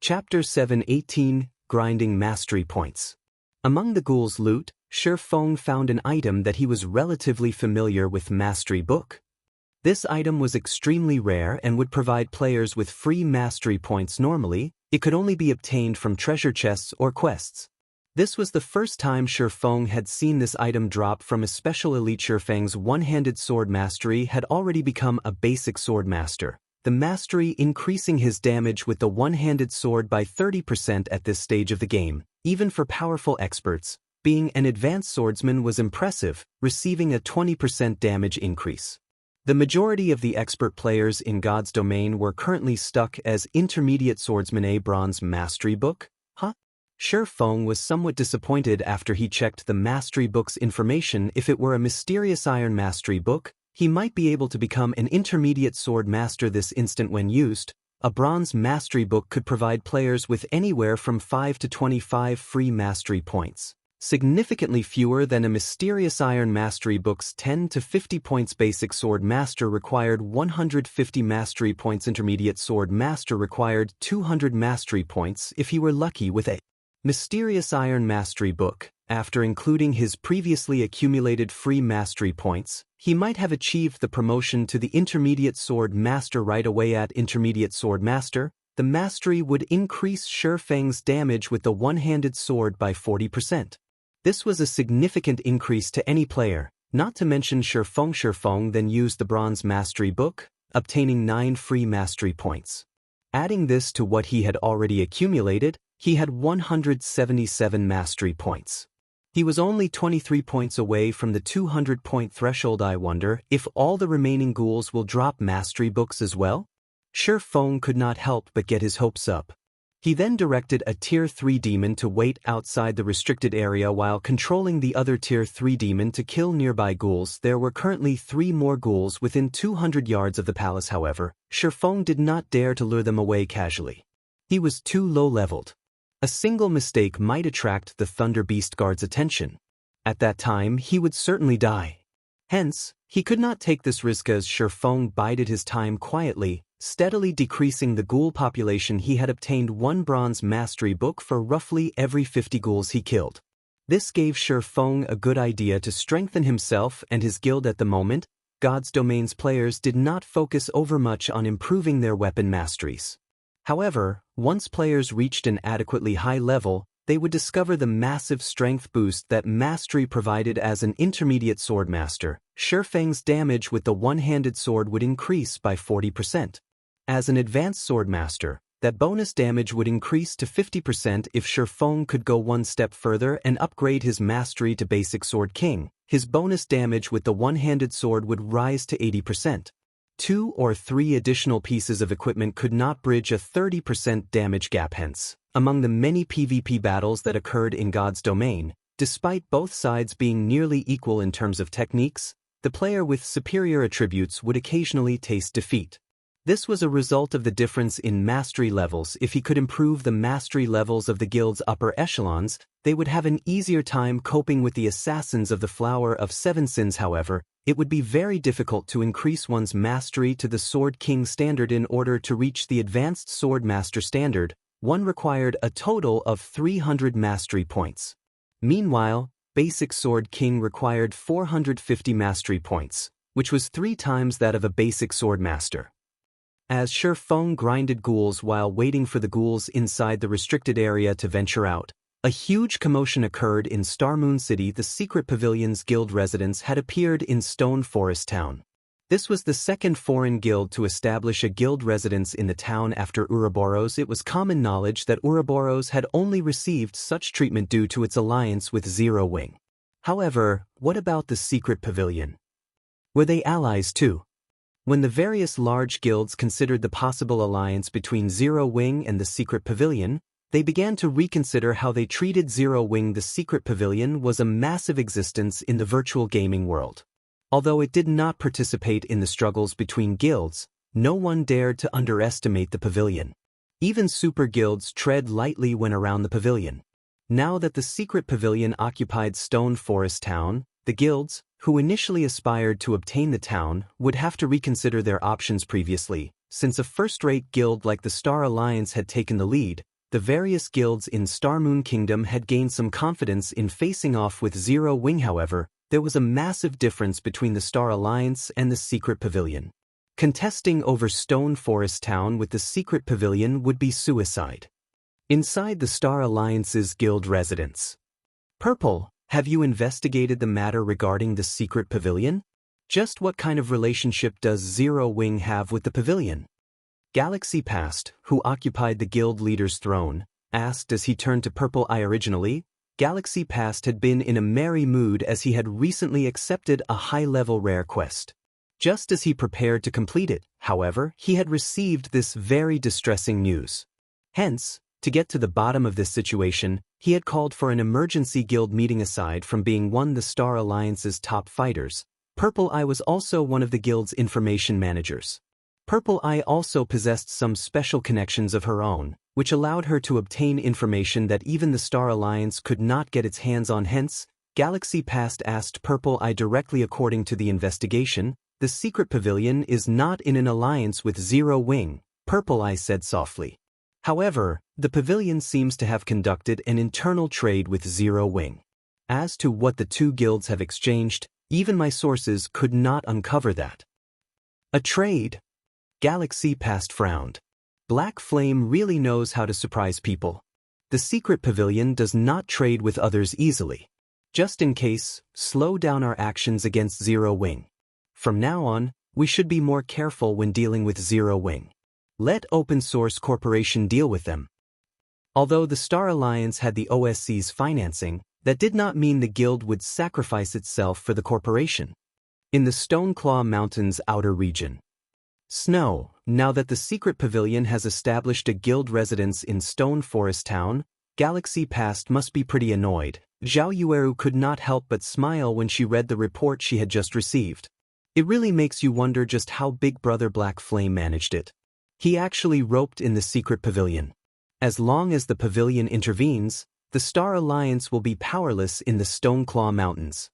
Chapter 7:18 Grinding Mastery Points. Among the ghoul's loot, Feng found an item that he was relatively familiar with: Mastery Book. This item was extremely rare and would provide players with free mastery points. Normally, it could only be obtained from treasure chests or quests. This was the first time Feng had seen this item drop from a special elite. Feng's one-handed sword mastery had already become a basic sword master, the mastery increasing his damage with the one-handed sword by 30% at this stage of the game. Even for powerful experts, being an advanced swordsman was impressive, receiving a 20% damage increase. The majority of the expert players in God's domain were currently stuck as intermediate swordsmen. A bronze mastery book? Huh? Feng was somewhat disappointed after he checked the mastery book's information. If it were a mysterious iron mastery book, he might be able to become an intermediate sword master this instant. When used, a bronze mastery book could provide players with anywhere from 5 to 25 free mastery points, significantly fewer than a mysterious iron mastery book's 10 to 50 points. Basic sword master required 150 mastery points. Intermediate sword master required 200 mastery points if he were lucky with a mysterious iron mastery book. After including his previously accumulated free mastery points, he might have achieved the promotion to the intermediate sword master right away. At intermediate sword master, the mastery would increase Feng's damage with the one-handed sword by 40%. This was a significant increase to any player, not to mention Feng then used the bronze mastery book, obtaining 9 free mastery points. Adding this to what he had already accumulated, he had 177 mastery points. He was only 23 points away from the 200-point threshold. I wonder if all the remaining ghouls will drop mastery books as well? Feng could not help but get his hopes up. He then directed a Tier 3 demon to wait outside the restricted area while controlling the other Tier 3 demon to kill nearby ghouls. There were currently 3 more ghouls within 200 yards of the palace. However, Feng did not dare to lure them away casually. He was too low-leveled. A single mistake might attract the Thunder Beast Guard's attention. At that time, he would certainly die. Hence, he could not take this risk as Feng bided his time quietly, steadily decreasing the ghoul population. He had obtained 1 bronze mastery book for roughly every 50 ghouls he killed. This gave Feng a good idea to strengthen himself and his guild. At the moment, God's Domain's players did not focus overmuch on improving their weapon masteries. However, once players reached an adequately high level, they would discover the massive strength boost that mastery provided. As an intermediate sword master, Feng's damage with the one-handed sword would increase by 40%. As an advanced sword master, that bonus damage would increase to 50%. If Feng could go one step further and upgrade his mastery to basic sword king, his bonus damage with the one-handed sword would rise to 80%. 2 or 3 additional pieces of equipment could not bridge a 30% damage gap. Hence, among the many PvP battles that occurred in God's Domain, despite both sides being nearly equal in terms of techniques, the player with superior attributes would occasionally taste defeat. This was a result of the difference in mastery levels. If he could improve the mastery levels of the guild's upper echelons, they would have an easier time coping with the assassins of the Flower of Seven Sins. However, it would be very difficult to increase one's mastery to the Sword King standard. In order to reach the Advanced Sword Master standard, one required a total of 300 mastery points. Meanwhile, Basic Sword King required 450 mastery points, which was 3 times that of a Basic Sword Master. As Feng grinded ghouls while waiting for the ghouls inside the restricted area to venture out, a huge commotion occurred in Starmoon City. The secret pavilion's guild residents had appeared in Stone Forest Town. This was the second foreign guild to establish a guild residence in the town after Ouroboros. It was common knowledge that Ouroboros had only received such treatment due to its alliance with Zero Wing. However, what about the secret pavilion? Were they allies too? When the various large guilds considered the possible alliance between Zero Wing and the secret pavilion, they began to reconsider how they treated Zero Wing. The secret pavilion was a massive existence in the virtual gaming world. Although it did not participate in the struggles between guilds, no one dared to underestimate the pavilion. Even super guilds tread lightly when around the pavilion. Now that the secret pavilion occupied Stone Forest Town, the guilds, who initially aspired to obtain the town, would have to reconsider their options. Previously, since a first-rate guild like the Star Alliance had taken the lead, the various guilds in Starmoon Kingdom had gained some confidence in facing off with Zero Wing. However, there was a massive difference between the Star Alliance and the Secret Pavilion. Contesting over Stone Forest Town with the Secret Pavilion would be suicide. Inside the Star Alliance's guild residence. Purple, have you investigated the matter regarding the Secret Pavilion? Just what kind of relationship does Zero Wing have with the pavilion? Galaxy Past, who occupied the guild leader's throne, asked as he turned to Purple Eye. Originally, Galaxy Past had been in a merry mood as he had recently accepted a high-level rare quest. Just as he prepared to complete it, however, he had received this very distressing news. Hence, to get to the bottom of this situation, he had called for an emergency guild meeting. Aside from being one of the Star Alliance's top fighters, Purple Eye was also one of the guild's information managers. Purple Eye also possessed some special connections of her own, which allowed her to obtain information that even the Star Alliance could not get its hands on. Hence, Galaxy Past asked Purple Eye directly. According to the investigation, the Secret Pavilion is not in an alliance with Zero Wing, Purple Eye said softly. However, the pavilion seems to have conducted an internal trade with Zero Wing. As to what the two guilds have exchanged, even my sources could not uncover that. A trade? Galaxy Past frowned. Black Flame really knows how to surprise people. The Secret Pavilion does not trade with others easily. Just in case, slow down our actions against Zero Wing. From now on, we should be more careful when dealing with Zero Wing. Let Open Source Corporation deal with them. Although the Star Alliance had the OSC's financing, that did not mean the guild would sacrifice itself for the corporation. In the Stoneclaw Mountains outer region. Snow, now that the Secret Pavilion has established a guild residence in Stone Forest Town, Galaxy Past must be pretty annoyed. Zhao Yueru could not help but smile when she read the report she had just received. It really makes you wonder just how Big Brother Black Flame managed it. He actually roped in the Secret Pavilion. As long as the pavilion intervenes, the Star Alliance will be powerless in the Stoneclaw Mountains.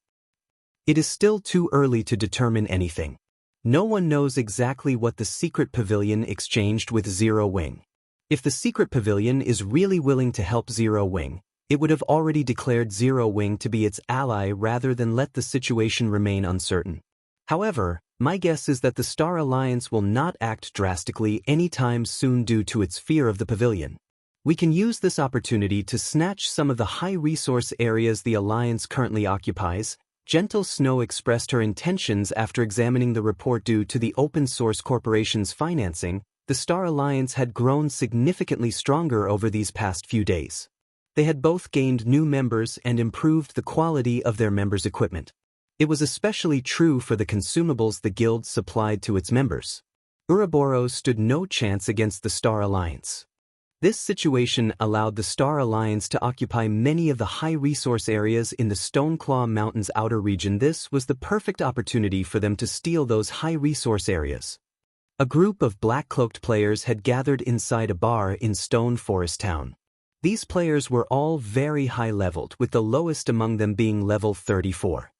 It is still too early to determine anything. No one knows exactly what the Secret Pavilion exchanged with Zero Wing. If the Secret Pavilion is really willing to help Zero Wing, it would have already declared Zero Wing to be its ally rather than let the situation remain uncertain. However, my guess is that the Star Alliance will not act drastically anytime soon due to its fear of the pavilion. We can use this opportunity to snatch some of the high-resource areas the Alliance currently occupies. Gentle Snow expressed her intentions after examining the report. Due to the Open Source Corporation's financing, the Star Alliance had grown significantly stronger over these past few days. They had both gained new members and improved the quality of their members' equipment. It was especially true for the consumables the guild supplied to its members. Ouroboros stood no chance against the Star Alliance. This situation allowed the Star Alliance to occupy many of the high-resource areas in the Stoneclaw Mountains outer region. This was the perfect opportunity for them to steal those high-resource areas. A group of black-cloaked players had gathered inside a bar in Stone Forest Town. These players were all very high-leveled, with the lowest among them being level 34.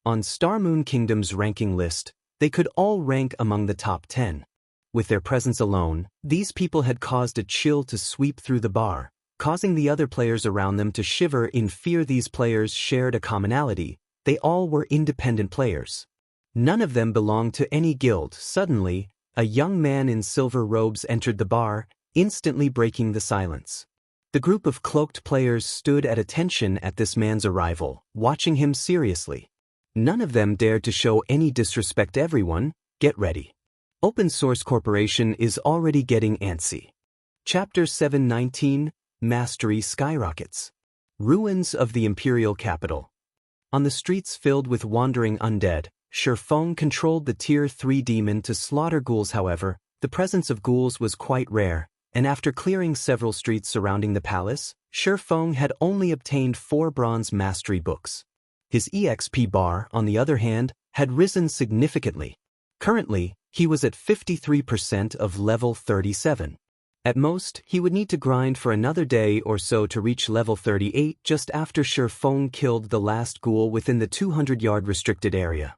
On Starmoon Kingdom's ranking list, they could all rank among the top 10. With their presence alone, these people had caused a chill to sweep through the bar, causing the other players around them to shiver in fear. These players shared a commonality: they all were independent players. None of them belonged to any guild. Suddenly, a young man in silver robes entered the bar, instantly breaking the silence. The group of cloaked players stood at attention at this man's arrival, watching him seriously. None of them dared to show any disrespect. Everyone, get ready. Open Source Corporation is already getting antsy. Chapter 719, Mastery Skyrockets. Ruins of the Imperial Capital. On the streets filled with wandering undead, Shifeng controlled the Tier 3 demon to slaughter ghouls. However, the presence of ghouls was quite rare, and after clearing several streets surrounding the palace, Shifeng had only obtained 4 bronze mastery books. His EXP bar, on the other hand, had risen significantly. Currently, he was at 53% of level 37. At most, he would need to grind for another day or so to reach level 38 just after Shifeng killed the last ghoul within the 200-yard restricted area.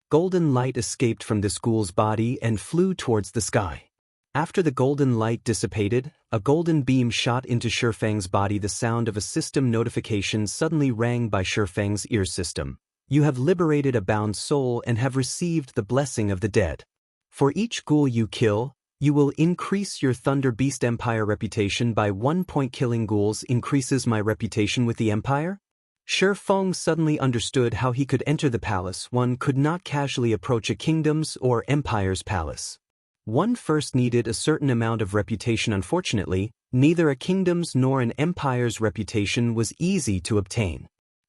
Golden light escaped from this ghoul's body and flew towards the sky. After the golden light dissipated, a golden beam shot into Shifeng's body. The sound of a system notification suddenly rang by Shifeng's ear system. You have liberated a bound soul and have received the blessing of the dead. For each ghoul you kill, you will increase your Thunder Beast Empire reputation by 1 point. Killing ghouls increases my reputation with the Empire? Shifeng suddenly understood how he could enter the palace. One could not casually approach a kingdom's or empire's palace. One first needed a certain amount of reputation. Unfortunately, neither a kingdom's nor an empire's reputation was easy to obtain.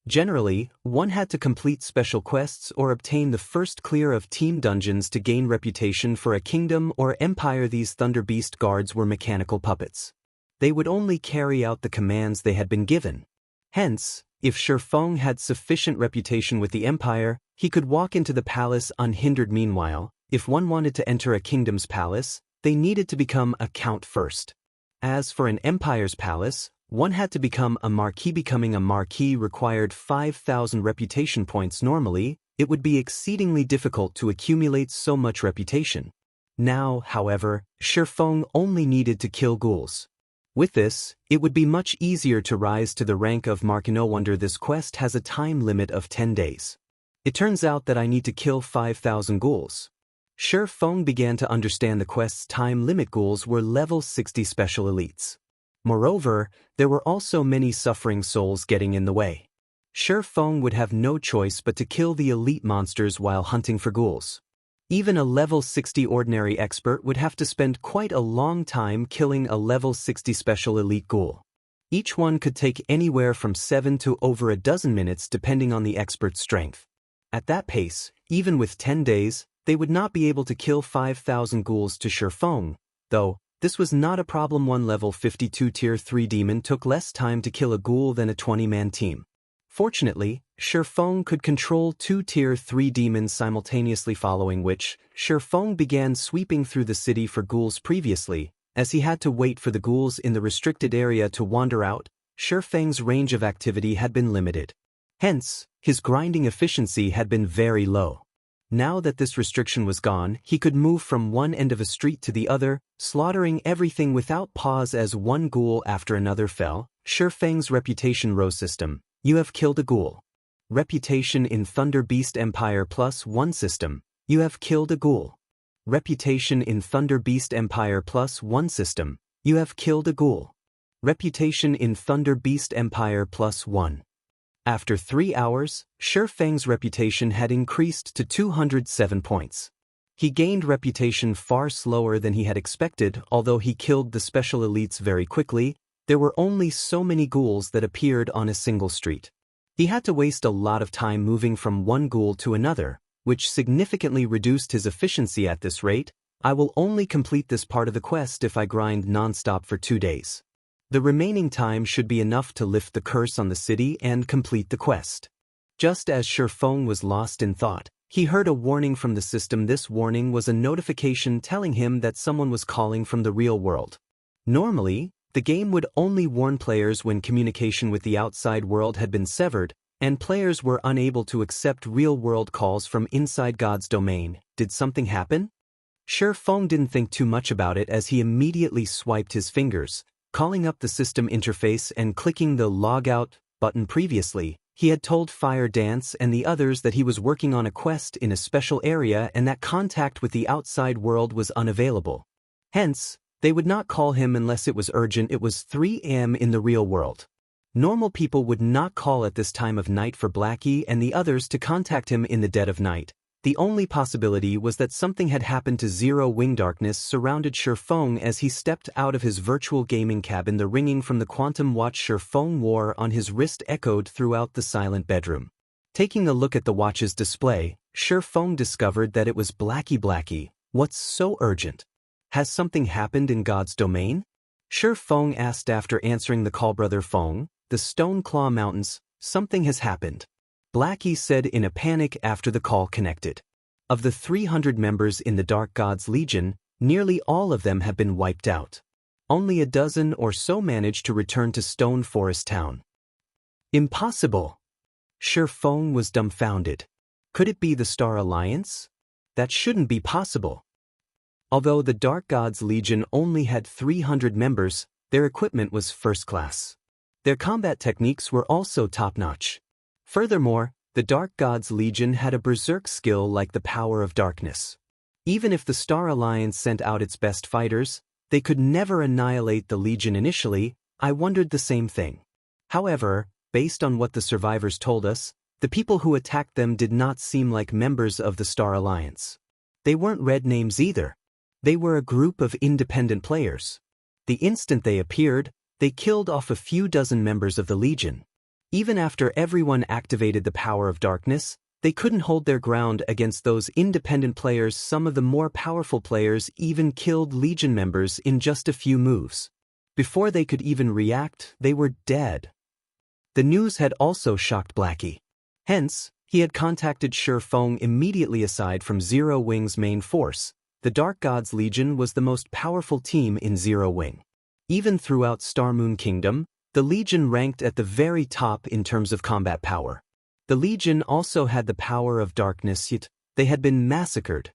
Generally, one had to complete special quests or obtain the first clear of team dungeons to gain reputation. For a kingdom or empire, these Thunder Beast guards were mechanical puppets. They would only carry out the commands they had been given. Hence, if Shifeng had sufficient reputation with the empire, he could walk into the palace unhindered. Meanwhile, if one wanted to enter a kingdom's palace, they needed to become a count first. As for an empire's palace, one had to become a Marquis. Becoming a Marquis required 5,000 reputation points. Normally, it would be exceedingly difficult to accumulate so much reputation. Now, however, Shifeng only needed to kill ghouls. With this, it would be much easier to rise to the rank of Marquis. No wonder this quest has a time limit of 10 days. It turns out that I need to kill 5,000 ghouls. Shifeng began to understand the quest's time limit. Ghouls were level 60 special elites. Moreover, there were also many suffering souls getting in the way. Shifeng would have no choice but to kill the elite monsters while hunting for ghouls. Even a level 60 ordinary expert would have to spend quite a long time killing a level 60 special elite ghoul. Each one could take anywhere from 7 to over a dozen minutes depending on the expert's strength. At that pace, even with 10 days, they would not be able to kill 5,000 ghouls. To Shifeng, though, this was not a problem. One level 52 tier 3 demon took less time to kill a ghoul than a 20-man team. Fortunately, Shifeng could control 2 tier 3 demons simultaneously, following which, Shifeng began sweeping through the city for ghouls. Previously, as he had to wait for the ghouls in the restricted area to wander out, Shifeng's range of activity had been limited. Hence, his grinding efficiency had been very low. Now that this restriction was gone, he could move from one end of a street to the other, slaughtering everything without pause. As one ghoul after another fell, Shifeng's reputation rose. System: you have killed a ghoul. Reputation in Thunder Beast Empire +1 system: you have killed a ghoul. Reputation in Thunder Beast Empire +1 system: you have killed a ghoul. Reputation in Thunder Beast Empire +1. After 3 hours, Shifeng's reputation had increased to 207 points. He gained reputation far slower than he had expected. Although he killed the special elites very quickly, there were only so many ghouls that appeared on a single street. He had to waste a lot of time moving from one ghoul to another, which significantly reduced his efficiency. At this rate, I will only complete this part of the quest if I grind non-stop for 2 days. The remaining time should be enough to lift the curse on the city and complete the quest. Just as Shifeng was lost in thought, he heard a warning from the system. This warning was a notification telling him that someone was calling from the real world. Normally, the game would only warn players when communication with the outside world had been severed, and players were unable to accept real-world calls from inside God's domain. Did something happen? Shifeng didn't think too much about it as he immediately swiped his fingers, calling up the system interface and clicking the Logout button. Previously, he had told Fire Dance and the others that he was working on a quest in a special area and that contact with the outside world was unavailable. Hence, they would not call him unless it was urgent. It was 3 a.m. in the real world. Normal people would not call at this time of night for Blackie and the others to contact him in the dead of night. The only possibility was that something had happened to Zero. Wing darkness surrounded Shifeng as he stepped out of his virtual gaming cabin. The ringing from the quantum watch Shifeng wore on his wrist echoed throughout the silent bedroom. Taking a look at the watch's display, Shifeng discovered that it was Blackie. Blackie, what's so urgent? Has something happened in God's domain? Shifeng asked after answering the call. Brother Feng, the Stoneclaw Mountains, something has happened. Blackie said in a panic after the call connected. Of the 300 members in the Dark Gods Legion, nearly all of them have been wiped out. Only a dozen or so managed to return to Stone Forest Town. Impossible! Shifeng was dumbfounded. Could it be the Star Alliance? That shouldn't be possible. Although the Dark God's Legion only had 300 members, their equipment was first class. Their combat techniques were also top-notch. Furthermore, the Dark God's Legion had a Berserk skill like the power of darkness. Even if the Star Alliance sent out its best fighters, they could never annihilate the Legion initially. I wondered the same thing. However, based on what the survivors told us, the people who attacked them did not seem like members of the Star Alliance. They weren't red names either. They were a group of independent players. The instant they appeared, they killed off a few dozen members of the Legion. Even after everyone activated the power of darkness, they couldn't hold their ground against those independent players. Some of the more powerful players even killed Legion members in just a few moves. Before they could even react, they were dead. The news had also shocked Blackie. Hence, he had contacted Feng immediately. Aside from Zero Wing's main force, the Dark God's Legion was the most powerful team in Zero Wing. Even throughout Star Moon Kingdom, the Legion ranked at the very top in terms of combat power. The Legion also had the power of darkness, yet they had been massacred.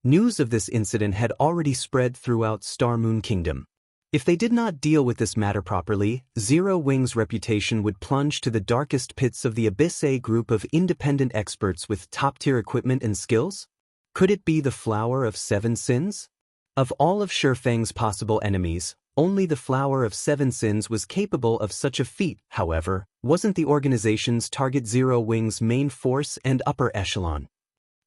News of this incident had already spread throughout Star Moon Kingdom. If they did not deal with this matter properly, Zero Wing's reputation would plunge to the darkest pits of the abyss. A group of independent experts with top-tier equipment and skills? Could it be the Flower of Seven Sins? Of all of Feng's possible enemies, only the Flower of Seven Sins was capable of such a feat. However, wasn't the organization's target Zero Wing's main force and upper echelon?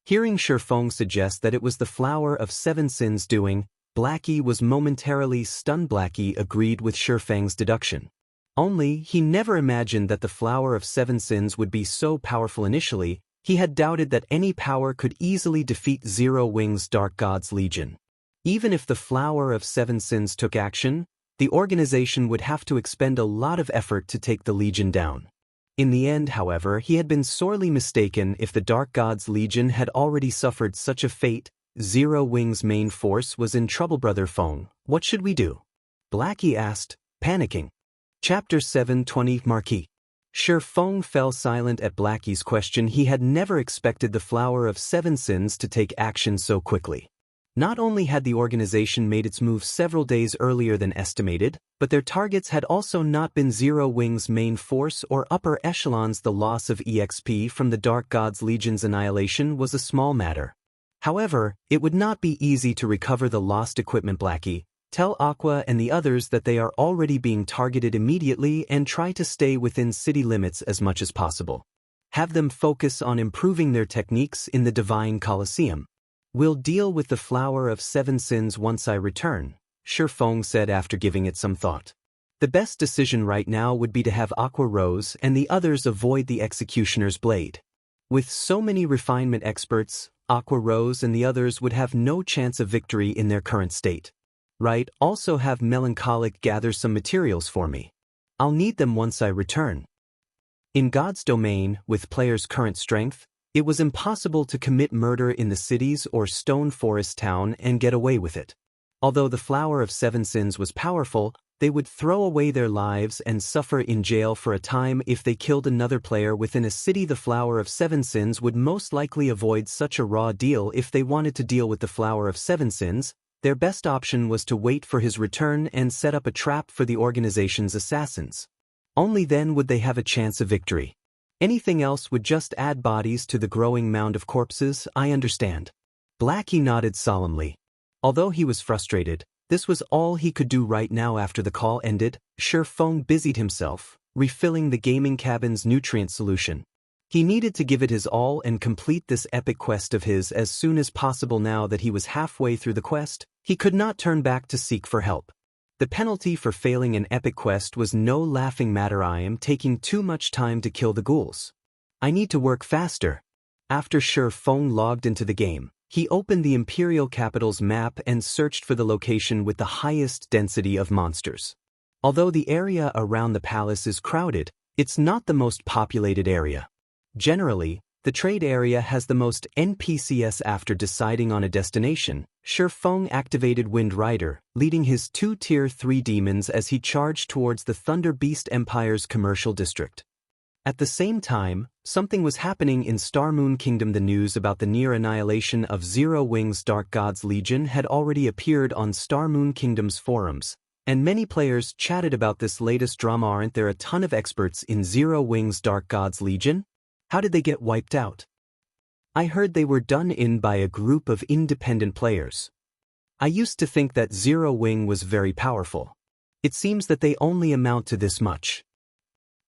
Hearing Feng suggest that it was the Flower of Seven Sins doing, Blackie was momentarily stunned. Blackie agreed with Feng's deduction. Only, he never imagined that the Flower of Seven Sins would be so powerful initially. He had doubted that any power could easily defeat Zero Wing's Dark God's Legion. Even if the Flower of Seven Sins took action, the organization would have to expend a lot of effort to take the Legion down. In the end, however, he had been sorely mistaken. If the Dark God's Legion had already suffered such a fate, Zero Wing's main force was in trouble. Brother Feng, what should we do? Blackie asked, panicking. Chapter 720 Marquis. Feng fell silent at Blackie's question. He had never expected the Flower of Seven Sins to take action so quickly. Not only had the organization made its move several days earlier than estimated, but their targets had also not been Zero Wing's main force or upper echelons. The loss of EXP from the Dark God's Legion's annihilation was a small matter. However, it would not be easy to recover the lost equipment. Blackie, tell Aqua and the others that they are already being targeted immediately and try to stay within city limits as much as possible. Have them focus on improving their techniques in the Divine Colosseum. We'll deal with the Flower of Seven Sins once I return, Feng said after giving it some thought. The best decision right now would be to have Aqua Rose and the others avoid the Executioner's Blade. With so many refinement experts, Aqua Rose and the others would have no chance of victory in their current state. Right, also have Melancholic gather some materials for me. I'll need them once I return. In God's domain, with players' current strength, it was impossible to commit murder in the cities or Stone Forest Town and get away with it. Although the Flower of Seven Sins was powerful, they would throw away their lives and suffer in jail for a time if they killed another player within a city. The Flower of Seven Sins would most likely avoid such a raw deal. If they wanted to deal with the Flower of Seven Sins, their best option was to wait for his return and set up a trap for the organization's assassins. Only then would they have a chance of victory. Anything else would just add bodies to the growing mound of corpses. I understand. Blackie nodded solemnly. Although he was frustrated, this was all he could do right now. After the call ended, Feng busied himself, refilling the gaming cabin's nutrient solution. He needed to give it his all and complete this epic quest of his as soon as possible. Now that he was halfway through the quest, he could not turn back to seek for help. The penalty for failing an epic quest was no laughing matter. I am taking too much time to kill the ghouls. I need to work faster. After Feng logged into the game, he opened the Imperial Capital's map and searched for the location with the highest density of monsters. Although the area around the palace is crowded, it's not the most populated area. Generally, the trade area has the most NPCs. After deciding on a destination, Feng activated Wind Rider, leading his 2 Tier 3 demons as he charged towards the Thunder Beast Empire's commercial district. At the same time, something was happening in Star Moon Kingdom. The news about the near annihilation of Zero Wing's Dark God's Legion had already appeared on Star Moon Kingdom's forums, and many players chatted about this latest drama. Aren't there a ton of experts in Zero Wing's Dark God's Legion? How did they get wiped out? I heard they were done in by a group of independent players. I used to think that Zero Wing was very powerful. It seems that they only amount to this much.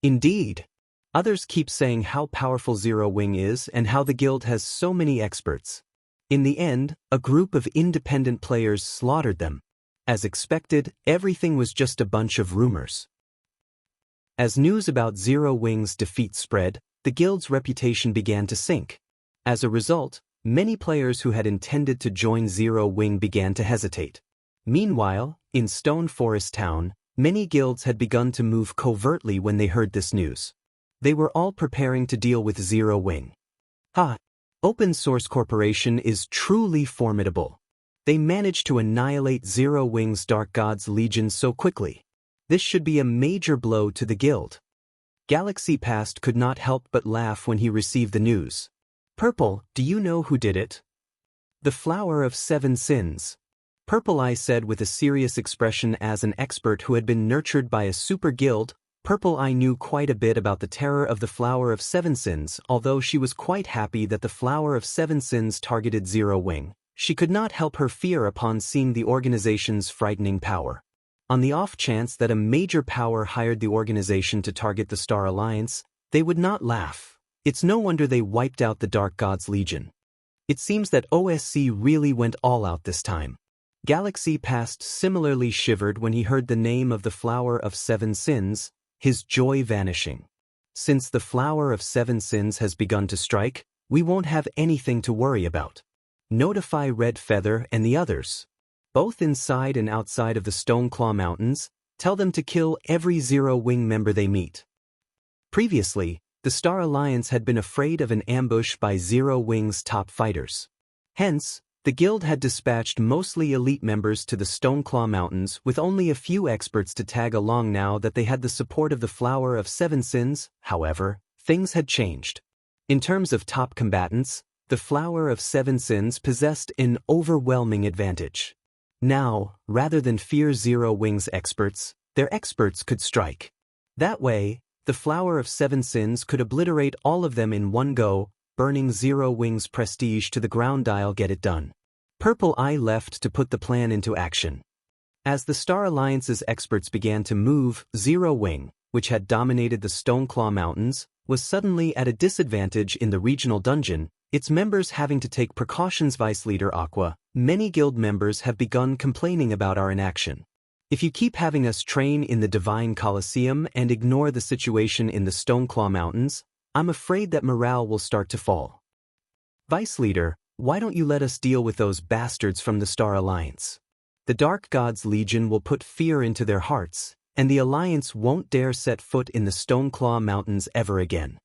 Indeed. Others keep saying how powerful Zero Wing is and how the guild has so many experts. In the end, a group of independent players slaughtered them. As expected, everything was just a bunch of rumors. As news about Zero Wing's defeat spread, the guild's reputation began to sink. As a result, many players who had intended to join Zero Wing began to hesitate. Meanwhile, in Stone Forest Town, many guilds had begun to move covertly when they heard this news. They were all preparing to deal with Zero Wing. Open Source Corporation is truly formidable. They managed to annihilate Zero Wing's Dark God's Legion so quickly. This should be a major blow to the guild. Galaxy Past could not help but laugh when he received the news. Purple, do you know who did it? The Flower of Seven Sins. Purple Eye said with a serious expression. As an expert who had been nurtured by a super guild, Purple Eye knew quite a bit about the terror of the Flower of Seven Sins. Although she was quite happy that the Flower of Seven Sins targeted Zero Wing, she could not help her fear upon seeing the organization's frightening power. On the off chance that a major power hired the organization to target the Star Alliance, they would not laugh. It's no wonder they wiped out the Dark God's Legion. It seems that OSC really went all out this time. Galaxy Past similarly shivered when he heard the name of the Flower of Seven Sins, his joy vanishing. Since the Flower of Seven Sins has begun to strike, we won't have anything to worry about. Notify Red Feather and the others. Both inside and outside of the Stoneclaw Mountains, tell them to kill every Zero Wing member they meet. Previously, the Star Alliance had been afraid of an ambush by Zero Wing's top fighters. Hence, the guild had dispatched mostly elite members to the Stoneclaw Mountains with only a few experts to tag along. Now that they had the support of the Flower of Seven Sins, however, things had changed. In terms of top combatants, the Flower of Seven Sins possessed an overwhelming advantage. Now, rather than fear Zero Wing's experts, their experts could strike. That way, the Flower of Seven Sins could obliterate all of them in one go, burning Zero Wing's prestige to the ground. I'll get it done. Purple Eye left to put the plan into action. As the Star Alliance's experts began to move, Zero Wing, which had dominated the Stoneclaw Mountains, was suddenly at a disadvantage in the regional dungeon, its members having to take precautions. Vice Leader Aqua, many guild members have begun complaining about our inaction. If you keep having us train in the Divine Colosseum and ignore the situation in the Stoneclaw Mountains, I'm afraid that morale will start to fall. Vice Leader, why don't you let us deal with those bastards from the Star Alliance? The Dark God's Legion will put fear into their hearts, and the Alliance won't dare set foot in the Stoneclaw Mountains ever again.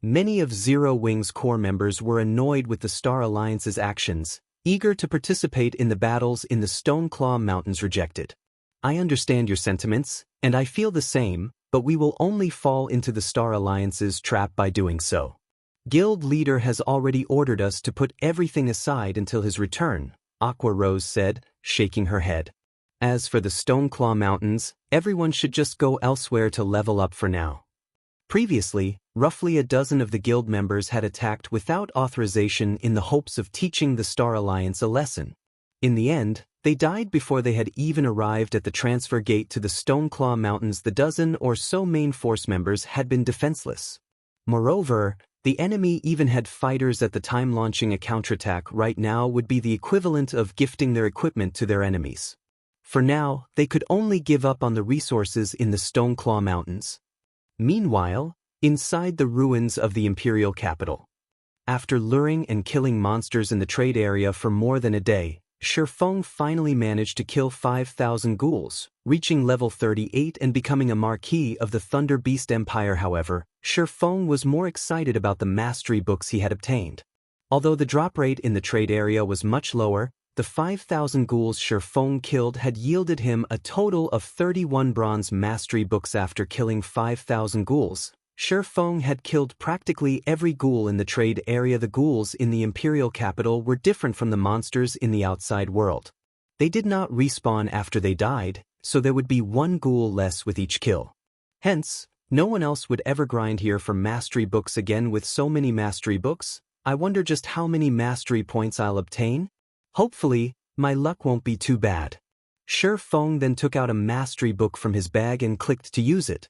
Many of Zero Wing's core members were annoyed with the Star Alliance's actions, eager to participate in the battles in the Stoneclaw Mountains. Rejected. I understand your sentiments, and I feel the same, but we will only fall into the Star Alliance's trap by doing so. Guild leader has already ordered us to put everything aside until his return, Aqua Rose said, shaking her head. As for the Stoneclaw Mountains, everyone should just go elsewhere to level up for now. Previously, roughly a dozen of the guild members had attacked without authorization in the hopes of teaching the Star Alliance a lesson. In the end, they died before they had even arrived at the transfer gate to the Stoneclaw Mountains. The dozen or so main force members had been defenseless. Moreover, the enemy even had fighters at the time. Launching a counterattack right now would be the equivalent of gifting their equipment to their enemies. For now, they could only give up on the resources in the Stoneclaw Mountains. Meanwhile, inside the ruins of the Imperial capital. After luring and killing monsters in the trade area for more than a day, Shifeng finally managed to kill 5,000 ghouls, reaching level 38 and becoming a Marquis of the Thunder Beast Empire. However, Shifeng was more excited about the mastery books he had obtained. Although the drop rate in the trade area was much lower, the 5,000 ghouls Shifeng killed had yielded him a total of 31 bronze mastery books. After killing 5,000 ghouls, Shi Feng had killed practically every ghoul in the trade area. The ghouls in the Imperial capital were different from the monsters in the outside world. They did not respawn after they died, so there would be one ghoul less with each kill. Hence, no one else would ever grind here for mastery books again. With so many mastery books, I wonder just how many mastery points I'll obtain? Hopefully, my luck won't be too bad. Shi Feng then took out a mastery book from his bag and clicked to use it.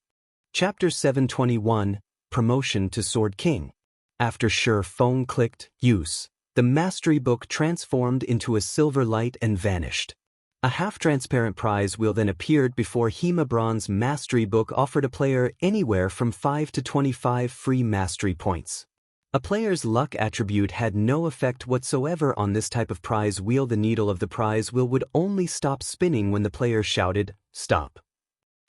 Chapter 721, Promotion to Sword King. After Shi Feng clicked Use, the mastery book transformed into a silver light and vanished. A half-transparent prize wheel then appeared before him. A bronze mastery book offered a player anywhere from 5 to 25 free mastery points. A player's luck attribute had no effect whatsoever on this type of prize wheel. The needle of the prize wheel would only stop spinning when the player shouted, "Stop."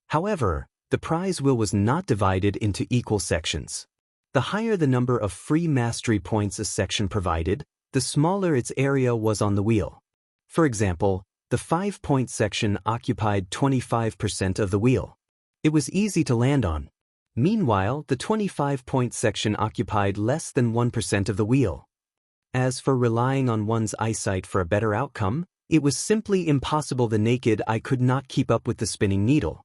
However, the prize wheel was not divided into equal sections. The higher the number of free mastery points a section provided, the smaller its area was on the wheel. For example, the 5-point section occupied 25% of the wheel. It was easy to land on. Meanwhile, the 25-point section occupied less than 1% of the wheel. As for relying on one's eyesight for a better outcome, it was simply impossible. The naked eye could not keep up with the spinning needle.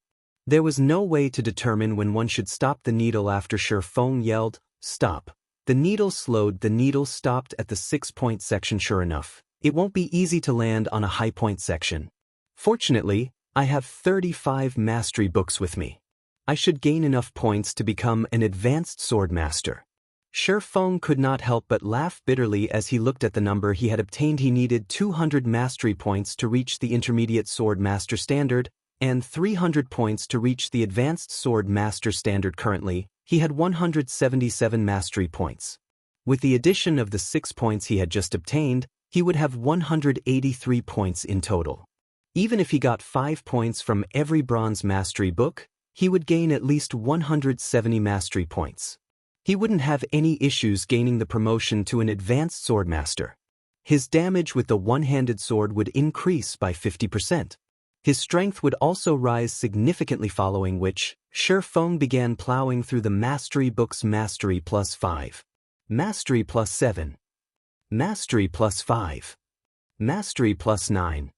There was no way to determine when one should stop the needle. After Shi Feng yelled, "Stop." The needle slowed. The needle stopped at the 6-point section. Sure enough, it won't be easy to land on a high-point section. Fortunately, I have 35 mastery books with me. I should gain enough points to become an advanced sword master. Shi Feng could not help but laugh bitterly as he looked at the number he had obtained. He needed 200 mastery points to reach the intermediate sword master standard, and 300 points to reach the advanced sword master standard. Currently, he had 177 mastery points. With the addition of the 6 points he had just obtained, he would have 183 points in total. Even if he got 5 points from every bronze mastery book, he would gain at least 170 mastery points. He wouldn't have any issues gaining the promotion to an advanced swordmaster. His damage with the one-handed sword would increase by 50%. His strength would also rise significantly, following which, Shi Feng began plowing through the mastery books. Mastery plus 5. Mastery plus 7. Mastery plus 5. Mastery plus 9.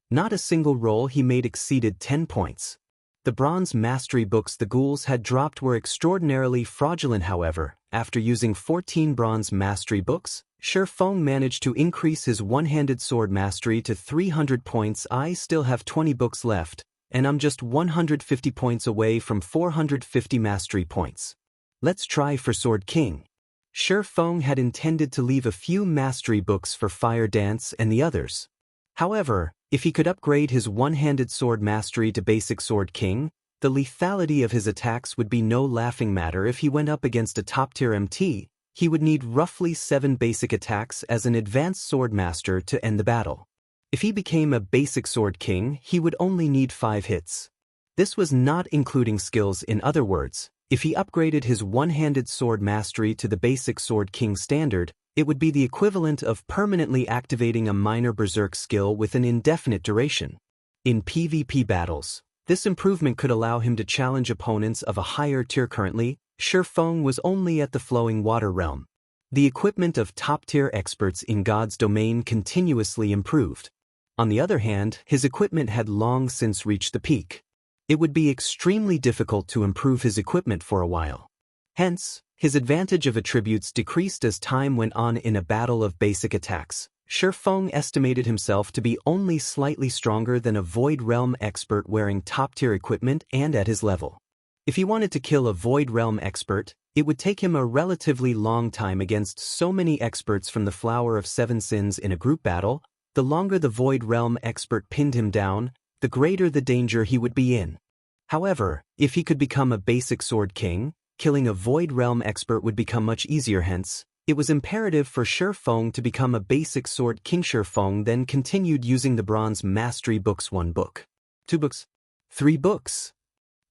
Not a single roll he made exceeded 10 points. The bronze mastery books the ghouls had dropped were extraordinarily fraudulent. However, after using 14 bronze mastery books, Shi Feng managed to increase his one-handed sword mastery to 300 points. I still have 20 books left, and I'm just 150 points away from 450 mastery points. Let's try for Sword King. Shi Feng had intended to leave a few mastery books for Fire Dance and the others. However, if he could upgrade his one-handed sword mastery to basic Sword King, the lethality of his attacks would be no laughing matter. If he went up against a top-tier MT, he would need roughly 7 basic attacks as an advanced sword master to end the battle. If he became a basic Sword King, he would only need 5 hits. This was not including skills. In other words, if he upgraded his one-handed sword mastery to the basic Sword King standard, it would be the equivalent of permanently activating a minor Berserk skill with an indefinite duration. In PvP battles, this improvement could allow him to challenge opponents of a higher tier. Currently, Shi Feng was only at the Flowing Water realm. The equipment of top-tier experts in God's domain continuously improved. On the other hand, his equipment had long since reached the peak. It would be extremely difficult to improve his equipment for a while. Hence, his advantage of attributes decreased as time went on. In a battle of basic attacks, Shi Feng estimated himself to be only slightly stronger than a Void Realm expert wearing top-tier equipment and at his level. If he wanted to kill a Void Realm expert, it would take him a relatively long time. Against so many experts from the Flower of Seven Sins in a group battle, the longer the Void Realm expert pinned him down, the greater the danger he would be in. However, if he could become a basic Sword King, killing a Void Realm expert would become much easier. Hence, it was imperative for Shi Feng to become a basic Sword King. Shi Feng then continued using the bronze mastery books. 1 book. 2 books. 3 books.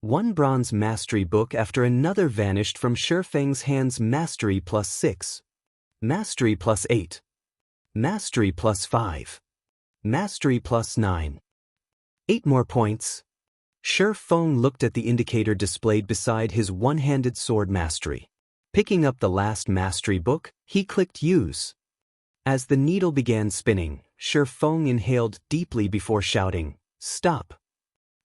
1 bronze mastery book after another vanished from Shi Feng's hands. Mastery plus 6. Mastery plus 8. Mastery plus 5. Mastery plus 9. 8 more points. Feng looked at the indicator displayed beside his one-handed sword mastery. Picking up the last mastery book, he clicked Use. As the needle began spinning, Feng inhaled deeply before shouting, "Stop!"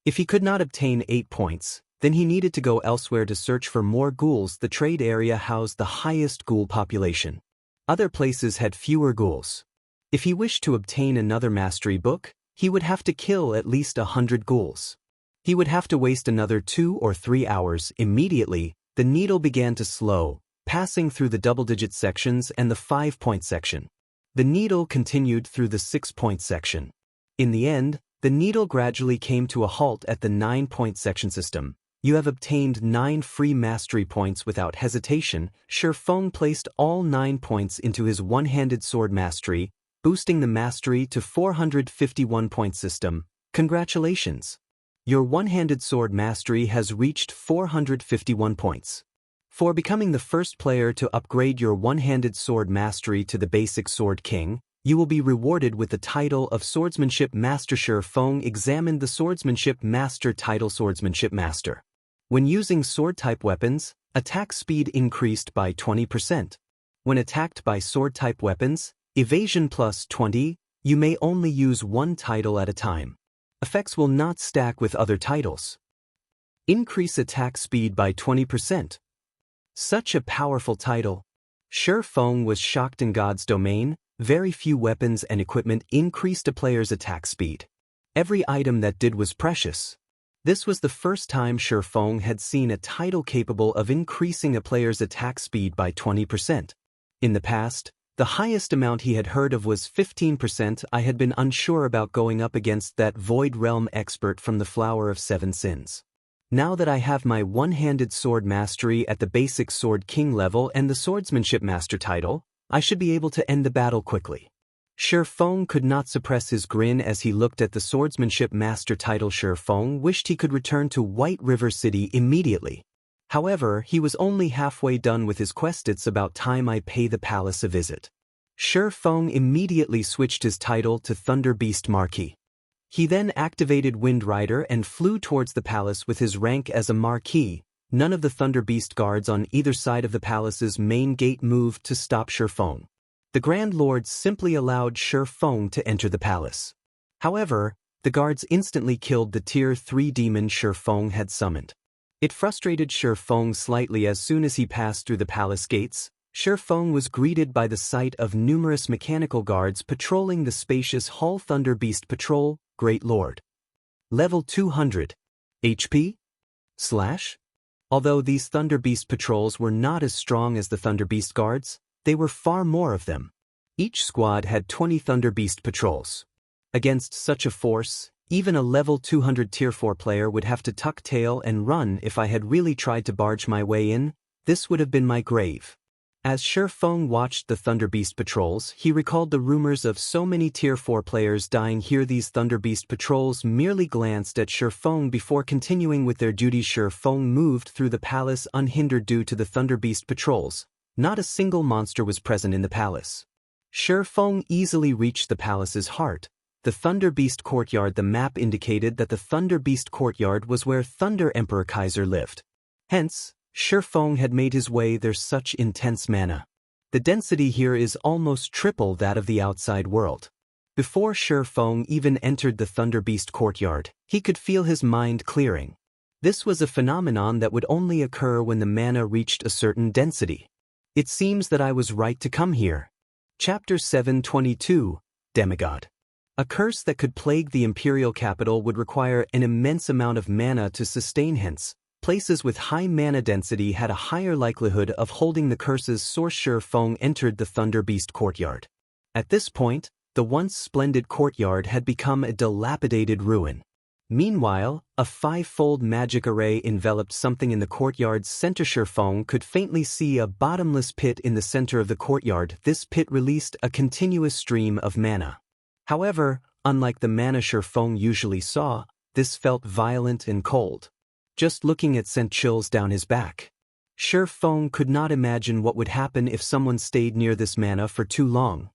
If he could not obtain 8 points, then he needed to go elsewhere to search for more ghouls. The trade area housed the highest ghoul population. Other places had fewer ghouls. If he wished to obtain another mastery book, he would have to kill at least 100 ghouls. He would have to waste another 2 or 3 hours. Immediately, the needle began to slow, passing through the double-digit sections and the 5-point section. The needle continued through the 6-point section. In the end, the needle gradually came to a halt at the 9-point section system. You have obtained 9 free mastery points without hesitation. Feng placed all 9 points into his one-handed sword mastery, boosting the mastery to 451-point system. Congratulations! Your one-handed sword mastery has reached 451 points. For becoming the first player to upgrade your one-handed sword mastery to the basic Sword King, you will be rewarded with the title of Swordsmanship Master. Feng examined the Swordsmanship Master title. Swordsmanship Master. When using sword-type weapons, attack speed increased by 20%. When attacked by sword-type weapons, evasion plus 20, you may only use one title at a time. Effects will not stack with other titles. Increase attack speed by 20%. Such a powerful title. Feng was shocked. In God's domain, very few weapons and equipment increased a player's attack speed. Every item that did was precious. This was the first time Feng had seen a title capable of increasing a player's attack speed by 20%. In the past, the highest amount he had heard of was 15%. I had been unsure about going up against that Void Realm expert from the Flower of Seven Sins. Now that I have my one-handed sword mastery at the basic Sword King level and the Swordsmanship Master title, I should be able to end the battle quickly. Feng could not suppress his grin as he looked at the Swordsmanship Master title. Feng wished he could return to White River City immediately. However, he was only halfway done with his quest. It's about time I pay the palace a visit. Feng immediately switched his title to Thunder Beast Marquis. He then activated Wind Rider and flew towards the palace with his rank as a Marquis. None of the Thunder Beast guards on either side of the palace's main gate moved to stop Feng. The Grand Lord simply allowed Feng to enter the palace. However, the guards instantly killed the Tier 3 demon Feng had summoned. It frustrated Feng slightly. As soon as he passed through the palace gates, Feng was greeted by the sight of numerous mechanical guards patrolling the spacious hall. Thunder Beast Patrol, Great Lord. Level 200. HP? Although these Thunder Beast patrols were not as strong as the Thunder Beast guards, they were far more of them. Each squad had 20 Thunder Beast patrols. Against such a force, even a level 200 Tier 4 player would have to tuck tail and run. If I had really tried to barge my way in, this would have been my grave. As Feng watched the Thunder Beast patrols, he recalled the rumors of so many Tier 4 players dying here. These Thunder Beast patrols merely glanced at Feng before continuing with their duties. Feng moved through the palace unhindered due to the Thunder Beast patrols. Not a single monster was present in the palace. Feng easily reached the palace's heart, the Thunder Beast Courtyard. The map indicated that the Thunder Beast Courtyard was where Thunder Emperor Kaiser lived. Hence, Feng had made his way there. Such intense mana. The density here is almost triple that of the outside world. Before Feng even entered the Thunder Beast Courtyard, he could feel his mind clearing. This was a phenomenon that would only occur when the mana reached a certain density. It seems that I was right to come here. Chapter 722, Demigod. A curse that could plague the imperial capital would require an immense amount of mana to sustain. Hence, places with high mana density had a higher likelihood of holding the curse's source. Feng entered the Thunder Beast Courtyard. At this point, the once splendid courtyard had become a dilapidated ruin. Meanwhile, a 5-fold magic array enveloped something in the courtyard's center. Feng could faintly see a bottomless pit in the center of the courtyard. This pit released a continuous stream of mana. However, unlike the mana Feng usually saw, this felt violent and cold. Just looking at it sent chills down his back. Feng could not imagine what would happen if someone stayed near this mana for too long.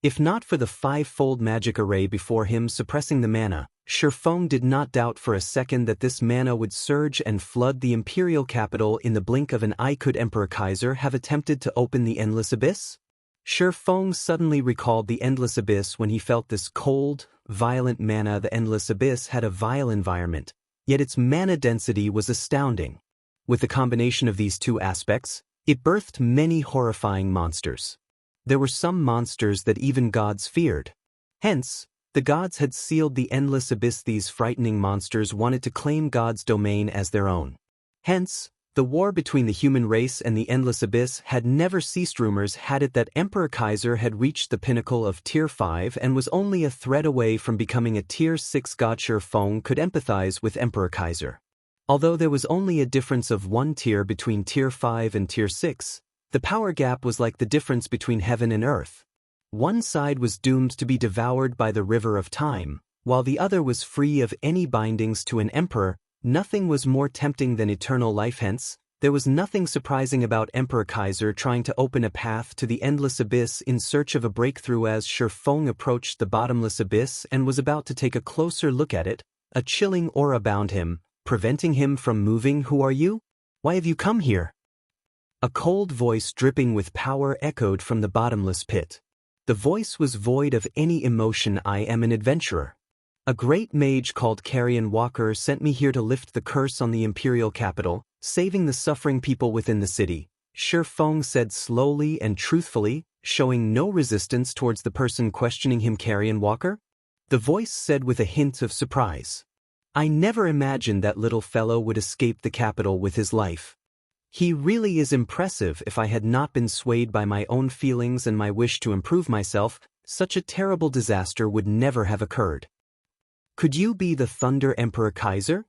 If not for the 5-fold magic array before him suppressing the mana, Feng did not doubt for a second that this mana would surge and flood the imperial capital in the blink of an eye. Could Emperor Kaiser have attempted to open the Endless Abyss? Feng suddenly recalled the Endless Abyss when he felt this cold, violent mana. The Endless Abyss had a vile environment, yet its mana density was astounding. With the combination of these two aspects, it birthed many horrifying monsters. There were some monsters that even gods feared. Hence, the gods had sealed the Endless Abyss. These frightening monsters wanted to claim God's domain as their own. Hence, the war between the human race and the Endless Abyss had never ceased. Rumors had it that Emperor Kaiser had reached the pinnacle of Tier 5 and was only a thread away from becoming a Tier 6 god. Feng could empathize with Emperor Kaiser. Although there was only a difference of 1 tier between Tier 5 and Tier 6, the power gap was like the difference between heaven and earth. One side was doomed to be devoured by the river of time, while the other was free of any bindings to an emperor. Nothing was more tempting than eternal life. Hence, there was nothing surprising about Emperor Kaiser trying to open a path to the Endless Abyss in search of a breakthrough. As Feng approached the bottomless abyss and was about to take a closer look at it, a chilling aura bound him, preventing him from moving. Who are you? Why have you come here? A cold voice dripping with power echoed from the bottomless pit. The voice was void of any emotion. I am an adventurer. A great mage called Carrion Walker sent me here to lift the curse on the imperial capital, saving the suffering people within the city, Feng said slowly and truthfully, showing no resistance towards the person questioning him. Carrion Walker? The voice said with a hint of surprise. I never imagined that little fellow would escape the capital with his life. He really is impressive. If I had not been swayed by my own feelings and my wish to improve myself, such a terrible disaster would never have occurred. Could you be the Thunder Emperor Kaiser?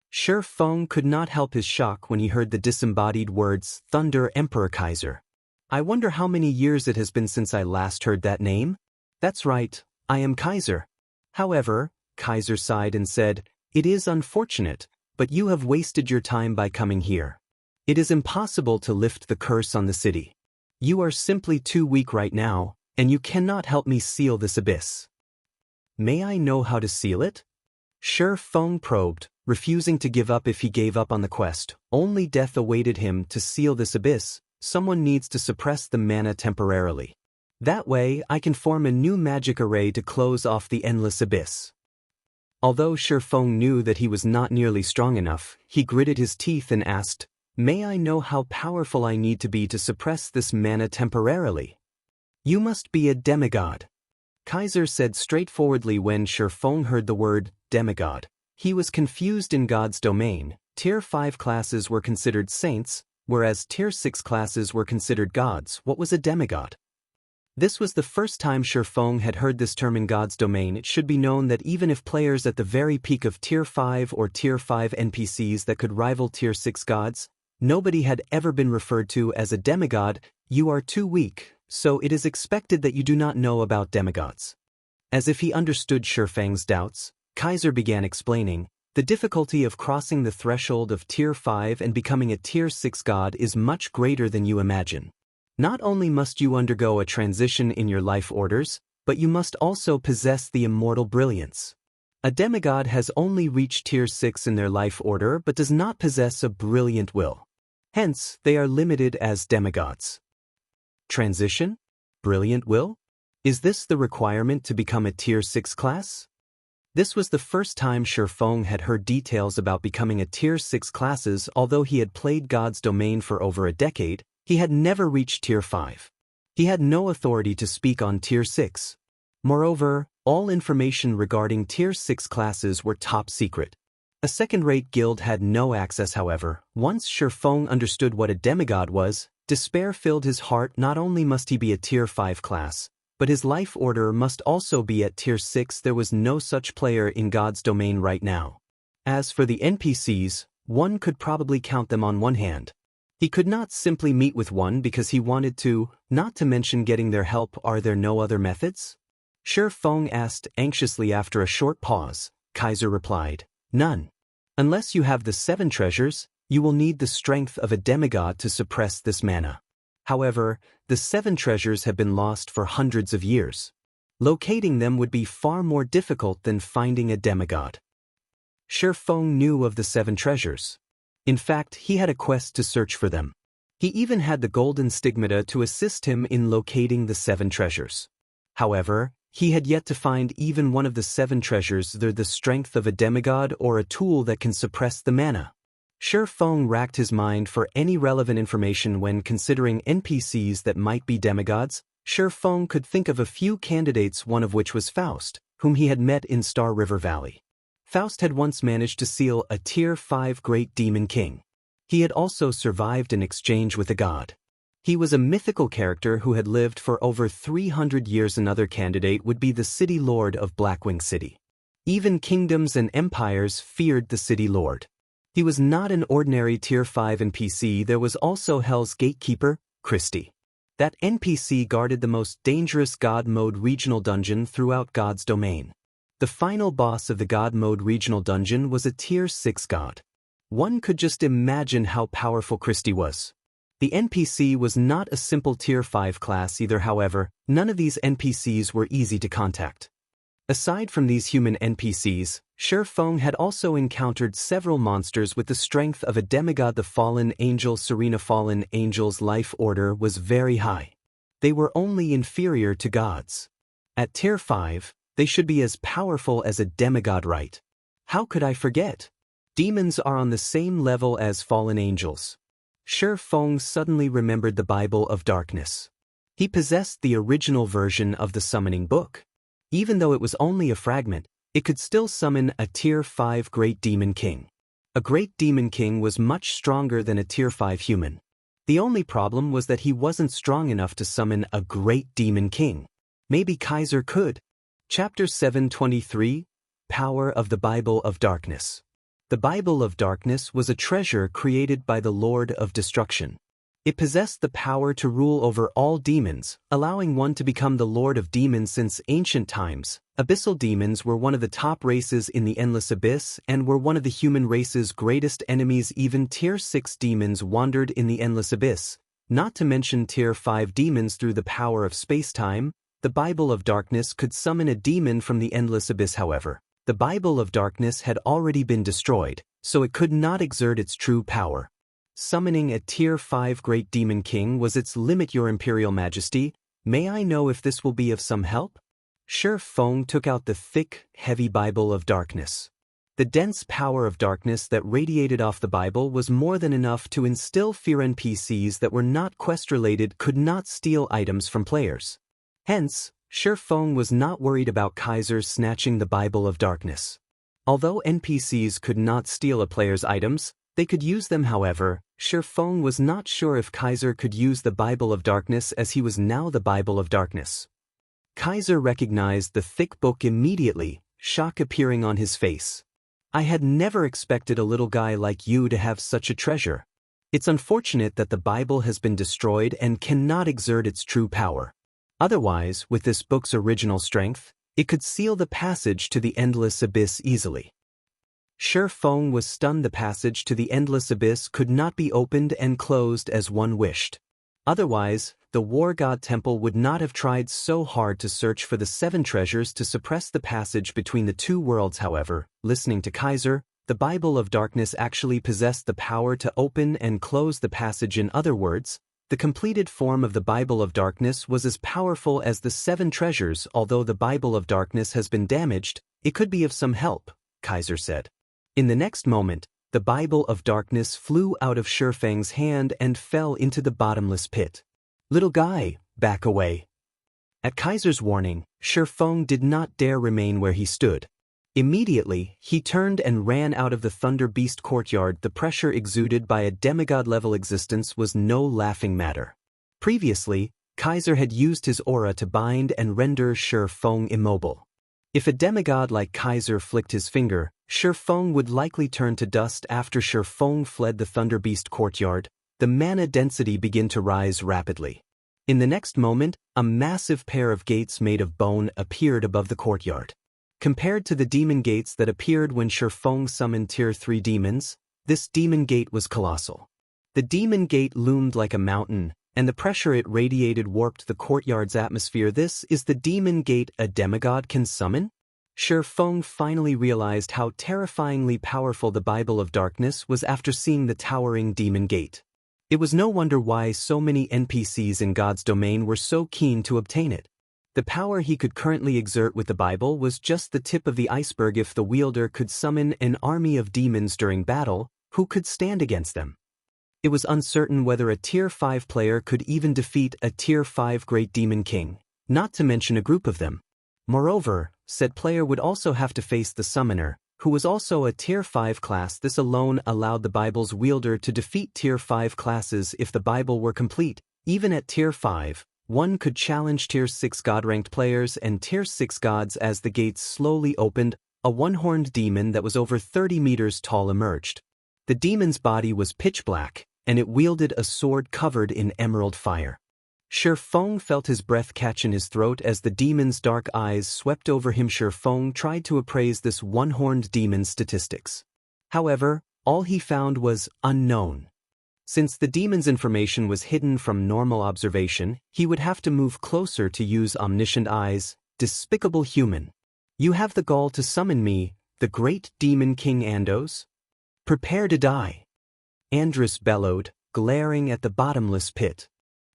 Feng could not help his shock when he heard the disembodied words, Thunder Emperor Kaiser. I wonder how many years it has been since I last heard that name? That's right, I am Kaiser. However, Kaiser sighed and said, it is unfortunate, but you have wasted your time by coming here. It is impossible to lift the curse on the city. You are simply too weak right now, and you cannot help me seal this abyss. May I know how to seal it? Feng probed, refusing to give up. If he gave up on the quest, only death awaited him. To seal this abyss, someone needs to suppress the mana temporarily. That way, I can form a new magic array to close off the Endless Abyss. Although Feng knew that he was not nearly strong enough, he gritted his teeth and asked, May I know how powerful I need to be to suppress this mana temporarily? You must be a demigod. Kaiser said straightforwardly. When Feng heard the word demigod, he was confused. In God's domain, Tier 5 classes were considered saints, whereas Tier 6 classes were considered gods. What was a demigod? This was the first time Feng had heard this term in God's domain. It should be known that even if players at the very peak of Tier 5 or Tier 5 NPCs that could rival Tier 6 gods, nobody had ever been referred to as a demigod. You are too weak, so it is expected that you do not know about demigods. As if he understood Feng's doubts, Kaiser began explaining, the difficulty of crossing the threshold of Tier 5 and becoming a Tier 6 god is much greater than you imagine. Not only must you undergo a transition in your life orders, but you must also possess the immortal brilliance. A demigod has only reached Tier 6 in their life order but does not possess a brilliant will. Hence, they are limited as demigods. Transition? Brilliant will? Is this the requirement to become a Tier 6 class? This was the first time Feng had heard details about becoming a Tier 6 classes. Although he had played God's domain for over a decade, he had never reached Tier 5. He had no authority to speak on Tier 6. Moreover, all information regarding Tier 6 classes were top secret. A second-rate guild had no access. However, once Feng understood what a demigod was, despair filled his heart. Not only must he be a Tier 5 class, but his life order must also be at Tier 6. There was no such player in God's domain right now. As for the NPCs, one could probably count them on one hand. He could not simply meet with one because he wanted to, not to mention getting their help. Are there no other methods? Feng asked anxiously. After a short pause, Kaiser replied, none. Unless you have the 7 treasures, you will need the strength of a demigod to suppress this mana. However, the 7 treasures have been lost for hundreds of years. Locating them would be far more difficult than finding a demigod. Shi Feng knew of the 7 treasures. In fact, he had a quest to search for them. He even had the golden stigmata to assist him in locating the 7 treasures. However, he had yet to find even one of the 7 treasures, the strength of a demigod or a tool that can suppress the mana. Shi Feng racked his mind for any relevant information when considering NPCs that might be demigods. Shi Feng could think of a few candidates, one of which was Faust, whom he had met in Star River Valley. Faust had once managed to seal a Tier 5 Great Demon King. He had also survived an exchange with a god. He was a mythical character who had lived for over 300 years. Another candidate would be the City Lord of Blackwing City. Even kingdoms and empires feared the City Lord. He was not an ordinary Tier 5 NPC. There was also Hell's Gatekeeper, Christie. That NPC guarded the most dangerous God Mode regional dungeon throughout God's domain. The final boss of the God Mode regional dungeon was a Tier 6 god. One could just imagine how powerful Christie was. The NPC was not a simple Tier 5 class either. However, none of these NPCs were easy to contact. Aside from these human NPCs, Shi Feng had also encountered several monsters with the strength of a demigod. The fallen angel Serena. Fallen angels' life order was very high. They were only inferior to gods. At Tier 5, they should be as powerful as a demigod, right? How could I forget? Demons are on the same level as fallen angels. Shi Feng suddenly remembered the Bible of Darkness. He possessed the original version of the summoning book. Even though it was only a fragment, it could still summon a Tier 5 Great Demon King. A Great Demon King was much stronger than a Tier 5 human. The only problem was that he wasn't strong enough to summon a Great Demon King. Maybe Kaiser could. Chapter 723, Power of the Bible of Darkness. The Bible of Darkness was a treasure created by the Lord of Destruction. It possessed the power to rule over all demons, allowing one to become the Lord of Demons. Since ancient times, abyssal demons were one of the top races in the Endless Abyss and were one of the human race's greatest enemies. Even Tier 6 demons wandered in the Endless Abyss, not to mention Tier 5 demons. Through the power of space-time, the Bible of Darkness could summon a demon from the Endless Abyss. However, the Bible of Darkness had already been destroyed, so it could not exert its true power. Summoning a Tier 5 Great Demon King was its limit. Your Imperial Majesty, may I know if this will be of some help? Shi Feng took out the thick, heavy Bible of Darkness. The dense power of darkness that radiated off the Bible was more than enough to instill fear. NPCs that were not quest-related could not steal items from players. Hence, Shi Feng was not worried about Kaiser snatching the Bible of Darkness. Although NPCs could not steal a player's items, they could use them. However, Shi Feng was not sure if Kaiser could use the Bible of Darkness, as he was now the Bible of Darkness. Kaiser recognized the thick book immediately, shock appearing on his face. I had never expected a little guy like you to have such a treasure. It's unfortunate that the Bible has been destroyed and cannot exert its true power. Otherwise, with this book's original strength, it could seal the passage to the Endless Abyss easily. Shi Feng was stunned. The passage to the Endless Abyss could not be opened and closed as one wished. Otherwise, the Wargod Temple would not have tried so hard to search for the 7 treasures to suppress the passage between the 2 worlds. However, listening to Kaiser, the Bible of Darkness actually possessed the power to open and close the passage. In other words, the completed form of the Bible of Darkness was as powerful as the 7 treasures. Although the Bible of Darkness has been damaged, it could be of some help, Kaiser said. In the next moment, the Bible of Darkness flew out of Shi Feng's hand and fell into the bottomless pit. Little guy, back away. At Kaiser's warning, Shi Feng did not dare remain where he stood. Immediately, he turned and ran out of the Thunder Beast courtyard. The pressure exuded by a demigod-level existence was no laughing matter. Previously, Kaiser had used his aura to bind and render Shi Feng immobile. If a demigod like Kaiser flicked his finger, Shi Feng would likely turn to dust. After Shi Feng fled the Thunder Beast courtyard, the mana density began to rise rapidly. In the next moment, a massive pair of gates made of bone appeared above the courtyard. Compared to the demon gates that appeared when Shi Feng summoned Tier 3 demons, this demon gate was colossal. The demon gate loomed like a mountain, and the pressure it radiated warped the courtyard's atmosphere. This is the demon gate a demigod can summon? Shi Feng finally realized how terrifyingly powerful the Bible of Darkness was after seeing the towering demon gate. It was no wonder why so many NPCs in God's domain were so keen to obtain it. The power he could currently exert with the Bible was just the tip of the iceberg. If the wielder could summon an army of demons during battle, who could stand against them? It was uncertain whether a Tier 5 player could even defeat a Tier 5 Great Demon King, not to mention a group of them. Moreover, said player would also have to face the summoner, who was also a Tier 5 class. This alone allowed the Bible's wielder to defeat Tier 5 classes if the Bible were complete. Even at Tier 5, one could challenge Tier 6 God-ranked players and Tier 6 gods. As the gates slowly opened, a one-horned demon that was over 30 meters tall emerged. The demon's body was pitch black, and it wielded a sword covered in emerald fire. Shi Feng felt his breath catch in his throat as the demon's dark eyes swept over him. Shi Feng tried to appraise this one-horned demon's statistics. However, all he found was unknown. Since the demon's information was hidden from normal observation, he would have to move closer to use omniscient eyes. Despicable human. You have the gall to summon me, the great demon king Andos? Prepare to die. Andrus bellowed, glaring at the bottomless pit.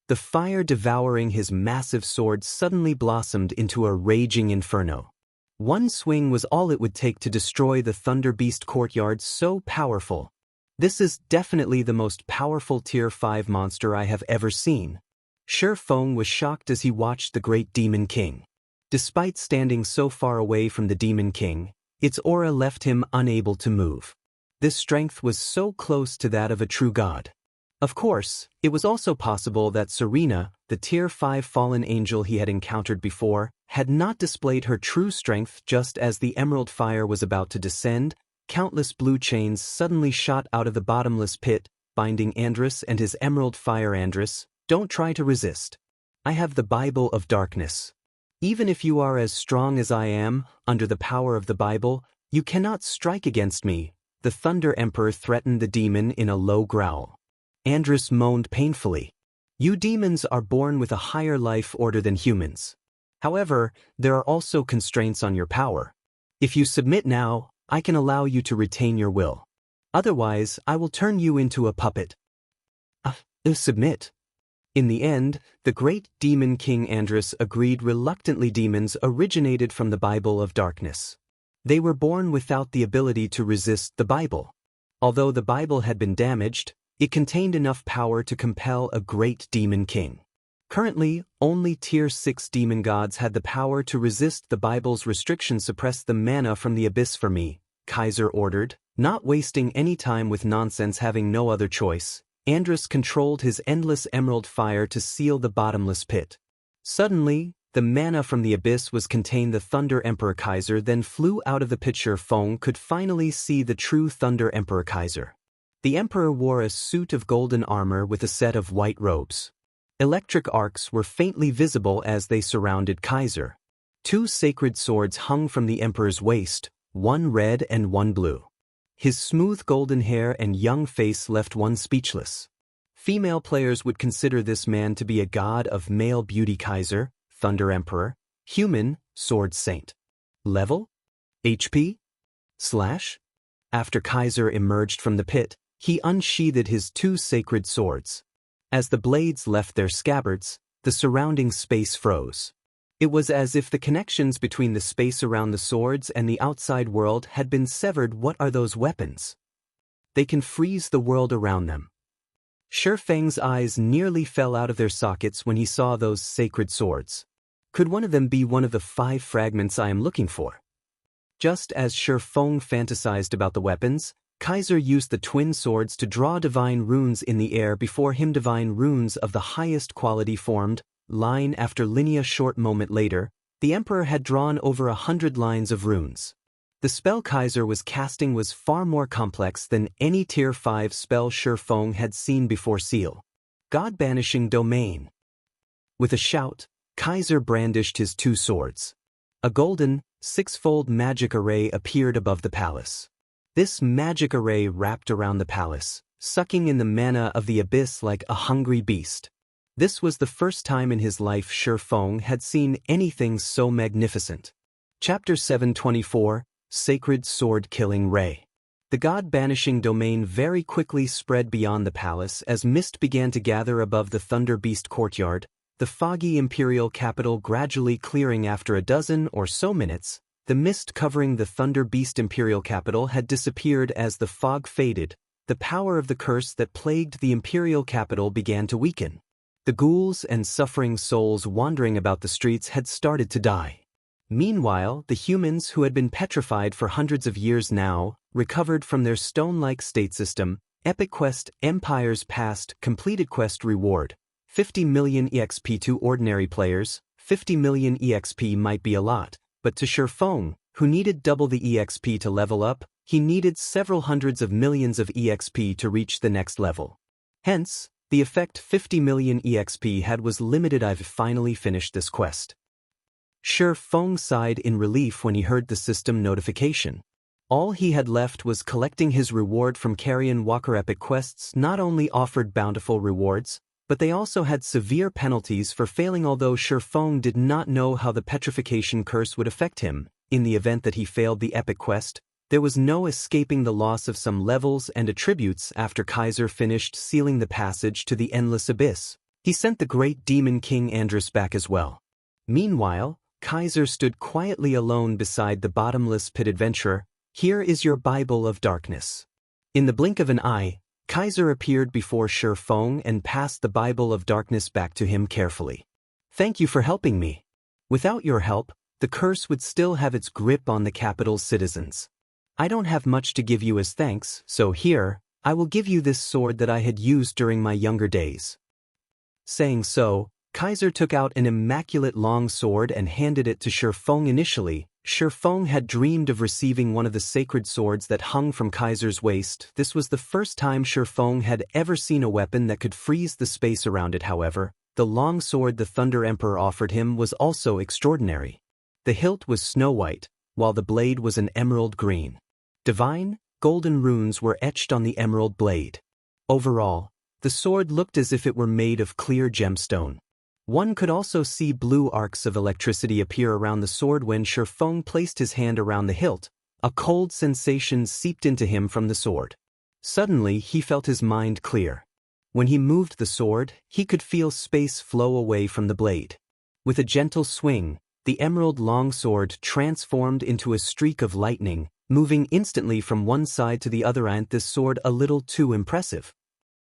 The fire devouring his massive sword suddenly blossomed into a raging inferno. One swing was all it would take to destroy the Thunder Beast courtyard. So powerful. This is definitely the most powerful Tier 5 monster I have ever seen. Shi Feng was shocked as he watched the Great Demon King. Despite standing so far away from the Demon King, its aura left him unable to move. This strength was so close to that of a true god. Of course, it was also possible that Serena, the Tier 5 fallen angel he had encountered before, had not displayed her true strength. Just as the emerald fire was about to descend, countless blue chains suddenly shot out of the bottomless pit, binding Andrus and his emerald fire. Andrus, don't try to resist. I have the Bible of Darkness. Even if you are as strong as I am, under the power of the Bible, you cannot strike against me. The Thunder Emperor threatened the demon in a low growl. Andrus moaned painfully. You demons are born with a higher life order than humans. However, there are also constraints on your power. If you submit now, I can allow you to retain your will. Otherwise, I will turn you into a puppet. Submit. In the end, the great demon king Andrus agreed reluctantly. Demons originated from the Bible of Darkness. They were born without the ability to resist the Bible. Although the Bible had been damaged, it contained enough power to compel a great demon king. Currently, only Tier 6 demon gods had the power to resist the Bible's restrictions. Suppress the mana from the abyss for me, Kaiser ordered, not wasting any time with nonsense. Having no other choice, Andrus controlled his endless emerald fire to seal the bottomless pit. Suddenly, the mana from the abyss was contained. The Thunder Emperor Kaiser then flew out of the pit. Shi Feng could finally see the true Thunder Emperor Kaiser. The Emperor wore a suit of golden armor with a set of white robes. Electric arcs were faintly visible as they surrounded Kaiser. Two sacred swords hung from the Emperor's waist, one red and one blue. His smooth golden hair and young face left one speechless. Female players would consider this man to be a god of male beauty. Kaiser, Thunder Emperor, human, sword saint. Level? HP? Slash? After Kaiser emerged from the pit, he unsheathed his two sacred swords. As the blades left their scabbards, the surrounding space froze. It was as if the connections between the space around the swords and the outside world had been severed. What are those weapons? They can freeze the world around them. Shi Feng's eyes nearly fell out of their sockets when he saw those sacred swords. Could one of them be one of the 5 fragments I am looking for? Just as Shi Feng fantasized about the weapons, Kaiser used the twin swords to draw divine runes in the air before him. Divine runes of the highest quality formed, line after line. A short moment later, the Emperor had drawn over 100 lines of runes. The spell Kaiser was casting was far more complex than any Tier 5 spell Shi Feng had seen before. Seal. God Banishing Domain. With a shout, Kaiser brandished his two swords. A golden, 6-fold magic array appeared above the palace. This magic array wrapped around the palace, sucking in the mana of the abyss like a hungry beast. This was the first time in his life Shi Feng had seen anything so magnificent. Chapter 724, Sacred Sword Killing Ray. The god-banishing domain very quickly spread beyond the palace as mist began to gather above the Thunder Beast courtyard, the foggy imperial capital gradually clearing after a dozen or so minutes. The mist covering the Thunder Beast imperial capital had disappeared as the fog faded. The power of the curse that plagued the imperial capital began to weaken. The ghouls and suffering souls wandering about the streets had started to die. Meanwhile, the humans who had been petrified for hundreds of years now recovered from their stone-like state system. Epic Quest Empires Past Completed Quest Reward 50 million EXP to ordinary players. 50 million EXP might be a lot, but to Shi Feng, who needed double the EXP to level up, he needed several hundreds of millions of EXP to reach the next level. Hence, the effect 50 million EXP had was limited. I've finally finished this quest. Shi Feng sighed in relief when he heard the system notification. All he had left was collecting his reward from Carrion Walker. Epic quests not only offered bountiful rewards, but they also had severe penalties for failing. Although Shi Feng did not know how the petrification curse would affect him, in the event that he failed the epic quest, there was no escaping the loss of some levels and attributes. After Kaiser finished sealing the passage to the Endless Abyss, he sent the great demon King Andrus back as well. Meanwhile, Kaiser stood quietly alone beside the bottomless pit. Adventurer, here is your Bible of Darkness. In the blink of an eye, Kaiser appeared before Shi Feng and passed the Bible of Darkness back to him carefully. Thank you for helping me. Without your help, the curse would still have its grip on the capital's citizens. I don't have much to give you as thanks, so here, I will give you this sword that I had used during my younger days. Saying so, Kaiser took out an immaculate long sword and handed it to Shi Feng. Initially, Shi Feng had dreamed of receiving one of the sacred swords that hung from Kaiser's waist. This was the first time Shi Feng had ever seen a weapon that could freeze the space around it. However, the long sword the Thunder Emperor offered him was also extraordinary. The hilt was snow white, while the blade was an emerald green. Divine, golden runes were etched on the emerald blade. Overall, the sword looked as if it were made of clear gemstone. One could also see blue arcs of electricity appear around the sword. When Shi Feng placed his hand around the hilt, a cold sensation seeped into him from the sword. Suddenly he felt his mind clear. When he moved the sword, he could feel space flow away from the blade. With a gentle swing, the emerald longsword transformed into a streak of lightning, moving instantly from one side to the other. And this sword a little too impressive.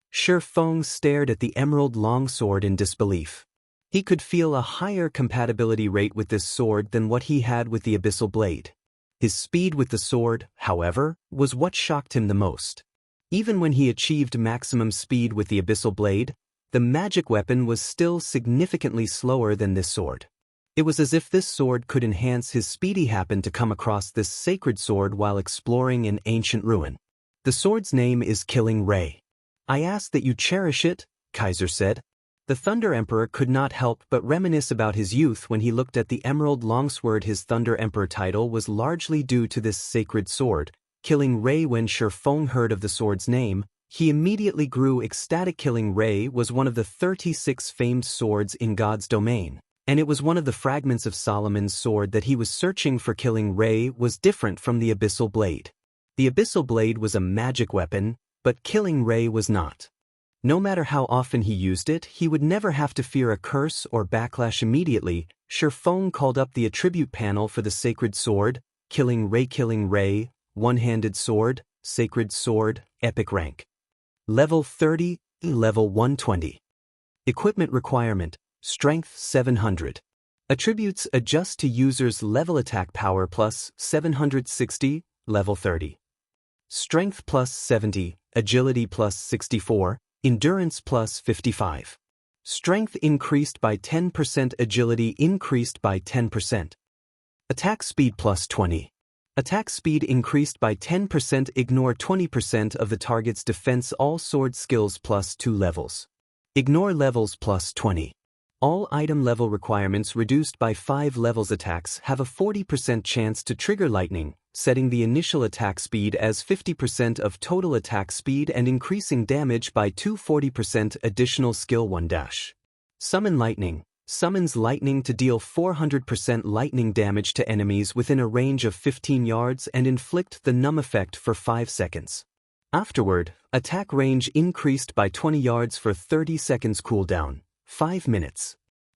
Shi Feng stared at the emerald longsword in disbelief. He could feel a higher compatibility rate with this sword than what he had with the abyssal blade. His speed with the sword, however, was what shocked him the most. Even when he achieved maximum speed with the abyssal blade, the magic weapon was still significantly slower than this sword. It was as if this sword could enhance his speed. He happened to come across this sacred sword while exploring an ancient ruin. The sword's name is Killing Ray. I ask that you cherish it, Kaiser said. The Thunder Emperor could not help but reminisce about his youth when he looked at the emerald longsword. His Thunder Emperor title was largely due to this sacred sword, Killing Ray. When Shi Feng heard of the sword's name, he immediately grew ecstatic. Killing Ray was one of the 36 famed swords in God's domain, and it was one of the fragments of Solomon's sword that he was searching for. Killing Ray was different from the abyssal blade. The abyssal blade was a magic weapon, but Killing Ray was not. No matter how often he used it, he would never have to fear a curse or backlash. Immediately, Shi Feng called up the attribute panel for the sacred sword, Killing Ray, one-handed sword, sacred sword, epic rank. Level 30, level 120. Equipment requirement, strength 700. Attributes adjust to user's level. Attack power plus 760, level 30. Strength plus 70, agility plus 64, endurance plus 55. Strength increased by 10%, agility increased by 10%. Attack speed plus 20. Attack speed increased by 10%, ignore 20% of the target's defense. All sword skills plus 2 levels. Ignore levels plus 20. All item level requirements reduced by 5 levels. Attacks have a 40% chance to trigger lightning, setting the initial attack speed as 50% of total attack speed and increasing damage by 240%. Additional skill 1-. Summon Lightning. Summons lightning to deal 400% lightning damage to enemies within a range of 15 yards and inflict the numb effect for 5 seconds. Afterward, attack range increased by 20 yards for 30 seconds cooldown, 5 minutes.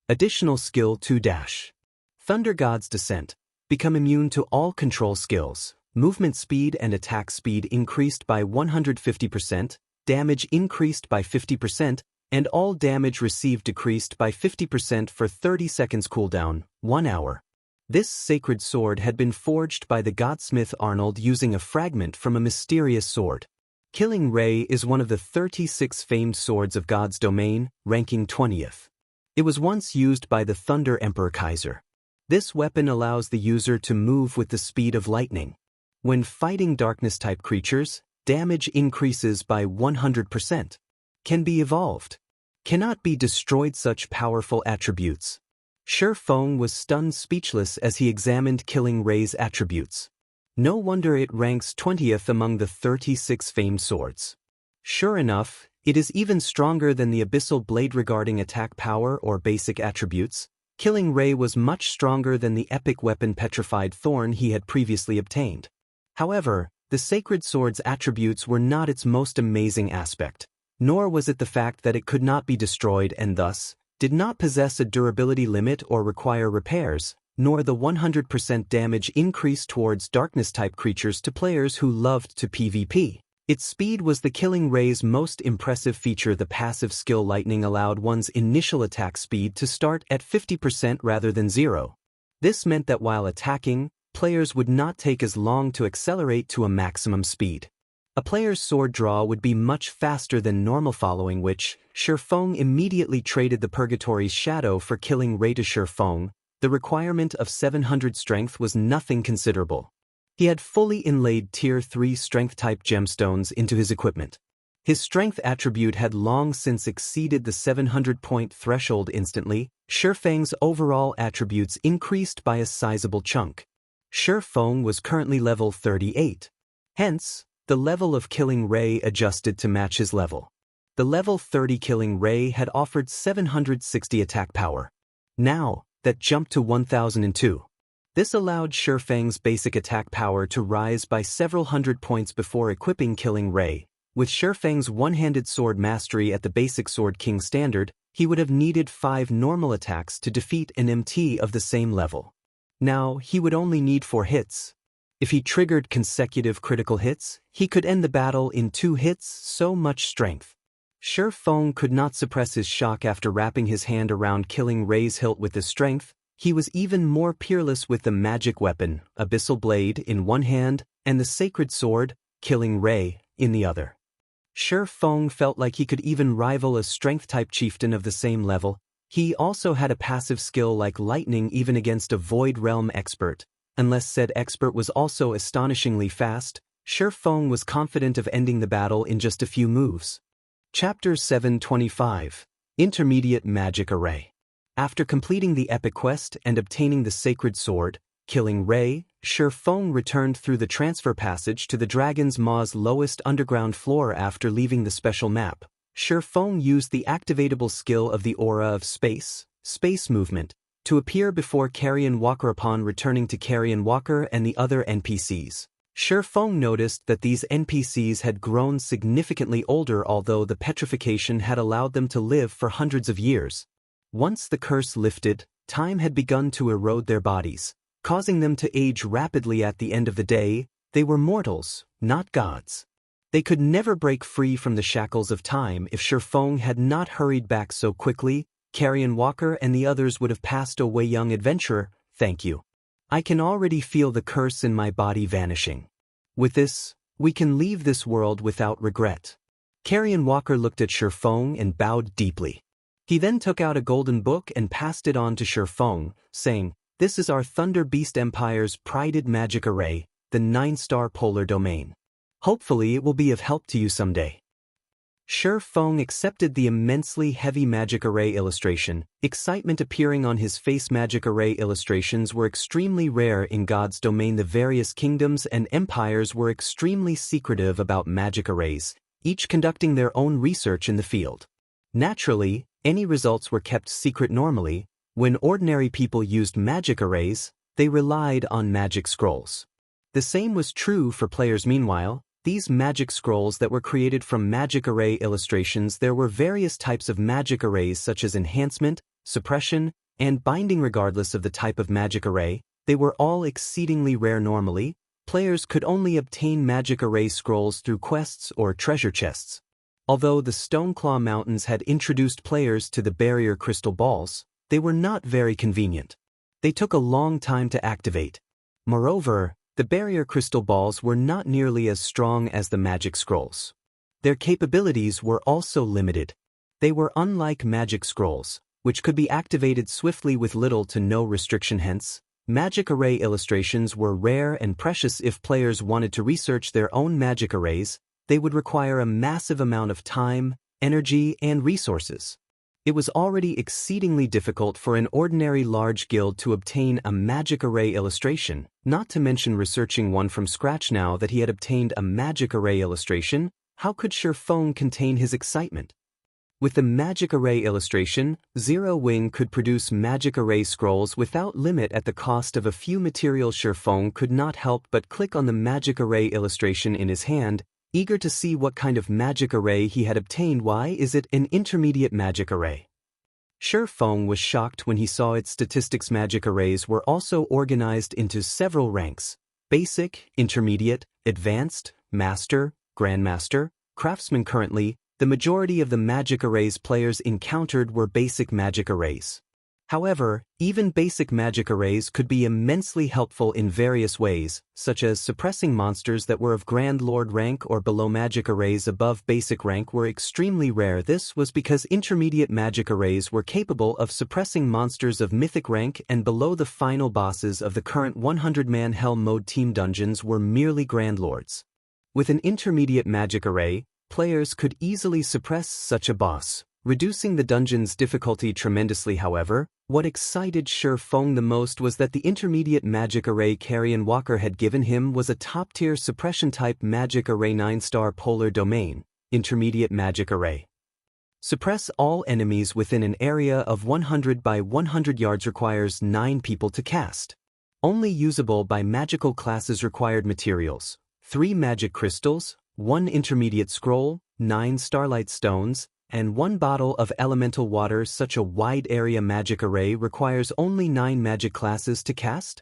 Additional skill 2 dash. Thunder God's Descent. Become immune to all control skills. Movement speed and attack speed increased by 150%, damage increased by 50%, and all damage received decreased by 50% for 30 seconds cooldown, 1 hour. This sacred sword had been forged by the godsmith Arnold using a fragment from a mysterious sword. Killing Ray is one of the 36 famed swords of God's domain, ranking 20th. It was once used by the Thunder Emperor Kaiser. This weapon allows the user to move with the speed of lightning. When fighting darkness-type creatures, damage increases by 100%. Can be evolved. Cannot be destroyed. Such powerful attributes. Shi Feng was stunned speechless as he examined Killing Ray's attributes. No wonder it ranks 20th among the 36 famed swords. Sure enough, it is even stronger than the Abyssal Blade. Regarding attack power or basic attributes, Killing Ray was much stronger than the epic weapon Petrified Thorn he had previously obtained. However, the sacred sword's attributes were not its most amazing aspect, nor was it the fact that it could not be destroyed and thus did not possess a durability limit or require repairs, nor the 100% damage increase towards darkness-type creatures to players who loved to PvP. Its speed was the Killing Ray's most impressive feature. The passive skill Lightning allowed one's initial attack speed to start at 50% rather than 0. This meant that while attacking, players would not take as long to accelerate to a maximum speed. A player's sword draw would be much faster than normal, following which, Shi Feng immediately traded the Purgatory's Shadow for Killing Ray. To Shi Feng, the requirement of 700 strength was nothing considerable. He had fully inlaid Tier 3 strength-type gemstones into his equipment. His strength attribute had long since exceeded the 700-point threshold. Instantly, Shi Feng's overall attributes increased by a sizable chunk. Shi Feng was currently level 38. Hence, the level of Killing Ray adjusted to match his level. The level 30 Killing Ray had offered 760 attack power. Now, that jumped to 1002. This allowed Shi Feng's basic attack power to rise by several hundred points before equipping Killing Ray. With Shi Feng's one-handed sword mastery at the basic Sword King standard, he would have needed 5 normal attacks to defeat an MT of the same level. Now, he would only need 4 hits. If he triggered consecutive critical hits, he could end the battle in 2 hits. So much strength. Shi Feng could not suppress his shock after wrapping his hand around Killing Ray's hilt with the strength. He was even more peerless with the magic weapon, Abyssal Blade, in one hand, and the sacred sword, Killing Ray, in the other. Shi Feng felt like he could even rival a strength-type chieftain of the same level. He also had a passive skill like lightning even against a Void Realm expert. Unless said expert was also astonishingly fast, Shi Feng was confident of ending the battle in just a few moves. Chapter 725. Intermediate Magic Array. After completing the epic quest and obtaining the sacred sword, Killing Ray, Shi Feng returned through the transfer passage to the Dragon's Maw's lowest underground floor. After leaving the special map, Shi Feng used the activatable skill of the Aura of Space movement, to appear before Carrion Walker. Upon returning to Carrion Walker and the other NPCs, Shi Feng noticed that these NPCs had grown significantly older, although the petrification had allowed them to live for hundreds of years. Once the curse lifted, time had begun to erode their bodies, causing them to age rapidly. At the end of the day, they were mortals, not gods. They could never break free from the shackles of time. If Shi Feng had not hurried back so quickly, Carrion Walker and the others would have passed away. Young adventurer, thank you. I can already feel the curse in my body vanishing. With this, we can leave this world without regret. Carrion Walker looked at Shi Feng and bowed deeply. He then took out a golden book and passed it on to Shi Feng, saying, "This is our Thunder Beast Empire's prided magic array, the 9-star polar domain. Hopefully it will be of help to you someday." Shi Feng accepted the immensely heavy magic array illustration, excitement appearing on his face. Magic array illustrations were extremely rare in God's domain. The various kingdoms and empires were extremely secretive about magic arrays, each conducting their own research in the field. Naturally, any results were kept secret normally. When ordinary people used magic arrays, they relied on magic scrolls. The same was true for players. Meanwhile, these magic scrolls that were created from magic array illustrations. There were various types of magic arrays such as enhancement, suppression, and binding. Regardless of the type of magic array, they were all exceedingly rare. Normally, players could only obtain magic array scrolls through quests or treasure chests. Although the Stoneclaw Mountains had introduced players to the barrier crystal balls, they were not very convenient. They took a long time to activate. Moreover, the barrier crystal balls were not nearly as strong as the magic scrolls. Their capabilities were also limited. They were unlike magic scrolls, which could be activated swiftly with little to no restriction. Hence, magic array illustrations were rare and precious. If players wanted to research their own magic arrays, they would require a massive amount of time, energy, and resources. It was already exceedingly difficult for an ordinary large guild to obtain a magic array illustration, not to mention researching one from scratch. Now that he had obtained a magic array illustration, how could Sherfong contain his excitement? With the magic array illustration, Zero Wing could produce magic array scrolls without limit at the cost of a few materials. Sherfong could not help but click on the magic array illustration in his hand, eager to see what kind of magic array he had obtained. Why is it an intermediate magic array? Sherfong was shocked when he saw its statistics. Magic arrays were also organized into several ranks: basic, intermediate, advanced, master, grandmaster, craftsman. Currently, the majority of the magic arrays players encountered were basic magic arrays. However, even basic magic arrays could be immensely helpful in various ways, such as suppressing monsters that were of Grand Lord rank or below. Magic arrays above basic rank were extremely rare. This was because intermediate magic arrays were capable of suppressing monsters of mythic rank and below. The final bosses of the current 100-man Hell Mode team dungeons were merely Grand Lords. With an intermediate magic array, players could easily suppress such a boss, reducing the dungeon's difficulty tremendously. However, what excited Sherfong the most was that the intermediate magic array Carrion Walker had given him was a top-tier suppression-type magic array. 9-star polar domain, intermediate magic array. Suppress all enemies within an area of 100 by 100 yards. Requires 9 people to cast. Only usable by magical classes. Required materials: 3 magic crystals, 1 intermediate scroll, 9 starlight stones, and 1 bottle of elemental water. Such a wide area magic array requires only 9 magic classes to cast.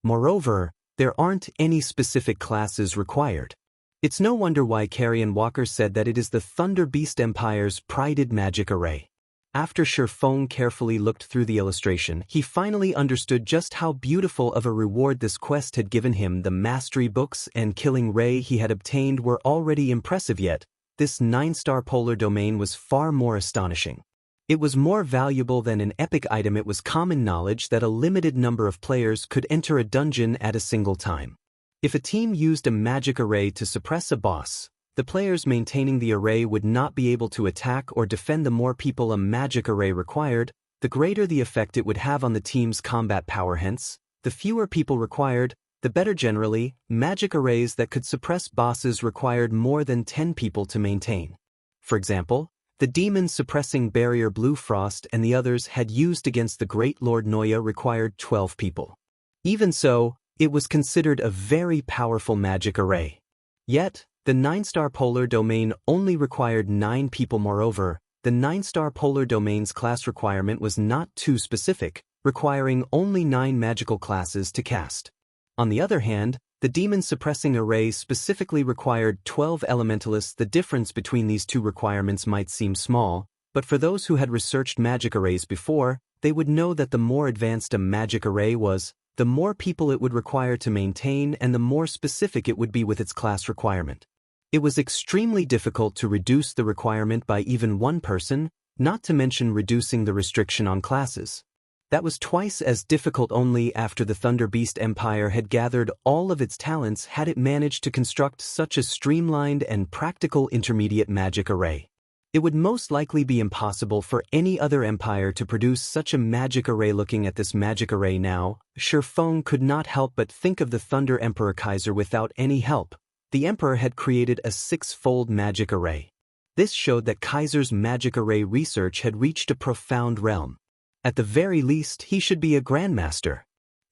Moreover, there aren't any specific classes required. It's no wonder why Carrion Walker said that it is the Thunder Beast Empire's prided magic array. After Sherfong carefully looked through the illustration, he finally understood just how beautiful of a reward this quest had given him. The mastery books and killing ray he had obtained were already impressive, yet this 9-star polar domain was far more astonishing. It was more valuable than an epic item. It was common knowledge that a limited number of players could enter a dungeon at a single time. If a team used a magic array to suppress a boss, the players maintaining the array would not be able to attack or defend. The more people a magic array required, the greater the effect it would have on the team's combat power. Hence, the fewer people required, the better. Generally, magic arrays that could suppress bosses required more than 10 people to maintain. For example, the demon suppressing barrier Blue Frost and the others had used against the Great Lord Noya required 12 people. Even so, it was considered a very powerful magic array. Yet, the 9-star polar domain only required 9 people. Moreover, the 9-star polar domain's class requirement was not too specific, requiring only 9 magical classes to cast. On the other hand, the demon-suppressing array specifically required 12 elementalists. The difference between these two requirements might seem small, but for those who had researched magic arrays before, they would know that the more advanced a magic array was, the more people it would require to maintain and the more specific it would be with its class requirement. It was extremely difficult to reduce the requirement by even 1 person, not to mention reducing the restriction on classes. That was twice as difficult. Only after the Thunder Beast Empire had gathered all of its talents had it managed to construct such a streamlined and practical intermediate magic array. It would most likely be impossible for any other empire to produce such a magic array. Looking at this magic array now, Sherfong could not help but think of the Thunder Emperor Kaiser. Without any help, the Emperor had created a 6-fold magic array. This showed that Kaiser's magic array research had reached a profound realm. At the very least, he should be a Grandmaster.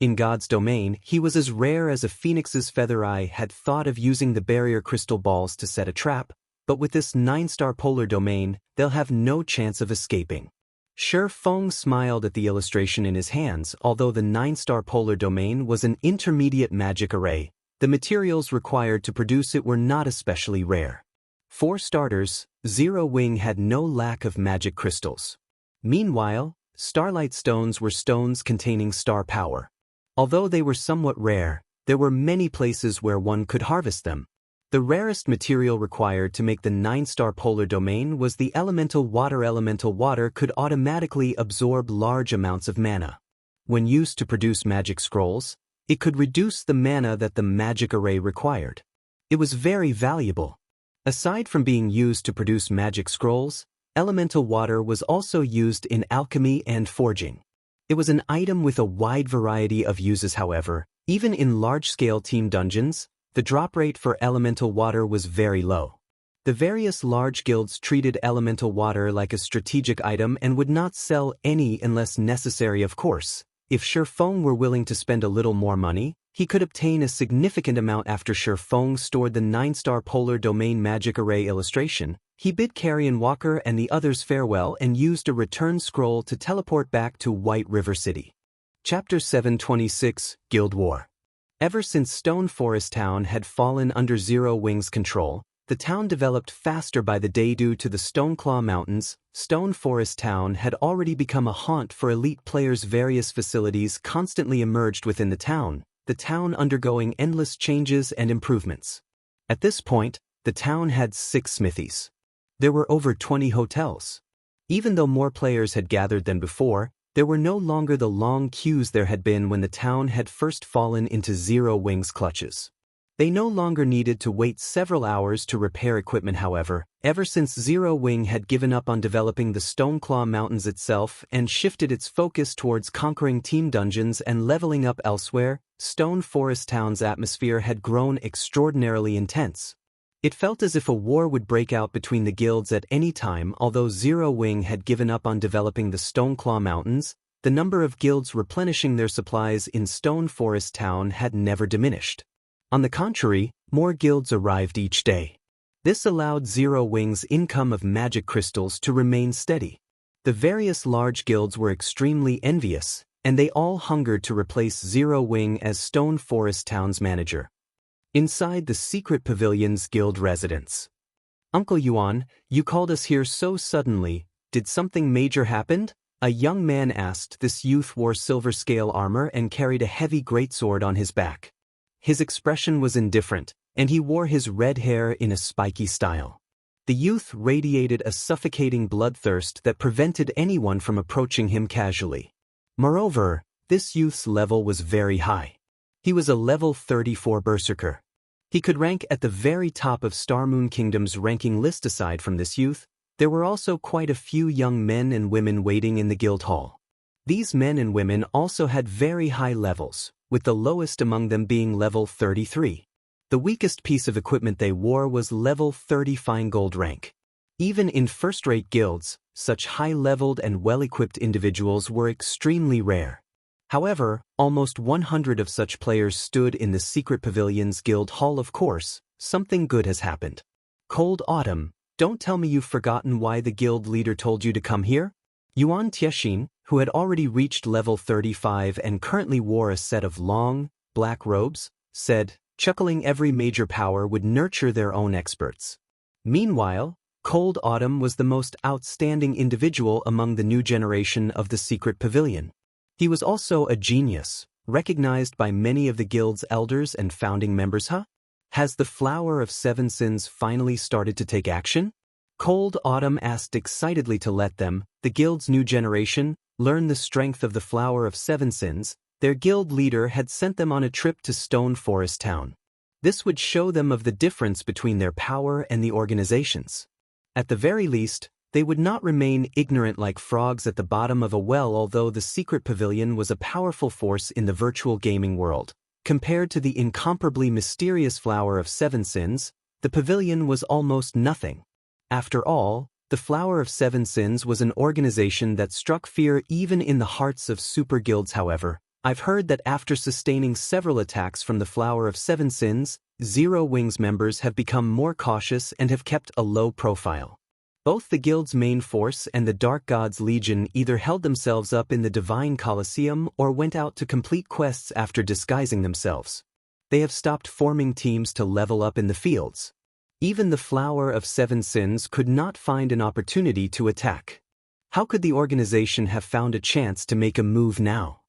In God's domain, he was as rare as a phoenix's feather. I had thought of using the barrier crystal balls to set a trap, but with this 9-star polar domain, they'll have no chance of escaping. Shi Feng smiled at the illustration in his hands. Although the 9-star polar domain was an intermediate magic array, the materials required to produce it were not especially rare. For starters, Zero Wing had no lack of magic crystals. Meanwhile, starlight stones were stones containing star power. Although they were somewhat rare, there were many places where one could harvest them. The rarest material required to make the 9-star polar domain was the elemental water. Elemental water could automatically absorb large amounts of mana. When used to produce magic scrolls, it could reduce the mana that the magic array required. It was very valuable. Aside from being used to produce magic scrolls, elemental water was also used in alchemy and forging. It was an item with a wide variety of uses. However, even in large-scale team dungeons, the drop rate for elemental water was very low. The various large guilds treated elemental water like a strategic item and would not sell any unless necessary. Of course, if Shi Feng were willing to spend a little more money, he could obtain a significant amount. After Shi Feng stored the 9-star polar domain magic array illustration, he bid Carrion Walker and the others farewell and used a return scroll to teleport back to White River City. Chapter 726, Guild War. Ever since Stone Forest Town had fallen under Zero Wing's control, the town developed faster by the day due to the Stoneclaw Mountains. Stone Forest Town had already become a haunt for elite players. Various facilities constantly emerged within the town undergoing endless changes and improvements. At this point, the town had 6 smithies. There were over 20 hotels. Even though more players had gathered than before, there were no longer the long queues there had been when the town had first fallen into Zero Wing's clutches. They no longer needed to wait several hours to repair equipment. However, ever since Zero Wing had given up on developing the Stoneclaw Mountains itself and shifted its focus towards conquering team dungeons and leveling up elsewhere, Stone Forest Town's atmosphere had grown extraordinarily intense. It felt as if a war would break out between the guilds at any time. Although Zero Wing had given up on developing the Stoneclaw Mountains, the number of guilds replenishing their supplies in Stone Forest Town had never diminished. On the contrary, more guilds arrived each day. This allowed Zero Wing's income of magic crystals to remain steady. The various large guilds were extremely envious, and they all hungered to replace Zero Wing as Stone Forest Town's manager. Inside the secret pavilion's guild residence. Uncle Yuan, you called us here so suddenly. Did something major happen? A young man asked. This youth wore silver scale armor and carried a heavy greatsword on his back. His expression was indifferent, and he wore his red hair in a spiky style. The youth radiated a suffocating bloodthirst that prevented anyone from approaching him casually. Moreover, this youth's level was very high. He was a level 34 berserker. He could rank at the very top of Starmoon Kingdom's ranking list. Aside from this youth, there were also quite a few young men and women waiting in the guild hall. These men and women also had very high levels, with the lowest among them being level 33. The weakest piece of equipment they wore was level 30 fine gold rank. Even in first-rate guilds, such high-leveled and well-equipped individuals were extremely rare. However, almost 100 of such players stood in the secret pavilion's guild hall. Of course, something good has happened. Cold Autumn, don't tell me you've forgotten why the guild leader told you to come here? Yuan Tiexin, who had already reached level 35 and currently wore a set of long, black robes, said, chuckling. Every major power would nurture their own experts. Meanwhile, Cold Autumn was the most outstanding individual among the new generation of the secret pavilion. He was also a genius, recognized by many of the guild's elders and founding members. Has the Flower of Seven Sins finally started to take action? Cold Autumn asked excitedly. To let them, the guild's new generation, learn the strength of the Flower of Seven Sins, their guild leader had sent them on a trip to Stone Forest Town. This would show them of the difference between their power and the organizations. At the very least, they would not remain ignorant like frogs at the bottom of a well. Although the secret pavilion was a powerful force in the virtual gaming world, compared to the incomparably mysterious Flower of Seven Sins, the pavilion was almost nothing. After all, the Flower of Seven Sins was an organization that struck fear even in the hearts of super guilds. However, I've heard that after sustaining several attacks from the Flower of Seven Sins, Zero Wings members have become more cautious and have kept a low profile. Both the guild's main force and the Dark God's Legion either held themselves up in the Divine Colosseum or went out to complete quests after disguising themselves. They have stopped forming teams to level up in the fields. Even the Flower of Seven Sins could not find an opportunity to attack. How could the organization have found a chance to make a move now?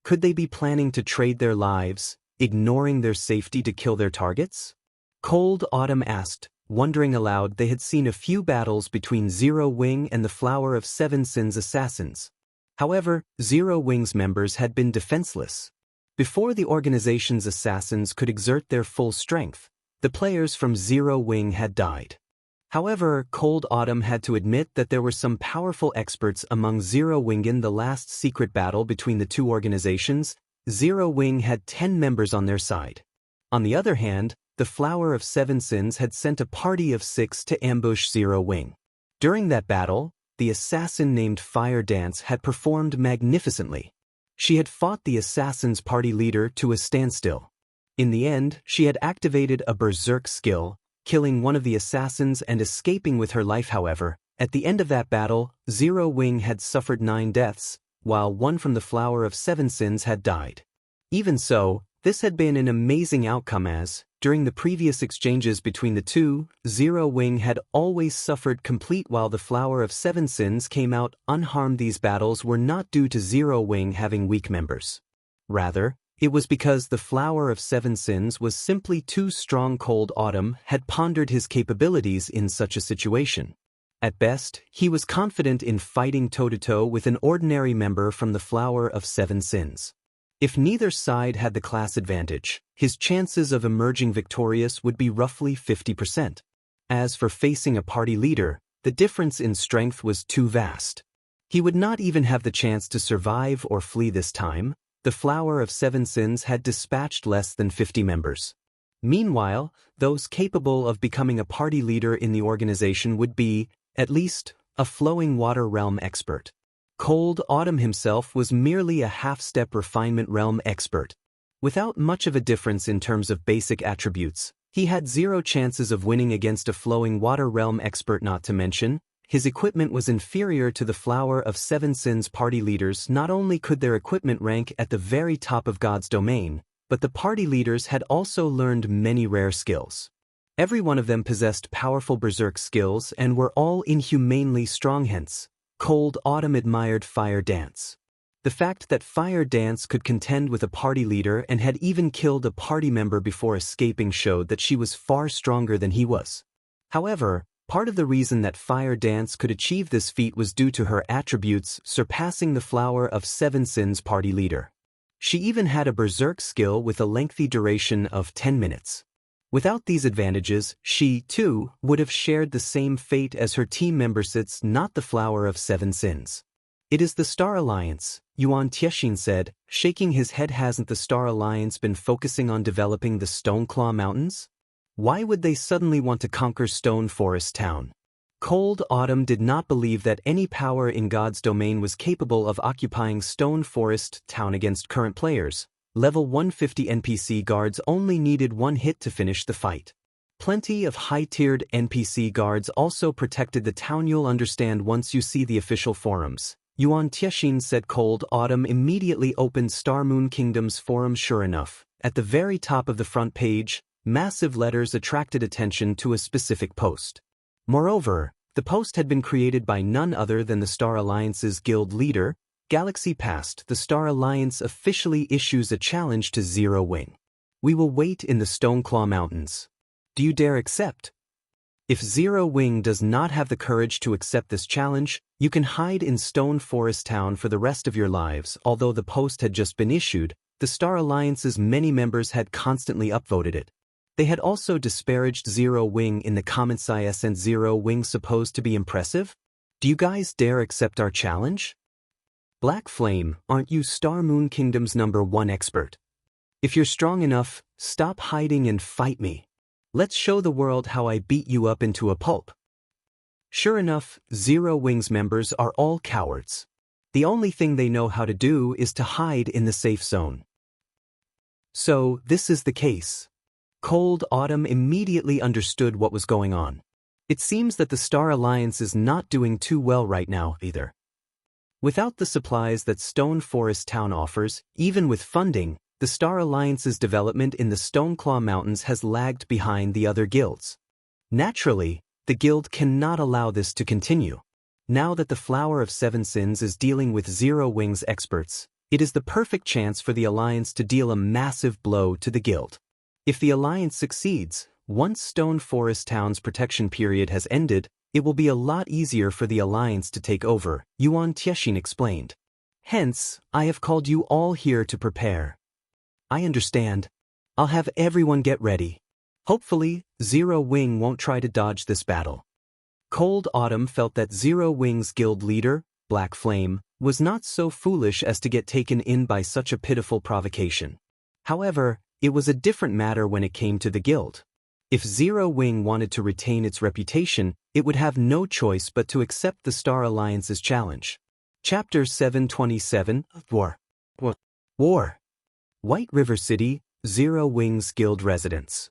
Could they be planning to trade their lives, ignoring their safety to kill their targets? Cold Autumn asked, wondering aloud. They had seen a few battles between Zero Wing and the Flower of Seven Sins assassins. However, Zero Wing's members had been defenseless. Before the organization's assassins could exert their full strength, the players from Zero Wing had died. However, Cold Autumn had to admit that there were some powerful experts among Zero Wing. In the last secret battle between the two organizations, Zero Wing had 10 members on their side. On the other hand, the Flower of Seven Sins had sent a party of 6 to ambush Zero Wing. During that battle, the assassin named Fire Dance had performed magnificently. She had fought the assassin's party leader to a standstill. In the end, she had activated a Berserk skill, killing one of the assassins and escaping with her life. However, at the end of that battle, Zero Wing had suffered 9 deaths, while one from the Flower of Seven Sins had died. Even so, this had been an amazing outcome as, during the previous exchanges between the two, Zero Wing had always suffered complete while the Flower of Seven Sins came out unharmed. These battles were not due to Zero Wing having weak members. Rather, it was because the Flower of Seven Sins was simply too strong. Cold Autumn had pondered his capabilities in such a situation. At best, he was confident in fighting toe-to-toe with an ordinary member from the Flower of Seven Sins. If neither side had the class advantage, his chances of emerging victorious would be roughly 50%. As for facing a party leader, the difference in strength was too vast. He would not even have the chance to survive or flee this time. The Flower of Seven Sins had dispatched less than 50 members. Meanwhile, those capable of becoming a party leader in the organization would be, at least, a Flowing Water Realm expert. Cold Autumn himself was merely a half-step Refinement Realm expert. Without much of a difference in terms of basic attributes, he had 0 chances of winning against a Flowing Water Realm expert. Not to mention, his equipment was inferior to the Flower of Seven Sins party leaders. Not only could their equipment rank at the very top of God's domain, but the party leaders had also learned many rare skills. Every one of them possessed powerful Berserk skills and were all inhumanely strong. Hence, Cold Autumn admired Fire Dance. The fact that Fire Dance could contend with a party leader and had even killed a party member before escaping showed that she was far stronger than he was. However, part of the reason that Fire Dance could achieve this feat was due to her attributes surpassing the Flower of Seven Sins party leader. She even had a Berserk skill with a lengthy duration of 10 minutes. Without these advantages, she, too, would have shared the same fate as her team members. It's not the Flower of Seven Sins. It is the Star Alliance, Yuan Tiexin said, shaking his head. Hasn't the Star Alliance been focusing on developing the Stoneclaw Mountains? Why would they suddenly want to conquer Stone Forest Town? Cold Autumn did not believe that any power in God's domain was capable of occupying Stone Forest Town against current players. Level 150 NPC guards only needed 1 hit to finish the fight. Plenty of high-tiered NPC guards also protected the town. You'll understand once you see the official forums, Yuan Tiexin said. Cold Autumn immediately opened Star Moon Kingdom's forum. Sure enough, at the very top of the front page, massive letters attracted attention to a specific post. Moreover, the post had been created by none other than the Star Alliance's guild leader. Galaxy Past. The Star Alliance officially issues a challenge to Zero Wing. We will wait in the Stoneclaw Mountains. Do you dare accept? If Zero Wing does not have the courage to accept this challenge, you can hide in Stone Forest Town for the rest of your lives. Although the post had just been issued, the Star Alliance's many members had constantly upvoted it. They had also disparaged Zero Wing in the comments. Isn't Zero Wing supposed to be impressive? Do you guys dare accept our challenge? Black Flame, aren't you Star Moon Kingdom's #1 expert? If you're strong enough, stop hiding and fight me. Let's show the world how I beat you up into a pulp. Sure enough, Zero Wings members are all cowards. The only thing they know how to do is to hide in the safe zone. So, this is the case. Cold Autumn immediately understood what was going on. It seems that the Star Alliance is not doing too well right now, either. Without the supplies that Stone Forest Town offers, even with funding, the Star Alliance's development in the Stoneclaw Mountains has lagged behind the other guilds. Naturally, the guild cannot allow this to continue. Now that the Flower of Seven Sins is dealing with Zero Wings experts, it is the perfect chance for the Alliance to deal a massive blow to the guild. If the Alliance succeeds, once Stone Forest Town's protection period has ended, it will be a lot easier for the Alliance to take over, Yuan Tiexin explained. Hence, I have called you all here to prepare. I understand. I'll have everyone get ready. Hopefully, Zero Wing won't try to dodge this battle. Cold Autumn felt that Zero Wing's guild leader, Black Flame, was not so foolish as to get taken in by such a pitiful provocation. However, it was a different matter when it came to the guild. If Zero Wing wanted to retain its reputation, it would have no choice but to accept the Star Alliance's challenge. Chapter 727, War. White River City, Zero Wing's guild residence.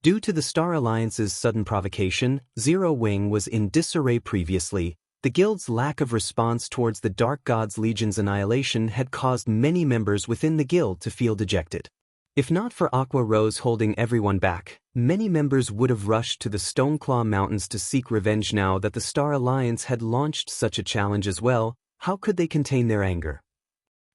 Due to the Star Alliance's sudden provocation, Zero Wing was in disarray previously. The guild's lack of response towards the Dark God's Legion's annihilation had caused many members within the guild to feel dejected. If not for Aqua Rose holding everyone back, many members would have rushed to the Stoneclaw Mountains to seek revenge. Now that the Star Alliance had launched such a challenge as well, how could they contain their anger?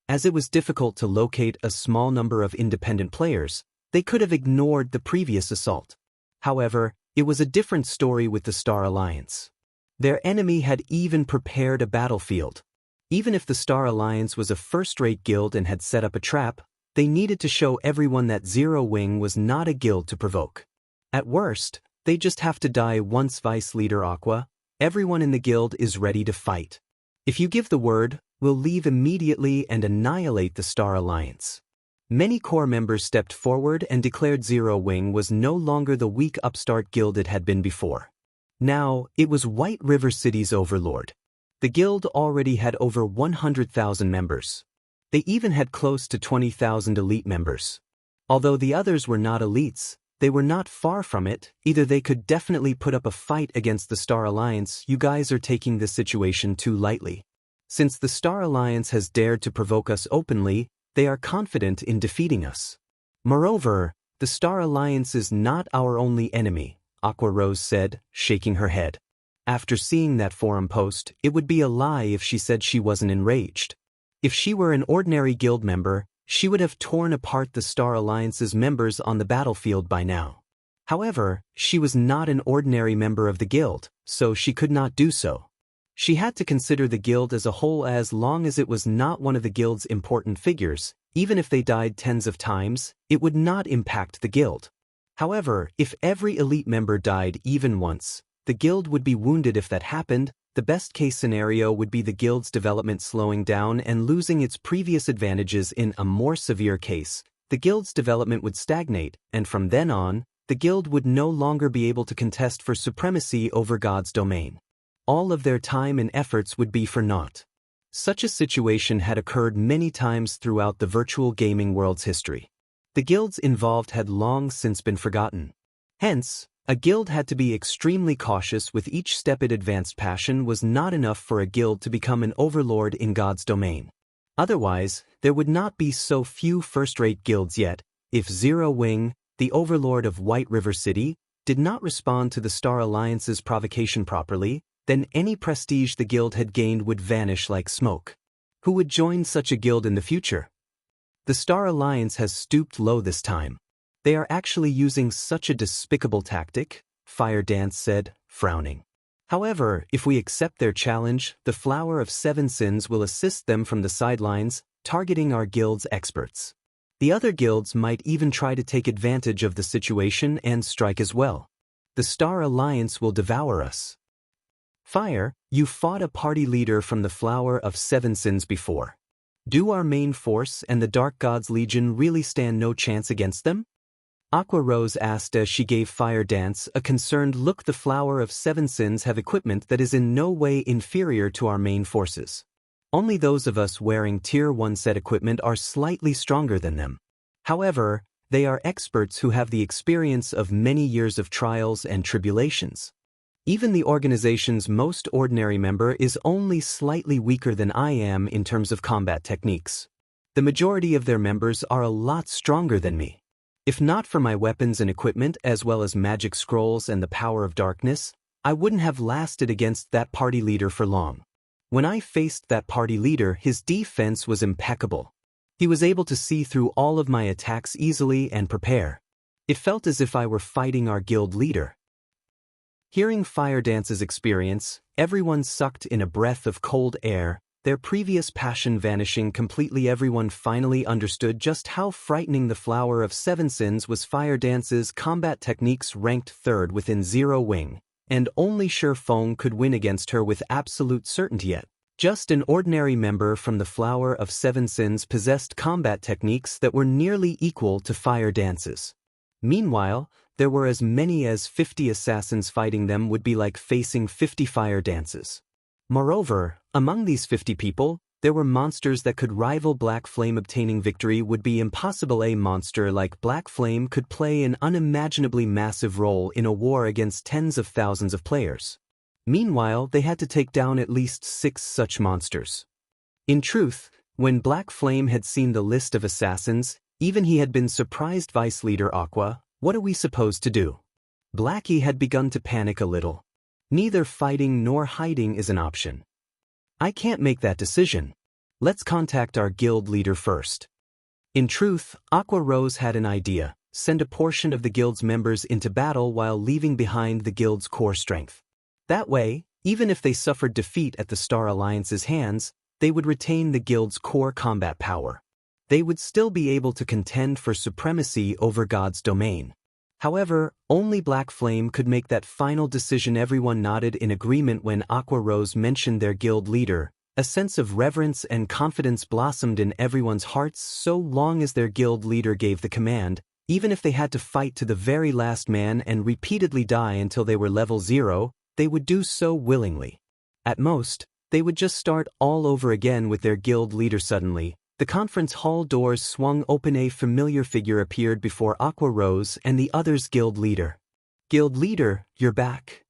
As it was difficult to locate a small number of independent players, they could have ignored the previous assault. However, it was a different story with the Star Alliance. Their enemy had even prepared a battlefield. Even if the Star Alliance was a first-rate guild and had set up a trap, they needed to show everyone that Zero Wing was not a guild to provoke. At worst, they just have to die once Vice Leader Aqua. Everyone in the guild is ready to fight. If you give the word, we'll leave immediately and annihilate the Star Alliance. Many core members stepped forward and declared Zero Wing was no longer the weak upstart guild it had been before. Now, it was White River City's overlord. The guild already had over 100,000 members. They even had close to 20,000 elite members. Although the others were not elites, they were not far from it. Either they could definitely put up a fight against the Star Alliance. You guys are taking this situation too lightly. Since the Star Alliance has dared to provoke us openly, they are confident in defeating us. Moreover, the Star Alliance is not our only enemy, Aqua Rose said, shaking her head. After seeing that forum post, it would be a lie if she said she wasn't enraged. If she were an ordinary guild member, she would have torn apart the Star Alliance's members on the battlefield by now. However, she was not an ordinary member of the guild, so she could not do so. She had to consider the guild as a whole. As long as it was not one of the guild's important figures, even if they died tens of times, it would not impact the guild. However, if every elite member died even once, the guild would be wounded. If that happened, the best-case scenario would be the guild's development slowing down and losing its previous advantages. In a more severe case, the guild's development would stagnate, and from then on, the guild would no longer be able to contest for supremacy over God's domain. All of their time and efforts would be for naught. Such a situation had occurred many times throughout the virtual gaming world's history. The guilds involved had long since been forgotten. Hence, a guild had to be extremely cautious with each step it advanced. Passion was not enough for a guild to become an overlord in God's domain. Otherwise, there would not be so few first-rate guilds yet. If Zero Wing, the overlord of White River City, did not respond to the Star Alliance's provocation properly, then any prestige the guild had gained would vanish like smoke. Who would join such a guild in the future? The Star Alliance has stooped low this time. They are actually using such a despicable tactic, Fire Dance said, frowning. However, if we accept their challenge, the Flower of Seven Sins will assist them from the sidelines, targeting our guild's experts. The other guilds might even try to take advantage of the situation and strike as well. The Star Alliance will devour us. Fire, you fought a party leader from the Flower of Seven Sins before. Do our main force and the Dark God's Legion really stand no chance against them? Aqua Rose asked as she gave Fire Dance a concerned look. The Flower of Seven Sins have equipment that is in no way inferior to our main forces. Only those of us wearing Tier 1 set equipment are slightly stronger than them. However, they are experts who have the experience of many years of trials and tribulations. Even the organization's most ordinary member is only slightly weaker than I am in terms of combat techniques. The majority of their members are a lot stronger than me. If not for my weapons and equipment as well as magic scrolls and the power of darkness, I wouldn't have lasted against that party leader for long. When I faced that party leader, his defense was impeccable. He was able to see through all of my attacks easily and prepare. It felt as if I were fighting our guild leader. Hearing Fire Dance's experience, everyone sucked in a breath of cold air, their previous passion vanishing completely. Everyone finally understood just how frightening the Flower of Seven Sins was. Fire Dance's combat techniques ranked third within Zero Wing, and only Sure Fong could win against her with absolute certainty. Yet, just an ordinary member from the Flower of Seven Sins possessed combat techniques that were nearly equal to Fire Dance's. Meanwhile, there were as many as 50 assassins fighting them. Would be like facing 50 Fire Dances. Moreover, among these 50 people, there were monsters that could rival Black Flame. Obtaining victory would be impossible. A monster like Black Flame could play an unimaginably massive role in a war against tens of thousands of players. Meanwhile, they had to take down at least 6 such monsters. In truth, when Black Flame had seen the list of assassins, even he had been surprised. Vice Leader Aqua, what are we supposed to do? Blackie had begun to panic a little. Neither fighting nor hiding is an option. I can't make that decision. Let's contact our guild leader first. In truth, Aqua Rose had an idea: send a portion of the guild's members into battle while leaving behind the guild's core strength. That way, even if they suffered defeat at the Star Alliance's hands, they would retain the guild's core combat power. They would still be able to contend for supremacy over God's domain. However, only Black Flame could make that final decision. Everyone nodded in agreement when Aqua Rose mentioned their guild leader. A sense of reverence and confidence blossomed in everyone's hearts. So long as their guild leader gave the command, even if they had to fight to the very last man and repeatedly die until they were level 0, they would do so willingly. At most, they would just start all over again with their guild leader. Suddenly, the conference hall doors swung open. A familiar figure appeared before Aqua Rose and the others. Guild leader. Guild leader, you're back.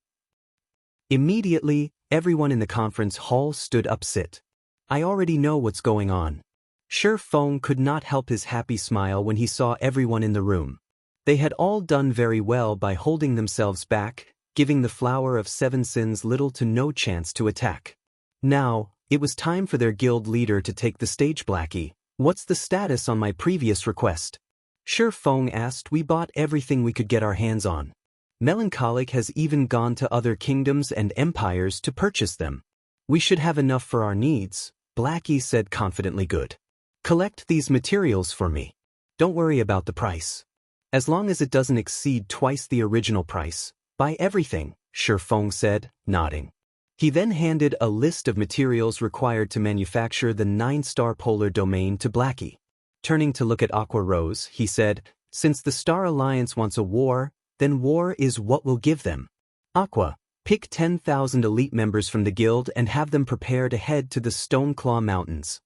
Immediately, everyone in the conference hall stood up. Sit. I already know what's going on. Sure Fong could not help his happy smile when he saw everyone in the room. They had all done very well by holding themselves back, giving the Flower of Seven Sins little to no chance to attack. Now, it was time for their guild leader to take the stage. Blackie, what's the status on my previous request? Sure Fong asked. We bought everything we could get our hands on. Melancholic has even gone to other kingdoms and empires to purchase them. We should have enough for our needs, Blackie said confidently. Good. Collect these materials for me. Don't worry about the price. As long as it doesn't exceed twice the original price, buy everything, Sure Fong said, nodding. He then handed a list of materials required to manufacture the 9-star polar domain to Blackie. Turning to look at Aqua Rose, he said, since the Star Alliance wants a war, then war is what we'll give them. Aqua, pick 10,000 elite members from the guild and have them prepare to head to the Stoneclaw Mountains.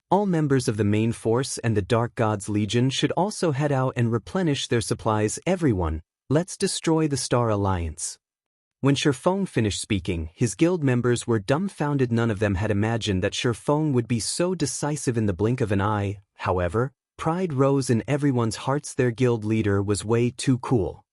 All members of the main force and the Dark God's Legion should also head out and replenish their supplies. Everyone, let's destroy the Star Alliance. When Sure Fong finished speaking, his guild members were dumbfounded. None of them had imagined that Sure Fong would be so decisive in the blink of an eye. However, pride rose in everyone's hearts. Their guild leader was way too cool.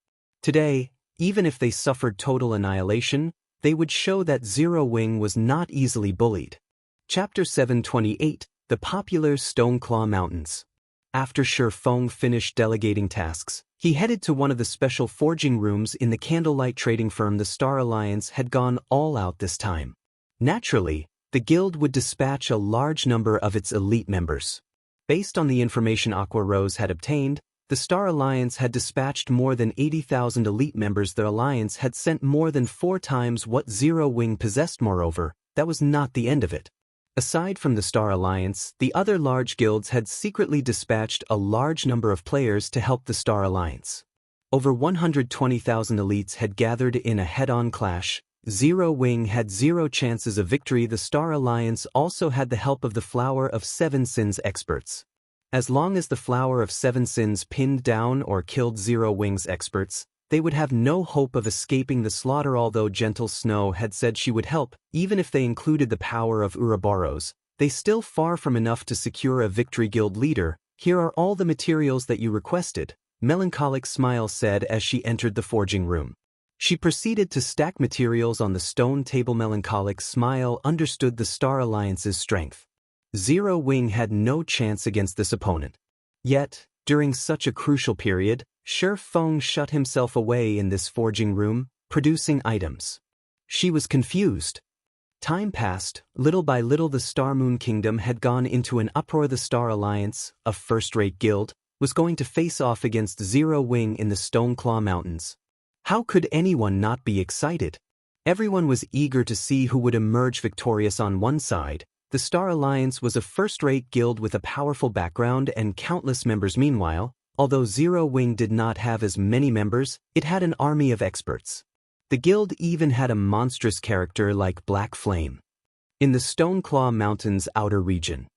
Today, even if they suffered total annihilation, they would show that Zero Wing was not easily bullied. Chapter 728, The Popular Stoneclaw Mountains. After Sure Fong finished delegating tasks, he headed to one of the special forging rooms in the candlelight trading firm. The Star Alliance had gone all out this time. Naturally, the guild would dispatch a large number of its elite members. Based on the information Aqua Rose had obtained, the Star Alliance had dispatched more than 80,000 elite members. The Alliance had sent more than 4 times what Zero Wing possessed. Moreover, that was not the end of it. Aside from the Star Alliance, the other large guilds had secretly dispatched a large number of players to help the Star Alliance. Over 120,000 elites had gathered in a head-on clash. Zero Wing had zero chances of victory. The Star Alliance also had the help of the Flower of Seven Sins experts. As long as the Flower of Seven Sins pinned down or killed Zero Wing's experts, they would have no hope of escaping the slaughter. Although Gentle Snow had said she would help, even if they included the power of Ouroboros, they still far from enough to secure a victory. Guild leader, here are all the materials that you requested, Melancholic Smile said as she entered the forging room. She proceeded to stack materials on the stone table. Melancholic Smile understood the Star Alliance's strength. Zero Wing had no chance against this opponent. Yet, during such a crucial period, Shi Feng shut himself away in this forging room, producing items. She was confused. Time passed. Little by little the Star Moon Kingdom had gone into an uproar. The Star Alliance, a first-rate guild, was going to face off against Zero Wing in the Stoneclaw Mountains. How could anyone not be excited? Everyone was eager to see who would emerge victorious. On one side, the Star Alliance was a first-rate guild with a powerful background and countless members. Meanwhile, although Zero Wing did not have as many members, it had an army of experts. The guild even had a monstrous character like Black Flame. In the Stoneclaw Mountains outer region.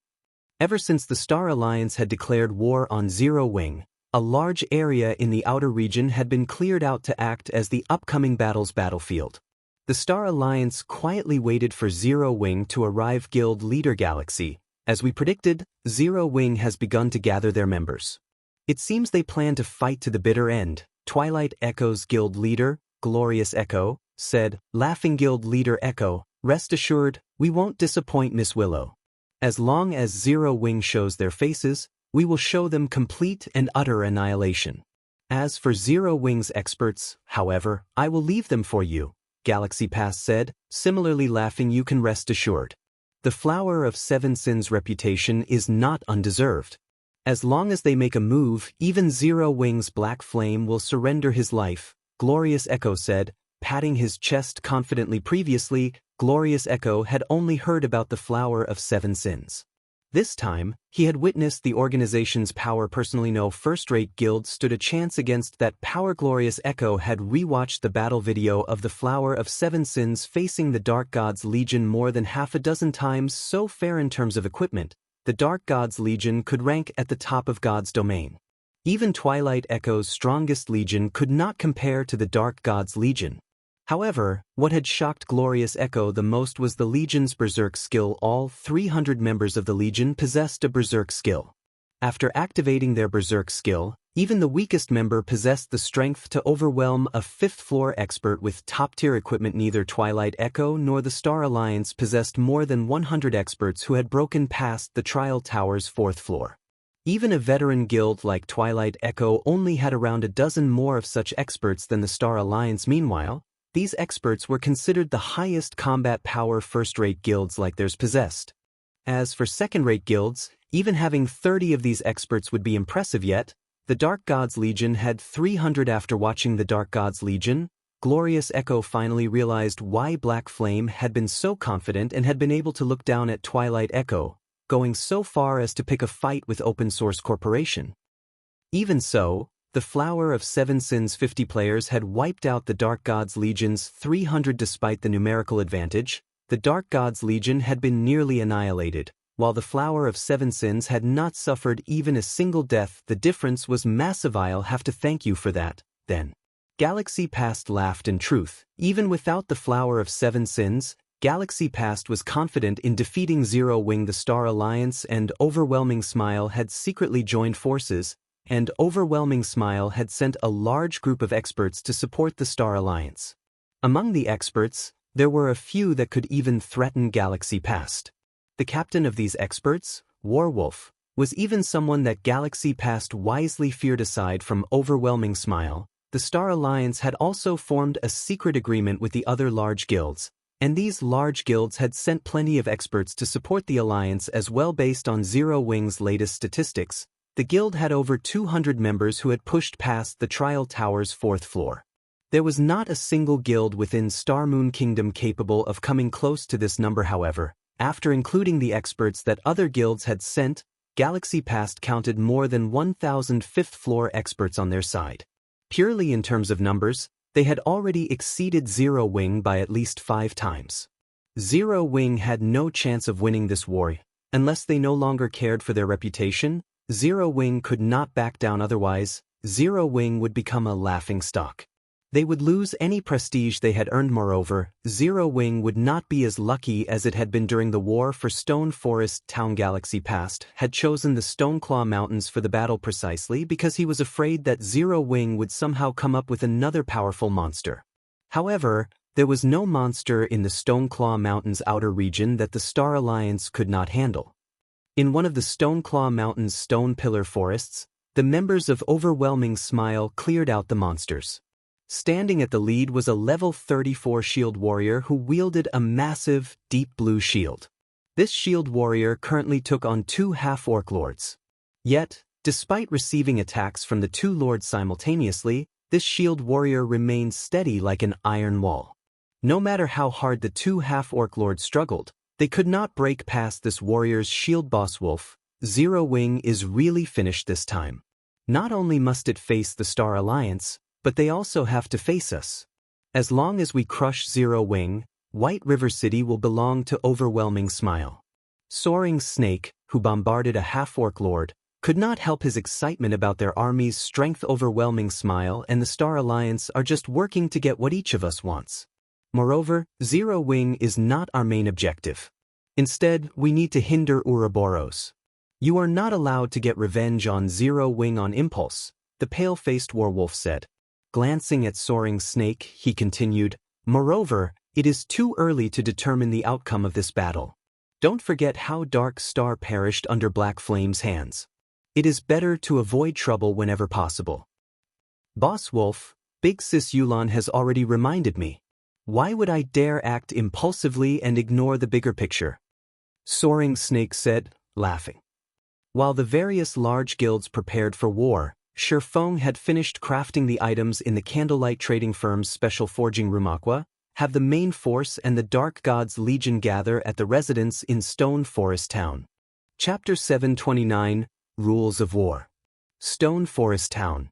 Ever since the Star Alliance had declared war on Zero Wing, a large area in the outer region had been cleared out to act as the upcoming battle's battlefield. The Star Alliance quietly waited for Zero Wing to arrive. Guild leader Galaxy, as we predicted, Zero Wing has begun to gather their members. It seems they plan to fight to the bitter end, Twilight Echo's guild leader, Glorious Echo, said, laughing. Guild leader Echo, rest assured, we won't disappoint Miss Willow. As long as Zero Wing shows their faces, we will show them complete and utter annihilation. As for Zero Wing's experts, however, I will leave them for you, Galaxy Pass said, similarly laughing. You can rest assured. The Flower of Seven Sins' reputation is not undeserved. As long as they make a move, even Zero Wing's Black Flame will surrender his life, Glorious Echo said, patting his chest confidently. Previously, Glorious Echo had only heard about the Flower of Seven Sins. This time, he had witnessed the organization's power personally. No first-rate guild stood a chance against that power. Glorious Echo had rewatched the battle video of the Flower of Seven Sins facing the Dark Gods Legion more than half a dozen times. So fair in terms of equipment, the Dark Gods Legion could rank at the top of God's domain. Even Twilight Echo's strongest legion could not compare to the Dark Gods Legion. However, what had shocked Glorious Echo the most was the Legion's Berserk skill. All 300 members of the Legion possessed a Berserk skill. After activating their Berserk skill, even the weakest member possessed the strength to overwhelm a fifth-floor expert with top-tier equipment. Neither Twilight Echo nor the Star Alliance possessed more than 100 experts who had broken past the Trial Tower's fourth floor. Even a veteran guild like Twilight Echo only had around a dozen more of such experts than the Star Alliance. Meanwhile, these experts were considered the highest combat power first-rate guilds like theirs possessed. As for second-rate guilds, even having 30 of these experts would be impressive. Yet, the Dark Gods Legion had 300. After watching the Dark Gods Legion, Glorious Echo finally realized why Black Flame had been so confident and had been able to look down at Twilight Echo, going so far as to pick a fight with Open Source Corporation. Even so, the Flower of Seven Sins 50 players had wiped out the Dark Gods Legion's 300. Despite the numerical advantage, the Dark Gods Legion had been nearly annihilated, while the Flower of Seven Sins had not suffered even a single death. The difference was massive. I'll have to thank you for that, then. Galaxy Past laughed. In truth, even without the Flower of Seven Sins, Galaxy Past was confident in defeating Zero Wing. The Star Alliance and Overwhelming Smile had secretly joined forces, and Overwhelming Smile had sent a large group of experts to support the Star Alliance. Among the experts, there were a few that could even threaten Galaxy Past. The captain of these experts, Warwolf, was even someone that Galaxy Past wisely feared. Aside from Overwhelming Smile, the Star Alliance had also formed a secret agreement with the other large guilds, and these large guilds had sent plenty of experts to support the Alliance as well. Based on Zero Wing's latest statistics, the guild had over 200 members who had pushed past the Trial Tower's fourth floor. There was not a single guild within Star Moon Kingdom capable of coming close to this number. However, After including the experts that other guilds had sent, Galaxy Past counted more than 1,000 fifth-floor experts on their side. Purely in terms of numbers, they had already exceeded Zero Wing by at least 5 times. Zero Wing had no chance of winning this war. Unless they no longer cared for their reputation, Zero Wing could not back down, otherwise, Zero Wing would become a laughingstock. They would lose any prestige they had earned. Moreover, Zero Wing would not be as lucky as it had been during the war for Stone Forest Town. Galaxy Past had chosen the Stoneclaw Mountains for the battle precisely because he was afraid that Zero Wing would somehow come up with another powerful monster. However, there was no monster in the Stoneclaw Mountains outer region that the Star Alliance could not handle. In one of the Stoneclaw Mountains' stone pillar forests, the members of Overwhelming Smile cleared out the monsters. Standing at the lead was a level 34 shield warrior who wielded a massive, deep blue shield. This shield warrior currently took on 2 half-orc lords. Yet, despite receiving attacks from the 2 lords simultaneously, this shield warrior remained steady like an iron wall. No matter how hard the 2 half-orc lords struggled, they could not break past this warrior's shield. Boss Wolf, Zero Wing is really finished this time. Not only must it face the Star Alliance, but they also have to face us. As long as we crush Zero Wing, White River City will belong to Overwhelming Smile. Soaring Snake, who bombarded a half-orc lord, could not help his excitement about their army's strength. Overwhelming Smile and the Star Alliance are just working to get what each of us wants. Moreover, Zero Wing is not our main objective. Instead, we need to hinder Ouroboros. You are not allowed to get revenge on Zero Wing on impulse, the pale-faced werewolf said. Glancing at Soaring Snake, he continued, moreover, it is too early to determine the outcome of this battle. Don't forget how Dark Star perished under Black Flame's hands. It is better to avoid trouble whenever possible. Boss Wolf, Big Sis Yulon has already reminded me. Why would I dare act impulsively and ignore the bigger picture? Soaring Snake said, laughing. While the various large guilds prepared for war, Shurfeng had finished crafting the items in the candlelight trading firm's special forging room. Aqua, have the main force and the Dark God's Legion gather at the residence in Stone Forest Town. Chapter 729, Rules of War. Stone Forest Town.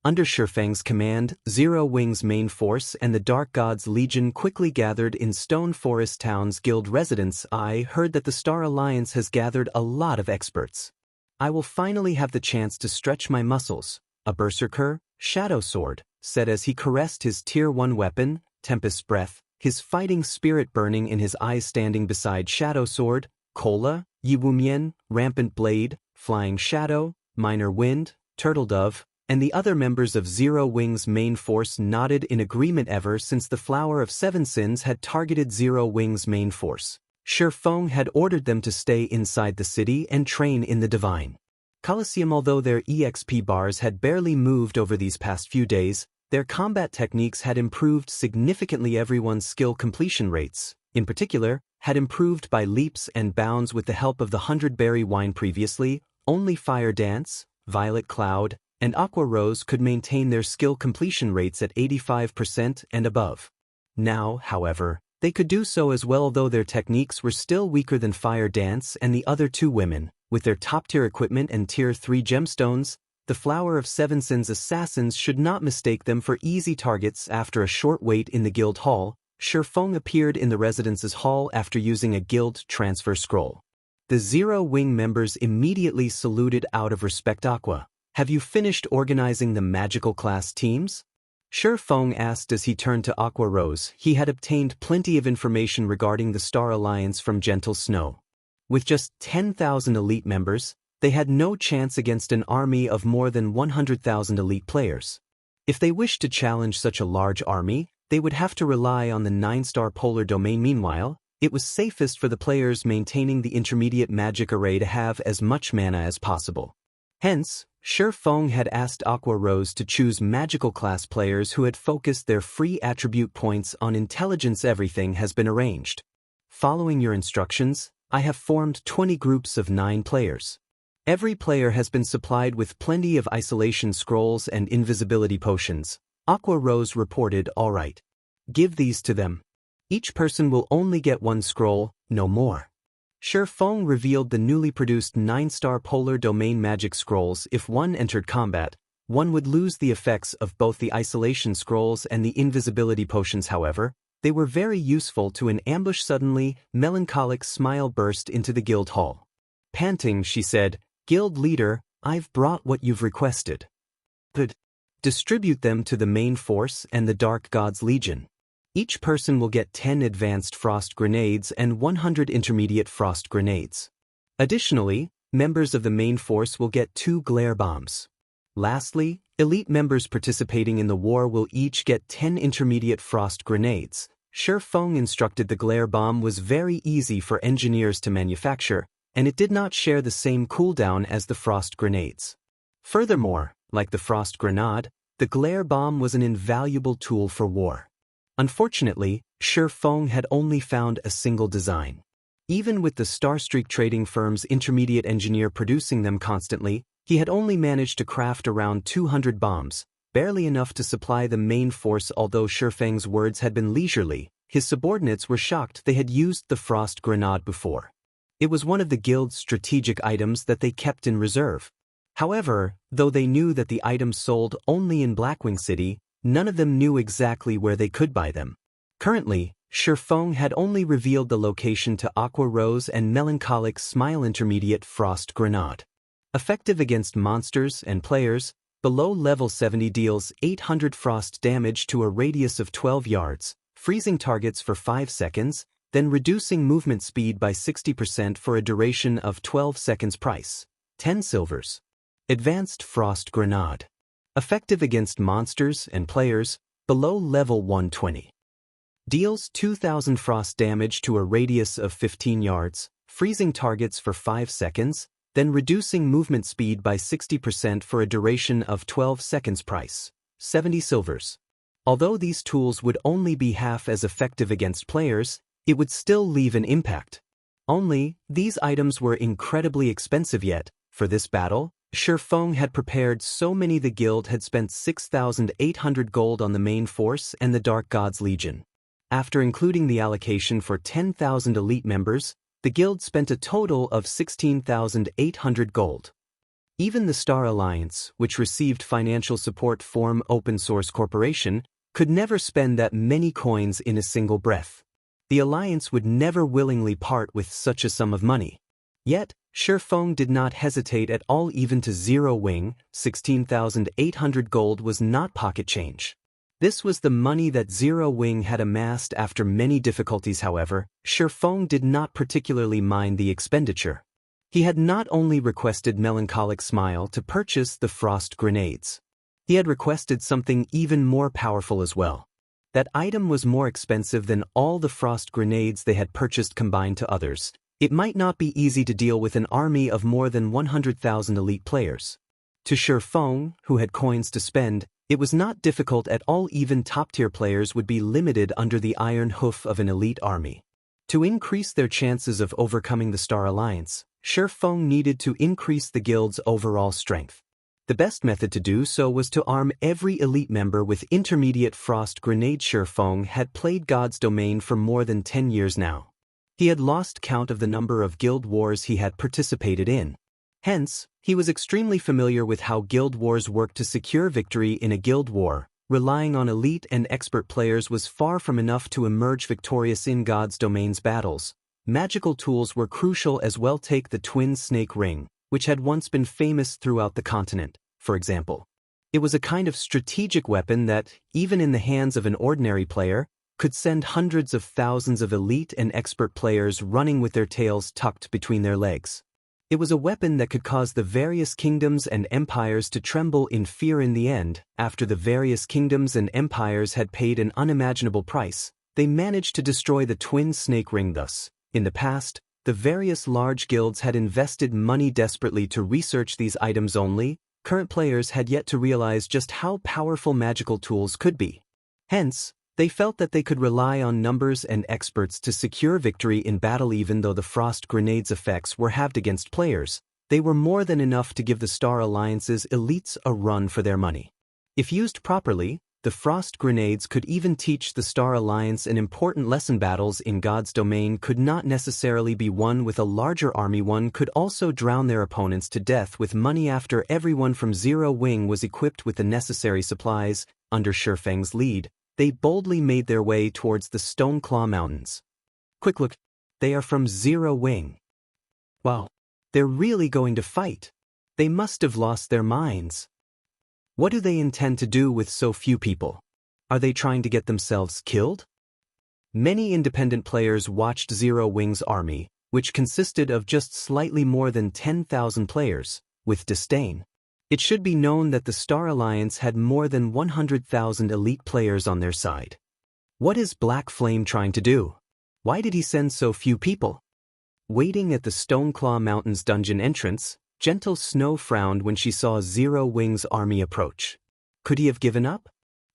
Under Shurfeng's command, Zero Wing's main force and the Dark God's Legion quickly gathered in Stone Forest Town's guild residence. I heard that the Star Alliance has gathered a lot of experts. I will finally have the chance to stretch my muscles, a Berserker, Shadow Sword, said as he caressed his Tier 1 weapon, Tempest's Breath, his fighting spirit burning in his eyes. Standing beside Shadow Sword, Kola, Yiwumien, Rampant Blade, Flying Shadow, Minor Wind, Turtle Dove, and the other members of Zero Wing's main force nodded in agreement. Ever since the Flower of Seven Sins had targeted Zero Wing's main force, Shurfeng had ordered them to stay inside the city and train in the Divine Colosseum. Although their EXP bars had barely moved over these past few days, their combat techniques had improved significantly. Everyone's skill completion rates, in particular, had improved by leaps and bounds with the help of the 100-berry wine. Previously, only Fire Dance, Violet Cloud, and Aqua Rose could maintain their skill completion rates at 85% and above. Now, however, they could do so as well, though their techniques were still weaker than Fire Dance and the other 2 women. With their top-tier equipment and Tier 3 gemstones, the Flower of Seven Sins assassins should not mistake them for easy targets. After a short wait in the guild hall, Shurfeng appeared in the residence's hall after using a guild transfer scroll. The Zero Wing members immediately saluted out of respect. Aqua, have you finished organizing the magical class teams? Shurfeng asked as he turned to Aqua Rose. He had obtained plenty of information regarding the Star Alliance from Gentle Snow. With just 10,000 elite members, they had no chance against an army of more than 100,000 elite players. If they wished to challenge such a large army, they would have to rely on the 9-star polar domain. Meanwhile, it was safest for the players maintaining the intermediate magic array to have as much mana as possible. Hence, Shurfeng had asked Aqua Rose to choose magical class players who had focused their free attribute points on intelligence. Everything has been arranged. Following your instructions, I have formed 20 groups of 9 players. Every player has been supplied with plenty of isolation scrolls and invisibility potions. Aqua Rose reported. All right. Give these to them. Each person will only get 1 scroll, no more. Shi Feng revealed the newly produced 9-star Polar Domain Magic Scrolls. If one entered combat, one would lose the effects of both the Isolation Scrolls and the Invisibility Potions. However, they were very useful to an ambush. Suddenly, melancholic smile burst into the guild hall. Panting, she said, "Guild leader, I've brought what you've requested. Good. Distribute them to the main force and the Dark Gods Legion. Each person will get 10 advanced frost grenades and 100 intermediate frost grenades. Additionally, members of the main force will get 2 glare bombs. Lastly, elite members participating in the war will each get 10 intermediate frost grenades." Shi Feng instructed the glare bomb was very easy for engineers to manufacture, and it did not share the same cooldown as the frost grenades. Furthermore, like the frost grenade, the glare bomb was an invaluable tool for war. Unfortunately, Shi Feng had only found a single design. Even with the Starstreak trading firm's intermediate engineer producing them constantly, he had only managed to craft around 200 bombs, barely enough to supply the main force. Although Shi Feng's words had been leisurely, his subordinates were shocked they had used the frost grenade before. It was one of the guild's strategic items that they kept in reserve. However, though they knew that the items sold only in Blackwing City, none of them knew exactly where they could buy them. Currently, Shi Feng had only revealed the location to Aqua Rose and Melancholic Smile Intermediate Frost Grenade. Effective against monsters and players, below level 70 deals 800 frost damage to a radius of 12 yards, freezing targets for 5 seconds, then reducing movement speed by 60% for a duration of 12 seconds. Price: 10 silvers. Advanced Frost Grenade. Effective against monsters and players, below level 120. Deals 2000 frost damage to a radius of 15 yards, freezing targets for 5 seconds, then reducing movement speed by 60% for a duration of 12 seconds. Price: 70 silvers. Although these tools would only be half as effective against players, it would still leave an impact. Only, these items were incredibly expensive. Yet, for this battle, Shi Feng had prepared so many. The guild had spent 6,800 gold on the main force and the Dark Gods Legion. After including the allocation for 10,000 elite members, the guild spent a total of 16,800 gold. Even the Star Alliance, which received financial support from Open Source Corporation, could never spend that many coins in a single breath. The Alliance would never willingly part with such a sum of money. Yet, Shi Feng did not hesitate at all. Even to Zero Wing, 16,800 gold was not pocket change. This was the money that Zero Wing had amassed after many difficulties. However, Shi Feng did not particularly mind the expenditure. He had not only requested Melancholic Smile to purchase the frost grenades. He had requested something even more powerful as well. That item was more expensive than all the frost grenades they had purchased combined. To others, it might not be easy to deal with an army of more than 100,000 elite players. To Shi Feng, who had coins to spend, it was not difficult at all. Even top-tier players would be limited under the iron hoof of an elite army. To increase their chances of overcoming the Star Alliance, Shi Feng needed to increase the guild's overall strength. The best method to do so was to arm every elite member with intermediate frost grenades. Shi Feng had played God's Domain for more than 10 years now. He had lost count of the number of guild wars he had participated in. Hence, he was extremely familiar with how guild wars worked. To secure victory in a guild war, relying on elite and expert players was far from enough to emerge victorious in God's Domain's battles. Magical tools were crucial as well. Take the Twin Snake Ring, which had once been famous throughout the continent, for example. It was a kind of strategic weapon that, even in the hands of an ordinary player, could send hundreds of thousands of elite and expert players running with their tails tucked between their legs. It was a weapon that could cause the various kingdoms and empires to tremble in fear. In the end, after the various kingdoms and empires had paid an unimaginable price, they managed to destroy the Twin Snake Ring. Thus, in the past, the various large guilds had invested money desperately to research these items. Only, current players had yet to realize just how powerful magical tools could be. Hence, they felt that they could rely on numbers and experts to secure victory in battle. Even though the frost grenades' effects were halved against players, they were more than enough to give the Star Alliance's elites a run for their money. If used properly, The frost grenades could even teach the Star Alliance an important lesson. Battles in God's domain could not necessarily be won with a larger army. One could also drown their opponents to death with money. After everyone from Zero Wing was equipped with the necessary supplies, under Shifeng's lead, they boldly made their way towards the Stoneclaw Mountains. Quick look, they are from Zero Wing. Wow, they're really going to fight. They must have lost their minds. What do they intend to do with so few people? Are they trying to get themselves killed? Many independent players watched Zero Wing's army, which consisted of just slightly more than 10,000 players, with disdain. It should be known that the Star Alliance had more than 100,000 elite players on their side. What is Black Flame trying to do? Why did he send so few people? Waiting at the Stoneclaw Mountains dungeon entrance, Gentle Snow frowned when she saw Zero Wing's army approach. Could he have given up?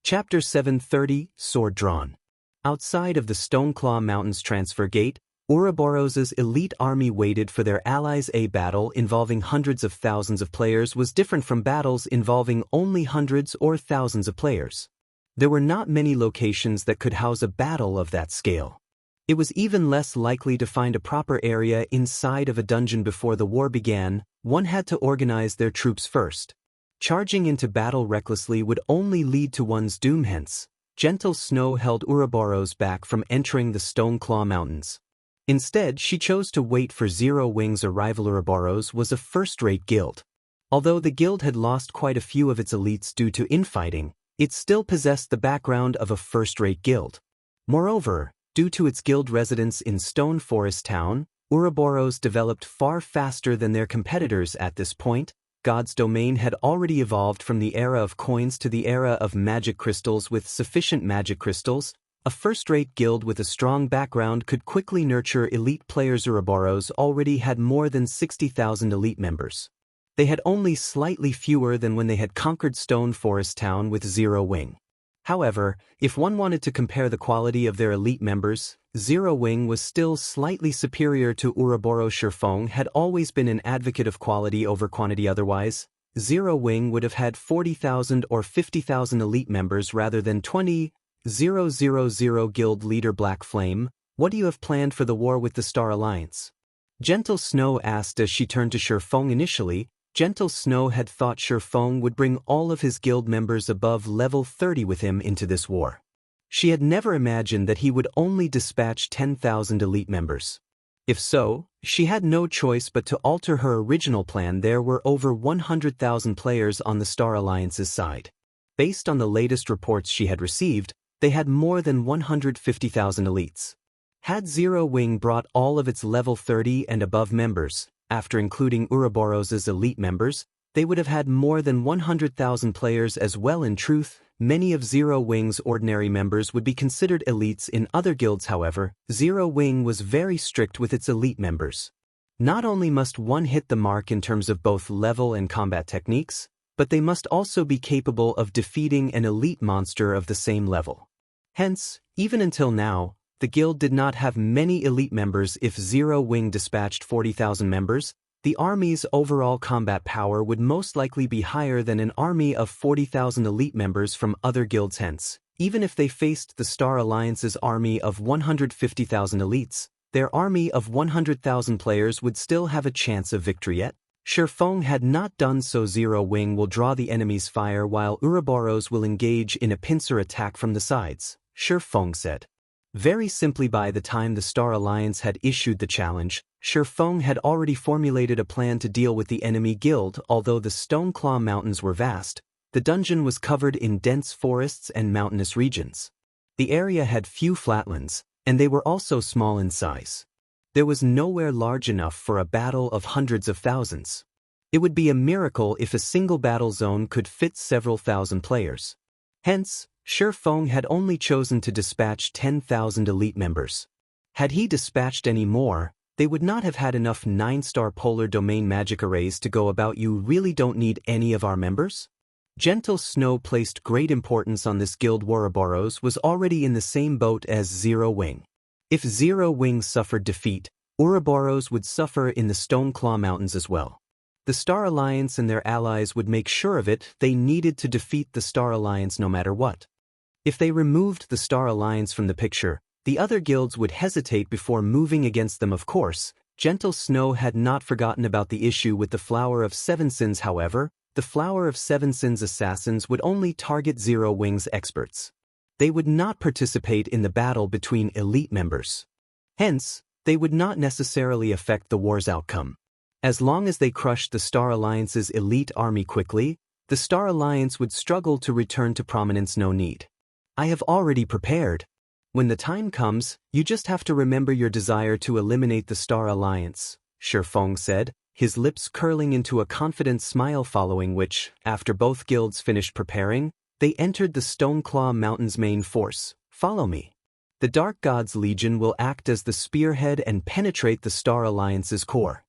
Chapter 730, Sword Drawn. Outside of the Stoneclaw Mountains transfer gate, Ouroboros's elite army waited for their allies. A battle involving hundreds of thousands of players was different from battles involving only hundreds or thousands of players. There were not many locations that could house a battle of that scale. It was even less likely to find a proper area inside of a dungeon before the war began. One had to organize their troops first. Charging into battle recklessly would only lead to one's doom. Hence, Gentle Snow held Ouroboros back from entering the Stoneclaw Mountains. Instead, she chose to wait for Zero Wing's arrival. Ouroboros was a first-rate guild. Although the guild had lost quite a few of its elites due to infighting, it still possessed the background of a first-rate guild. Moreover, due to its guild residence in Stone Forest Town, Ouroboros developed far faster than their competitors. At this point, God's domain had already evolved from the era of coins to the era of magic crystals. With sufficient magic crystals, a first-rate guild with a strong background could quickly nurture elite players. Ouroboros already had more than 60,000 elite members. They had only slightly fewer than when they had conquered Stone Forest Town with Zero Wing. However, if one wanted to compare the quality of their elite members, Zero Wing was still slightly superior to Ouroboros. Shifeng had always been an advocate of quality over quantity. Otherwise, Zero Wing would have had 40,000 or 50,000 elite members rather than 20,000. Guild leader Black Flame, what do you have planned for the war with the Star Alliance? Gentle Snow asked as she turned to Shifeng. Initially, Gentle Snow had thought Shifeng would bring all of his guild members above level 30 with him into this war. She had never imagined that he would only dispatch 10,000 elite members. If so, she had no choice but to alter her original plan. There were over 100,000 players on the Star Alliance's side. Based on the latest reports she had received, they had more than 150,000 elites. Had Zero Wing brought all of its level 30 and above members, after including Ouroboros's elite members, they would have had more than 100,000 players as well. In truth, many of Zero Wing's ordinary members would be considered elites in other guilds. However, Zero Wing was very strict with its elite members. Not only must one hit the mark in terms of both level and combat techniques, but they must also be capable of defeating an elite monster of the same level. Hence, even until now, the guild did not have many elite members. If Zero Wing dispatched 40,000 members, the army's overall combat power would most likely be higher than an army of 40,000 elite members from other guilds. Hence, even if they faced the Star Alliance's army of 150,000 elites, their army of 100,000 players would still have a chance of victory. Yet, Shifeng had not done so. Zero Wing will draw the enemy's fire while Ouroboros will engage in a pincer attack from the sides, Shifeng said. Very simply, by the time the Star Alliance had issued the challenge, Shifeng had already formulated a plan to deal with the enemy guild. Although the Stoneclaw Mountains were vast, the dungeon was covered in dense forests and mountainous regions. The area had few flatlands, and they were also small in size. There was nowhere large enough for a battle of hundreds of thousands. It would be a miracle if a single battle zone could fit several thousand players. Hence, Shifeng had only chosen to dispatch 10,000 elite members. Had he dispatched any more, they would not have had enough 9-star polar domain magic arrays to go about. You really don't need any of our members? Gentle Snow placed great importance on this guild. Ouroboros was already in the same boat as Zero Wing. If Zero Wing suffered defeat, Ouroboros would suffer in the Stoneclaw Mountains as well. The Star Alliance and their allies would make sure of it. They needed to defeat the Star Alliance no matter what. If they removed the Star Alliance from the picture, the other guilds would hesitate before moving against them. Of course, Gentle Snow had not forgotten about the issue with the Flower of Seven Sins. However, the Flower of Seven Sins assassins would only target Zero Wings experts. They would not participate in the battle between elite members. Hence, they would not necessarily affect the war's outcome. As long as they crushed the Star Alliance's elite army quickly, the Star Alliance would struggle to return to prominence. No need. I have already prepared. When the time comes, you just have to remember your desire to eliminate the Star Alliance, Shifeng said, his lips curling into a confident smile, following which, after both guilds finished preparing, they entered the Stoneclaw Mountain's main force. Follow me. The Dark God's Legion will act as the spearhead and penetrate the Star Alliance's core.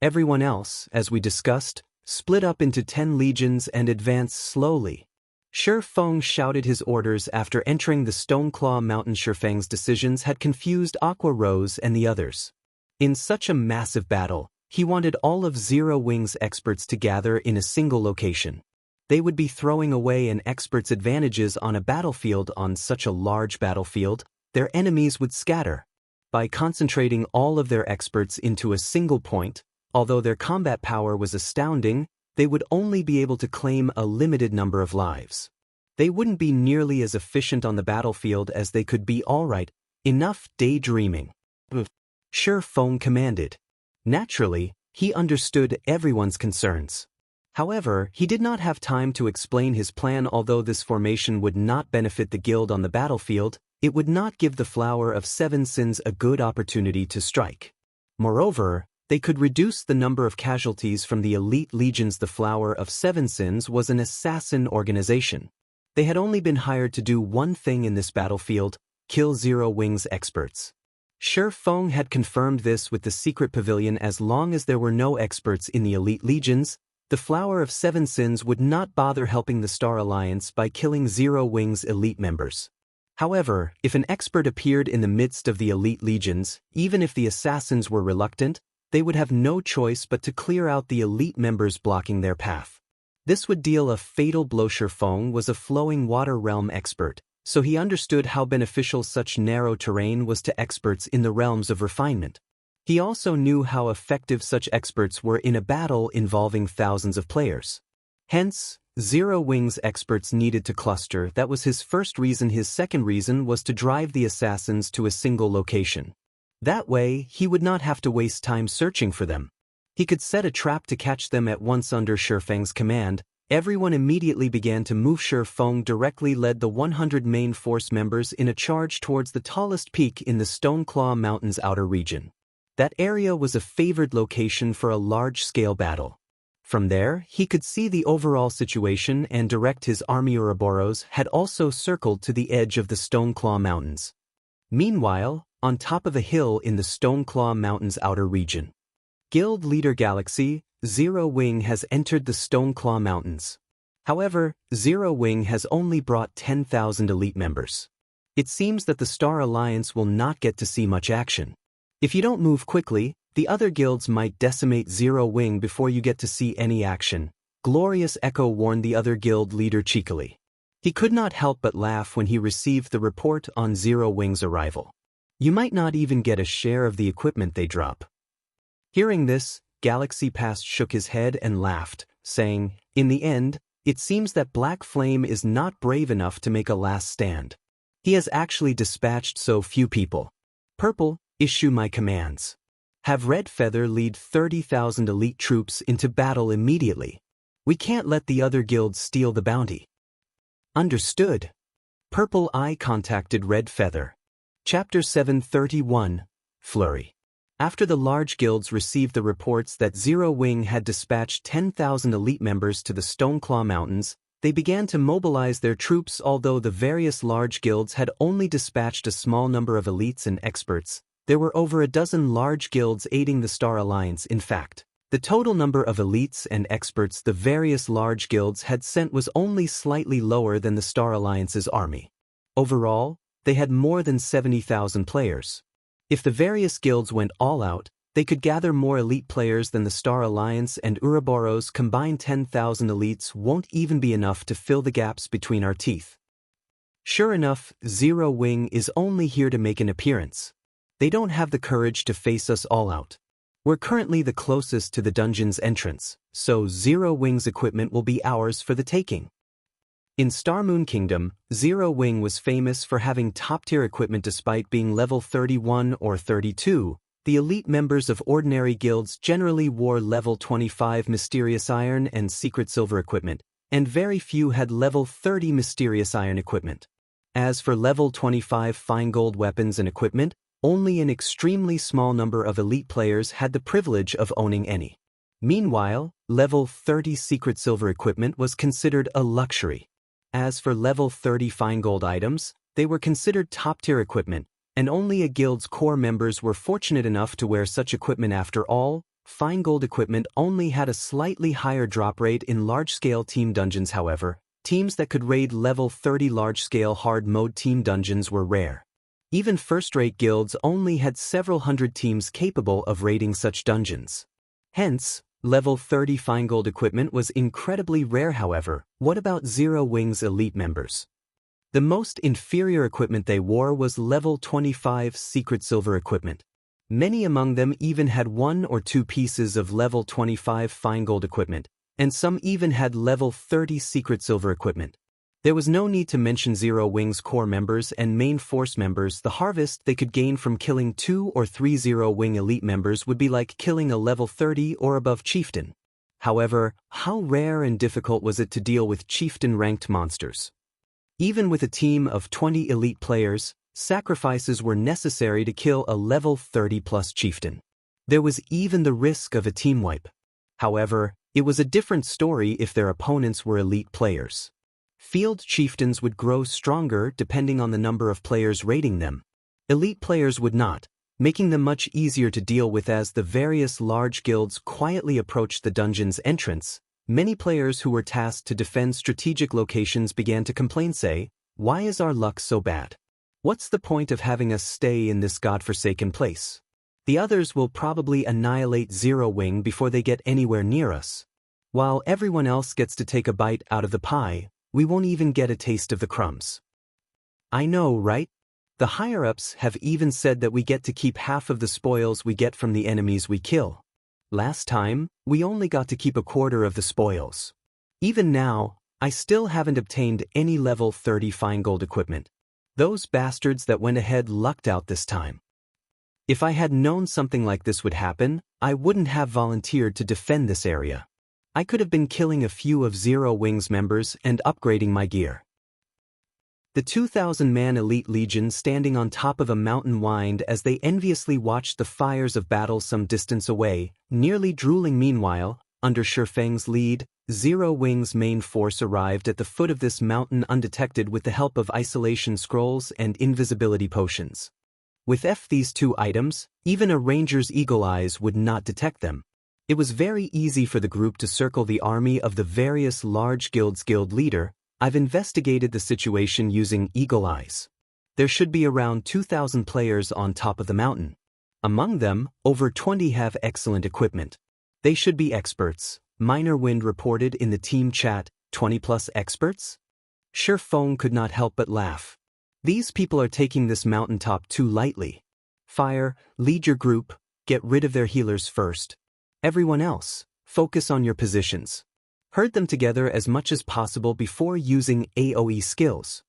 Everyone else, as we discussed, split up into 10 legions and advanced slowly. Shifeng shouted his orders after entering the Stoneclaw Mountain. Shifeng's decisions had confused Aqua Rose and the others. In such a massive battle, he wanted all of Zero Wings experts to gather in a single location. They would be throwing away an expert's advantages on a battlefield. On such a large battlefield, their enemies would scatter. By concentrating all of their experts into a single point, although their combat power was astounding, they would only be able to claim a limited number of lives. They wouldn't be nearly as efficient on the battlefield as they could be. Alright, enough daydreaming. Shifeng commanded. Naturally, he understood everyone's concerns. However, he did not have time to explain his plan. Although this formation would not benefit the guild on the battlefield, it would not give the Flower of Seven Sins a good opportunity to strike. Moreover, they could reduce the number of casualties from the elite legions. The Flower of Seven Sins was an assassin organization. They had only been hired to do one thing in this battlefield: kill Zero Wings experts. Shifeng had confirmed this with the secret pavilion. As long as there were no experts in the elite legions, the Flower of Seven Sins would not bother helping the Star Alliance by killing Zero Wings elite members. However, if an expert appeared in the midst of the elite legions, even if the assassins were reluctant, they would have no choice but to clear out the elite members blocking their path. This would deal a fatal blow. Shifeng was a flowing water realm expert, so he understood how beneficial such narrow terrain was to experts in the realms of refinement. He also knew how effective such experts were in a battle involving thousands of players. Hence, Zero Wings experts needed to cluster. That was his first reason. His second reason was to drive the assassins to a single location. That way, he would not have to waste time searching for them. He could set a trap to catch them at once. Under Shifeng's command, everyone immediately began to move. Shifeng directly led the 100 main force members in a charge towards the tallest peak in the Stoneclaw Mountain's outer region. That area was a favored location for a large-scale battle. From there, he could see the overall situation and direct his army. Ouroboros had also circled to the edge of the Stoneclaw Mountains. Meanwhile, on top of a hill in the Stoneclaw Mountain's outer region, Guild Leader Galaxy, Zero Wing has entered the Stoneclaw Mountains. However, Zero Wing has only brought 10,000 elite members. It seems that the Star Alliance will not get to see much action. If you don't move quickly, the other guilds might decimate Zero Wing before you get to see any action, Glorious Echo warned the other guild leader cheekily. He could not help but laugh when he received the report on Zero Wing's arrival. You might not even get a share of the equipment they drop. Hearing this, Galaxy Past shook his head and laughed, saying, in the end, it seems that Black Flame is not brave enough to make a last stand. He has actually dispatched so few people. Purple, issue my commands. Have Red Feather lead 30,000 elite troops into battle immediately. We can't let the other guilds steal the bounty. Understood. Purple Eye contacted Red Feather. Chapter 731, Flurry. After the large guilds received the reports that Zero Wing had dispatched 10,000 elite members to the Stoneclaw Mountains, they began to mobilize their troops. Although the various large guilds had only dispatched a small number of elites and experts, there were over a dozen large guilds aiding the Star Alliance. In fact, the total number of elites and experts the various large guilds had sent was only slightly lower than the Star Alliance's army. Overall, they had more than 70,000 players. If the various guilds went all out, they could gather more elite players than the Star Alliance and Ouroboros combined. 10,000 elites won't even be enough to fill the gaps between our teeth. Sure enough, Zero Wing is only here to make an appearance. They don't have the courage to face us all out. We're currently the closest to the dungeon's entrance, so Zero Wing's equipment will be ours for the taking. In Star Moon Kingdom, Zero Wing was famous for having top-tier equipment despite being level 31 or 32. The elite members of ordinary guilds generally wore level 25 Mysterious Iron and Secret Silver equipment, and very few had level 30 Mysterious Iron equipment. As for level 25 Fine Gold weapons and equipment, only an extremely small number of elite players had the privilege of owning any. Meanwhile, level 30 Secret Silver equipment was considered a luxury. As for level 30 Fine Gold items, they were considered top-tier equipment, and only a guild's core members were fortunate enough to wear such equipment. After all, Fine Gold equipment only had a slightly higher drop rate in large-scale team dungeons. However, teams that could raid level 30 large-scale hard mode team dungeons were rare. Even first-rate guilds only had several hundred teams capable of raiding such dungeons. Hence, level 30 Fine Gold equipment was incredibly rare. However, what about Zero Wing's elite members? The most inferior equipment they wore was level 25 Secret Silver equipment. Many among them even had 1 or 2 pieces of level 25 Fine Gold equipment, and some even had level 30 Secret Silver equipment. There was no need to mention Zero Wing's core members and main force members. The harvest they could gain from killing 2 or 3 Zero Wing elite members would be like killing a level 30 or above chieftain. However, how rare and difficult was it to deal with chieftain-ranked monsters? Even with a team of 20 elite players, sacrifices were necessary to kill a level 30+ chieftain. There was even the risk of a team wipe. However, it was a different story if their opponents were elite players. Field chieftains would grow stronger depending on the number of players raiding them. Elite players would not, making them much easier to deal with. As the various large guilds quietly approached the dungeon's entrance, many players who were tasked to defend strategic locations began to complain, say, "Why is our luck so bad? What's the point of having us stay in this godforsaken place? The others will probably annihilate Zero Wing before they get anywhere near us. While everyone else gets to take a bite out of the pie, we won't even get a taste of the crumbs." I know, right? The higher-ups have even said that we get to keep half of the spoils we get from the enemies we kill. Last time, we only got to keep a quarter of the spoils. Even now, I still haven't obtained any level 30 Fine Gold equipment. Those bastards that went ahead lucked out this time. If I had known something like this would happen, I wouldn't have volunteered to defend this area. I could have been killing a few of Zero Wing's members and upgrading my gear. The 2,000-man elite legion standing on top of a mountain whined as they enviously watched the fires of battle some distance away, nearly drooling. Meanwhile, under Shifeng's lead, Zero Wing's main force arrived at the foot of this mountain undetected with the help of isolation scrolls and invisibility potions. With these 2 items, even a ranger's eagle eyes would not detect them. It was very easy for the group to circle the army of the various large guilds. Guild leader, I've investigated the situation using eagle eyes. There should be around 2,000 players on top of the mountain. Among them, over 20 have excellent equipment. They should be experts. Minor Wind reported in the team chat, 20+ experts? Shifeng could not help but laugh. These people are taking this mountaintop too lightly. Fire, lead your group, get rid of their healers first. Everyone else, focus on your positions. Herd them together as much as possible before using AoE skills.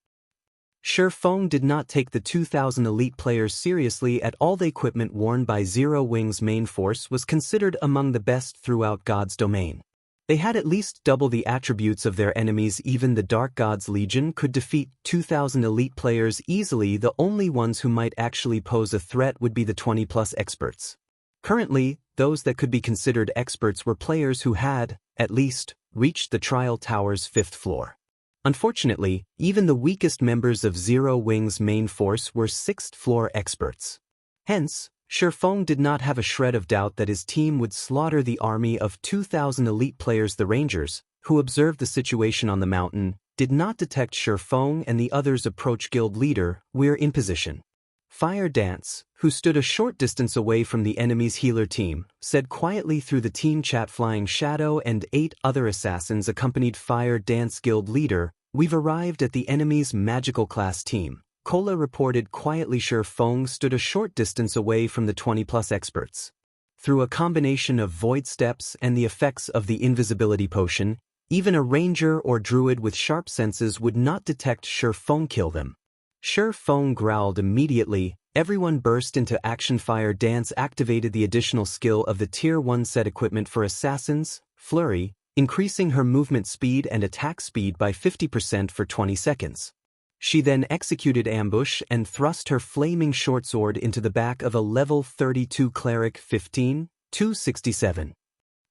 Shifeng did not take the 2,000 elite players seriously at all. The equipment worn by Zero Wing's main force was considered among the best throughout God's domain. They had at least double the attributes of their enemies. Even the Dark God's Legion could defeat 2,000 elite players easily. The only ones who might actually pose a threat would be the 20+ experts. Currently, those that could be considered experts were players who had, at least, reached the Trial Tower's 5th floor. Unfortunately, even the weakest members of Zero Wing's main force were 6th floor experts. Hence, Shifeng did not have a shred of doubt that his team would slaughter the army of 2,000 elite players. The Rangers, who observed the situation on the mountain, did not detect Shifeng and the others approach. Guild leader, we're in position. Fire Dance, who stood a short distance away from the enemy's healer team, said quietly through the team chat. Flying Shadow and 8 other assassins accompanied Fire Dance. Guild leader, We've arrived at the enemy's magical class team. Kola reported quietly. Sure Feng stood a short distance away from the 20+ experts. Through a combination of void steps and the effects of the invisibility potion, even a ranger or druid with sharp senses would not detect Sure Feng kill them. Sure Feng growled immediately. Everyone burst into action. Fire Dance activated the additional skill of the Tier 1 set equipment for assassins, Flurry, increasing her movement speed and attack speed by 50% for 20 seconds. She then executed ambush and thrust her flaming short sword into the back of a level 32 cleric. 267.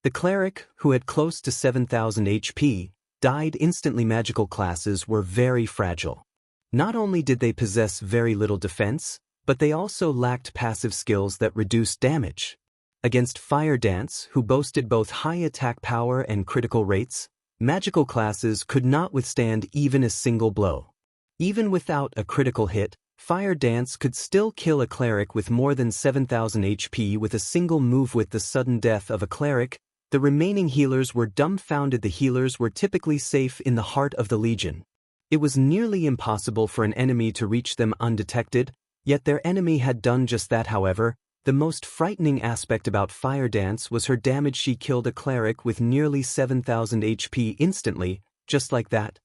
The cleric, who had close to 7,000 HP, died instantly. Magical classes were very fragile. Not only did they possess very little defense, but they also lacked passive skills that reduced damage. Against Fire Dance, who boasted both high attack power and critical rates, magical classes could not withstand even a single blow. Even without a critical hit, Fire Dance could still kill a cleric with more than 7,000 HP with a single move. With the sudden death of a cleric, the remaining healers were dumbfounded. The healers were typically safe in the heart of the Legion. It was nearly impossible for an enemy to reach them undetected, yet their enemy had done just that. However, the most frightening aspect about Fire Dance was her damage. She killed a cleric with nearly 7,000 HP instantly, just like that.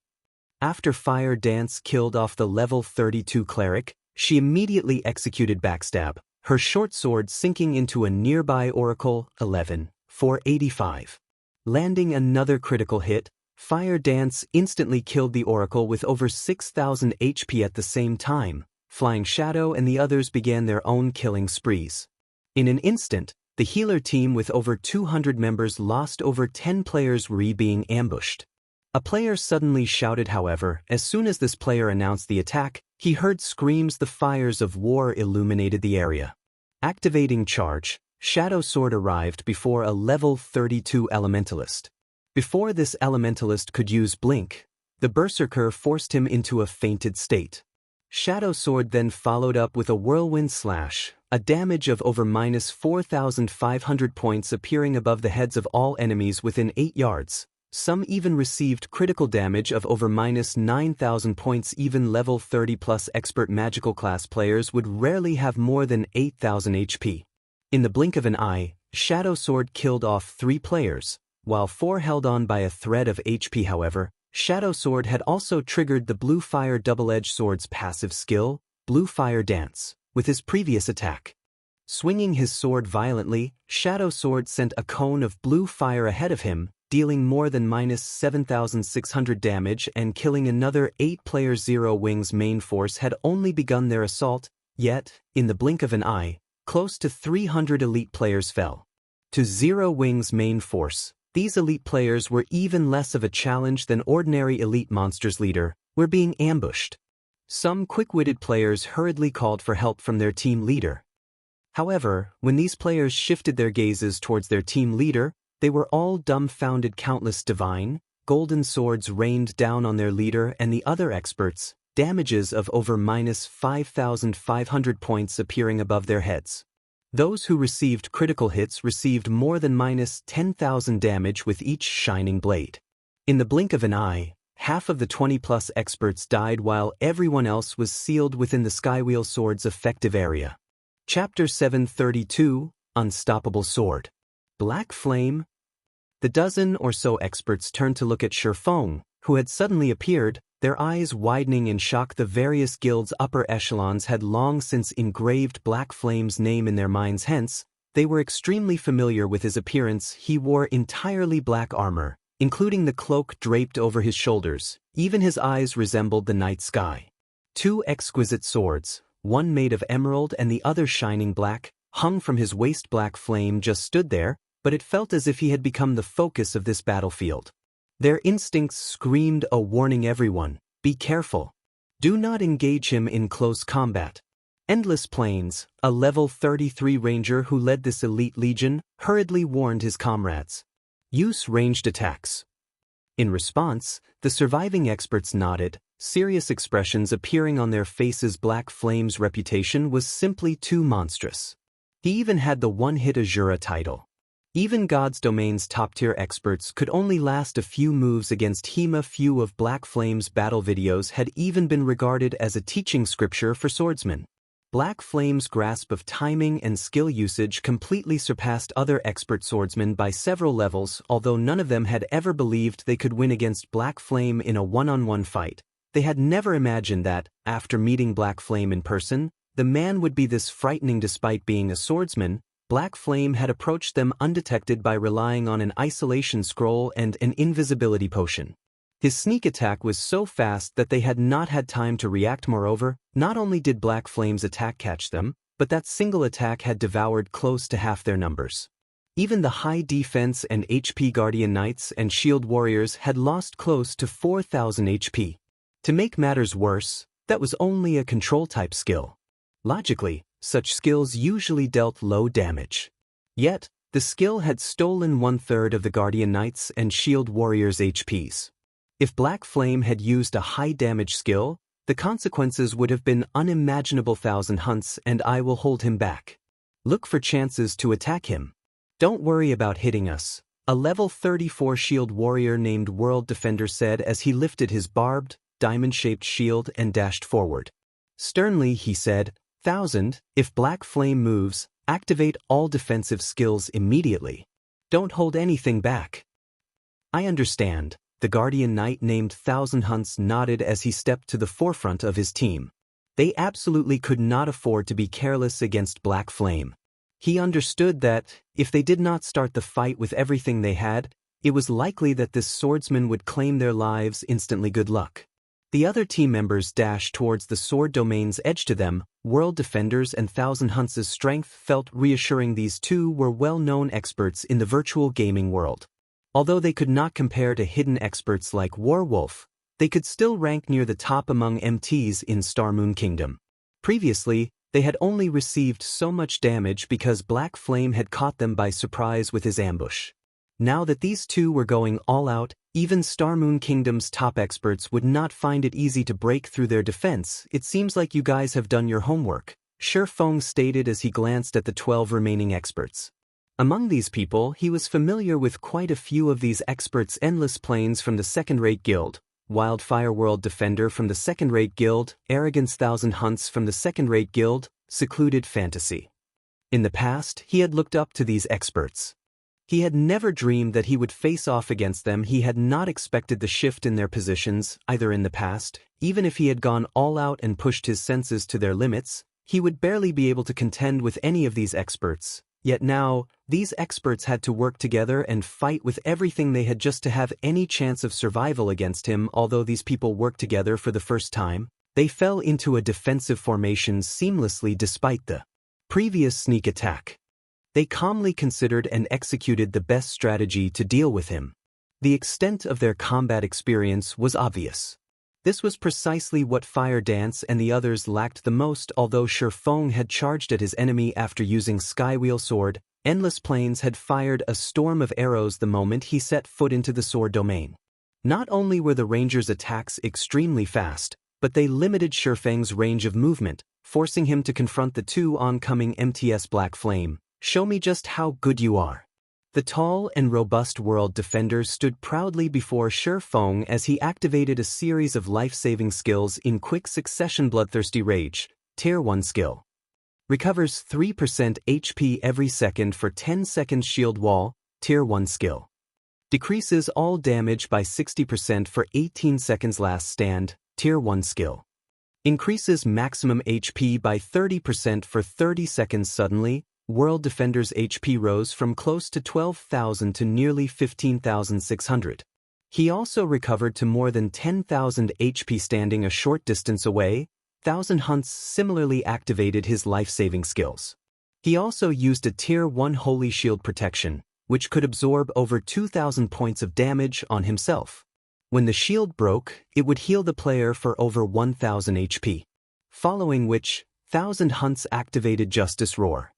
After Fire Dance killed off the level 32 cleric, she immediately executed Backstab, her short sword sinking into a nearby oracle. 485. Landing another critical hit, Fire Dance instantly killed the oracle with over 6,000 HP. At the same time, Flying Shadow and the others began their own killing sprees. In an instant, the healer team with over 200 members lost over 10 players. Being ambushed. A player suddenly shouted. However, as soon as this player announced the attack, he heard screams. The fires of war illuminated the area. Activating Charge, Shadow Sword arrived before a level 32 Elementalist. Before this Elementalist could use Blink, the Berserker forced him into a fainted state. Shadow Sword then followed up with a Whirlwind Slash, a damage of over -4,500 points appearing above the heads of all enemies within 8 yards. Some even received critical damage of over -9,000 points. Even level 30+ expert magical class players would rarely have more than 8,000 HP. In the blink of an eye, Shadow Sword killed off 3 players, while 4 held on by a thread of HP. However, Shadow Sword had also triggered the Blue Fire Double-Edged Sword's passive skill, Blue Fire Dance, with his previous attack. Swinging his sword violently, Shadow Sword sent a cone of blue fire ahead of him, dealing more than -7,600 damage and killing another 8 players. Zero Wings' main force had only begun their assault, yet, in the blink of an eye, close to 300 elite players fell. To Zero Wings' main force, these elite players were even less of a challenge than ordinary elite monsters. Leader, we're being ambushed. Some quick-witted players hurriedly called for help from their team leader. However, when these players shifted their gazes towards their team leader, they were all dumbfounded. Countless divine, golden swords rained down on their leader and the other experts, damages of over -5,500 points appearing above their heads. Those who received critical hits received more than -10,000 damage with each shining blade. In the blink of an eye, half of the 20+ experts died while everyone else was sealed within the Skywheel Sword's effective area. Chapter 732, Unstoppable Sword. Black Flame. The dozen or so experts turned to look at Sure Feng, who had suddenly appeared, their eyes widening in shock. The various guilds' upper echelons had long since engraved Black Flame's name in their minds, hence, they were extremely familiar with his appearance. He wore entirely black armor, including the cloak draped over his shoulders. Even his eyes resembled the night sky. 2 exquisite swords, one made of emerald and the other shining black, hung from his waist. Black Flame just stood there, but it felt as if he had become the focus of this battlefield. Their instincts screamed a warning. Everyone, be careful. Do not engage him in close combat. Endless Plains, a level 33 ranger who led this elite legion, hurriedly warned his comrades. Use ranged attacks. In response, the surviving experts nodded, serious expressions appearing on their faces. Black Flame's reputation was simply too monstrous. He even had the one-hit Asura title. Even God's Domain's top-tier experts could only last a few moves against Hema. Few of Black Flame's battle videos had even been regarded as a teaching scripture for swordsmen. Black Flame's grasp of timing and skill usage completely surpassed other expert swordsmen by several levels. Although none of them had ever believed they could win against Black Flame in a one-on-one fight, they had never imagined that, after meeting Black Flame in person, the man would be this frightening. Despite being a swordsman, Black Flame had approached them undetected by relying on an isolation scroll and an invisibility potion. His sneak attack was so fast that they had not had time to react. Moreover, not only did Black Flame's attack catch them, but that single attack had devoured close to half their numbers. Even the high defense and HP Guardian Knights and Shield Warriors had lost close to 4,000 HP. To make matters worse, that was only a control-type skill. Logically, such skills usually dealt low damage. Yet, the skill had stolen 1/3 of the Guardian Knights and Shield Warriors' HPs. If Black Flame had used a high-damage skill, the consequences would have been unimaginable. 1,000 hunts and I will hold him back. Look for chances to attack him. Don't worry about hitting us, a level 34 Shield Warrior named World Defender said as he lifted his barbed, diamond-shaped shield and dashed forward. Sternly he said, 1,000, if Black Flame moves, activate all defensive skills immediately. Don't hold anything back. I understand. The Guardian Knight named 1,000 Hunts nodded as he stepped to the forefront of his team. They absolutely could not afford to be careless against Black Flame. He understood that, if they did not start the fight with everything they had, it was likely that this swordsman would claim their lives instantly. Good luck. The other team members dashed towards the sword domain's edge. To them, World Defenders and 1,000 Hunts' strength felt reassuring. These two were well-known experts in the virtual gaming world. Although they could not compare to hidden experts like Warwolf, they could still rank near the top among MTs in Starmoon Kingdom. Previously, they had only received so much damage because Black Flame had caught them by surprise with his ambush. Now that these two were going all out, even Starmoon Kingdom's top experts would not find it easy to break through their defense. It seems like you guys have done your homework, Shifeng stated as he glanced at the 12 remaining experts. Among these people, he was familiar with quite a few of these experts. Endless Plains from the second-rate guild, Wildfire World Defender from the second-rate guild, Arrogance 1,000 Hunts from the second-rate guild, Secluded Fantasy. In the past, he had looked up to these experts. He had never dreamed that he would face off against them. He had not expected the shift in their positions, either in the past. Even if he had gone all out and pushed his senses to their limits, he would barely be able to contend with any of these experts. Yet now, these experts had to work together and fight with everything they had just to have any chance of survival against him. Although these people worked together for the first time, they fell into a defensive formation seamlessly despite the previous sneak attack. They calmly considered and executed the best strategy to deal with him. The extent of their combat experience was obvious. This was precisely what Fire Dance and the others lacked the most. Although Shifeng had charged at his enemy after using Skywheel Sword, Endless Plains had fired a storm of arrows the moment he set foot into the sword domain. Not only were the Rangers' attacks extremely fast, but they limited Shifeng's range of movement, forcing him to confront the two oncoming MTS Black Flame. Show me just how good you are. The tall and robust World Defender stood proudly before Shifeng as he activated a series of life-saving skills in quick succession. Bloodthirsty Rage, Tier 1 skill. Recovers 3% HP every second for 10 seconds. Shield Wall, Tier 1 skill. Decreases all damage by 60% for 18 seconds. Last Stand, Tier 1 skill. Increases maximum HP by 30% for 30 seconds. Suddenly, World Defender's HP rose from close to 12,000 to nearly 15,600. He also recovered to more than 10,000 HP standing a short distance away. 1,000 Hunts similarly activated his life-saving skills. He also used a Tier 1 Holy Shield protection, which could absorb over 2,000 points of damage on himself. When the shield broke, it would heal the player for over 1,000 HP. Following which, 1,000 Hunts activated Justice Roar.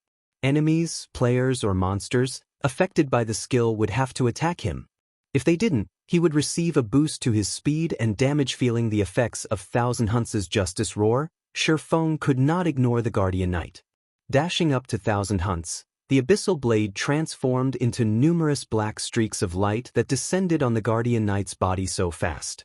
Enemies, players, or monsters affected by the skill would have to attack him. If they didn't, he would receive a boost to his speed and damage. Feeling the effects of 1,000 Hunts' Justice Roar, Shifeng could not ignore the Guardian Knight. Dashing up to 1,000 Hunts, The abyssal blade transformed into numerous black streaks of light that descended on the Guardian Knight's body so fast.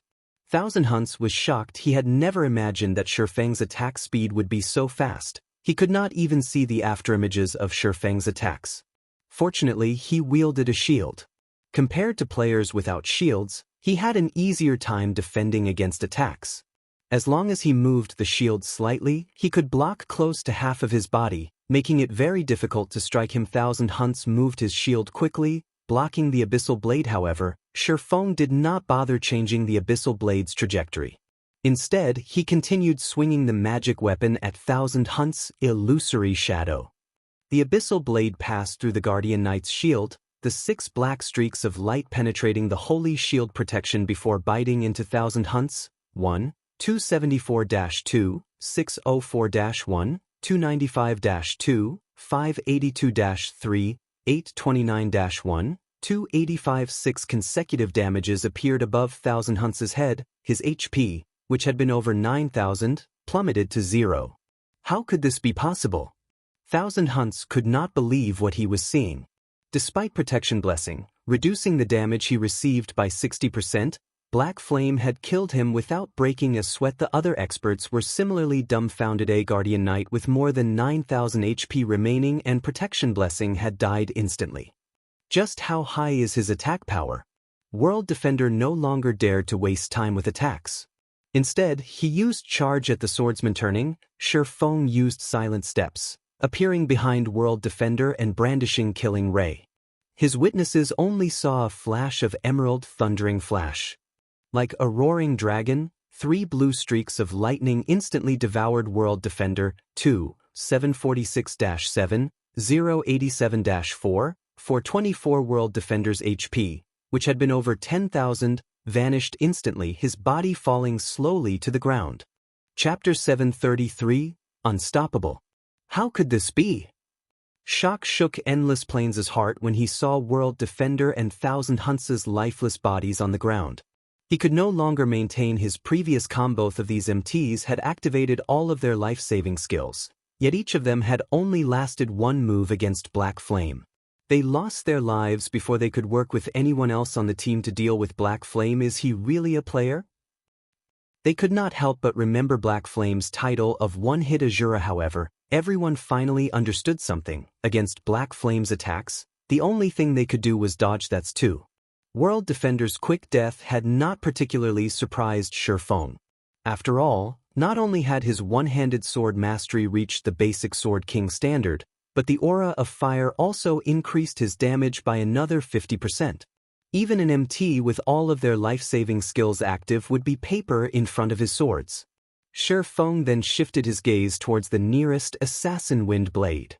Thousand Hunts was shocked. He had never imagined that Shifeng's attack speed would be so fast. He could not even see the afterimages of Shifeng's attacks. Fortunately, he wielded a shield. Compared to players without shields, he had an easier time defending against attacks. As long as he moved the shield slightly, he could block close to half of his body, making it very difficult to strike him. Thousand Hunts moved his shield quickly, blocking the abyssal blade. However, Shifeng did not bother changing the abyssal blade's trajectory. Instead, he continued swinging the magic weapon at Thousand Hunts' illusory shadow. The abyssal blade passed through the Guardian Knight's shield, the 6 black streaks of light penetrating the holy shield protection before biting into Thousand Hunts. 1, 274-2, 604-1, 295-2, 582-3, 829-1, 285. 6 consecutive damages appeared above Thousand Hunts' head. His HP, which had been over 9,000, plummeted to 0. How could this be possible? Thousand Hunts could not believe what he was seeing. Despite Protection Blessing, reducing the damage he received by 60%, Black Flame had killed him without breaking a sweat. The other experts were similarly dumbfounded. A Guardian Knight with more than 9,000 HP remaining and Protection Blessing had died instantly. Just how high is his attack power? World Defender no longer dared to waste time with attacks. Instead, he used Charge at the swordsman turning. Shifeng used Silent Steps, appearing behind World Defender and brandishing Killing Ray. His witnesses only saw a flash of emerald thundering flash. Like a roaring dragon, 3 blue streaks of lightning instantly devoured World Defender. 2, 746-7, 087-4, 424. World Defender's HP, which had been over 10,000, vanished instantly, his body falling slowly to the ground. Chapter 733, Unstoppable. How could this be? Shock shook Endless Plains' heart when he saw World Defender and Thousand Hunts' lifeless bodies on the ground. He could no longer maintain his previous calm. Both of these MTs had activated all of their life-saving skills, yet each of them had only lasted 1 move against Black Flame. They lost their lives before they could work with anyone else on the team to deal with Black Flame. Is he really a player? They could not help but remember Black Flame's title of One-Hit Asura. However, everyone finally understood something. Against Black Flame's attacks, the only thing they could do was dodge. That's 2. World Defender's quick death had not particularly surprised Shifeng. After all, not only had his one-handed sword mastery reached the basic Sword King standard, but the aura of fire also increased his damage by another 50%. Even an MT with all of their life-saving skills active would be paper in front of his swords. Shifeng then shifted his gaze towards the nearest assassin wind blade.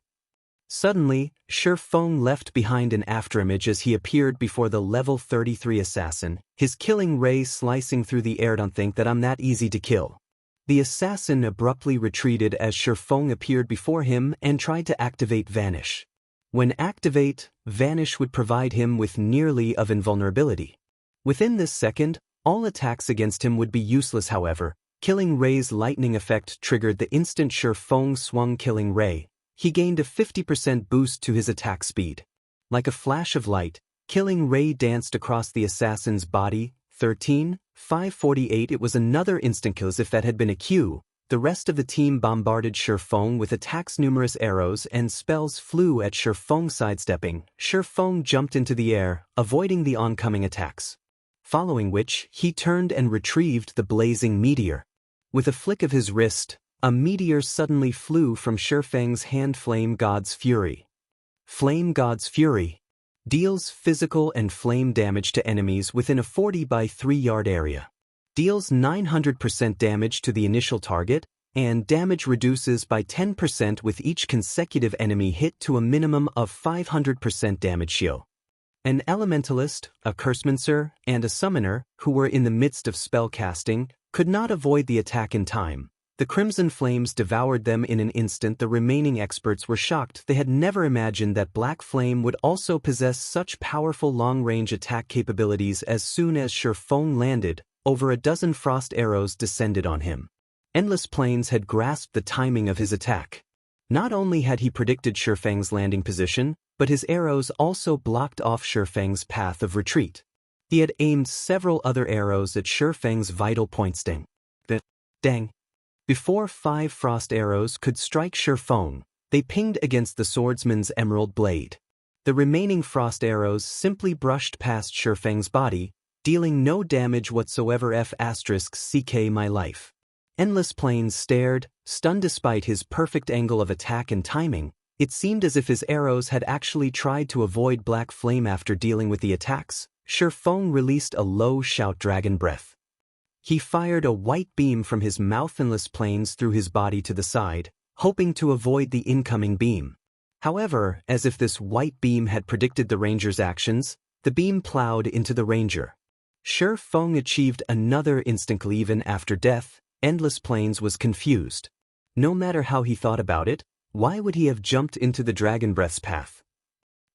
Suddenly, Shifeng left behind an afterimage as he appeared before the level 33 assassin, his killing ray slicing through the air. Don't think that I'm that easy to kill. The assassin abruptly retreated as Shifeng appeared before him and tried to activate Vanish. When activate, Vanish would provide him with nearly of invulnerability. Within this second, all attacks against him would be useless. However, Killing Ray's lightning effect triggered the instant Shifeng swung Killing Ray. He gained a 50% boost to his attack speed. Like a flash of light, Killing Ray danced across the assassin's body. 13, 548. It was another instant kill. As if that had been a cue, the rest of the team bombarded Shifeng with attacks. Numerous arrows and spells flew at Shifeng. Sidestepping, Shifeng jumped into the air, avoiding the oncoming attacks. Following which, he turned and retrieved the blazing meteor. With a flick of his wrist, a meteor suddenly flew from Shifeng's hand. Flame God's Fury. Flame God's Fury deals physical and flame damage to enemies within a 40 by 3 yard area. Deals 900% damage to the initial target, and damage reduces by 10% with each consecutive enemy hit to a minimum of 500% damage shield. An elementalist, a cursemancer, and a summoner, who were in the midst of spell casting, could not avoid the attack in time. The crimson flames devoured them in an instant. The remaining experts were shocked. They had never imagined that Black Flame would also possess such powerful long-range attack capabilities. As soon as Shifeng landed, over a dozen frost arrows descended on him. Endless Plains had grasped the timing of his attack. Not only had he predicted Shifeng's landing position, but his arrows also blocked off Shifeng's path of retreat. He had aimed several other arrows at Shifeng's vital point sting. Dang. Before 5 frost arrows could strike Shifeng, they pinged against the swordsman's emerald blade. The remaining frost arrows simply brushed past Shifeng's body, dealing no damage whatsoever. F***ck my life. Endless Plains stared, stunned despite his perfect angle of attack and timing. It seemed as if his arrows had actually tried to avoid black flame. After dealing with the attacks, Shifeng released a low shout dragon breath. He fired a white beam from his mouth. Endless Plains threw his body to the side, hoping to avoid the incoming beam. However, as if this white beam had predicted the ranger's actions, the beam plowed into the ranger. Shifeng achieved another instant cleave. Even after death, Endless Plains was confused. No matter how he thought about it, why would he have jumped into the Dragon Breath's path?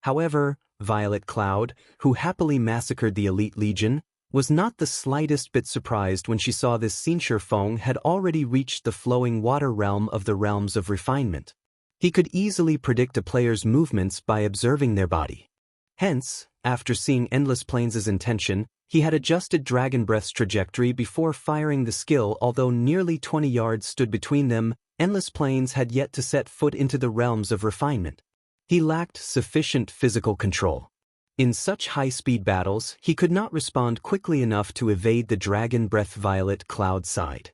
However, Violet Cloud, who happily massacred the Elite Legion, was not the slightest bit surprised when she saw this scene. Shifeng had already reached the flowing water realm of the realms of refinement. He could easily predict a player's movements by observing their body. Hence, after seeing Endless Plains' intention, he had adjusted Dragon Breath's trajectory before firing the skill. Although nearly 20 yards stood between them, Endless Plains had yet to set foot into the realms of refinement. He lacked sufficient physical control. In such high-speed battles, he could not respond quickly enough to evade the Dragon Breath Violet Cloud side.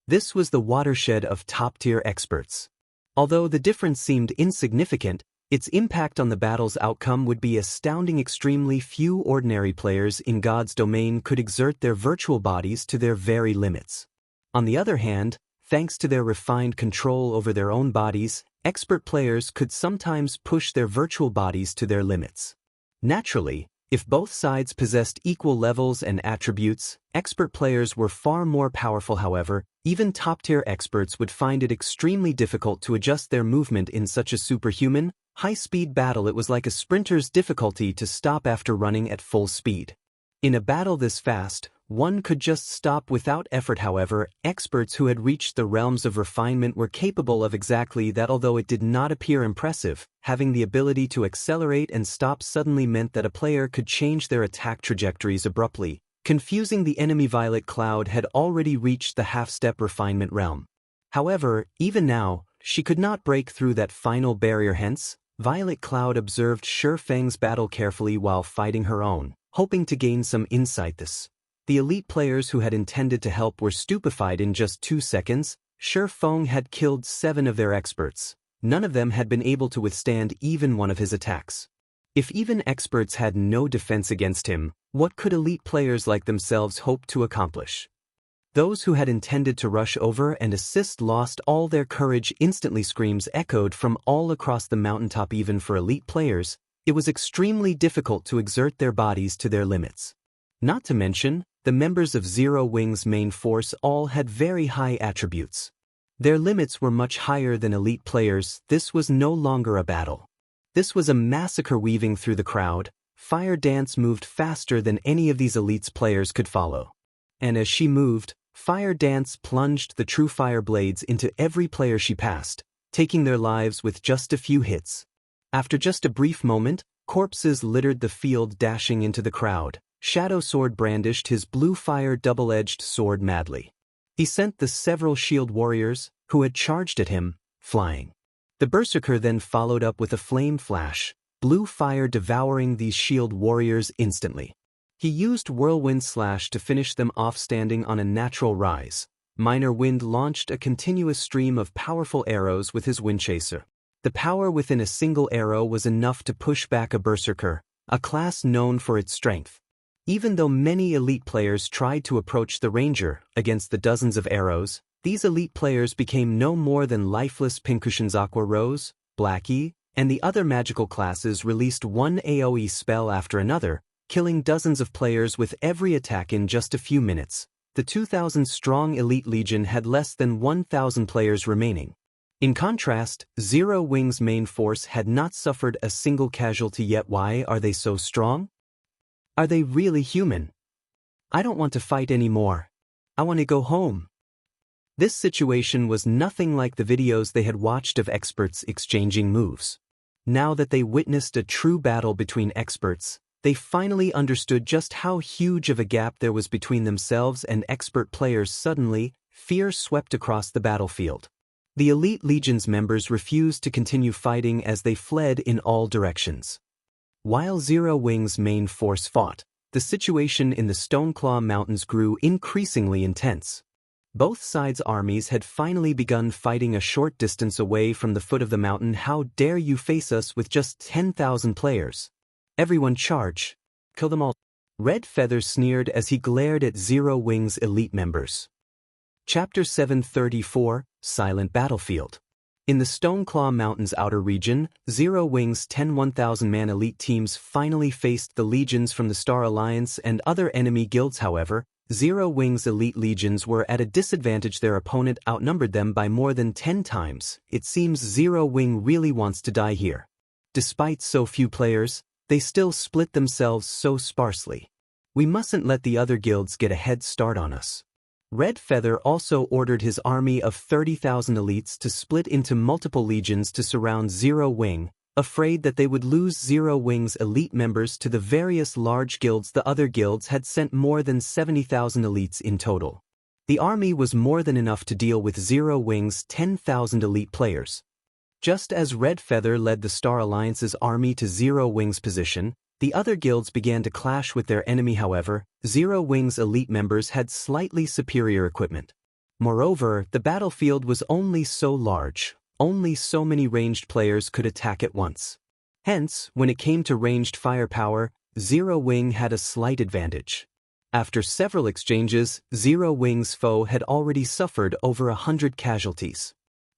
This was the watershed of top-tier experts. Although the difference seemed insignificant, its impact on the battle's outcome would be astounding. Extremely few ordinary players in God's domain could exert their virtual bodies to their very limits. On the other hand, thanks to their refined control over their own bodies, expert players could sometimes push their virtual bodies to their limits. Naturally, if both sides possessed equal levels and attributes, expert players were far more powerful. However, even top-tier experts would find it extremely difficult to adjust their movement in such a superhuman, high-speed battle. It was like a sprinter's difficulty to stop after running at full speed. In a battle this fast, one could just stop without effort. However, experts who had reached the realms of refinement were capable of exactly that. Although it did not appear impressive, having the ability to accelerate and stop suddenly meant that a player could change their attack trajectories abruptly, confusing the enemy. Violet Cloud had already reached the half-step refinement realm. However, even now, she could not break through that final barrier. Hence, Violet Cloud observed Shifeng's battle carefully while fighting her own, hoping to gain some insight. The elite players who had intended to help were stupefied. In just 2 seconds, Shifeng had killed 7 of their experts. None of them had been able to withstand even one of his attacks. If even experts had no defense against him, what could elite players like themselves hope to accomplish? Those who had intended to rush over and assist lost all their courage instantly. Screams echoed from all across the mountaintop. Even for elite players, it was extremely difficult to exert their bodies to their limits. Not to mention, the members of Zero Wing's main force all had very high attributes. Their limits were much higher than elite players. This was no longer a battle. This was a massacre. Weaving through the crowd, Fire Dance moved faster than any of these elites players could follow. And as she moved, Fire Dance plunged the true fire blades into every player she passed, taking their lives with just a few hits. After just a brief moment, corpses littered the field. Dashing into the crowd, Shadow Sword brandished his blue fire double-edged sword madly. He sent the several shield warriors, who had charged at him, flying. The Berserker then followed up with a flame flash, blue fire devouring these shield warriors instantly. He used Whirlwind Slash to finish them off. Standing on a natural rise, Minor Wind launched a continuous stream of powerful arrows with his Windchaser. The power within a single arrow was enough to push back a Berserker, a class known for its strength. Even though many elite players tried to approach the Ranger against the dozens of arrows, these elite players became no more than lifeless pincushions. Aqua Rose, Blackie, and the other magical classes released one AoE spell after another, killing dozens of players with every attack in just a few minutes. The 2,000-strong Elite Legion had less than 1,000 players remaining. In contrast, Zero Wing's main force had not suffered a single casualty yet. Why are they so strong? Are they really human? I don't want to fight anymore. I want to go home. This situation was nothing like the videos they had watched of experts exchanging moves. Now that they witnessed a true battle between experts, they finally understood just how huge of a gap there was between themselves and expert players. Suddenly, fear swept across the battlefield. The Elite Legion's members refused to continue fighting as they fled in all directions. While Zero Wing's main force fought, the situation in the Stoneclaw Mountains grew increasingly intense. Both sides' armies had finally begun fighting a short distance away from the foot of the mountain. How dare you face us with just 10,000 players? Everyone charge. Kill them all. Red Feather sneered as he glared at Zero Wing's elite members. Chapter 734, Silent Battlefield. In the Stoneclaw Mountains outer region, Zero Wing's 10 1,000-man elite teams finally faced the legions from the Star Alliance and other enemy guilds. However, Zero Wing's elite legions were at a disadvantage. Their opponent outnumbered them by more than 10 times. It seems Zero Wing really wants to die here. Despite so few players, they still split themselves so sparsely. We mustn't let the other guilds get a head start on us. Red Feather also ordered his army of 30,000 elites to split into multiple legions to surround Zero Wing, afraid that they would lose Zero Wing's elite members to the various large guilds. The other guilds had sent more than 70,000 elites in total. The army was more than enough to deal with Zero Wing's 10,000 elite players. Just as Red Feather led the Star Alliance's army to Zero Wing's position, the other guilds began to clash with their enemy. However, Zero Wing's elite members had slightly superior equipment. Moreover, the battlefield was only so large, only so many ranged players could attack at once. Hence, when it came to ranged firepower, Zero Wing had a slight advantage. After several exchanges, Zero Wing's foe had already suffered over 100 casualties.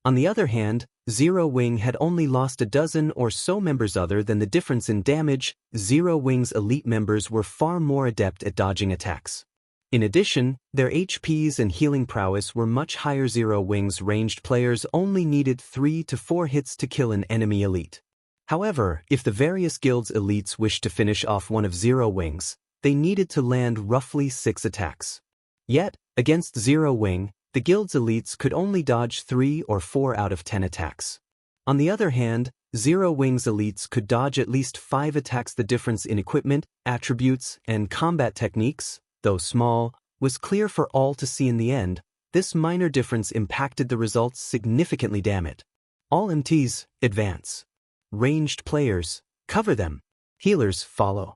On the other hand, Zero Wing had only lost a dozen or so members. Other than the difference in damage, Zero Wing's elite members were far more adept at dodging attacks. In addition, their HPs and healing prowess were much higher. Zero Wing's ranged players only needed 3 to 4 hits to kill an enemy elite. However, if the various guilds' elites wished to finish off one of Zero Wing's, they needed to land roughly 6 attacks. Yet, against Zero Wing, the guild's elites could only dodge 3 or 4 out of 10 attacks. On the other hand, Zero Wing's elites could dodge at least 5 attacks. The difference in equipment, attributes, and combat techniques, though small, was clear for all to see. In the end, this minor difference impacted the results significantly. Damn it. All MTs, advance. Ranged players, cover them. Healers, follow.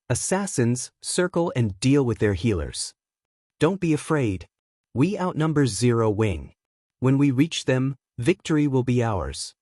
Assassins, circle and deal with their healers. Don't be afraid. We outnumber Zero Wing. When we reach them, victory will be ours.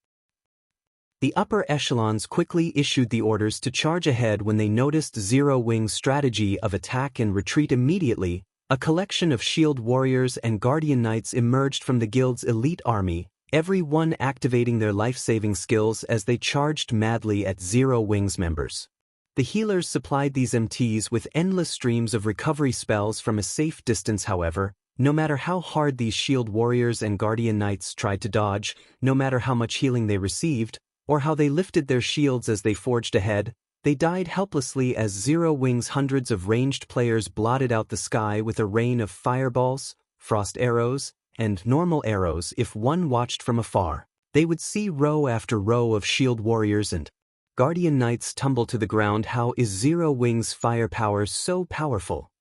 The upper echelons quickly issued the orders to charge ahead when they noticed Zero Wing's strategy of attack and retreat. Immediately, a collection of shield warriors and guardian knights emerged from the guild's elite army, every one activating their life-saving skills as they charged madly at Zero Wing's members. The healers supplied these MTs with endless streams of recovery spells from a safe distance. However, no matter how hard these shield warriors and guardian knights tried to dodge, no matter how much healing they received, or how they lifted their shields as they forged ahead, they died helplessly as Zero Wing's hundreds of ranged players blotted out the sky with a rain of fireballs, frost arrows, and normal arrows. If one watched from afar, they would see row after row of shield warriors and guardian knights tumble to the ground. How is Zero Wing's firepower so powerful?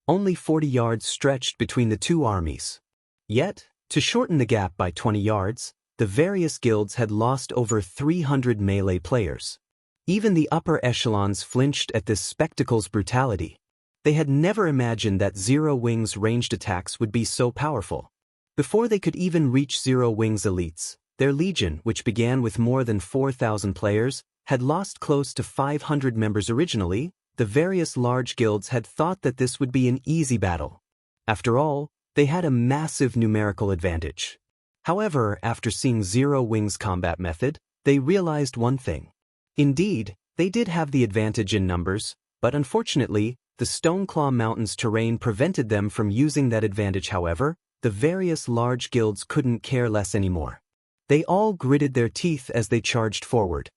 Only 40 yards stretched between the two armies. Yet, to shorten the gap by 20 yards, the various guilds had lost over 300 melee players. Even the upper echelons flinched at this spectacle's brutality. They had never imagined that Zero Wing's ranged attacks would be so powerful. Before they could even reach Zero Wing's elites, their legion, which began with more than 4,000 players, had lost close to 500 members. Originally, the various large guilds had thought that this would be an easy battle. After all, they had a massive numerical advantage. However, after seeing Zero Wing's combat method, they realized one thing. Indeed, they did have the advantage in numbers, but unfortunately, the Stoneclaw Mountains terrain prevented them from using that advantage. However, the various large guilds couldn't care less anymore. They all gritted their teeth as they charged forward.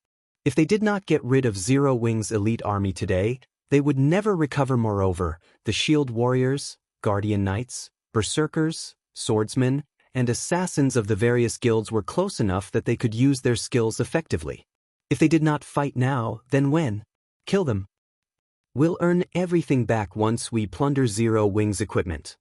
If they did not get rid of Zero Wing's elite army today, they would never recover. Moreover, the shield warriors, guardian knights, berserkers, swordsmen, and assassins of the various guilds were close enough that they could use their skills effectively. If they did not fight now, then when? Kill them. We'll earn everything back once we plunder Zero Wing's equipment.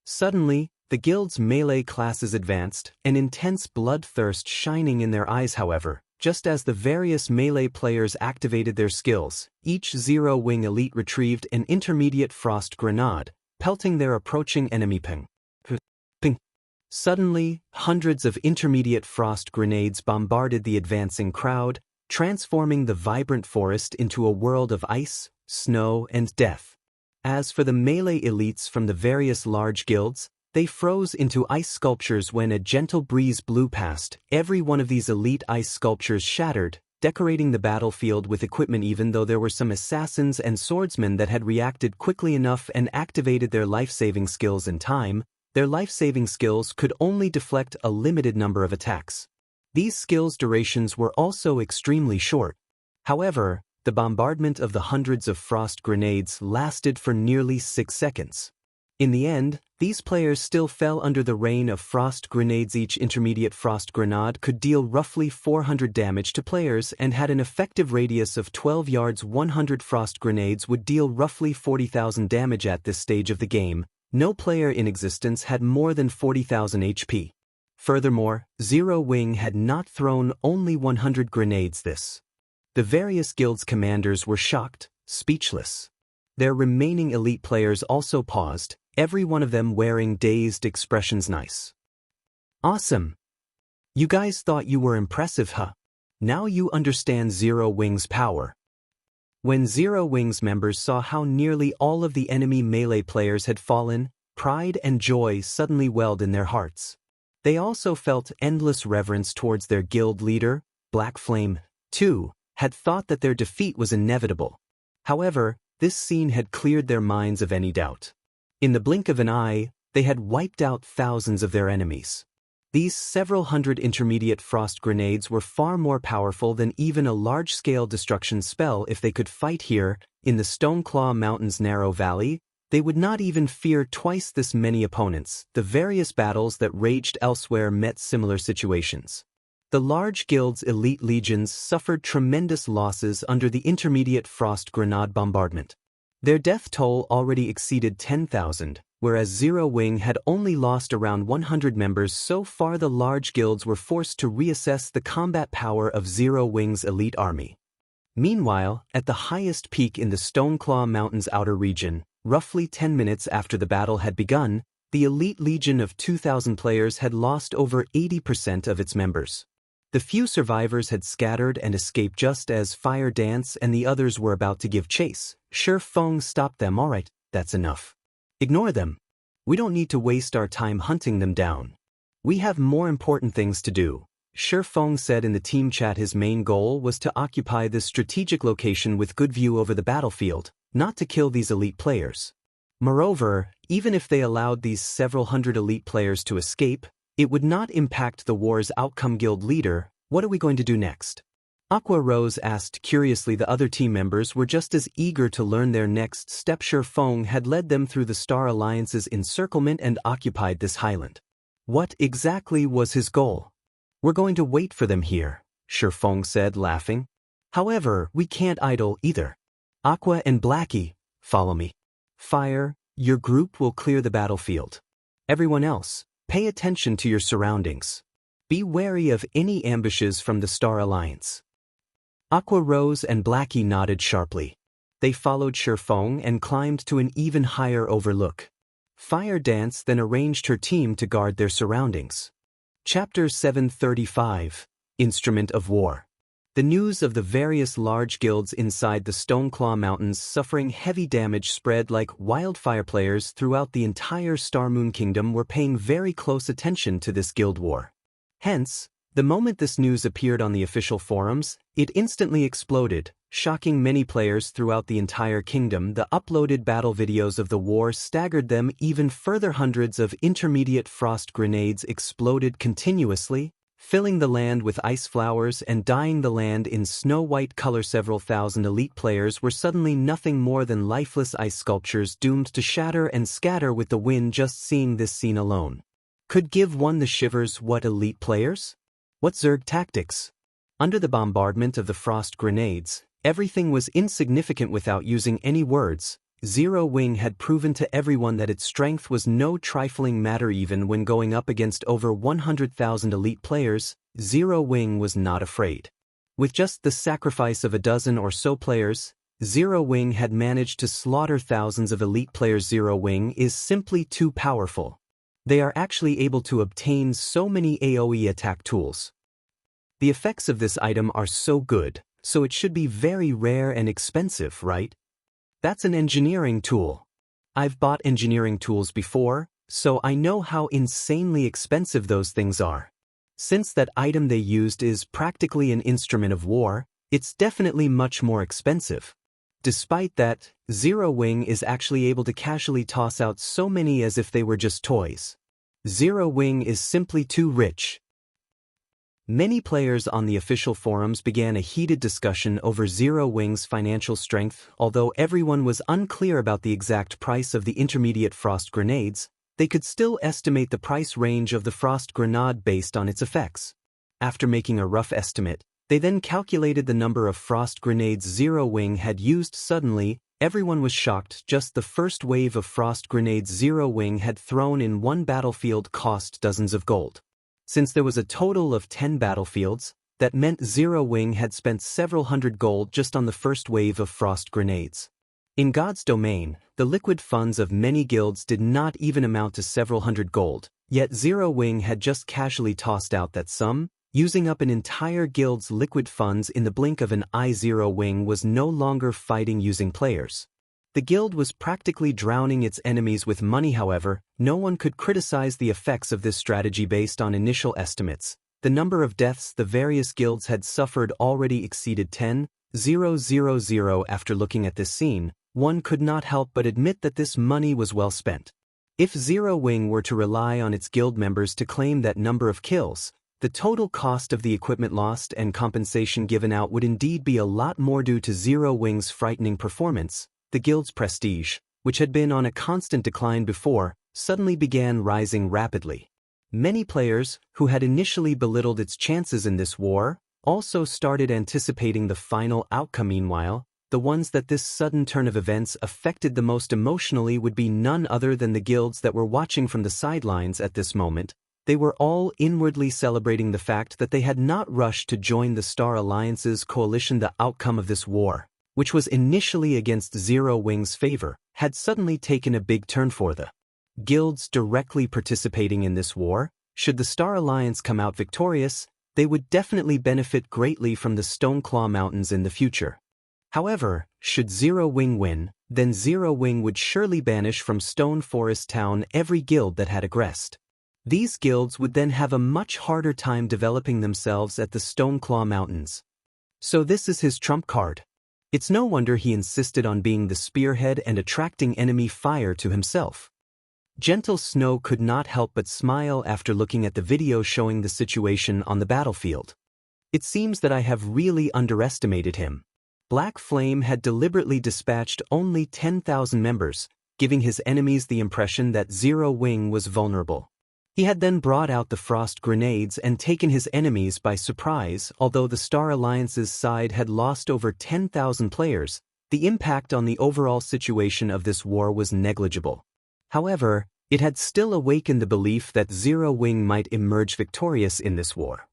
Suddenly, the guild's melee classes advanced, an intense bloodthirst shining in their eyes. However, just as the various melee players activated their skills, each Zero Wing elite retrieved an intermediate frost grenade, pelting their approaching enemy. Ping. Ping. Suddenly, hundreds of intermediate frost grenades bombarded the advancing crowd, transforming the vibrant forest into a world of ice, snow, and death. As for the melee elites from the various large guilds, they froze into ice sculptures when a gentle breeze blew past. Every one of these elite ice sculptures shattered, decorating the battlefield with equipment. Even though there were some assassins and swordsmen that had reacted quickly enough and activated their life-saving skills in time, their life-saving skills could only deflect a limited number of attacks. These skills' durations were also extremely short. However, the bombardment of the hundreds of frost grenades lasted for nearly 6 seconds. In the end, these players still fell under the rain of frost grenades. Each intermediate frost grenade could deal roughly 400 damage to players and had an effective radius of 12 yards. 100 frost grenades would deal roughly 40,000 damage. At this stage of the game, no player in existence had more than 40,000 HP. Furthermore, Zero Wing had not thrown only 100 grenades. The various guilds' commanders were shocked, speechless. Their remaining elite players also paused, every one of them wearing dazed expressions. Nice. Awesome. You guys thought you were impressive, huh? Now you understand Zero Wing's power. When Zero Wing's members saw how nearly all of the enemy melee players had fallen, pride and joy suddenly welled in their hearts. They also felt endless reverence towards their guild leader. Black Flame, too, had thought that their defeat was inevitable. However, this scene had cleared their minds of any doubt. In the blink of an eye, they had wiped out thousands of their enemies. These several hundred intermediate frost grenades were far more powerful than even a large-scale destruction spell. If they could fight here, in the Stoneclaw Mountains' narrow valley, they would not even fear twice this many opponents. The various battles that raged elsewhere met similar situations. The large guild's elite legions suffered tremendous losses under the intermediate frost grenade bombardment. Their death toll already exceeded 10,000, whereas Zero Wing had only lost around 100 members. So far, the large guilds were forced to reassess the combat power of Zero Wing's elite army. Meanwhile, at the highest peak in the Stoneclaw Mountains outer region, roughly 10 minutes after the battle had begun, the elite legion of 2,000 players had lost over 80% of its members. The few survivors had scattered and escaped just as Fire Dance and the others were about to give chase. Shi Feng stopped them. All right, that's enough. Ignore them. We don't need to waste our time hunting them down. We have more important things to do. Shi Feng said in the team chat. His main goal was to occupy this strategic location with good view over the battlefield, not to kill these elite players. Moreover, even if they allowed these several hundred elite players to escape, it would not impact the war's outcome. Guild leader, what are we going to do next? Aqua Rose asked curiously. The other team members were just as eager to learn their next step. Shi Feng had led them through the Star Alliance's encirclement and occupied this highland. What exactly was his goal? We're going to wait for them here, Shi Feng said, laughing. However, we can't idle either. Aqua and Blackie, follow me. Fire, your group will clear the battlefield. Everyone else, pay attention to your surroundings. Be wary of any ambushes from the Star Alliance. Aqua Rose and Blackie nodded sharply. They followed Shi Feng and climbed to an even higher overlook. Fire Dance then arranged her team to guard their surroundings. Chapter 735, Instrument of War. The news of the various large guilds inside the Stoneclaw Mountains suffering heavy damage spread like wildfire. Players throughout the entire Starmoon Kingdom were paying very close attention to this guild war. Hence, the moment this news appeared on the official forums, it instantly exploded, shocking many players throughout the entire kingdom. The uploaded battle videos of the war staggered them even further. Hundreds of intermediate frost grenades exploded continuously, filling the land with ice flowers and dyeing the land in snow-white color. Several thousand elite players were suddenly nothing more than lifeless ice sculptures doomed to shatter and scatter with the wind. Just seeing this scene alone could give one the shivers. What elite players? What Zerg tactics? Under the bombardment of the frost grenades, everything was insignificant. Without using any words, Zero Wing had proven to everyone that its strength was no trifling matter. Even when going up against over 100,000 elite players, Zero Wing was not afraid. With just the sacrifice of a dozen or so players, Zero Wing had managed to slaughter thousands of elite players. Zero Wing is simply too powerful. They are actually able to obtain so many AoE attack tools. The effects of this item are so good, so it should be very rare and expensive, right? That's an engineering tool. I've bought engineering tools before, so I know how insanely expensive those things are. Since that item they used is practically an instrument of war, it's definitely much more expensive. Despite that, Zero Wing is actually able to casually toss out so many as if they were just toys. Zero Wing is simply too rich. Many players on the official forums began a heated discussion over Zero Wing's financial strength. Although everyone was unclear about the exact price of the intermediate frost grenades, they could still estimate the price range of the frost grenade based on its effects. After making a rough estimate, they then calculated the number of frost grenades Zero Wing had used. Suddenly, everyone was shocked. Just the first wave of frost grenades Zero Wing had thrown in one battlefield cost dozens of gold. Since there was a total of 10 battlefields, that meant Zero Wing had spent several hundred gold just on the first wave of frost grenades. In God's domain, the liquid funds of many guilds did not even amount to several hundred gold, yet Zero Wing had just casually tossed out that sum, using up an entire guild's liquid funds in the blink of an eye. Zero Wing was no longer fighting using players. The guild was practically drowning its enemies with money. However, no one could criticize the effects of this strategy based on initial estimates. The number of deaths the various guilds had suffered already exceeded 10,000. After looking at this scene, one could not help but admit that this money was well spent. If Zero Wing were to rely on its guild members to claim that number of kills, the total cost of the equipment lost and compensation given out would indeed be a lot more. Due to Zero Wing's frightening performance, the guild's prestige, which had been on a constant decline before, suddenly began rising rapidly. Many players, who had initially belittled its chances in this war, also started anticipating the final outcome. Meanwhile, the ones that this sudden turn of events affected the most emotionally would be none other than the guilds that were watching from the sidelines at this moment. They were all inwardly celebrating the fact that they had not rushed to join the Star Alliance's coalition. The outcome of this war, which was initially against Zero Wing's favor, had suddenly taken a big turn for the guilds directly participating in this war. Should the Star Alliance come out victorious, they would definitely benefit greatly from the Stoneclaw Mountains in the future. However, should Zero Wing win, then Zero Wing would surely banish from Stone Forest Town every guild that had aggressed. These guilds would then have a much harder time developing themselves at the Stoneclaw Mountains. So this is his trump card. It's no wonder he insisted on being the spearhead and attracting enemy fire to himself. Gentle Snow could not help but smile after looking at the video showing the situation on the battlefield. It seems that I have really underestimated him. Black Flame had deliberately dispatched only 10,000 members, giving his enemies the impression that Zero Wing was vulnerable. He had then brought out the frost grenades and taken his enemies by surprise. Although the Star Alliance's side had lost over 10,000 players, the impact on the overall situation of this war was negligible. However, it had still awakened the belief that Zero Wing might emerge victorious in this war.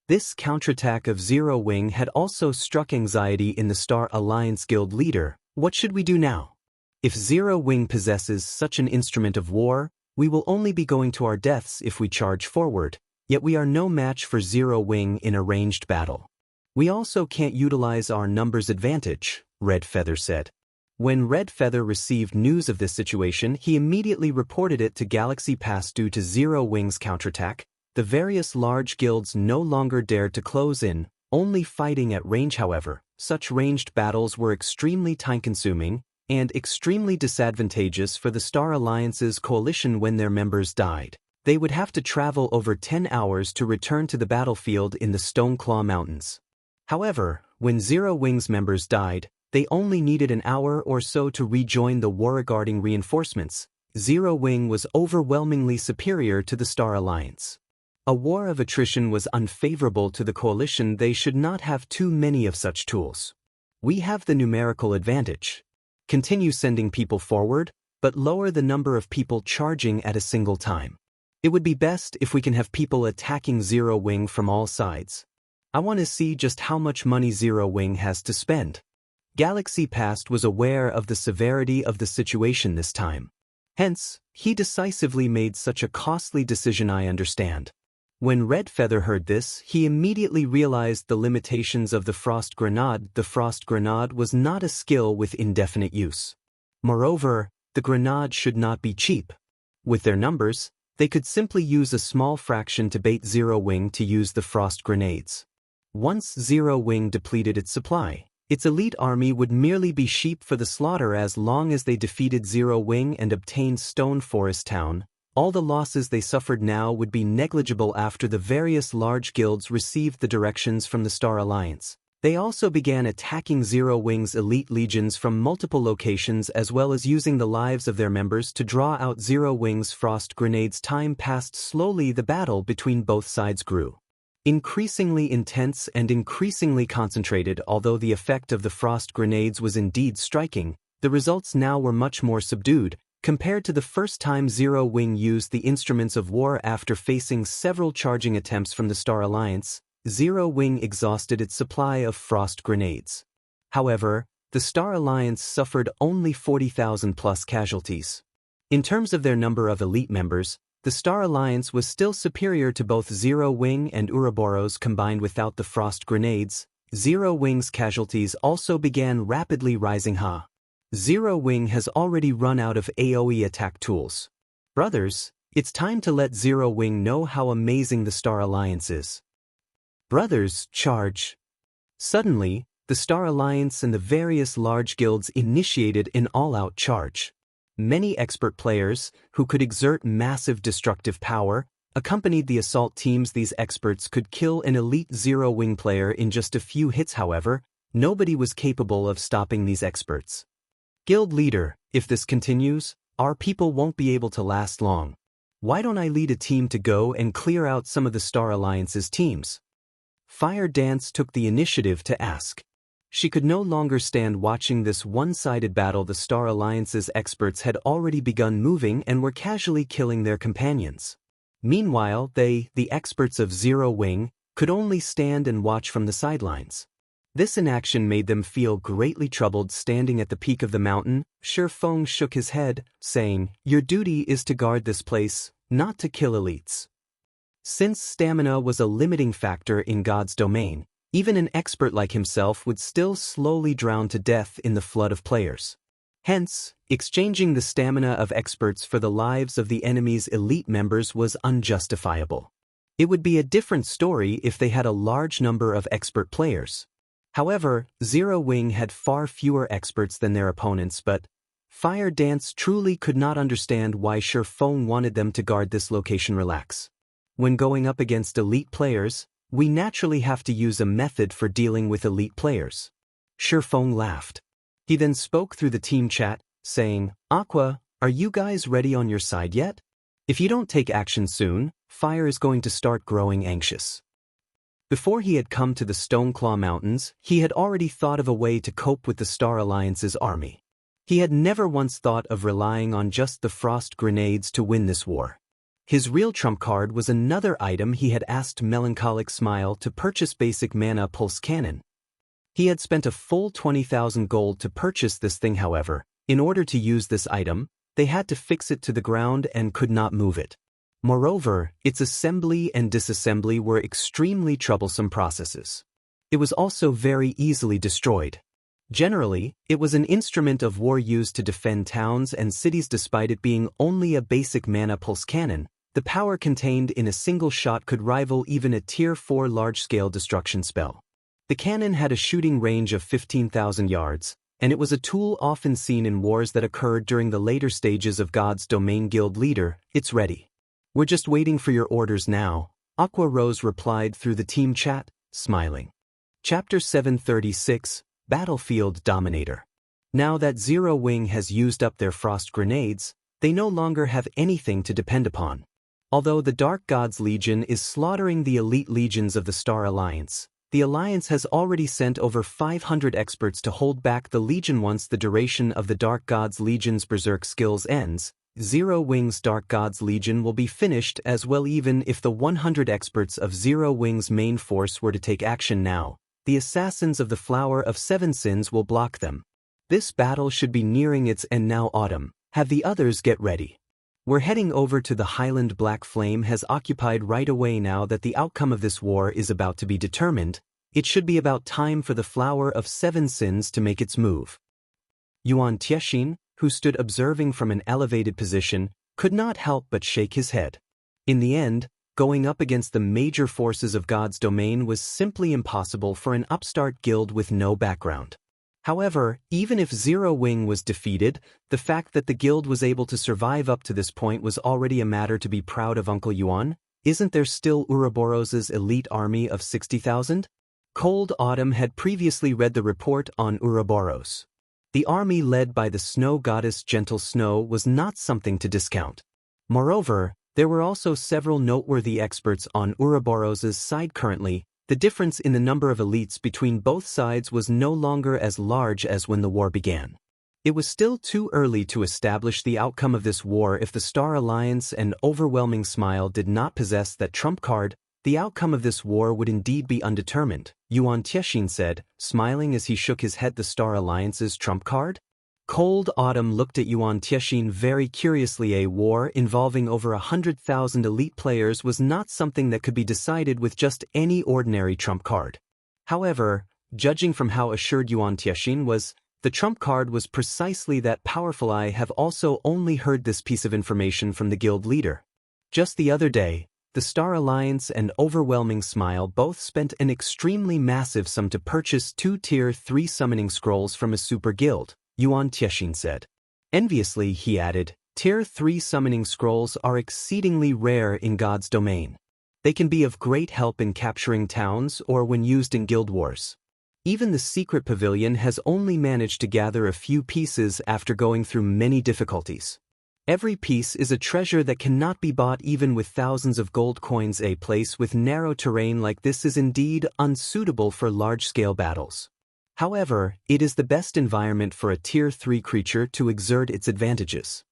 This counterattack of Zero Wing had also struck anxiety in the Star Alliance guild leader. What should we do now? If Zero Wing possesses such an instrument of war, we will only be going to our deaths if we charge forward, yet we are no match for Zero Wing in a ranged battle. We also can't utilize our numbers advantage, Red Feather said. When Red Feather received news of this situation, he immediately reported it to Galaxy Pass. Due to Zero Wing's counterattack, the various large guilds no longer dared to close in, only fighting at range. However, such ranged battles were extremely time-consuming and extremely disadvantageous for the Star Alliance's coalition when their members died. they would have to travel over 10 hours to return to the battlefield in the Stoneclaw Mountains. However, when Zero Wing's members died, they only needed an hour or so to rejoin the Wargod reinforcements. Zero Wing was overwhelmingly superior to the Star Alliance. A war of attrition was unfavorable to the coalition. They should not have too many of such tools. We have the numerical advantage. Continue sending people forward, but lower the number of people charging at a single time. It would be best if we can have people attacking Zero Wing from all sides. I want to see just how much money Zero Wing has to spend. Galaxy Past was aware of the severity of the situation this time. Hence, he decisively made such a costly decision. I understand. When Red Feather heard this, he immediately realized the limitations of the Frost Grenade. The Frost Grenade was not a skill with indefinite use. Moreover, the grenade should not be cheap. With their numbers, they could simply use a small fraction to bait Zero Wing to use the frost grenades. Once Zero Wing depleted its supply, its elite army would merely be sheep for the slaughter. As long as they defeated Zero Wing and obtained Stone Forest Town, all the losses they suffered now would be negligible. After the various large guilds received the directions from the Star Alliance, they also began attacking Zero Wing's elite legions from multiple locations, as well as using the lives of their members to draw out Zero Wing's frost grenades. Time passed slowly. The battle between both sides grew increasingly intense and increasingly concentrated. Although the effect of the frost grenades was indeed striking, the results now were much more subdued compared to the first time Zero Wing used the instruments of war. After facing several charging attempts from the Star Alliance, Zero Wing exhausted its supply of frost grenades. However, the Star Alliance suffered only 40,000 plus casualties. In terms of their number of elite members, the Star Alliance was still superior to both Zero Wing and Ouroboros combined. Without the frost grenades, Zero Wing's casualties also began rapidly rising. Zero Wing has already run out of AoE attack tools. Brothers, it's time to let Zero Wing know how amazing the Star Alliance is. Brothers, charge! Suddenly, the Star Alliance and the various large guilds initiated an all-out charge. Many expert players, who could exert massive destructive power, accompanied the assault teams. These experts could kill an elite Zero Wing player in just a few hits. However, nobody was capable of stopping these experts. Guild leader, if this continues, our people won't be able to last long. Why don't I lead a team to go and clear out some of the Star Alliance's teams? Fire Dance took the initiative to ask. She could no longer stand watching this one-sided battle. The Star Alliance's experts had already begun moving and were casually killing their companions. Meanwhile, the experts of Zero Wing, could only stand and watch from the sidelines. This inaction made them feel greatly troubled. Standing at the peak of the mountain, Feng shook his head, saying, "Your duty is to guard this place, not to kill elites." Since stamina was a limiting factor in God's domain, even an expert like himself would still slowly drown to death in the flood of players. Hence, exchanging the stamina of experts for the lives of the enemy's elite members was unjustifiable. It would be a different story if they had a large number of expert players. However, Zero Wing had far fewer experts than their opponents, but Fire Dance truly could not understand why Feng wanted them to guard this location. Relax. When going up against elite players, we naturally have to use a method for dealing with elite players. Feng laughed. He then spoke through the team chat, saying, "Aqua, are you guys ready on your side yet? If you don't take action soon, Fire is going to start growing anxious." Before he had come to the Stoneclaw Mountains, he had already thought of a way to cope with the Star Alliance's army. He had never once thought of relying on just the frost grenades to win this war. His real trump card was another item. He had asked Melancholic Smile to purchase basic mana pulse cannon. He had spent a full 20,000 gold to purchase this thing. However, in order to use this item, they had to fix it to the ground and could not move it. Moreover, its assembly and disassembly were extremely troublesome processes. It was also very easily destroyed. Generally, it was an instrument of war used to defend towns and cities. Despite it being only a basic mana pulse cannon, the power contained in a single shot could rival even a Tier 4 large-scale destruction spell. The cannon had a shooting range of 15,000 yards, and it was a tool often seen in wars that occurred during the later stages of God's Domain. Guild leader, it's ready. We're just waiting for your orders now, Aqua Rose replied through the team chat, smiling. Chapter 736, Battlefield Dominator. Now that Zero Wing has used up their frost grenades, they no longer have anything to depend upon. Although the Dark Gods Legion is slaughtering the elite legions of the Star Alliance, the Alliance has already sent over 500 experts to hold back the Legion once the duration of the Dark Gods Legion's Berserk skills ends. Zero Wing's Dark Gods Legion will be finished as well. Even if the 100 experts of Zero Wing's main force were to take action now, the assassins of the Flower of Seven Sins will block them. This battle should be nearing its end now. Autumn, have the others get ready. We're heading over to the Highland. Black Flame has occupied right away. Now that the outcome of this war is about to be determined, it should be about time for the Flower of Seven Sins to make its move. Yuan Tiexin, who stood observing from an elevated position, could not help but shake his head. In the end, going up against the major forces of God's domain was simply impossible for an upstart guild with no background. However, even if Zero Wing was defeated, the fact that the guild was able to survive up to this point was already a matter to be proud of. Uncle Yuan, isn't there still Ouroboros's elite army of 60,000? Cold Autumn had previously read the report on Ouroboros. The army led by the snow goddess Gentle Snow was not something to discount. Moreover, there were also several noteworthy experts on Ouroboros's side currently. The difference in the number of elites between both sides was no longer as large as when the war began. It was still too early to establish the outcome of this war. If the Star Alliance and Overwhelming Smile did not possess that trump card, the outcome of this war would indeed be undetermined, Yuan Tiexin said, smiling as he shook his head. The Star Alliance's trump card? Cold Autumn looked at Yuan Tiexin very curiously. A war involving over 100,000 elite players was not something that could be decided with just any ordinary trump card. However, judging from how assured Yuan Tiexin was, the trump card was precisely that powerful. I have also only heard this piece of information from the guild leader. Just the other day, the Star Alliance and Overwhelming Smile both spent an extremely massive sum to purchase 2 Tier 3 summoning scrolls from a super guild, Yuan Tiexin said. Enviously, he added, Tier 3 summoning scrolls are exceedingly rare in God's domain. They can be of great help in capturing towns or when used in guild wars. Even the secret pavilion has only managed to gather a few pieces after going through many difficulties. Every piece is a treasure that cannot be bought even with thousands of gold coins. A place with narrow terrain like this is indeed unsuitable for large-scale battles. However, it is the best environment for a Tier 3 creature to exert its advantages.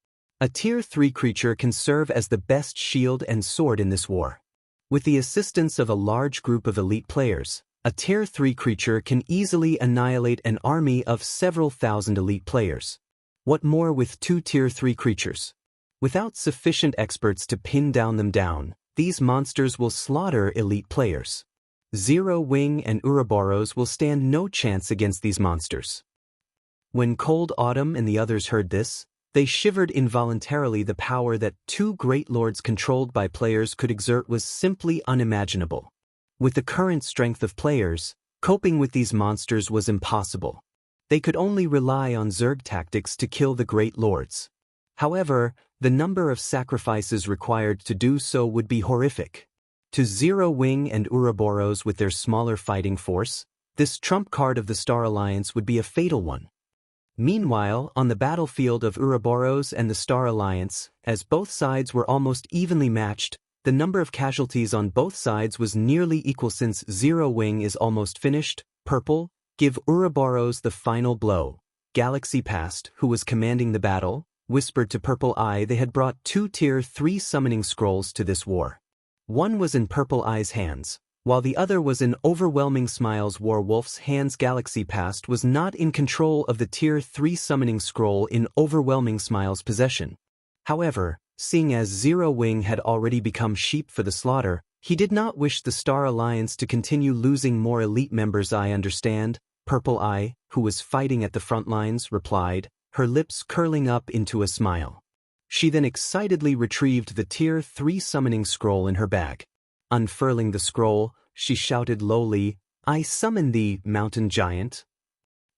A Tier 3 creature can serve as the best shield and sword in this war. With the assistance of a large group of elite players, a Tier 3 creature can easily annihilate an army of several thousand elite players. What more with 2 Tier 3 creatures? Without sufficient experts to pin them down, these monsters will slaughter elite players. Zero Wing and Ouroboros will stand no chance against these monsters. When Cold Autumn and the others heard this, they shivered involuntarily. The power that 2 great lords controlled by players could exert was simply unimaginable. With the current strength of players, coping with these monsters was impossible. They could only rely on Zerg tactics to kill the great lords. However, the number of sacrifices required to do so would be horrific. To Zero Wing and Ouroboros with their smaller fighting force, this trump card of the Star Alliance would be a fatal one. Meanwhile, on the battlefield of Ouroboros and the Star Alliance, as both sides were almost evenly matched, the number of casualties on both sides was nearly equal. Since Zero Wing is almost finished, Purple, give Ouroboros the final blow. Galaxy Past, who was commanding the battle, whispered to Purple Eye they had brought 2 Tier 3 summoning scrolls to this war. One was in Purple Eye's hands, while the other was in Overwhelming Smile's Warwolf's hands. Galaxy Past was not in control of the Tier 3 summoning scroll in Overwhelming Smile's possession. However, seeing as Zero Wing had already become sheep for the slaughter, he did not wish the Star Alliance to continue losing more elite members. I understand, Purple Eye, who was fighting at the front lines, replied, her lips curling up into a smile. She then excitedly retrieved the Tier 3 summoning scroll in her bag. Unfurling the scroll, she shouted lowly, I summon thee, mountain giant.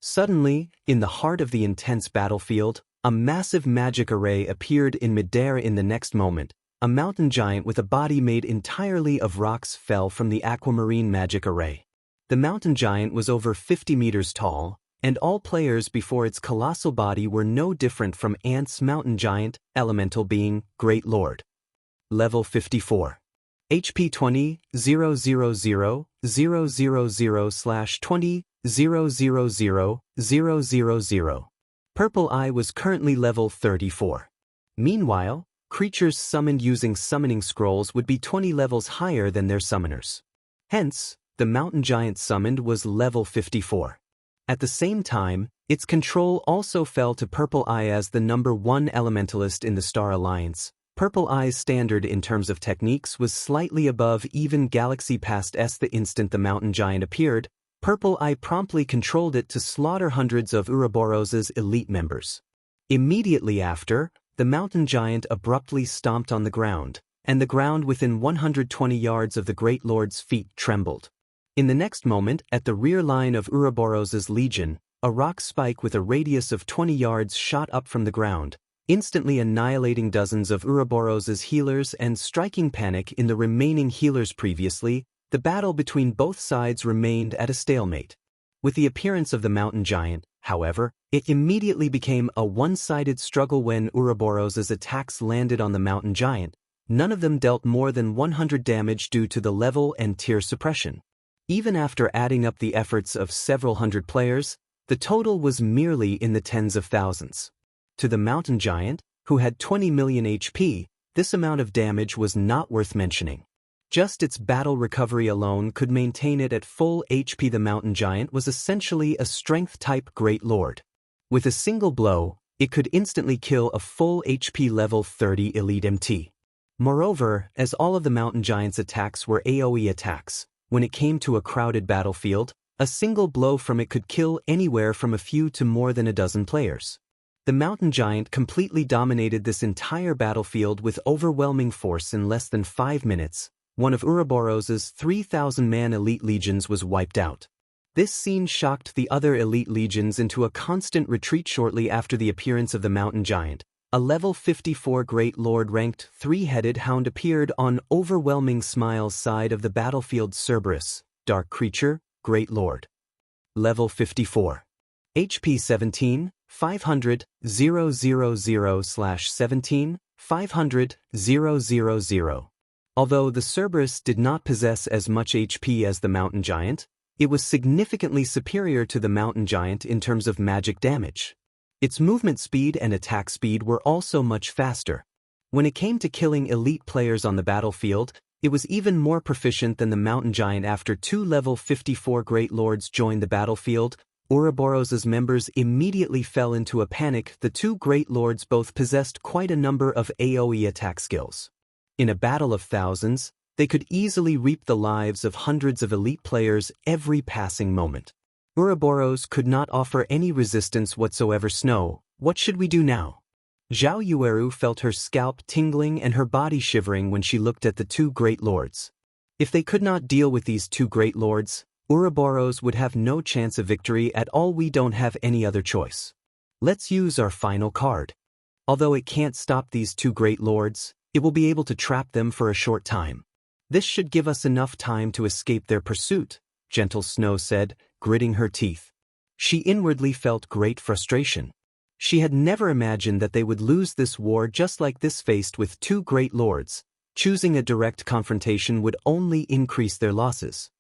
Suddenly, in the heart of the intense battlefield, a massive magic array appeared in midair. In the next moment, a mountain giant with a body made entirely of rocks fell from the aquamarine magic array. The mountain giant was over 50 meters tall, and all players before its colossal body were no different from Ant's mountain giant, elemental being, Great Lord. Level 54. HP 20, 000, 000, 000/20, 000, 000. Purple Eye was currently level 34. Meanwhile, creatures summoned using summoning scrolls would be 20 levels higher than their summoners. Hence, the mountain giant summoned was level 54. At the same time, its control also fell to Purple Eye as the number 1 elementalist in the Star Alliance. Purple Eye's standard in terms of techniques was slightly above even Galaxy Past S. The instant the mountain giant appeared, Purple Eye promptly controlled it to slaughter hundreds of Ouroboros's elite members. Immediately after, the mountain giant abruptly stomped on the ground, and the ground within 120 yards of the Great Lord's feet trembled. In the next moment, at the rear line of Ouroboros's legion, a rock spike with a radius of 20 yards shot up from the ground, instantly annihilating dozens of Ouroboros's healers and striking panic in the remaining healers. Previously, the battle between both sides remained at a stalemate. With the appearance of the mountain giant, however, it immediately became a one-sided struggle when Ouroboros's attacks landed on the mountain giant. None of them dealt more than 100 damage due to the level and tier suppression. Even after adding up the efforts of several hundred players, the total was merely in the tens of thousands. To the mountain giant, who had 20 million HP, this amount of damage was not worth mentioning. Just its battle recovery alone could maintain it at full HP. The mountain giant was essentially a strength-type Great Lord. With a single blow, it could instantly kill a full HP level 30 elite MT. Moreover, as all of the mountain giant's attacks were AoE attacks, when it came to a crowded battlefield, a single blow from it could kill anywhere from a few to more than a dozen players. The mountain giant completely dominated this entire battlefield with overwhelming force. In less than 5 minutes, one of Ouroboros's 3,000-man elite legions was wiped out. This scene shocked the other elite legions into a constant retreat. Shortly after the appearance of the mountain giant, a level 54 Great Lord ranked 3-headed hound appeared on Overwhelming Smile's side of the battlefield. Cerberus, Dark Creature, Great Lord. Level 54. HP 17, 500, 000/17, 500, 000. Although the Cerberus did not possess as much HP as the mountain giant, it was significantly superior to the mountain giant in terms of magic damage. Its movement speed and attack speed were also much faster. When it came to killing elite players on the battlefield, it was even more proficient than the mountain giant. After 2 level 54 Great Lords joined the battlefield, Ouroboros's members immediately fell into a panic. The 2 Great Lords both possessed quite a number of AoE attack skills. In a battle of thousands, they could easily reap the lives of hundreds of elite players every passing moment. Ouroboros could not offer any resistance whatsoever. Snow, what should we do now? Zhao Yueru felt her scalp tingling and her body shivering when she looked at the 2 Great Lords. If they could not deal with these 2 Great Lords, Ouroboros would have no chance of victory at all. We don't have any other choice. Let's use our final card. Although it can't stop these 2 Great Lords, it will be able to trap them for a short time. This should give us enough time to escape their pursuit, Gentle Snow said, gritting her teeth. She inwardly felt great frustration. She had never imagined that they would lose this war just like this. Faced with 2 Great Lords, choosing a direct confrontation would only increase their losses.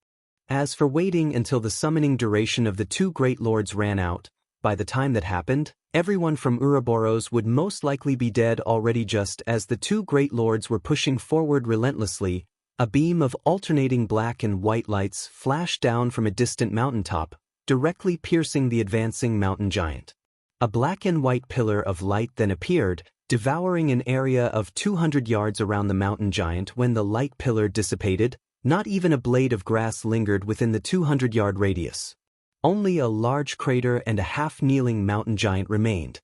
As for waiting until the summoning duration of the 2 Great Lords ran out, by the time that happened, everyone from Ouroboros would most likely be dead already. Just as the 2 Great Lords were pushing forward relentlessly, a beam of alternating black and white lights flashed down from a distant mountaintop, directly piercing the advancing mountain giant. A black and white pillar of light then appeared, devouring an area of 200 yards around the mountain giant. When the light pillar dissipated, not even a blade of grass lingered within the 200-yard radius. Only a large crater and a half-kneeling mountain giant remained.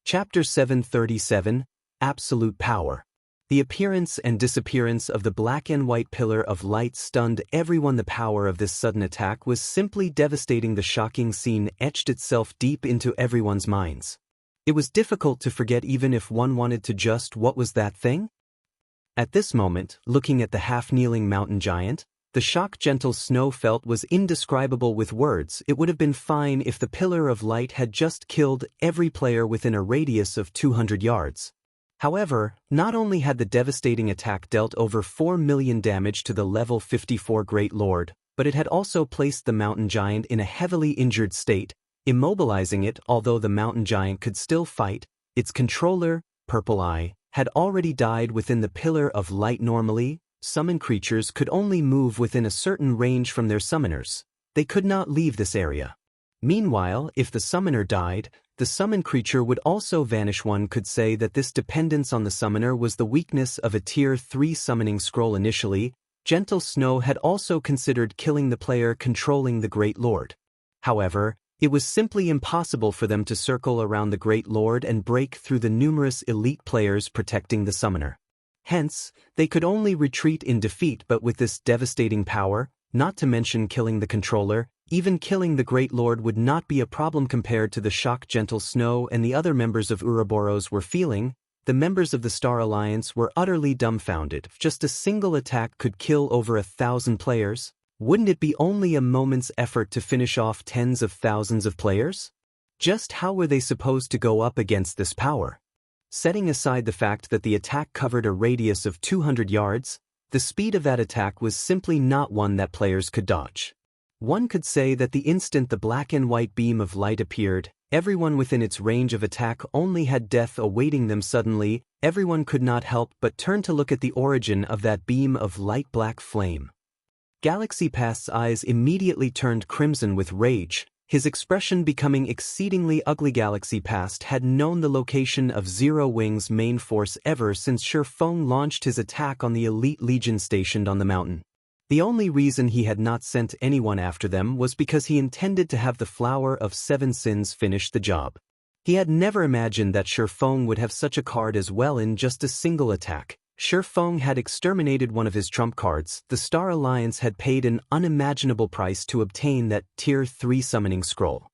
Chapter 737, Absolute Power. The appearance and disappearance of the black and white pillar of light stunned everyone. The power of this sudden attack was simply devastating. The shocking scene etched itself deep into everyone's minds. It was difficult to forget even if one wanted to. Just what was that thing? At this moment, looking at the half-kneeling mountain giant, the shock gentle Snow felt was indescribable with words. It would have been fine if the Pillar of Light had just killed every player within a radius of 200 yards. However, not only had the devastating attack dealt over 4 million damage to the level 54 Great Lord, but it had also placed the mountain giant in a heavily injured state, immobilizing it. Although the mountain giant could still fight, its controller, Purple Eye, had already died within the Pillar of Light. Normally, summoned creatures could only move within a certain range from their summoners. They could not leave this area. Meanwhile, if the summoner died, the summoned creature would also vanish. One could say that this dependence on the summoner was the weakness of a Tier 3 summoning scroll. Initially, Gentle Snow had also considered killing the player controlling the Great Lord. However, it was simply impossible for them to circle around the Great Lord and break through the numerous elite players protecting the summoner. Hence, they could only retreat in defeat. But with this devastating power, not to mention killing the controller, even killing the Great Lord would not be a problem compared to the shock Gentle Snow and the other members of Ouroboros were feeling. The members of the Star Alliance were utterly dumbfounded. If just a single attack could kill over 1,000 players, wouldn't it be only a moment's effort to finish off tens of thousands of players? Just how were they supposed to go up against this power? Setting aside the fact that the attack covered a radius of 200 yards, the speed of that attack was simply not one that players could dodge. One could say that the instant the black and white beam of light appeared, everyone within its range of attack only had death awaiting them. Suddenly, everyone could not help but turn to look at the origin of that beam of light black flame. Galaxy Past's eyes immediately turned crimson with rage, his expression becoming exceedingly ugly. Galaxy Past had known the location of Zero Wing's main force ever since Feng launched his attack on the elite legion stationed on the mountain. The only reason he had not sent anyone after them was because he intended to have the Flower of Seven Sins finish the job. He had never imagined that Feng would have such a card as well in just a single attack. Feng had exterminated one of his trump cards. The Star Alliance had paid an unimaginable price to obtain that Tier 3 summoning scroll.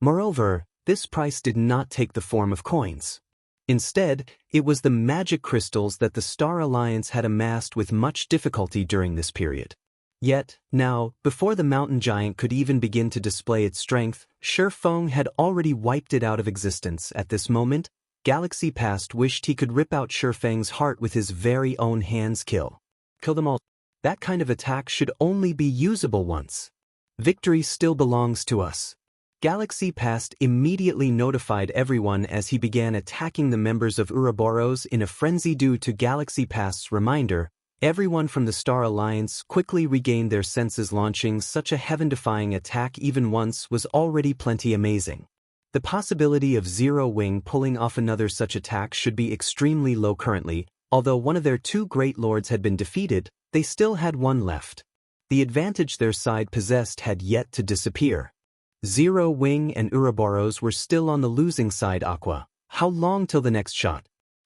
Moreover, this price did not take the form of coins. Instead, it was the magic crystals that the Star Alliance had amassed with much difficulty during this period. Yet, now, before the mountain giant could even begin to display its strength, Feng had already wiped it out of existence. At this moment, Galaxy Past wished he could rip out Feng's heart with his very own hands. Kill them all. That kind of attack should only be usable once. Victory still belongs to us. Galaxy Past immediately notified everyone as he began attacking the members of Ouroboros in a frenzy. Due to Galaxy Past's reminder, everyone from the Star Alliance quickly regained their senses. Launching such a heaven-defying attack even once was already plenty amazing. The possibility of Zero Wing pulling off another such attack should be extremely low currently. Although one of their two Great Lords had been defeated, they still had one left. The advantage their side possessed had yet to disappear. Zero Wing and Ouroboros were still on the losing side. Aqua, how long till the next shot?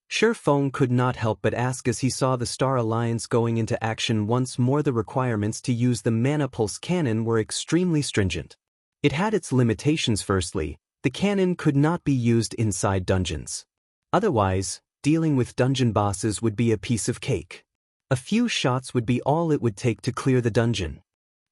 Feng could not help but ask as he saw the Star Alliance going into action once more. The requirements to use the Mana Pulse Cannon were extremely stringent. It had its limitations. Firstly, the cannon could not be used inside dungeons. Otherwise, dealing with dungeon bosses would be a piece of cake. A few shots would be all it would take to clear the dungeon.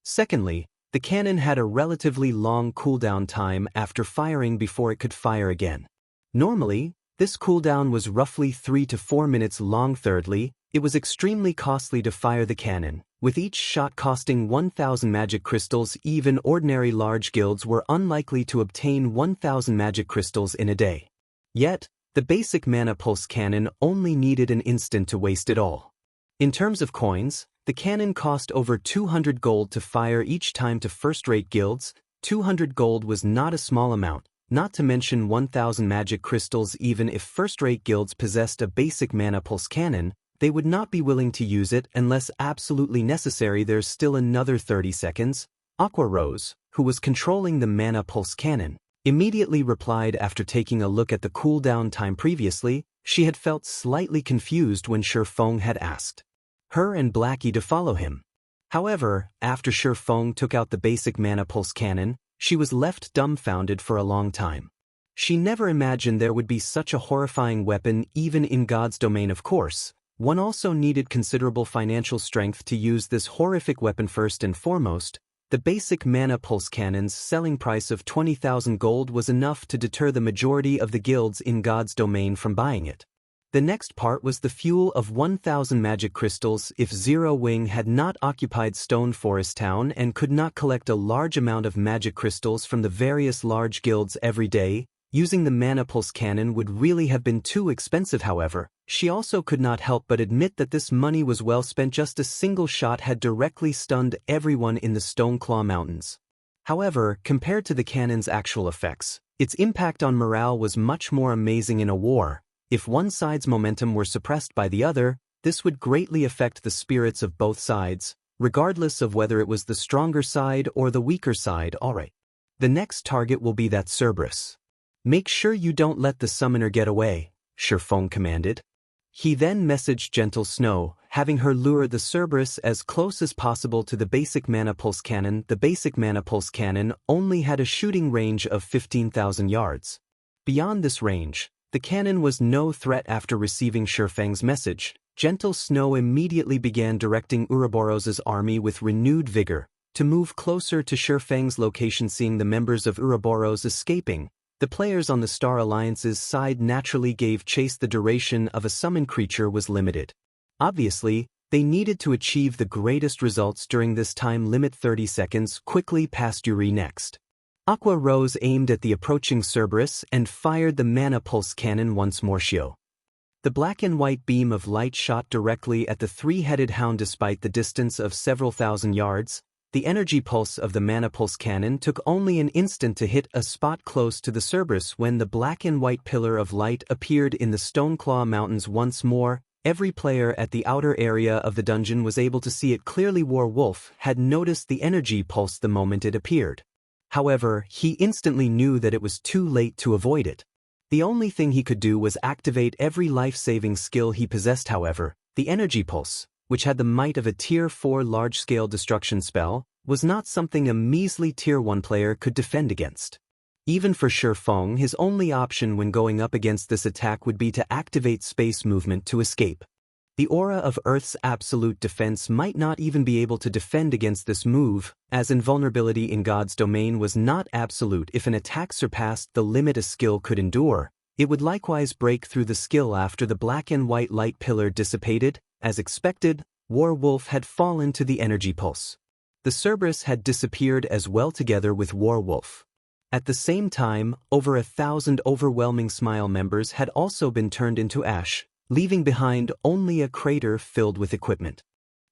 Secondly, the cannon had a relatively long cooldown time after firing before it could fire again. Normally, this cooldown was roughly 3 to 4 minutes long. Thirdly, it was extremely costly to fire the cannon, with each shot costing 1,000 magic crystals. Even ordinary large guilds were unlikely to obtain 1,000 magic crystals in a day. Yet, the basic Mana Pulse Cannon only needed an instant to waste it all. In terms of coins, the cannon cost over 200 gold to fire each time. To first-rate guilds, 200 gold was not a small amount, not to mention 1,000 magic crystals. Even if first-rate guilds possessed a basic Mana Pulse Cannon, they would not be willing to use it unless absolutely necessary. There's still another 30 seconds. Aqua Rose, who was controlling the Mana Pulse Cannon, immediately replied after taking a look at the cooldown time previously. She had felt slightly confused when Feng had asked her and Blackie to follow him. However, after Feng took out the basic Mana Pulse Cannon, she was left dumbfounded for a long time. She never imagined there would be such a horrifying weapon even in God's domain. Of course, One also needed considerable financial strength to use this horrific weapon. First and foremost, the basic mana pulse cannon's selling price of 20,000 gold was enough to deter the majority of the guilds in God's domain from buying it. The next part was the fuel of 1,000 magic crystals. If Zero Wing had not occupied Stone Forest Town and could not collect a large amount of magic crystals from the various large guilds every day, using the mana pulse cannon would really have been too expensive. However, she also could not help but admit that this money was well spent. Just a single shot had directly stunned everyone in the Stoneclaw Mountains. However, compared to the cannon's actual effects, its impact on morale was much more amazing. In a war, if one side's momentum were suppressed by the other, this would greatly affect the spirits of both sides, regardless of whether it was the stronger side or the weaker side. Alright. The next target will be that Cerberus. Make sure you don't let the summoner get away, Sherfong commanded. He then messaged Gentle Snow, having her lure the Cerberus as close as possible to the basic mana pulse cannon. The basic mana pulse cannon only had a shooting range of 15,000 yards. Beyond this range, the cannon was no threat. After receiving Sherfang's message, Gentle Snow immediately began directing Ouroboros's army with renewed vigor to move closer to Sherfang's location. Seeing the members of Ouroboros escaping, the players on the Star Alliance's side naturally gave chase. The duration of a summoned creature was limited. Obviously, they needed to achieve the greatest results during this time limit. 30 seconds quickly passed. Yuri next. Aqua Rose aimed at the approaching Cerberus and fired the mana pulse cannon once more. The black and white beam of light shot directly at the three-headed hound. Despite the distance of several thousand yards, the energy pulse of the mana pulse cannon took only an instant to hit a spot close to the Cerberus. When the black and white pillar of light appeared in the Stoneclaw Mountains once more, every player at the outer area of the dungeon was able to see it clearly. Warwolf had noticed the energy pulse the moment it appeared. However, he instantly knew that it was too late to avoid it. The only thing he could do was activate every life-saving skill he possessed. However, the energy pulse, which had the might of a Tier 4 large-scale destruction spell, was not something a measly Tier 1 player could defend against. Even for Sherfong, his only option when going up against this attack would be to activate space movement to escape. The aura of Earth's absolute defense might not even be able to defend against this move, as invulnerability in God's domain was not absolute. If an attack surpassed the limit a skill could endure, it would likewise break through the skill. After the black and white light pillar dissipated, as expected, Warwolf had fallen to the energy pulse. The Cerberus had disappeared as well together with Warwolf. At the same time, over 1,000 overwhelming Smile members had also been turned into ash, leaving behind only a crater filled with equipment.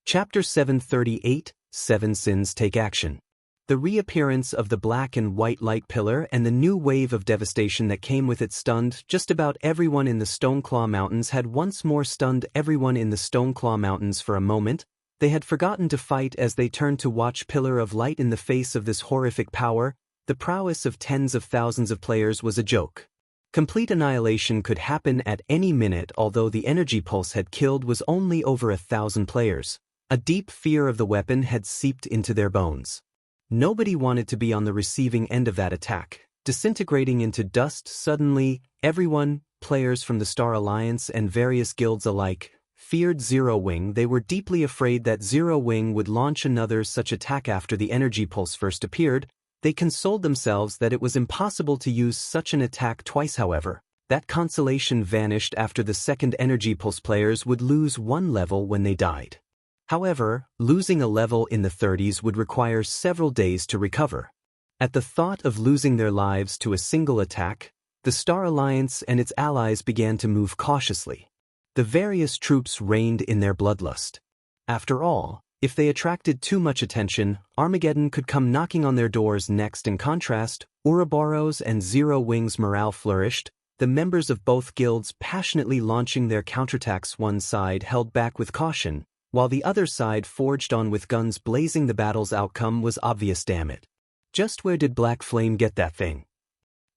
Chapter 738, 7 Sins Take Action. The reappearance of the black and white light pillar and the new wave of devastation that came with it stunned just about everyone in the Stoneclaw Mountains. Had once more stunned everyone in the Stoneclaw Mountains. For a moment, they had forgotten to fight as they turned to watch Pillar of Light. In the face of this horrific power, the prowess of tens of thousands of players was a joke. Complete annihilation could happen at any minute. Although the energy pulse had killed was only over 1,000 players, a deep fear of the weapon had seeped into their bones. Nobody wanted to be on the receiving end of that attack, disintegrating into dust. Suddenly, everyone, players from the Star Alliance and various guilds alike, feared Zero Wing. They were deeply afraid that Zero Wing would launch another such attack. After the energy pulse first appeared, they consoled themselves that it was impossible to use such an attack twice. However, that consolation vanished after the second energy pulse. Players would lose one level when they died. However, losing a level in the 30s would require several days to recover. At the thought of losing their lives to a single attack, the Star Alliance and its allies began to move cautiously. The various troops reigned in their bloodlust. After all, if they attracted too much attention, Armageddon could come knocking on their doors next. In contrast, Ouroboros and Zero Wing's morale flourished, the members of both guilds passionately launching their counterattacks. One side held back with caution, while the other side forged on with guns blazing. The battle's outcome was obvious. Damn it. Just where did Black Flame get that thing?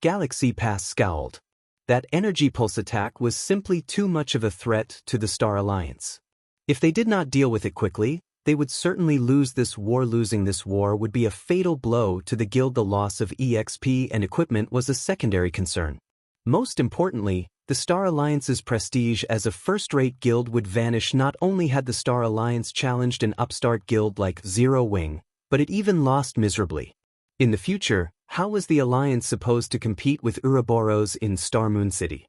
Galaxy Pass scowled. That energy pulse attack was simply too much of a threat to the Star Alliance. If they did not deal with it quickly, they would certainly lose this war. Losing this war would be a fatal blow to the guild. The loss of EXP and equipment was a secondary concern. Most importantly, the Star Alliance's prestige as a first-rate guild would vanish. Not only had the Star Alliance challenged an upstart guild like Zero Wing, but it even lost miserably. In the future, how was the Alliance supposed to compete with Ouroboros in Star Moon City?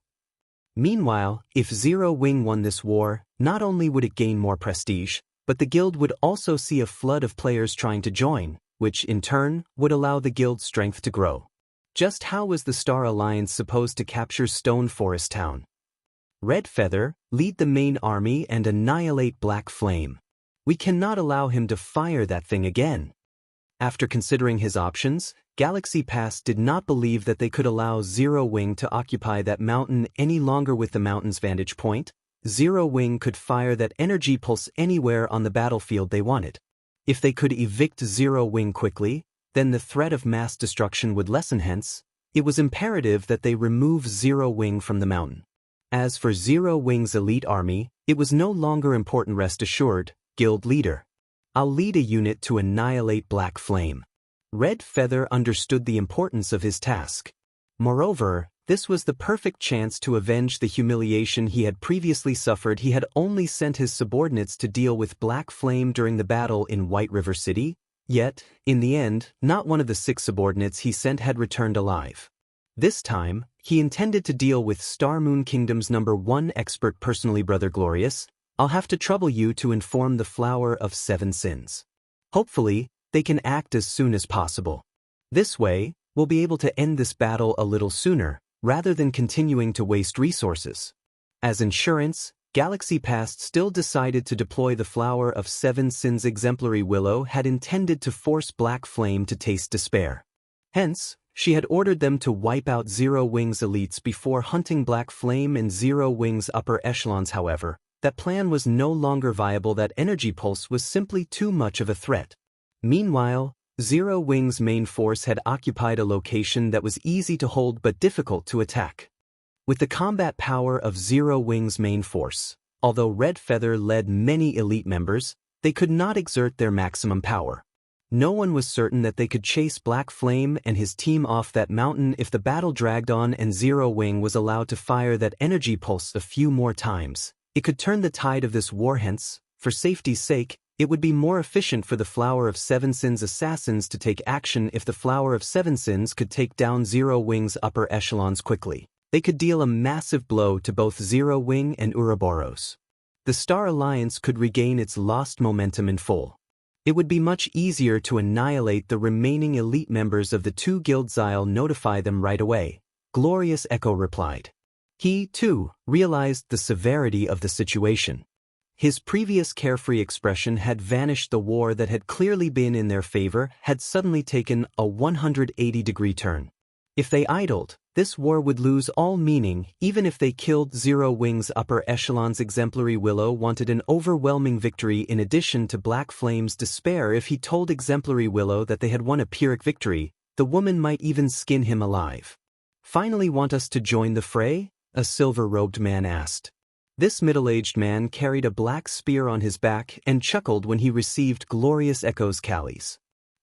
Meanwhile, if Zero Wing won this war, not only would it gain more prestige, but the guild would also see a flood of players trying to join, which in turn would allow the guild's strength to grow. Just how was the Star Alliance supposed to capture Stone Forest Town? Red Feather, lead the main army and annihilate Black Flame. We cannot allow him to fire that thing again. After considering his options, Galaxy Pass did not believe that they could allow Zero Wing to occupy that mountain any longer. With the mountain's vantage point, Zero Wing could fire that energy pulse anywhere on the battlefield they wanted. If they could evict Zero Wing quickly, then the threat of mass destruction would lessen. Hence, it was imperative that they remove Zero Wing from the mountain. As for Zero Wing's elite army, it was no longer important. Rest assured, guild leader. I'll lead a unit to annihilate Black Flame. Red Feather understood the importance of his task. Moreover, this was the perfect chance to avenge the humiliation he had previously suffered. He had only sent his subordinates to deal with Black Flame during the battle in White River City, yet, in the end, not one of the 6 subordinates he sent had returned alive. This time, he intended to deal with Star Moon Kingdom's #1 expert personally. Brother Glorious, I'll have to trouble you to inform the Flower of 7 Sins. Hopefully, they can act as soon as possible. This way, we'll be able to end this battle a little sooner, rather than continuing to waste resources. As insurance, Galaxy Past still decided to deploy the Flower of 7 Sins. Exemplary Willow had intended to force Black Flame to taste despair. Hence, she had ordered them to wipe out Zero Wing's elites before hunting Black Flame and Zero Wing's upper echelons. However, that plan was no longer viable. That energy pulse was simply too much of a threat. Meanwhile, Zero Wing's main force had occupied a location that was easy to hold but difficult to attack. With the combat power of Zero Wing's main force, although Red Feather led many elite members, they could not exert their maximum power. No one was certain that they could chase Black Flame and his team off that mountain if the battle dragged on and Zero Wing was allowed to fire that energy pulse a few more times. It could turn the tide of this war. Hence, for safety's sake, it would be more efficient for the Flower of 7 Sins assassins to take action. If the Flower of 7 Sins could take down Zero Wing's upper echelons quickly, they could deal a massive blow to both Zero Wing and Ouroboros. The Star Alliance could regain its lost momentum in full. It would be much easier to annihilate the remaining elite members of the 2 guilds. I'll notify them right away, Glorious Echo replied. He, too, realized the severity of the situation. His previous carefree expression had vanished. The war that had clearly been in their favor had suddenly taken a 180-degree turn. If they idled, this war would lose all meaning. Even if they killed Zero Wing's upper echelons. Exemplary Willow wanted an overwhelming victory in addition to Black Flame's despair. If he told Exemplary Willow that they had won a Pyrrhic victory, the woman might even skin him alive. Finally, want us to join the fray? A silver-robed man asked. This middle-aged man carried a black spear on his back and chuckled when he received Glorious Echo's callies.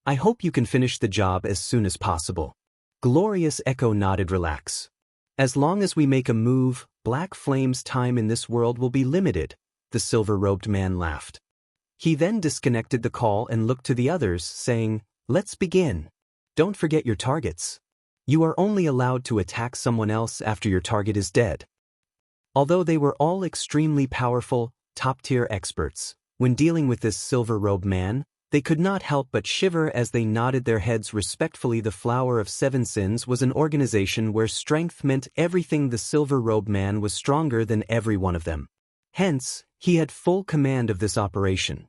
I hope you can finish the job as soon as possible. Glorious Echo nodded. Relax. As long as we make a move, Black Flame's time in this world will be limited, the silver-robed man laughed. He then disconnected the call and looked to the others, saying, Let's begin. Don't forget your targets. You are only allowed to attack someone else after your target is dead. Although they were all extremely powerful, top-tier experts, when dealing with this silver-robed man, they could not help but shiver as they nodded their heads respectfully. The Flower of 7 Sins was an organization where strength meant everything. The silver-robed man was stronger than every one of them. Hence, he had full command of this operation.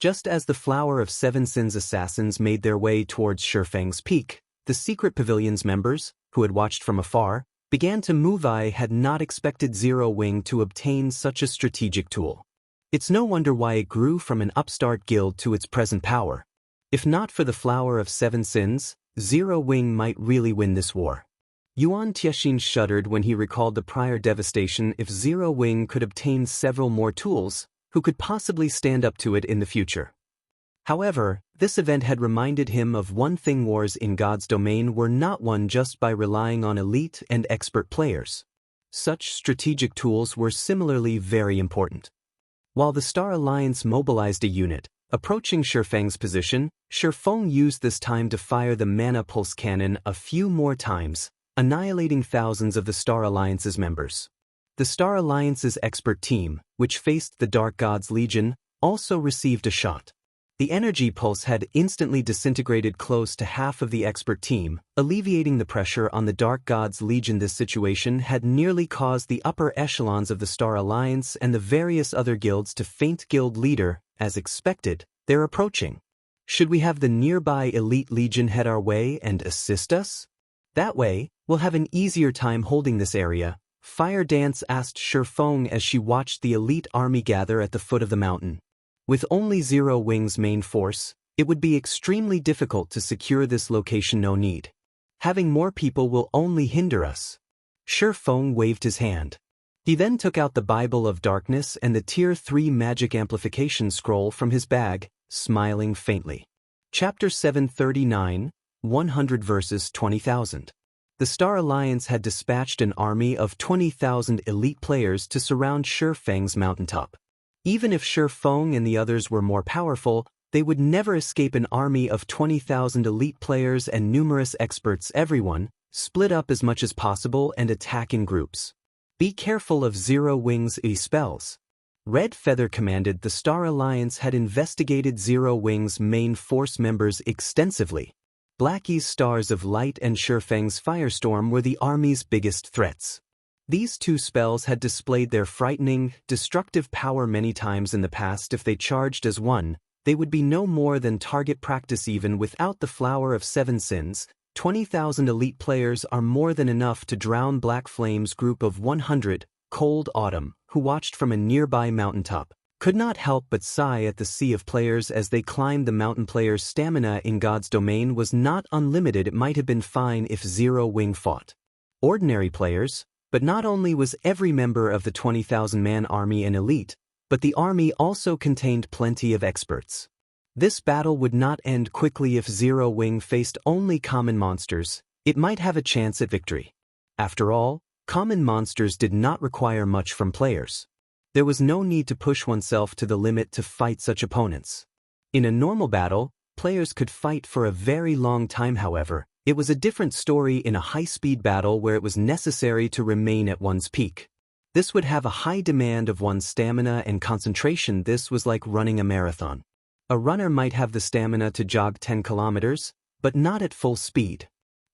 Just as the Flower of 7 Sins assassins made their way towards Shurfang's Peak, the secret pavilion's members, who had watched from afar, began to move. I had not expected Zero Wing to obtain such a strategic tool. It's no wonder why it grew from an upstart guild to its present power. If not for the Flower of 7 Sins, Zero Wing might really win this war. Yuan Tiexin shuddered when he recalled the prior devastation. If Zero Wing could obtain several more tools, who could possibly stand up to it in the future? However, this event had reminded him of one thing: wars in God's domain were not won just by relying on elite and expert players. such strategic tools were similarly very important. While the Star Alliance mobilized a unit, approaching Shifeng's position, Shifeng used this time to fire the Mana Pulse Cannon a few more times, annihilating thousands of the Star Alliance's members. The Star Alliance's expert team, which faced the Dark God's Legion, also received a shot. The energy pulse had instantly disintegrated close to half of the expert team, alleviating the pressure on the Dark God's Legion. This situation had nearly caused the upper echelons of the Star Alliance and the various other guilds to faint. Guild leader, as expected, they're approaching. Should we have the nearby elite legion head our way and assist us? That way, we'll have an easier time holding this area, Fire Dance asked Shifeng as she watched the elite army gather at the foot of the mountain. With only Zero Wing's main force, it would be extremely difficult to secure this location. No need. Having more people will only hinder us. Shifeng waved his hand. He then took out the Bible of Darkness and the Tier 3 Magic Amplification Scroll from his bag, smiling faintly. Chapter 739, 100 versus 20,000. The Star Alliance had dispatched an army of 20,000 elite players to surround Shifeng's mountaintop. Even if Shifeng and the others were more powerful, they would never escape an army of 20,000 elite players and numerous experts. Everyone, split up as much as possible and attack in groups. Be careful of Zero Wing's spells. Red Feather commanded. The Star Alliance had investigated Zero Wing's main force members extensively. Blackie's Stars of Light and Shifeng's Firestorm were the army's biggest threats. These two spells had displayed their frightening, destructive power many times in the past. If they charged as one, they would be no more than target practice. Even without the Flower of Seven Sins, 20,000 elite players are more than enough to drown Black Flame's group of 100, Cold Autumn, who watched from a nearby mountaintop, could not help but sigh at the sea of players as they climbed the mountain. Players' stamina in God's domain was not unlimited. It might have been fine if Zero Wing fought ordinary players. But not only was every member of the 20,000-man army an elite, but the army also contained plenty of experts. This battle would not end quickly. If Zero Wing faced only common monsters, it might have a chance at victory. After all, common monsters did not require much from players. There was no need to push oneself to the limit to fight such opponents. In a normal battle, players could fight for a very long time. However, it was a different story in a high-speed battle where it was necessary to remain at one's peak. This would have a high demand of one's stamina and concentration. This was like running a marathon. A runner might have the stamina to jog 10 kilometers, but not at full speed.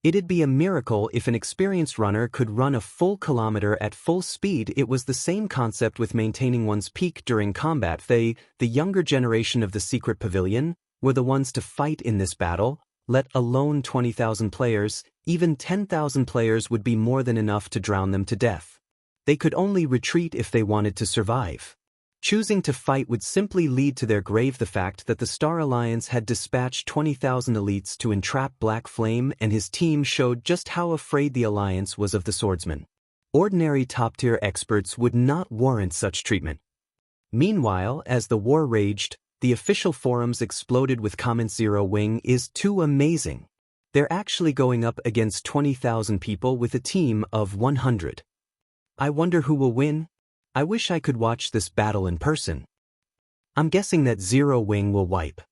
It'd be a miracle if an experienced runner could run a full kilometer at full speed. It was the same concept with maintaining one's peak during combat. They, the younger generation of the Secret Pavilion, were the ones to fight in this battle. Let alone 20,000 players, even 10,000 players would be more than enough to drown them to death. They could only retreat if they wanted to survive. Choosing to fight would simply lead to their grave. The fact that the Star Alliance had dispatched 20,000 elites to entrap Black Flame and his team showed just how afraid the Alliance was of the swordsman. Ordinary top-tier experts would not warrant such treatment. Meanwhile, as the war raged, the official forums exploded with comments. Zero Wing is too amazing. They're actually going up against 20,000 people with a team of 100. I wonder who will win? I wish I could watch this battle in person. I'm guessing that Zero Wing will wipe.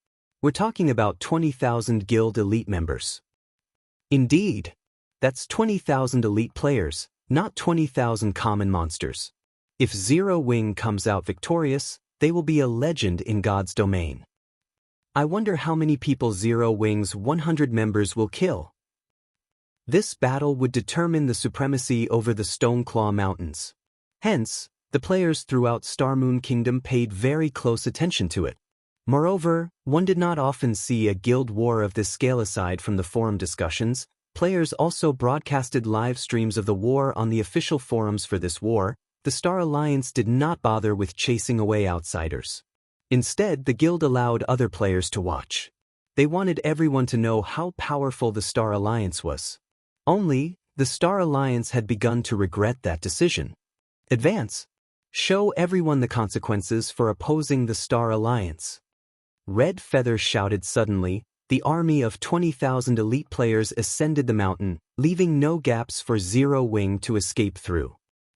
We're talking about 20,000 guild elite members. Indeed. That's 20,000 elite players, not 20,000 common monsters. If Zero Wing comes out victorious, they will be a legend in God's domain. I wonder how many people Zero Wing's 100 members will kill. This battle would determine the supremacy over the Stoneclaw Mountains. Hence, the players throughout Starmoon Kingdom paid very close attention to it. Moreover, one did not often see a guild war of this scale. Aside from the forum discussions, players also broadcasted live streams of the war on the official forums. For this war, the Star Alliance did not bother with chasing away outsiders. Instead, the guild allowed other players to watch. They wanted everyone to know how powerful the Star Alliance was. Only, the Star Alliance had begun to regret that decision. Advance. Show everyone the consequences for opposing the Star Alliance. Red Feather shouted suddenly. The army of 20,000 elite players ascended the mountain, leaving no gaps for Zero Wing to escape through.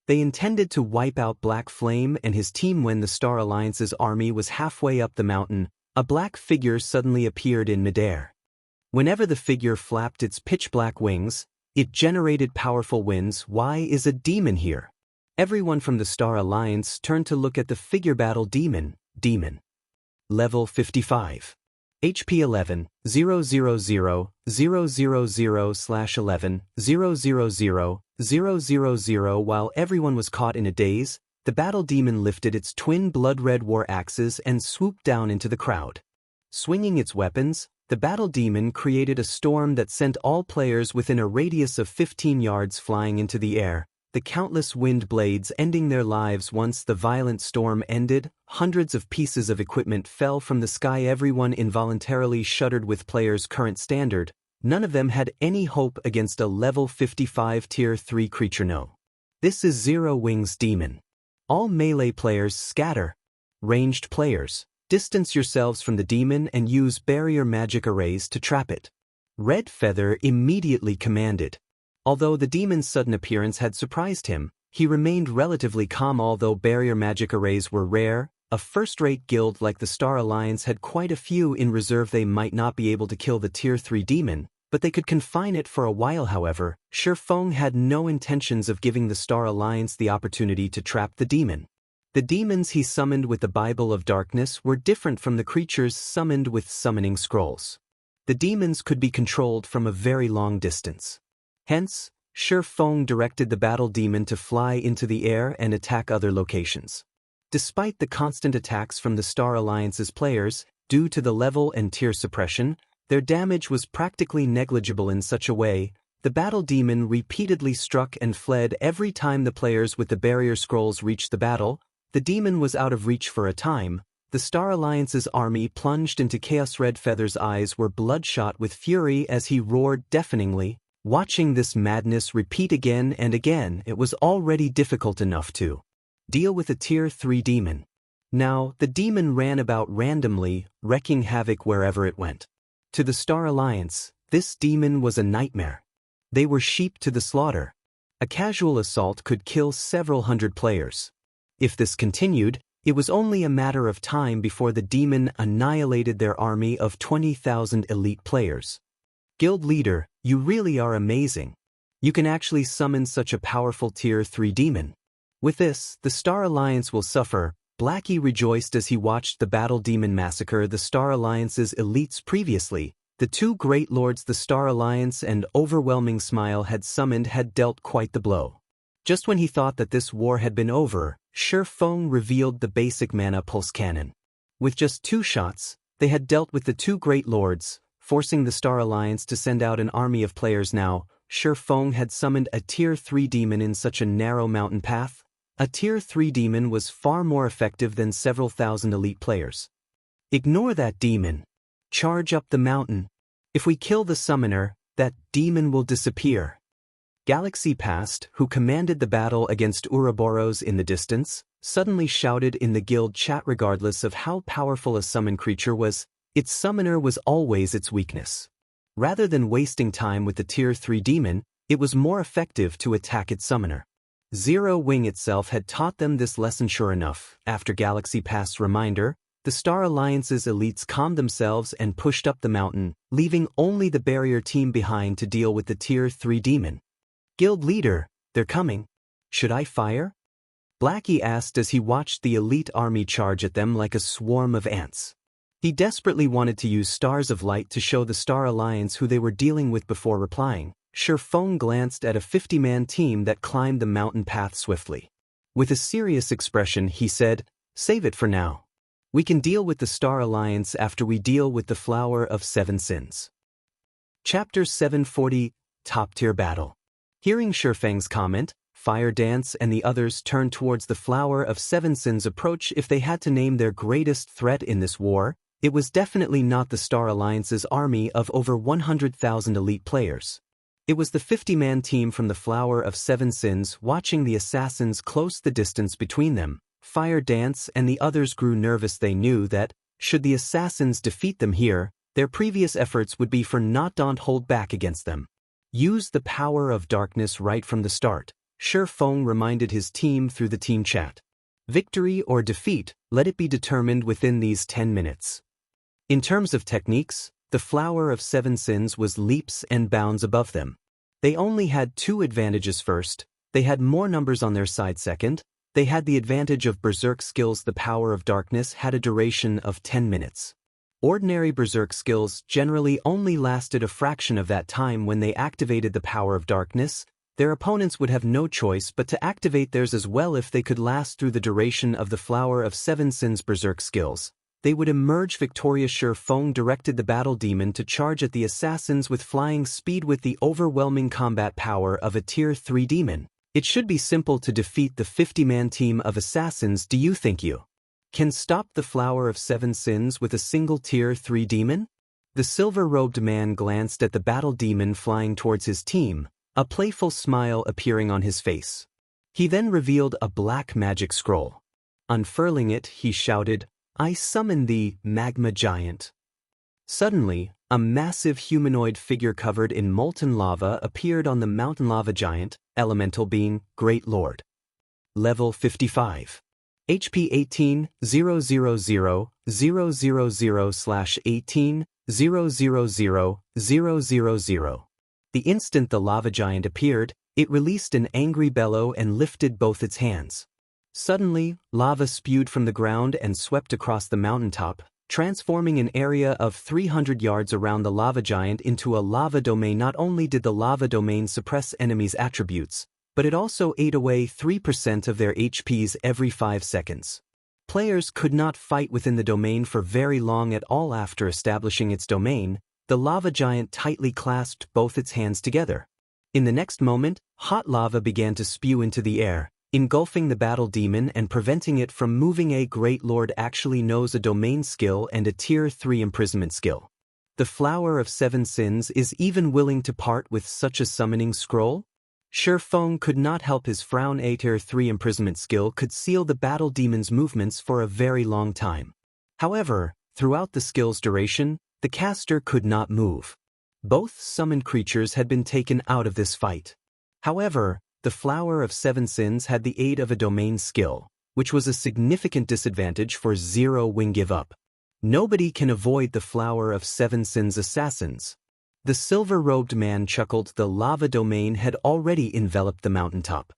They intended to wipe out Black Flame and his team. When the Star Alliance's army was halfway up the mountain, a black figure suddenly appeared in midair. Whenever the figure flapped its pitch-black wings, it generated powerful winds. Why is a demon here? Everyone from the Star Alliance turned to look at the figure. Battle Demon. Level 55. HP 11, 000, 000, 000/11, 000, 000. While everyone was caught in a daze, the battle demon lifted its twin blood-red war axes and swooped down into the crowd. Swinging its weapons, the battle demon created a storm that sent all players within a radius of 15 yards flying into the air, the countless wind blades ending their lives. Once the violent storm ended, hundreds of pieces of equipment fell from the sky. Everyone involuntarily shuddered. With players' current standard, none of them had any hope against a level 55 tier 3 creature. No. This is Zero Wings Demon. All melee players scatter. Ranged players, distance yourselves from the demon and use barrier magic arrays to trap it. Red Feather immediately commanded. Although the demon's sudden appearance had surprised him, he remained relatively calm. Although barrier magic arrays were rare, a first-rate guild like the Star Alliance had quite a few in reserve. They might not be able to kill the tier 3 demon, but they could confine it for a while. However, Shifeng had no intentions of giving the Star Alliance the opportunity to trap the demon. The demons he summoned with the Bible of Darkness were different from the creatures summoned with summoning scrolls. The demons could be controlled from a very long distance. Hence, Shifeng directed the battle demon to fly into the air and attack other locations. Despite the constant attacks from the Star Alliance's players, due to the level and tier suppression, their damage was practically negligible. In such a way, the battle demon repeatedly struck and fled. Every time the players with the barrier scrolls reached the battle, the demon was out of reach for a time. The Star Alliance's army plunged into chaos. Red Feather's eyes were bloodshot with fury as he roared deafeningly. Watching this madness repeat again and again, it was already difficult enough to deal with a tier 3 demon. Now, the demon ran about randomly, wreaking havoc wherever it went. To the Star Alliance, this demon was a nightmare. They were sheep to the slaughter. A casual assault could kill several hundred players. If this continued, it was only a matter of time before the demon annihilated their army of 20,000 elite players. Guild leader, you really are amazing. You can actually summon such a powerful tier 3 demon. With this, the Star Alliance will suffer. Blackie rejoiced as he watched the battle demon massacre the Star Alliance's elites. Previously, the two great lords the Star Alliance and Overwhelming Smile had summoned had dealt quite the blow. Just when he thought that this war had been over, Shifeng revealed the basic mana pulse cannon. With just 2 shots, they had dealt with the two great lords, forcing the Star Alliance to send out an army of players. Now, Shifeng had summoned a tier 3 demon in such a narrow mountain path. A tier 3 demon was far more effective than several thousand elite players. Ignore that demon. Charge up the mountain. If we kill the summoner, that demon will disappear. Galaxy Past, who commanded the battle against Ouroboros in the distance, suddenly shouted in the guild chat. Regardless of how powerful a summon creature was, its summoner was always its weakness. Rather than wasting time with the tier 3 demon, it was more effective to attack its summoner. Zero Wing itself had taught them this lesson. Sure enough, after Galaxy Past's reminder, the Star Alliance's elites calmed themselves and pushed up the mountain, leaving only the barrier team behind to deal with the tier 3 demon. Guild leader, they're coming. Should I fire? Blackie asked as he watched the elite army charge at them like a swarm of ants. He desperately wanted to use stars of light to show the Star Alliance who they were dealing with. Before replying, Shifeng glanced at a 50-man team that climbed the mountain path swiftly. With a serious expression, he said, "Save it for now. We can deal with the Star Alliance after we deal with the Flower of 7 Sins." Chapter 740, Top-Tier Battle. Hearing Shifeng's comment, Fire Dance and the others turned towards the Flower of 7 Sins approach. If they had to name their greatest threat in this war, it was definitely not the Star Alliance's army of over 100,000 elite players. It was the 50-man team from the Flower of 7 Sins. Watching the assassins close the distance between them, Fire Dance and the others grew nervous. They knew that, should the assassins defeat them here, their previous efforts would be for naught. Don't hold back against them. Use the power of darkness right from the start. Shi Feng reminded his team through the team chat. Victory or defeat, let it be determined within these 10 minutes. In terms of techniques, the Flower of Seven Sins was leaps and bounds above them. They only had two advantages. First, they had more numbers on their side. Second, they had the advantage of Berserk skills. The Power of Darkness had a duration of 10 minutes. Ordinary Berserk skills generally only lasted a fraction of that time. When they activated the Power of Darkness, their opponents would have no choice but to activate theirs as well. If they could last through the duration of the Flower of Seven Sins Berserk skills, they would emerge victorious. Shi Feng directed the battle demon to charge at the assassins with flying speed. With the overwhelming combat power of a Tier 3 demon, it should be simple to defeat the 50-man team of assassins. Do you think you can stop the Flower of Seven Sins with a single Tier 3 demon? The silver-robed man glanced at the battle demon flying towards his team, a playful smile appearing on his face. He then revealed a black magic scroll. Unfurling it, he shouted, "I summon the Magma Giant." Suddenly, a massive humanoid figure covered in molten lava appeared on the mountain. Lava Giant, elemental being, Great Lord. Level 55. HP 18,000/18,000,000. The instant the Lava Giant appeared, it released an angry bellow and lifted both its hands. Suddenly, lava spewed from the ground and swept across the mountaintop, transforming an area of 300 yards around the Lava Giant into a lava domain. Not only did the lava domain suppress enemies' attributes, but it also ate away 3% of their HPs every 5 seconds. Players could not fight within the domain for very long at all. After establishing its domain, the Lava Giant tightly clasped both its hands together. In the next moment, hot lava began to spew into the air, engulfing the battle demon and preventing it from moving. A Great Lord actually knows a domain skill and a Tier 3 imprisonment skill. The Flower of Seven Sins is even willing to part with such a summoning scroll? Shi Feng could not help his frown. A Tier 3 imprisonment skill could seal the battle demon's movements for a very long time. However, throughout the skill's duration, the caster could not move. Both summoned creatures had been taken out of this fight. However, the Flower of Seven Sins had the aid of a domain skill, which was a significant disadvantage for Zero Wing. Give up. Nobody can avoid the Flower of Seven Sins assassins. The silver-robed man chuckled. The lava domain had already enveloped the mountaintop.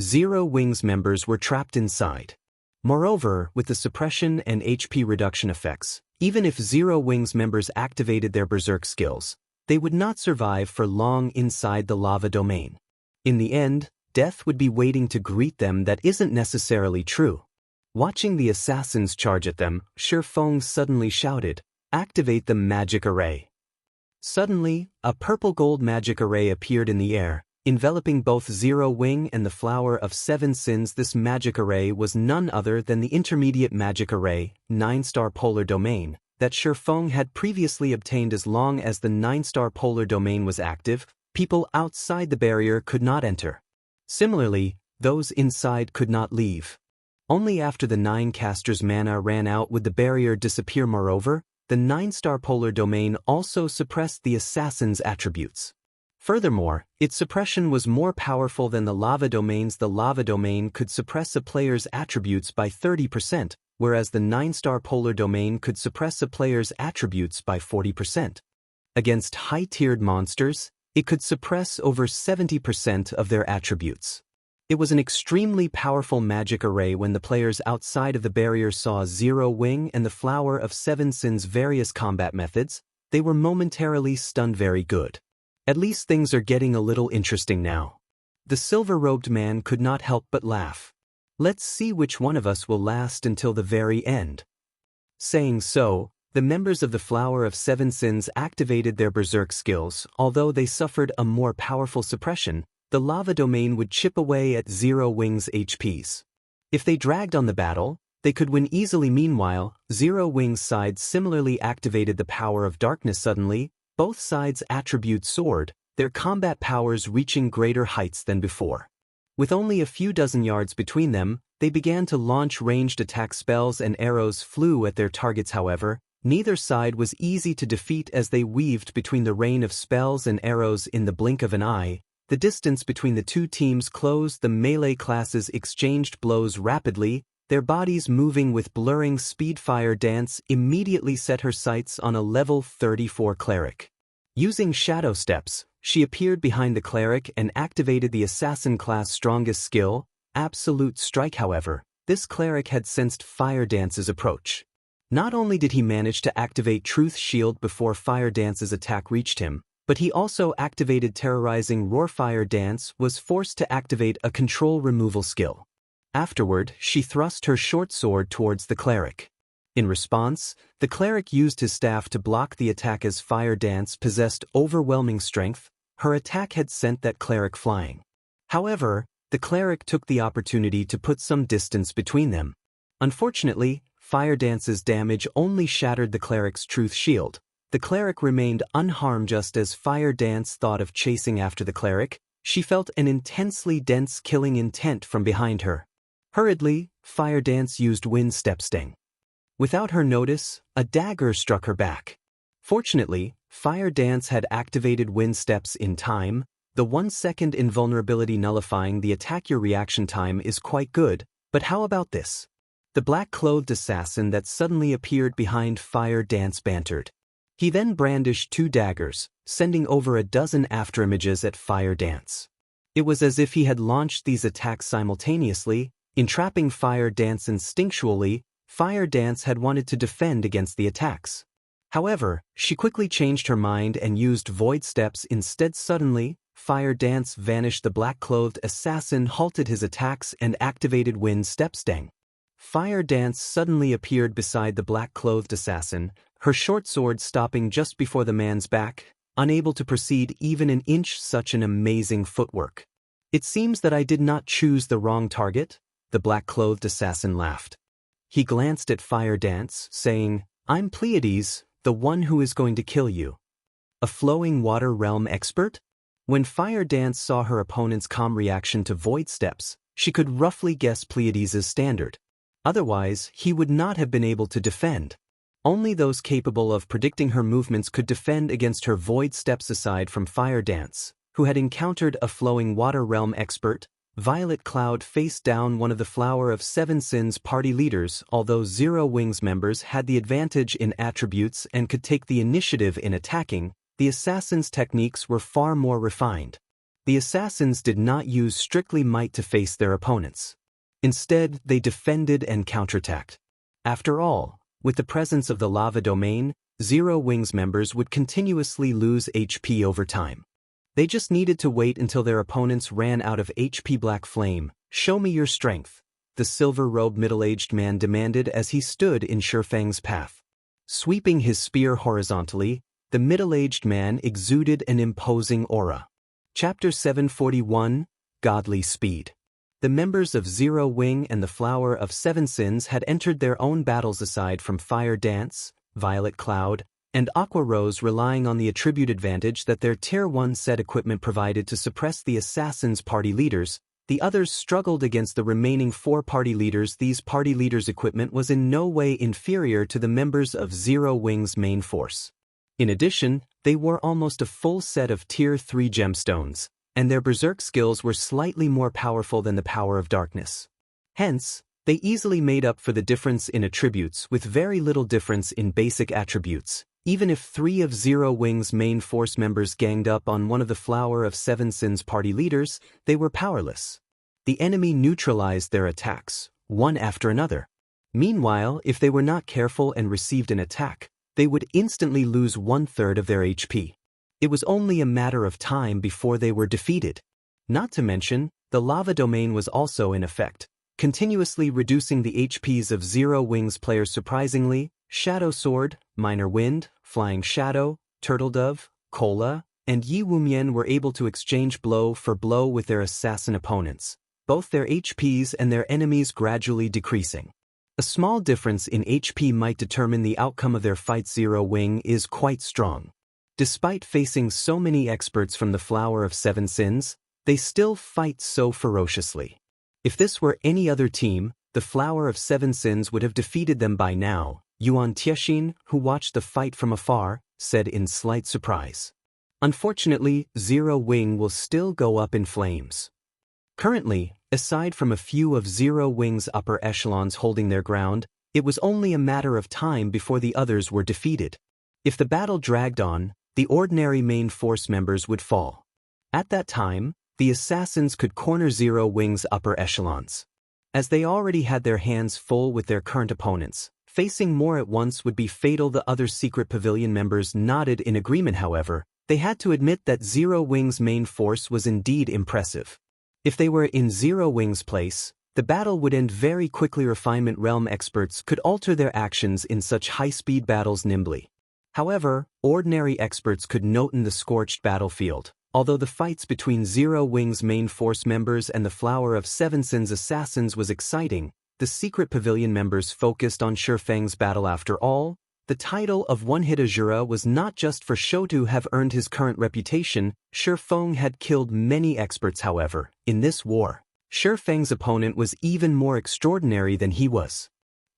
Zero Wing's members were trapped inside. Moreover, with the suppression and HP reduction effects, even if Zero Wing's members activated their Berserk skills, they would not survive for long inside the lava domain. In the end, death would be waiting to greet them. That isn't necessarily true. Watching the assassins charge at them, Shi Feng suddenly shouted, "Activate the magic array." Suddenly, a purple-gold magic array appeared in the air, enveloping both Zero Wing and the Flower of Seven Sins. This magic array was none other than the intermediate magic array, 9-star polar domain, that Shi Feng had previously obtained. As long as the 9-star polar domain was active, people outside the barrier could not enter. Similarly, those inside could not leave. Only after the 9 casters' mana ran out would the barrier disappear. Moreover, the 9-star polar domain also suppressed the assassin's attributes. Furthermore, its suppression was more powerful than the lava domains. The lava domain could suppress a player's attributes by 30%, whereas the 9-star polar domain could suppress a player's attributes by 40%. Against high-tiered monsters, it could suppress over 70% of their attributes. It was an extremely powerful magic array. When the players outside of the barrier saw Zero Wing and the Flower of Seven Sins' various combat methods, they were momentarily stunned. Very good. At least things are getting a little interesting now. The silver-robed man could not help but laugh. Let's see which one of us will last until the very end. Saying so, the members of the Flower of Seven Sins activated their Berserk skills. Although they suffered a more powerful suppression, the lava domain would chip away at Zero Wing's HPs. If they dragged on the battle, they could win easily. Meanwhile, Zero Wing's side similarly activated the Power of Darkness. Suddenly, both sides' attributes soared, their combat powers reaching greater heights than before. With only a few dozen yards between them, they began to launch ranged attack spells and arrows flew at their targets. However, neither side was easy to defeat as they weaved between the rain of spells and arrows. In the blink of an eye, the distance between the two teams closed. The melee classes exchanged blows rapidly, their bodies moving with blurring speed. Fire Dance immediately set her sights on a level 34 cleric. Using shadow steps, she appeared behind the cleric and activated the assassin class' strongest skill, Absolute Strike. However, this cleric had sensed Fire Dance's approach. Not only did he manage to activate Truth Shield before Fire Dance's attack reached him, but he also activated Terrorizing Roar. Fire Dance was forced to activate a control removal skill. Afterward, she thrust her short sword towards the cleric. In response, the cleric used his staff to block the attack. As Fire Dance possessed overwhelming strength, her attack had sent that cleric flying. However, the cleric took the opportunity to put some distance between them. Unfortunately, Fire Dance's damage only shattered the cleric's Truth Shield. The cleric remained unharmed. Just as Fire Dance thought of chasing after the cleric, she felt an intensely dense killing intent from behind her. Hurriedly, Fire Dance used Wind Step Sting. Without her notice, a dagger struck her back. Fortunately, Fire Dance had activated Wind Steps in time. The 1-second invulnerability nullifying the attack. Your reaction time is quite good, but how about this? The black-clothed assassin that suddenly appeared behind Fire Dance bantered. He then brandished 2 daggers, sending over a dozen afterimages at Fire Dance. It was as if he had launched these attacks simultaneously, entrapping Fire Dance. Instinctually, Fire Dance had wanted to defend against the attacks. However, she quickly changed her mind and used Void Steps instead. Suddenly, Fire Dance vanished. The black-clothed assassin halted his attacks and activated Wind Step Sting. Fire Dance suddenly appeared beside the black-clothed assassin, her short sword stopping just before the man's back, unable to proceed even an inch. Such an amazing footwork. It seems that I did not choose the wrong target, the black-clothed assassin laughed. He glanced at Fire Dance, saying, "I'm Pleiades, the one who is going to kill you." A flowing water realm expert? When Fire Dance saw her opponent's calm reaction to Void Steps, she could roughly guess Pleiades' standard. Otherwise, he would not have been able to defend. Only those capable of predicting her movements could defend against her Void Steps. Aside from Fire Dance, who had encountered a flowing water realm expert, Violet Cloud faced down one of the Flower of Seven Sins party leaders. Although Zero Wings members had the advantage in attributes and could take the initiative in attacking, the assassins' techniques were far more refined. The assassins did not use strictly might to face their opponents. Instead, they defended and counterattacked. After all, with the presence of the lava domain, Zero Wings members would continuously lose HP over time. They just needed to wait until their opponents ran out of HP. Black Flame, show me your strength, the silver-robed middle-aged man demanded as he stood in Shurfang's path. Sweeping his spear horizontally, the middle-aged man exuded an imposing aura. Chapter 741, Godly Speed. The members of Zero Wing and the Flower of Seven Sins had entered their own battles. Aside from Fire Dance, Violet Cloud, and Aqua Rose relying on the attribute advantage that their Tier 1 set equipment provided to suppress the assassins' party leaders, the others struggled against the remaining 4 party leaders. These party leaders' equipment was in no way inferior to the members of Zero Wing's main force. In addition, they wore almost a full set of Tier 3 gemstones, and their Berserk skills were slightly more powerful than the Power of Darkness. Hence, they easily made up for the difference in attributes with very little difference in basic attributes. Even if 3 of Zero Wing's main force members ganged up on one of the Flower of Seven Sins party leaders, they were powerless. The enemy neutralized their attacks, one after another. Meanwhile, if they were not careful and received an attack, they would instantly lose 1/3 of their HP. It was only a matter of time before they were defeated. Not to mention, the lava domain was also in effect, continuously reducing the HPs of Zero Wing's players. Surprisingly, Shadow Sword, Minor Wind, Flying Shadow, Turtle Dove, Cola, and Yi Wumian were able to exchange blow for blow with their assassin opponents, both their HPs and their enemies gradually decreasing. A small difference in HP might determine the outcome of their fight. Zero Wing is quite strong. Despite facing so many experts from the Flower of Seven Sins, they still fight so ferociously. If this were any other team, the Flower of Seven Sins would have defeated them by now, Yuan Tiexin, who watched the fight from afar, said in slight surprise. Unfortunately, Zero Wing will still go up in flames. Currently, aside from a few of Zero Wing's upper echelons holding their ground, it was only a matter of time before the others were defeated. If the battle dragged on, the ordinary main force members would fall. At that time, the assassins could corner Zero Wing's upper echelons. As they already had their hands full with their current opponents, facing more at once would be fatal. The other secret pavilion members nodded in agreement. However, they had to admit that Zero Wing's main force was indeed impressive. If they were in Zero Wing's place, the battle would end very quickly. Refinement realm experts could alter their actions in such high-speed battles nimbly. However, ordinary experts could note in the scorched battlefield. Although the fights between Zero Wing's main force members and the Flower of Seven Sins assassins was exciting, the secret pavilion members focused on Shifeng's battle. After all, the title of one-hit Asura was not just for show to have earned his current reputation. Shifeng had killed many experts. However, in this war, Shifeng's opponent was even more extraordinary than he was.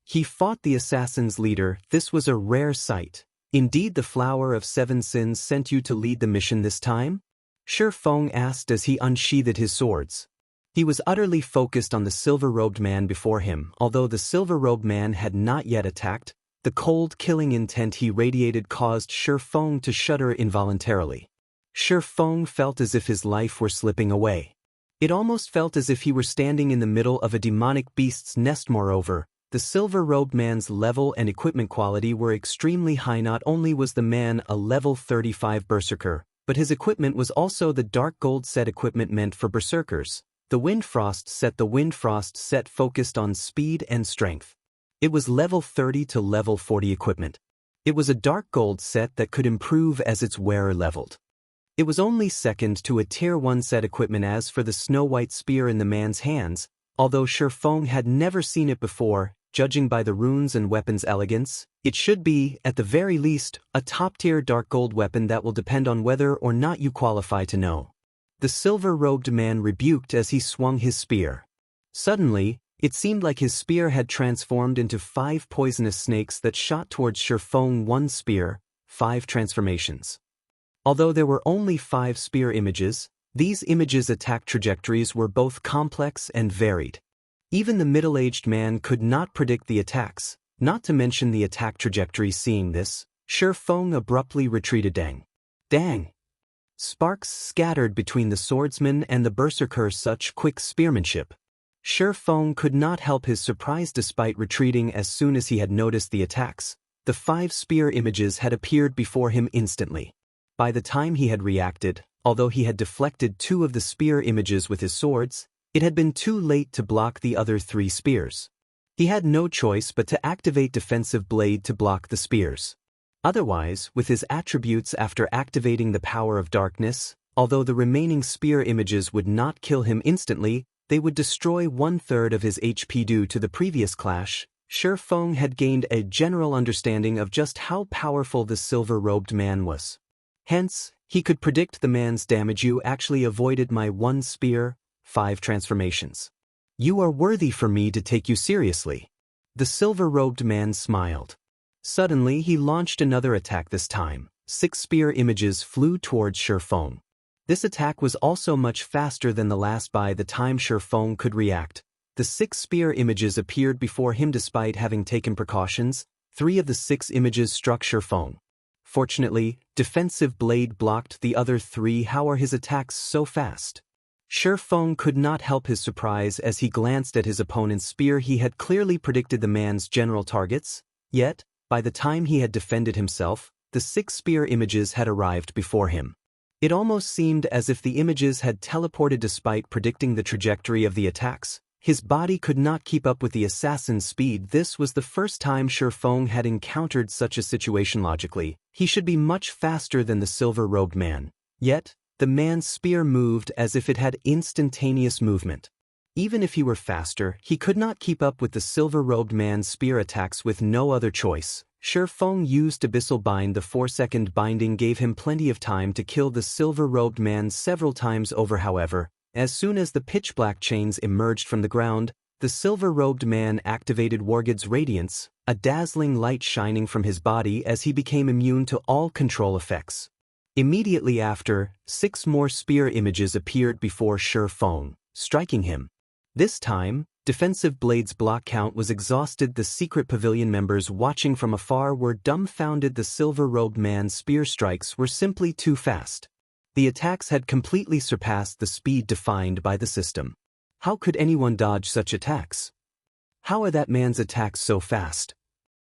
He fought the assassin's leader. This was a rare sight. Indeed, the Flower of Seven Sins sent you to lead the mission this time? Shifeng asked as he unsheathed his swords. He was utterly focused on the silver-robed man before him. Although the silver-robed man had not yet attacked, the cold, killing intent he radiated caused Shifeng to shudder involuntarily. Shifeng felt as if his life were slipping away. It almost felt as if he were standing in the middle of a demonic beast's nest. Moreover, the silver-robed man's level and equipment quality were extremely high. Not only was the man a level 35 berserker, but his equipment was also the dark gold set equipment meant for berserkers. The Windfrost set focused on speed and strength. It was level 30 to level 40 equipment. It was a dark gold set that could improve as its wearer leveled. It was only second to a tier 1 set equipment. As for the snow-white spear in the man's hands, although Shifeng had never seen it before, judging by the runes and weapon's elegance, it should be, at the very least, a top-tier dark gold weapon. That will depend on whether or not you qualify to know. The silver-robed man rebuked as he swung his spear. Suddenly, it seemed like his spear had transformed into 5 poisonous snakes that shot towards Shifeng. 1 spear, 5 transformations. Although there were only 5 spear images, these images' attack trajectories were both complex and varied. Even the middle-aged man could not predict the attacks, not to mention the attack trajectory. Seeing this, Shifeng abruptly retreated. Dang! Sparks scattered between the swordsman and the berserker. Such quick spearmanship. Shifeng could not help his surprise. Despite retreating as soon as he had noticed the attacks, the 5 spear images had appeared before him instantly. By the time he had reacted, although he had deflected 2 of the spear images with his swords, it had been too late to block the other 3 spears. He had no choice but to activate Defensive Blade to block the spears. Otherwise, with his attributes after activating the Power of Darkness, although the remaining spear images would not kill him instantly, they would destroy 1/3 of his HP. Due to the previous clash, Shifeng had gained a general understanding of just how powerful the silver-robed man was. Hence, he could predict the man's damage. You actually avoided my 1 spear, 5 transformations. You are worthy for me to take you seriously. The silver-robed man smiled. Suddenly he launched another attack. This time, 6 spear images flew towards Shifeng. This attack was also much faster than the last. By the time Shifeng could react, the 6 spear images appeared before him. Despite having taken precautions, 3 of the 6 images struck Shifeng. Fortunately, Defensive Blade blocked the other 3. How are his attacks so fast? Shifeng could not help his surprise as he glanced at his opponent's spear. He had clearly predicted the man's general targets, yet, by the time he had defended himself, the 6 spear images had arrived before him. It almost seemed as if the images had teleported. Despite predicting the trajectory of the attacks, his body could not keep up with the assassin's speed. This was the first time Shifeng had encountered such a situation. Logically, he should be much faster than the silver-robed man. Yet, the man's spear moved as if it had instantaneous movement. Even if he were faster, he could not keep up with the silver-robed man's spear attacks. With no other choice, Shifeng used Abyssal Bind. The 4-second binding gave him plenty of time to kill the silver-robed man several times over. However, as soon as the pitch-black chains emerged from the ground, the silver-robed man activated Wargod's Radiance, a dazzling light shining from his body as he became immune to all control effects. Immediately after, 6 more spear images appeared before Sure Feng, striking him. This time, defensive blades block count was exhausted. The secret pavilion members watching from afar were dumbfounded. The silver-robed man's spear strikes were simply too fast. The attacks had completely surpassed the speed defined by the system. How could anyone dodge such attacks? How are that man's attacks so fast?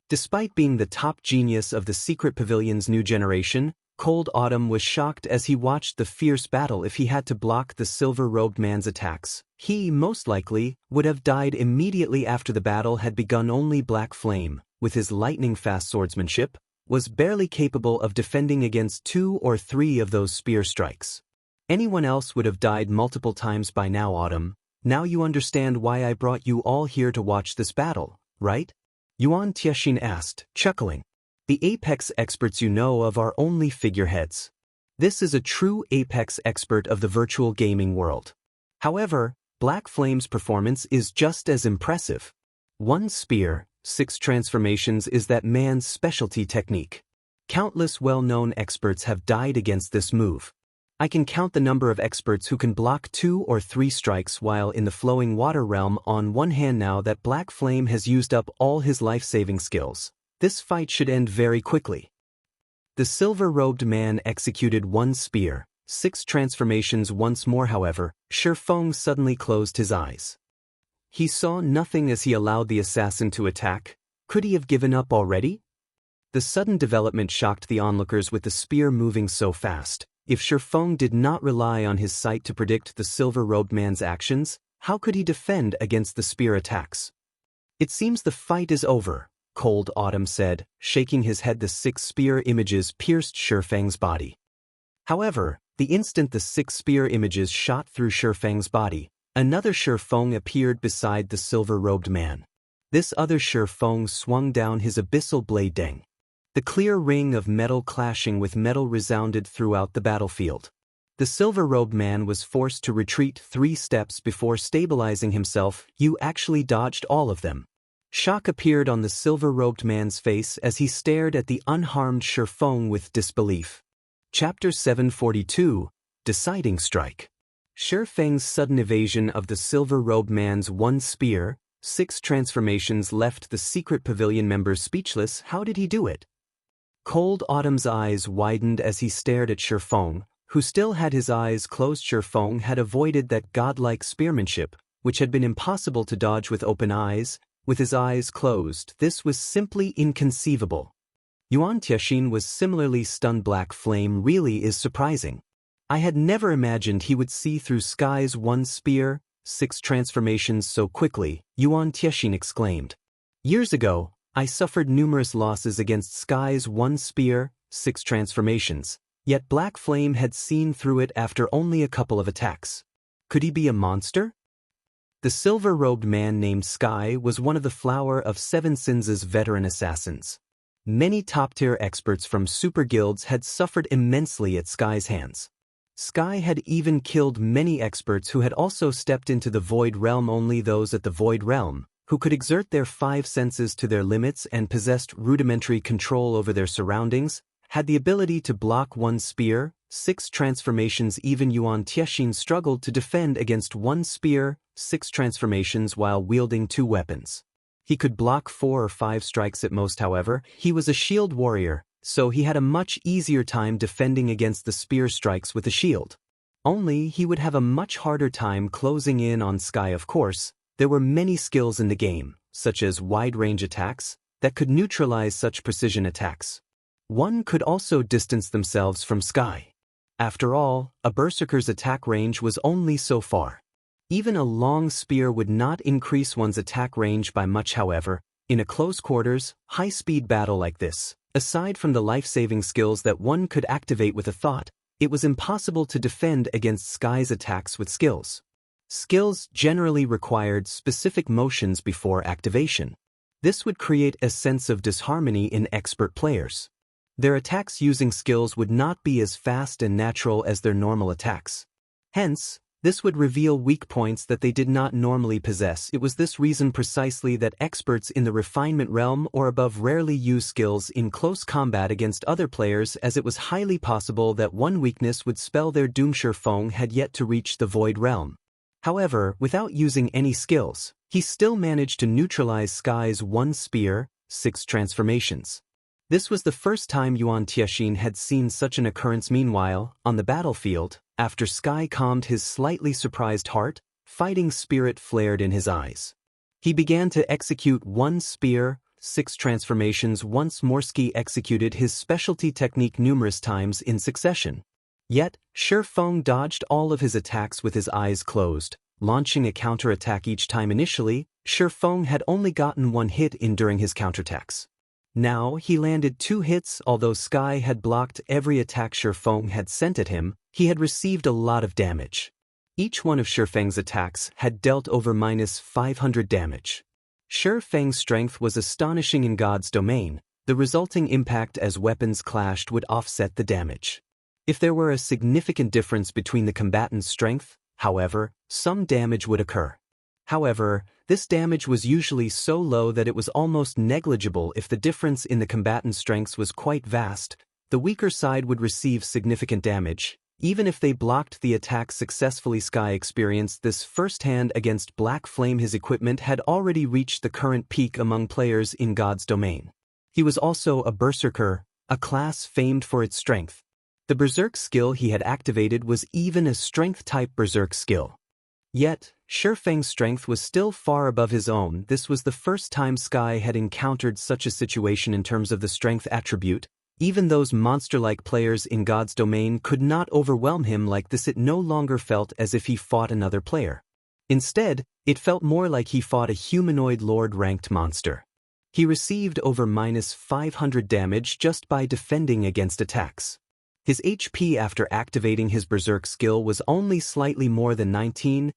Despite being the top genius of the secret pavilion's new generation, Cold Autumn was shocked as he watched the fierce battle. If he had to block the silver-robed man's attacks, he, most likely, would have died immediately after the battle had begun. Only Black Flame, with his lightning-fast swordsmanship, was barely capable of defending against 2 or 3 of those spear strikes. Anyone else would have died multiple times by now. Autumn, now you understand why I brought you all here to watch this battle, right? Yuan Tiexin asked, chuckling. The Apex experts you know of are only figureheads. This is a true Apex expert of the virtual gaming world. However, Black Flame's performance is just as impressive. 1 spear, 6 transformations is that man's specialty technique. Countless well-known experts have died against this move. I can count the number of experts who can block 2 or 3 strikes while in the flowing water realm on one hand. Now that Black Flame has used up all his life-saving skills, this fight should end very quickly. The silver-robed man executed 1 spear, 6 transformations once more. However, Sure Feng suddenly closed his eyes. He saw nothing as he allowed the assassin to attack. Could he have given up already? The sudden development shocked the onlookers. With the spear moving so fast, if Sure Feng did not rely on his sight to predict the silver-robed man's actions, how could he defend against the spear attacks? It seems the fight is over, Cold Autumn said, shaking his head. The 6 spear images pierced Sure Feng's body. However, the instant the 6 spear images shot through Sure Feng's body, another Sure Feng appeared beside the silver-robed man. This other Sure Feng swung down his abyssal blade deng. The clear ring of metal clashing with metal resounded throughout the battlefield. The silver-robed man was forced to retreat 3 steps before stabilizing himself. You actually dodged all of them. Shock appeared on the silver-robed man's face as he stared at the unharmed Sure Feng with disbelief. Chapter 742, Deciding Strike. Sure Feng's sudden evasion of the silver-robed man's 1 spear, 6 transformations left the secret pavilion members speechless. How did he do it? Cold Autumn's eyes widened as he stared at Sure Feng, who still had his eyes closed. Sure Feng had avoided that godlike spearmanship, which had been impossible to dodge with open eyes. With his eyes closed, this was simply inconceivable. Yuan Tiexin was similarly stunned. Black Flame really is surprising. I had never imagined he would see through Sky's 1 spear, 6 transformations so quickly, Yuan Tiexin exclaimed. Years ago, I suffered numerous losses against Sky's 1 spear, 6 transformations, yet Black Flame had seen through it after only a couple of attacks. Could he be a monster? The silver-robed man named Sky was one of the Flower of 7 Sins' veteran assassins. Many top-tier experts from super guilds had suffered immensely at Sky's hands. Sky had even killed many experts who had also stepped into the Void Realm. Only those at the Void Realm, who could exert their 5 senses to their limits and possessed rudimentary control over their surroundings, had the ability to block 1 spear, 6 transformations. Even Yuan Tiexin struggled to defend against 1 spear, 6 transformations while wielding 2 weapons. He could block 4 or 5 strikes at most. However, he was a shield warrior, so he had a much easier time defending against the spear strikes with a shield. Only he would have a much harder time closing in on Sky. Of course, there were many skills in the game, such as wide-range attacks, that could neutralize such precision attacks. One could also distance themselves from Sky. After all, a berserker's attack range was only so far. Even a long spear would not increase one's attack range by much. However, in a close-quarters, high-speed battle like this, aside from the life-saving skills that one could activate with a thought, it was impossible to defend against Sky's attacks with skills. Skills generally required specific motions before activation. This would create a sense of disharmony in expert players. Their attacks using skills would not be as fast and natural as their normal attacks. Hence, This would reveal weak points that they did not normally possess. It was this reason precisely that experts in the refinement realm or above rarely use skills in close combat against other players, as it was highly possible that one weakness would spell their doom. Feng had yet to reach the void realm. However, without using any skills, he still managed to neutralize Sky's one spear, 6 transformations. This was the first time Yuan Tianxin had seen such an occurrence. Meanwhile, on the battlefield, after Sky calmed his slightly surprised heart, fighting spirit flared in his eyes. He began to execute one spear, 6 transformations. Once more Sky executed his specialty technique numerous times in succession. Yet, Feng dodged all of his attacks with his eyes closed, launching a counterattack each time. Initially, Feng had only gotten 1 hit in during his counterattacks. Now he landed 2 hits. Although Sky had blocked every attack Feng had sent at him, he had received a lot of damage. Each one of Feng's attacks had dealt over -500 damage. Feng's strength was astonishing in God's domain. The resulting impact as weapons clashed would offset the damage. If there were a significant difference between the combatants' strength, however, some damage would occur. However, this damage was usually so low that it was almost negligible. If the difference in the combatants' strengths was quite vast, the weaker side would receive significant damage, even if they blocked the attack successfully. Sky experienced this firsthand against Black Flame. His equipment had already reached the current peak among players in God's domain. He was also a Berserker, a class famed for its strength. The Berserk skill he had activated was even a strength-type Berserk skill. Yet, Feng's strength was still far above his own. This was the first time Sky had encountered such a situation in terms of the strength attribute. Even those monster-like players in God's domain could not overwhelm him like this. It no longer felt as if he fought another player. Instead, it felt more like he fought a humanoid Lord-ranked monster. He received over -500 damage just by defending against attacks. His HP after activating his Berserk skill was only slightly more than 19,000.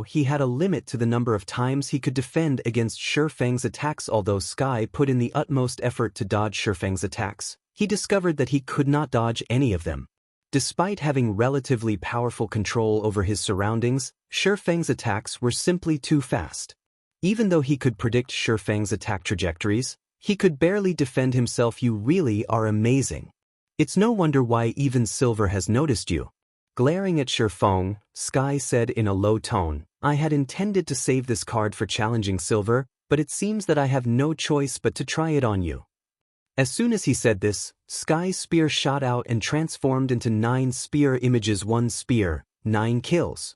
He had a limit to the number of times he could defend against Feng's attacks. Although Sky put in the utmost effort to dodge Feng's attacks, he discovered that he could not dodge any of them. Despite having relatively powerful control over his surroundings, Feng's attacks were simply too fast. Even though he could predict Feng's attack trajectories, he could barely defend himself. You really are amazing. It's no wonder why even Silver has noticed you. Glaring at Feng, Sky said in a low tone, I had intended to save this card for challenging Silver, but it seems that I have no choice but to try it on you. As soon as he said this, Sky's spear shot out and transformed into 9 spear images. 1 spear, 9 kills.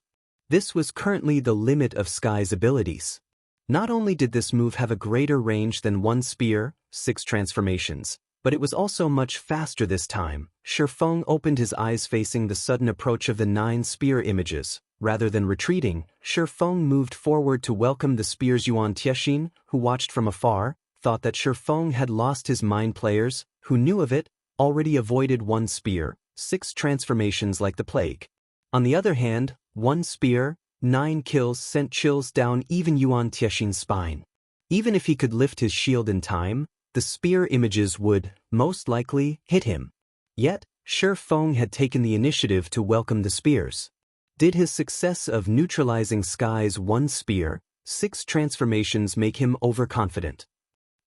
This was currently the limit of Sky's abilities. Not only did this move have a greater range than 1 spear, 6 transformations, but it was also much faster this time. Feng opened his eyes facing the sudden approach of the 9 spear images. Rather than retreating, Feng moved forward to welcome the spears. Yuan Tianxin, who watched from afar, thought that Feng had lost his mind. Players, who knew of it, already avoided 1 spear, 6 transformations like the plague. On the other hand, 1 spear, 9 kills sent chills down even Yuan Tianxin's spine. Even if he could lift his shield in time, the spear images would, most likely, hit him. Yet, Feng had taken the initiative to welcome the spears. Did his success of neutralizing Sky's 1 spear, 6 transformations make him overconfident?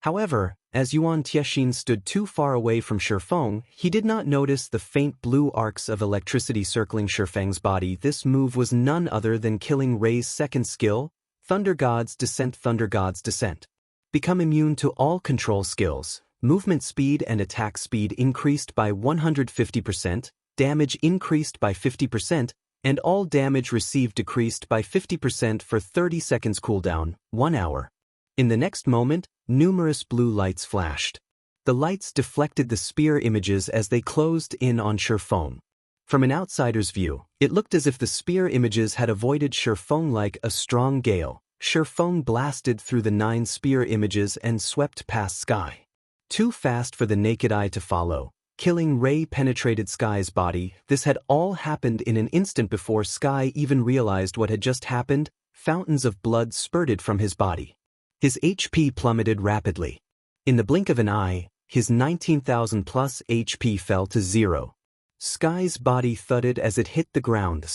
However, as Yuan Tianxin stood too far away from Feng, he did not notice the faint blue arcs of electricity circling Feng's body. This move was none other than killing Rei's second skill, Thunder God's Descent. Thunder God's Descent. Become immune to all control skills. Movement speed and attack speed increased by 150%, damage increased by 50%, and all damage received decreased by 50% for 30 seconds cooldown, 1 hour. In the next moment, numerous blue lights flashed. The lights deflected the spear images as they closed in on Feng. From an outsider's view, it looked as if the spear images had avoided Feng like a strong gale. Feng blasted through the 9 spear images and swept past Sky. Too fast for the naked eye to follow, killing Rei penetrated Sky's body. This had all happened in an instant before Sky even realized what had just happened. Fountains of blood spurted from his body. His HP plummeted rapidly. In the blink of an eye, his 19,000 plus HP fell to 0. Sky's body thudded as it hit the ground.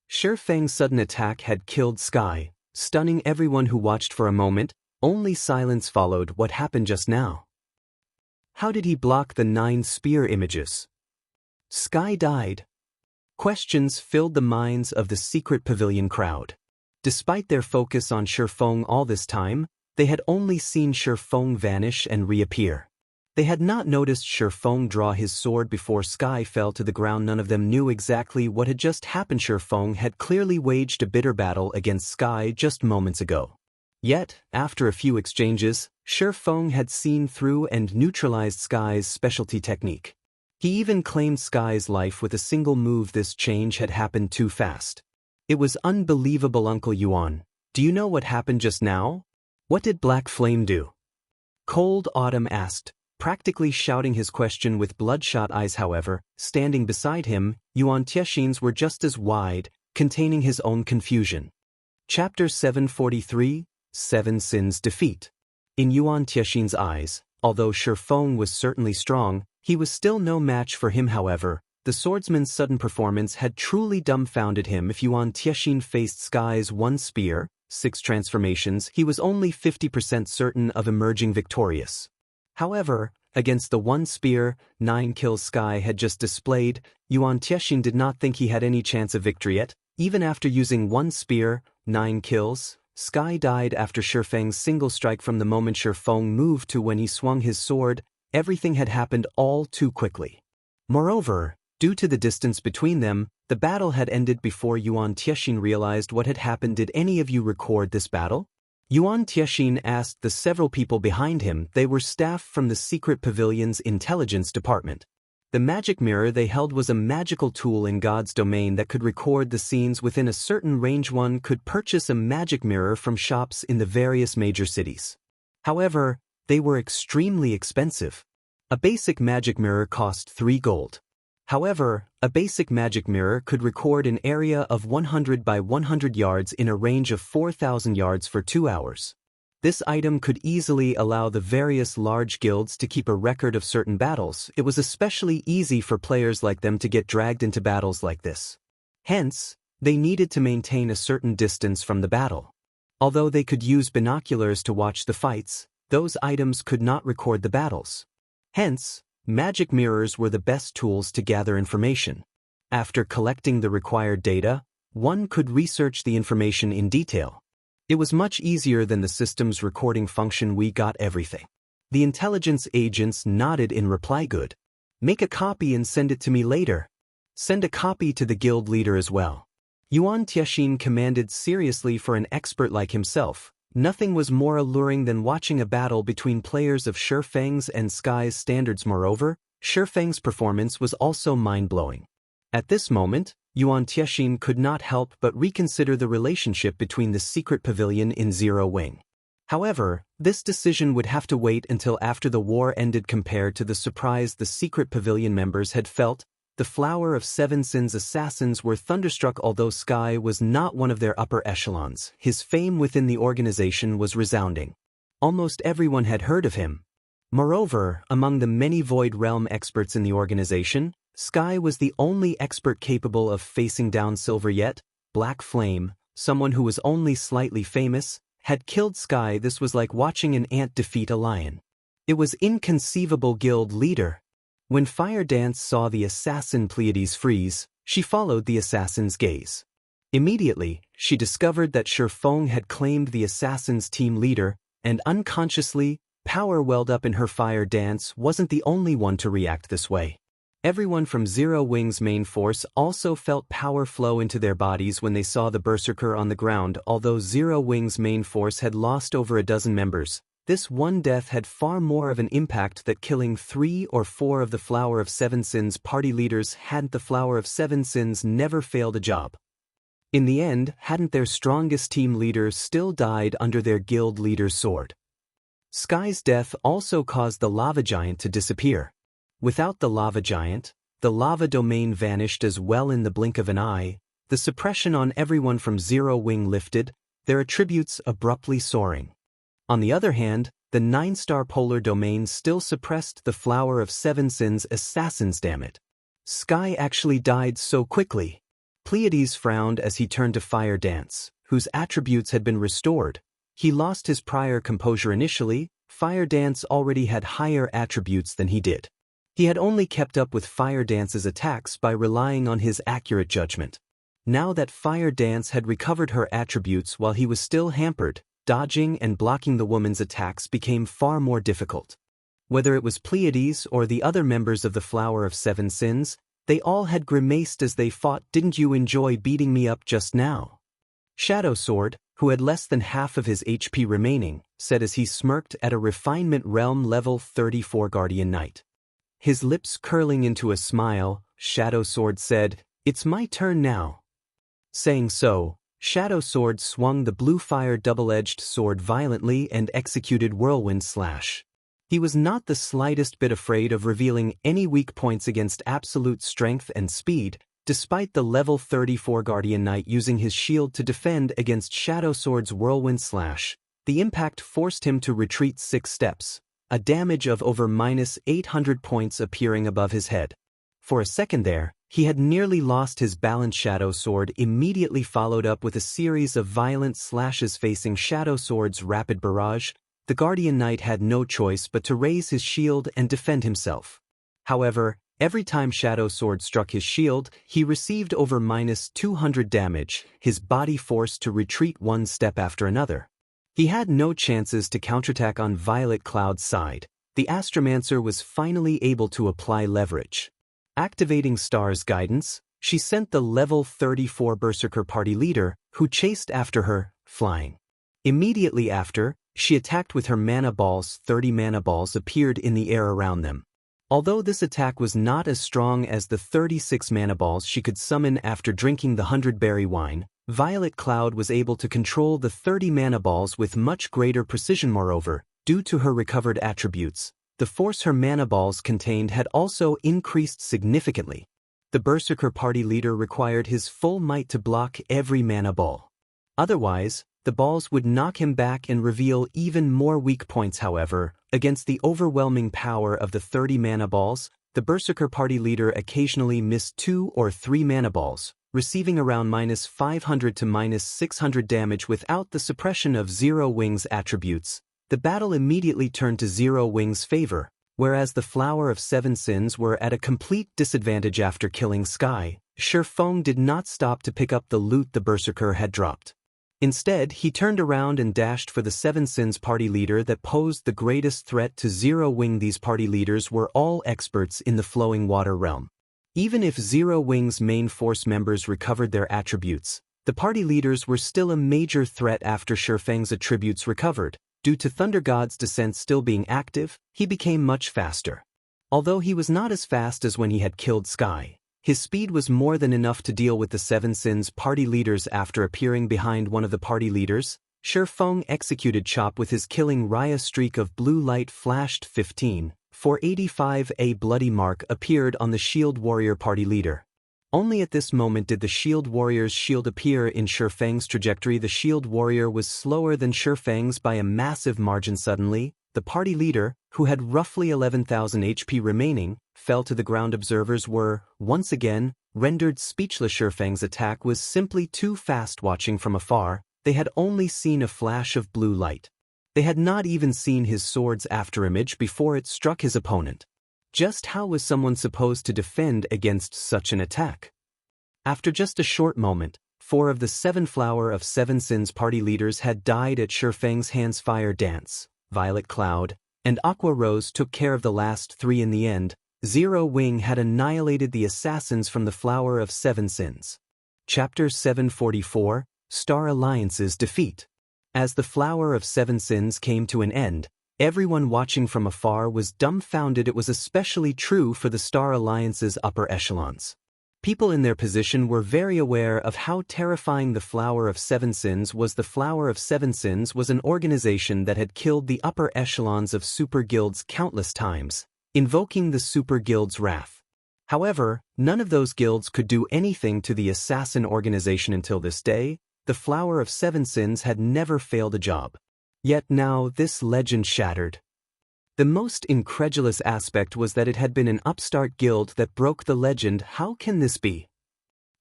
Feng's sudden attack had killed Sky, stunning everyone who watched for a moment. Only silence followed. What happened just now? How did he block the 9 spear images? Sky died. Questions filled the minds of the secret pavilion crowd. Despite their focus on Feng all this time, they had only seen Feng vanish and reappear. They had not noticed Feng draw his sword before Sky fell to the ground. None of them knew exactly what had just happened. Feng had clearly waged a bitter battle against Sky just moments ago. Yet, after a few exchanges, Feng had seen through and neutralized Sky's specialty technique. He even claimed Sky's life with a single move. This change had happened too fast. It was unbelievable. Uncle Yuan, do you know what happened just now? What did Black Flame do? Cold Autumn asked, practically shouting his question with bloodshot eyes. However, standing beside him, Yuan Tiexin's were just as wide, containing his own confusion. Chapter 743, 7 Sins Defeat. In Yuan Tiexin's eyes, although Feng was certainly strong, he was still no match for him. However, the swordsman's sudden performance had truly dumbfounded him. If Yuan Tiexin faced Sky's 1 spear, 6 transformations, he was only 50% certain of emerging victorious. However, against the 1 spear, 9 kills Sky had just displayed, Yuan Tiexin did not think he had any chance of victory yet. Even after using 1 spear, 9 kills, Sky died after Feng's single strike. From the moment Feng moved to when he swung his sword, everything had happened all too quickly. Moreover, due to the distance between them, the battle had ended before Yuan Tiexin realized what had happened. Did any of you record this battle? Yuan Tiexin asked the several people behind him. They were staff from the secret pavilion's intelligence department. The magic mirror they held was a magical tool in God's domain that could record the scenes within a certain range. One could purchase a magic mirror from shops in the various major cities. However, they were extremely expensive. A basic magic mirror cost 3 gold. However, a basic magic mirror could record an area of 100 by 100 yards in a range of 4,000 yards for 2 hours. This item could easily allow the various large guilds to keep a record of certain battles. It was especially easy for players like them to get dragged into battles like this. Hence, they needed to maintain a certain distance from the battle. Although they could use binoculars to watch the fights, those items could not record the battles. Hence, magic mirrors were the best tools to gather information. After collecting the required data, one could research the information in detail. It was much easier than the system's recording function. We got everything. The intelligence agents nodded in reply. Good. Make a copy and send it to me later. Send a copy to the guild leader as well. Yuan Tiexin commanded seriously. For an expert like himself, nothing was more alluring than watching a battle between players of Feng's and Sky's standards. Moreover, Feng's performance was also mind-blowing. At this moment, Yuan Tiexin could not help but reconsider the relationship between the secret pavilion in Zero Wing. However, this decision would have to wait until after the war ended. Compared to the surprise the secret pavilion members had felt, the Flower of 7 Sins assassins were thunderstruck. Although Sky was not one of their upper echelons, his fame within the organization was resounding. Almost everyone had heard of him. Moreover, among the many Void Realm experts in the organization, Sky was the only expert capable of facing down Silver. Yet, Black Flame, someone who was only slightly famous, had killed Sky. This was like watching an ant defeat a lion. It was inconceivable. Guild leader. When Fire Dance saw the assassin Pleiades freeze, she followed the assassin's gaze. Immediately, she discovered that Feng had claimed the assassin's team leader, and unconsciously, power welled up in her. Fire Dance wasn't the only one to react this way. Everyone from Zero Wing's main force also felt power flow into their bodies when they saw the Berserker on the ground. Although Zero Wing's main force had lost over a dozen members, this one death had far more of an impact than killing 3 or 4 of the Flower of 7 Sins party leaders. Hadn't the Flower of 7 Sins never failed a job? In the end, hadn't their strongest team leader still died under their guild leader's sword? Sky's death also caused the lava giant to disappear. Without the lava giant, the lava domain vanished as well in the blink of an eye. The suppression on everyone from Zero Wing lifted, their attributes abruptly soaring. On the other hand, the 9-star polar domain still suppressed the Flower of 7 Sins assassins. Damn it. Sky actually died so quickly. Pleiades frowned as he turned to Fire Dance, whose attributes had been restored. He lost his prior composure initially. Fire Dance already had higher attributes than he did. He had only kept up with Fire Dance's attacks by relying on his accurate judgment. Now that Fire Dance had recovered her attributes while he was still hampered, dodging and blocking the woman's attacks became far more difficult. Whether it was Pleiades or the other members of the Flower of Seven Sins, they all had grimaced as they fought. "Didn't you enjoy beating me up just now?" Shadow Sword, who had less than half of his HP remaining, said as he smirked at a Refinement Realm level 34 Guardian Knight. His lips curling into a smile, Shadow Sword said, "It's my turn now." Saying so, Shadow Sword swung the blue fire double-edged sword violently and executed Whirlwind Slash. He was not the slightest bit afraid of revealing any weak points against absolute strength and speed, despite the level 34 Guardian Knight using his shield to defend against Shadow Sword's Whirlwind Slash. The impact forced him to retreat 6 steps, a damage of over -800 points appearing above his head. For a second there, he had nearly lost his balance. Shadow Sword immediately followed up with a series of violent slashes facing Shadow Sword's rapid barrage. The Guardian Knight had no choice but to raise his shield and defend himself. However, every time Shadow Sword struck his shield, he received over -200 damage, his body forced to retreat one step after another. He had no chances to counterattack on Violet Cloud's side. The Astromancer was finally able to apply leverage. Activating Star's guidance, she sent the level 34 Berserker party leader, who chased after her, flying. Immediately after, she attacked with her mana balls. 30 mana balls appeared in the air around them. Although this attack was not as strong as the 36 mana balls she could summon after drinking the 100-berry wine, Violet Cloud was able to control the 30 mana balls with much greater precision. Moreover, due to her recovered attributes, the force her mana balls contained had also increased significantly. The Berserker party leader required his full might to block every mana ball. Otherwise, the balls would knock him back and reveal even more weak points. However, against the overwhelming power of the 30 mana balls, the Berserker party leader occasionally missed 2 or 3 mana balls, receiving around -500 to -600 damage without the suppression of Zero Wings attributes. The battle immediately turned to Zero Wings' favor, whereas the Flower of Seven Sins were at a complete disadvantage after killing Sky. Sherfong did not stop to pick up the loot the Berserker had dropped. Instead, he turned around and dashed for the Seven Sins party leader that posed the greatest threat to Zero Wing. These party leaders were all experts in the Flowing Water realm. Even if Zero Wing's main force members recovered their attributes, the party leaders were still a major threat after Sherfang's attributes recovered. Due to Thunder God's descent still being active, he became much faster. Although he was not as fast as when he had killed Sky, his speed was more than enough to deal with the Seven Sins party leaders. After appearing behind one of the party leaders, Sherfong executed Chop with his killing Raya streak of blue light flashed 15. 485. A bloody mark appeared on the Shield Warrior party leader. Only at this moment did the Shield Warrior's shield appear in Sherfang's trajectory. The Shield Warrior was slower than Sherfang's by a massive margin. Suddenly, the party leader, who had roughly 11,000 HP remaining, fell to the ground. Observers were, once again, rendered speechless. Sherfang's attack was simply too fast. Watching from afar, they had only seen a flash of blue light. They had not even seen his sword's afterimage before it struck his opponent. Just how was someone supposed to defend against such an attack? After just a short moment, 4 of the 7 Flower of Seven Sins party leaders had died at Sherfang's hands. Fire Dance, Violet Cloud, and Aqua Rose took care of the last 3 in the end. Zero Wing had annihilated the assassins from the Flower of Seven Sins. Chapter 744, Star Alliance's Defeat. As the Flower of Seven Sins came to an end, everyone watching from afar was dumbfounded. It was especially true for the Star Alliance's upper echelons. People in their position were very aware of how terrifying the Flower of Seven Sins was. The Flower of Seven Sins was an organization that had killed the upper echelons of super guilds countless times, invoking the super guild's wrath. However, none of those guilds could do anything to the assassin organization until this day. The Flower of Seven Sins had never failed a job. Yet now this legend shattered. The most incredulous aspect was that it had been an upstart guild that broke the legend. How can this be?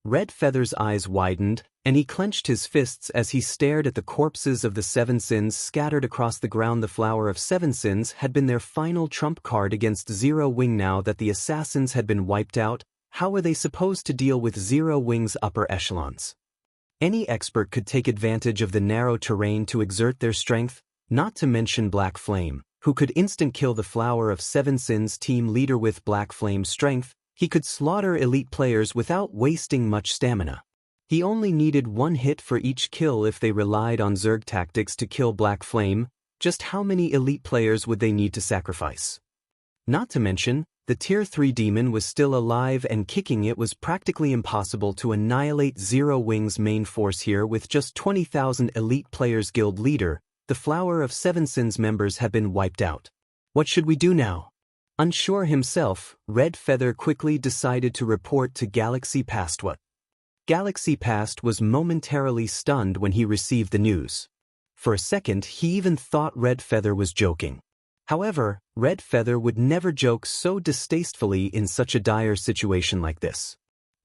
Red Feather's eyes widened, and he clenched his fists as he stared at the corpses of the Seven Sins scattered across the ground. The Flower of Seven Sins had been their final trump card against Zero Wing. Now that the assassins had been wiped out, how were they supposed to deal with Zero Wing's upper echelons? Any expert could take advantage of the narrow terrain to exert their strength, not to mention Black Flame, who could instant-kill the Flower of Seven Sins team leader. With Black Flame's strength, he could slaughter elite players without wasting much stamina. He only needed one hit for each kill. If they relied on Zerg tactics to kill Black Flame, just how many elite players would they need to sacrifice? Not to mention, the Tier 3 demon was still alive and kicking. It was practically impossible to annihilate Zero Wing's main force here with just 20,000 elite players. Guild leader, the Flower of Seven Sins members have been wiped out. What should we do now? Unsure himself, Red Feather quickly decided to report to Galaxy Past. What? Galaxy Past was momentarily stunned when he received the news. For a second, he even thought Red Feather was joking. However, Red Feather would never joke so distastefully in such a dire situation like this.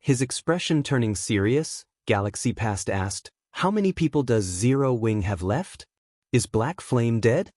His expression turning serious, Galaxy Past asked, "How many people does Zero Wing have left? Is Black Flame dead?"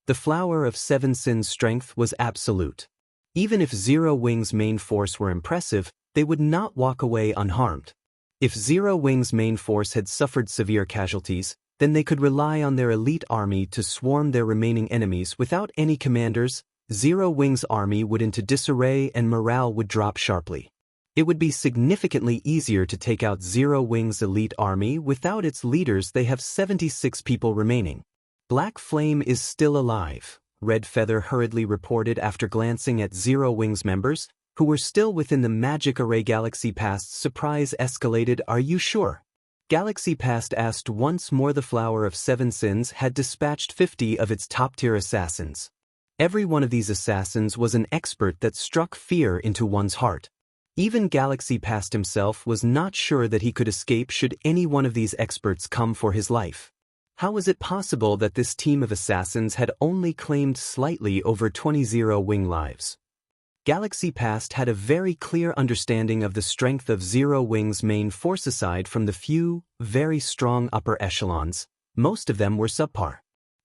The Flower of Seven Sins' strength was absolute. Even if Zero Wing's main force were impressive, they would not walk away unharmed. If Zero Wing's main force had suffered severe casualties, then they could rely on their elite army to swarm their remaining enemies. Without any commanders, Zero Wing's army would into disarray and morale would drop sharply. It would be significantly easier to take out Zero Wing's elite army. Without its leaders, they have 76 people remaining. Black Flame is still alive, Red Feather hurriedly reported after glancing at Zero Wing's members, who were still within the magic array. Galaxy Past's surprise escalated. "Are you sure?" Galaxy Past asked once more. The Flower of Seven Sins had dispatched 50 of its top-tier assassins. Every one of these assassins was an expert that struck fear into one's heart. Even Galaxy Past himself was not sure that he could escape should any one of these experts come for his life. How was it possible that this team of assassins had only claimed slightly over 20 Zero Wing lives? Galaxy Past had a very clear understanding of the strength of Zero Wing's main force. Aside from the few, very strong upper echelons, most of them were subpar.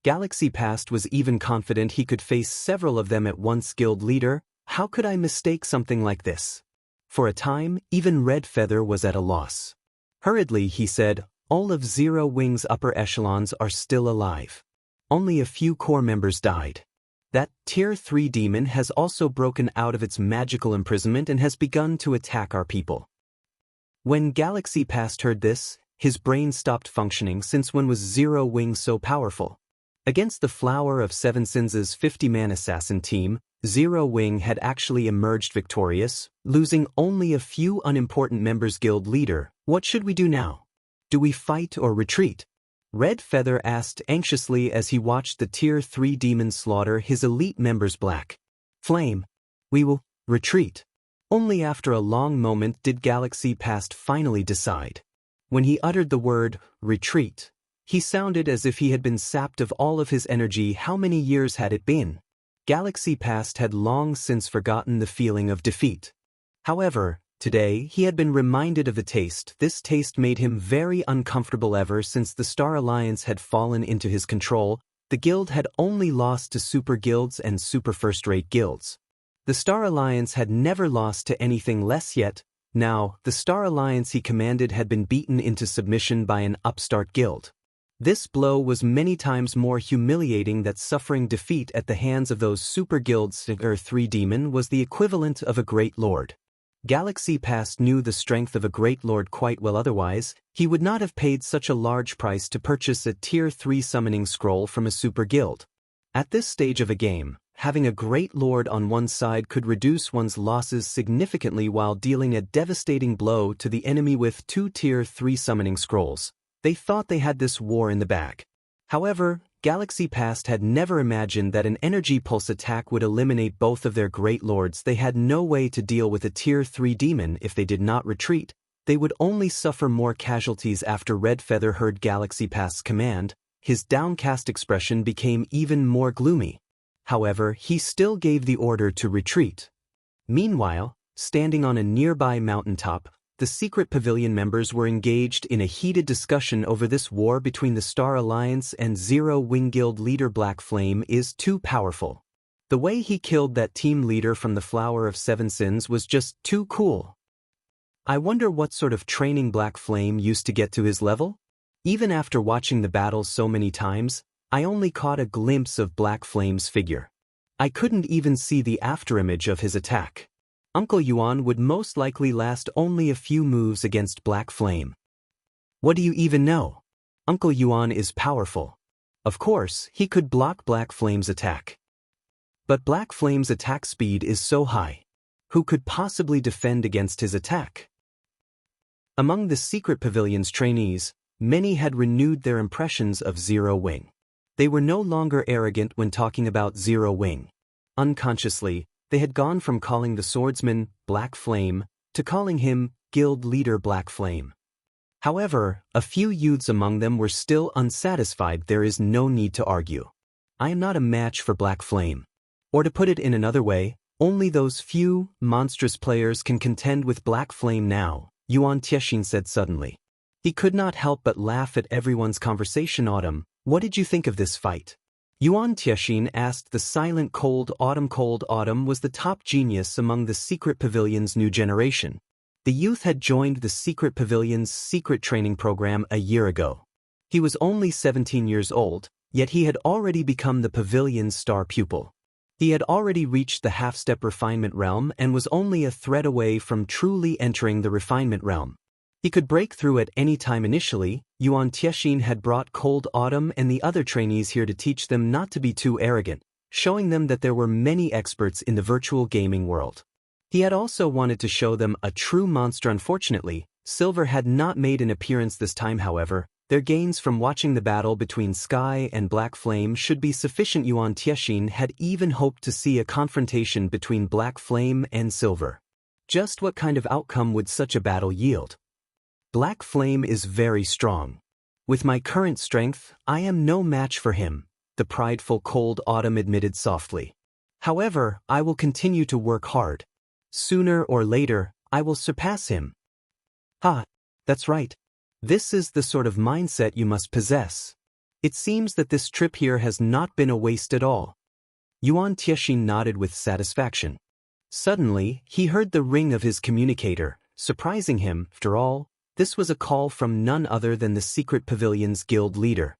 Galaxy Past was even confident he could face several of them at once. Guild leader, how could I mistake something like this? For a time, even Red Feather was at a loss. Hurriedly he said, "All of Zero Wing's upper echelons are still alive. Only a few core members died. That Tier 3 demon has also broken out of its magical imprisonment and has begun to attack our people." When Galaxy Past heard this, his brain stopped functioning. Since when was Zero Wing so powerful? Against the Flower of Seven Sins' 50-man assassin team, Zero Wing had actually emerged victorious, losing only a few unimportant members. Guild leader, what should we do now? Do we fight or retreat? Red Feather asked anxiously as he watched the Tier 3 demon slaughter his elite members. Black Flame, we will retreat. Only after a long moment did Galaxy Past finally decide. When he uttered the word retreat, he sounded as if he had been sapped of all of his energy. How many years had it been? Galaxy Past had long since forgotten the feeling of defeat. However, today he had been reminded of the taste. This taste made him very uncomfortable. Ever since the Star Alliance had fallen into his control, the guild had only lost to super guilds and super first-rate guilds. The Star Alliance had never lost to anything less yet. Now, the Star Alliance he commanded had been beaten into submission by an upstart guild. This blow was many times more humiliating than suffering defeat at the hands of those super guilds. Tier 3 demon was the equivalent of a great lord. Galaxy Past knew the strength of a great lord quite well. Otherwise, he would not have paid such a large price to purchase a Tier 3 summoning scroll from a super guild. At this stage of a game, having a great lord on one side could reduce one's losses significantly while dealing a devastating blow to the enemy. With 2 Tier 3 summoning scrolls, they thought they had this war in the bag. However, Galaxy Past had never imagined that an energy pulse attack would eliminate both of their great lords. They had no way to deal with a Tier 3 demon. If they did not retreat, they would only suffer more casualties. After Red Feather heard Galaxy Past's command, his downcast expression became even more gloomy. However, he still gave the order to retreat. Meanwhile, standing on a nearby mountaintop, the Secret Pavilion members were engaged in a heated discussion over this war between the Star Alliance and Zero Wing Guild leader Black Flame is too powerful. The way he killed that team leader from the Flower of Seven Sins was just too cool. I wonder what sort of training Black Flame used to get to his level? Even after watching the battles so many times, I only caught a glimpse of Black Flame's figure. I couldn't even see the afterimage of his attack. Uncle Yuan would most likely last only a few moves against Black Flame. What do you even know? Uncle Yuan is powerful. Of course, he could block Black Flame's attack. But Black Flame's attack speed is so high. Who could possibly defend against his attack? Among the Secret Pavilion's trainees, many had renewed their impressions of Zero Wing. They were no longer arrogant when talking about Zero Wing. Unconsciously, they had gone from calling the swordsman Black Flame to calling him Guild Leader Black Flame. However, a few youths among them were still unsatisfied. There is no need to argue. I am not a match for Black Flame. Or to put it in another way, only those few, monstrous players can contend with Black Flame now, Yuan Tiexin said suddenly. He could not help but laugh at everyone's conversation. Autumn, what did you think of this fight? Yuan Tiexin asked the silent Cold Autumn. Cold Autumn was the top genius among the Secret Pavilion's new generation. The youth had joined the Secret Pavilion's secret training program a year ago. He was only 17 years old, yet he had already become the pavilion's star pupil. He had already reached the half-step refinement realm and was only a thread away from truly entering the refinement realm. He could break through at any time. Initially, Yuan Tiexin had brought Cold Autumn and the other trainees here to teach them not to be too arrogant, showing them that there were many experts in the virtual gaming world. He had also wanted to show them a true monster. Unfortunately, Silver had not made an appearance this time. However, their gains from watching the battle between Sky and Black Flame should be sufficient. Yuan Tiexin had even hoped to see a confrontation between Black Flame and Silver. Just what kind of outcome would such a battle yield? Black Flame is very strong. With my current strength, I am no match for him, the prideful Cold Autumn admitted softly. However, I will continue to work hard. Sooner or later, I will surpass him. Ha! That's right. This is the sort of mindset you must possess. It seems that this trip here has not been a waste at all. Yuan Tiexin nodded with satisfaction. Suddenly, he heard the ring of his communicator, surprising him. After all, this was a call from none other than the Secret Pavilion's guild leader.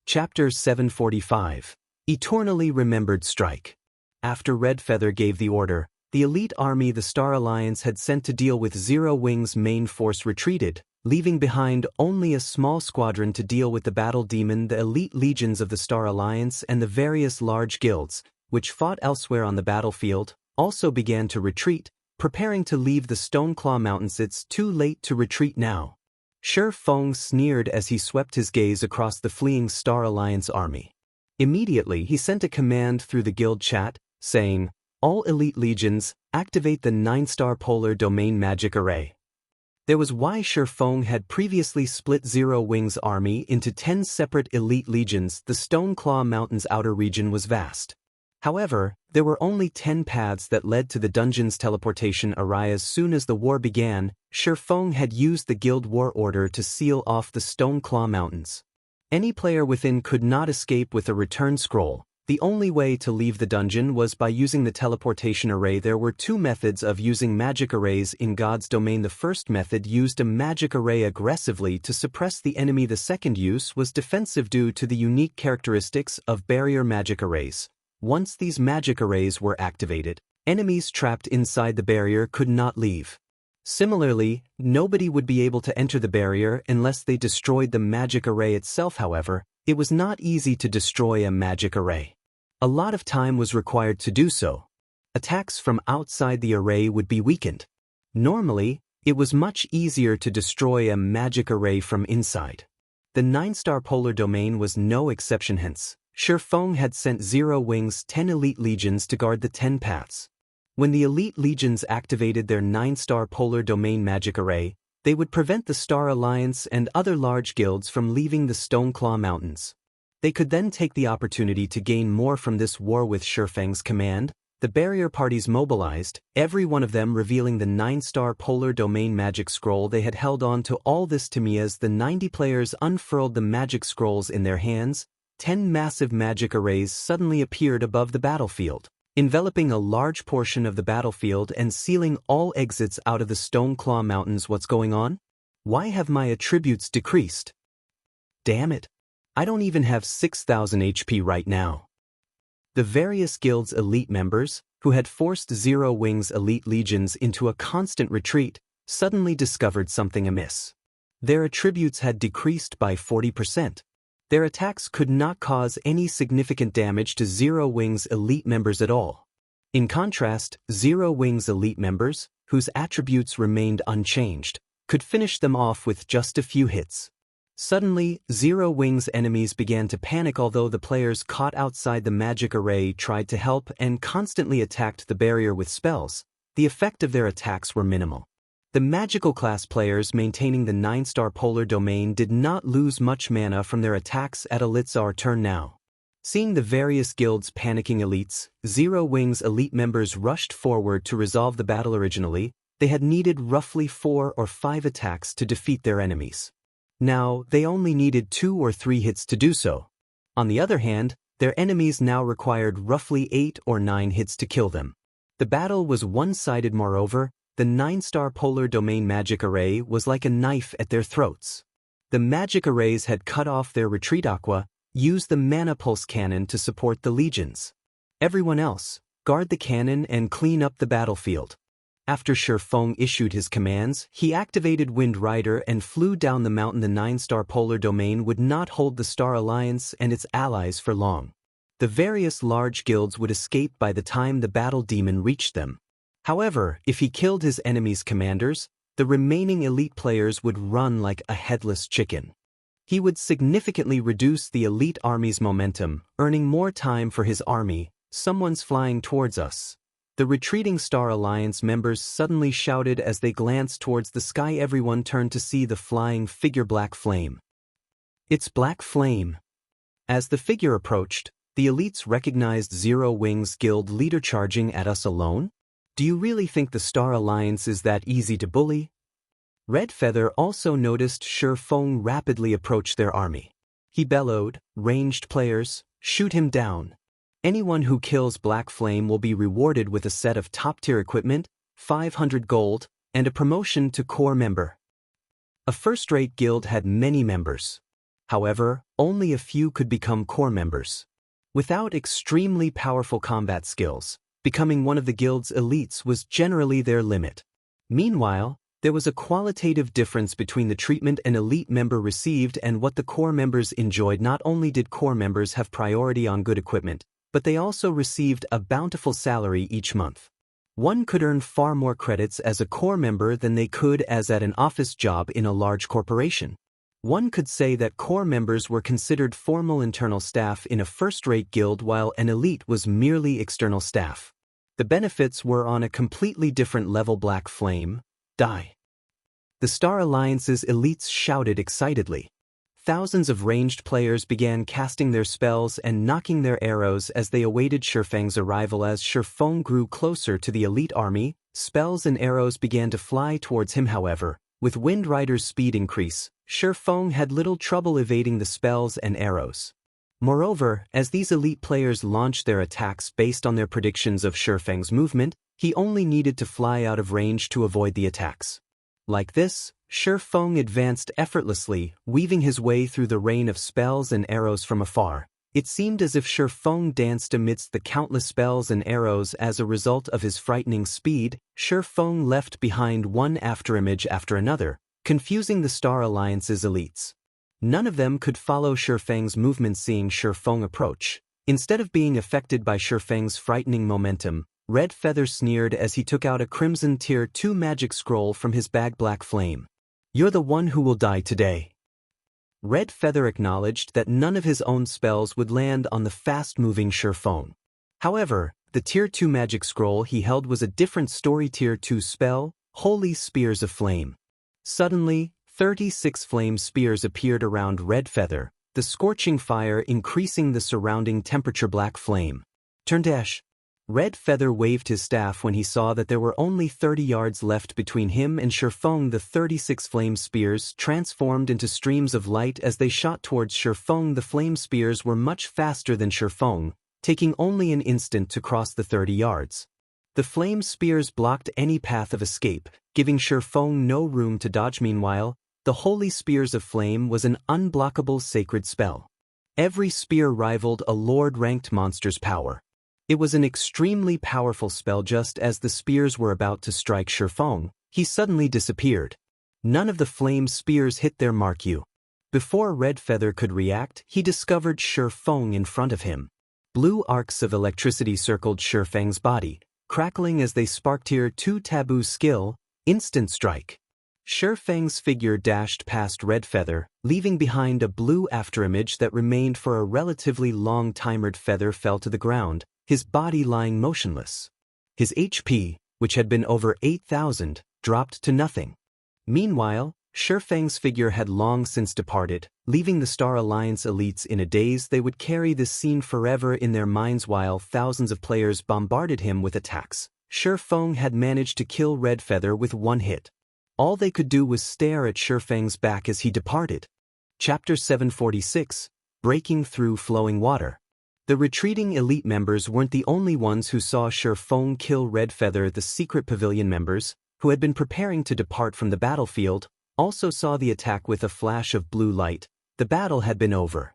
Chapter 745. Eternally Remembered Strike. After Red Feather gave the order, the elite army the Star Alliance had sent to deal with Zero Wing's main force retreated, leaving behind only a small squadron to deal with the battle demon. The elite legions of the Star Alliance and the various large guilds, which fought elsewhere on the battlefield, also began to retreat, preparing to leave the Stoneclaw Mountains. It's too late to retreat now. Shi Feng sneered as he swept his gaze across the fleeing Star Alliance army. Immediately he sent a command through the guild chat, saying, "All elite legions, activate the 9-star polar domain magic array." There was why Shi Feng had previously split Zero Wing's army into 10 separate elite legions. The Stoneclaw Mountains outer region was vast. However, there were only 10 paths that led to the dungeon's teleportation array. As soon as the war began, Shi Feng had used the guild war order to seal off the Stoneclaw Mountains. Any player within could not escape with a return scroll. The only way to leave the dungeon was by using the teleportation array. There were two methods of using magic arrays in God's domain. The first method used a magic array aggressively to suppress the enemy. The second use was defensive due to the unique characteristics of barrier magic arrays. Once these magic arrays were activated, enemies trapped inside the barrier could not leave. Similarly, nobody would be able to enter the barrier unless they destroyed the magic array itself. However, it was not easy to destroy a magic array. A lot of time was required to do so. Attacks from outside the array would be weakened. Normally, it was much easier to destroy a magic array from inside. The 9-star polar domain was no exception. Hence, Shi Feng had sent Zero Wing's 10 elite legions to guard the 10 paths. When the elite legions activated their 9-star polar domain magic array, they would prevent the Star Alliance and other large guilds from leaving the Stoneclaw Mountains. They could then take the opportunity to gain more from this war. With Shi Feng's command, The barrier parties mobilized, every one of them revealing the 9-star polar domain magic scroll they had held on to. All this to me as the 90 players unfurled the magic scrolls in their hands. 10 massive magic arrays suddenly appeared above the battlefield, enveloping a large portion of the battlefield and sealing all exits out of the Stoneclaw Mountains. What's going on? Why have my attributes decreased? Damn it. I don't even have 6,000 HP right now. The various guilds' elite members, who had forced Zero Wings elite legions into a constant retreat, suddenly discovered something amiss. Their attributes had decreased by 40%. Their attacks could not cause any significant damage to Zero Wings elite members at all. In contrast, Zero Wings elite members, whose attributes remained unchanged, could finish them off with just a few hits. Suddenly, Zero Wings enemies began to panic. Although the players caught outside the magic array tried to help and constantly attacked the barrier with spells, the effect of their attacks were minimal. The magical class players maintaining the 9-star polar domain did not lose much mana from their attacks. It's our turn now. Seeing the various guilds panicking elites, Zero Wings elite members rushed forward to resolve the battle. Originally, they had needed roughly 4 or 5 attacks to defeat their enemies. Now, they only needed 2 or 3 hits to do so. On the other hand, their enemies now required roughly 8 or 9 hits to kill them. The battle was one-sided. Moreover, the 9-star polar domain magic array was like a knife at their throats. The magic arrays had cut off their retreat. Aqua used the mana pulse cannon to support the legions. Everyone else, guard the cannon and clean up the battlefield. After Shurfeng issued his commands, he activated Wind Rider and flew down the mountain. The 9-star polar domain would not hold the Star Alliance and its allies for long. The various large guilds would escape by the time the battle demon reached them. However, if he killed his enemy's commanders, the remaining elite players would run like a headless chicken. He would significantly reduce the elite army's momentum, earning more time for his army. Someone's flying towards us. The retreating Star Alliance members suddenly shouted as they glanced towards the sky. Everyone turned to see the flying figure Black Flame. It's Black Flame. As the figure approached, the elites recognized Zero Wings guild leader. Charging at us alone? Do you really think the Star Alliance is that easy to bully? Red Feather also noticed Shurfeng rapidly approach their army. He bellowed, "Ranged players, shoot him down. Anyone who kills Black Flame will be rewarded with a set of top-tier equipment, 500 gold, and a promotion to core member." A first-rate guild had many members. However, only a few could become core members. Without extremely powerful combat skills, becoming one of the guild's elites was generally their limit. Meanwhile, there was a qualitative difference between the treatment an elite member received and what the core members enjoyed. Not only did core members have priority on good equipment, but they also received a bountiful salary each month. One could earn far more credits as a core member than they could as at an office job in a large corporation. One could say that core members were considered formal internal staff in a first-rate guild while an elite was merely external staff. The benefits were on a completely different level. Black Flame, die. The Star Alliance's elites shouted excitedly. Thousands of ranged players began casting their spells and knocking their arrows as they awaited Shurfeng's arrival. As Shurfeng grew closer to the elite army, spells and arrows began to fly towards him. However, with Wind Rider's speed increase, Shurfeng had little trouble evading the spells and arrows. Moreover, as these elite players launched their attacks based on their predictions of Shurfeng's movement, he only needed to fly out of range to avoid the attacks. Like this, Shurfeng advanced effortlessly, weaving his way through the rain of spells and arrows from afar. It seemed as if Shurfeng danced amidst the countless spells and arrows. As a result of his frightening speed, Shurfeng left behind one afterimage after another, confusing the Star Alliance's elites. None of them could follow Shurfeng's movements. Seeing Shurfeng approach, instead of being affected by Shurfeng's frightening momentum, Red Feather sneered as he took out a Crimson Tier 2 magic scroll from his bag. Black Flame, you're the one who will die today. Red Feather acknowledged that none of his own spells would land on the fast-moving Shurfeng. However, the Tier 2 magic scroll he held was a different story. Tier 2 spell, Holy Spears of Flame. Suddenly, 36 flame spears appeared around Red Feather, the scorching fire increasing the surrounding temperature. Black Flame, turn to ash. Red Feather waved his staff when he saw that there were only 30 yards left between him and Shifeng. The 36 flame spears transformed into streams of light as they shot towards Shifeng. The flame spears were much faster than Shifeng, taking only an instant to cross the 30 yards. The flame spears blocked any path of escape, giving Shifeng no room to dodge. Meanwhile, the Holy Spears of Flame was an unblockable sacred spell. Every spear rivaled a Lord-ranked monster's power. It was an extremely powerful spell. Just as the spears were about to strike Shifeng, he suddenly disappeared. None of the flame spears hit their Marquis. Before Red Feather could react, he discovered Shifeng in front of him. Blue arcs of electricity circled Shifeng's body, crackling as they sparked Tier 2 Taboo skill, Instant Strike. Shifeng's figure dashed past Red Feather, leaving behind a blue afterimage that remained for a relatively long time. Red Feather fell to the ground, his body lying motionless. His HP, which had been over 8,000, dropped to nothing. Meanwhile, Shifeng's figure had long since departed, leaving the Star Alliance elites in a daze. They would carry this scene forever in their minds while thousands of players bombarded him with attacks. Shifeng had managed to kill Red Feather with one hit. All they could do was stare at Shifeng's back as he departed. Chapter 746, Breaking Through Flowing Water. The retreating elite members weren't the only ones who saw Shifeng kill Red Feather. The secret pavilion members, who had been preparing to depart from the battlefield, also saw the attack. With a flash of blue light, the battle had been over.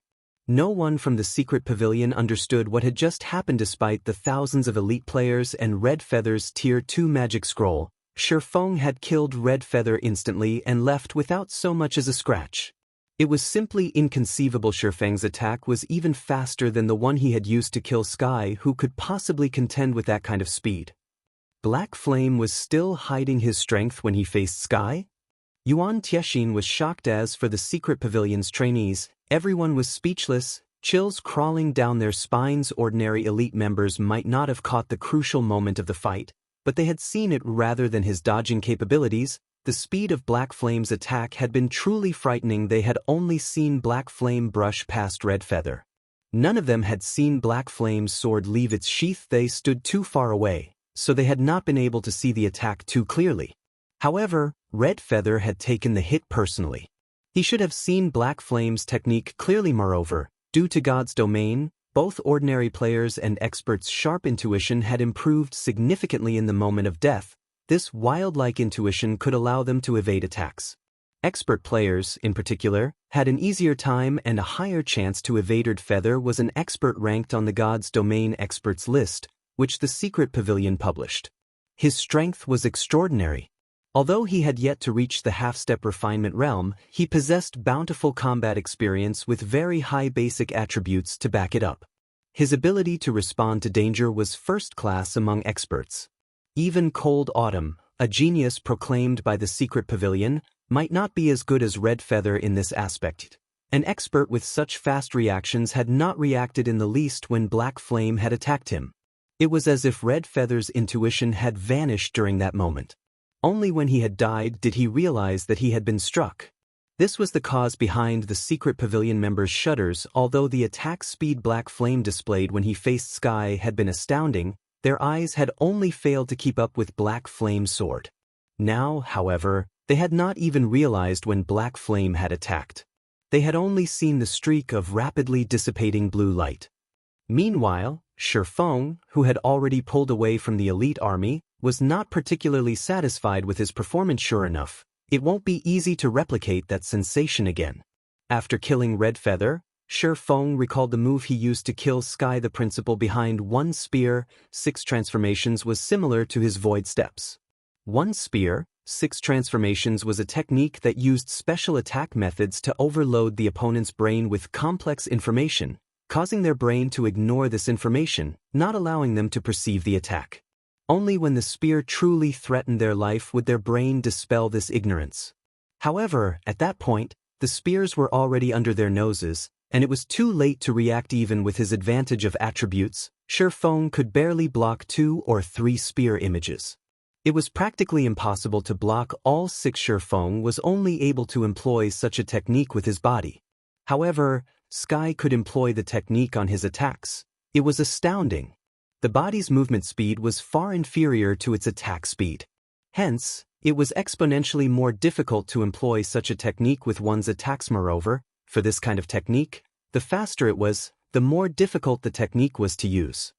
No one from the secret pavilion understood what had just happened. Despite the thousands of elite players and Red Feather's Tier 2 magic scroll, Shifeng had killed Red Feather instantly and left without so much as a scratch. It was simply inconceivable. Shifeng's attack was even faster than the one he had used to kill Sky. Who could possibly contend with that kind of speed? Black Flame was still hiding his strength when he faced Sky? Yuan Tiexin was shocked. As for the secret pavilion's trainees, everyone was speechless, chills crawling down their spines. Ordinary elite members might not have caught the crucial moment of the fight, but they had seen it. Rather than his dodging capabilities, the speed of Black Flame's attack had been truly frightening. They had only seen Black Flame brush past Red Feather. None of them had seen Black Flame's sword leave its sheath. They stood too far away, so they had not been able to see the attack too clearly. However, Red Feather had taken the hit personally. He should have seen Black Flame's technique clearly. Moreover, due to God's domain, both ordinary players and experts' sharp intuition had improved significantly. In the moment of death, this wildlike intuition could allow them to evade attacks. Expert players, in particular, had an easier time and a higher chance to evade. Red Feather was an expert ranked on the God's Domain experts list, which the secret pavilion published. His strength was extraordinary. Although he had yet to reach the half-step refinement realm, he possessed bountiful combat experience with very high basic attributes to back it up. His ability to respond to danger was first class among experts. Even Cold Autumn, a genius proclaimed by the secret pavilion, might not be as good as Red Feather in this aspect. An expert with such fast reactions had not reacted in the least when Black Flame had attacked him. It was as if Red Feather's intuition had vanished during that moment. Only when he had died did he realize that he had been struck. This was the cause behind the secret pavilion members' shudders. Although the attack speed Black Flame displayed when he faced Sky had been astounding, their eyes had only failed to keep up with Black Flame's sword. Now, however, they had not even realized when Black Flame had attacked. They had only seen the streak of rapidly dissipating blue light. Meanwhile, Shifeng, who had already pulled away from the elite army, was not particularly satisfied with his performance. Sure enough, it won't be easy to replicate that sensation again. After killing Red Feather, Shifeng recalled the move he used to kill Sky. The principle behind one spear, 6 transformations was similar to his void steps. One spear, 6 transformations was a technique that used special attack methods to overload the opponent's brain with complex information, causing their brain to ignore this information, not allowing them to perceive the attack. Only when the spear truly threatened their life would their brain dispel this ignorance. However, at that point, the spears were already under their noses, and it was too late to react. Even with his advantage of attributes, Shifeng could barely block 2 or 3 spear images. It was practically impossible to block all 6. Shifeng was only able to employ such a technique with his body. However, Sky could employ the technique on his attacks. It was astounding. The body's movement speed was far inferior to its attack speed. Hence, it was exponentially more difficult to employ such a technique with one's attacks. Moreover, for this kind of technique, the faster it was, the more difficult the technique was to use.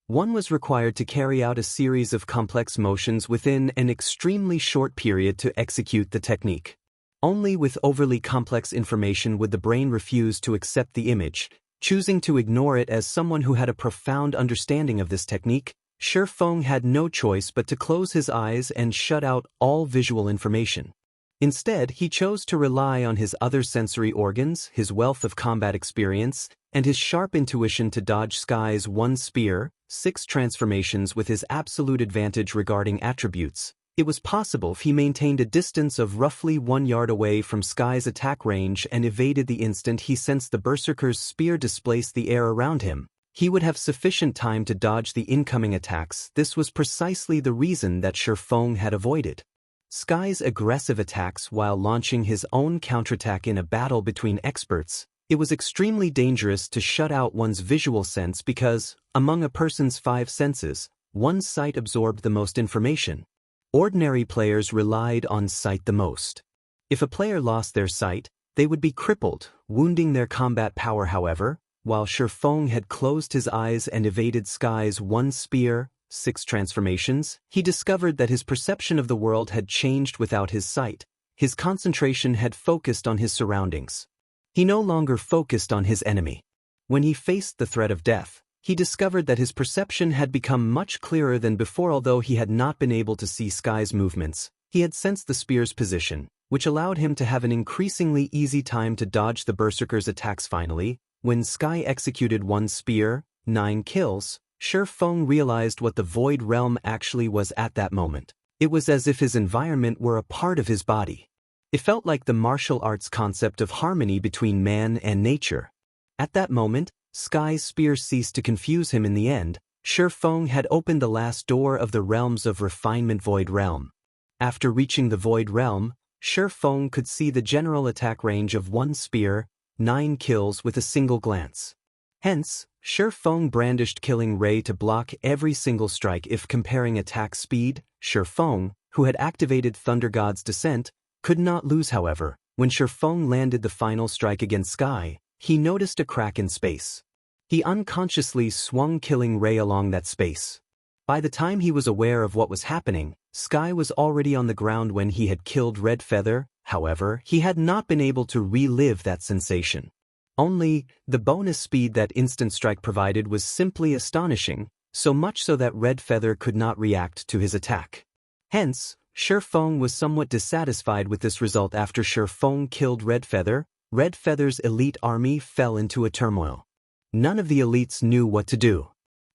One was required to carry out a series of complex motions within an extremely short period to execute the technique. Only with overly complex information would the brain refuse to accept the image, choosing to ignore it. As someone who had a profound understanding of this technique, Shi Feng had no choice but to close his eyes and shut out all visual information. Instead, he chose to rely on his other sensory organs, his wealth of combat experience, and his sharp intuition to dodge Sky's one spear, 6 transformations. With his absolute advantage regarding attributes, it was possible if he maintained a distance of roughly 1 yard away from Sky's attack range and evaded the instant he sensed the Berserker's spear displace the air around him, he would have sufficient time to dodge the incoming attacks. This was precisely the reason that Shi Feng had avoided Sky's aggressive attacks while launching his own counterattack. In a battle between experts, it was extremely dangerous to shut out one's visual sense because, among a person's 5 senses, one's sight absorbed the most information. Ordinary players relied on sight the most. If a player lost their sight, they would be crippled, wounding their combat power. However, while Shi Feng had closed his eyes and evaded Sky's one spear, 6 transformations, he discovered that his perception of the world had changed without his sight. His concentration had focused on his surroundings. He no longer focused on his enemy. When he faced the threat of death, he discovered that his perception had become much clearer than before. Although he had not been able to see Sky's movements, he had sensed the spear's position, which allowed him to have an increasingly easy time to dodge the Berserker's attacks. Finally, when Sky executed one spear, 9 kills, Shi Feng realized what the Void Realm actually was at that moment. It was as if his environment were a part of his body. It felt like the martial arts concept of harmony between man and nature. At that moment, Sky's spear ceased to confuse him. In the end, Shi Feng had opened the last door of the realms of refinement. Void Realm. After reaching the Void Realm, Shi Feng could see the general attack range of 1 spear, 9 kills with a single glance. Hence, Shi Feng brandished Killing Ray to block every single strike. If comparing attack speed, Shi Feng, who had activated Thunder God's Descent, could not lose. However, when Shi Feng landed the final strike against Sky, he noticed a crack in space. He unconsciously swung Killing Ray along that space. By the time he was aware of what was happening, Sky was already on the ground when he had killed Red Feather. However, he had not been able to relive that sensation. Only, the bonus speed that instant strike provided was simply astonishing, so much so that Red Feather could not react to his attack. Hence, Shi Feng was somewhat dissatisfied with this result. After Shi Feng killed Red Feather's elite army fell into a turmoil. None of the elites knew what to do.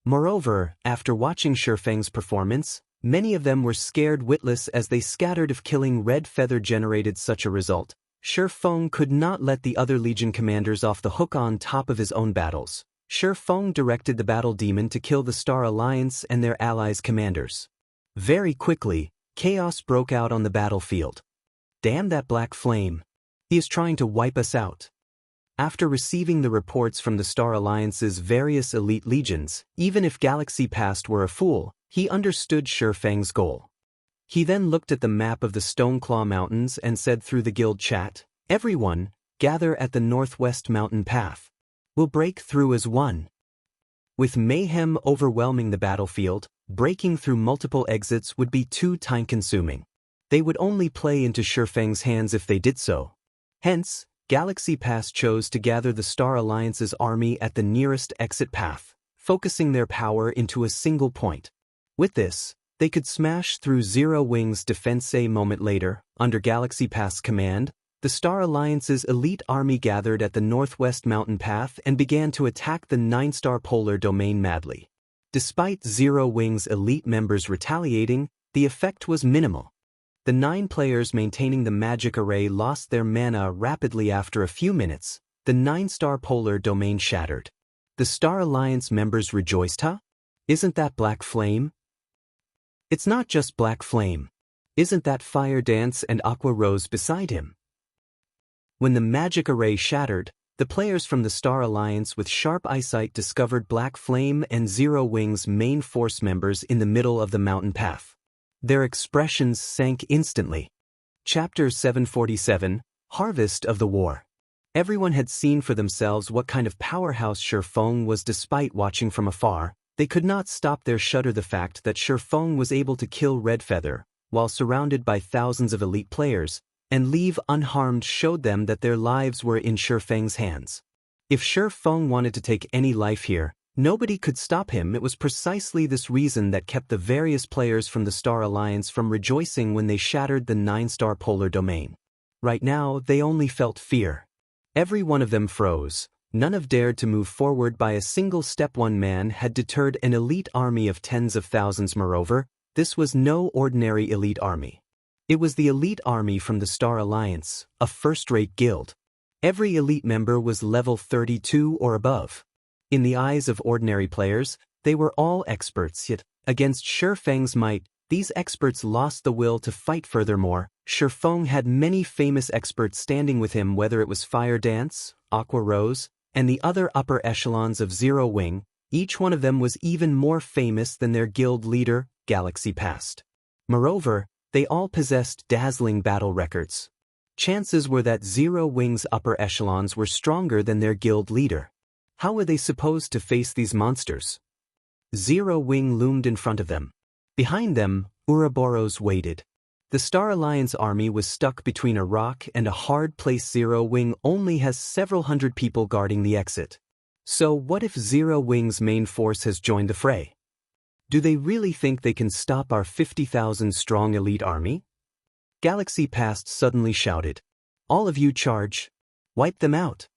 Moreover, after watching Shi Feng's performance, many of them were scared witless as they scattered. If killing Red Feather generated such a result, Shi Feng could not let the other Legion commanders off the hook. On top of his own battles, Shi Feng directed the Battle Demon to kill the Star Alliance and their allies' commanders. Very quickly, chaos broke out on the battlefield. Damn that black flame. He is trying to wipe us out. After receiving the reports from the Star Alliance's various elite legions, even if Galaxy Past were a fool, he understood Shi Feng's goal. He then looked at the map of the Stoneclaw Mountains and said through the guild chat, "Everyone, gather at the northwest mountain path. We'll break through as one." With mayhem overwhelming the battlefield, breaking through multiple exits would be too time-consuming. They would only play into Shi Feng's hands if they did so. Hence, Galaxy Pass chose to gather the Star Alliance's army at the nearest exit path, focusing their power into a single point. With this, they could smash through Zero Wing's defense. A moment later, under Galaxy Pass command, the Star Alliance's elite army gathered at the northwest mountain path and began to attack the 9-star polar domain madly. Despite Zero Wing's elite members retaliating, the effect was minimal. The 9 players maintaining the magic array lost their mana rapidly. After a few minutes, the 9-star polar domain shattered. The Star Alliance members rejoiced. Huh? Isn't that black flame? It's not just black flame. Isn't that Fire Dance and Aqua Rose beside him? When the magic array shattered, The players from the Star Alliance with sharp eyesight discovered Black Flame and Zero Wing's main force members in the middle of the mountain path. Their expressions sank instantly. Chapter 747, Harvest of the War. Everyone had seen for themselves what kind of powerhouse Shifeng was despite watching from afar. They could not stop their shudder the fact that Shifeng was able to kill Redfeather, while surrounded by thousands of elite players, and leave unharmed showed them that their lives were in Shifeng's hands. If Shifeng wanted to take any life here, nobody could stop him. It was precisely this reason that kept the various players from the Star Alliance from rejoicing when they shattered the 9-star polar domain. Right now, they only felt fear. Every one of them froze. None of dared to move forward by a single step. One man had deterred an elite army of tens of thousands. Moreover, this was no ordinary elite army. It was the elite army from the Star Alliance, a first-rate guild. Every elite member was level 32 or above. In the eyes of ordinary players, they were all experts, yet, against Shifeng's might, these experts lost the will to fight. Furthermore, Shifeng had many famous experts standing with him, whether it was Fire Dance, Aqua Rose, and the other upper echelons of Zero Wing. Each one of them was even more famous than their guild leader, Galaxy Past. Moreover, they all possessed dazzling battle records. Chances were that Zero Wing's upper echelons were stronger than their guild leader. How were they supposed to face these monsters? Zero Wing loomed in front of them. Behind them, Ouroboros waited. The Star Alliance army was stuck between a rock and a hard place. Zero Wing only has several hundred people guarding the exit. So what if Zero Wing's main force has joined the fray? Do they really think they can stop our 50,000-strong elite army? Galaxy Past suddenly shouted. All of you charge. Wipe them out.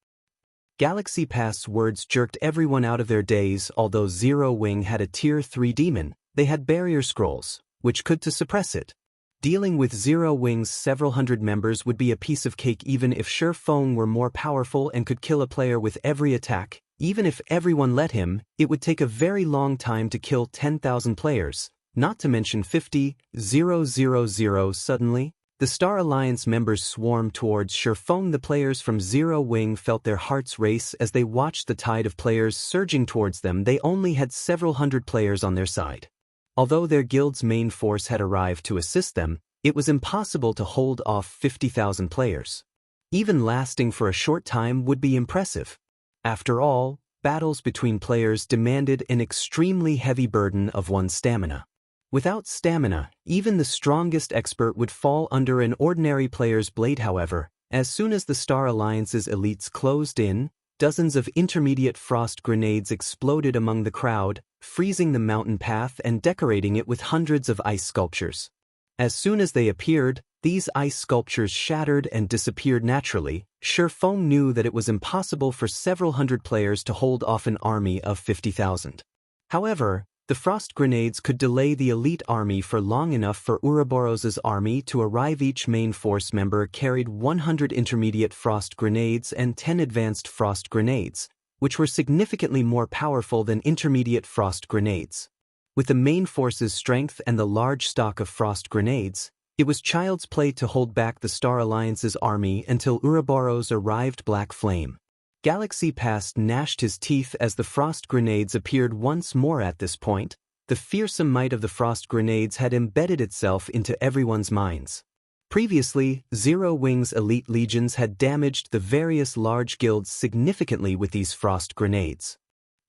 Galaxy Past's words jerked everyone out of their daze. Although Zero Wing had a Tier 3 demon, they had barrier scrolls, which could suppress it. Dealing with Zero Wing's several hundred members would be a piece of cake. Even if Shifeng were more powerful and could kill a player with every attack, even if everyone let him, it would take a very long time to kill 10,000 players, not to mention 50,000. Suddenly, the Star Alliance members swarmed towards Shifeng. The players from Zero Wing felt their hearts race as they watched the tide of players surging towards them. They only had several hundred players on their side. Although their guild's main force had arrived to assist them, it was impossible to hold off 50,000 players. Even lasting for a short time would be impressive. After all, battles between players demanded an extremely heavy burden of one's stamina. Without stamina, even the strongest expert would fall under an ordinary player's blade. However, as soon as the Star Alliance's elites closed in, dozens of intermediate frost grenades exploded among the crowd, freezing the mountain path and decorating it with hundreds of ice sculptures. As soon as they appeared, these ice sculptures shattered and disappeared naturally. Shifeng knew that it was impossible for several hundred players to hold off an army of 50,000. However, the frost grenades could delay the elite army for long enough for Ouroboros's army to arrive. Each main force member carried 100 intermediate frost grenades and 10 advanced frost grenades, which were significantly more powerful than intermediate frost grenades. With the main force's strength and the large stock of frost grenades, it was child's play to hold back the Star Alliance's army until Ouroboros arrived. Black Flame. Galaxy Past gnashed his teeth as the frost grenades appeared once more. At this point, the fearsome might of the frost grenades had embedded itself into everyone's minds. Previously, Zero Wing's elite legions had damaged the various large guilds significantly with these frost grenades.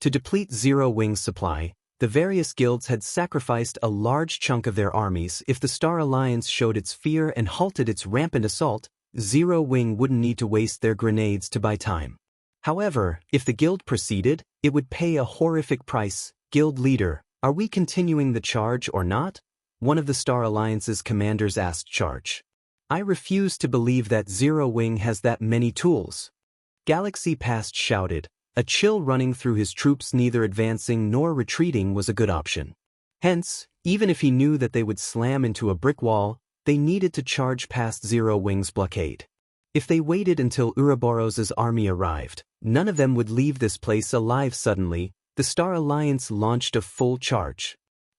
To deplete Zero Wing's supply, the various guilds had sacrificed a large chunk of their armies. If the Star Alliance showed its fear and halted its rampant assault, Zero Wing wouldn't need to waste their grenades to buy time. However, if the guild proceeded, it would pay a horrific price. Guild leader, are we continuing the charge or not? One of the Star Alliance's commanders asked. Charge. I refuse to believe that Zero Wing has that many tools. Galaxy Past shouted, a chill running through his troops. Neither advancing nor retreating was a good option. Hence, even if he knew that they would slam into a brick wall, they needed to charge past Zero Wing's blockade. If they waited until Ouroboros's army arrived, none of them would leave this place alive. Suddenly, the Star Alliance launched a full charge.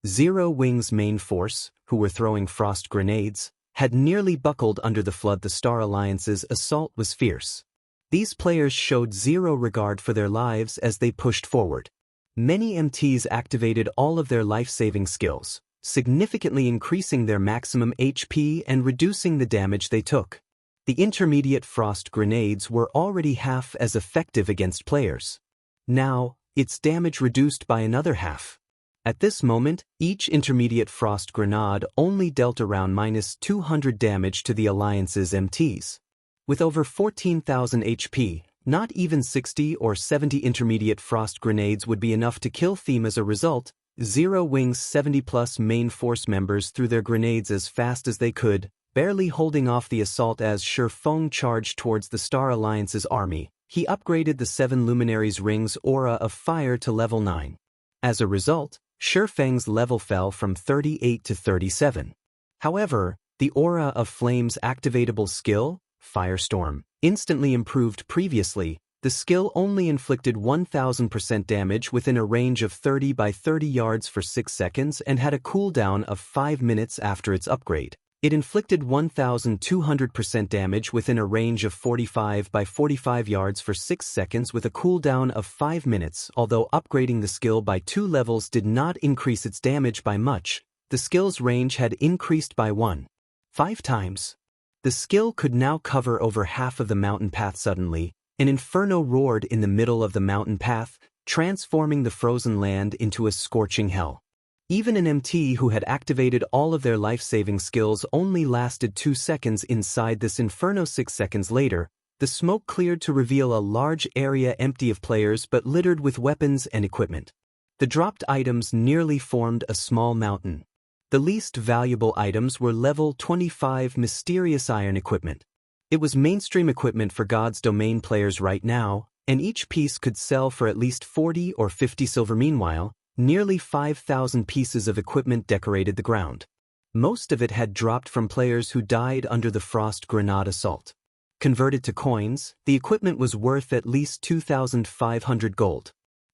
Zero Wing's main force, who were throwing frost grenades, had nearly buckled under the flood. The Star Alliance's assault was fierce. These players showed zero regard for their lives as they pushed forward. Many MTs activated all of their life-saving skills, significantly increasing their maximum HP and reducing the damage they took. The intermediate frost grenades were already half as effective against players. Now, its damage reduced by another half. At this moment, each intermediate frost grenade only dealt around -200 damage to the Alliance's MTs. With over 14,000 HP, not even 60 or 70 intermediate frost grenades would be enough to kill Theme. As a result, Zero Wing's 70-plus main force members threw their grenades as fast as they could, barely holding off the assault as Shifeng charged towards the Star Alliance's army. He upgraded the 7 Luminaries' Ring's aura of fire to level 9. As a result, Shifeng's level fell from 38 to 37. However, the aura of Flame's activatable skill, Firestorm, instantly improved. Previously, the skill only inflicted 1000% damage within a range of 30 by 30 yards for 6 seconds and had a cooldown of 5 minutes after its upgrade. It inflicted 1200% damage within a range of 45 by 45 yards for 6 seconds with a cooldown of 5 minutes. Although upgrading the skill by 2 levels did not increase its damage by much, the skill's range had increased by 1.5 times. The skill could now cover over half of the mountain path. Suddenly, an inferno roared in the middle of the mountain path, transforming the frozen land into a scorching hell. Even an MT who had activated all of their life-saving skills only lasted 2 seconds inside this inferno. 6 seconds later, the smoke cleared to reveal a large area empty of players but littered with weapons and equipment. The dropped items nearly formed a small mountain. The least valuable items were level 25 mysterious iron equipment. It was mainstream equipment for God's domain players right now, and each piece could sell for at least 40 or 50 silver. Meanwhile, nearly 5,000 pieces of equipment decorated the ground. Most of it had dropped from players who died under the frost grenade assault. Converted to coins, the equipment was worth at least 2,500 gold.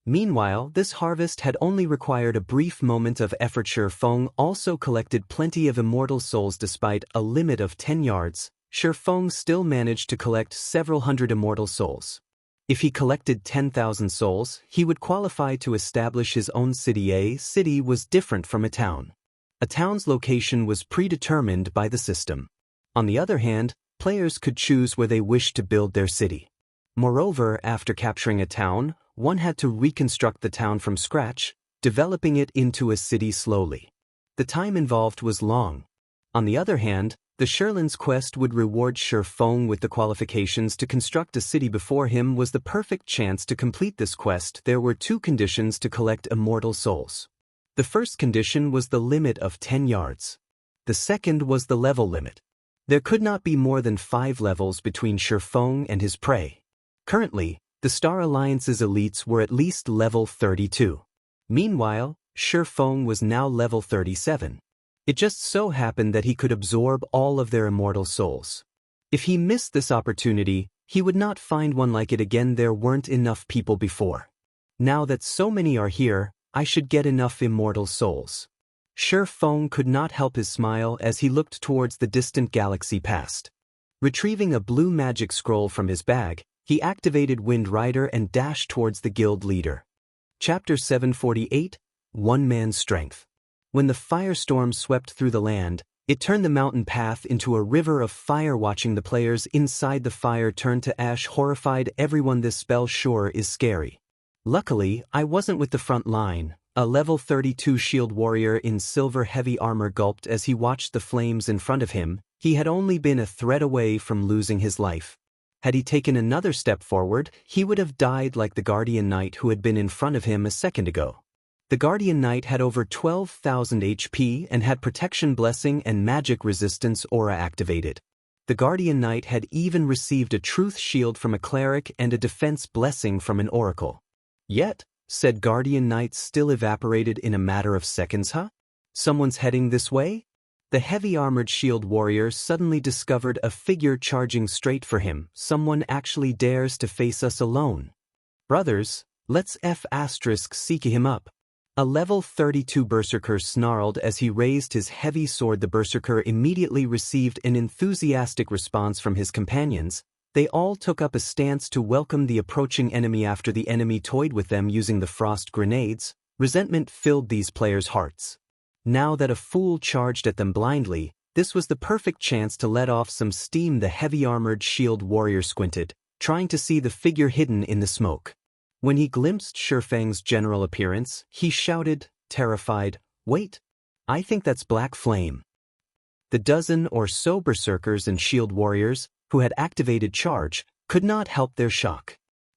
Meanwhile, this harvest had only required a brief moment of effort. Shifeng also collected plenty of immortal souls. Despite a limit of 10 yards, Shifeng still managed to collect several hundred immortal souls. If he collected 10,000 souls, he would qualify to establish his own city. A city was different from a town. A town's location was predetermined by the system. On the other hand, players could choose where they wished to build their city. Moreover, after capturing a town, one had to reconstruct the town from scratch, developing it into a city slowly. The time involved was long. On the other hand, the Sherlin's quest would reward Shifeng with the qualifications to construct a city. Before him was the perfect chance to complete this quest. There were 2 conditions to collect immortal souls. The first condition was the limit of 10 yards. The second was the level limit. There could not be more than 5 levels between Shifeng and his prey. Currently, the Star Alliance's elites were at least level 32. Meanwhile, Shifeng was now level 37. It just so happened that he could absorb all of their immortal souls. If he missed this opportunity, he would not find one like it again. There weren't enough people before. Now that so many are here, I should get enough immortal souls. Shifeng could not help his smile as he looked towards the distant galaxy past. Retrieving a blue magic scroll from his bag, he activated Wind Rider and dashed towards the guild leader. Chapter 748, One Man's Strength. When the firestorm swept through the land, it turned the mountain path into a river of fire. Watching the players inside the fire turn to ash horrified. Everyone, this spell sure is scary. Luckily, I wasn't with the front line. A level 32 shield warrior in silver heavy armor gulped as he watched the flames in front of him. He had only been a thread away from losing his life. Had he taken another step forward, he would have died like the Guardian Knight who had been in front of him a second ago. The Guardian Knight had over 12,000 HP and had Protection Blessing and Magic Resistance aura activated. The Guardian Knight had even received a Truth Shield from a Cleric and a Defense Blessing from an Oracle. Yet, said Guardian Knight still evaporated in a matter of seconds. Someone's heading this way? The heavy-armored shield warrior suddenly discovered a figure charging straight for him. Someone actually dares to face us alone. Brothers, let's seek him up. A level 32 berserker snarled as he raised his heavy sword. The berserker immediately received an enthusiastic response from his companions. They all took up a stance to welcome the approaching enemy after the enemy toyed with them using the frost grenades. Resentment filled these players' hearts. Now that a fool charged at them blindly, this was the perfect chance to let off some steam. The heavy-armored shield warrior squinted, trying to see the figure hidden in the smoke. When he glimpsed Shurfeng's general appearance, he shouted, terrified, "Wait! I think that's Black Flame." The dozen or so berserkers and shield warriors, who had activated charge, could not help their shock.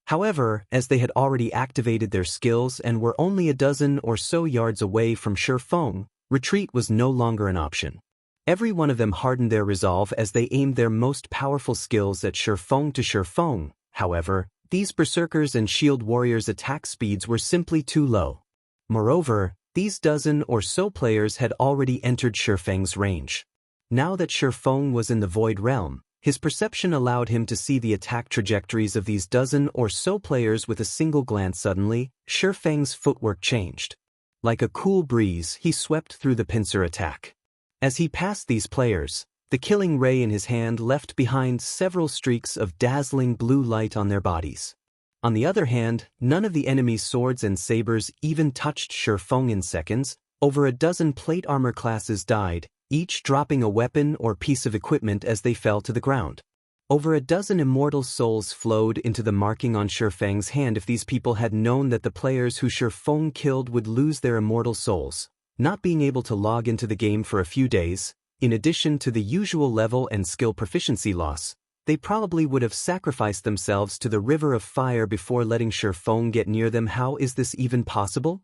However, as they had already activated their skills and were only a dozen or so yards away from Shurfeng, retreat was no longer an option. Every one of them hardened their resolve as they aimed their most powerful skills at Shurfeng to Shurfeng. However, these berserkers and shield warriors' attack speeds were simply too low. Moreover, these dozen or so players had already entered Shurfeng's range. Now that Shurfeng was in the Void Realm, his perception allowed him to see the attack trajectories of these dozen or so players with a single glance. Suddenly, Shurfeng's footwork changed. Like a cool breeze, he swept through the pincer attack. As he passed these players, the killing ray in his hand left behind several streaks of dazzling blue light on their bodies. On the other hand, none of the enemy's swords and sabers even touched Shurfeng. In seconds, over a dozen plate armor classes died, each dropping a weapon or piece of equipment as they fell to the ground. Over a dozen immortal souls flowed into the marking on Shurfeng's hand. If these people had known that the players who Shurfeng killed would lose their immortal souls, not being able to log into the game for a few days, in addition to the usual level and skill proficiency loss, they probably would have sacrificed themselves to the river of fire before letting Shurfeng get near them. How is this even possible?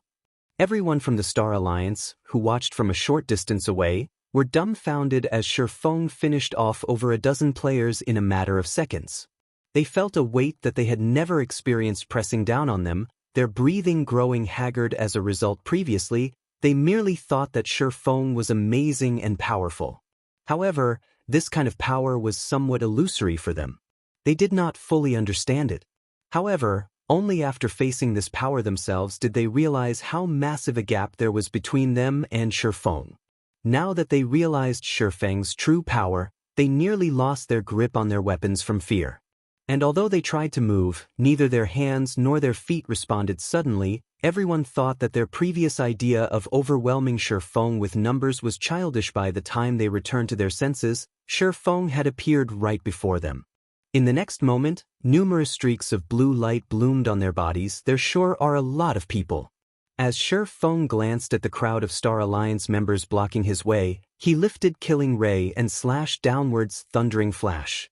Everyone from the Star Alliance, who watched from a short distance away, were dumbfounded as Shurfeng finished off over a dozen players in a matter of seconds. They felt a weight that they had never experienced pressing down on them, their breathing growing haggard as a result. Previously, they merely thought that Shurfeng was amazing and powerful. However, this kind of power was somewhat illusory for them. They did not fully understand it. However, only after facing this power themselves did they realize how massive a gap there was between them and Shurfeng. Now that they realized Shurfeng's true power, they nearly lost their grip on their weapons from fear. And although they tried to move, neither their hands nor their feet responded. Suddenly, everyone thought that their previous idea of overwhelming Shurfeng with numbers was childish. By the time they returned to their senses, Shurfeng had appeared right before them. In the next moment, numerous streaks of blue light bloomed on their bodies. There sure are a lot of people. As Shurfeng glanced at the crowd of Star Alliance members blocking his way, he lifted Killing Ray and slashed downwards. Thundering flash.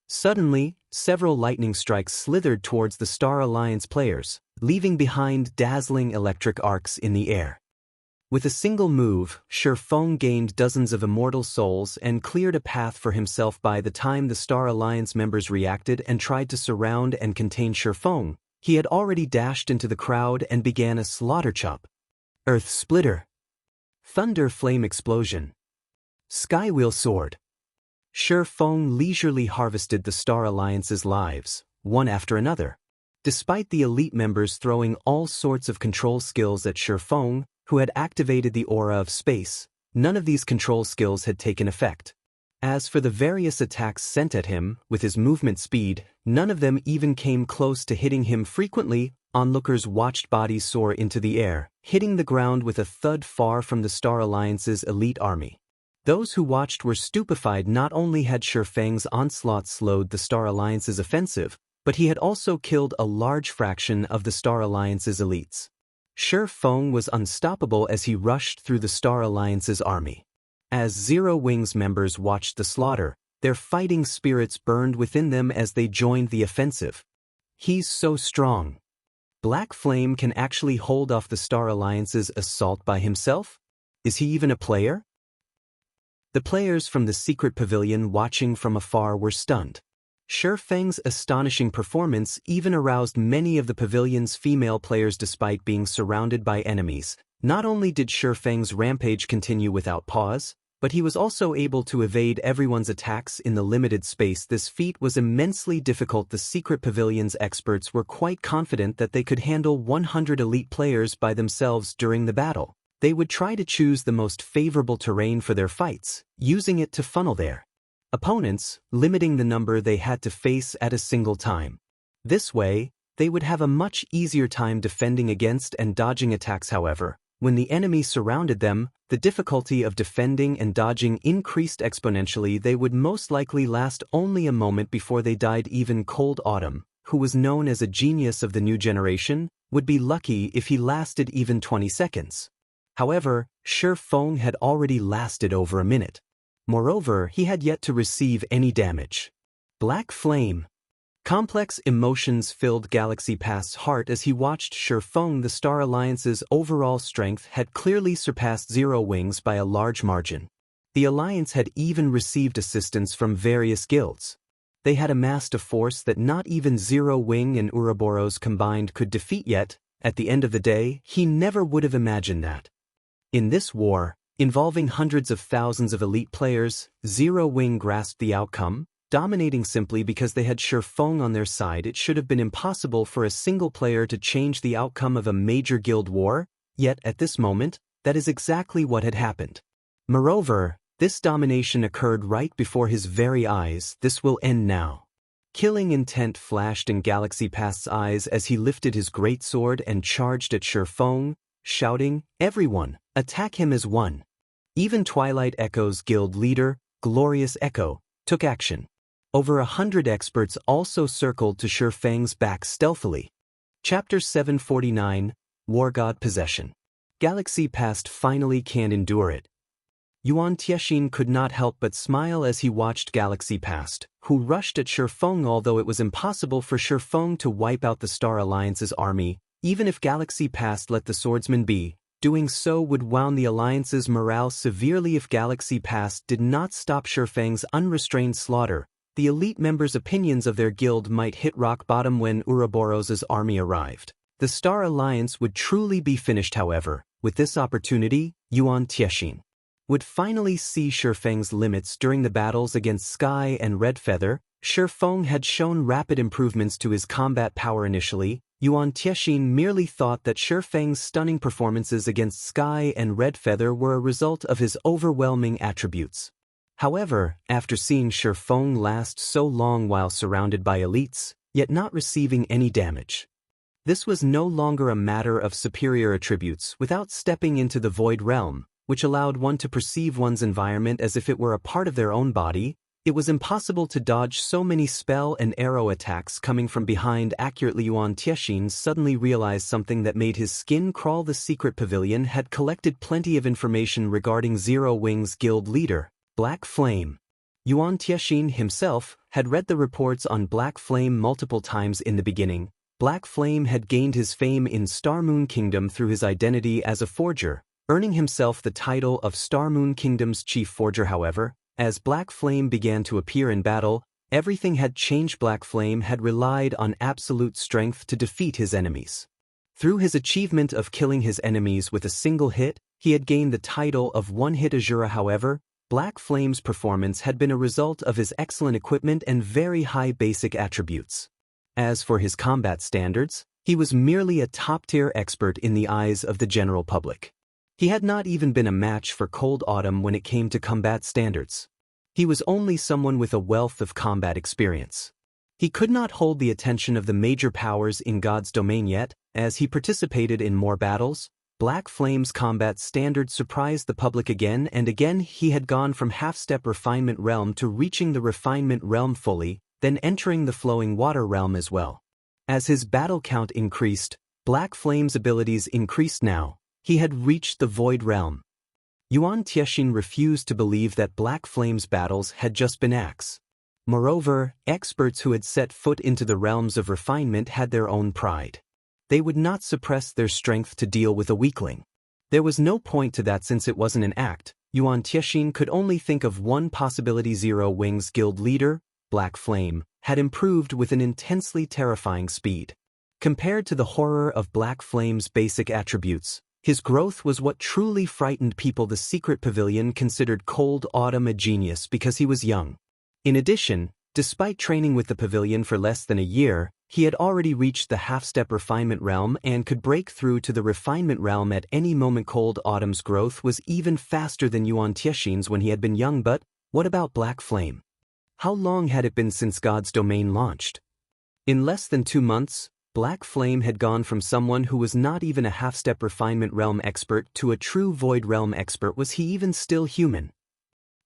Suddenly, several lightning strikes slithered towards the Star Alliance players, leaving behind dazzling electric arcs in the air. With a single move, Shurfeng gained dozens of immortal souls and cleared a path for himself. By the time the Star Alliance members reacted and tried to surround and contain Shurfeng, he had already dashed into the crowd and began a slaughter chop. Earth Splitter. Thunder Flame Explosion. Skywheel Sword. Shurfeng leisurely harvested the Star Alliance's lives, one after another. Despite the elite members throwing all sorts of control skills at Shurfeng, who had activated the aura of space, none of these control skills had taken effect. As for the various attacks sent at him, with his movement speed, none of them even came close to hitting him. Frequently, onlookers watched bodies soar into the air, hitting the ground with a thud far from the Star Alliance's elite army. Those who watched were stupefied. Not only had Shurfeng's onslaught slowed the Star Alliance's offensive, but he had also killed a large fraction of the Star Alliance's elites. Shurfeng was unstoppable as he rushed through the Star Alliance's army. As Zero Wings members watched the slaughter, their fighting spirits burned within them as they joined the offensive. He's so strong. Black Flame can actually hold off the Star Alliance's assault by himself? Is he even a player? The players from the secret pavilion watching from afar were stunned. Shurfeng's astonishing performance even aroused many of the pavilion's female players. Despite being surrounded by enemies, not only did Shurfeng's rampage continue without pause, but he was also able to evade everyone's attacks in the limited space. This feat was immensely difficult. The secret pavilion's experts were quite confident that they could handle 100 elite players by themselves during the battle. They would try to choose the most favorable terrain for their fights, using it to funnel there. opponents, limiting the number they had to face at a single time. This way, they would have a much easier time defending against and dodging attacks. However, when the enemy surrounded them, the difficulty of defending and dodging increased exponentially. They would most likely last only a moment before they died. Even Cold Autumn, who was known as a genius of the new generation, would be lucky if he lasted even 20 seconds. However, Shi Feng had already lasted over a minute. Moreover, he had yet to receive any damage. Black Flame. Complex emotions filled Galaxy Past's heart as he watched Shi Feng. The Star Alliance's overall strength had clearly surpassed Zero Wings by a large margin. The Alliance had even received assistance from various guilds. They had amassed a force that not even Zero Wing and Ouroboros combined could defeat. Yet, at the end of the day, he never would have imagined that. In this war, involving hundreds of thousands of elite players, Zero Wing grasped the outcome, dominating simply because they had Shi Feng on their side. It should have been impossible for a single player to change the outcome of a major guild war, yet at this moment, that is exactly what had happened. Moreover, this domination occurred right before his very eyes. This will end now. Killing intent flashed in Galaxy Past's eyes as he lifted his great sword and charged at Shi Feng, shouting, "Everyone, attack him as one." Even Twilight Echo's guild leader, Glorious Echo, took action. Over 100 experts also circled to Shi Feng's back stealthily. Chapter 749, Wargod Possession. Galaxy Past finally can't endure it. Yuan Tiexin could not help but smile as he watched Galaxy Past, who rushed at Shi Feng. Although it was impossible for Shi Feng to wipe out the Star Alliance's army, even if Galaxy Past let the swordsman be, doing so would wound the Alliance's morale severely. If Galaxy Past did not stop Shi Feng's unrestrained slaughter, the elite members' opinions of their guild might hit rock bottom when Ouroboros' army arrived. The Star Alliance would truly be finished. However, with this opportunity, Yuan Tiexin would finally see Shi Feng's limits. During the battles against Sky and Red Feather, Shi Feng had shown rapid improvements to his combat power. Initially, Yuan Tiexin merely thought that Shi Feng's stunning performances against Sky and Red Feather were a result of his overwhelming attributes. However, after seeing Shi Feng last so long while surrounded by elites, yet not receiving any damage, this was no longer a matter of superior attributes. Without stepping into the Void Realm, which allowed one to perceive one's environment as if it were a part of their own body, it was impossible to dodge so many spell and arrow attacks coming from behind accurately. Yuan Tiexin suddenly realized something that made his skin crawl. The secret pavilion had collected plenty of information regarding Zero Wing's guild leader, Black Flame. Yuan Tiexin himself had read the reports on Black Flame multiple times. In the beginning, Black Flame had gained his fame in Star Moon Kingdom through his identity as a forger, earning himself the title of Star Moon Kingdom's chief forger. However, as Black Flame began to appear in battle, everything had changed. Black Flame had relied on absolute strength to defeat his enemies. Through his achievement of killing his enemies with a single hit, he had gained the title of One-Hit Asura. However, Black Flame's performance had been a result of his excellent equipment and very high basic attributes. As for his combat standards, he was merely a top-tier expert in the eyes of the general public. He had not even been a match for Cold Autumn when it came to combat standards. He was only someone with a wealth of combat experience. He could not hold the attention of the major powers in God's domain yet. As he participated in more battles, Black Flame's combat standards surprised the public again and again. He had gone from half-step refinement realm to reaching the refinement realm fully, then entering the flowing water realm as well. As his battle count increased, Black Flame's abilities increased. Now, he had reached the void realm. Yuan Tiexin refused to believe that Black Flame's battles had just been acts. Moreover, experts who had set foot into the realms of refinement had their own pride. They would not suppress their strength to deal with a weakling. There was no point to that since it wasn't an act. Yuan Tiexin could only think of one possibility. Zero Wing's guild leader, Black Flame, had improved with an intensely terrifying speed. Compared to the horror of Black Flame's basic attributes, his growth was what truly frightened people. The secret pavilion considered Cold Autumn a genius because he was young. In addition, despite training with the pavilion for less than a year, he had already reached the half-step refinement realm and could break through to the refinement realm at any moment. Cold Autumn's growth was even faster than Yuan Tiexin's when he had been young. But what about Black Flame? How long had it been since God's domain launched? In less than 2 months, Black Flame had gone from someone who was not even a half-step refinement realm expert to a true void realm expert. Was he even still human?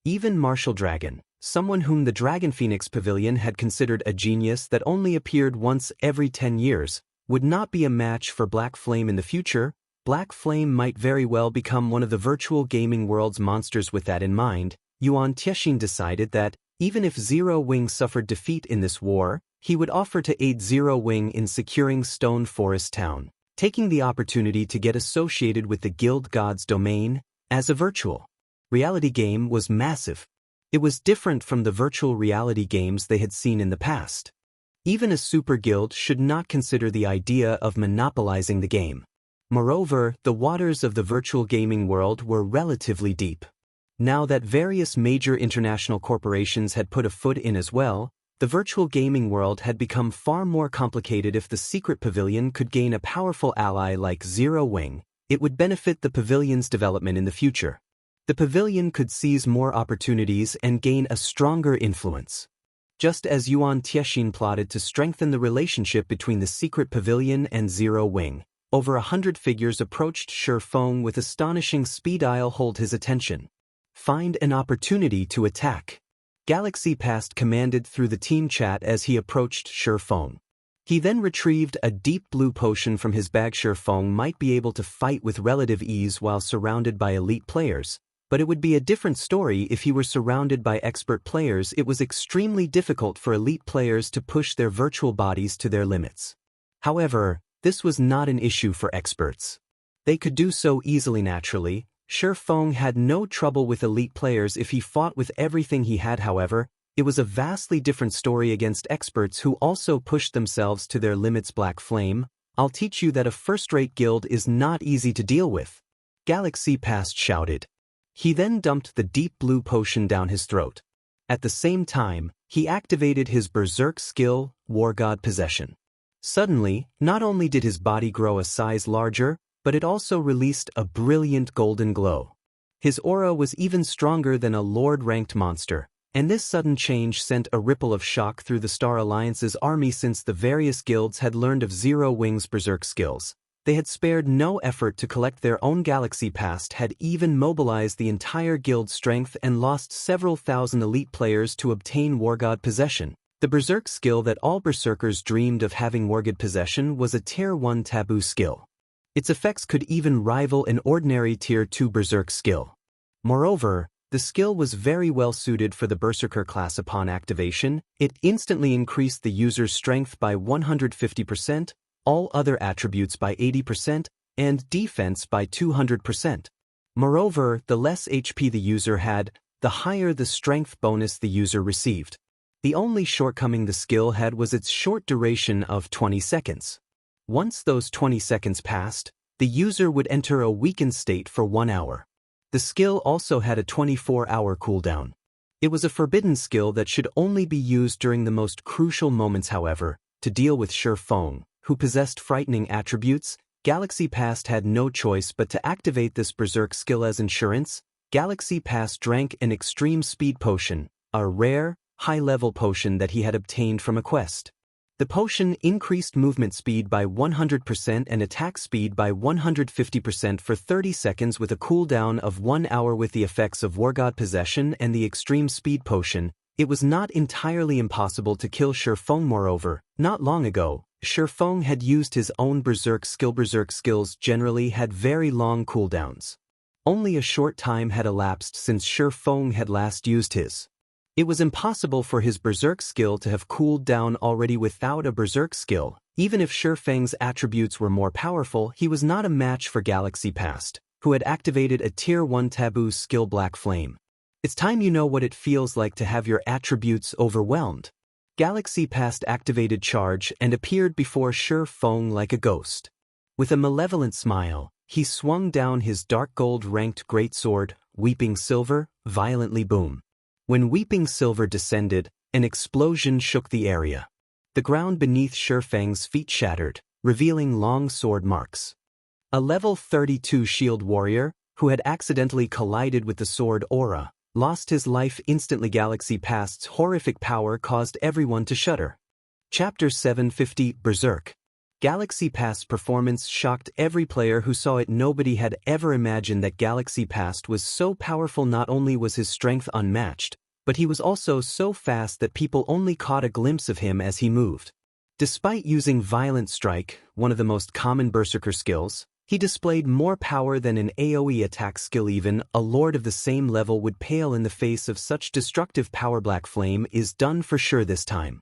Even Martial Dragon, someone whom the Dragon Phoenix Pavilion had considered a genius that only appeared once every 10 years, would not be a match for Black Flame in the future. Black Flame might very well become one of the virtual gaming world's monsters. With that in mind, Yuan Tiexian decided that, even if Zero Wing suffered defeat in this war, he would offer to aid Zero Wing in securing Stone Forest Town, taking the opportunity to get associated with the Guild God's domain. As a virtual reality game was massive. It was different from the virtual reality games they had seen in the past. Even a super guild should not consider the idea of monopolizing the game. Moreover, the waters of the virtual gaming world were relatively deep. Now that various major international corporations had put a foot in as well, the virtual gaming world had become far more complicated. If the secret pavilion could gain a powerful ally like Zero Wing, it would benefit the pavilion's development in the future. The pavilion could seize more opportunities and gain a stronger influence. Just as Yuan Tiexian plotted to strengthen the relationship between the secret pavilion and Zero Wing, over 100 figures approached Shi Feng with astonishing speed. I'll hold his attention. Find an opportunity to attack. Galaxy Past commanded through the team chat as he approached Shi Feng. He then retrieved a deep blue potion from his bag. Shi Feng might be able to fight with relative ease while surrounded by elite players, but it would be a different story if he were surrounded by expert players. It was extremely difficult for elite players to push their virtual bodies to their limits. However, this was not an issue for experts. They could do so easily. Naturally, Shi Feng had no trouble with elite players if he fought with everything he had. However, it was a vastly different story against experts who also pushed themselves to their limits. Black Flame, I'll teach you that a first-rate guild is not easy to deal with. Galaxy Past shouted. He then dumped the deep blue potion down his throat. At the same time, he activated his Berserk skill, Wargod Possession. Suddenly, not only did his body grow a size larger, but it also released a brilliant golden glow. His aura was even stronger than a Lord-ranked monster, and this sudden change sent a ripple of shock through the Star Alliance's army. Since the various guilds had learned of Zero Wing's Berserk skills, they had spared no effort to collect their own. Galaxy Past had even mobilized the entire guild strength and lost several thousand elite players to obtain Wargod Possession. The Berserk skill that all Berserkers dreamed of having. Wargod Possession was a Tier 1 taboo skill. Its effects could even rival an ordinary Tier 2 Berserk skill. Moreover, the skill was very well suited for the Berserker class. Upon activation, it instantly increased the user's strength by 150%, all other attributes by 80%, and defense by 200%. Moreover, the less HP the user had, the higher the strength bonus the user received. The only shortcoming the skill had was its short duration of 20 seconds. Once those 20 seconds passed, the user would enter a weakened state for 1 hour. The skill also had a 24-hour cooldown. It was a forbidden skill that should only be used during the most crucial moments. However, to deal with Shi Feng, who possessed frightening attributes, Galaxy Past had no choice but to activate this Berserk skill. As insurance, Galaxy Past drank an extreme speed potion, a rare, high-level potion that he had obtained from a quest. The potion increased movement speed by 100% and attack speed by 150% for 30 seconds with a cooldown of 1 hour. With the effects of Wargod Possession and the extreme speed potion, it was not entirely impossible to kill Shi Feng. Moreover, not long ago, Shi Feng had used his own Berserk skill. Berserk skills generally had very long cooldowns. Only a short time had elapsed since Shi Feng had last used his. It was impossible for his Berserk skill to have cooled down already. Without a Berserk skill, even if Shi Feng's attributes were more powerful, he was not a match for Galaxy Past, who had activated a Tier 1 taboo skill. Black Flame. It's time you know what it feels like to have your attributes overwhelmed. Galaxy Past activated Charge and appeared before Shi Feng like a ghost. With a malevolent smile, he swung down his dark gold-ranked greatsword, Weeping Silver, violently boom. When Weeping Silver descended, an explosion shook the area. The ground beneath Shi Feng's feet shattered, revealing long sword marks. A level 32 shield warrior, who had accidentally collided with the sword aura, lost his life instantly. Galaxy Past's horrific power caused everyone to shudder. Chapter 750 Berserk. Galaxy Past's performance shocked every player who saw it. Nobody had ever imagined that Galaxy Past was so powerful. Not only was his strength unmatched, but he was also so fast that people only caught a glimpse of him as he moved. Despite using Violent Strike, one of the most common Berserker skills, he displayed more power than an AoE attack skill. Even a lord of the same level would pale in the face of such destructive power. Black Flame is done for sure this time.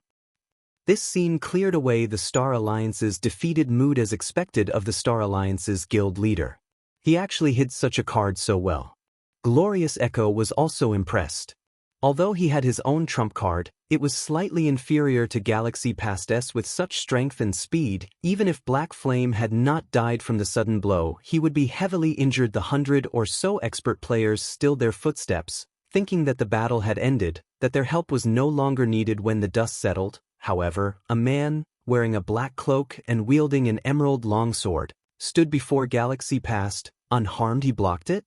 This scene cleared away the Star Alliance's defeated mood as expected of the Star Alliance's guild leader. He actually hid such a card so well. Glorious Echo was also impressed. Although he had his own trump card, it was slightly inferior to Galaxy Past's with such strength and speed. Even if Black Flame had not died from the sudden blow, he would be heavily injured. The 100 or so expert players stilled their footsteps, thinking that the battle had ended, that their help was no longer needed. When the dust settled, however, a man, wearing a black cloak and wielding an emerald longsword, stood before Galaxy Past, unharmed. He blocked it?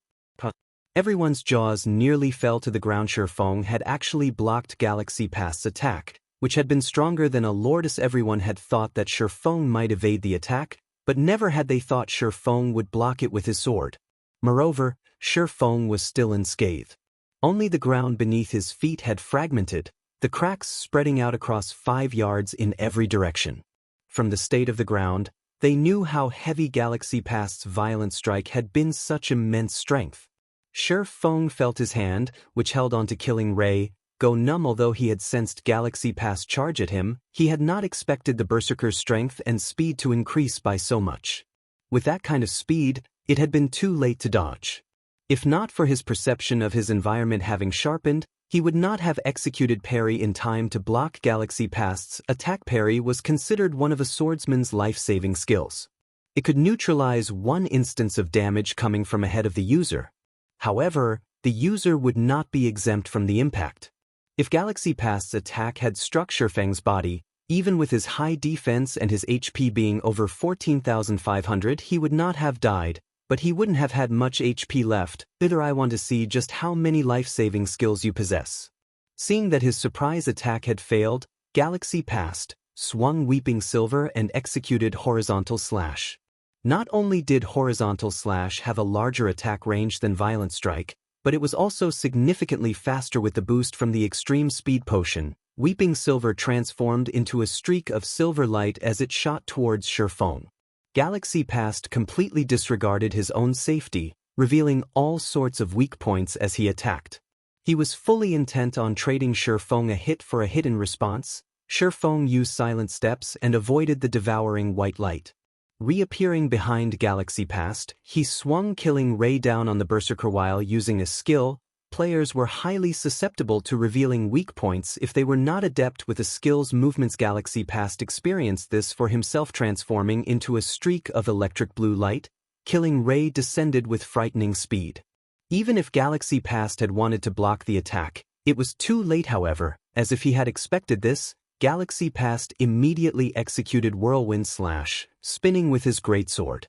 Everyone's jaws nearly fell to the ground. Sherfong had actually blocked Galaxy Past's attack, which had been stronger than a lordess. Everyone had thought that Sherfong might evade the attack, but never had they thought Sherfong would block it with his sword. Moreover, Sherfong was still unscathed. Only the ground beneath his feet had fragmented, the cracks spreading out across 5 yards in every direction. From the state of the ground, they knew how heavy Galaxy Past's Violent Strike had been. Such immense strength. Sherfong felt his hand, which held onto Killing Ray, go numb. Although he had sensed Galaxy Past charge at him, he had not expected the Berserker's strength and speed to increase by so much. With that kind of speed, it had been too late to dodge. If not for his perception of his environment having sharpened, he would not have executed parry in time to block Galaxy Past's attack. Parry was considered one of a swordsman's life-saving skills. It could neutralize one instance of damage coming from ahead of the user. However, the user would not be exempt from the impact. If Galaxy Past's attack had struck Sherfang's body, even with his high defense and his HP being over 14,500, he would not have died, but he wouldn't have had much HP left. I want to see just how many life-saving skills you possess. Seeing that his surprise attack had failed, Galaxy Past swung Weeping Silver and executed Horizontal Slash. Not only did Horizontal Slash have a larger attack range than Violent Strike, but it was also significantly faster. With the boost from the Extreme Speed Potion, Weeping Silver transformed into a streak of silver light as it shot towards Sherfong. Galaxy Past completely disregarded his own safety, revealing all sorts of weak points as he attacked. He was fully intent on trading Sherfong a hit for a hit. In response, Sherfong used Silent Steps and avoided the devouring white light. Reappearing behind Galaxy Past, he swung Killing Ray down on the Berserker. While using a skill, players were highly susceptible to revealing weak points if they were not adept with a skill's movements. Galaxy Past experienced this for himself. Transforming into a streak of electric blue light, Killing Ray descended with frightening speed. Even if Galaxy Past had wanted to block the attack, it was too late. However, as if he had expected this, Galaxy Past immediately executed Whirlwind Slash, spinning with his greatsword.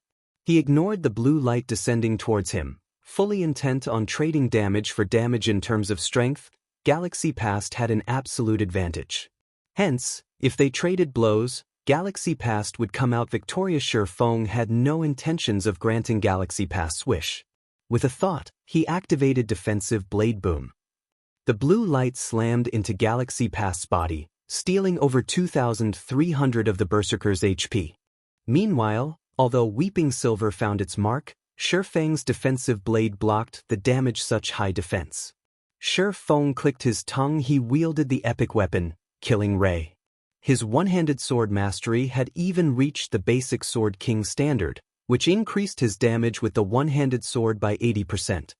He ignored the blue light descending towards him, fully intent on trading damage for damage. In terms of strength, Galaxy Past had an absolute advantage. Hence, if they traded blows, Galaxy Past would come out victorious. Sherfong had no intentions of granting Galaxy Past's wish. With a thought, he activated Defensive Blade Boom. The blue light slammed into Galaxy Past's body, stealing over 2,300 of the Berserker's HP. Meanwhile, although Weeping Silver found its mark, Sherfang's defensive blade blocked the damage. Such high defense. Sherfong clicked his tongue. He wielded the epic weapon, Killing Ray. His one-handed sword mastery had even reached the basic Sword King standard, which increased his damage with the one-handed sword by 80%.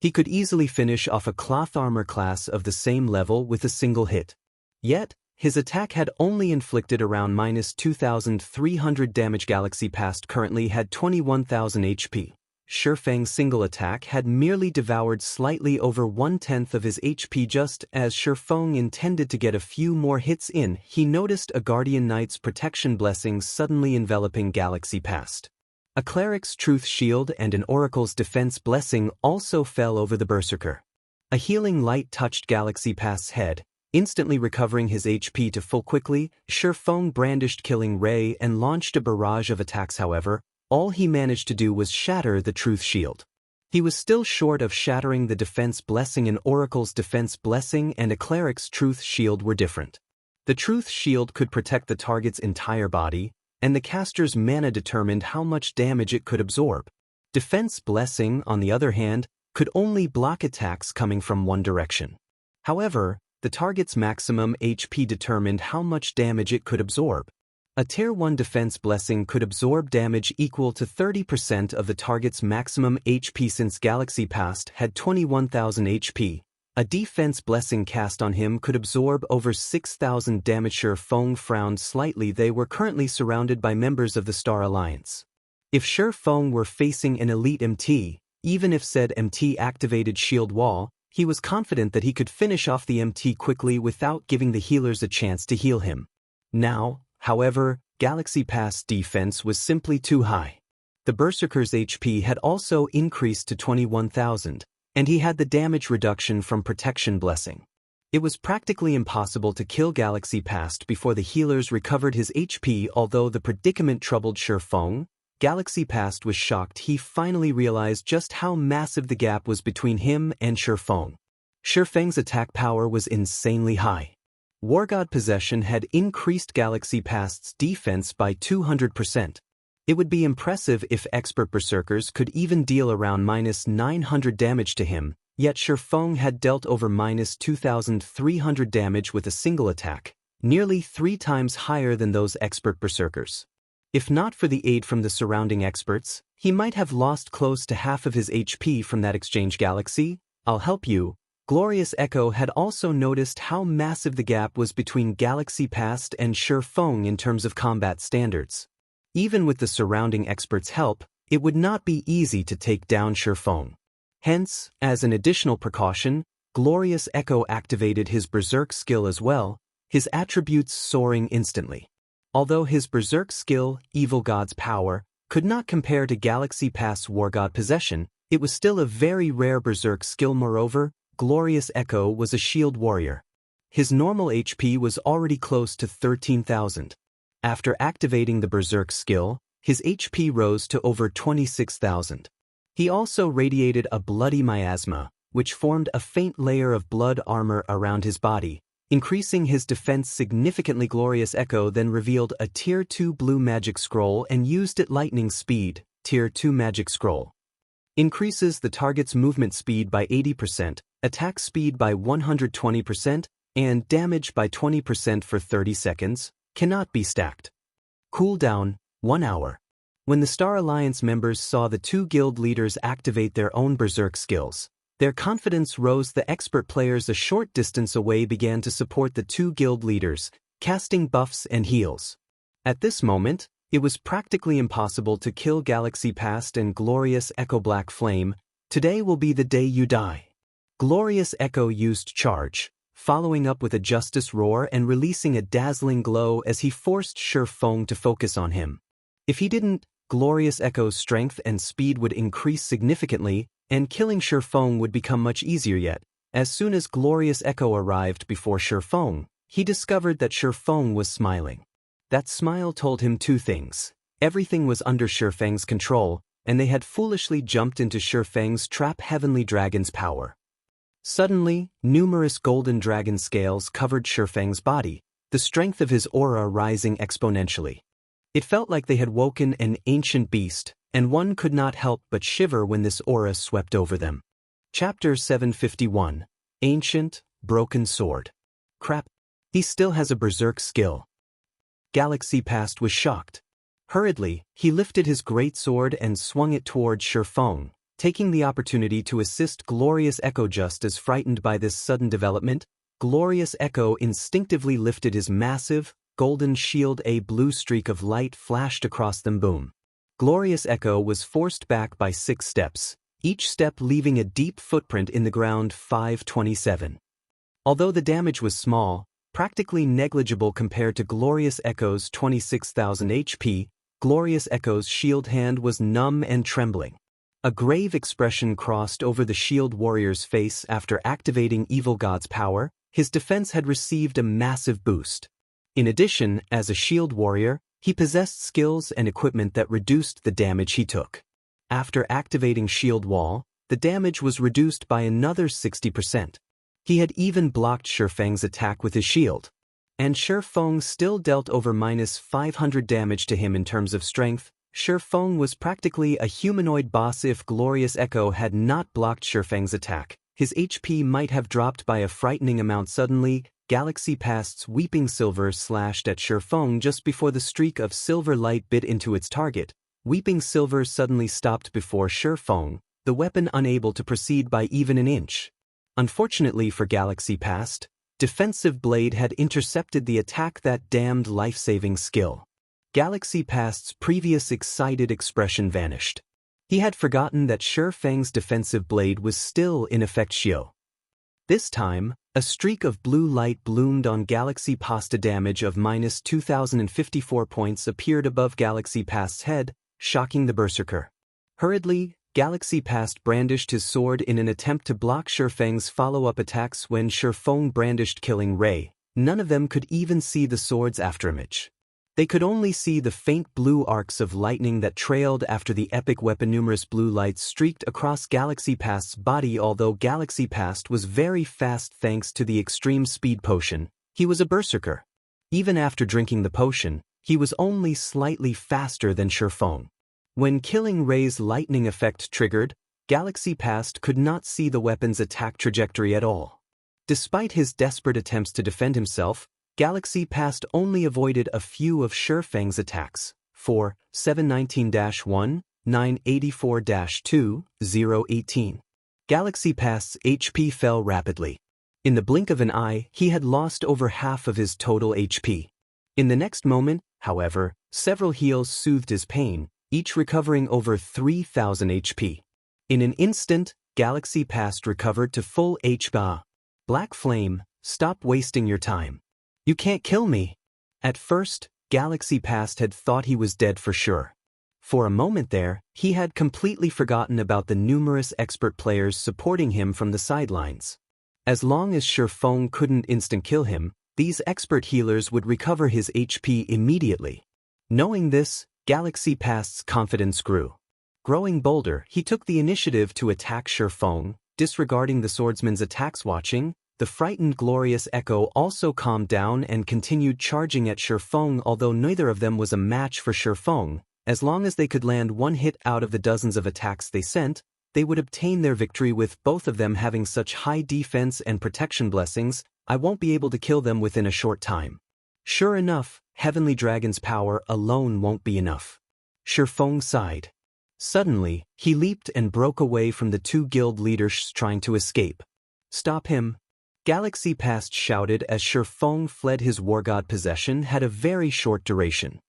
He could easily finish off a cloth armor class of the same level with a single hit. Yet, his attack had only inflicted around -2,300 damage. Galaxy Past currently had 21,000 HP. Sherfang's single attack had merely devoured slightly over 1/10 of his HP. Just as Sherfong intended to get a few more hits in, he noticed a Guardian Knight's protection blessing suddenly enveloping Galaxy Past. A Cleric's Truth Shield and an Oracle's Defense Blessing also fell over the Berserker. A healing light touched Galaxy Past's head, instantly recovering his HP to full quickly. Feng brandished Killing Ray and launched a barrage of attacks. However, all he managed to do was shatter the Truth Shield. He was still short of shattering the Defense Blessing. An Oracle's Defense Blessing and a Cleric's Truth Shield were different. The Truth Shield could protect the target's entire body, and the caster's mana determined how much damage it could absorb. Defense Blessing, on the other hand, could only block attacks coming from one direction. However, the target's maximum HP determined how much damage it could absorb. A Tier 1 Defense Blessing could absorb damage equal to 30% of the target's maximum HP. Since Galaxy Past had 21,000 HP, a Defense Blessing cast on him could absorb over 6,000 damage. Feng frowned slightly. They were currently surrounded by members of the Star Alliance. If Feng were facing an elite MT, even if said MT activated Shield Wall, he was confident that he could finish off the MT quickly without giving the healers a chance to heal him. Now, however, Galaxy Past's defense was simply too high. The Berserker's HP had also increased to 21,000, and he had the damage reduction from Protection Blessing. It was practically impossible to kill Galaxy Past before the healers recovered his HP. Although the predicament troubled Feng, Galaxy Past was shocked. He finally realized just how massive the gap was between him and Feng. Feng's attack power was insanely high. Wargod possession had increased Galaxy Past's defense by 200%. It would be impressive if expert berserkers could even deal around -900 damage to him, yet Feng had dealt over -2,300 damage with a single attack, nearly 3 times higher than those expert berserkers. If not for the aid from the surrounding experts, he might have lost close to half of his HP from that exchange. Galaxy, I'll help you. Glorious Echo had also noticed how massive the gap was between Galaxy Past and Feng in terms of combat standards. Even with the surrounding experts' help, it would not be easy to take down Feng. Hence, as an additional precaution, Glorious Echo activated his Berserk skill as well, his attributes soaring instantly. Although his Berserk skill, Evil God's Power, could not compare to Galaxy Past's Wargod possession, it was still a very rare Berserk skill. Moreover, Glorious Echo was a shield warrior. His normal HP was already close to 13,000. After activating the Berserk skill, his HP rose to over 26,000. He also radiated a bloody miasma, which formed a faint layer of blood armor around his body, increasing his defense significantly. Glorious Echo then revealed a Tier 2 blue magic scroll and used it. Lightning Speed, Tier 2 magic scroll. Increases the target's movement speed by 80%, attack speed by 120%, and damage by 20% for 30 seconds, cannot be stacked. Cooldown, 1 hour. When the Star Alliance members saw the 2 guild leaders activate their own Berserk skills, their confidence rose. The expert players a short distance away began to support the 2 guild leaders, casting buffs and heals. At this moment, it was practically impossible to kill Galaxy Past and Glorious Echo. Black Flame, today will be the day you die. Glorious Echo used Charge, following up with a Justice Roar and releasing a dazzling glow as he forced Feng to focus on him. If he didn't, Glorious Echo's strength and speed would increase significantly, and killing Feng would become much easier. Yet, as soon as Glorious Echo arrived before Feng, he discovered that Feng was smiling. That smile told him 2 things. Everything was under Feng's control, and they had foolishly jumped into Feng's trap. Heavenly Dragon's Power. Suddenly, numerous golden dragon scales covered Feng's body, the strength of his aura rising exponentially. It felt like they had woken an ancient beast, and one could not help but shiver when this aura swept over them. Chapter 751. Ancient, Broken Sword. Crap. He still has a Berserk skill. Galaxy Past was shocked. Hurriedly, he lifted his great sword and swung it toward Feng, taking the opportunity to assist Glorious Echo. Just as frightened by this sudden development, Glorious Echo instinctively lifted his massive, golden shield. A blue streak of light flashed across them. Boom. Glorious Echo was forced back by 6 steps, each step leaving a deep footprint in the ground. 527. Although the damage was small, practically negligible compared to Glorious Echo's 26,000 HP, Glorious Echo's shield hand was numb and trembling. A grave expression crossed over the shield warrior's face after activating Evil God's power. His defense had received a massive boost. In addition, as a shield warrior, he possessed skills and equipment that reduced the damage he took. After activating Shield Wall, the damage was reduced by another 60%. He had even blocked Shifeng's attack with his shield. And Shifeng still dealt over -500 damage to him in terms of strength. Shifeng was practically a humanoid boss. If Glorious Echo had not blocked Shifeng's attack, his HP might have dropped by a frightening amount. Suddenly, Galaxy Past's Weeping Silver slashed at Shifeng just before the streak of silver light bit into its target. Weeping Silver suddenly stopped before Shifeng, the weapon unable to proceed by even an inch. Unfortunately for Galaxy Past, Defensive Blade had intercepted the attack. That damned life-saving skill. Galaxy Past's previous excited expression vanished. He had forgotten that Shifeng's Defensive Blade was still in effect. This time, a streak of blue light bloomed on Galaxy Past. A damage of -2054 points appeared above Galaxy Past's head, shocking the Berserker. Hurriedly, Galaxy Past brandished his sword in an attempt to block Shifeng's follow-up attacks. When Shifeng brandished Killing Ray, none of them could even see the sword's afterimage. They could only see the faint blue arcs of lightning that trailed after the epic weapon. Numerous blue lights streaked across Galaxy Past's body. Although Galaxy Past was very fast thanks to the extreme speed potion, he was a Berserker. Even after drinking the potion, he was only slightly faster than Shifeng. When Killing Ray's lightning effect triggered, Galaxy Past could not see the weapon's attack trajectory at all. Despite his desperate attempts to defend himself, Galaxy Past only avoided a few of Shifeng's attacks. 4, 719-1, 984-2, 018. Galaxy Past's HP fell rapidly. In the blink of an eye, he had lost over half of his total HP. In the next moment, however, several heals soothed his pain, each recovering over 3,000 HP. In an instant, Galaxy Past recovered to full HP. Black Flame, stop wasting your time. You can't kill me. At first, Galaxy Past had thought he was dead for sure. For a moment there, he had completely forgotten about the numerous expert players supporting him from the sidelines. As long as Shifeng couldn't instant-kill him, these expert healers would recover his HP immediately. Knowing this, Galaxy Past's confidence grew. Growing bolder, he took the initiative to attack Shifeng, disregarding the swordsman's attacks. Watching, the frightened Glorious Echo also calmed down and continued charging at Shifeng. Although neither of them was a match for Shifeng, as long as they could land one hit out of the dozens of attacks they sent, they would obtain their victory. With both of them having such high defense and protection blessings, I won't be able to kill them within a short time. Sure enough, Heavenly Dragon's power alone won't be enough. Shifeng sighed. Suddenly, he leaped and broke away from the two guild leaders trying to escape. Stop him! Galaxy Past shouted as Shifeng fled. His Wargod possession had a very short duration.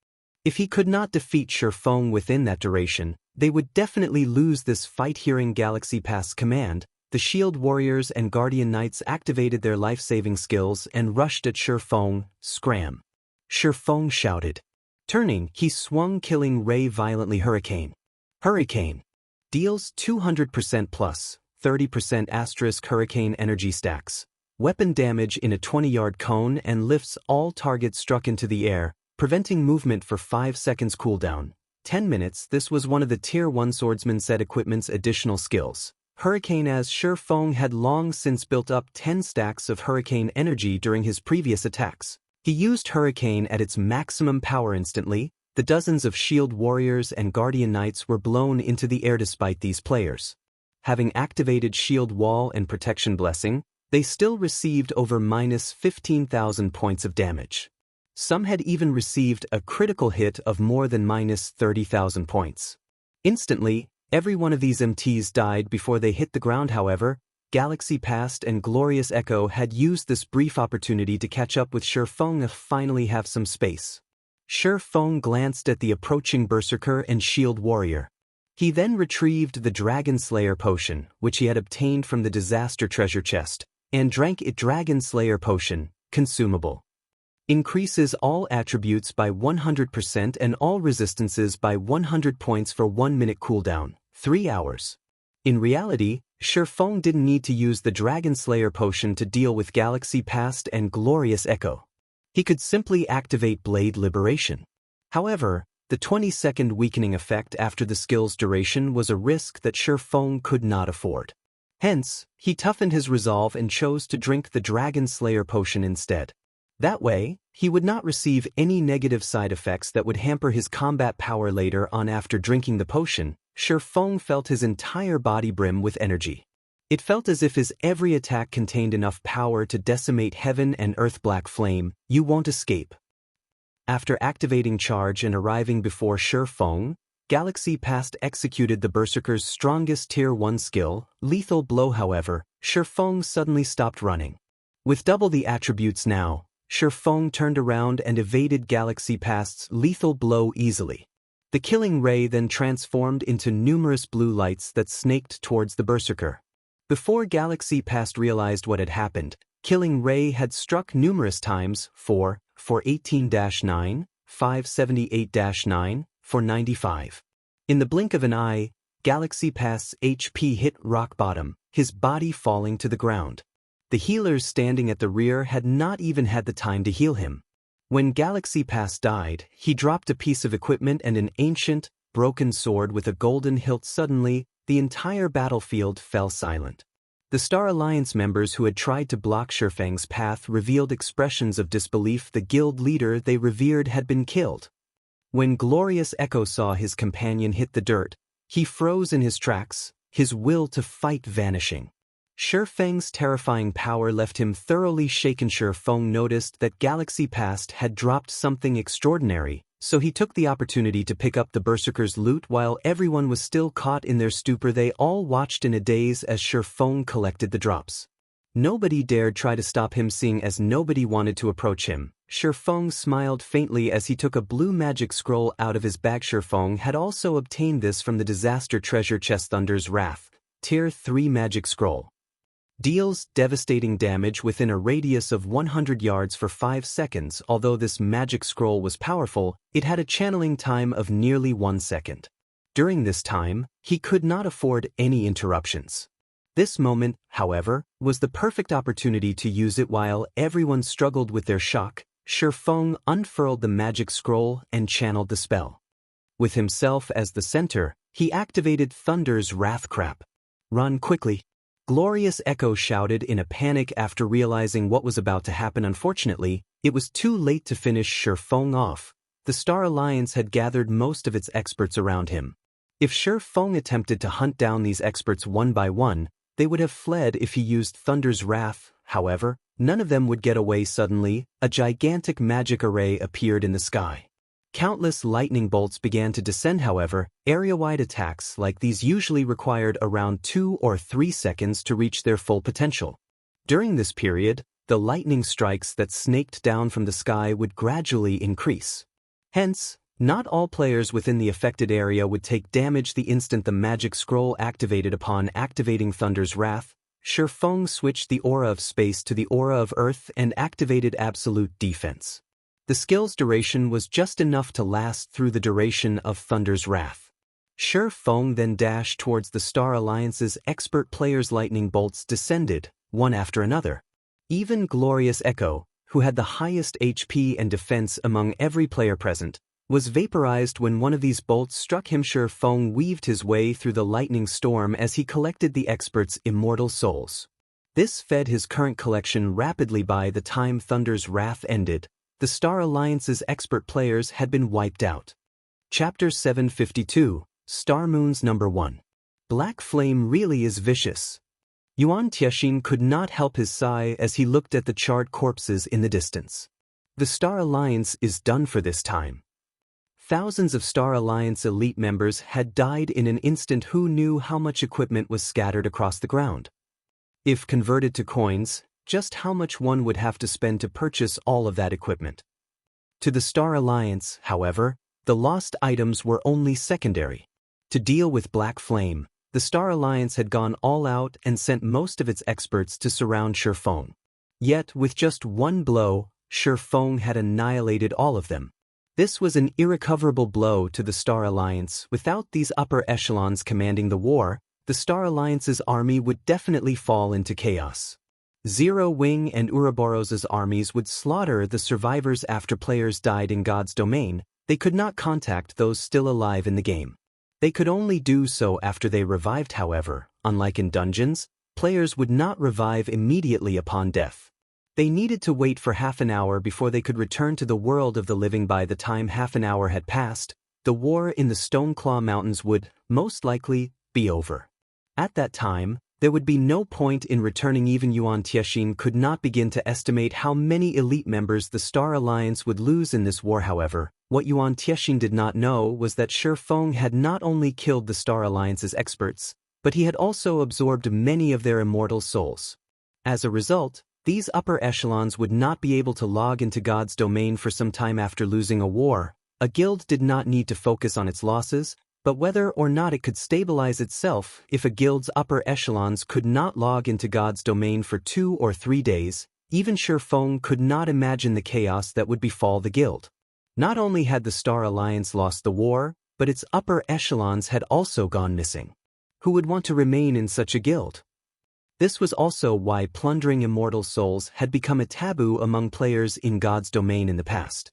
If he could not defeat Shifeng within that duration, they would definitely lose this fight. Hearing Galaxy Past's command, the Shield Warriors and Guardian Knights activated their life-saving skills and rushed at Shifeng. Scram! Shifeng shouted. Turning, he swung Killing Ray violently. Hurricane. Hurricane. Deals 200% plus, 30% asterisk hurricane energy stacks. Weapon damage in a 20-yard cone and lifts all targets struck into the air, preventing movement for 5 seconds cooldown. 10 minutes. This was one of the Tier 1 Swordsman set equipment's additional skills. Hurricane, as Shifeng had long since built up 10 stacks of hurricane energy during his previous attacks. He used Hurricane at its maximum power instantly. The dozens of Shield Warriors and Guardian Knights were blown into the air. Despite these players having activated Shield Wall and Protection Blessing, they still received over -15,000 points of damage. Some had even received a critical hit of more than -30,000 points. Instantly, every one of these MTs died before they hit the ground. However, Galaxy Past and Glorious Echo had used this brief opportunity to catch up with Shifeng and finally have some space. Shifeng glanced at the approaching Berserker and Shield Warrior. He then retrieved the Dragon Slayer potion, which he had obtained from the Disaster Treasure Chest, and drank it. Dragon Slayer potion, consumable. Increases all attributes by 100% and all resistances by 100 points for 1 minute cooldown. 3 hours. In reality, Feng didn't need to use the Dragon Slayer potion to deal with Galaxy Past and Glorious Echo. He could simply activate Blade Liberation. However, the 20-second weakening effect after the skill's duration was a risk that Feng could not afford. Hence, he toughened his resolve and chose to drink the Dragon Slayer potion instead. That way, he would not receive any negative side effects that would hamper his combat power later on. After drinking the potion, Feng felt his entire body brim with energy. It felt as if his every attack contained enough power to decimate heaven and earth. Black Flame, you won't escape. After activating Charge and arriving before Feng, Galaxy Past executed the Berserker's strongest Tier 1 skill, Lethal Blow. However, Feng suddenly stopped running. With double the attributes now, Feng turned around and evaded Galaxy Past's Lethal Blow easily. The Killing Ray then transformed into numerous blue lights that snaked towards the Berserker. Before Galaxy Past realized what had happened, Killing Ray had struck numerous times, 418-9, 578-9, 495. In the blink of an eye, Galaxy Past's HP hit rock bottom, his body falling to the ground. The healers standing at the rear had not even had the time to heal him. When Galaxy Past died, he dropped a piece of equipment and an ancient, broken sword with a golden hilt. Suddenly, the entire battlefield fell silent. The Star Alliance members who had tried to block Feng's path revealed expressions of disbelief. The guild leader they revered had been killed. When Glorious Echo saw his companion hit the dirt, he froze in his tracks, his will to fight vanishing. Feng's terrifying power left him thoroughly shaken. Feng noticed that Galaxy Past had dropped something extraordinary, so he took the opportunity to pick up the Berserker's loot. While everyone was still caught in their stupor, they all watched in a daze as Feng collected the drops. Nobody dared try to stop him, seeing as nobody wanted to approach him. Feng smiled faintly as he took a blue magic scroll out of his bag. Feng had also obtained this from the disaster treasure chest. Thunder's Wrath, Tier 3 magic scroll. Deals devastating damage within a radius of 100 yards for 5 seconds. Although this magic scroll was powerful, it had a channeling time of nearly 1 second. During this time, he could not afford any interruptions. This moment, however, was the perfect opportunity to use it. While everyone struggled with their shock, Feng unfurled the magic scroll and channeled the spell. With himself as the center, he activated Thunder's Wrath. Crap. Run quickly. Glorious Echo shouted in a panic after realizing what was about to happen. Unfortunately, it was too late to finish Feng off. The Star Alliance had gathered most of its experts around him. If Feng attempted to hunt down these experts one by one, they would have fled if he used Thunder's Wrath. However, none of them would get away. Suddenly, a gigantic magic array appeared in the sky. Countless lightning bolts began to descend. However, area-wide attacks like these usually required around 2 or 3 seconds to reach their full potential. During this period, the lightning strikes that snaked down from the sky would gradually increase. Hence, not all players within the affected area would take damage the instant the magic scroll activated. Upon activating Thunder's Wrath, Feng switched the aura of space to the aura of earth and activated Absolute Defense. The skill's duration was just enough to last through the duration of Thunder's Wrath. Feng then dashed towards the Star Alliance's expert players. Lightning bolts descended, one after another. Even Glorious Echo, who had the highest HP and defense among every player present, was vaporized when one of these bolts struck him. Feng weaved his way through the lightning storm as he collected the experts' immortal souls. This fed his current collection rapidly. By the time Thunder's Wrath ended, the Star Alliance's expert players had been wiped out. Chapter 752, Star Moons Number 1. Black Flame really is vicious. Yuan Tianxin could not help his sigh as he looked at the charred corpses in the distance. The Star Alliance is done for this time. Thousands of Star Alliance elite members had died in an instant. Who knew how much equipment was scattered across the ground? If converted to coins, just how much one would have to spend to purchase all of that equipment. To the Star Alliance, however, the lost items were only secondary. To deal with Black Flame, the Star Alliance had gone all out and sent most of its experts to surround Feng. Yet, with just one blow, Feng had annihilated all of them. This was an irrecoverable blow to the Star Alliance. Without these upper echelons commanding the war, the Star Alliance's army would definitely fall into chaos. Zero Wing and Ouroboros's armies would slaughter the survivors after players died in God's domain. They could not contact those still alive in the game. They could only do so after they revived. However, unlike in dungeons, players would not revive immediately upon death. They needed to wait for half an hour before they could return to the world of the living. By the time half an hour had passed, the war in the Stoneclaw Mountains would, most likely, be over. At that time, there would be no point in returning. Even Yuan Tiexin could not begin to estimate how many elite members the Star Alliance would lose in this war. However, what Yuan Tiexin did not know was that Shi Feng had not only killed the Star Alliance's experts, but he had also absorbed many of their immortal souls. As a result, these upper echelons would not be able to log into God's domain for some time after losing a war. A guild did not need to focus on its losses, but whether or not it could stabilize itself. If a guild's upper echelons could not log into God's domain for 2 or 3 days, even Shi Feng could not imagine the chaos that would befall the guild. Not only had the Star Alliance lost the war, but its upper echelons had also gone missing. Who would want to remain in such a guild? This was also why plundering immortal souls had become a taboo among players in God's domain in the past.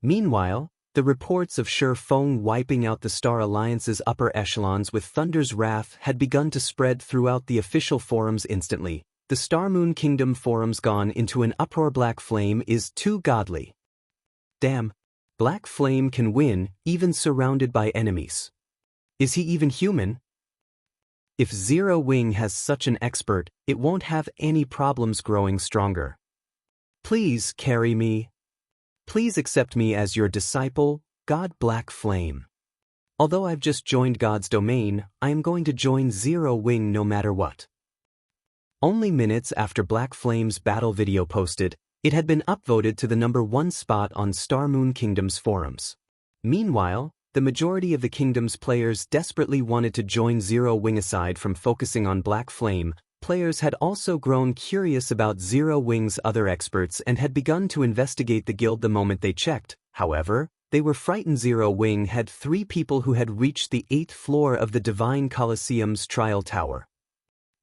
Meanwhile, the reports of Shi Feng wiping out the Star Alliance's upper echelons with Thunder's wrath had begun to spread throughout the official forums instantly. The Star Moon Kingdom forums gone into an uproar. Black Flame is too godly. Damn, Black Flame can win, even surrounded by enemies. Is he even human? If Zero Wing has such an expert, it won't have any problems growing stronger. Please carry me. Please accept me as your disciple, God Black Flame. Although I've just joined God's domain, I am going to join Zero Wing no matter what. Only minutes after Black Flame's battle video posted, it had been upvoted to the #1 spot on Star Moon Kingdom's forums. Meanwhile, the majority of the kingdom's players desperately wanted to join Zero Wing. Aside from focusing on Black Flame, players had also grown curious about Zero Wing's other experts and had begun to investigate the guild the moment they checked. However, they were frightened. Zero Wing had 3 people who had reached the 8th floor of the Divine Colosseum's Trial Tower.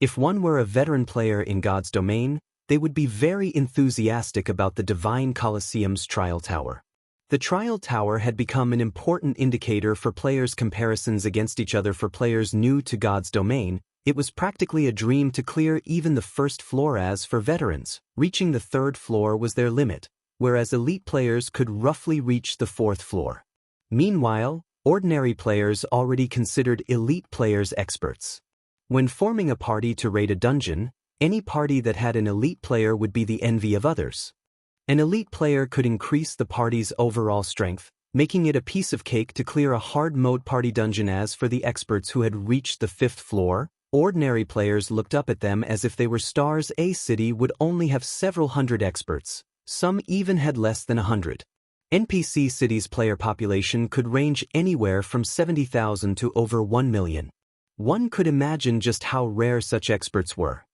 If one were a veteran player in God's domain, they would be very enthusiastic about the Divine Colosseum's Trial Tower. The Trial Tower had become an important indicator for players' comparisons against each other. For players new to God's domain, it was practically a dream to clear even the 1st floor. As for veterans, reaching the 3rd floor was their limit, whereas elite players could roughly reach the 4th floor. Meanwhile, ordinary players already considered elite players experts. When forming a party to raid a dungeon, any party that had an elite player would be the envy of others. An elite player could increase the party's overall strength, making it a piece of cake to clear a hard mode party dungeon. As for the experts who had reached the 5th floor, ordinary players looked up at them as if they were stars. A city would only have several hundred experts, some even had less than 100. NPC cities' player population could range anywhere from 70,000 to over 1 million. One could imagine just how rare such experts were.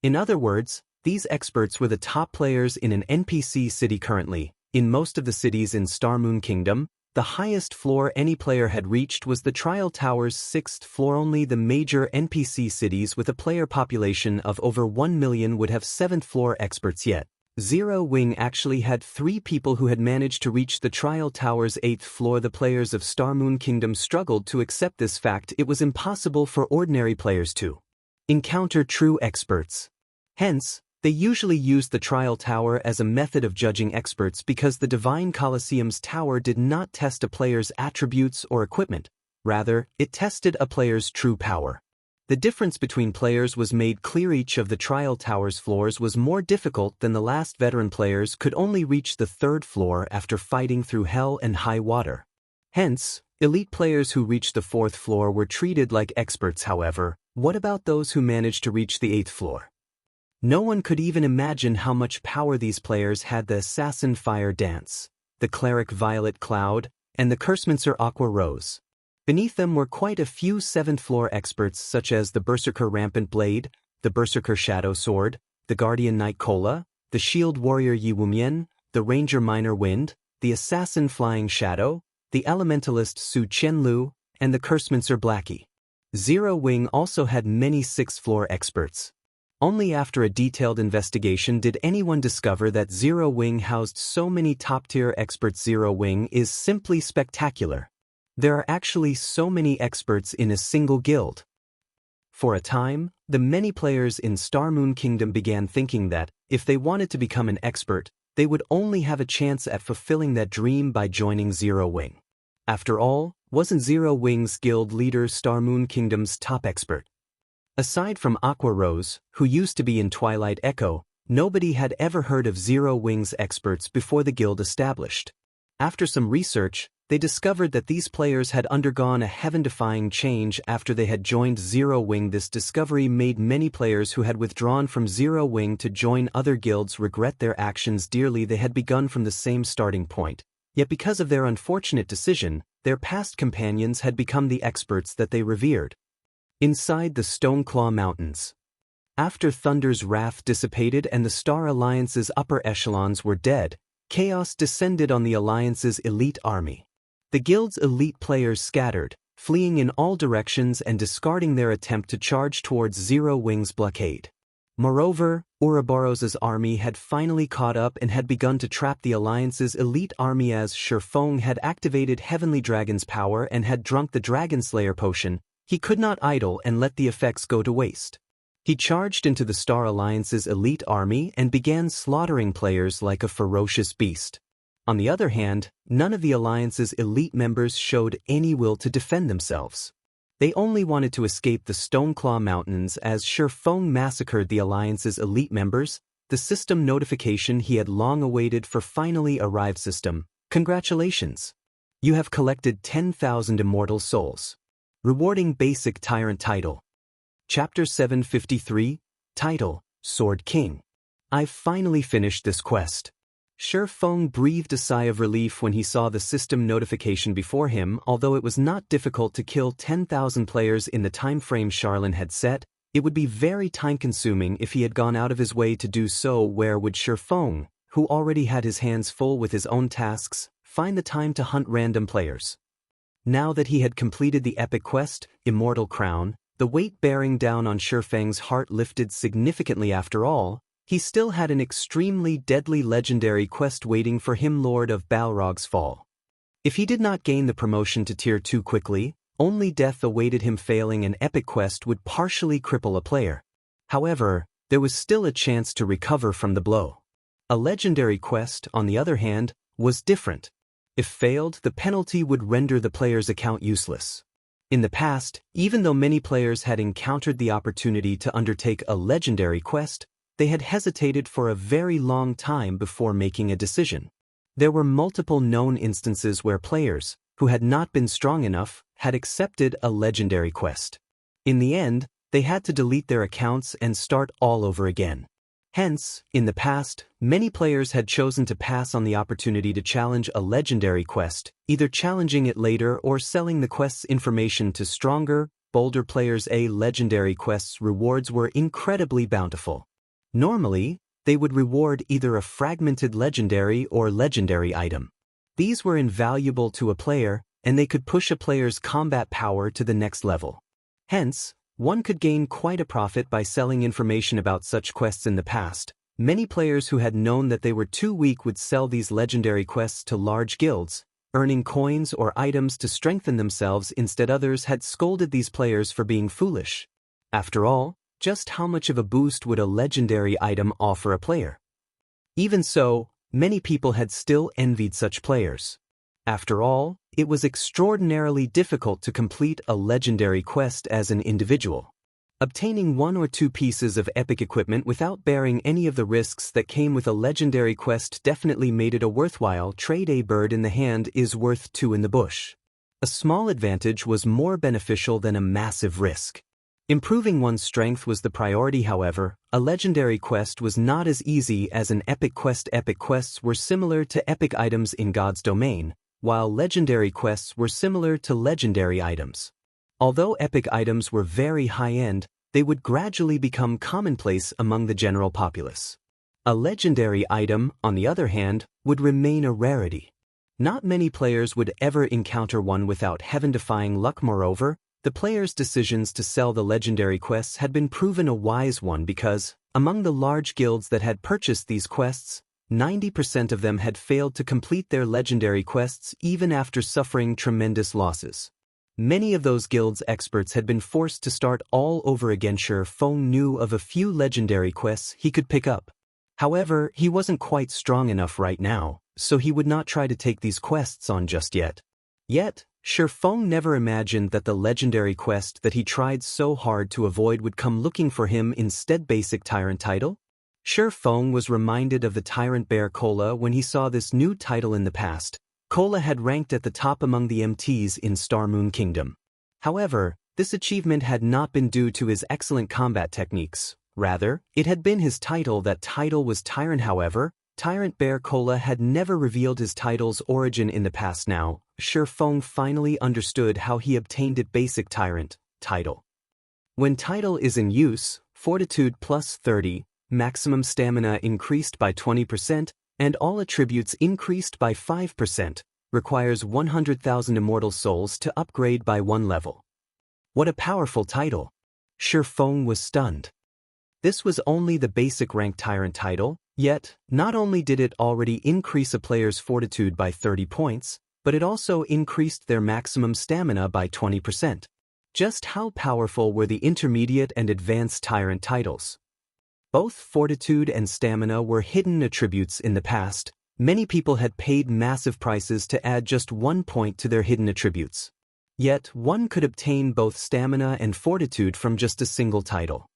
In other words, these experts were the top players in an NPC city currently. In most of the cities in Star Moon Kingdom, the highest floor any player had reached was the Trial Tower's 6th floor. Only the major NPC cities with a player population of over 1 million would have 7th floor experts yet. Zero Wing actually had 3 people who had managed to reach the Trial Tower's 8th floor. The players of Star Moon Kingdom struggled to accept this fact. It was impossible for ordinary players to encounter true experts. Hence, they usually used the Trial Tower as a method of judging experts because the Divine Colosseum's tower did not test a player's attributes or equipment. Rather, it tested a player's true power. The difference between players was made clear. Each of the Trial Tower's floors was more difficult than the last. Veteran players could only reach the 3rd floor after fighting through hell and high water. Hence, elite players who reached the 4th floor were treated like experts. However, what about those who managed to reach the 8th floor? No one could even imagine how much power these players had. The Assassin Fire Dance, the Cleric Violet Cloud, and the Cursemancer Aqua Rose. Beneath them were quite a few 7th floor experts such as the Berserker Rampant Blade, the Berserker Shadow Sword, the Guardian Knight Kola, the Shield Warrior Yi Wumien, the Ranger Minor Wind, the assassin Flying Shadow, the elementalist Su Qianlu, and the cursemancer Blackie. Zero Wing also had many sixth-floor experts. Only after a detailed investigation did anyone discover that Zero Wing housed so many top-tier experts. Zero Wing is simply spectacular. There are actually so many experts in a single guild. For a time, the many players in Star Moon Kingdom began thinking that, if they wanted to become an expert, they would only have a chance at fulfilling that dream by joining Zero Wing. After all, wasn't Zero Wing's guild leader Star Moon Kingdom's top expert? Aside from Aqua Rose, who used to be in Twilight Echo, nobody had ever heard of Zero Wing's experts before the guild established. After some research, they discovered that these players had undergone a heaven-defying change after they had joined Zero Wing. This discovery made many players who had withdrawn from Zero Wing to join other guilds regret their actions dearly. They had begun from the same starting point, yet because of their unfortunate decision, their past companions had become the experts that they revered. Inside the Stoneclaw Mountains. After Thunder's wrath dissipated and the Star Alliance's upper echelons were dead, chaos descended on the Alliance's elite army. The guild's elite players scattered, fleeing in all directions and discarding their attempt to charge towards Zero Wing's blockade. Moreover, Ouroboros's army had finally caught up and had begun to trap the Alliance's elite army as Shifeng had activated Heavenly Dragon's power and had drunk the Dragon Slayer potion. He could not idle and let the effects go to waste. He charged into the Star Alliance's elite army and began slaughtering players like a ferocious beast. On the other hand, none of the Alliance's elite members showed any will to defend themselves. They only wanted to escape the Stoneclaw Mountains as Shifeng massacred the Alliance's elite members. The system notification he had long awaited for finally arrived. System, congratulations! You have collected 10,000 immortal souls. Rewarding basic tyrant title. Chapter 753, Title, Sword King. I've finally finished this quest. Shifeng breathed a sigh of relief when he saw the system notification before him. Although it was not difficult to kill 10,000 players in the time frame Charlene had set, it would be very time-consuming if he had gone out of his way to do so. Where would Shifeng, who already had his hands full with his own tasks, find the time to hunt random players? Now that he had completed the epic quest, Immortal Crown, the weight bearing down on Shifeng's heart lifted significantly. After all, he still had an extremely deadly legendary quest waiting for him, Lord of Balrog's Fall. If he did not gain the promotion to Tier 2 quickly, only death awaited him. Failing an epic quest would partially cripple a player. However, there was still a chance to recover from the blow. A legendary quest, on the other hand, was different. If failed, the penalty would render the player's account useless. In the past, even though many players had encountered the opportunity to undertake a legendary quest, they had hesitated for a very long time before making a decision. There were multiple known instances where players, who had not been strong enough, had accepted a legendary quest. In the end, they had to delete their accounts and start all over again. Hence, in the past, many players had chosen to pass on the opportunity to challenge a legendary quest, either challenging it later or selling the quest's information to stronger, bolder players. Legendary quests' rewards were incredibly bountiful. Normally, they would reward either a fragmented legendary or legendary item. These were invaluable to a player, and they could push a player's combat power to the next level. Hence, one could gain quite a profit by selling information about such quests. In the past, many players who had known that they were too weak would sell these legendary quests to large guilds, earning coins or items to strengthen themselves. Instead, others had scolded these players for being foolish. After all, just how much of a boost would a legendary item offer a player? Even so, many people had still envied such players. After all, it was extraordinarily difficult to complete a legendary quest as an individual. Obtaining 1 or 2 pieces of epic equipment without bearing any of the risks that came with a legendary quest definitely made it a worthwhile trade. A bird in the hand is worth 2 in the bush. A small advantage was more beneficial than a massive risk. Improving one's strength was the priority. However, a legendary quest was not as easy as an epic quest. Epic quests were similar to epic items in God's domain, while legendary quests were similar to legendary items. Although epic items were very high-end, they would gradually become commonplace among the general populace. A legendary item, on the other hand, would remain a rarity. Not many players would ever encounter one without heaven-defying luck. Moreover, the players' decisions to sell the legendary quests had been proven a wise one because, among the large guilds that had purchased these quests, 90% of them had failed to complete their legendary quests even after suffering tremendous losses. Many of those guilds' experts had been forced to start all over again. Sure Feng knew of a few legendary quests he could pick up. However, he wasn't quite strong enough right now, so he would not try to take these quests on just yet. Yet, Sure Feng never imagined that the legendary quest that he tried so hard to avoid would come looking for him instead. Basic Tyrant title? Sure Feng was reminded of the Tyrant Bear Cola when he saw this new title in the past. Cola had ranked at the top among the MTs in Star Moon Kingdom. However, this achievement had not been due to his excellent combat techniques. Rather, it had been his title. That title was Tyrant. However, Tyrant Bear Cola had never revealed his title's origin in the past. Now, Sure Feng finally understood how he obtained it. Basic Tyrant title. When title is in use, Fortitude plus 30, maximum stamina increased by 20%, and all attributes increased by 5%, requires 100,000 immortal souls to upgrade by 1 level. What a powerful title! Sure Feng was stunned. This was only the basic rank Tyrant title, yet, not only did it already increase a player's fortitude by 30 points, but it also increased their maximum stamina by 20%. Just how powerful were the intermediate and advanced Tyrant titles? Both fortitude and stamina were hidden attributes in the past. Many people had paid massive prices to add just 1 point to their hidden attributes. Yet, one could obtain both stamina and fortitude from just a single title.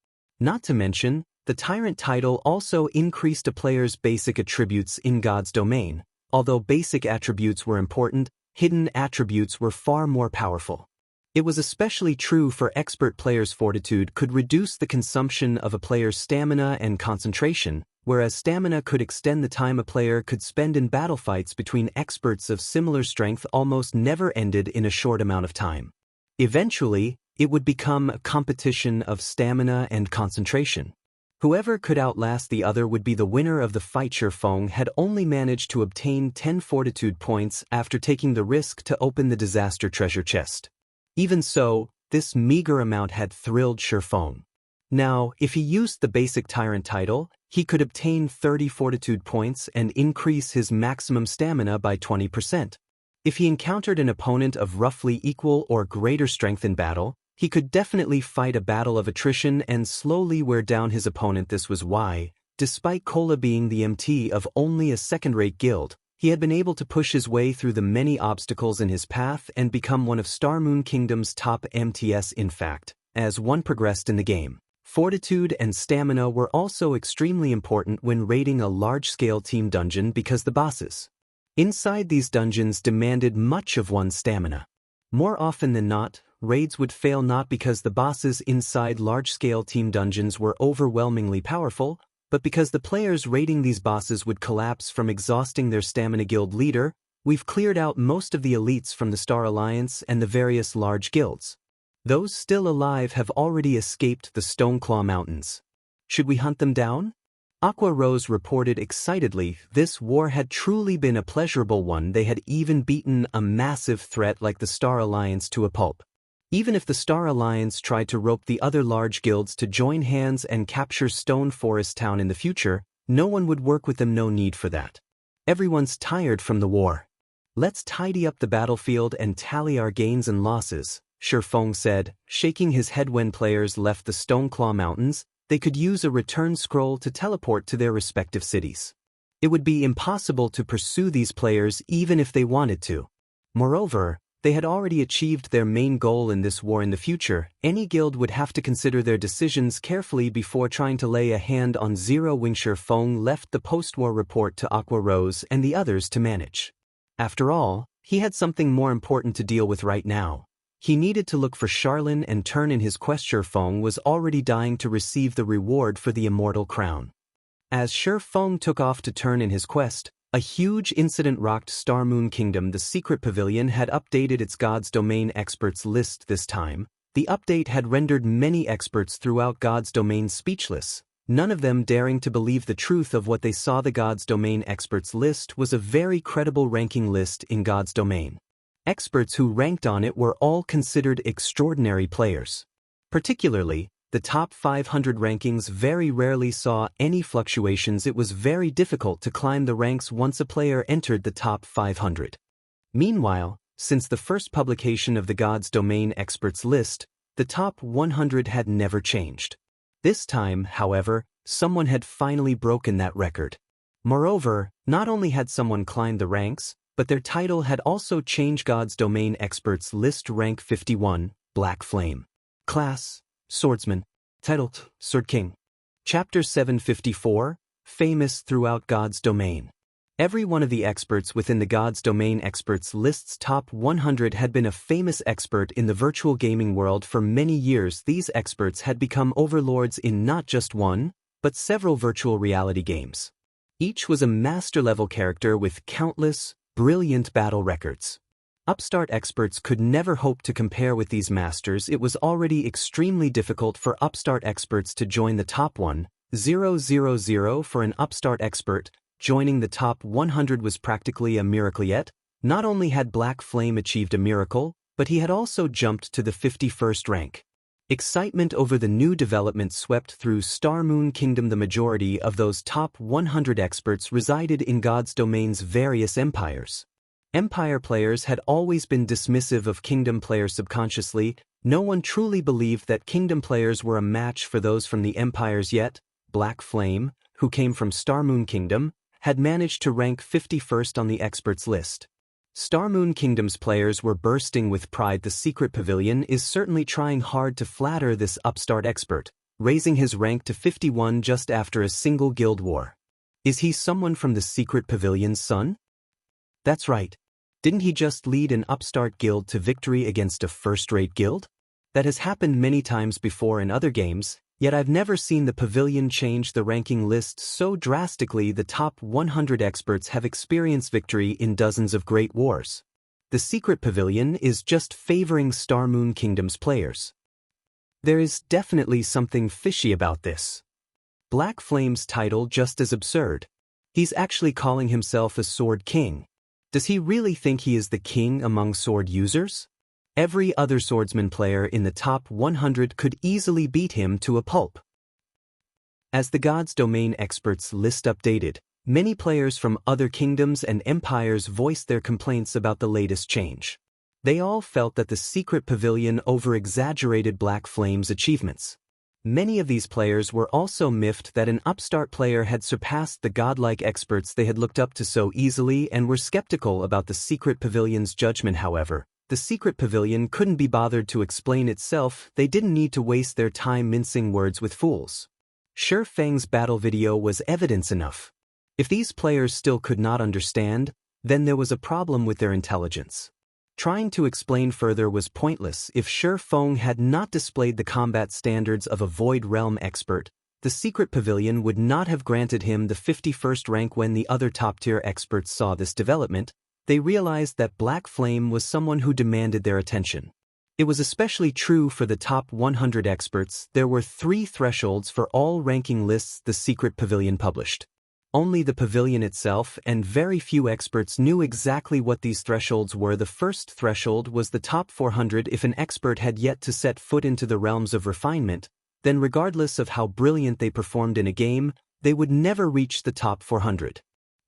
Not to mention, the Tyrant title also increased a player's basic attributes in God's domain. Although basic attributes were important, hidden attributes were far more powerful. It was especially true for expert players. Fortitude could reduce the consumption of a player's stamina and concentration, whereas stamina could extend the time a player could spend in battle. Fights between experts of similar strength almost never ended in a short amount of time. Eventually, it would become a competition of stamina and concentration. Whoever could outlast the other would be the winner of the fight. Sure Feng had only managed to obtain 10 fortitude points after taking the risk to open the disaster treasure chest. Even so, this meager amount had thrilled Sure Feng. Now, if he used the basic Tyrant title, he could obtain 30 fortitude points and increase his maximum stamina by 20%. If he encountered an opponent of roughly equal or greater strength in battle, he could definitely fight a battle of attrition and slowly wear down his opponent. This was why, despite Cola being the MT of only a second-rate guild, he had been able to push his way through the many obstacles in his path and become one of Star Moon Kingdom's top MTs. In fact, as one progressed in the game, fortitude and stamina were also extremely important when raiding a large-scale team dungeon because the bosses inside these dungeons demanded much of one's stamina. More often than not, raids would fail not because the bosses inside large-scale team dungeons were overwhelmingly powerful, but because the players raiding these bosses would collapse from exhausting their stamina. Guild leader, we've cleared out most of the elites from the Star Alliance and the various large guilds. Those still alive have already escaped the Stoneclaw Mountains. Should we hunt them down? Aqua Rose reported excitedly. This war had truly been a pleasurable one. They had even beaten a massive threat like the Star Alliance to a pulp. Even if the Star Alliance tried to rope the other large guilds to join hands and capture Stone Forest Town in the future, no one would work with them. No need for that. Everyone's tired from the war. Let's tidy up the battlefield and tally our gains and losses, Sure Feng said, shaking his head. When players left the Stoneclaw Mountains, they could use a return scroll to teleport to their respective cities. It would be impossible to pursue these players even if they wanted to. Moreover, they had already achieved their main goal in this war. In the future, any guild would have to consider their decisions carefully before trying to lay a hand on Zero Wing. Sure Feng left the post-war report to Aqua Rose and the others to manage. After all, he had something more important to deal with right now. He needed to look for Charlene and turn in his quest. Sure Feng was already dying to receive the reward for the immortal crown. As Sure Feng took off to turn in his quest, a huge incident rocked Star Moon Kingdom. The secret pavilion had updated its God's Domain experts list this time. The update had rendered many experts throughout God's Domain speechless. none of them daring to believe the truth of what they saw. The God's Domain Experts list was a very credible ranking list in God's Domain. Experts who ranked on it were all considered extraordinary players. Particularly, the top 500 rankings very rarely saw any fluctuations. It was very difficult to climb the ranks once a player entered the top 500. Meanwhile, since the first publication of the God's Domain Experts list, the top 100 had never changed. This time, however, someone had finally broken that record. Moreover, not only had someone climbed the ranks, but their title had also changed. God's Domain Experts list rank 51, Black Flame. Class, Swordsman. Title, Sword King. Chapter 754, Famous throughout God's Domain. Every one of the experts within the God's Domain Experts list's top 100 had been a famous expert in the virtual gaming world for many years. These experts had become overlords in not just one, but several virtual reality games. Each was a master-level character with countless, brilliant battle records. Upstart experts could never hope to compare with these masters. It was already extremely difficult for upstart experts to join the top 1,000 for an upstart expert. Joining the top 100 was practically a miracle. Yet, not only had Black Flame achieved a miracle, but he had also jumped to the 51st rank. Excitement over the new development swept through Star Moon Kingdom. The majority of those top 100 experts resided in God's Domain's various empires. Empire players had always been dismissive of Kingdom players. Subconsciously, no one truly believed that Kingdom players were a match for those from the empires. Yet, Black Flame, who came from Star Moon Kingdom, had managed to rank 51st on the experts list. Star Moon Kingdom's players were bursting with pride. The Secret Pavilion is certainly trying hard to flatter this upstart expert, raising his rank to 51 just after a single guild war. Is he someone from the Secret Pavilion's son? That's right. Didn't he just lead an upstart guild to victory against a first-rate guild? That has happened many times before in other games. Yet I've never seen the Pavilion change the ranking list so drastically. The top 100 experts have experienced victory in dozens of great wars. The Secret Pavilion is just favoring Star Moon Kingdom's players. There is definitely something fishy about this. Black Flame's title just as absurd. He's actually calling himself a Sword King. Does he really think he is the king among sword users? Every other swordsman player in the top 100 could easily beat him to a pulp. As the God's Domain Experts list updated, many players from other kingdoms and empires voiced their complaints about the latest change. They all felt that the Secret Pavilion over-exaggerated Black Flame's achievements. Many of these players were also miffed that an upstart player had surpassed the godlike experts they had looked up to so easily and were skeptical about the Secret Pavilion's judgment. However, the Secret Pavilion couldn't be bothered to explain itself. They didn't need to waste their time mincing words with fools. Shi Feng's battle video was evidence enough. If these players still could not understand, then there was a problem with their intelligence. Trying to explain further was pointless. If Shi Feng had not displayed the combat standards of a Void Realm expert, the Secret Pavilion would not have granted him the 51st rank. When the other top-tier experts saw this development, they realized that Black Flame was someone who demanded their attention. It was especially true for the top 100 experts. There were 3 thresholds for all ranking lists the Secret Pavilion published. Only the pavilion itself and very few experts knew exactly what these thresholds were. The first threshold was the top 400. If an expert had yet to set foot into the realms of refinement, then regardless of how brilliant they performed in a game, they would never reach the top 400.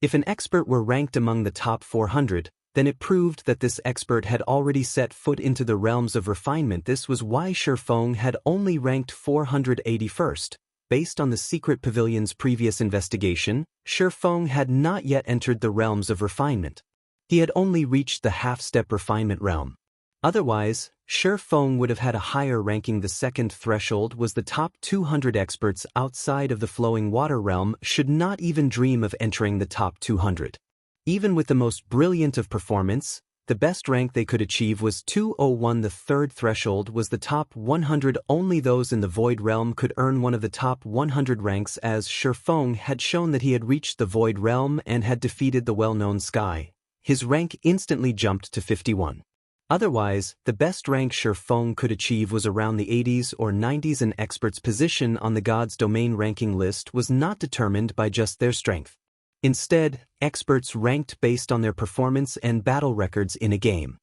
If an expert were ranked among the top 400, then it proved that this expert had already set foot into the realms of refinement. This was why Shi Feng had only ranked 481st. Based on the Secret Pavilion's previous investigation, Shi Feng had not yet entered the realms of refinement. He had only reached the half-step refinement realm. Otherwise, Shi Feng would have had a higher ranking. The second threshold was the top 200 experts outside of the flowing water realm should not even dream of entering the top 200. Even with the most brilliant of performance, the best rank they could achieve was 201. The third threshold was the top 100. Only those in the Void Realm could earn one of the top 100 ranks, as Shi Feng had shown that he had reached the Void Realm and had defeated the well-known Sky. His rank instantly jumped to 51. Otherwise, the best rank Shifeng could achieve was around the 80s or 90s. An expert's position on the God's Domain ranking list was not determined by just their strength. Instead, experts ranked based on their performance and battle records in a game.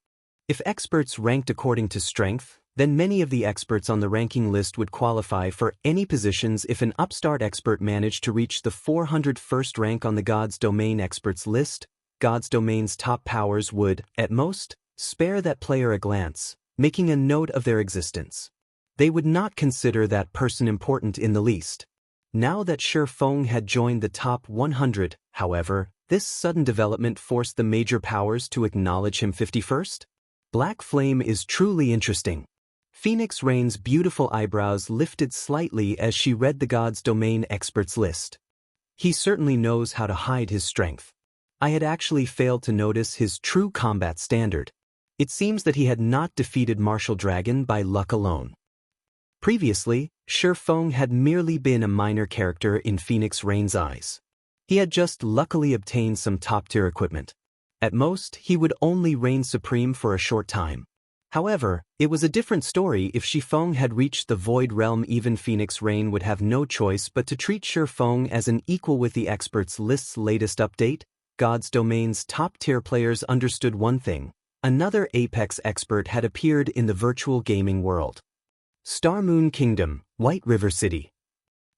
If experts ranked according to strength, then many of the experts on the ranking list would qualify for any positions. If an upstart expert managed to reach the 401st rank on the God's Domain experts list, God's Domain's top powers would, at most, spare that player a glance, making a note of their existence. They would not consider that person important in the least. Now that Shifeng had joined the top 100, however, this sudden development forced the major powers to acknowledge him 51st. Black Flame is truly interesting. Phoenix Rain's beautiful eyebrows lifted slightly as she read the God's Domain experts list. He certainly knows how to hide his strength. I had actually failed to notice his true combat standard. It seems that he had not defeated Martial Dragon by luck alone. Previously, Shifeng had merely been a minor character in Phoenix Rain's eyes. He had just luckily obtained some top-tier equipment. At most, he would only reign supreme for a short time. However, it was a different story if Shifeng had reached the Void Realm. Even Phoenix Rain would have no choice but to treat Shifeng as an equal. With the experts list's latest update, God's Domain's top-tier players understood one thing: another Apex expert had appeared in the virtual gaming world. Star Moon Kingdom, White River City.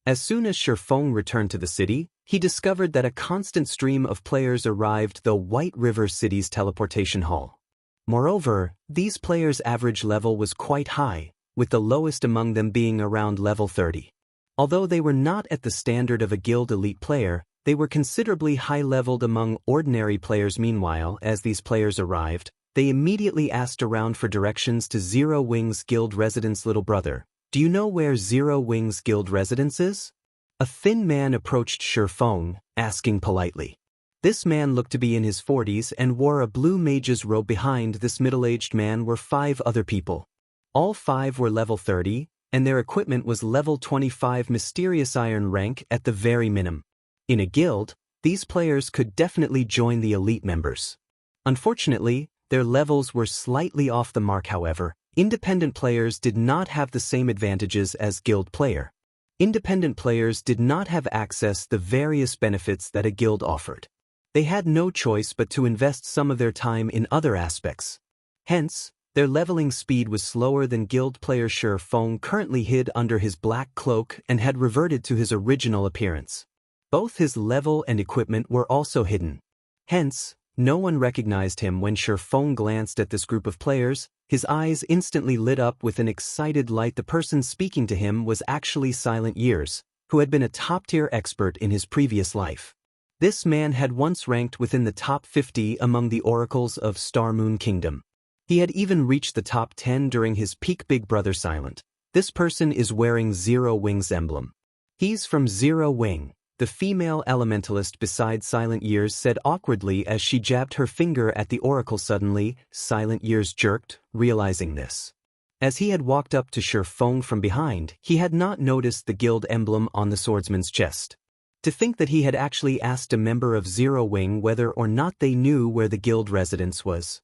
As soon as Shifeng returned to the city, he discovered that a constant stream of players arrived the White River City's teleportation hall. Moreover, these players' average level was quite high, with the lowest among them being around level 30. Although they were not at the standard of a guild elite player, they were considerably high-leveled among ordinary players. Meanwhile, as these players arrived, they immediately asked around for directions to Zero Wings Guild residence. Little brother, do you know where Zero Wings Guild residence is? A thin man approached Shifeng, asking politely. This man looked to be in his 40s and wore a blue mage's robe. Behind this middle-aged man were 5 other people. All 5 were level 30, and their equipment was level 25 mysterious iron rank at the very minimum. In a guild, these players could definitely join the elite members. Unfortunately, their levels were slightly off the mark. However, independent players did not have the same advantages as guild player. Independent players did not have access to the various benefits that a guild offered. They had no choice but to invest some of their time in other aspects. Hence, their leveling speed was slower than guild player. Shifeng currently hid under his black cloak and had reverted to his original appearance. Both his level and equipment were also hidden. Hence, no one recognized him. When Shifeng glanced at this group of players, his eyes instantly lit up with an excited light. The person speaking to him was actually Silent Years, who had been a top-tier expert in his previous life. This man had once ranked within the top 50 among the oracles of Star Moon Kingdom. He had even reached the top 10 during his peak. Big brother Silent. This person is wearing Zero Wing's emblem. He's from Zero Wing. The female elementalist beside Silent Years said awkwardly as she jabbed her finger at the oracle. Suddenly, Silent Years jerked, realizing this. As he had walked up to Shifeng from behind, he had not noticed the guild emblem on the swordsman's chest. To think that he had actually asked a member of Zero Wing whether or not they knew where the guild residence was.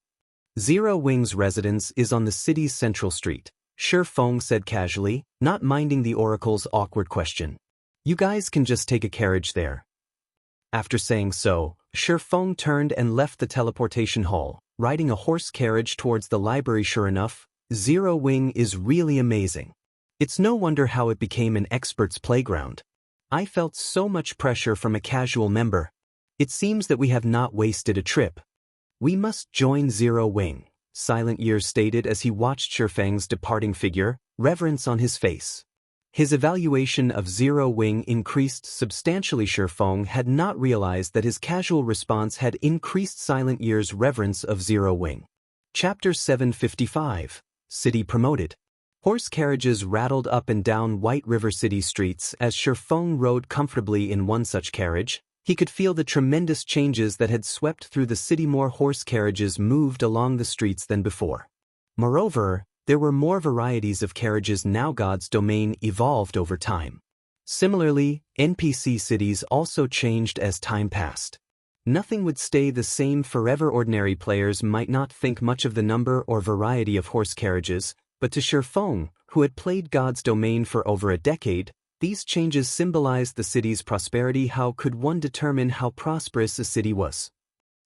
Zero Wing's residence is on the city's central street, Shifeng said casually, not minding the oracle's awkward question. You guys can just take a carriage there. After saying so, Shifeng turned and left the teleportation hall, riding a horse carriage towards the library. Sure enough, Zero Wing is really amazing. It's no wonder how it became an expert's playground. I felt so much pressure from a casual member. It seems that we have not wasted a trip. We must join Zero Wing, Silent Years stated as he watched Shifeng's departing figure, reverence on his face. His evaluation of Zero Wing increased substantially. Shifeng had not realized that his casual response had increased Silent Years' reverence of Zero Wing. Chapter 755. City Promoted. Horse carriages rattled up and down White River City streets. As Shifeng rode comfortably in one such carriage, he could feel the tremendous changes that had swept through the city. More horse carriages moved along the streets than before. Moreover, there were more varieties of carriages now. God's Domain evolved over time. Similarly, NPC cities also changed as time passed. Nothing would stay the same forever. Ordinary players might not think much of the number or variety of horse carriages, but to Sherfong, who had played God's Domain for over a decade, these changes symbolized the city's prosperity. How could one determine how prosperous a city was?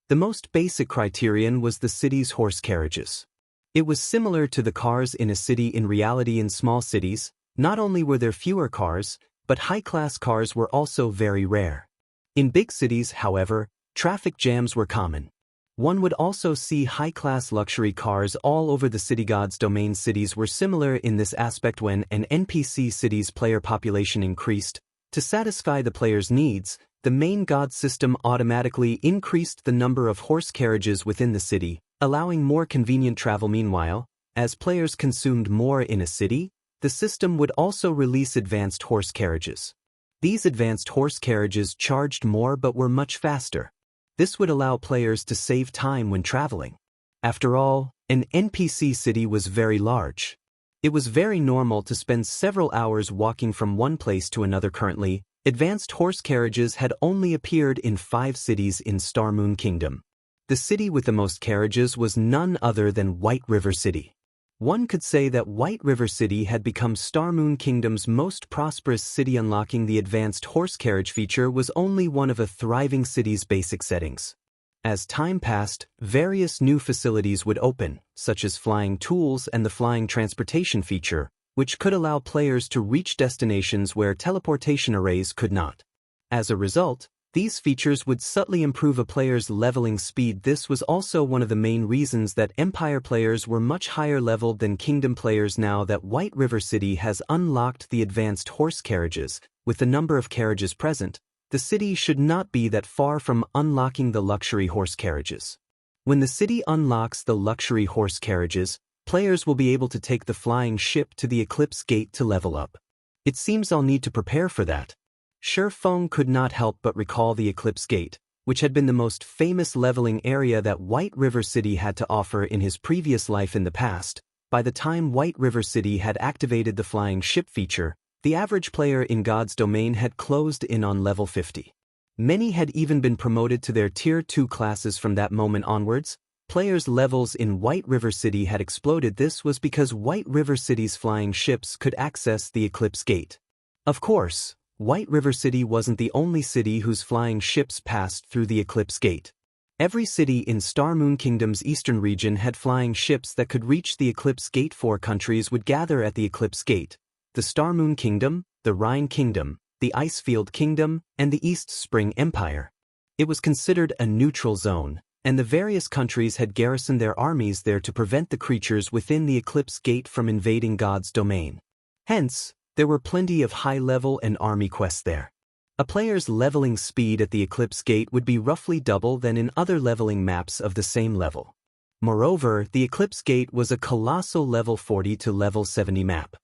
The most basic criterion was the city's horse carriages. It was similar to the cars in a city. In reality, in small cities, not only were there fewer cars, but high-class cars were also very rare. In big cities, however, traffic jams were common. One would also see high-class luxury cars all over the city. God's Domain cities were similar in this aspect. When an NPC city's player population increased, to satisfy the player's needs, the main god system automatically increased the number of horse carriages within the city, allowing more convenient travel. Meanwhile, as players consumed more in a city, the system would also release advanced horse carriages. These advanced horse carriages charged more but were much faster. This would allow players to save time when traveling. After all, an NPC city was very large. It was very normal to spend several hours walking from one place to another. Currently, advanced horse carriages had only appeared in 5 cities in Star Moon Kingdom. The city with the most carriages was none other than White River City. One could say that White River City had become Star Moon Kingdom's most prosperous city. Unlocking the advanced horse carriage feature was only one of a thriving city's basic settings. As time passed, various new facilities would open, such as flying tools and the flying transportation feature, which could allow players to reach destinations where teleportation arrays could not. As a result, these features would subtly improve a player's leveling speed. This was also one of the main reasons that Empire players were much higher leveled than Kingdom players. Now that White River City has unlocked the advanced horse carriages, with the number of carriages present, the city should not be that far from unlocking the luxury horse carriages. When the city unlocks the luxury horse carriages, players will be able to take the flying ship to the Eclipse Gate to level up. It seems I'll need to prepare for that. Sherfong could not help but recall the Eclipse Gate, which had been the most famous leveling area that White River City had to offer in his previous life in the past. By the time White River City had activated the flying ship feature, the average player in God's Domain had closed in on level 50. Many had even been promoted to their Tier 2 classes from that moment onwards. Players' levels in White River City had exploded. This was because White River City's flying ships could access the Eclipse Gate. Of course, White River City wasn't the only city whose flying ships passed through the Eclipse Gate. Every city in Star Moon Kingdom's eastern region had flying ships that could reach the Eclipse Gate. 4 countries would gather at the Eclipse Gate: the Star Moon Kingdom, the Rhine Kingdom, the Icefield Kingdom, and the East Spring Empire. It was considered a neutral zone, and the various countries had garrisoned their armies there to prevent the creatures within the Eclipse Gate from invading God's Domain. Hence, there were plenty of high-level and army quests there. A player's leveling speed at the Eclipse Gate would be roughly double than in other leveling maps of the same level. Moreover, the Eclipse Gate was a colossal level 40 to level 70 map.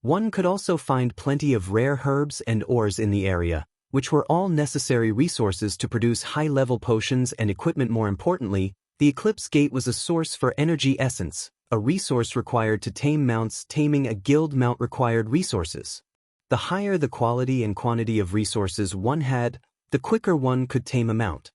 One could also find plenty of rare herbs and ores in the area, which were all necessary resources to produce high-level potions and equipment. More importantly, the Eclipse Gate was a source for energy essence, a resource required to tame mounts. Taming a guild mount required resources. The higher the quality and quantity of resources one had, the quicker one could tame a mount.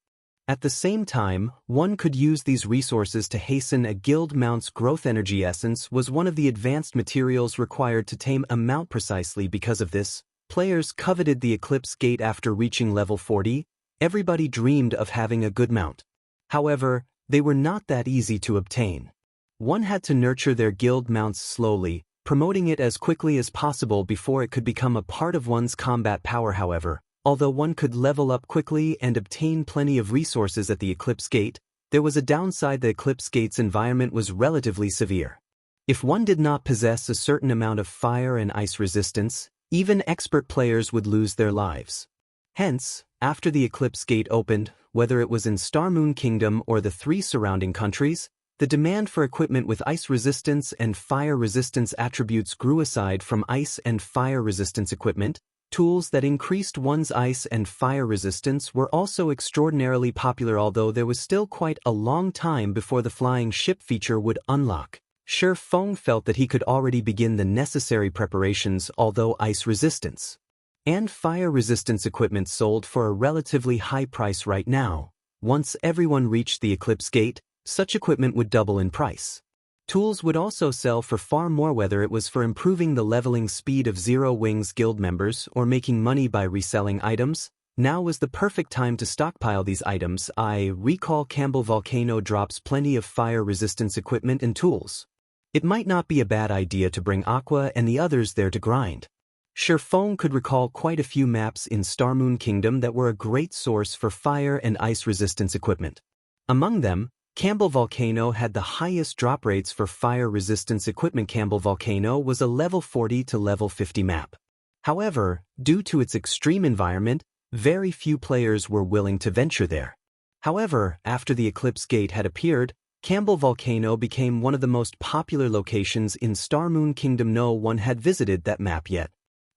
At the same time, one could use these resources to hasten a guild mount's growth. Energy essence was one of the advanced materials required to tame a mount. Precisely because of this, players coveted the Eclipse Gate. After reaching level 40, everybody dreamed of having a good mount. However, they were not that easy to obtain. One had to nurture their guild mounts slowly, promoting it as quickly as possible before it could become a part of one's combat power. However, although one could level up quickly and obtain plenty of resources at the Eclipse Gate, there was a downside. The Eclipse Gate's environment was relatively severe. If one did not possess a certain amount of fire and ice resistance, even expert players would lose their lives. Hence, after the Eclipse Gate opened, whether it was in Star Moon Kingdom or the 3 surrounding countries, the demand for equipment with ice resistance and fire resistance attributes grew. Aside from ice and fire resistance equipment, tools that increased one's ice and fire resistance were also extraordinarily popular. Although there was still quite a long time before the flying ship feature would unlock, Sherfong felt that he could already begin the necessary preparations. Although ice resistance and fire resistance equipment sold for a relatively high price right now, Once everyone reached the Eclipse Gate, such equipment would double in price. Tools would also sell for far more, whether it was for improving the leveling speed of Zero Wings guild members or making money by reselling items. Now was the perfect time to stockpile these items. I recall Campbell Volcano drops plenty of fire resistance equipment and tools. It might not be a bad idea to bring Aqua and the others there to grind. Sherfong could recall quite a few maps in Starmoon Kingdom that were a great source for fire and ice resistance equipment. Among them, Campbell Volcano had the highest drop rates for fire resistance equipment. Campbell Volcano was a level 40 to level 50 map. However, due to its extreme environment, very few players were willing to venture there. However, after the Eclipse Gate had appeared, Campbell Volcano became one of the most popular locations in Starmoon Kingdom. No one had visited that map yet.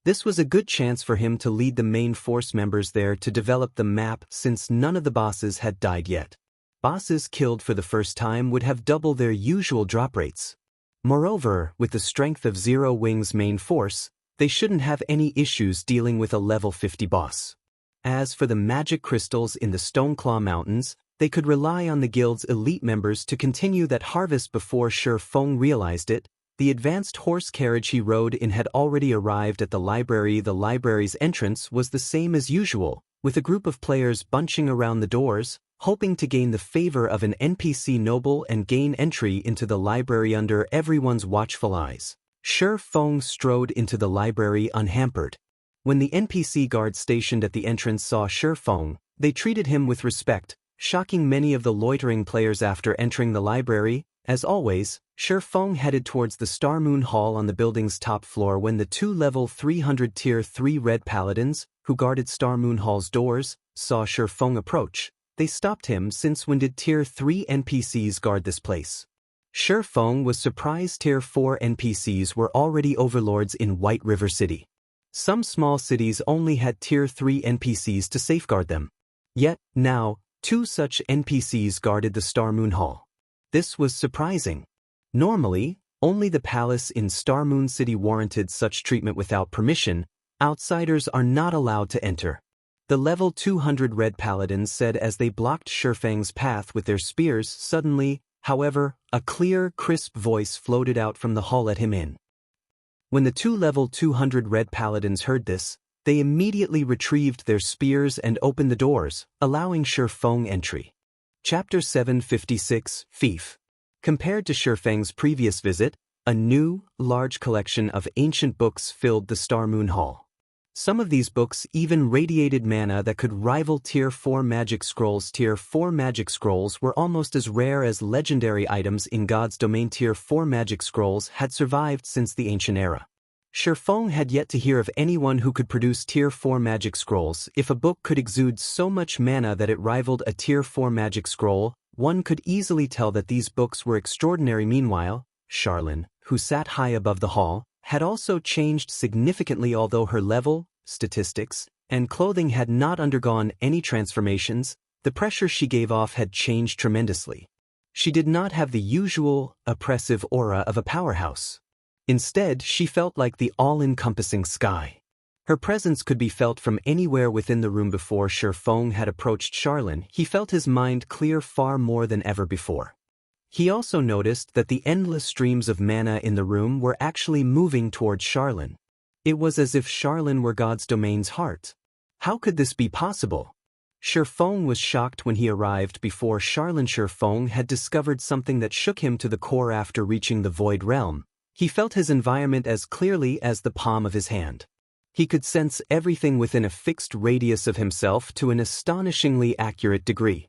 This was a good chance for him to lead the main force members there to develop the map, since none of the bosses had died yet. Bosses killed for the first time would have double their usual drop rates. Moreover, with the strength of Zero Wings' main force, they shouldn't have any issues dealing with a level 50 boss. As for the magic crystals in the Stoneclaw Mountains, they could rely on the guild's elite members to continue that harvest. Before Sherfong realized it, the advanced horse carriage he rode in had already arrived at the library. The library's entrance was the same as usual, with a group of players bunching around the doors, hoping to gain the favor of an NPC noble and gain entry into the library under everyone's watchful eyes. Sherfong strode into the library unhampered. When the NPC guards stationed at the entrance saw Sherfong, they treated him with respect, shocking many of the loitering players. After entering the library, as always, Sherfong headed towards the Starmoon Hall on the building's top floor. When the two level 300 tier 3 red paladins, who guarded Starmoon Hall's doors, saw Sherfong approach, they stopped him, since when did tier 3 NPCs guard this place? Sherfong was surprised tier 4 NPCs were already overlords in White River City. Some small cities only had tier 3 NPCs to safeguard them. Yet, now, two such NPCs guarded the Starmoon Hall. This was surprising. Normally, only the palace in Starmoon City warranted such treatment. Without permission, outsiders are not allowed to enter. The level 200 red paladins said as they blocked Sherfang's path with their spears. Suddenly, however, a clear, crisp voice floated out from the hall. Let him in. When the two level 200 red paladins heard this, they immediately retrieved their spears and opened the doors, allowing Sherfong entry. Chapter 756, Fief. Compared to Sherfang's previous visit, a new, large collection of ancient books filled the Starmoon Hall. Some of these books even radiated mana that could rival tier 4 magic scrolls. Tier 4 magic scrolls were almost as rare as legendary items in God's domain. Tier 4 magic scrolls had survived since the ancient era. Sherfong had yet to hear of anyone who could produce tier 4 magic scrolls. If a book could exude so much mana that it rivaled a tier 4 magic scroll, one could easily tell that these books were extraordinary. Meanwhile, Charlene, who sat high above the hall, had also changed significantly. Although her level, statistics, and clothing had not undergone any transformations, the pressure she gave off had changed tremendously. She did not have the usual, oppressive aura of a powerhouse. Instead, she felt like the all-encompassing sky. Her presence could be felt from anywhere within the room. Before Sherfong had approached Charlene, he felt his mind clear far more than ever before. He also noticed that the endless streams of mana in the room were actually moving towards Charlene. It was as if Charlene were God's domain's heart. How could this be possible? Sherfong was shocked when he arrived before Charlene. Sherfong had discovered something that shook him to the core. After reaching the Void Realm, he felt his environment as clearly as the palm of his hand. He could sense everything within a fixed radius of himself to an astonishingly accurate degree.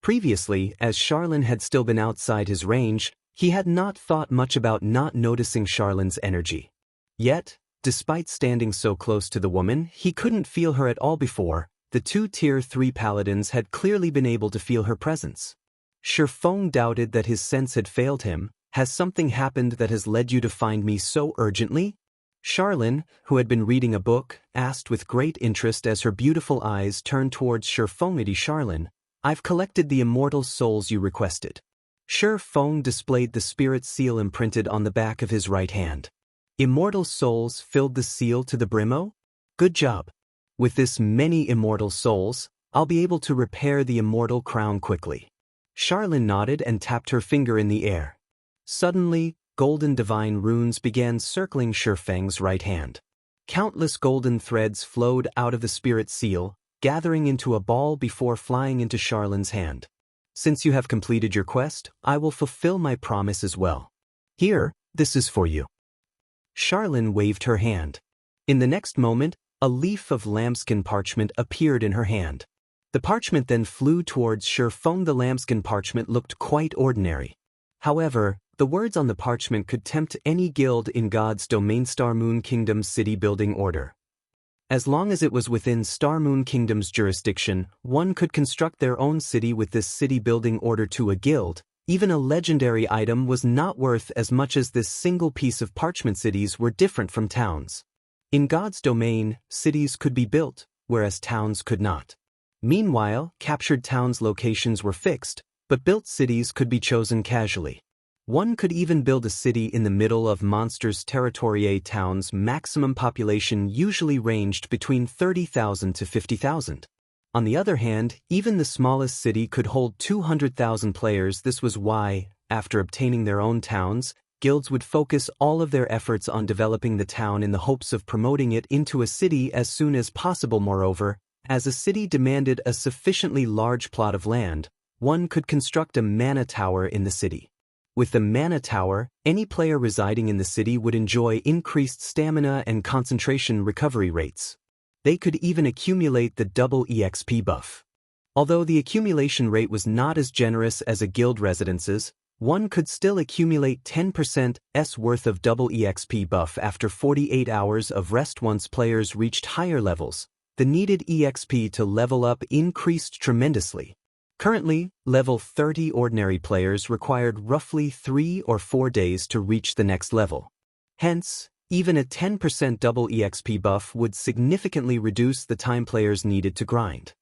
Previously, as Charlene had still been outside his range, he had not thought much about not noticing Charlene's energy. Yet, despite standing so close to the woman, he couldn't feel her at all. Before, the two tier 3 paladins had clearly been able to feel her presence. Sherfong doubted that his sense had failed him. Has something happened that has led you to find me so urgently? Charlene, who had been reading a book, asked with great interest as her beautiful eyes turned towards Sherfong. Charlene, I've collected the immortal souls you requested. Sherfong displayed the spirit seal imprinted on the back of his right hand. Immortal souls filled the seal to the brim. Good job. With this many immortal souls, I'll be able to repair the immortal crown quickly. Charlene nodded and tapped her finger in the air. Suddenly, golden divine runes began circling Shifeng's right hand. Countless golden threads flowed out of the spirit seal, gathering into a ball before flying into Charlene's hand. Since you have completed your quest, I will fulfill my promise as well. Here, this is for you. Charlene waved her hand. In the next moment, a leaf of lambskin parchment appeared in her hand. The parchment then flew towards Shifeng. The lambskin parchment looked quite ordinary. However, the words on the parchment could tempt any guild in God's domain Star Moon Kingdom's city-building order. As long as it was within Star Moon Kingdom's jurisdiction, one could construct their own city with this city-building order to a guild. Even a legendary item was not worth as much as this single piece of parchment. Cities were different from towns. In God's domain, cities could be built, whereas towns could not. Meanwhile, captured towns' locations were fixed, but built cities could be chosen casually. One could even build a city in the middle of monsters' territory. A town's maximum population usually ranged between 30,000 to 50,000. On the other hand, even the smallest city could hold 200,000 players. This was why, after obtaining their own towns, guilds would focus all of their efforts on developing the town in the hopes of promoting it into a city as soon as possible. Moreover, as a city demanded a sufficiently large plot of land, one could construct a mana tower in the city. With the mana tower, any player residing in the city would enjoy increased stamina and concentration recovery rates. They could even accumulate the double EXP buff. Although the accumulation rate was not as generous as a guild residence's, one could still accumulate 10%'s worth of double EXP buff after 48 hours of rest. Once players reached higher levels, the needed EXP to level up increased tremendously. Currently, level 30 ordinary players required roughly 3 or 4 days to reach the next level. Hence, even a 10% double EXP buff would significantly reduce the time players needed to grind.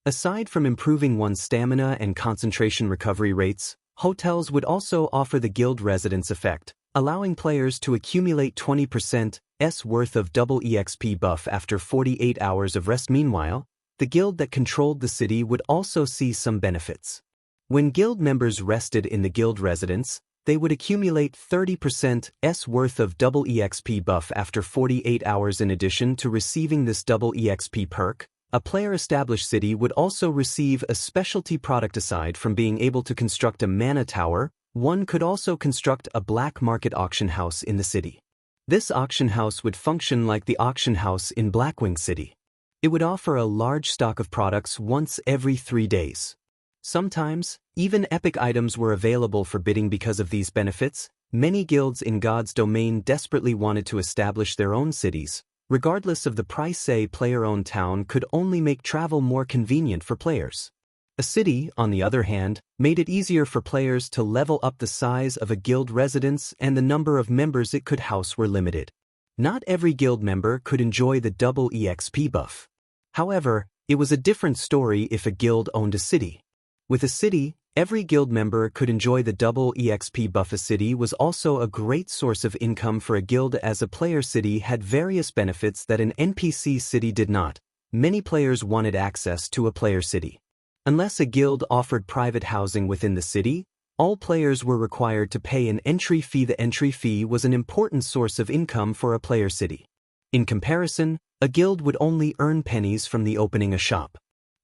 Aside from improving one's stamina and concentration recovery rates, hotels would also offer the guild residence effect, allowing players to accumulate 20%'s worth of double EXP buff after 48 hours of rest. Meanwhile, the guild that controlled the city would also see some benefits. When guild members rested in the guild residence, they would accumulate 30%'s worth of double EXP buff after 48 hours. In addition to receiving this double EXP perk, a player-established city would also receive a specialty product. Aside from being able to construct a mana tower, one could also construct a black market auction house in the city. This auction house would function like the auction house in Blackwing City. It would offer a large stock of products once every 3 days. Sometimes, even epic items were available for bidding. Because of these benefits, many guilds in God's domain desperately wanted to establish their own cities. Regardless of the price, a player-owned town could only make travel more convenient for players. A city, on the other hand, made it easier for players to level up. The size of a guild residence and the number of members it could house were limited. Not every guild member could enjoy the double EXP buff. However, it was a different story if a guild owned a city. With a city, every guild member could enjoy the double EXP buff. A city was also a great source of income for a guild, as a player city had various benefits that an NPC city did not. Many players wanted access to a player city. Unless a guild offered private housing within the city, all players were required to pay an entry fee. The entry fee was an important source of income for a player city. In comparison, a guild would only earn pennies from the opening a shop.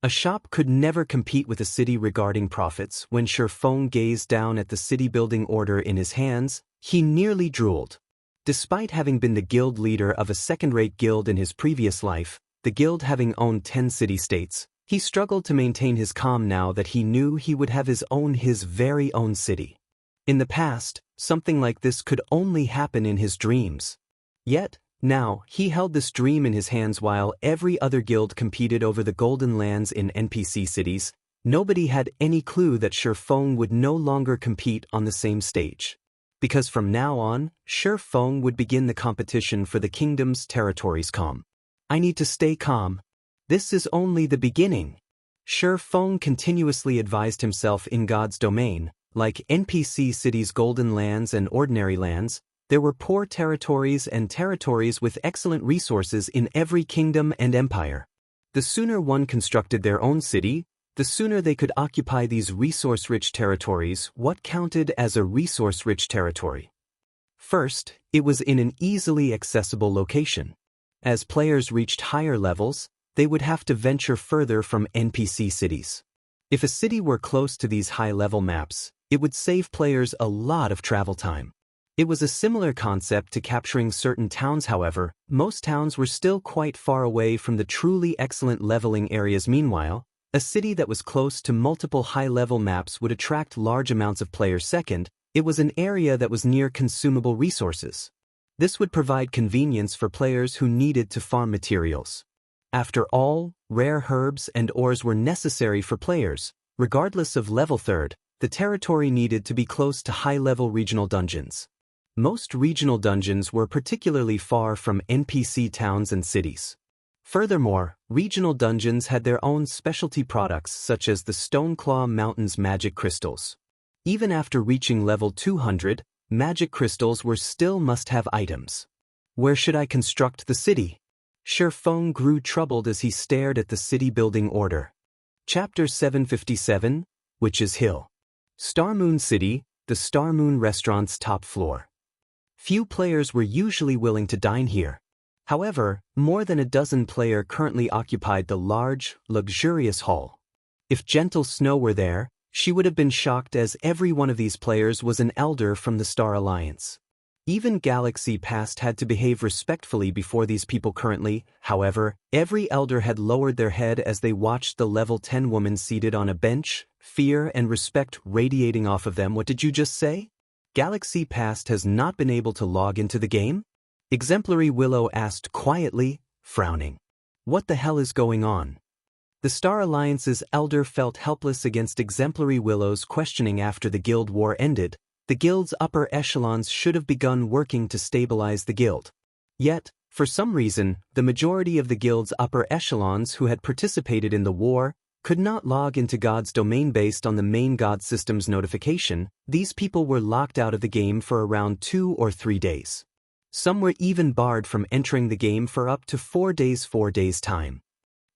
A shop could never compete with a city regarding profits. When Shifeng gazed down at the city-building order in his hands, he nearly drooled. Despite having been the guild leader of a second-rate guild in his previous life, the guild having owned 10 city-states, he struggled to maintain his calm now that he knew he would have his very own city. In the past, something like this could only happen in his dreams. Yet, now, he held this dream in his hands. While every other guild competed over the golden lands in NPC cities, nobody had any clue that Shifeng would no longer compete on the same stage. Because from now on, Shifeng would begin the competition for the kingdom's territories. Calm. I need to stay calm. This is only the beginning. Shifeng continuously advised himself. In God's domain, like NPC cities' golden lands and ordinary lands, there were poor territories and territories with excellent resources in every kingdom and empire. The sooner one constructed their own city, the sooner they could occupy these resource-rich territories. What counted as a resource-rich territory? First, it was in an easily accessible location. As players reached higher levels, they would have to venture further from NPC cities. If a city were close to these high-level maps, it would save players a lot of travel time. It was a similar concept to capturing certain towns. However, most towns were still quite far away from the truly excellent leveling areas. Meanwhile, a city that was close to multiple high-level maps would attract large amounts of players. Second, it was an area that was near consumable resources. This would provide convenience for players who needed to farm materials. After all, rare herbs and ores were necessary for players. Regardless of level. Third, the territory needed to be close to high-level regional dungeons. Most regional dungeons were particularly far from NPC towns and cities. Furthermore, regional dungeons had their own specialty products such as the Stoneclaw Mountain's magic crystals. Even after reaching level 200, magic crystals were still must-have items. Where should I construct the city? Sherfeng grew troubled as he stared at the city-building order. Chapter 757, Witch's Hill. Starmoon City, the Starmoon restaurant's top floor. Few players were usually willing to dine here. However, more than a dozen players currently occupied the large, luxurious hall. If Gentle Snow were there, she would have been shocked as every one of these players was an elder from the Star Alliance. Even Galaxy Past had to behave respectfully before these people currently. However, every elder had lowered their head as they watched the level 10 woman seated on a bench, fear and respect radiating off of them. What did you just say? Galaxy Past has not been able to log into the game? Exemplary Willow asked quietly, frowning. What the hell is going on? The Star Alliance's elder felt helpless against Exemplary Willow's questioning. After the guild war ended, the guild's upper echelons should have begun working to stabilize the guild. Yet, for some reason, the majority of the guild's upper echelons who had participated in the war could not log into God's domain based on the main God system's notification. These people were locked out of the game for around 2 or 3 days. Some were even barred from entering the game for up to 4 days. 4 days time.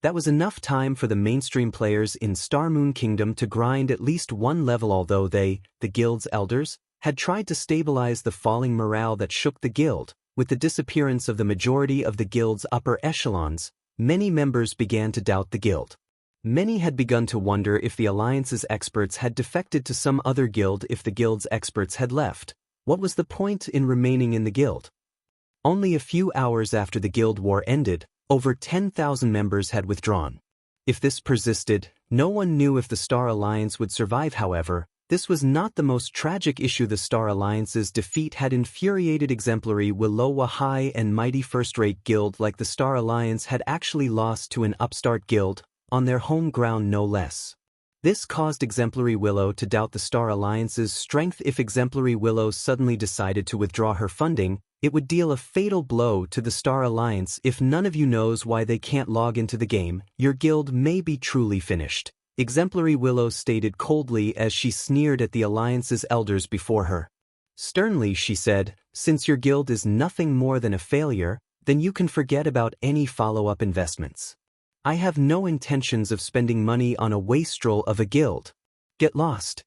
That was enough time for the mainstream players in Starmoon Kingdom to grind at least one level. Although they, the guild's elders, had tried to stabilize the falling morale that shook the guild, with the disappearance of the majority of the guild's upper echelons, many members began to doubt the guild. Many had begun to wonder if the Alliance's experts had defected to some other guild. If the guild's experts had left, what was the point in remaining in the guild? Only a few hours after the guild war ended, over 10,000 members had withdrawn. If this persisted, no one knew if the Star Alliance would survive. However, this was not the most tragic issue. The Star Alliance's defeat had infuriated Exemplary Willow. A high and mighty first-rate guild like the Star Alliance had actually lost to an upstart guild, on their home ground no less. This caused Exemplary Willow to doubt the Star Alliance's strength. If Exemplary Willow suddenly decided to withdraw her funding, it would deal a fatal blow to the Star Alliance. If none of you knows why they can't log into the game, your guild may be truly finished, Exemplary Willow stated coldly as she sneered at the Alliance's elders before her. Sternly she said, since your guild is nothing more than a failure, then you can forget about any follow-up investments. I have no intentions of spending money on a wastrel of a guild. Get lost.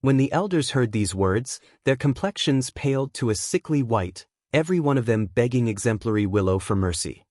When the elders heard these words, their complexions paled to a sickly white, every one of them begging Exemplary Willow for mercy.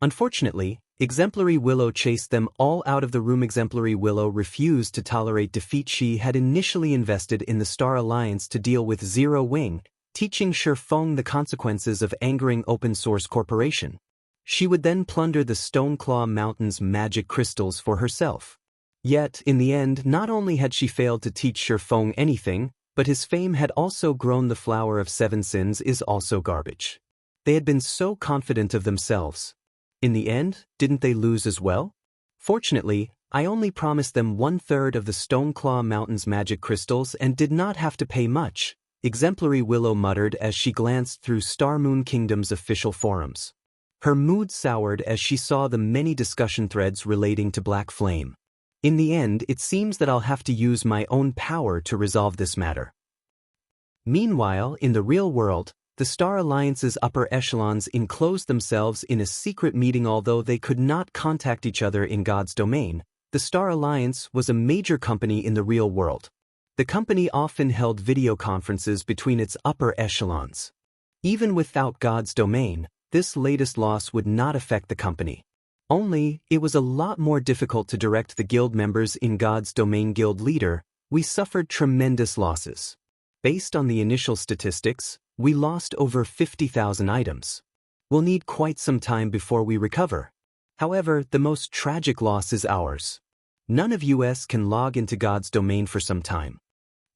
Unfortunately, Exemplary Willow chased them all out of the room. Exemplary Willow refused to tolerate defeat. She had initially invested in the Star Alliance to deal with Zero Wing, teaching Sherfeng the consequences of angering open source corporation. She would then plunder the Stoneclaw Mountain's magic crystals for herself. Yet, in the end, not only had she failed to teach Sherfeng anything, but his fame had also grown. The flower of 7 sins is also garbage. They had been so confident of themselves. In the end, didn't they lose as well? Fortunately, I only promised them 1/3 of the Stoneclaw Mountain's magic crystals and did not have to pay much, Exemplary Willow muttered as she glanced through Starmoon Kingdom's official forums. Her mood soured as she saw the many discussion threads relating to Black Flame. In the end, it seems that I'll have to use my own power to resolve this matter. Meanwhile, in the real world, the Star Alliance's upper echelons enclosed themselves in a secret meeting. Although they could not contact each other in God's domain, the Star Alliance was a major company in the real world. The company often held video conferences between its upper echelons. Even without God's domain, this latest loss would not affect the company. Only, it was a lot more difficult to direct the guild members in God's domain. Guild leader, we suffered tremendous losses. Based on the initial statistics, we lost over 50,000 items. We'll need quite some time before we recover. However, the most tragic loss is ours. None of us can log into God's domain for some time.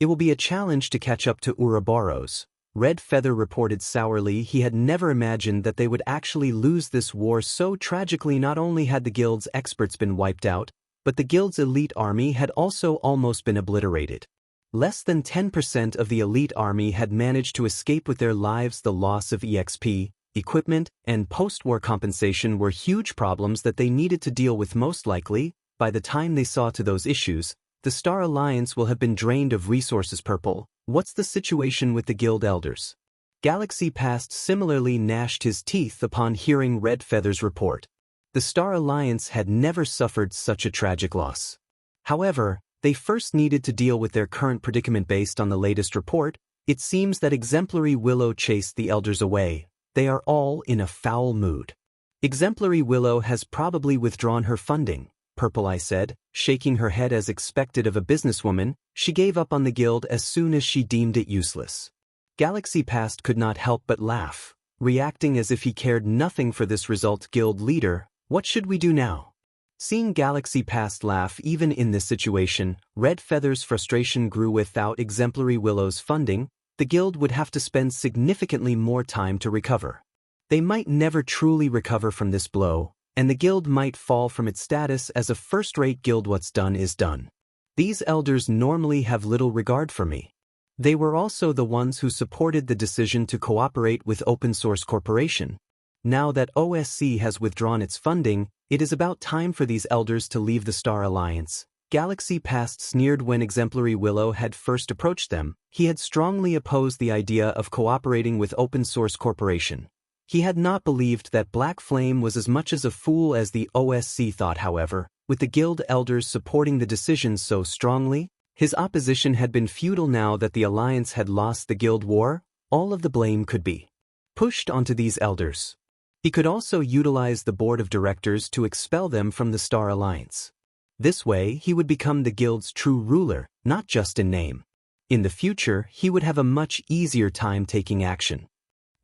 It will be a challenge to catch up to Ouroboros. Red Feather reported sourly he had never imagined that they would actually lose this war so tragically. Not only had the guild's experts been wiped out, but the guild's elite army had also almost been obliterated. Less than 10% of the elite army had managed to escape with their lives. The loss of EXP, equipment, and post-war compensation were huge problems that they needed to deal with. Most likely, by the time they saw to those issues, the Star Alliance will have been drained of resources. Purple, what's the situation with the guild elders? Galaxy Past similarly gnashed his teeth upon hearing Red Feather's report. The Star Alliance had never suffered such a tragic loss. However, they first needed to deal with their current predicament. Based on the latest report, it seems that Exemplary Willow chased the elders away. They are all in a foul mood. Exemplary Willow has probably withdrawn her funding, Purple Eye said, shaking her head. As expected of a businesswoman, she gave up on the guild as soon as she deemed it useless. Galaxy Past could not help but laugh, reacting as if he cared nothing for this result. Guild leader, what should we do now? Seeing Galaxy Past laugh even in this situation, Red Feather's frustration grew. Without Exemplary Willow's funding, the guild would have to spend significantly more time to recover. They might never truly recover from this blow, and the guild might fall from its status as a first-rate guild. What's done is done. These elders normally have little regard for me. They were also the ones who supported the decision to cooperate with Open Source Corporation. Now that OSC has withdrawn its funding, it is about time for these elders to leave the Star Alliance. Galaxy Past sneered when Exemplary Willow had first approached them. He had strongly opposed the idea of cooperating with Open Source Corporation. He had not believed that Black Flame was as much as a fool as the OSC thought. However, with the guild elders supporting the decision so strongly, his opposition had been futile. Now that the Alliance had lost the guild war, all of the blame could be pushed onto these elders. He could also utilize the board of directors to expel them from the Star Alliance. This way, he would become the guild's true ruler, not just in name. In the future, he would have a much easier time taking action.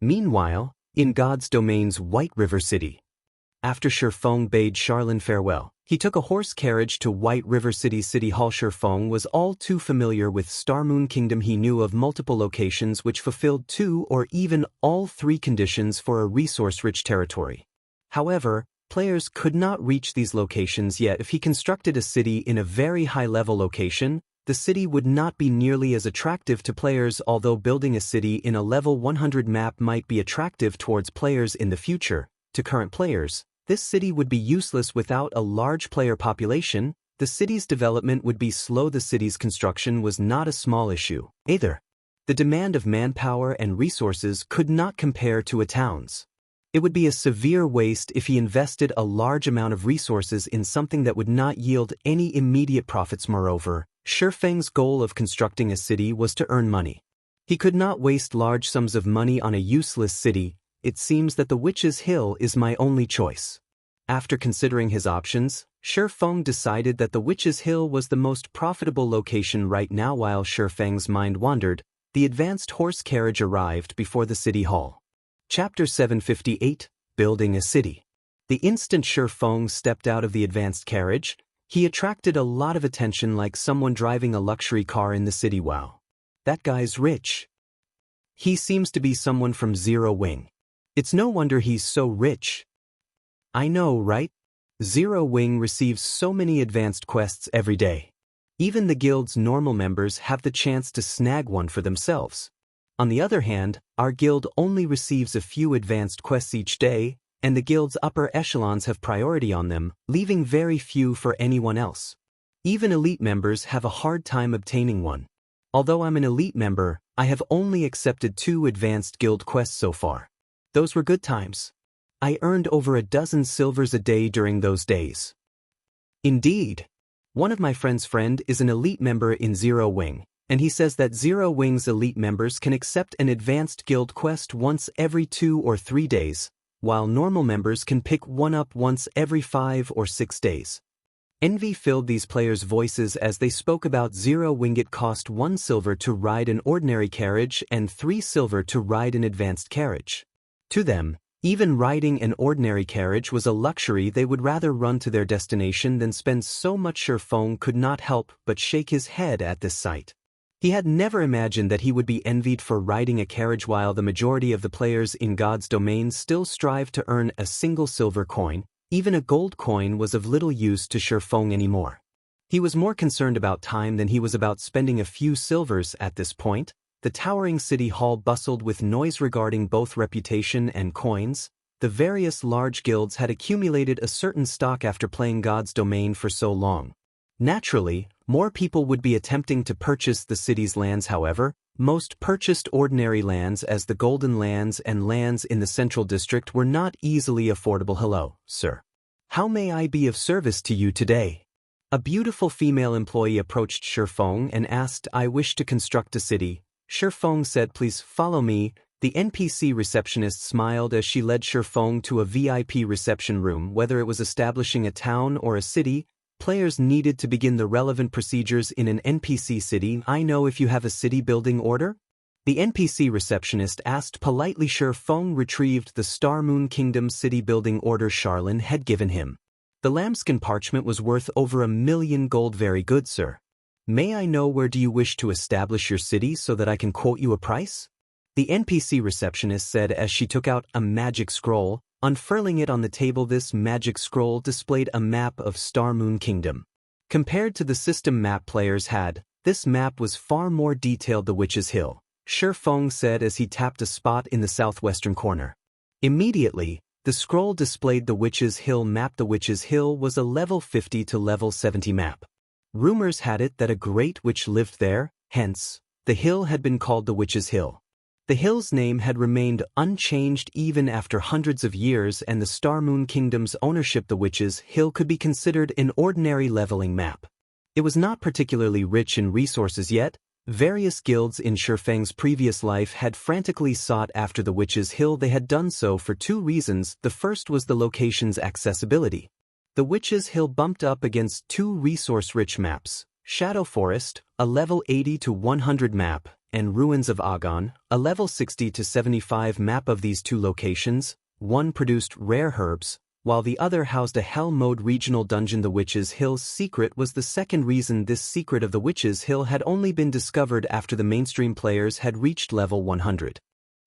Meanwhile, in God's domain's White River City, after Shifeng bade Charlene farewell, he took a horse carriage to White River City Hall. Shifeng was all too familiar with Starmoon Kingdom. He knew of multiple locations which fulfilled 2 or even all 3 conditions for a resource-rich territory. However, players could not reach these locations yet. If he constructed a city in a very high-level location, the city would not be nearly as attractive to players. Although building a city in a level 100 map might be attractive towards players in the future, to current players, this city would be useless without a large player population. The city's development would be slow. The city's construction was not a small issue either. The demand of manpower and resources could not compare to a town's. It would be a severe waste if he invested a large amount of resources in something that would not yield any immediate profits. Moreover, Shifeng's goal of constructing a city was to earn money. He could not waste large sums of money on a useless city. It seems that the Witch's Hill is my only choice. After considering his options, Shifeng decided that the Witch's Hill was the most profitable location right now. While Shifeng's mind wandered, the advanced horse carriage arrived before the city hall. Chapter 758, Building a City. The instant Shifeng stepped out of the advanced carriage, he attracted a lot of attention like someone driving a luxury car in the city. Wow. That guy's rich. He seems to be someone from Zero Wing. It's no wonder he's so rich. I know, right? Zero Wing receives so many advanced quests every day. Even the guild's normal members have the chance to snag one for themselves. On the other hand, our guild only receives a few advanced quests each day, and the guild's upper echelons have priority on them, leaving very few for anyone else. Even elite members have a hard time obtaining one. Although I'm an elite member, I have only accepted 2 advanced guild quests so far. Those were good times. I earned over a dozen silvers a day during those days. Indeed. One of my friend's friend is an elite member in Zero Wing, and he says that Zero Wing's elite members can accept an advanced guild quest once every 2 or 3 days, while normal members can pick one up once every 5 or 6 days. Envy filled these players' voices as they spoke about Zero Wing. It cost 1 silver to ride an ordinary carriage and 3 silver to ride an advanced carriage. To them, even riding an ordinary carriage was a luxury. They would rather run to their destination than spend so much. Sherfong could not help but shake his head at this sight. He had never imagined that he would be envied for riding a carriage while the majority of the players in God's domain still strive to earn a single silver coin. Even a gold coin was of little use to Sherfong anymore. He was more concerned about time than he was about spending a few silvers at this point. The towering city hall bustled with noise regarding both reputation and coins. The various large guilds had accumulated a certain stock after playing God's domain for so long. Naturally, more people would be attempting to purchase the city's lands. However, most purchased ordinary lands, as the Golden Lands and lands in the Central District were not easily affordable. Hello, sir. How may I be of service to you today? A beautiful female employee approached Sherfong and asked, I wish to construct a city. Sherfong said, please follow me. The NPC receptionist smiled as she led Sherfong to a VIP reception room. Whether it was establishing a town or a city, players needed to begin the relevant procedures in an NPC city. I know if you have a city building order? The NPC receptionist asked politely. Sherfong retrieved the Star Moon Kingdom city building order Charlene had given him. The lambskin parchment was worth over 1,000,000 gold. Very good, sir. May I know where do you wish to establish your city so that I can quote you a price? The NPC receptionist said as she took out a magic scroll. Unfurling it on the table, this magic scroll displayed a map of Star Moon Kingdom. Compared to the system map players had, this map was far more detailed. The Witch's Hill, Sherfong said as he tapped a spot in the southwestern corner. Immediately, the scroll displayed the Witch's Hill map. The Witch's Hill was a level 50 to level 70 map. Rumors had it that a great witch lived there, hence, the hill had been called the Witch's Hill. The hill's name had remained unchanged even after hundreds of years, and the Star Moon Kingdom's ownership. The Witch's Hill could be considered an ordinary leveling map. It was not particularly rich in resources yet. Various guilds in Sherfang's previous life had frantically sought after the Witch's Hill. They had done so for 2 reasons. The first was the location's accessibility. The Witch's Hill bumped up against 2 resource-rich maps, Shadow Forest, a level 80 to 100 map, and Ruins of Agon, a level 60 to 75 map. Of these 2 locations, one produced rare herbs, while the other housed a Hell Mode regional dungeon. The Witch's Hill's secret was the second reason. This secret of the Witch's Hill had only been discovered after the mainstream players had reached level 100.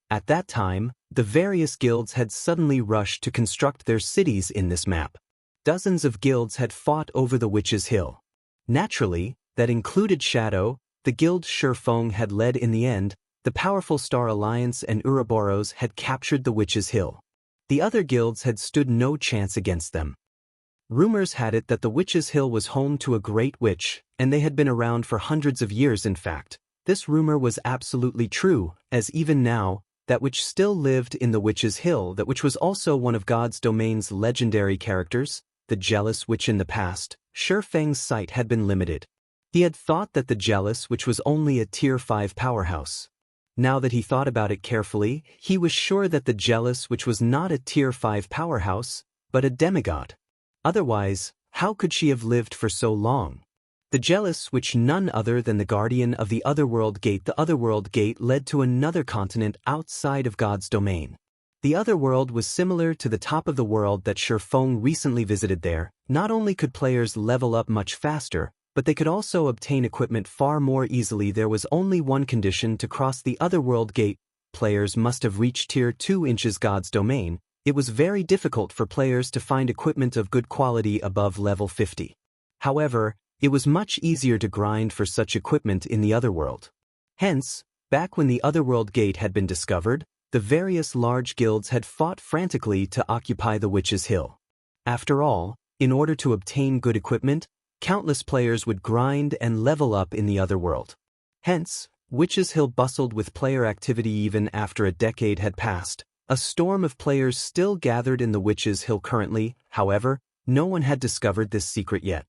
At that time, the various guilds had suddenly rushed to construct their cities in this map. Dozens of guilds had fought over the Witch's Hill. Naturally, that included Shadow, the guild Sherfong had led. In the end, the powerful Star Alliance and Ouroboros had captured the Witch's Hill. The other guilds had stood no chance against them. Rumors had it that the Witch's Hill was home to a great witch, and they had been around for hundreds of years. In fact, this rumor was absolutely true, as even now, that witch still lived in the Witch's Hill. That witch was also one of God's domain's legendary characters, the Jealous Witch. In the past, Sherfang's sight had been limited. He had thought that the Jealous Witch was only a Tier 5 powerhouse. Now that he thought about it carefully, he was sure that the Jealous Witch was not a Tier 5 powerhouse, but a demigod. Otherwise, how could she have lived for so long? The Jealous Witch, none other than the guardian of the Otherworld Gate. The Otherworld Gate led to another continent outside of God's domain. The Otherworld was similar to the top of the world that Sherfong recently visited. There, not only could players level up much faster, but they could also obtain equipment far more easily. There was only one condition to cross the Otherworld Gate. Players must have reached Tier 2 inches God's domain. It was very difficult for players to find equipment of good quality above level 50. However, it was much easier to grind for such equipment in the Otherworld. Hence, back when the Otherworld Gate had been discovered, the various large guilds had fought frantically to occupy the Witch's Hill. After all, in order to obtain good equipment, countless players would grind and level up in the Otherworld. Hence, Witch's Hill bustled with player activity even after a decade had passed. A storm of players still gathered in the Witch's Hill currently, however, no one had discovered this secret yet.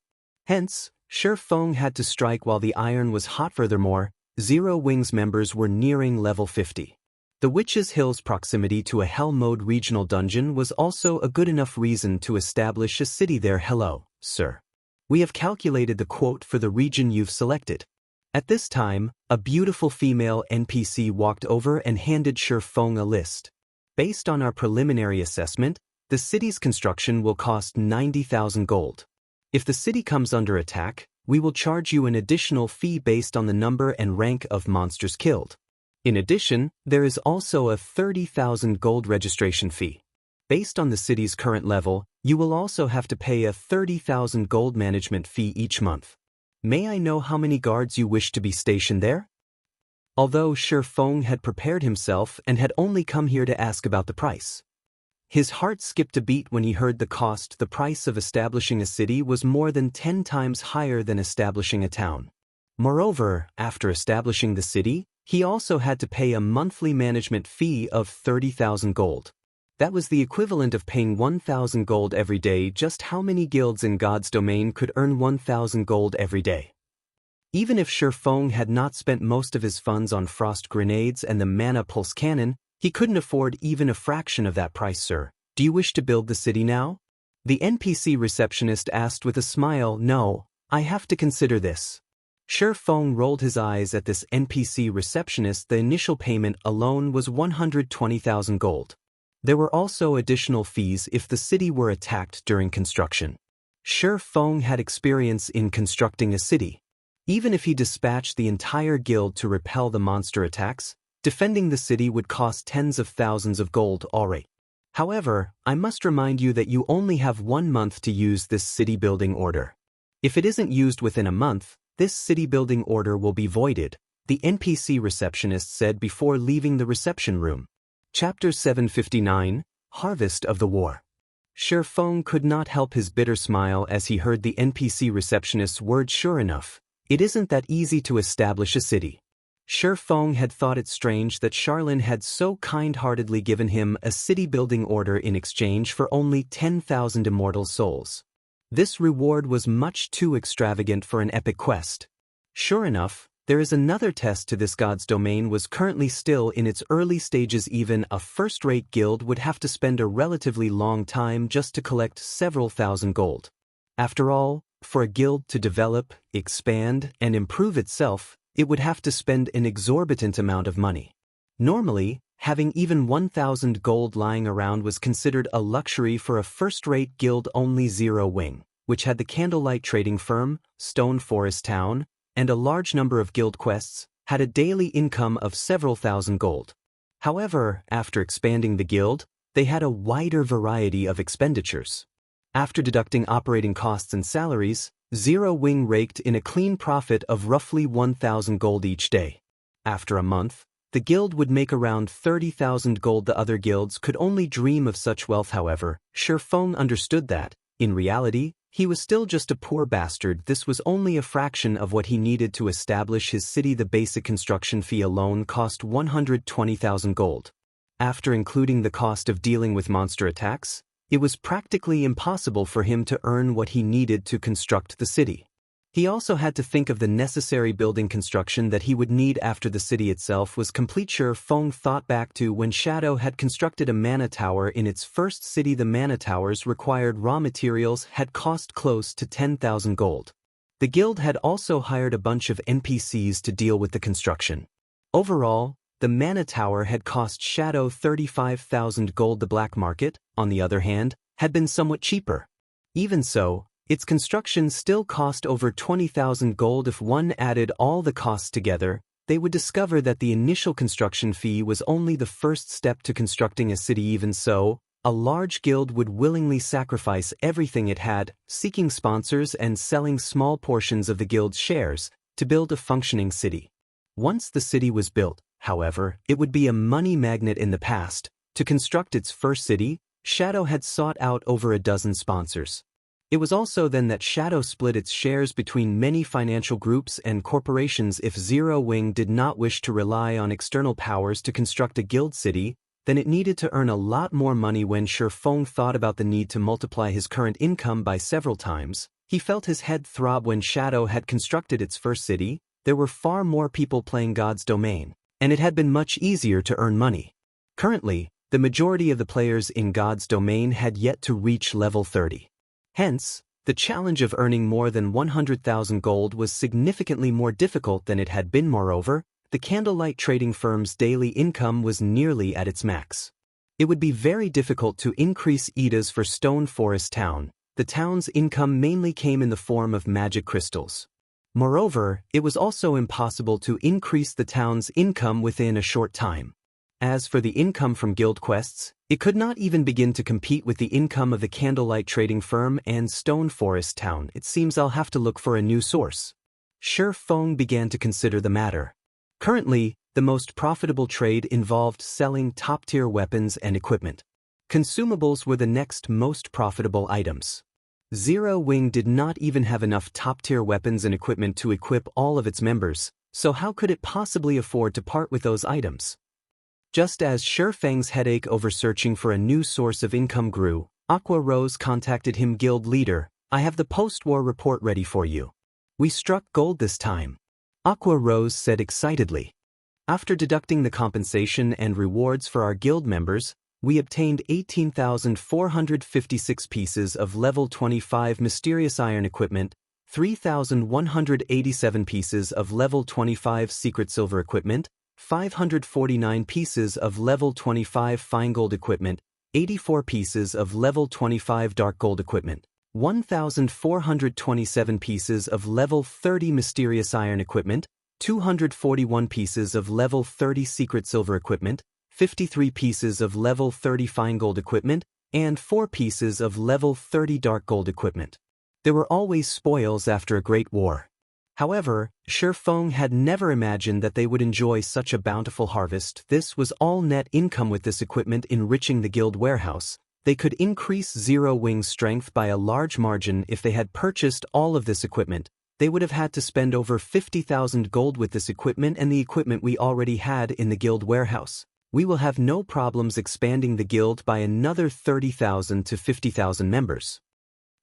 Hence, Sure Feng had to strike while the iron was hot. Furthermore, Zero Wings members were nearing level 50. The Witch's Hill's proximity to a Hell Mode regional dungeon was also a good enough reason to establish a city there. Hello, sir. We have calculated the quote for the region you've selected. At this time, a beautiful female NPC walked over and handed Sure Feng a list. Based on our preliminary assessment, the city's construction will cost 90,000 gold. If the city comes under attack, we will charge you an additional fee based on the number and rank of monsters killed. In addition, there is also a 30,000 gold registration fee. Based on the city's current level, you will also have to pay a 30,000 gold management fee each month. May I know how many guards you wish to be stationed there? Although Sure Feng had prepared himself and had only come here to ask about the price. His heart skipped a beat when he heard the cost. The price of establishing a city was more than 10 times higher than establishing a town. Moreover, after establishing the city, he also had to pay a monthly management fee of 30,000 gold. That was the equivalent of paying 1,000 gold every day. Just how many guilds in God's domain could earn 1,000 gold every day? Even if Sure Feng had not spent most of his funds on frost grenades and the mana pulse cannon, he couldn't afford even a fraction of that price. Sir, do you wish to build the city now? The NPC receptionist asked with a smile. No, I have to consider this. Sure Feng rolled his eyes at this NPC receptionist. The initial payment alone was 120,000 gold. There were also additional fees if the city were attacked during construction. Sure Feng had experience in constructing a city. Even if he dispatched the entire guild to repel the monster attacks, defending the city would cost tens of thousands of gold already. However, I must remind you that you only have 1 month to use this city building order. If it isn't used within a month, this city building order will be voided, the NPC receptionist said before leaving the reception room. Chapter 759, Harvest of the War. Sure Feng could not help his bitter smile as he heard the NPC receptionist's words. Sure enough, it isn't that easy to establish a city. Sure Feng had thought it strange that Charlene had so kind-heartedly given him a city-building order in exchange for only 10,000 immortal souls. This reward was much too extravagant for an epic quest. Sure enough, there is another test to this god's domain was currently still in its early stages. Even a first-rate guild would have to spend a relatively long time just to collect several thousand gold. After all, for a guild to develop, expand, and improve itself, it would have to spend an exorbitant amount of money. Normally, having even 1,000 gold lying around was considered a luxury for a first-rate guild. Only Zero Wing, which had the Candlelight Trading Firm, Stone Forest Town, and a large number of guild quests, had a daily income of several thousand gold. However, after expanding the guild, they had a wider variety of expenditures. After deducting operating costs and salaries, Zero Wing raked in a clean profit of roughly 1,000 gold each day. After a month, the guild would make around 30,000 gold. The other guilds could only dream of such wealth. However, Sure Feng understood that, in reality, he was still just a poor bastard. This was only a fraction of what he needed to establish his city. The basic construction fee alone cost 120,000 gold. After including the cost of dealing with monster attacks, it was practically impossible for him to earn what he needed to construct the city. He also had to think of the necessary building construction that he would need after the city itself was complete. Sure Feng thought back to when Shadow had constructed a mana tower in its first city. The mana towers required raw materials had cost close to 10,000 gold. The guild had also hired a bunch of NPCs to deal with the construction. Overall, the mana tower had cost Shadow 35,000 gold. The black market, on the other hand, had been somewhat cheaper. Even so, its construction still cost over 20,000 gold. If one added all the costs together, they would discover that the initial construction fee was only the first step to constructing a city. Even so, a large guild would willingly sacrifice everything it had, seeking sponsors and selling small portions of the guild's shares, to build a functioning city. Once the city was built, however, it would be a money magnet. In the past, to construct its first city, Shadow had sought out over a dozen sponsors. It was also then that Shadow split its shares between many financial groups and corporations. If Zero Wing did not wish to rely on external powers to construct a guild city, then it needed to earn a lot more money. When Shi Feng thought about the need to multiply his current income by several times, he felt his head throb. When Shadow had constructed its first city, there were far more people playing God's domain, and it had been much easier to earn money. Currently, the majority of the players in God's domain had yet to reach level 30. Hence, the challenge of earning more than 100,000 gold was significantly more difficult than it had been. Moreover, the candlelight trading firm's daily income was nearly at its max. It would be very difficult to increase EDAs for Stone Forest Town. The town's income mainly came in the form of magic crystals. Moreover, it was also impossible to increase the town's income within a short time. As for the income from guild quests, it could not even begin to compete with the income of the candlelight trading firm and Stone Forest Town. It seems I'll have to look for a new source. Shi Feng began to consider the matter. Currently, the most profitable trade involved selling top-tier weapons and equipment. Consumables were the next most profitable items. Zero Wing did not even have enough top-tier weapons and equipment to equip all of its members, so how could it possibly afford to part with those items? Just as Shi Feng's headache over searching for a new source of income grew, Aqua Rose contacted him. Guild leader, I have the post-war report ready for you. We struck gold this time, Aqua Rose said excitedly. After deducting the compensation and rewards for our guild members, we obtained 18,456 pieces of level 25 mysterious iron equipment, 3,187 pieces of level 25 secret silver equipment, 549 pieces of level 25 fine gold equipment, 84 pieces of level 25 dark gold equipment, 1,427 pieces of level 30 mysterious iron equipment, 241 pieces of level 30 secret silver equipment, 53 pieces of level 30 fine gold equipment, and 4 pieces of level 30 dark gold equipment. There were always spoils after a great war. However, Shi Feng had never imagined that they would enjoy such a bountiful harvest. This was all net income. With this equipment enriching the guild warehouse, they could increase Zero Wing's strength by a large margin. If they had purchased all of this equipment, they would have had to spend over 50,000 gold. With this equipment and the equipment we already had in the guild warehouse, we will have no problems expanding the guild by another 30,000 to 50,000 members.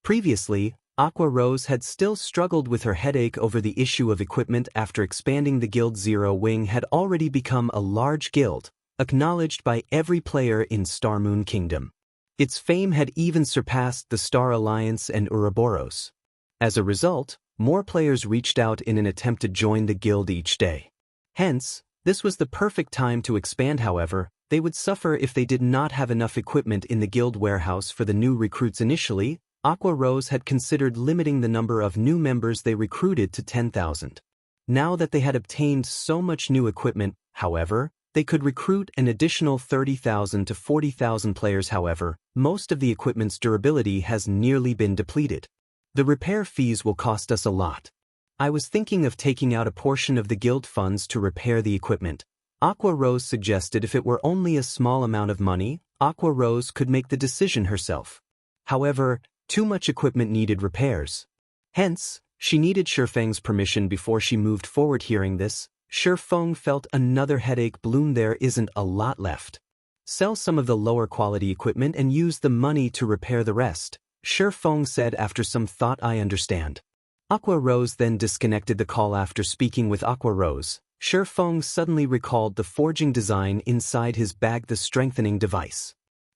Previously, Aqua Rose had still struggled with her headache over the issue of equipment. After expanding the guild, Zero Wing had already become a large guild, acknowledged by every player in Star Moon Kingdom. Its fame had even surpassed the Star Alliance and Ouroboros. As a result, more players reached out in an attempt to join the guild each day. Hence, this was the perfect time to expand. However, they would suffer if they did not have enough equipment in the guild warehouse for the new recruits. Initially, Aqua Rose had considered limiting the number of new members they recruited to 10,000. Now that they had obtained so much new equipment, however, they could recruit an additional 30,000 to 40,000 players. However, most of the equipment's durability has nearly been depleted. The repair fees will cost us a lot. I was thinking of taking out a portion of the guild funds to repair the equipment, Aqua Rose suggested. If it were only a small amount of money, Aqua Rose could make the decision herself. However, too much equipment needed repairs. Hence, she needed Shi Feng's permission before she moved forward. Hearing this, Shi Feng felt another headache bloom. There isn't a lot left. Sell some of the lower quality equipment and use the money to repair the rest, Shi Feng said after some thought. I understand. Aqua Rose then disconnected the call. After speaking with Aqua Rose, Shi Feng suddenly recalled the forging design inside his bag, the strengthening device.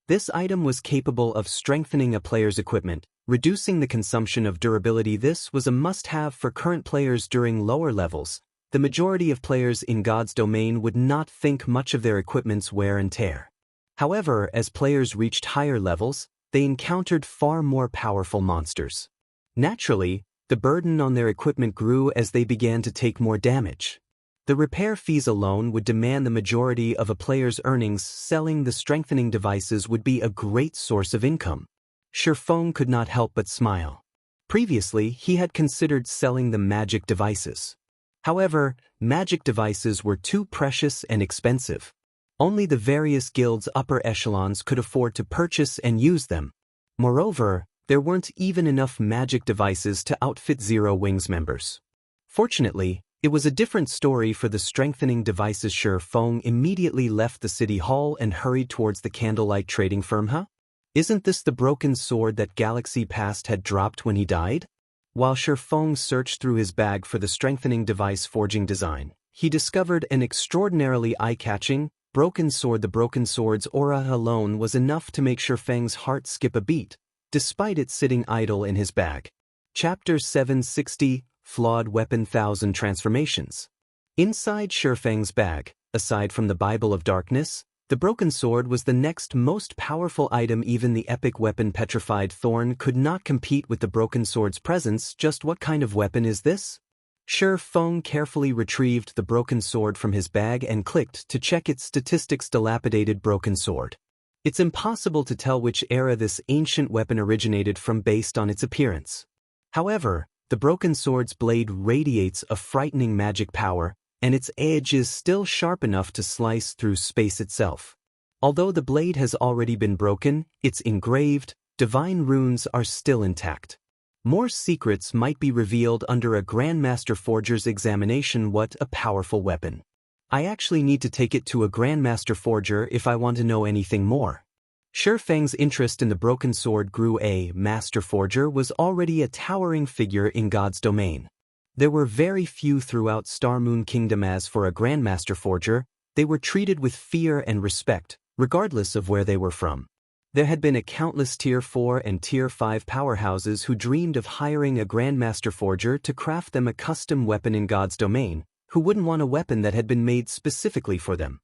This item was capable of strengthening a player's equipment, reducing the consumption of durability. This was a must-have for current players during lower levels. The majority of players in God's domain would not think much of their equipment's wear and tear. However, as players reached higher levels, they encountered far more powerful monsters. Naturally, the burden on their equipment grew as they began to take more damage. The repair fees alone would demand the majority of a player's earnings. Selling the strengthening devices would be a great source of income. Shi Feng could not help but smile. Previously, he had considered selling the magic devices. However, magic devices were too precious and expensive. Only the various guilds' upper echelons could afford to purchase and use them. Moreover, there weren't even enough magic devices to outfit Zero Wings members. Fortunately, it was a different story for the strengthening devices. Sure Feng immediately left the city hall and hurried towards the candlelight trading firm. Isn't this the broken sword that Galaxy Past had dropped when he died? While Sure Feng searched through his bag for the strengthening device forging design, he discovered an extraordinarily eye-catching, broken sword. The broken sword's aura alone was enough to make Sure Feng's heart skip a beat, despite it sitting idle in his bag. Chapter 760, Flawed Weapon 1000 Transformations. Inside Sure Feng's bag, aside from the Bible of Darkness, the broken sword was the next most powerful item. Even the epic weapon Petrified Thorn could not compete with the broken sword's presence. Just what kind of weapon is this? Sure Feng carefully retrieved the broken sword from his bag and clicked to check its statistics. Dilapidated broken sword. It's impossible to tell which era this ancient weapon originated from based on its appearance. However, the broken sword's blade radiates a frightening magic power, and its edge is still sharp enough to slice through space itself. Although the blade has already been broken, its engraved, divine runes are still intact. More secrets might be revealed under a Grandmaster Forger's examination. What a powerful weapon. I actually need to take it to a Grandmaster Forger if I want to know anything more. Sure Feng's interest in the broken sword grew. A Master Forger was already a towering figure in God's domain. There were very few throughout Star Moon Kingdom. As for a Grandmaster Forger, they were treated with fear and respect, regardless of where they were from. There had been a countless Tier 4 and Tier 5 powerhouses who dreamed of hiring a Grandmaster Forger to craft them a custom weapon in God's domain, who wouldn't want a weapon that had been made specifically for them.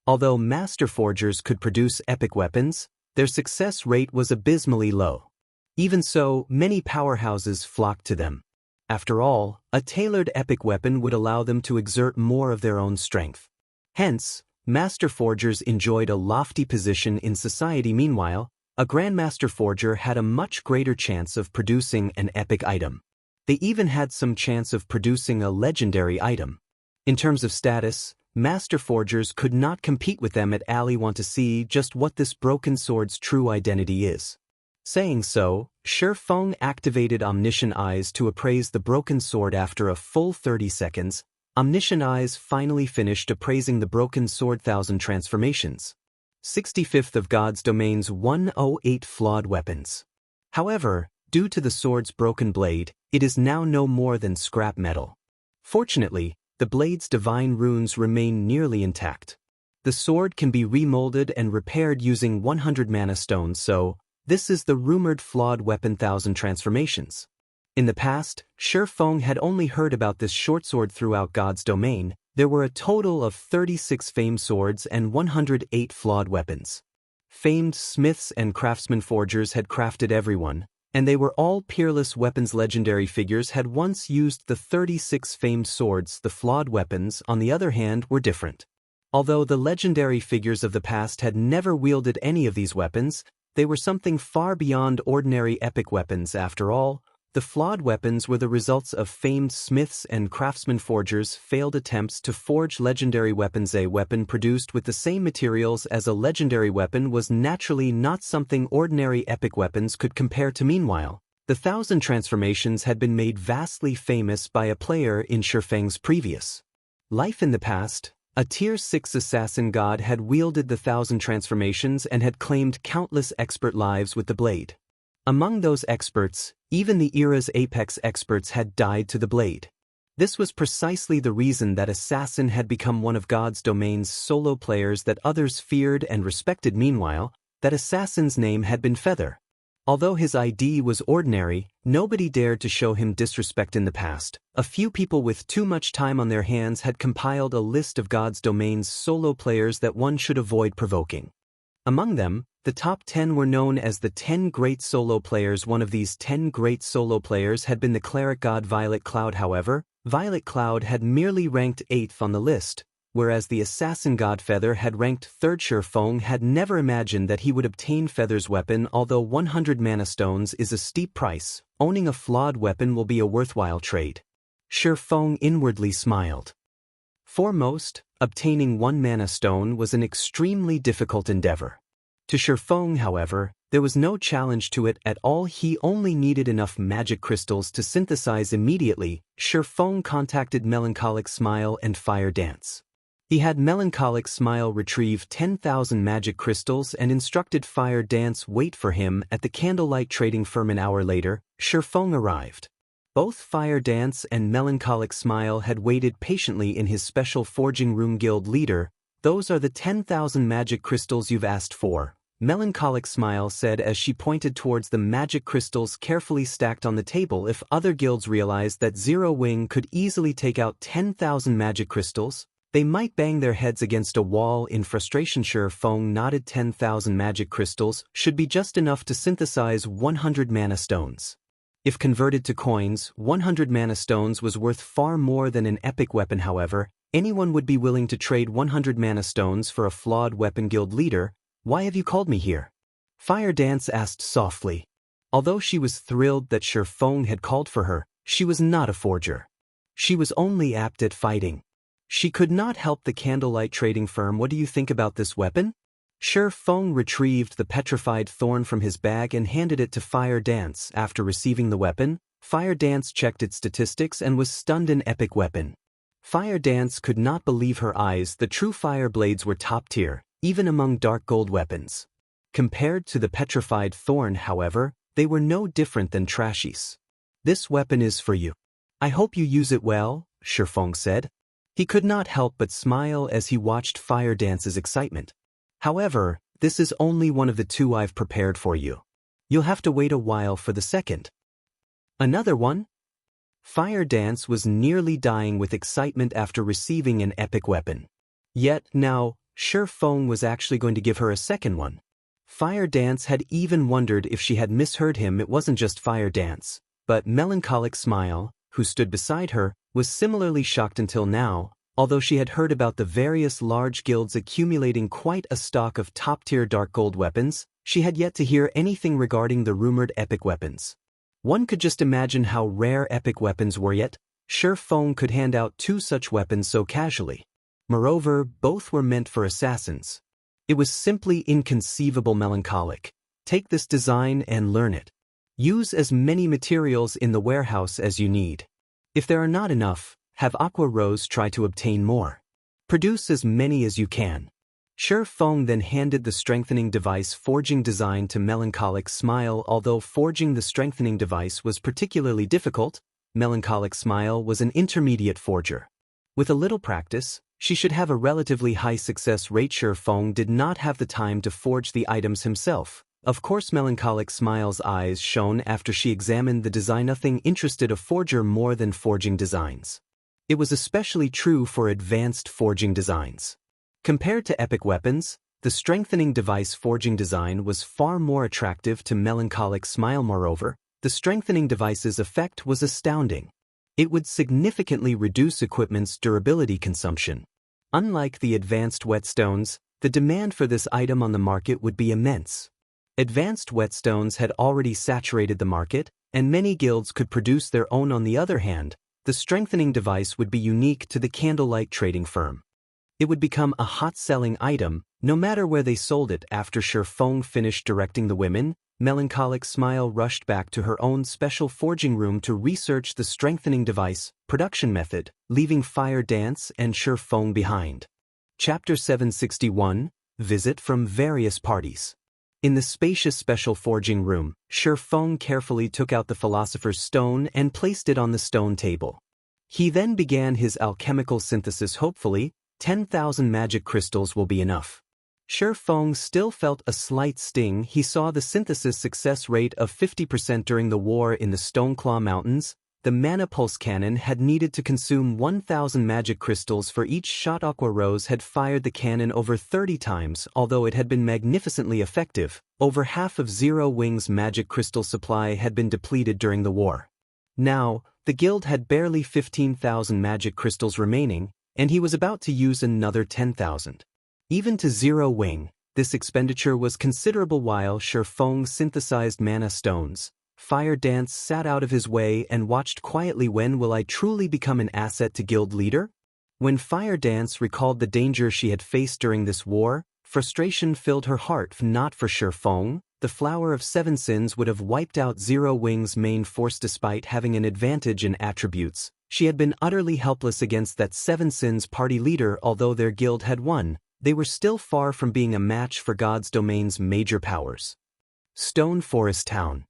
Although Master Forgers could produce epic weapons, their success rate was abysmally low. Even so, many powerhouses flocked to them. After all, a tailored epic weapon would allow them to exert more of their own strength. Hence, Master Forgers enjoyed a lofty position in society. Meanwhile, a Grandmaster Forger had a much greater chance of producing an epic item. They even had some chance of producing a legendary item. In terms of status, Master Forgers could not compete with them. At Ali want to see just what this broken sword's true identity is. Saying so, Sure Feng activated Omniscient Eyes to appraise the broken sword. After a full 30 seconds, Omniscient Eyes finally finished appraising the broken sword. 1000 transformations. 65th of God's Domain's 108 flawed weapons. However, due to the sword's broken blade, it is now no more than scrap metal. Fortunately, the blade's divine runes remain nearly intact. The sword can be remolded and repaired using 100 mana stones. So, this is the rumored flawed weapon 1000 transformations. In the past, Sure Feng had only heard about this short sword. Throughout God's domain, there were a total of 36 famed swords and 108 flawed weapons. Famed smiths and craftsmen forgers had crafted everyone, and they were all peerless weapons. Legendary figures had once used the 36 famed swords. The flawed weapons, on the other hand, were different. Although the legendary figures of the past had never wielded any of these weapons, they were something far beyond ordinary epic weapons. After all, the flawed weapons were the results of famed smiths and craftsmen forgers' failed attempts to forge legendary weapons. A weapon produced with the same materials as a legendary weapon was naturally not something ordinary epic weapons could compare to. Meanwhile, the 1000 transformations had been made vastly famous by a player in Sure Feng's previous life. In the past, a Tier 6 assassin god had wielded the 1000 transformations and had claimed countless expert lives with the blade. Among those experts, even the era's apex experts had died to the blade. This was precisely the reason that Assassin had become one of God's domain's solo players that others feared and respected. Meanwhile, that Assassin's name had been Feather. Although his ID was ordinary, nobody dared to show him disrespect. In the past, a few people with too much time on their hands had compiled a list of God's domain's solo players that one should avoid provoking. Among them, the top 10 were known as the 10 Great Solo Players. One of these 10 Great Solo Players had been the cleric god Violet Cloud. However, Violet Cloud had merely ranked 8th on the list, whereas the assassin god Feather had ranked 3rd. Sure Feng had never imagined that he would obtain Feather's weapon. Although 100 mana stones is a steep price, owning a flawed weapon will be a worthwhile trade. Sure Feng inwardly smiled. For most, obtaining 1 mana stone was an extremely difficult endeavor. To Shifeng, however, there was no challenge to it at all. He only needed enough magic crystals to synthesize immediately. Shifeng contacted Melancholic Smile and Fire Dance. He had Melancholic Smile retrieve 10,000 magic crystals and instructed Fire Dance wait for him at the candlelight trading firm. An hour later, Shifeng arrived. Both Fire Dance and Melancholic Smile had waited patiently in his special forging room. Guild leader, those are the 10,000 magic crystals you've asked for, Melancholic Smile said as she pointed towards the magic crystals carefully stacked on the table. If other guilds realized that Zero Wing could easily take out 10,000 magic crystals, they might bang their heads against a wall in frustration. Shifeng nodded. 10,000 magic crystals should be just enough to synthesize 100 mana stones. If converted to coins, 100 mana stones was worth far more than an epic weapon. However, anyone would be willing to trade 100 mana stones for a flawed weapon. Guild leader, why have you called me here? Fire Dance asked softly. Although she was thrilled that Shifeng had called for her, she was not a forger. She was only apt at fighting. She could not help the candlelight trading firm. What do you think about this weapon? Shifeng retrieved the petrified thorn from his bag and handed it to Fire Dance. After receiving the weapon, Fire Dance checked its statistics and was stunned. An epic weapon. Fire Dance could not believe her eyes. The true fire blades were top tier, even among dark gold weapons. Compared to the petrified thorn, however, they were no different than trashies. This weapon is for you. I hope you use it well, Shifeng said. He could not help but smile as he watched Fire Dance's excitement. However, this is only one of the two I've prepared for you. You'll have to wait a while for the second. Another one? Fire Dance was nearly dying with excitement after receiving an epic weapon. Yet now, Shifeng was actually going to give her a second one. Fire Dance had even wondered if she had misheard him. It wasn't just Fire Dance, but Melancholic Smile, who stood beside her, was similarly shocked. Until now, although she had heard about the various large guilds accumulating quite a stock of top-tier dark gold weapons, she had yet to hear anything regarding the rumored epic weapons. One could just imagine how rare epic weapons were, yet Shifeng could hand out two such weapons so casually. Moreover, both were meant for assassins. It was simply inconceivable. Melancholic, take this design and learn it. Use as many materials in the warehouse as you need. If there are not enough, have Aqua Rose try to obtain more. Produce as many as you can. Shifeng then handed the strengthening device forging design to Melancholic Smile. Although forging the strengthening device was particularly difficult, Melancholic Smile was an intermediate forger. With a little practice, she should have a relatively high success rate. Shifeng did not have the time to forge the items himself. Of course, Melancholic Smile's eyes shone after she examined the design. Nothing interested a forger more than forging designs. It was especially true for advanced forging designs. Compared to epic weapons, the strengthening device forging design was far more attractive to Melancholic Smile. Moreover, the strengthening device's effect was astounding. It would significantly reduce equipment's durability consumption. Unlike the advanced whetstones, the demand for this item on the market would be immense. Advanced whetstones had already saturated the market, and many guilds could produce their own. On the other hand, the strengthening device would be unique to the candlelight trading firm. It would become a hot-selling item, no matter where they sold it. After Shifeng finished directing the women, Melancholic Smile rushed back to her own special forging room to research the strengthening device production method, leaving Fire Dance and Shifeng behind. Chapter 761, Visit from Various Parties. In the spacious special forging room, Shifeng carefully took out the Philosopher's Stone and placed it on the stone table. He then began his alchemical synthesis. Hopefully, 10,000 magic crystals will be enough. Shifeng still felt a slight sting. He saw the synthesis success rate of 50% during the war in the Stoneclaw Mountains. The mana pulse cannon had needed to consume 1,000 magic crystals for each shot. Aqua Rose had fired the cannon over 30 times. Although it had been magnificently effective, over half of Zero Wing's magic crystal supply had been depleted during the war. Now, the guild had barely 15,000 magic crystals remaining, and he was about to use another 10,000. Even to Zero Wing, this expenditure was considerable. While Shifeng synthesized mana stones, Fire Dance sat out of his way and watched quietly. When will I truly become an asset to guild leader? When Fire Dance recalled the danger she had faced during this war, frustration filled her heart. Not for Shi Feng, the Flower of Seven Sins would have wiped out Zero Wing's main force despite having an advantage in attributes. She had been utterly helpless against that Seven Sins party leader. Although their guild had won, they were still far from being a match for God's domain's major powers. Stone Forest Town.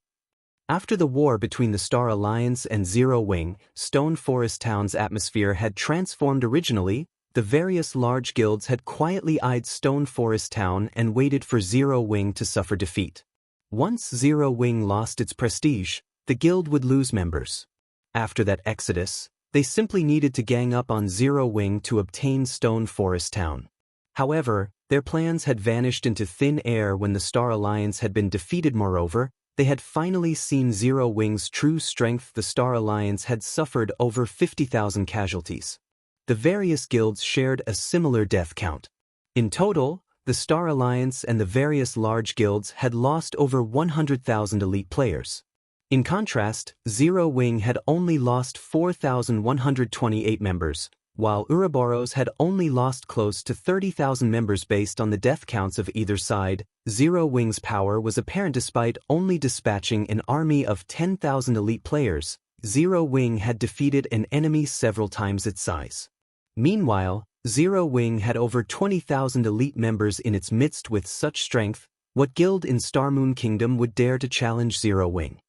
After the war between the Star Alliance and Zero Wing, Stone Forest Town's atmosphere had transformed. Originally, the various large guilds had quietly eyed Stone Forest Town and waited for Zero Wing to suffer defeat. Once Zero Wing lost its prestige, the guild would lose members. After that exodus, they simply needed to gang up on Zero Wing to obtain Stone Forest Town. However, their plans had vanished into thin air when the Star Alliance had been defeated. Moreover, they had finally seen Zero Wing's true strength. The Star Alliance had suffered over 50,000 casualties. The various guilds shared a similar death count. In total, the Star Alliance and the various large guilds had lost over 100,000 elite players. In contrast, Zero Wing had only lost 4,128 members, while Ouroboros had only lost close to 30,000 members. Based on the death counts of either side, Zero Wing's power was apparent. Despite only dispatching an army of 10,000 elite players, Zero Wing had defeated an enemy several times its size. Meanwhile, Zero Wing had over 20,000 elite members in its midst. With such strength, what guild in Starmoon Kingdom would dare to challenge Zero Wing?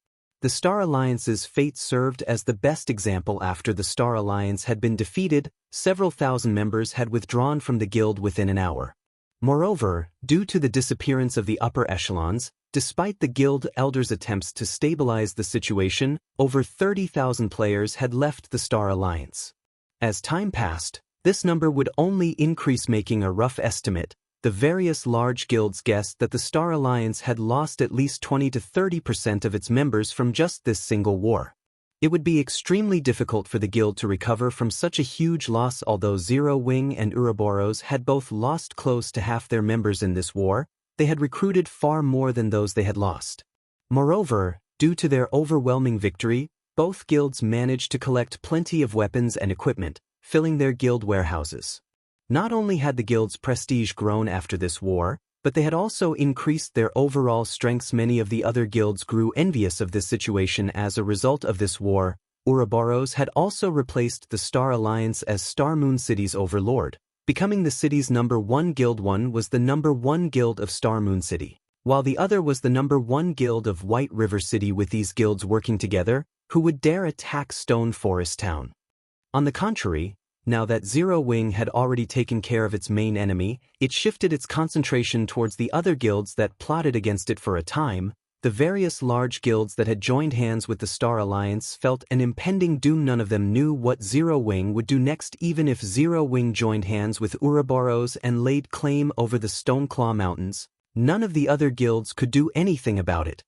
The Star Alliance's fate served as the best example. After the Star Alliance had been defeated, several thousand members had withdrawn from the guild within an hour. Moreover, due to the disappearance of the upper echelons, despite the guild elders' attempts to stabilize the situation, over 30,000 players had left the Star Alliance. As time passed, this number would only increase. Making a rough estimate, the various large guilds guessed that the Star Alliance had lost at least 20 to 30% of its members from just this single war. It would be extremely difficult for the guild to recover from such a huge loss. Although Zero Wing and Ouroboros had both lost close to half their members in this war, they had recruited far more than those they had lost. Moreover, due to their overwhelming victory, both guilds managed to collect plenty of weapons and equipment, filling their guild warehouses. Not only had the guild's prestige grown after this war, but they had also increased their overall strengths. Many of the other guilds grew envious of this situation. As a result of this war, Ouroboros had also replaced the Star Alliance as Starmoon City's overlord, becoming the city's #1 guild. One was the #1 guild of Starmoon City, while the other was the #1 guild of White River City. With these guilds working together, who would dare attack Stone Forest Town? On the contrary, now that Zero Wing had already taken care of its main enemy, it shifted its concentration towards the other guilds that plotted against it. For a time, the various large guilds that had joined hands with the Star Alliance felt an impending doom. None of them knew what Zero Wing would do next. Even if Zero Wing joined hands with Ouroboros and laid claim over the Stoneclaw Mountains, none of the other guilds could do anything about it.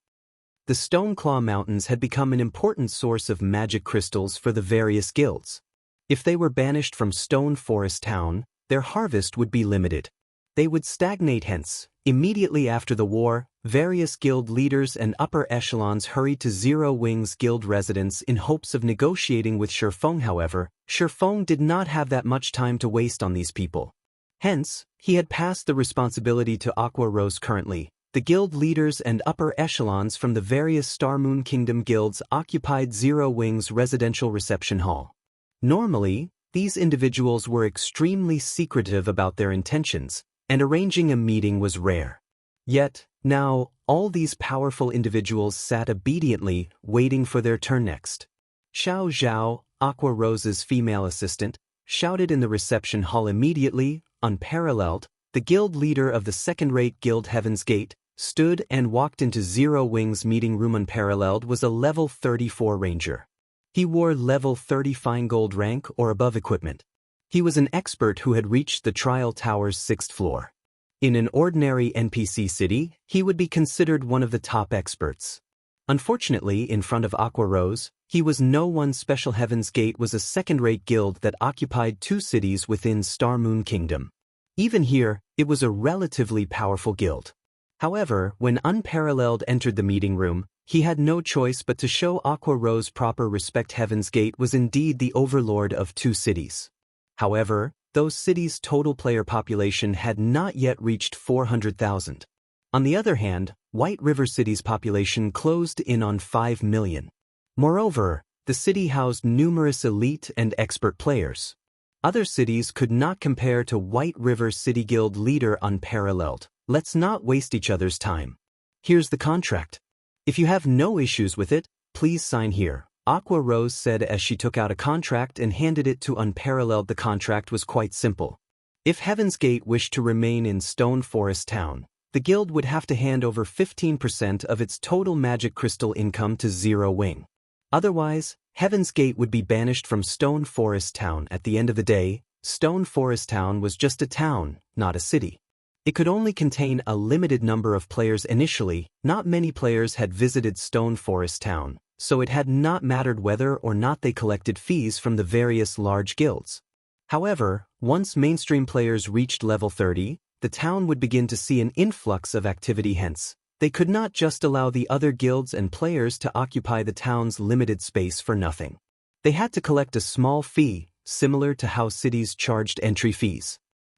The Stoneclaw Mountains had become an important source of magic crystals for the various guilds. If they were banished from Stone Forest Town, their harvest would be limited. They would stagnate. Hence, immediately after the war, various guild leaders and upper echelons hurried to Zero Wing's guild residence in hopes of negotiating with Shi Feng. However, Shi Feng did not have that much time to waste on these people. Hence, he had passed the responsibility to Aqua Rose. Currently, the guild leaders and upper echelons from the various Starmoon Kingdom guilds occupied Zero Wing's residential reception hall. Normally, these individuals were extremely secretive about their intentions, and arranging a meeting was rare. Yet, now, all these powerful individuals sat obediently, waiting for their turn. Next, Xiao Zhao, Aqua Rose's female assistant, shouted in the reception hall. Immediately, Unparalleled, the guild leader of the second-rate guild Heaven's Gate, stood and walked into Zero Wing's meeting room. Unparalleled was a level 34 ranger. He wore level 30 fine gold rank or above equipment. He was an expert who had reached the Trial Tower's 6th floor. In an ordinary NPC city, he would be considered one of the top experts. Unfortunately, in front of Aqua Rose, he was no one special. Heaven's Gate was a second-rate guild that occupied 2 cities within Starmoon Kingdom. Even here, it was a relatively powerful guild. However, when Unparalleled entered the meeting room, he had no choice but to show Aqua Rose proper respect. Heaven's Gate was indeed the overlord of 2 cities. However, those cities' total player population had not yet reached 400,000. On the other hand, White River City's population closed in on 5 million. Moreover, the city housed numerous elite and expert players. Other cities could not compare to White River City Guild leader Unparalleled. Let's not waste each other's time. Here's the contract. If you have no issues with it, please sign here, Aqua Rose said as she took out a contract and handed it to Unparalleled. The contract was quite simple. If Heaven's Gate wished to remain in Stone Forest Town, the guild would have to hand over 15% of its total magic crystal income to Zero Wing. Otherwise, Heaven's Gate would be banished from Stone Forest Town. At the end of the day, Stone Forest Town was just a town, not a city. It could only contain a limited number of players initially. Not many players had visited Stone Forest Town, so it had not mattered whether or not they collected fees from the various large guilds. However, once mainstream players reached level 30, the town would begin to see an influx of activity. Hence, they could not just allow the other guilds and players to occupy the town's limited space for nothing. They had to collect a small fee, similar to how cities charged entry fees.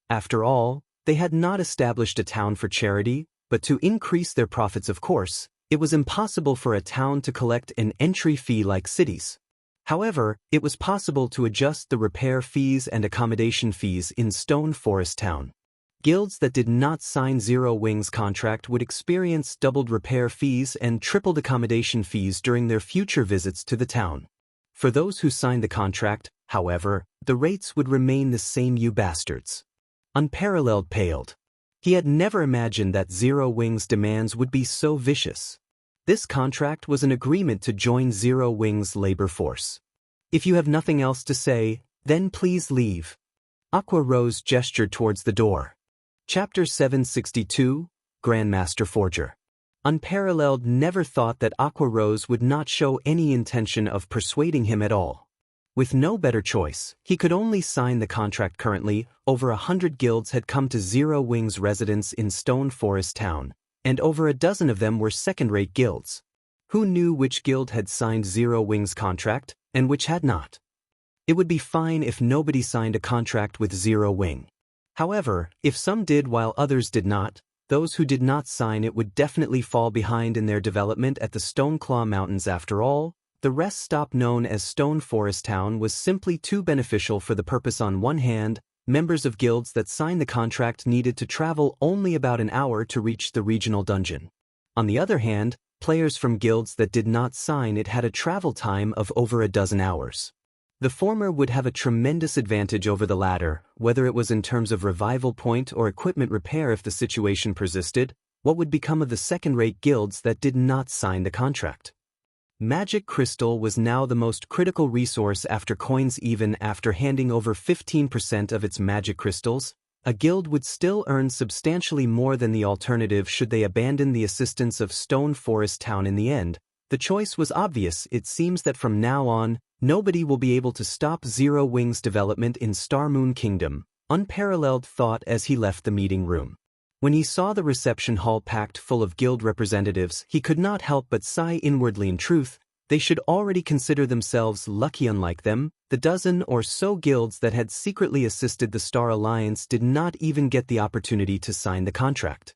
After all, they had not established a town for charity, but to increase their profits. Of course, it was impossible for a town to collect an entry fee like cities. However, it was possible to adjust the repair fees and accommodation fees in Stone Forest Town. Guilds that did not sign Zero Wing's contract would experience doubled repair fees and tripled accommodation fees during their future visits to the town. For those who signed the contract, however, the rates would remain the same. You bastards. Unparalleled paled. He had never imagined that Zero Wing's demands would be so vicious. This contract was an agreement to join Zero Wing's labor force. If you have nothing else to say, then please leave. Aqua Rose gestured towards the door. Chapter 762, Grandmaster Forger. Unparalleled never thought that Aqua Rose would not show any intention of persuading him at all. With no better choice, he could only sign the contract. Currently, over 100 guilds had come to Zero Wing's residence in Stone Forest Town, and over a dozen of them were second-rate guilds. Who knew which guild had signed Zero Wing's contract, and which had not? It would be fine if nobody signed a contract with Zero Wing. However, if some did while others did not, those who did not sign it would definitely fall behind in their development at the Stoneclaw Mountains. After all, the rest stop known as Stone Forest Town was simply too beneficial for the purpose. On one hand, members of guilds that signed the contract needed to travel only about an hour to reach the regional dungeon. On the other hand, players from guilds that did not sign it had a travel time of over a dozen hours. The former would have a tremendous advantage over the latter, whether it was in terms of revival point or equipment repair. If the situation persisted, what would become of the second-rate guilds that did not sign the contract? Magic crystal was now the most critical resource after coins. Even after handing over 15% of its magic crystals, a guild would still earn substantially more than the alternative should they abandon the assistance of Stone Forest Town. In the end, the choice was obvious. It seems that from now on, nobody will be able to stop Zero Wing's development in Starmoon Kingdom, Unparalleled thought as he left the meeting room. When he saw the reception hall packed full of guild representatives, he could not help but sigh inwardly. In truth, they should already consider themselves lucky. Unlike them, the dozen or so guilds that had secretly assisted the Star Alliance did not even get the opportunity to sign the contract.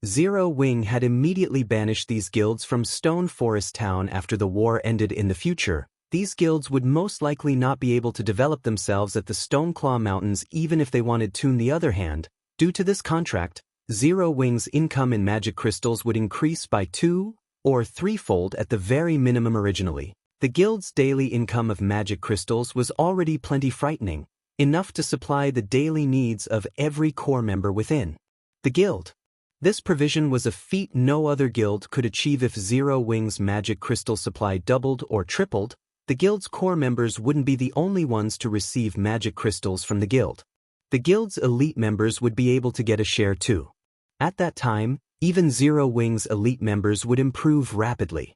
Zero Wing had immediately banished these guilds from Stone Forest Town after the war ended. In the future, these guilds would most likely not be able to develop themselves at the Stoneclaw Mountains even if they wanted to. On the other hand, due to this contract, Zero Wing's income in magic crystals would increase by 2 or 3-fold at the very minimum. Originally, the guild's daily income of magic crystals was already plenty frightening, enough to supply the daily needs of every core member within the guild. This provision was a feat no other guild could achieve. If Zero Wing's magic crystal supply doubled or tripled, the guild's core members wouldn't be the only ones to receive magic crystals from the guild. The guild's elite members would be able to get a share too. At that time, even Zero Wing's elite members would improve rapidly.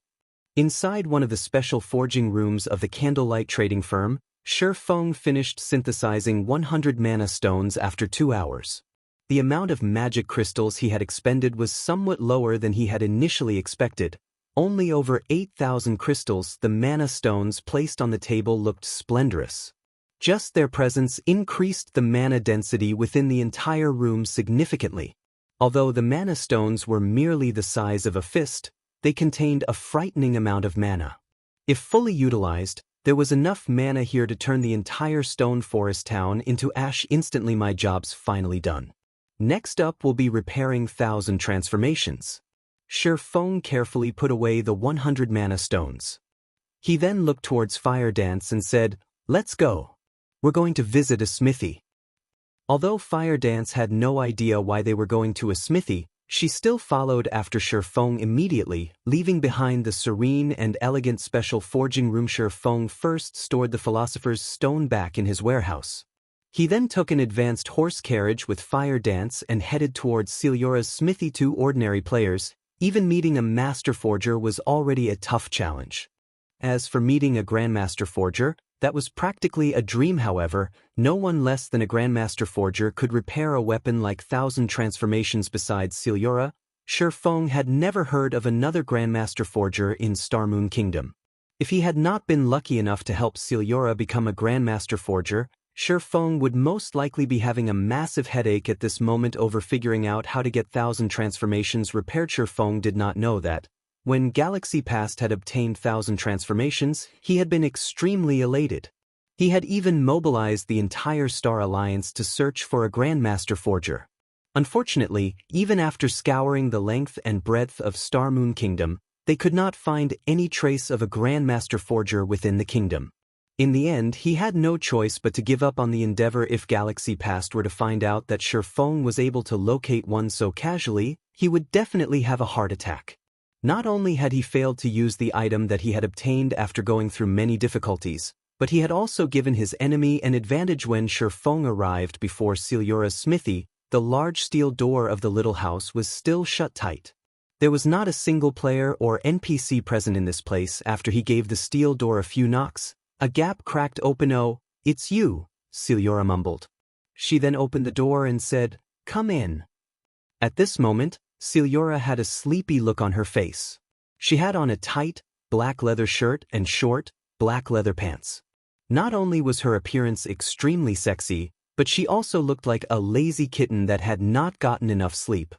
Inside one of the special forging rooms of the candlelight trading firm, Feng finished synthesizing 100 mana stones after 2 hours. The amount of magic crystals he had expended was somewhat lower than he had initially expected, only over 8,000 crystals. The mana stones placed on the table looked splendorous. Just their presence increased the mana density within the entire room significantly. Although the mana stones were merely the size of a fist, they contained a frightening amount of mana. If fully utilized, there was enough mana here to turn the entire stone forest town into ash instantly. My job's finally done. Next up will be repairing 1,000 transformations. Feng carefully put away the 100 mana stones. He then looked towards Fire Dance and said, "Let's go. We're going to visit a smithy." Although Fire Dance had no idea why they were going to a smithy, she still followed after Feng immediately, leaving behind the serene and elegant special forging room. Feng first stored the philosopher's stone back in his warehouse. He then took an advanced horse carriage with Fire Dance and headed towards Siliora's smithy. 2 ordinary players, even meeting a master forger was already a tough challenge. As for meeting a Grandmaster forger, that was practically a dream. However, no one less than a Grandmaster forger could repair a weapon like 1,000 transformations. Besides Siliora, Feng had never heard of another Grandmaster forger in Starmoon Kingdom. If he had not been lucky enough to help Siliora become a Grandmaster forger, Feng would most likely be having a massive headache at this moment over figuring out how to get 1,000 transformations repaired. Feng did not know that when Galaxy Past had obtained 1,000 transformations, he had been extremely elated. He had even mobilized the entire Star Alliance to search for a Grandmaster forger. Unfortunately, even after scouring the length and breadth of Starmoon Kingdom, they could not find any trace of a Grandmaster forger within the kingdom. In the end, he had no choice but to give up on the endeavor. If Galaxy Past were to find out that Feng was able to locate one so casually, he would definitely have a heart attack. Not only had he failed to use the item that he had obtained after going through many difficulties, but he had also given his enemy an advantage. When Feng arrived before Siliora's smithy, the large steel door of the little house was still shut tight. There was not a single player or NPC present in this place. After he gave the steel door a few knocks, a gap cracked open. "Oh, it's you," Siliora mumbled. She then opened the door and said, "Come in." At this moment, Siliora had a sleepy look on her face. She had on a tight, black leather shirt and short, black leather pants. Not only was her appearance extremely sexy, but she also looked like a lazy kitten that had not gotten enough sleep.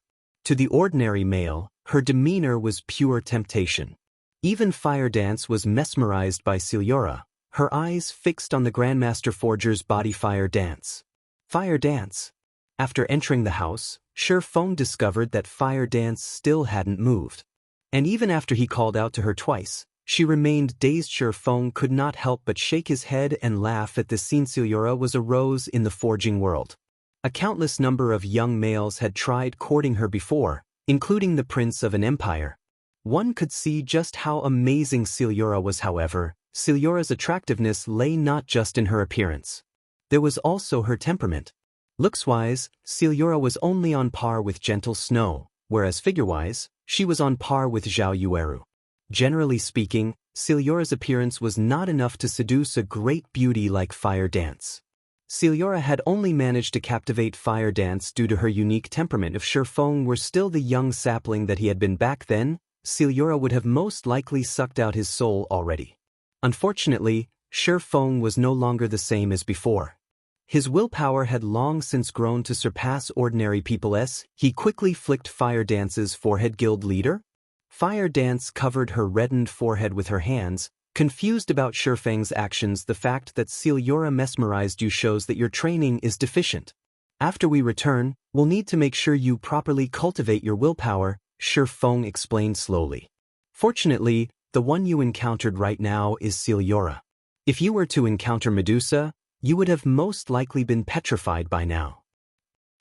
To the ordinary male, her demeanor was pure temptation. Even Fire Dance was mesmerized by Siliora, her eyes fixed on the Grandmaster forger's body. Fire Dance. Fire Dance. After entering the house, Feng discovered that Fire Dance still hadn't moved. And even after he called out to her twice, she remained dazed. Feng could not help but shake his head and laugh at this scene. Siliora was a rose in the forging world. A countless number of young males had tried courting her before, including the prince of an empire. One could see just how amazing Siliora was. However, Siliora's attractiveness lay not just in her appearance. There was also her temperament. Looks-wise, Siliora was only on par with Gentle Snow, whereas figure-wise, she was on par with Zhao Yueru. Generally speaking, Siliora's appearance was not enough to seduce a great beauty like Fire Dance. Siliora had only managed to captivate Fire Dance due to her unique temperament. If Feng were still the young sapling that he had been back then, Siliora would have most likely sucked out his soul already. Unfortunately, Feng was no longer the same as before. His willpower had long since grown to surpass ordinary people's. He quickly flicked Fire Dance's forehead. Guild leader? Fire Dance covered her reddened forehead with her hands, confused about Feng's actions. The fact that Siliora mesmerized you shows that your training is deficient. After we return, we'll need to make sure you properly cultivate your willpower, Feng explained slowly. Fortunately, the one you encountered right now is Siliora. If you were to encounter Medusa, you would have most likely been petrified by now.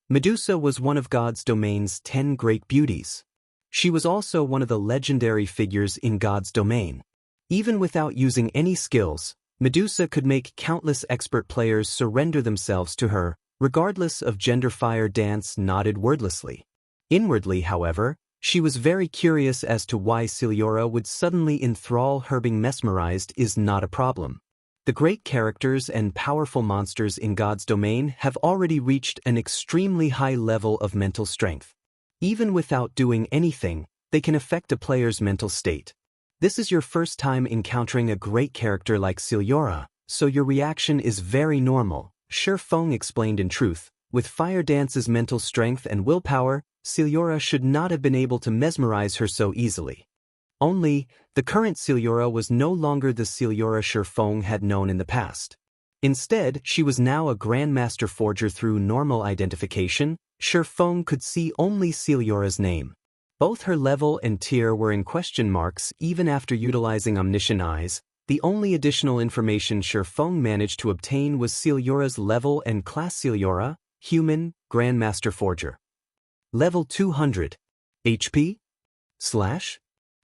Medusa was one of God's domain's 10 great beauties. She was also one of the legendary figures in God's domain. Even without using any skills, Medusa could make countless expert players surrender themselves to her, regardless of gender. Fire Dance nodded wordlessly. Inwardly, however, she was very curious as to why Siliora would suddenly enthrall her. Being mesmerized is not a problem. The great characters and powerful monsters in God's domain have already reached an extremely high level of mental strength. Even without doing anything, they can affect a player's mental state. This is your first time encountering a great character like Siliora, so your reaction is very normal, Shi Feng explained in truth. With Fire Dance's mental strength and willpower, Celiora should not have been able to mesmerize her so easily. Only, the current Celiora was no longer the Celiora Shi Feng had known in the past. Instead, she was now a Grandmaster Forger through normal identification. Shi Feng could see only Celiora's name. Both her level and tier were in question marks even after utilizing Omniscient Eyes. The only additional information Shi Feng managed to obtain was Celiora's level and class. Celiora, Human, Grandmaster Forger. Level 200. HP?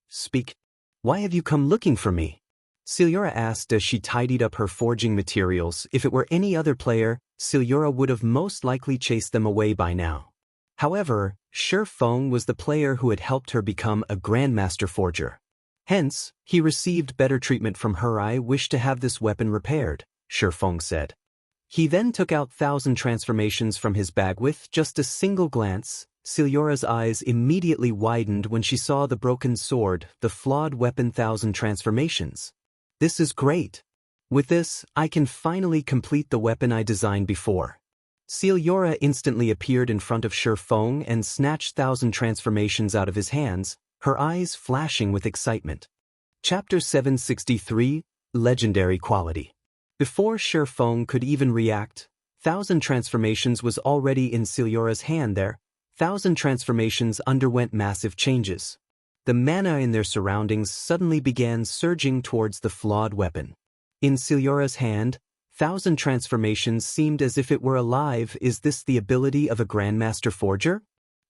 Speak. Why have you come looking for me? Celiora asked as she tidied up her forging materials. If it were any other player, Celiora would have most likely chased them away by now. However, Shi Feng was the player who had helped her become a Grandmaster Forger. Hence, he received better treatment from her. I wish to have this weapon repaired, Shi Feng said. He then took out 1,000 transformations from his bag with just a single glance. Celiora's eyes immediately widened when she saw the broken sword, the flawed weapon. 1,000 transformations. This is great. With this, I can finally complete the weapon I designed before. Celiora instantly appeared in front of Shi Feng and snatched 1,000 transformations out of his hands, her eyes flashing with excitement. Chapter 763, Legendary Quality. Before Shi Feng could even react, 1,000 transformations was already in Celiora's hand. There, 1,000 transformations underwent massive changes. The mana in their surroundings suddenly began surging towards the flawed weapon. In Celiora's hand, 1,000 transformations seemed as if it were alive. Is this the ability of a Grandmaster Forger?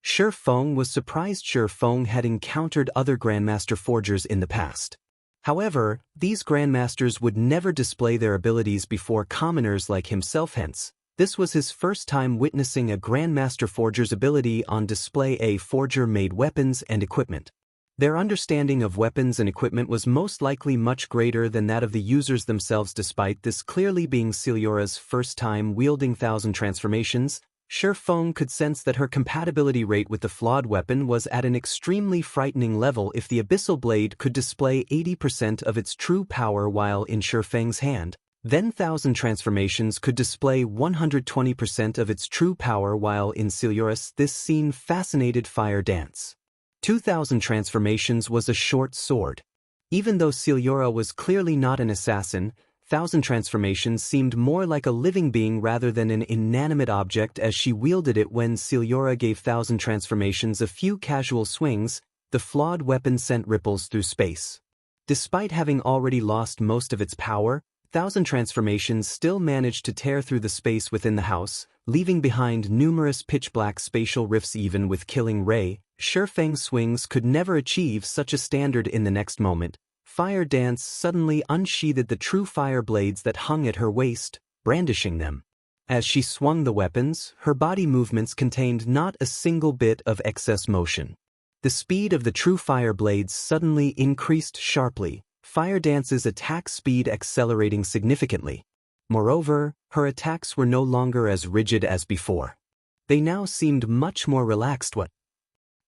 Shi Feng was surprised. Shi Feng had encountered other Grandmaster Forgers in the past. However, these Grandmasters would never display their abilities before commoners like himself. Hence, this was his first time witnessing a Grandmaster Forger's ability on display. A forger made weapons and equipment. Their understanding of weapons and equipment was most likely much greater than that of the users themselves. Despite this clearly being Celiora's first time wielding 1,000 transformations, Shi Feng could sense that her compatibility rate with the flawed weapon was at an extremely frightening level. If the Abyssal Blade could display 80% of its true power while in Shi Feng's hand, then 1,000 transformations could display 120% of its true power while in Celiora's. This scene fascinated Fire Dance. 2,000 transformations was a short sword. Even though Celiora was clearly not an assassin, 1,000 transformations seemed more like a living being rather than an inanimate object as she wielded it. When Celiora gave 1,000 transformations a few casual swings, the flawed weapon sent ripples through space. Despite having already lost most of its power, 1,000 transformations still managed to tear through the space within the house, leaving behind numerous pitch-black spatial rifts. Even with Killing Ray, Shi Feng's swings could never achieve such a standard. In the next moment, Fire Dance suddenly unsheathed the true fire blades that hung at her waist, brandishing them. As she swung the weapons, her body movements contained not a single bit of excess motion. The speed of the true fire blades suddenly increased sharply, Fire Dance's attack speed accelerating significantly. Moreover, her attacks were no longer as rigid as before. They now seemed much more relaxed. What?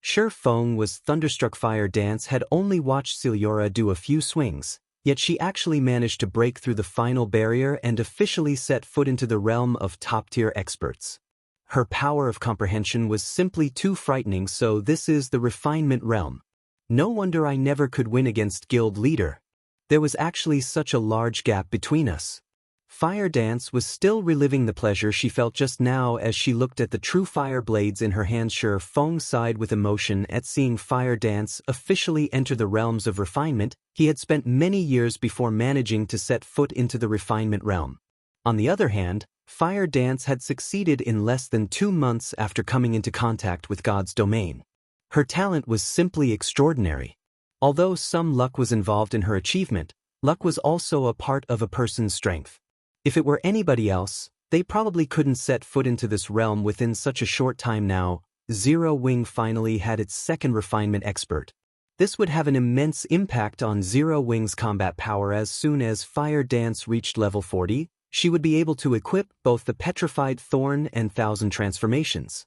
Shi Feng was thunderstruck. Fire Dance had only watched Celiora do a few swings, yet she actually managed to break through the final barrier and officially set foot into the realm of top-tier experts. Her power of comprehension was simply too frightening. So this is the refinement realm. No wonder I never could win against Guild Leader. There was actually such a large gap between us. Fire Dance was still reliving the pleasure she felt just now as she looked at the true fire blades in her hands. Shi Feng sighed with emotion at seeing Fire Dance officially enter the realms of refinement. He had spent many years before managing to set foot into the refinement realm. On the other hand, Fire Dance had succeeded in less than 2 months after coming into contact with God's domain. Her talent was simply extraordinary. Although some luck was involved in her achievement, luck was also a part of a person's strength. If it were anybody else, they probably couldn't set foot into this realm within such a short time. Now, Zero Wing finally had its second refinement expert. This would have an immense impact on Zero Wing's combat power. As soon as Fire Dance reached level 40, she would be able to equip both the Petrified Thorn and 1,000 transformations.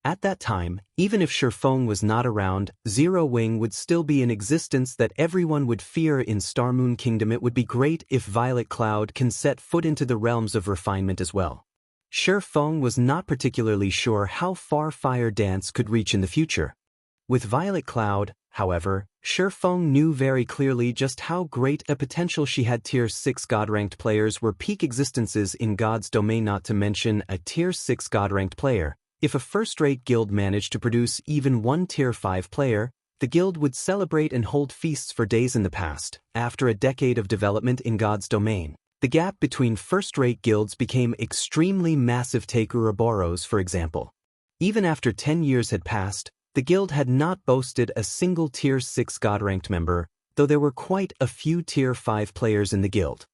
At that time, even if Shifeng was not around, Zero Wing would still be in existence that everyone would fear in Starmoon Kingdom. It would be great if Violet Cloud can set foot into the realms of refinement as well. Shifeng was not particularly sure how far Fire Dance could reach in the future. With Violet Cloud, however, Shifeng knew very clearly just how great a potential she had. Tier 6 God-ranked players were peak existences in God's domain, not to mention a Tier 6 God-ranked player. If a first-rate guild managed to produce even one Tier 5 player, the guild would celebrate and hold feasts for days. In the past, after a decade of development in God's domain, the gap between first-rate guilds became extremely massive. Take Ouroboros, for example. Even after 10 years had passed, the guild had not boasted a single Tier 6 God-ranked member, though there were quite a few Tier 5 players in the guild.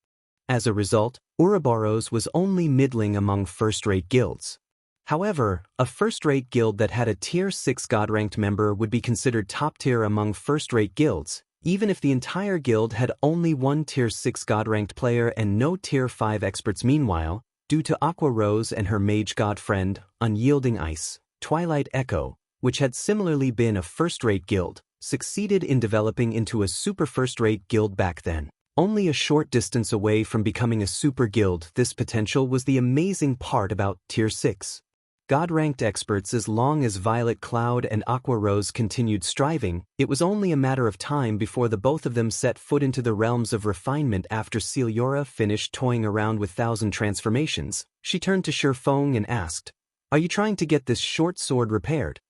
As a result, Ouroboros was only middling among first-rate guilds. However, a first-rate guild that had a Tier 6 God-ranked member would be considered top-tier among first-rate guilds, even if the entire guild had only one Tier 6 God-ranked player and no Tier 5 experts. Meanwhile, due to Aqua Rose and her mage god friend, Unyielding Ice, Twilight Echo, which had similarly been a first-rate guild, succeeded in developing into a super first-rate guild back then. Only a short distance away from becoming a super guild. This potential was the amazing part about Tier 6 God-ranked experts. As long as Violet Cloud and Aqua Rose continued striving, it was only a matter of time before the both of them set foot into the realms of refinement. After Celiora finished toying around with 1,000 transformations, she turned to Shifeng and asked, "Are you trying to get this short sword repaired?"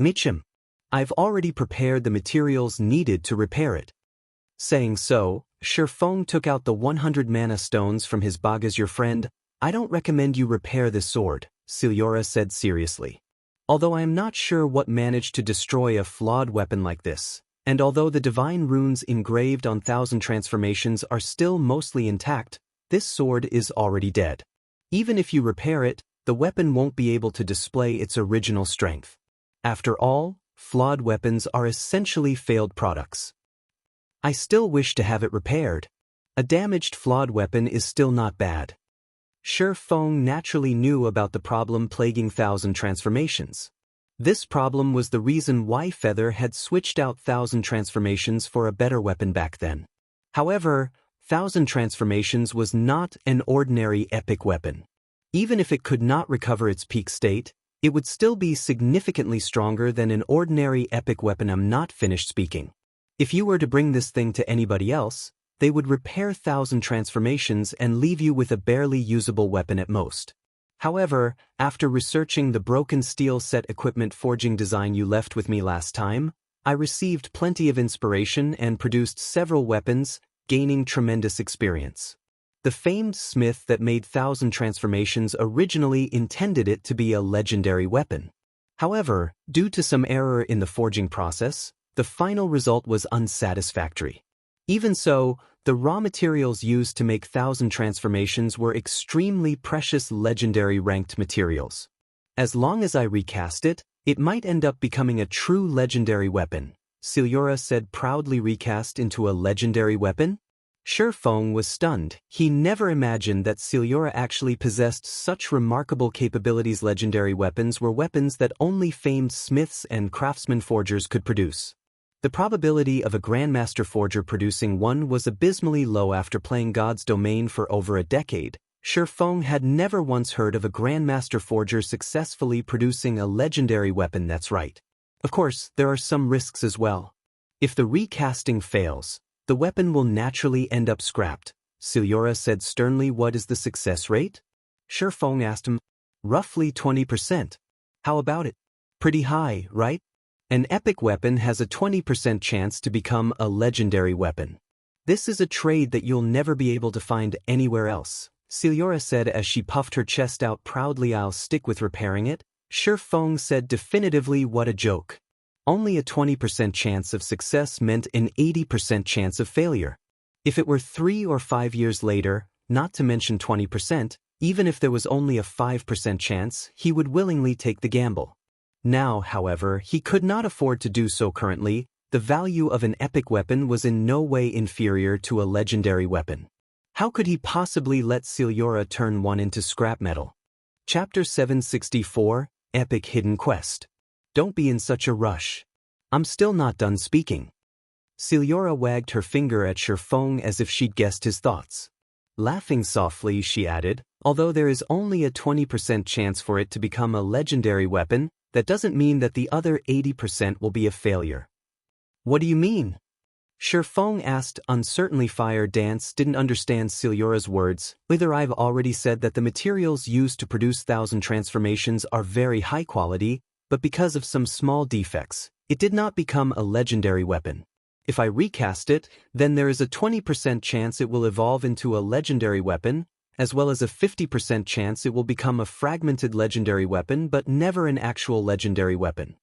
"Mitchum, I've already prepared the materials needed to repair it." Saying so, Shifeng took out the 100 mana stones from his bag. "As your friend, I don't recommend you repair this sword," Celiora said seriously. "Although I am not sure what managed to destroy a flawed weapon like this, and although the divine runes engraved on 1,000 transformations are still mostly intact, this sword is already dead. Even if you repair it, the weapon won't be able to display its original strength. After all, flawed weapons are essentially failed products. I still wish to have it repaired. A damaged flawed weapon is still not bad." Shifeng naturally knew about the problem plaguing 1,000 transformations. This problem was the reason why Feather had switched out 1,000 transformations for a better weapon back then. However, 1,000 transformations was not an ordinary epic weapon. Even if it could not recover its peak state, it would still be significantly stronger than an ordinary epic weapon. I'm not finished speaking. If you were to bring this thing to anybody else, they would repair 1,000 transformations and leave you with a barely usable weapon at most. However, after researching the broken steel set equipment forging design you left with me last time, I received plenty of inspiration and produced several weapons, gaining tremendous experience. The famed smith that made 1,000 transformations originally intended it to be a legendary weapon. However, due to some error in the forging process, the final result was unsatisfactory. Even so, the raw materials used to make 1,000 transformations were extremely precious legendary ranked materials. As long as I recast it, it might end up becoming a true legendary weapon, Celiora said proudly. Recast into a legendary weapon? Shifeng was stunned. He never imagined that Celiora actually possessed such remarkable capabilities. Legendary weapons were weapons that only famed smiths and craftsman forgers could produce. The probability of a Grandmaster forger producing one was abysmally low. After playing God's domain for over a decade, Shifeng had never once heard of a Grandmaster forger successfully producing a legendary weapon. That's right. Of course, there are some risks as well. If the recasting fails, the weapon will naturally end up scrapped, Celiora said sternly. What is the success rate? Shifeng asked him. Roughly 20%. How about it? Pretty high, right? An epic weapon has a 20% chance to become a legendary weapon. This is a trade that you'll never be able to find anywhere else, Celiora said as she puffed her chest out proudly. I'll stick with repairing it, Shifeng said definitively. What a joke. Only a 20% chance of success meant an 80% chance of failure. If it were 3 or 5 years later, not to mention 20%, even if there was only a 5% chance, he would willingly take the gamble. Now, however, he could not afford to do so currently. The value of an epic weapon was in no way inferior to a legendary weapon. How could he possibly let Celiora turn one into scrap metal? Chapter 764, epic hidden quest. Don't be in such a rush. I'm still not done speaking. Siliora wagged her finger at Sherfong as if she'd guessed his thoughts. Laughing softly, she added, although there is only a 20% chance for it to become a legendary weapon, that doesn't mean that the other 80% will be a failure. What do you mean? Sherfong asked uncertainly. Fire Dance didn't understand Siliora's words. Whether I've already said that the materials used to produce 1,000 transformations are very high quality, but because of some small defects, it did not become a legendary weapon. If I recast it, then there is a 20% chance it will evolve into a legendary weapon, as well as a 50% chance it will become a fragmented legendary weapon but never an actual legendary weapon.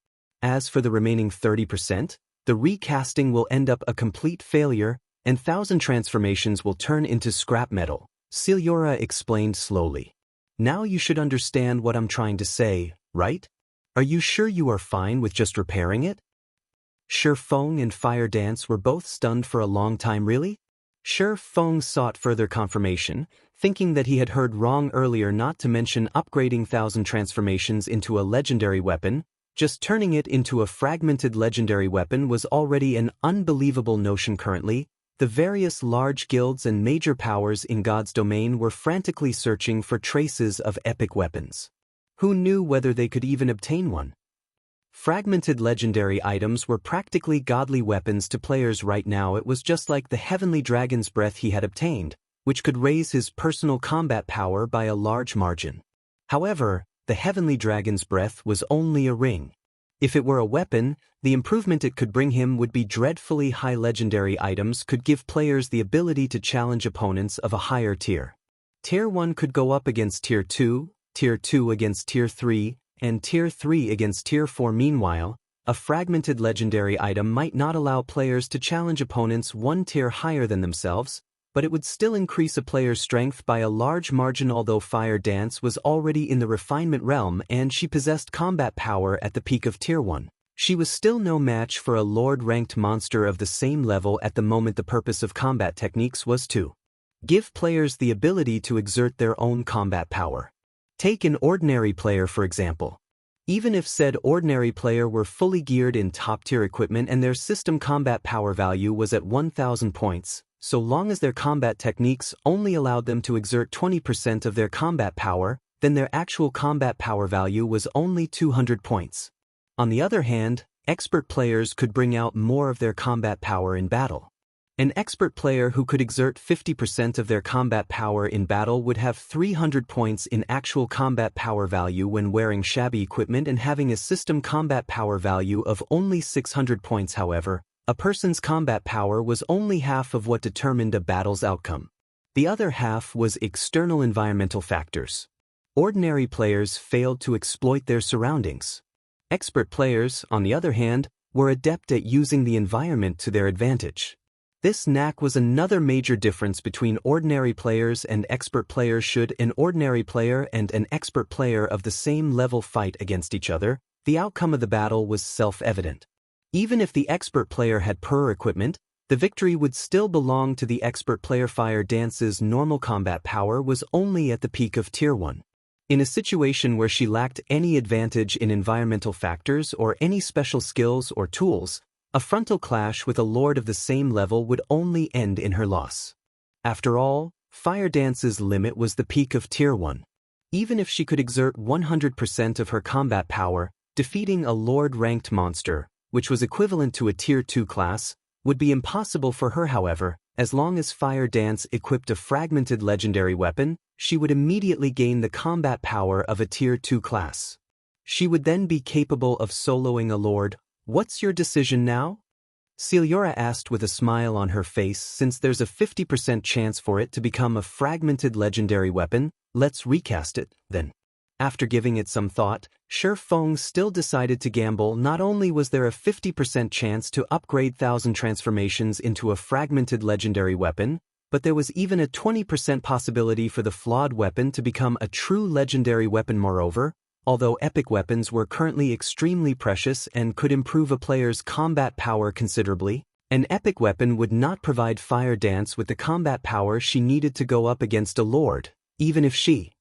As for the remaining 30%, the recasting will end up a complete failure, and 1,000 transformations will turn into scrap metal, Siliora explained slowly. Now you should understand what I'm trying to say, right? Are you sure you are fine with just repairing it? Sherfong and Fire Dance were both stunned for a long time. Really? Sherfong sought further confirmation, thinking that he had heard wrong earlier, not to mention upgrading 1,000 transformations into a legendary weapon. Just turning it into a fragmented legendary weapon was already an unbelievable notion. Currently, the various large guilds and major powers in God's domain were frantically searching for traces of epic weapons. Who knew whether they could even obtain one? Fragmented legendary items were practically godly weapons to players right now. It was just like the heavenly dragon's breath he had obtained, which could raise his personal combat power by a large margin. However, the heavenly dragon's breath was only a ring. If it were a weapon, the improvement it could bring him would be dreadfully high. Legendary items could give players the ability to challenge opponents of a higher tier. Tier 1 could go up against Tier 2, Tier 2 against Tier 3, and Tier 3 against Tier 4. Meanwhile, a fragmented legendary item might not allow players to challenge opponents one tier higher than themselves, but it would still increase a player's strength by a large margin. Although Fire Dance was already in the refinement realm and she possessed combat power at the peak of Tier 1, she was still no match for a Lord-ranked monster of the same level at the moment. The purpose of combat techniques was to give players the ability to exert their own combat power. Take an ordinary player, for example. Even if said ordinary player were fully geared in top-tier equipment and their system combat power value was at 1,000 points, so long as their combat techniques only allowed them to exert 20% of their combat power, then their actual combat power value was only 200 points. On the other hand, expert players could bring out more of their combat power in battle. An expert player who could exert 50% of their combat power in battle would have 300 points in actual combat power value when wearing shabby equipment and having a system combat power value of only 600 points. However, a person's combat power was only half of what determined a battle's outcome. The other half was external environmental factors. Ordinary players failed to exploit their surroundings. Expert players, on the other hand, were adept at using the environment to their advantage. This knack was another major difference between ordinary players and expert players. Should an ordinary player and an expert player of the same level fight against each other, the outcome of the battle was self-evident. Even if the expert player had poorer equipment, the victory would still belong to the expert player. Fire Dance's normal combat power was only at the peak of Tier 1. In a situation where she lacked any advantage in environmental factors or any special skills or tools, a frontal clash with a lord of the same level would only end in her loss. After all, Fire Dance's limit was the peak of Tier 1. Even if she could exert 100% of her combat power, defeating a lord-ranked monster, which was equivalent to a Tier 2 class, would be impossible for her. However, as long as Fire Dance equipped a fragmented legendary weapon, she would immediately gain the combat power of a Tier 2 class. She would then be capable of soloing a lord. What's your decision now? Siliora asked with a smile on her face. Since there's a 50% chance for it to become a fragmented legendary weapon, let's recast it, then. After giving it some thought, Sherfong still decided to gamble. Not only was there a 50% chance to upgrade 1,000 transformations into a fragmented legendary weapon, but there was even a 20% possibility for the flawed weapon to become a true legendary weapon. Moreover, although epic weapons were currently extremely precious and could improve a player's combat power considerably, an epic weapon would not provide Fire Dance with the combat power she needed to go up against a lord, even if she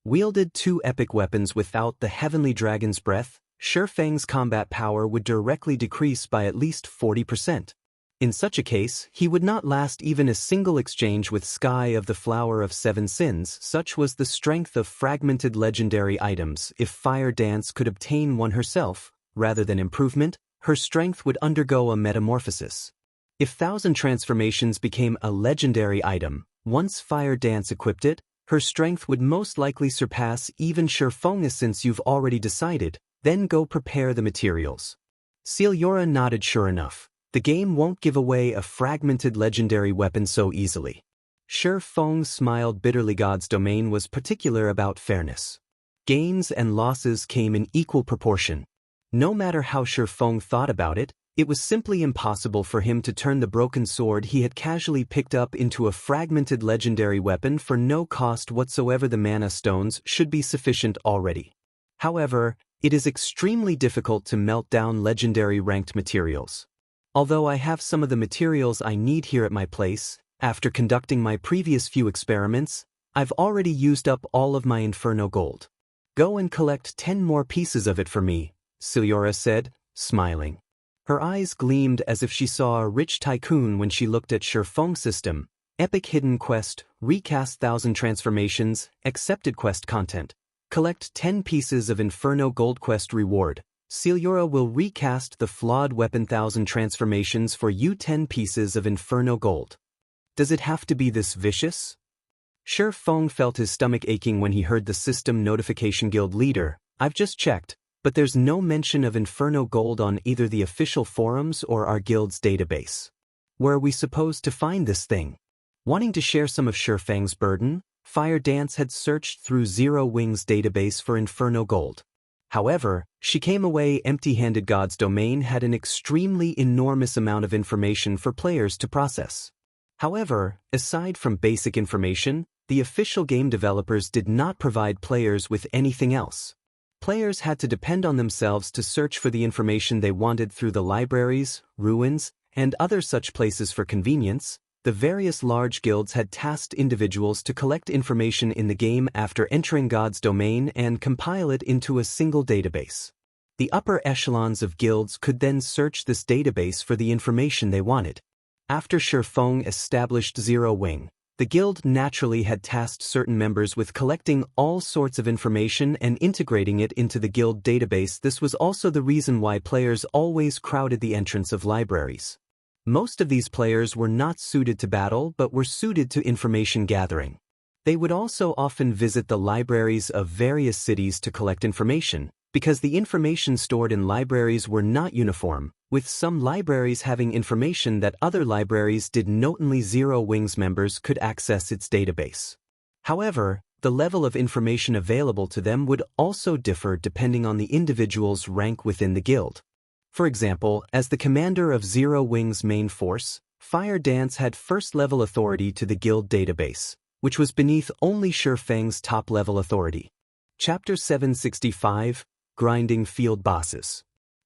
Wielded two epic weapons without the Heavenly Dragon's Breath, Shurfeng's combat power would directly decrease by at least 40%. In such a case, he would not last even a single exchange with Sky of the Flower of Seven Sins. Such was the strength of fragmented legendary items. If Fire Dance could obtain one herself, rather than improvement, her strength would undergo a metamorphosis. If Thousand Transformations became a legendary item, once Fire Dance equipped it, her strength would most likely surpass even Shurfeng. Since you've already decided, then go prepare the materials. Celiora nodded. Sure enough, the game won't give away a fragmented legendary weapon so easily. Shurfeng smiled bitterly. God's domain was particular about fairness. Gains and losses came in equal proportion. No matter how Shurfeng thought about it, it was simply impossible for him to turn the broken sword he had casually picked up into a fragmented legendary weapon for no cost whatsoever. The mana stones should be sufficient already. However, it is extremely difficult to melt down legendary ranked materials. Although I have some of the materials I need here at my place, after conducting my previous few experiments, I've already used up all of my Inferno gold. Go and collect 10 more pieces of it for me, Celiora said, smiling. Her eyes gleamed as if she saw a rich tycoon when she looked at Shurfeng's system. Epic Hidden Quest, Recast Thousand Transformations, Accepted Quest Content. Collect 10 pieces of Inferno Gold Quest Reward. Celiora will recast the Flawed weapon. Thousand Transformations for you. 10 pieces of Inferno Gold. Does it have to be this vicious? Shurfeng felt his stomach aching when he heard the system notification. Guild leader, I've just checked, but there's no mention of Inferno Gold on either the official forums or our guild's database. Where are we supposed to find this thing? Wanting to share some of Shurfeng's burden, Fire Dance had searched through Zero Wing's database for Inferno Gold. However, she came away empty-handed. God's domain had an extremely enormous amount of information for players to process. However, aside from basic information, the official game developers did not provide players with anything else. Players had to depend on themselves to search for the information they wanted through the libraries, ruins, and other such places. For convenience, the various large guilds had tasked individuals to collect information in the game after entering God's domain and compile it into a single database. The upper echelons of guilds could then search this database for the information they wanted. After Shurfeng established Zero Wing, the guild naturally had tasked certain members with collecting all sorts of information and integrating it into the guild database. This was also the reason why players always crowded the entrance of libraries. Most of these players were not suited to battle but were suited to information gathering. They would also often visit the libraries of various cities to collect information, because the information stored in libraries were not uniform, with some libraries having information that other libraries did not. Only Zero Wings members could access its database. However, the level of information available to them would also differ depending on the individual's rank within the guild. For example, as the commander of Zero Wings' main force, Fire Dance had first-level authority to the guild database, which was beneath only Shurfeng's top-level authority. Chapter 765, Grinding Field Bosses.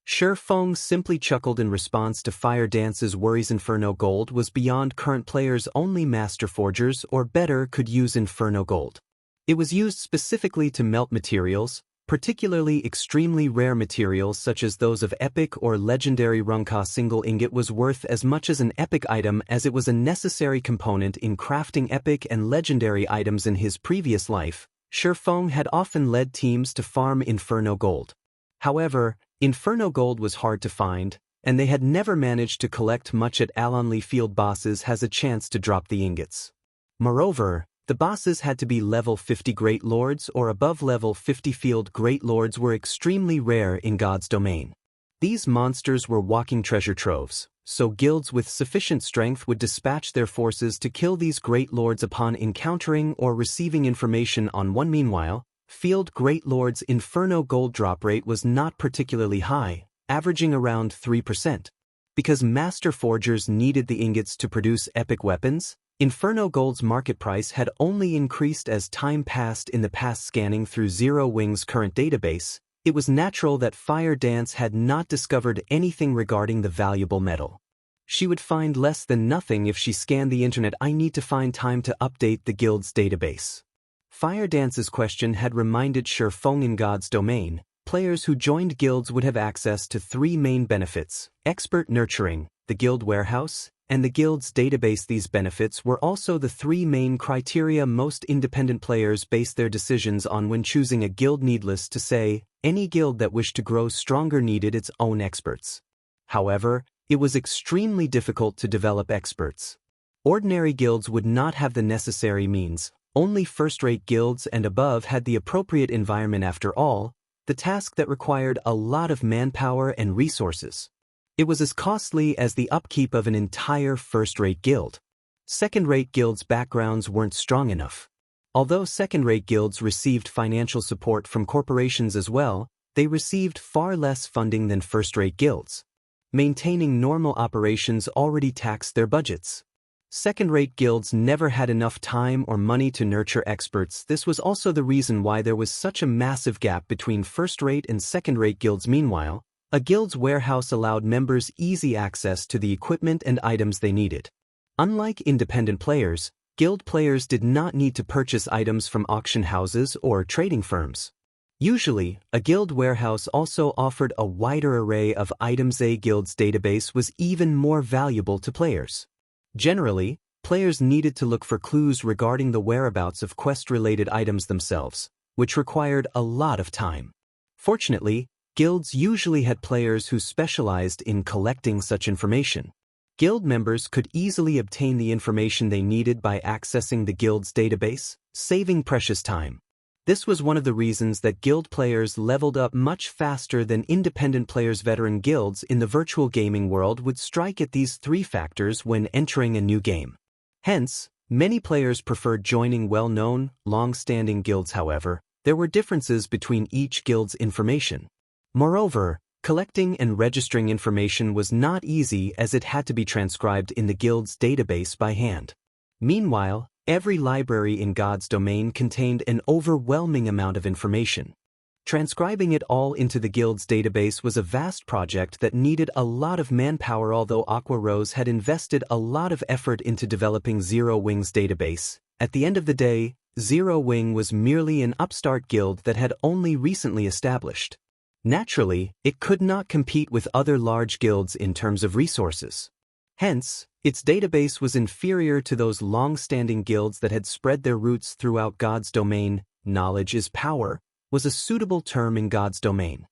Shurfeng simply chuckled in response to Fire Dance's worries. Inferno Gold was beyond current players. Only Master Forgers or better could use Inferno Gold. It was used specifically to melt materials, particularly extremely rare materials such as those of epic or legendary Runka. A single ingot was worth as much as an epic item, as it was a necessary component in crafting epic and legendary items. In his previous life, Shurfeng had often led teams to farm Inferno Gold. However, Inferno Gold was hard to find, and they had never managed to collect much at Alonly. Field bosses has a chance to drop the ingots. Moreover, the bosses had to be level 50 Great Lords or above. Level 50 Field Great Lords were extremely rare in God's domain. These monsters were walking treasure troves, so guilds with sufficient strength would dispatch their forces to kill these Great Lords upon encountering or receiving information on one. Meanwhile, Field Great Lord's Inferno Gold drop rate was not particularly high, averaging around 3%. Because Master Forgers needed the ingots to produce epic weapons, Inferno Gold's market price had only increased as time passed. In the past, scanning through Zero Wing's current database, it was natural that Fire Dance had not discovered anything regarding the valuable metal. She would find less than nothing if she scanned the internet. I need to find time to update the guild's database. Fire Dance's question had reminded Shi Feng in God's domain. Players who joined guilds would have access to three main benefits: expert nurturing, the guild warehouse, and the guild's database. These benefits were also the three main criteria most independent players based their decisions on when choosing a guild. Needless to say, any guild that wished to grow stronger needed its own experts. However, it was extremely difficult to develop experts. Ordinary guilds would not have the necessary means. Only first-rate guilds and above had the appropriate environment. After all, the task that required a lot of manpower and resources. It was as costly as the upkeep of an entire first-rate guild. Second-rate guilds' backgrounds weren't strong enough. Although second-rate guilds received financial support from corporations as well, they received far less funding than first-rate guilds. Maintaining normal operations already taxed their budgets. Second-rate guilds never had enough time or money to nurture experts. This was also the reason why there was such a massive gap between first-rate and second-rate guilds. Meanwhile, a guild's warehouse allowed members easy access to the equipment and items they needed. Unlike independent players, guild players did not need to purchase items from auction houses or trading firms. Usually, a guild warehouse also offered a wider array of items. A guild's database was even more valuable to players. Generally, players needed to look for clues regarding the whereabouts of quest-related items themselves, which required a lot of time. Fortunately, guilds usually had players who specialized in collecting such information. Guild members could easily obtain the information they needed by accessing the guild's database, saving precious time. This was one of the reasons that guild players leveled up much faster than independent players. Veteran guilds in the virtual gaming world would strike at these three factors when entering a new game. Hence, many players preferred joining well-known, long-standing guilds. However, there were differences between each guild's information. Moreover, collecting and registering information was not easy as it had to be transcribed in the guild's database by hand. Meanwhile, every library in God's domain contained an overwhelming amount of information. Transcribing it all into the guild's database was a vast project that needed a lot of manpower. Although Aqua Rose had invested a lot of effort into developing Zero Wing's database, at the end of the day, Zero Wing was merely an upstart guild that had only recently established. Naturally, it could not compete with other large guilds in terms of resources. Hence, its database was inferior to those long-standing guilds that had spread their roots throughout God's domain. Knowledge is power was a suitable term in God's domain.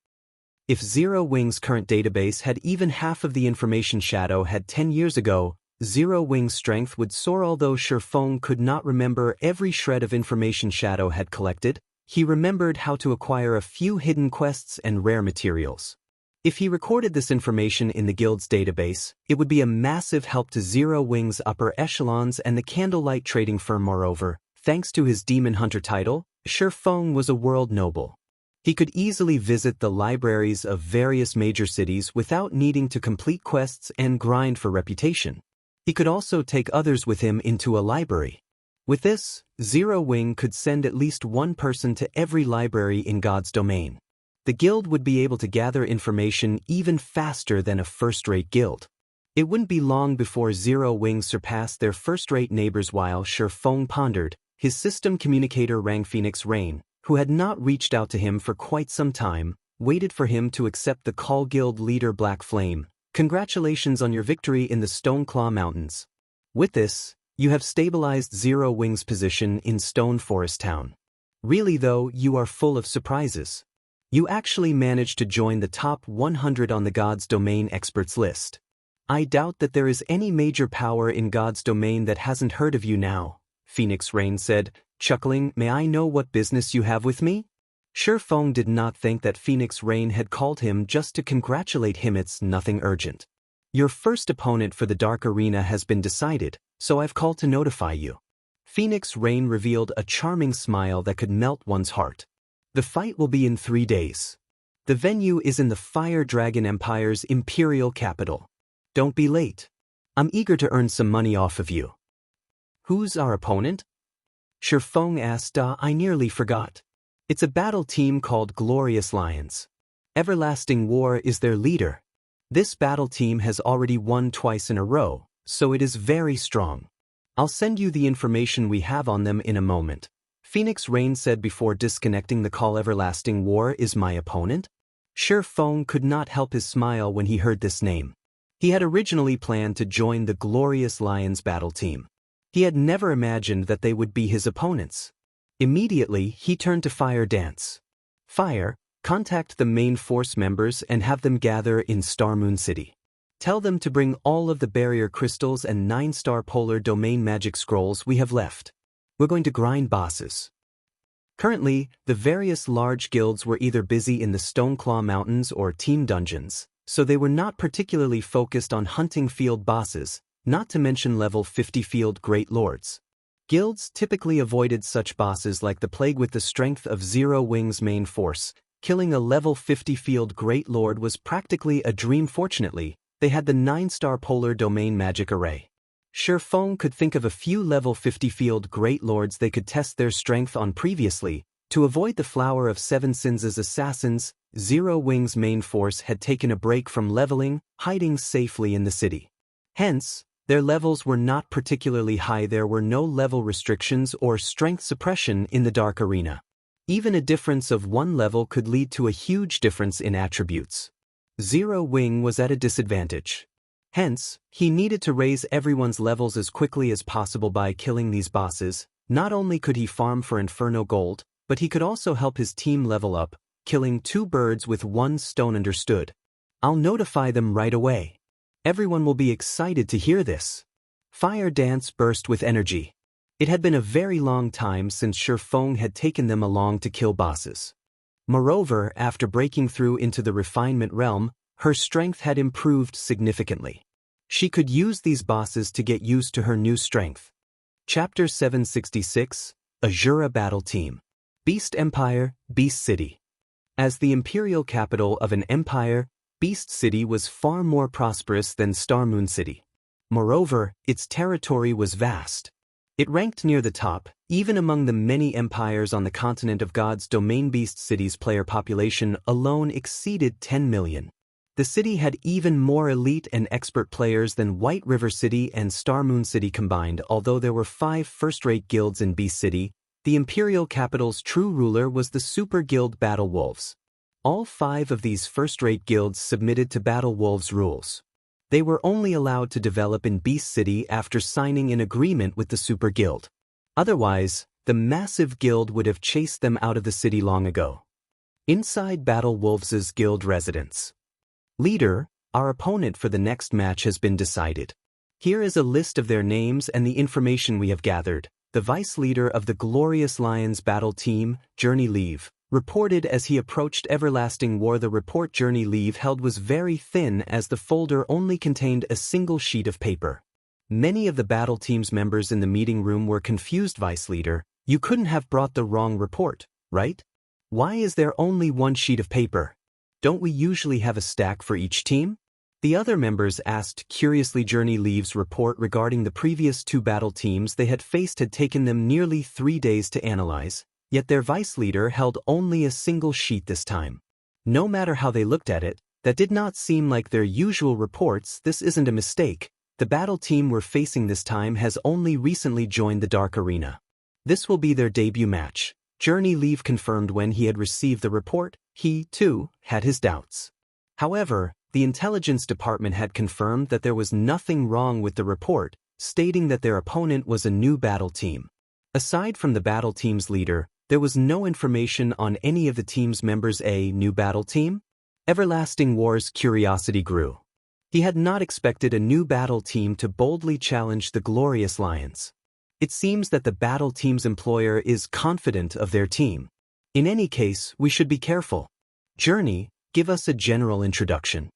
If Zero Wing's current database had even half of the information Shadow had 10 years ago, Zero Wing's strength would soar. Although Shi Feng could not remember every shred of information Shadow had collected, he remembered how to acquire a few hidden quests and rare materials. If he recorded this information in the guild's database, it would be a massive help to Zero Wing's upper echelons and the Candlelight trading firm. Moreover, thanks to his Demon Hunter title, Shi Feng was a world noble. He could easily visit the libraries of various major cities without needing to complete quests and grind for reputation. He could also take others with him into a library. With this, Zero Wing could send at least one person to every library in God's domain. The guild would be able to gather information even faster than a first-rate guild. It wouldn't be long before Zero Wing surpassed their first-rate neighbors. While Shi Feng pondered, his system communicator rang. Phoenix Rain, who had not reached out to him for quite some time, waited for him to accept the call. Guild leader Black Flame, congratulations on your victory in the Stoneclaw Mountains. With this, you have stabilized Zero Wing's position in Stone Forest Town. Really though, you are full of surprises. You actually managed to join the top 100 on the God's Domain experts list. I doubt that there is any major power in God's domain that hasn't heard of you now, Phoenix Rain said, chuckling. May I know what business you have with me? Shi Feng did not think that Phoenix Rain had called him just to congratulate him. It's nothing urgent. Your first opponent for the Dark Arena has been decided, so I've called to notify you. Phoenix Rain revealed a charming smile that could melt one's heart. The fight will be in 3 days. The venue is in the Fire Dragon Empire's imperial capital. Don't be late. I'm eager to earn some money off of you. Who's our opponent? Shi Feng asked. I nearly forgot. It's a battle team called Glorious Lions. Everlasting War is their leader. This battle team has already won twice in a row, so it is very strong. I'll send you the information we have on them in a moment. Phoenix Rain said before disconnecting the call. Everlasting War is my opponent? Sure Feng could not help his smile when he heard this name. He had originally planned to join the Glorious Lions battle team. He had never imagined that they would be his opponents. Immediately, he turned to Fire Dance. Fire, contact the main force members and have them gather in Starmoon City. Tell them to bring all of the barrier crystals and 9-star polar domain magic scrolls we have left. We're going to grind bosses. Currently, the various large guilds were either busy in the Stoneclaw Mountains or team dungeons, so they were not particularly focused on hunting field bosses, not to mention level 50 field Great Lords. Guilds typically avoided such bosses like the Plague with the strength of Zero Wing's main force. Killing a level 50 field Great Lord was practically a dream. Fortunately, they had the 9-star polar domain magic array. Sure Feng could think of a few level 50 field Great Lords they could test their strength on previously. To avoid the Flower of Seven Sins' assassins, Zero Wing's main force had taken a break from leveling, hiding safely in the city. Hence, their levels were not particularly high. There were no level restrictions or strength suppression in the Dark Arena. Even a difference of 1 level could lead to a huge difference in attributes. Zero Wing was at a disadvantage. Hence, he needed to raise everyone's levels as quickly as possible by killing these bosses. Not only could he farm for Inferno Gold, but he could also help his team level up, killing 2 birds with 1 stone. Understood. I'll notify them right away. Everyone will be excited to hear this. Fire Dance burst with energy. It had been a very long time since Sure Feng had taken them along to kill bosses. Moreover, after breaking through into the refinement realm, her strength had improved significantly. She could use these bosses to get used to her new strength. Chapter 766, Asura Battle Team. Beast Empire, Beast City. As the imperial capital of an empire, Beast City was far more prosperous than Starmoon City. Moreover, its territory was vast. It ranked near the top, even among the many empires on the continent of God's domain. Beast City's player population alone exceeded 10 million. The city had even more elite and expert players than White River City and Starmoon City combined. Although there were 5 first-rate guilds in Beast City, the imperial capital's true ruler was the super guild Battle Wolves. All 5 of these first-rate guilds submitted to Battle Wolves' rules. They were only allowed to develop in Beast City after signing an agreement with the Super Guild. Otherwise, the massive guild would have chased them out of the city long ago. Inside Battle Wolves' guild residence. Leader, our opponent for the next match has been decided. Here is a list of their names and the information we have gathered. The vice leader of the Glorious Lions battle team, Journey Leave, reported as he approached Everlasting War. The report Journey Leave held was very thin as the folder only contained a single sheet of paper. Many of the battle team's members in the meeting room were confused. Vice leader, you couldn't have brought the wrong report, right? Why is there only 1 sheet of paper? Don't we usually have a stack for each team? The other members asked curiously. Journey Leave's report regarding the previous 2 battle teams they had faced had taken them nearly 3 days to analyze. Yet their vice leader held only a single sheet this time. No matter how they looked at it, that did not seem like their usual reports. This isn't a mistake. The battle team we're facing this time has only recently joined the Dark Arena. This will be their debut match. Journey Leave confirmed when he had received the report. He, too, had his doubts. However, the intelligence department had confirmed that there was nothing wrong with the report, stating that their opponent was a new battle team. Aside from the battle team's leader, there was no information on any of the team's members. A new battle team? Everlasting War's curiosity grew. He had not expected a new battle team to boldly challenge the Glorious Lions. It seems that the battle team's employer is confident of their team. In any case, we should be careful. Journey, give us a general introduction.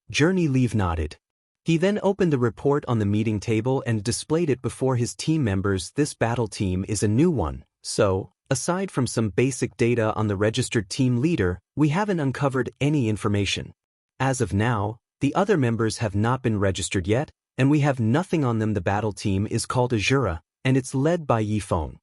Journey Leave nodded. He then opened the report on the meeting table and displayed it before his team members. This battle team is a new one, so, aside from some basic data on the registered team leader, we haven't uncovered any information. As of now, the other members have not been registered yet, and we have nothing on them. The battle team is called Asura, and it's led by Yifeng.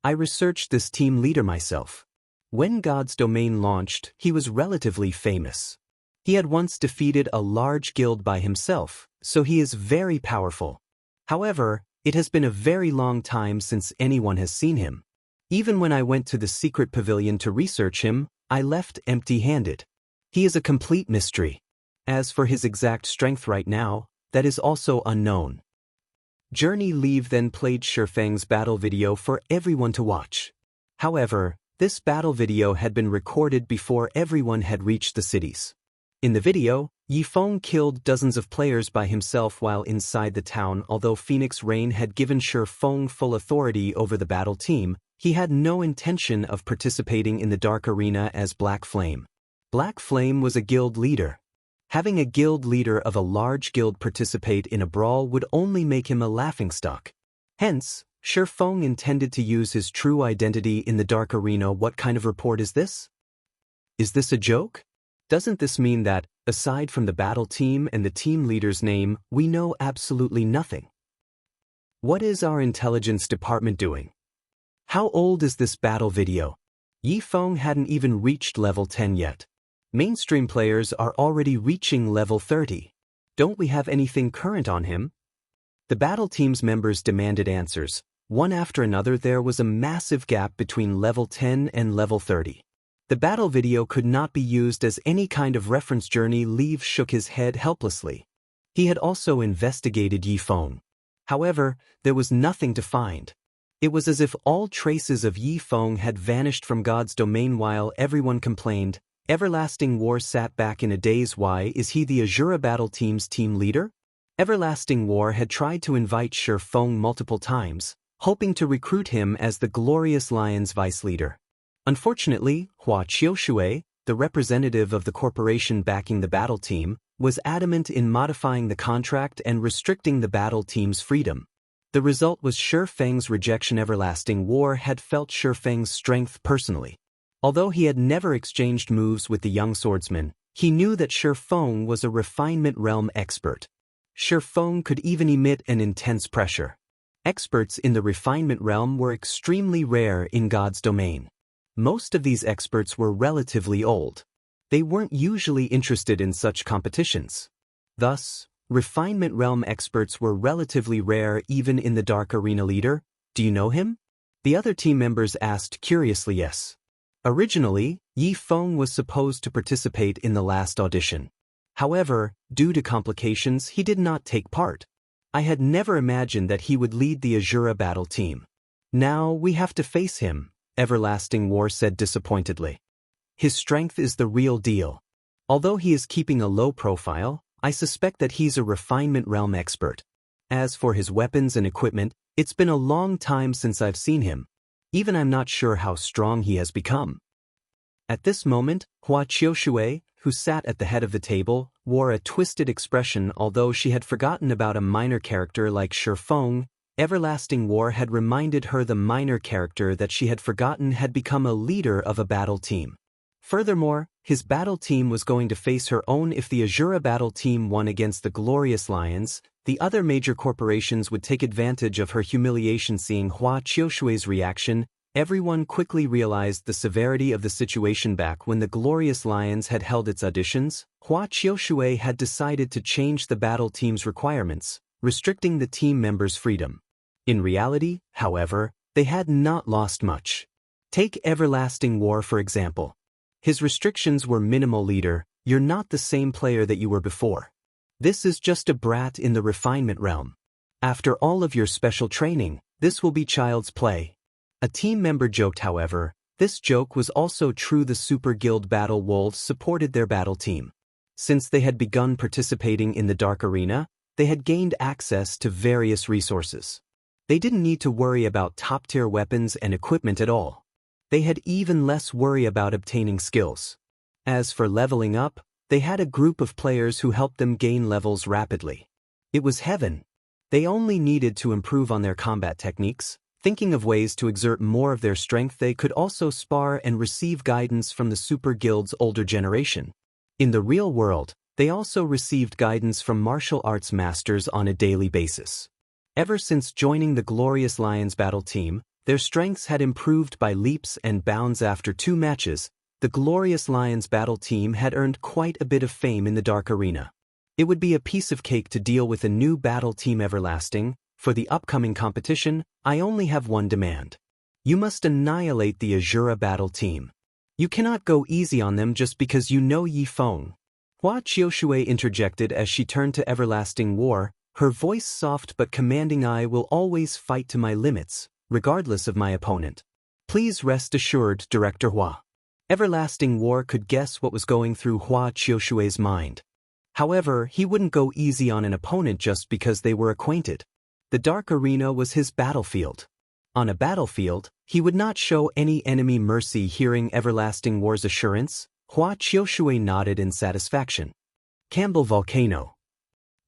I researched this team leader myself. When God's Domain launched, he was relatively famous. He had once defeated a large guild by himself, so he is very powerful. However, it has been a very long time since anyone has seen him. Even when I went to the secret pavilion to research him, I left empty-handed. He is a complete mystery. As for his exact strength right now, that is also unknown. Journey Leave then played Shifeng's battle video for everyone to watch. However, this battle video had been recorded before everyone had reached the cities. In the video, Yifeng killed dozens of players by himself while inside the town. Although Phoenix Rain had given Shifeng full authority over the battle team, he had no intention of participating in the Dark Arena as Black Flame. Black Flame was a guild leader. Having a guild leader of a large guild participate in a brawl would only make him a laughingstock. Hence, Shifeng intended to use his true identity in the Dark Arena. What kind of report is this? Is this a joke? Doesn't this mean that, aside from the battle team and the team leader's name, we know absolutely nothing? What is our intelligence department doing? How old is this battle video? Yifeng hadn't even reached level 10 yet. Mainstream players are already reaching level 30. Don't we have anything current on him? The battle team's members demanded answers. One after another, there was a massive gap between level 10 and level 30. The battle video could not be used as any kind of reference. Journey Leave shook his head helplessly. He had also investigated Yifeng. However, there was nothing to find. It was as if all traces of Yifeng had vanished from God's domain. While everyone complained, Everlasting War sat back in a daze. Why is he the Asura battle team's team leader? Everlasting War had tried to invite Shifeng multiple times, hoping to recruit him as the Glorious Lion's vice leader. Unfortunately, Hua Qiuxue, the representative of the corporation backing the battle team, was adamant in modifying the contract and restricting the battle team's freedom. The result was Shifeng's rejection. Everlasting War had felt Shifeng's strength personally. Although he had never exchanged moves with the young swordsman, he knew that Shifeng was a refinement realm expert. Shifeng could even emit an intense pressure. Experts in the refinement realm were extremely rare in God's domain. Most of these experts were relatively old. They weren't usually interested in such competitions. Thus, refinement realm experts were relatively rare even in the Dark Arena. Leader, do you know him? The other team members asked curiously. Yes. Originally, Yifeng was supposed to participate in the last audition. However, due to complications, he did not take part. I had never imagined that he would lead the Asura battle team. Now we have to face him, Everlasting War said disappointedly. His strength is the real deal. Although he is keeping a low profile, I suspect that he's a refinement realm expert. As for his weapons and equipment, it's been a long time since I've seen him. Even I'm not sure how strong he has become. At this moment, Hua Qiuxue, who sat at the head of the table, wore a twisted expression. Although she had forgotten about a minor character like Shifeng, Everlasting War had reminded her the minor character that she had forgotten had become a leader of a battle team. Furthermore, his battle team was going to face her own. If the Asura battle team won against the Glorious Lions, the other major corporations would take advantage of her humiliation. Seeing Hua Qiuxue's reaction, everyone quickly realized the severity of the situation. Back when the Glorious Lions had held its auditions, Hua Qiuxue had decided to change the battle team's requirements, restricting the team members' freedom. In reality, however, they had not lost much. Take Everlasting War for example. His restrictions were minimal. Leader, you're not the same player that you were before. This is just a brat in the refinement realm. After all of your special training, this will be child's play. A team member joked. However, this joke was also true. The Super Guild Battle Wolves supported their battle team. Since they had begun participating in the Dark Arena, they had gained access to various resources. They didn't need to worry about top-tier weapons and equipment at all. They had even less worry about obtaining skills. As for leveling up, they had a group of players who helped them gain levels rapidly. It was heaven. They only needed to improve on their combat techniques, thinking of ways to exert more of their strength. They could also spar and receive guidance from the Super Guild's older generation. In the real world, they also received guidance from martial arts masters on a daily basis. Ever since joining the Glorious Lions battle team, their strengths had improved by leaps and bounds. After 2 matches, the Glorious Lions battle team had earned quite a bit of fame in the Dark Arena. It would be a piece of cake to deal with a new battle team. Everlasting, for the upcoming competition, I only have one demand. You must annihilate the Asura battle team. You cannot go easy on them just because you know Yi Feng. Hua Qiushui interjected as she turned to Everlasting War, her voice soft but commanding. I will always fight to my limits, regardless of my opponent. Please rest assured, Director Hua. Everlasting War could guess what was going through Hua Qiushui's mind. However, he wouldn't go easy on an opponent just because they were acquainted. The Dark Arena was his battlefield. On a battlefield, he would not show any enemy mercy. Hearing Everlasting War's assurance, Hua Qiushui nodded in satisfaction. Campbell Volcano.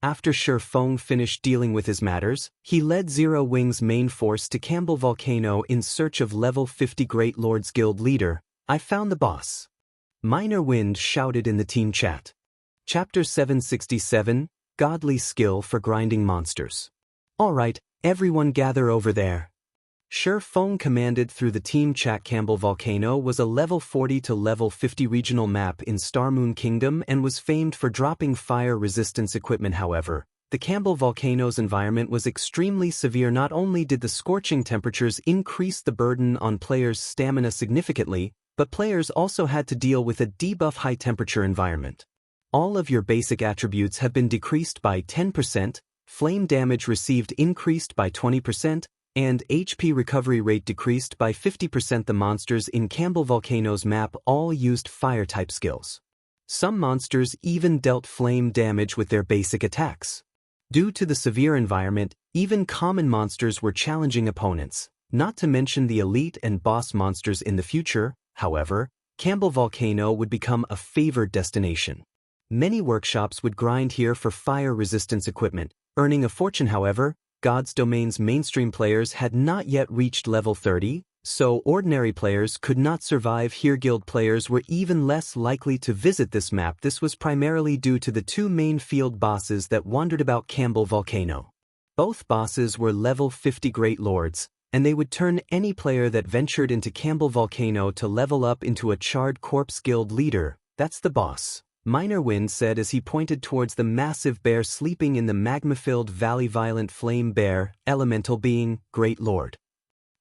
After Shi Feng finished dealing with his matters, he led Zero Wing's main force to Campbell Volcano in search of level 50 Great Lords Guild leader. I found the boss. Minor Wind shouted in the team chat. Chapter 767, Godly Skill for Grinding Monsters. Alright, everyone gather over there. Shi Feng commanded through the team chat. Campbell Volcano was a level 40 to level 50 regional map in Starmoon Kingdom and was famed for dropping fire resistance equipment. However, the Campbell Volcano's environment was extremely severe. Not only did the scorching temperatures increase the burden on players' stamina significantly, but players also had to deal with a debuff high temperature environment. All of your basic attributes have been decreased by 10%, flame damage received increased by 20%, and HP recovery rate decreased by 50%. The monsters in Campbell Volcano's map all used fire-type skills. Some monsters even dealt flame damage with their basic attacks. Due to the severe environment, even common monsters were challenging opponents, not to mention the elite and boss monsters in the future. However, Campbell Volcano would become a favored destination. Many workshops would grind here for fire resistance equipment, earning a fortune. However, God's Domain's mainstream players had not yet reached level 30, so ordinary players could not survive here. Guild players were even less likely to visit this map. This was primarily due to the two main field bosses that wandered about Campbell Volcano. Both bosses were level 50 Great Lords, and they would turn any player that ventured into Campbell Volcano to level up into a charred corpse. Guild leader, that's the boss. Minor Wind said as he pointed towards the massive bear sleeping in the magma-filled valley. Violent Flame Bear, elemental being, Great Lord.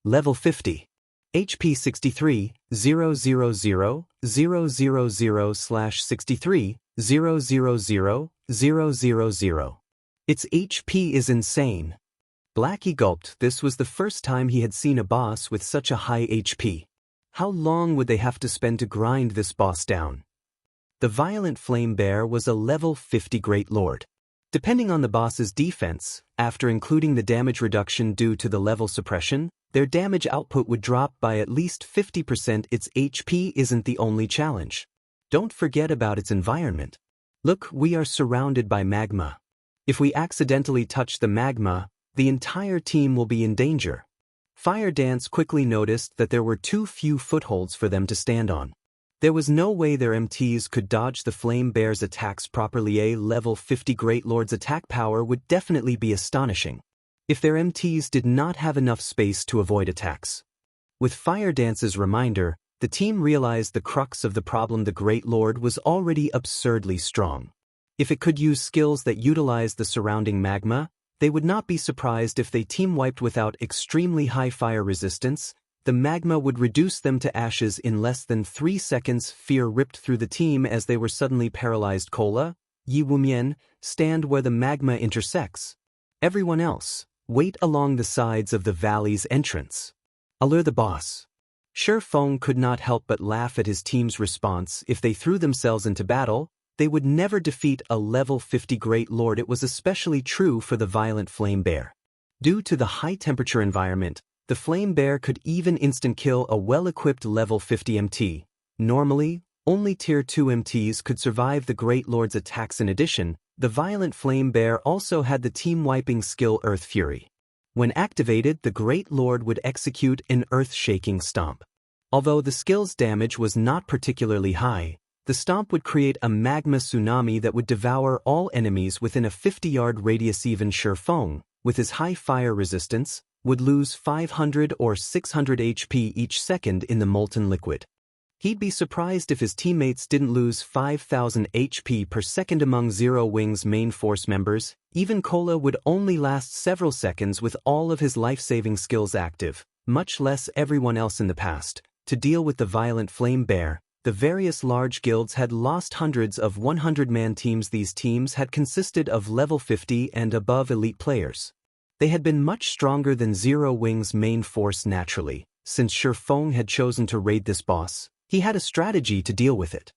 Level 50. HP 63, 000, 000/63, 000, 000. Its HP is insane. Blackie gulped. This was the first time he had seen a boss with such a high HP. How long would they have to spend to grind this boss down? The Violent Flame Bear was a level 50 Great Lord. Depending on the boss's defense, after including the damage reduction due to the level suppression, their damage output would drop by at least 50%. Its HP isn't the only challenge. Don't forget about its environment. Look, we are surrounded by magma. If we accidentally touch the magma, the entire team will be in danger. Fire Dance quickly noticed that there were too few footholds for them to stand on. There was no way their MTs could dodge the Flame Bear's attacks properly. A level 50 Great Lord's attack power would definitely be astonishing if their MTs did not have enough space to avoid attacks. With Fire Dance's reminder, the team realized the crux of the problem. The Great Lord was already absurdly strong. If it could use skills that utilized the surrounding magma, they would not be surprised if they team-wiped. Without extremely high fire resistance, the magma would reduce them to ashes in less than 3 seconds. Fear ripped through the team as they were suddenly paralyzed. Cola, Yi Wumian, stand where the magma intersects. Everyone else, wait along the sides of the valley's entrance. Allure the boss. Shi Feng could not help but laugh at his team's response. If they threw themselves into battle, they would never defeat a level 50 Great Lord. It was especially true for the Violent Flame Bear. Due to the high-temperature environment, the Flame Bear could even instant-kill a well-equipped level 50 MT. Normally, only Tier 2 MTs could survive the Great Lord's attacks. In addition, the Violent Flame Bear also had the team-wiping skill Earth Fury. When activated, the Great Lord would execute an earth-shaking stomp. Although the skill's damage was not particularly high, the stomp would create a magma tsunami that would devour all enemies within a 50-yard radius. Even Shi Feng, with his high fire resistance, would lose 500 or 600 HP each second in the molten liquid. He'd be surprised if his teammates didn't lose 5,000 HP per second. Among Zero Wing's main force members, even Cola would only last several seconds with all of his life-saving skills active. much less everyone else in the past. To deal with the violent flame bear, the various large guilds had lost hundreds of 100-man teams. These teams had consisted of level 50 and above elite players. They had been much stronger than Zero Wing's main force naturally. Since Shifeng had chosen to raid this boss, he had a strategy to deal with it.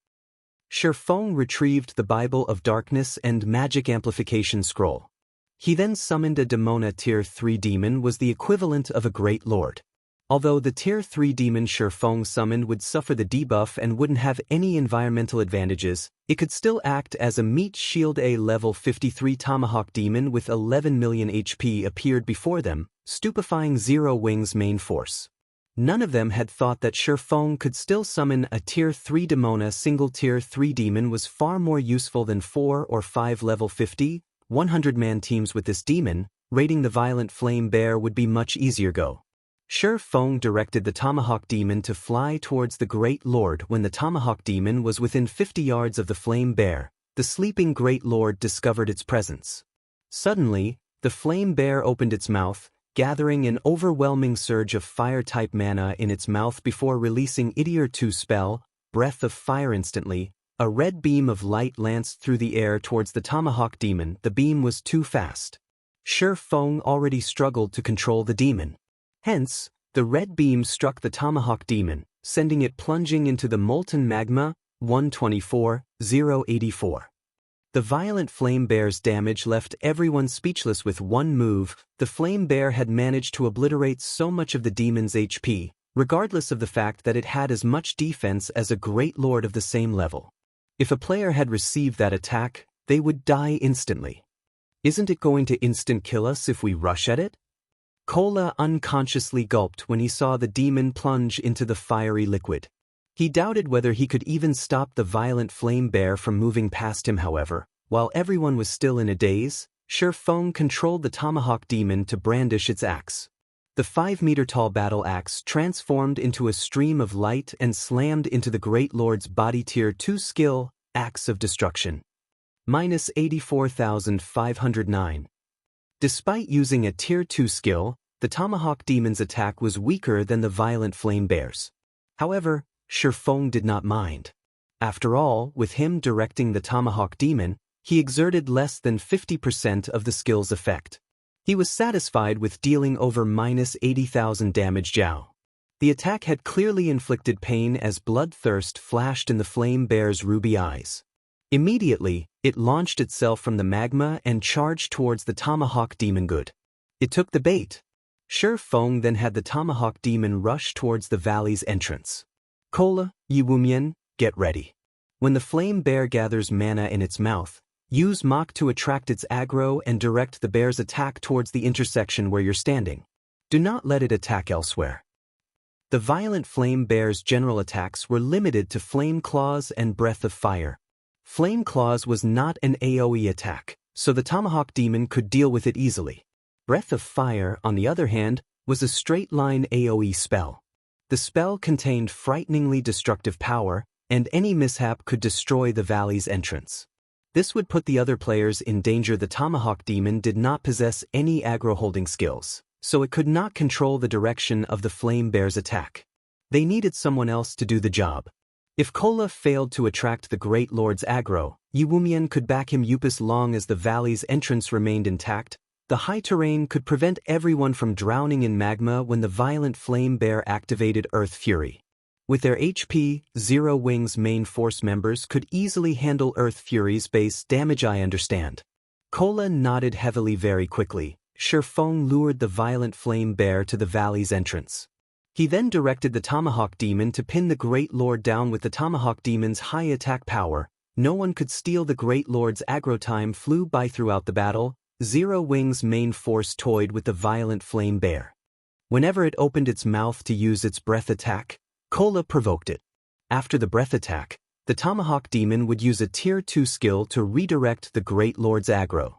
Shifeng retrieved the Bible of Darkness and Magic Amplification Scroll. He then summoned a Demona Tier 3 demon, was the equivalent of a Great Lord. Although the Tier 3 demon Shifeng summoned would suffer the debuff and wouldn't have any environmental advantages, it could still act as a meat shield. A level 53 Tomahawk demon with 11 million HP appeared before them, stupefying Zero Wing's main force. None of them had thought that Shifeng could still summon a Tier 3 Demona. Single Tier 3 demon was far more useful than 4 or 5 level 50, 100-man teams. With this demon, raiding the violent flame bear would be much easier. Go. Shifeng directed the Tomahawk demon to fly towards the Great Lord. When the Tomahawk demon was within 50 yards of the flame bear, the sleeping Great Lord discovered its presence. Suddenly, the flame bear opened its mouth, gathering an overwhelming surge of fire-type mana in its mouth before releasing Idior 2 spell, Breath of Fire. Instantly, a red beam of light lanced through the air towards the Tomahawk demon. The beam was too fast. Shifeng already struggled to control the demon. Hence, the red beam struck the Tomahawk demon, sending it plunging into the molten magma. 124-084. The violent flame bear's damage left everyone speechless. With one move, the flame bear had managed to obliterate so much of the demon's HP, regardless of the fact that it had as much defense as a Great Lord of the same level. If a player had received that attack, they would die instantly. Isn't it going to instant kill us if we rush at it? Kola unconsciously gulped when he saw the demon plunge into the fiery liquid. He doubted whether he could even stop the violent flame bear from moving past him. However, while everyone was still in a daze, Shifeng controlled the Tomahawk demon to brandish its axe. The 5-meter-tall battle axe transformed into a stream of light and slammed into the Great Lord's body. Tier 2 skill, Axe of Destruction. Minus 84,509. Despite using a Tier 2 skill, the Tomahawk demon's attack was weaker than the violent flame bear's. However, Shifeng did not mind. After all, with him directing the Tomahawk demon, he exerted less than 50% of the skill's effect. He was satisfied with dealing over minus 80,000 damage. The attack had clearly inflicted pain as bloodthirst flashed in the flame bear's ruby eyes. Immediately, it launched itself from the magma and charged towards the Tomahawk demon. Good. It took the bait. Shifeng then had the Tomahawk demon rush towards the valley's entrance. Kola, Yiwumian, get ready. When the flame bear gathers mana in its mouth, use Mach to attract its aggro and direct the bear's attack towards the intersection where you're standing. Do not let it attack elsewhere. The violent flame bear's general attacks were limited to flame claws and breath of fire. Flame Claws was not an AoE attack, so the Tomahawk demon could deal with it easily. Breath of Fire, on the other hand, was a straight-line AoE spell. The spell contained frighteningly destructive power, and any mishap could destroy the valley's entrance. This would put the other players in danger. The Tomahawk demon did not possess any aggro-holding skills, so it could not control the direction of the flame bear's attack. They needed someone else to do the job. If Kola failed to attract the Great Lord's aggro, Yiwumian could back him up. As long as the valley's entrance remained intact, the high terrain could prevent everyone from drowning in magma. When the violent flame bear activated Earth Fury. With their HP, Zero Wing's main force members could easily handle Earth Fury's base damage. I understand. Kola nodded heavily. Very quickly, Shifeng lured the violent flame bear to the valley's entrance. He then directed the Tomahawk demon to pin the Great Lord down. With the Tomahawk demon's high attack power, no one could steal the Great Lord's aggro. Time flew by. Throughout the battle, Zero Wing's main force toyed with the violent flame bear. Whenever it opened its mouth to use its breath attack, Kola provoked it. After the breath attack, the Tomahawk demon would use a Tier 2 skill to redirect the Great Lord's aggro.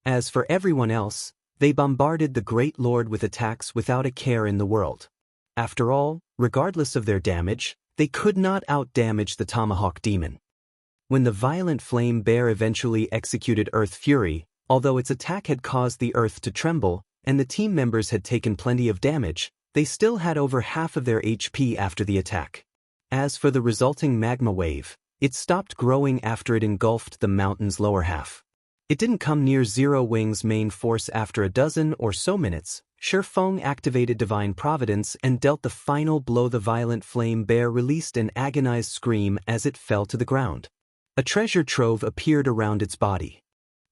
As for everyone else, they bombarded the Great Lord with attacks without a care in the world. After all, regardless of their damage, they could not out-damage the Tomahawk demon. When the violent flame bear eventually executed Earth Fury, although its attack had caused the earth to tremble, and the team members had taken plenty of damage, They still had over half of their HP after the attack. As for the resulting magma wave, it stopped growing after it engulfed the mountain's lower half. It didn't come near Zero Wing's main force after a dozen or so minutes. Shifeng activated Divine Providence and dealt the final blow. The violent flame bear released an agonized scream as it fell to the ground. A treasure trove appeared around its body.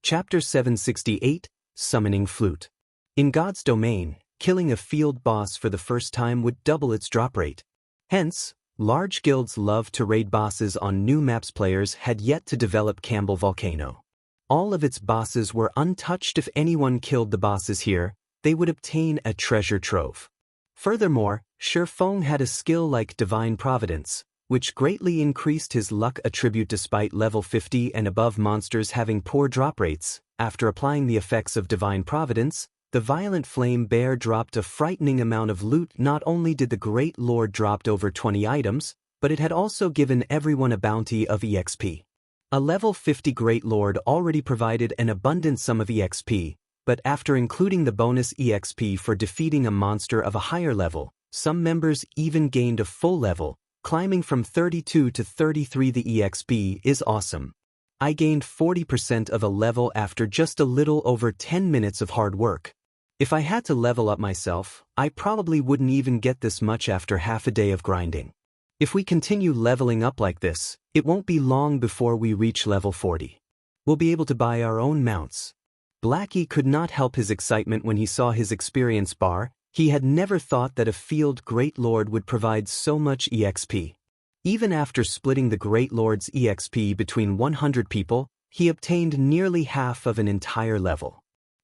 Chapter 768, Summoning Flute. In God's domain, killing a field boss for the first time would double its drop rate. Hence, large guilds love to raid bosses on new maps. Players had yet to develop Campbell Volcano. All of its bosses were untouched. If anyone killed the bosses here, they would obtain a treasure trove. Furthermore, Shifeng had a skill like Divine Providence, which greatly increased his luck attribute despite level 50 and above monsters having poor drop rates. After applying the effects of Divine Providence, the violent flame bear dropped a frightening amount of loot. Not only did the Great Lord dropped over 20 items, but it had also given everyone a bounty of EXP. A level 50 Great Lord already provided an abundant sum of EXP, but after including the bonus EXP for defeating a monster of a higher level, some members even gained a full level, climbing from 32 to 33. The EXP is awesome. I gained 40% of a level after just a little over 10 minutes of hard work. If I had to level up myself, I probably wouldn't even get this much after half a day of grinding. If we continue leveling up like this, it won't be long before we reach level 40. We'll be able to buy our own mounts. Blackie could not help his excitement when he saw his experience bar. He had never thought that a field Great Lord would provide so much EXP. Even after splitting the Great Lord's EXP between 100 people, he obtained nearly half of an entire level.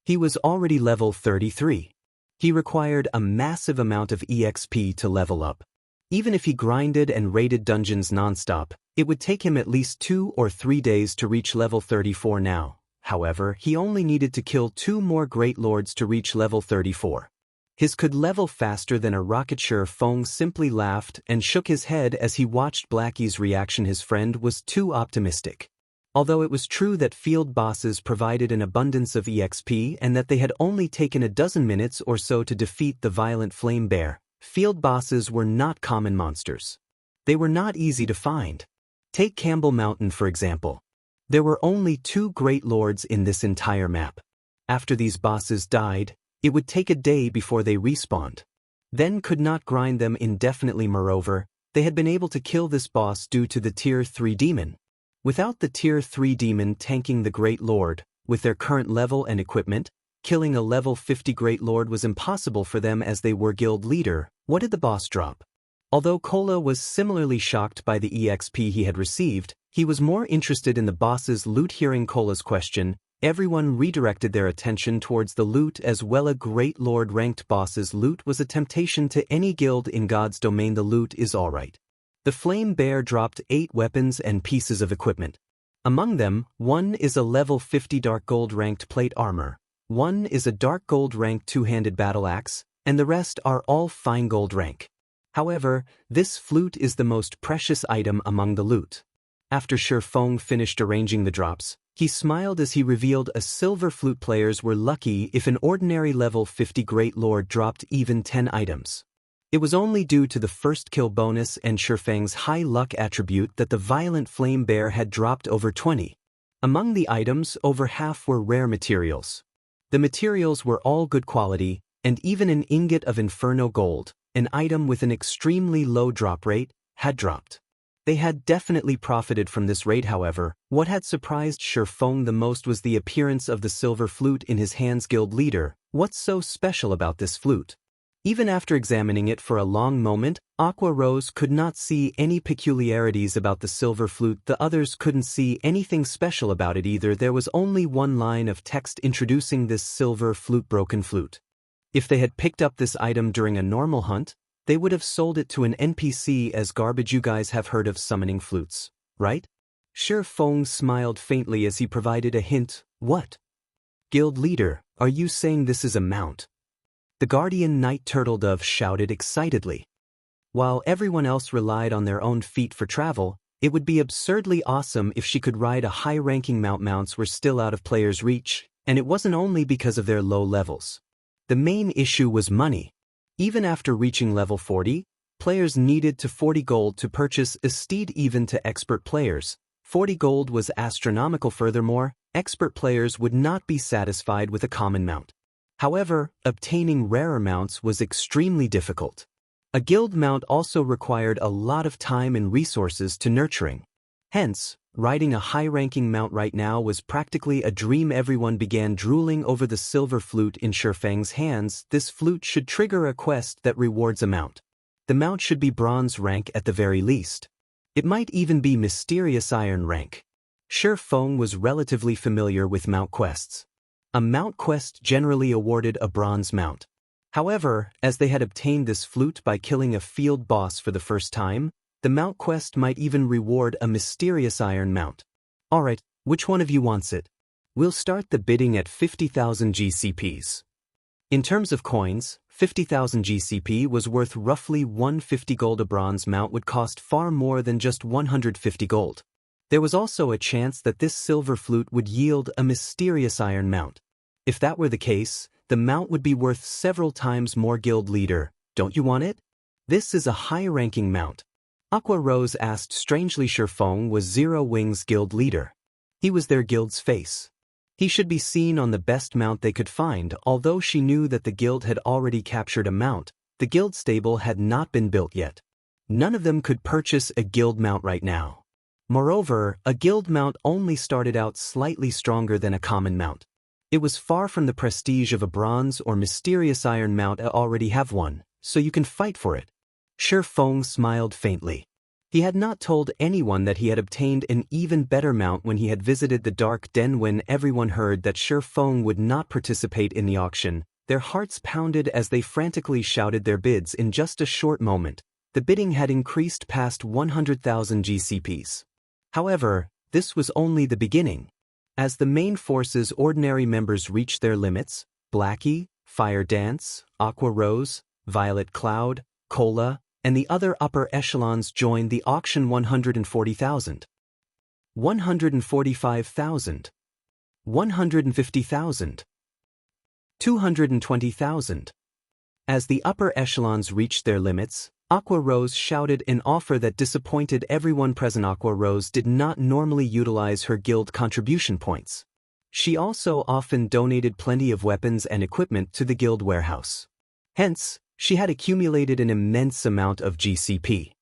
He was already level 33. He required a massive amount of EXP to level up. Even if he grinded and raided dungeons nonstop, it would take him at least 2 or 3 days to reach level 34 now. However, he only needed to kill 2 more Great Lords to reach level 34. His could level faster than a rocket. Shifeng simply laughed and shook his head as he watched Blackie's reaction. His friend was too optimistic. Although it was true that field bosses provided an abundance of EXP and that they had only taken a dozen minutes or so to defeat the violent flame bear, field bosses were not common monsters. They were not easy to find. Take Campbell Mountain for example. There were only 2 Great Lords in this entire map. After these bosses died, it would take a day before they respawned. Then could not grind them indefinitely. Moreover, they had been able to kill this boss due to the Tier 3 demon. Without the Tier 3 demon tanking the Great Lord, with their current level and equipment, killing a level 50 Great Lord was impossible for them as they were guild leader. What did the boss drop? Although Kola was similarly shocked by the EXP he had received, he was more interested in the boss's loot. Hearing Kola's question, everyone redirected their attention towards the loot as well. A Great Lord ranked boss's loot was a temptation to any guild in God's domain. The loot is alright. The flame bear dropped 8 weapons and pieces of equipment. Among them, 1 is a level 50 dark gold ranked plate armor, 1 is a dark gold ranked two-handed battle axe, and the rest are all fine gold rank. However, this flute is the most precious item among the loot. After Shifeng finished arranging the drops, he smiled as he revealed a silver flute. Players were lucky if an ordinary level 50 Great Lord dropped even 10 items. It was only due to the first kill bonus and Shifeng's high luck attribute that the violent flame bear had dropped over 20. Among the items, over half were rare materials. The materials were all good quality, and even an ingot of Inferno gold, an item with an extremely low drop rate, had dropped. They had definitely profited from this raid. However, what had surprised Shifeng the most was the appearance of the silver flute in his hands. Guild leader, what's so special about this flute? Even after examining it for a long moment, Aqua Rose could not see any peculiarities about the silver flute. The others couldn't see anything special about it either. There was only one line of text introducing this silver flute. Broken flute. If they had picked up this item during a normal hunt, they would have sold it to an NPC as garbage. You guys have heard of summoning flutes, right? Shifeng smiled faintly as he provided a hint. What? Guild leader, are you saying this is a mount? The guardian Night Turtledove shouted excitedly. While everyone else relied on their own feet for travel, it would be absurdly awesome if she could ride a high-ranking mount. Mounts were still out of players' reach, and it wasn't only because of their low levels. The main issue was money. Even after reaching level 40, players needed to 40 gold to purchase a steed. Even to expert players, 40 gold was astronomical. Furthermore, expert players would not be satisfied with a common mount. However, obtaining rarer mounts was extremely difficult. A guild mount also required a lot of time and resources to nurturing. Hence, riding a high-ranking mount right now was practically a dream. Everyone began drooling over the silver flute in Shifeng's hands. This flute should trigger a quest that rewards a mount. The mount should be bronze rank at the very least. It might even be mysterious iron rank. Shifeng was relatively familiar with mount quests. A mount quest generally awarded a bronze mount. However, as they had obtained this flute by killing a field boss for the first time, the mount quest might even reward a mysterious iron mount. Alright, which one of you wants it? We'll start the bidding at 50,000 GCPs. In terms of coins, 50,000 GCP was worth roughly 150 gold. A bronze mount would cost far more than just 150 gold. There was also a chance that this silver flute would yield a mysterious iron mount. If that were the case, the mount would be worth several times more. Guild leader, don't you want it? This is a high-ranking mount. Aqua Rose asked. Strangely, Shifeng was Zero Wings guild leader. He was their guild's face. He should be seen on the best mount they could find. Although she knew that the guild had already captured a mount, the guild stable had not been built yet. None of them could purchase a guild mount right now. Moreover, a guild mount only started out slightly stronger than a common mount. It was far from the prestige of a bronze or mysterious iron mount. I already have one, so you can fight for it. Shifeng smiled faintly. He had not told anyone that he had obtained an even better mount when he had visited the Dark Den. When everyone heard that Shifeng would not participate in the auction, their hearts pounded as they frantically shouted their bids. In just a short moment, the bidding had increased past 100,000 GCPs. However, this was only the beginning. As the main force's ordinary members reached their limits, Blackie, Fire Dance, Aqua Rose, Violet Cloud, Cola, and the other upper echelons joined the auction. 140,000. 145,000. 150,000. 220,000. As the upper echelons reached their limits, Aqua Rose shouted an offer that disappointed everyone present. Aqua Rose did not normally utilize her guild contribution points. She also often donated plenty of weapons and equipment to the guild warehouse. Hence, she had accumulated an immense amount of GCP.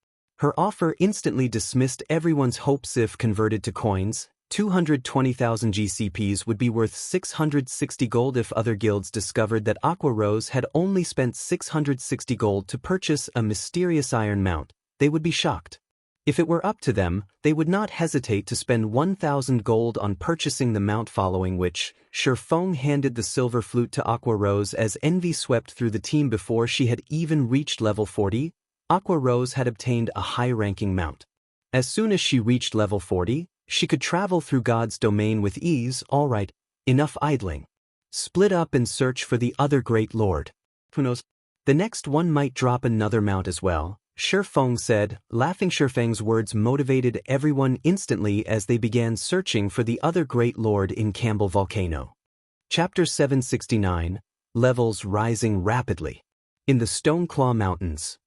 Her offer instantly dismissed everyone's hopes. If converted to coins, 220,000 GCPs would be worth 660 gold. If other guilds discovered that Aqua Rose had only spent 660 gold to purchase a mysterious iron mount, they would be shocked. If it were up to them, they would not hesitate to spend 1,000 gold on purchasing the mount. Following which, Shifeng handed the silver flute to Aqua Rose as envy swept through the team. Before she had even reached level 40, Aqua Rose had obtained a high-ranking mount. As soon as she reached level 40, she could travel through God's domain with ease. Alright, enough idling. Split up and search for the other great lord. Who knows? The next one might drop another mount as well, Shifeng said, laughing. Shifeng's words motivated everyone instantly as they began searching for the other great lord in Campbell Volcano. Chapter 769, Levels rising rapidly. In the Stoneclaw Mountains.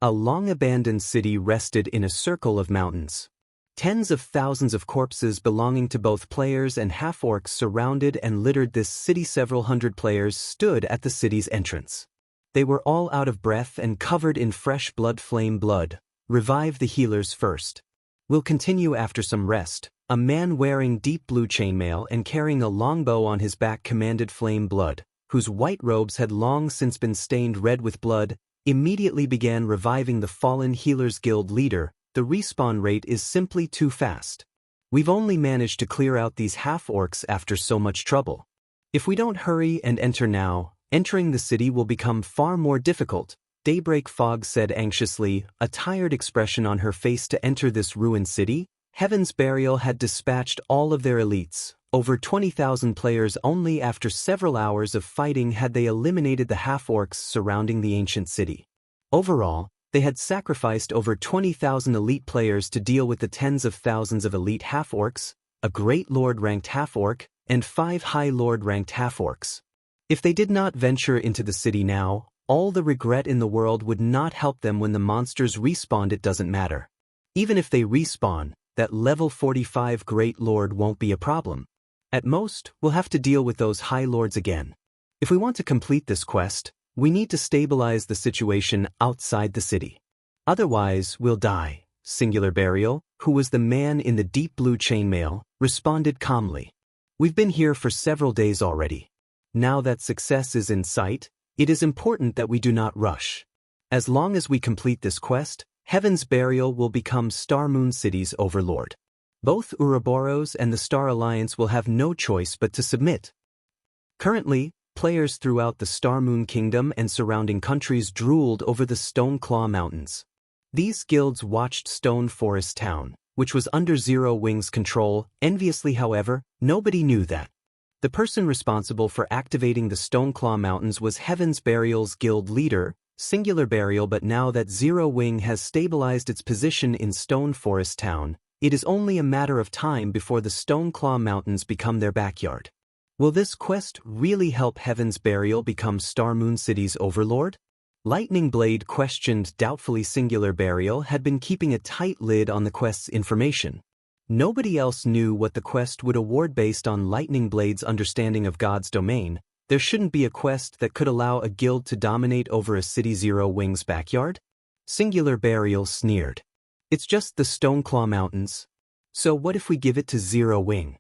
A long-abandoned city rested in a circle of mountains. Tens of thousands of corpses belonging to both players and half-orcs surrounded and littered this city. Several hundred players stood at the city's entrance. They were all out of breath and covered in fresh blood. Flame blood. Revive the healers first. We'll continue after some rest. A man wearing deep blue chainmail and carrying a longbow on his back commanded. Flame blood, whose white robes had long since been stained red with blood, immediately began reviving the fallen healers. Guild leader, the respawn rate is simply too fast. We've only managed to clear out these half-orcs after so much trouble. If we don't hurry and enter now, entering the city will become far more difficult, Daybreak Fog said anxiously, a tired expression on her face. To enter this ruined city, Heaven's Burial had dispatched all of their elites, over 20,000 players. Only after several hours of fighting had they eliminated the half-orcs surrounding the ancient city. Overall, they had sacrificed over 20,000 elite players to deal with the tens of thousands of elite half-orcs, a great lord-ranked half-orc, and 5 high lord-ranked half-orcs. If they did not venture into the city now, all the regret in the world would not help them when the monsters respawned. It doesn't matter. Even if they respawn, that level 45 Great Lord won't be a problem. At most, we'll have to deal with those High Lords again. If we want to complete this quest, we need to stabilize the situation outside the city. Otherwise, we'll die. Singular Burial, who was the man in the deep blue chainmail, responded calmly. We've been here for several days already. Now that success is in sight, it is important that we do not rush. As long as we complete this quest, Heaven's Burial will become Star Moon City's overlord. Both Ouroboros and the Star Alliance will have no choice but to submit. Currently, players throughout the Star Moon Kingdom and surrounding countries drooled over the Stoneclaw Mountains. These guilds watched Stone Forest Town, which was under Zero Wing's control, enviously. However, nobody knew that. The person responsible for activating the Stoneclaw Mountains was Heaven's Burial's guild leader, Singular Burial. But now that Zero Wing has stabilized its position in Stone Forest Town, it is only a matter of time before the Stoneclaw Mountains become their backyard. Will this quest really help Heaven's Burial become Star Moon City's overlord? Lightning Blade questioned doubtfully. Singular Burial had been keeping a tight lid on the quest's information. Nobody else knew what the quest would award based on Lightning Blade's understanding of God's domain. There shouldn't be a quest that could allow a guild to dominate over a city Zero Wing's backyard? Singular Burial sneered. It's just the Stoneclaw Mountains. So what if we give it to Zero Wing?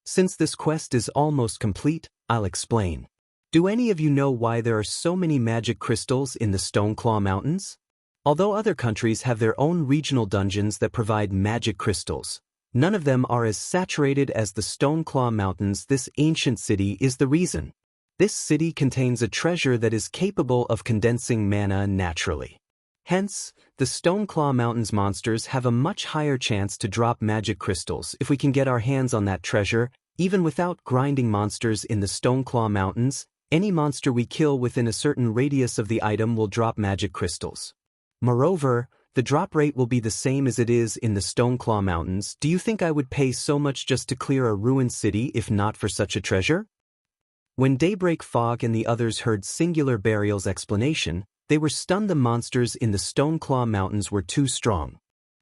Since this quest is almost complete, I'll explain. Do any of you know why there are so many magic crystals in the Stoneclaw Mountains? Although other countries have their own regional dungeons that provide magic crystals, none of them are as saturated as the Stoneclaw Mountains. This ancient city is the reason. This city contains a treasure that is capable of condensing mana naturally. Hence, the Stoneclaw Mountains monsters have a much higher chance to drop magic crystals if we can get our hands on that treasure. Even without grinding monsters in the Stoneclaw Mountains, any monster we kill within a certain radius of the item will drop magic crystals. Moreover, the drop rate will be the same as it is in the Stoneclaw Mountains. Do you think I would pay so much just to clear a ruined city if not for such a treasure? When Daybreak Fog and the others heard Singular Burial's explanation, they were stunned. The monsters in the Stoneclaw Mountains were too strong.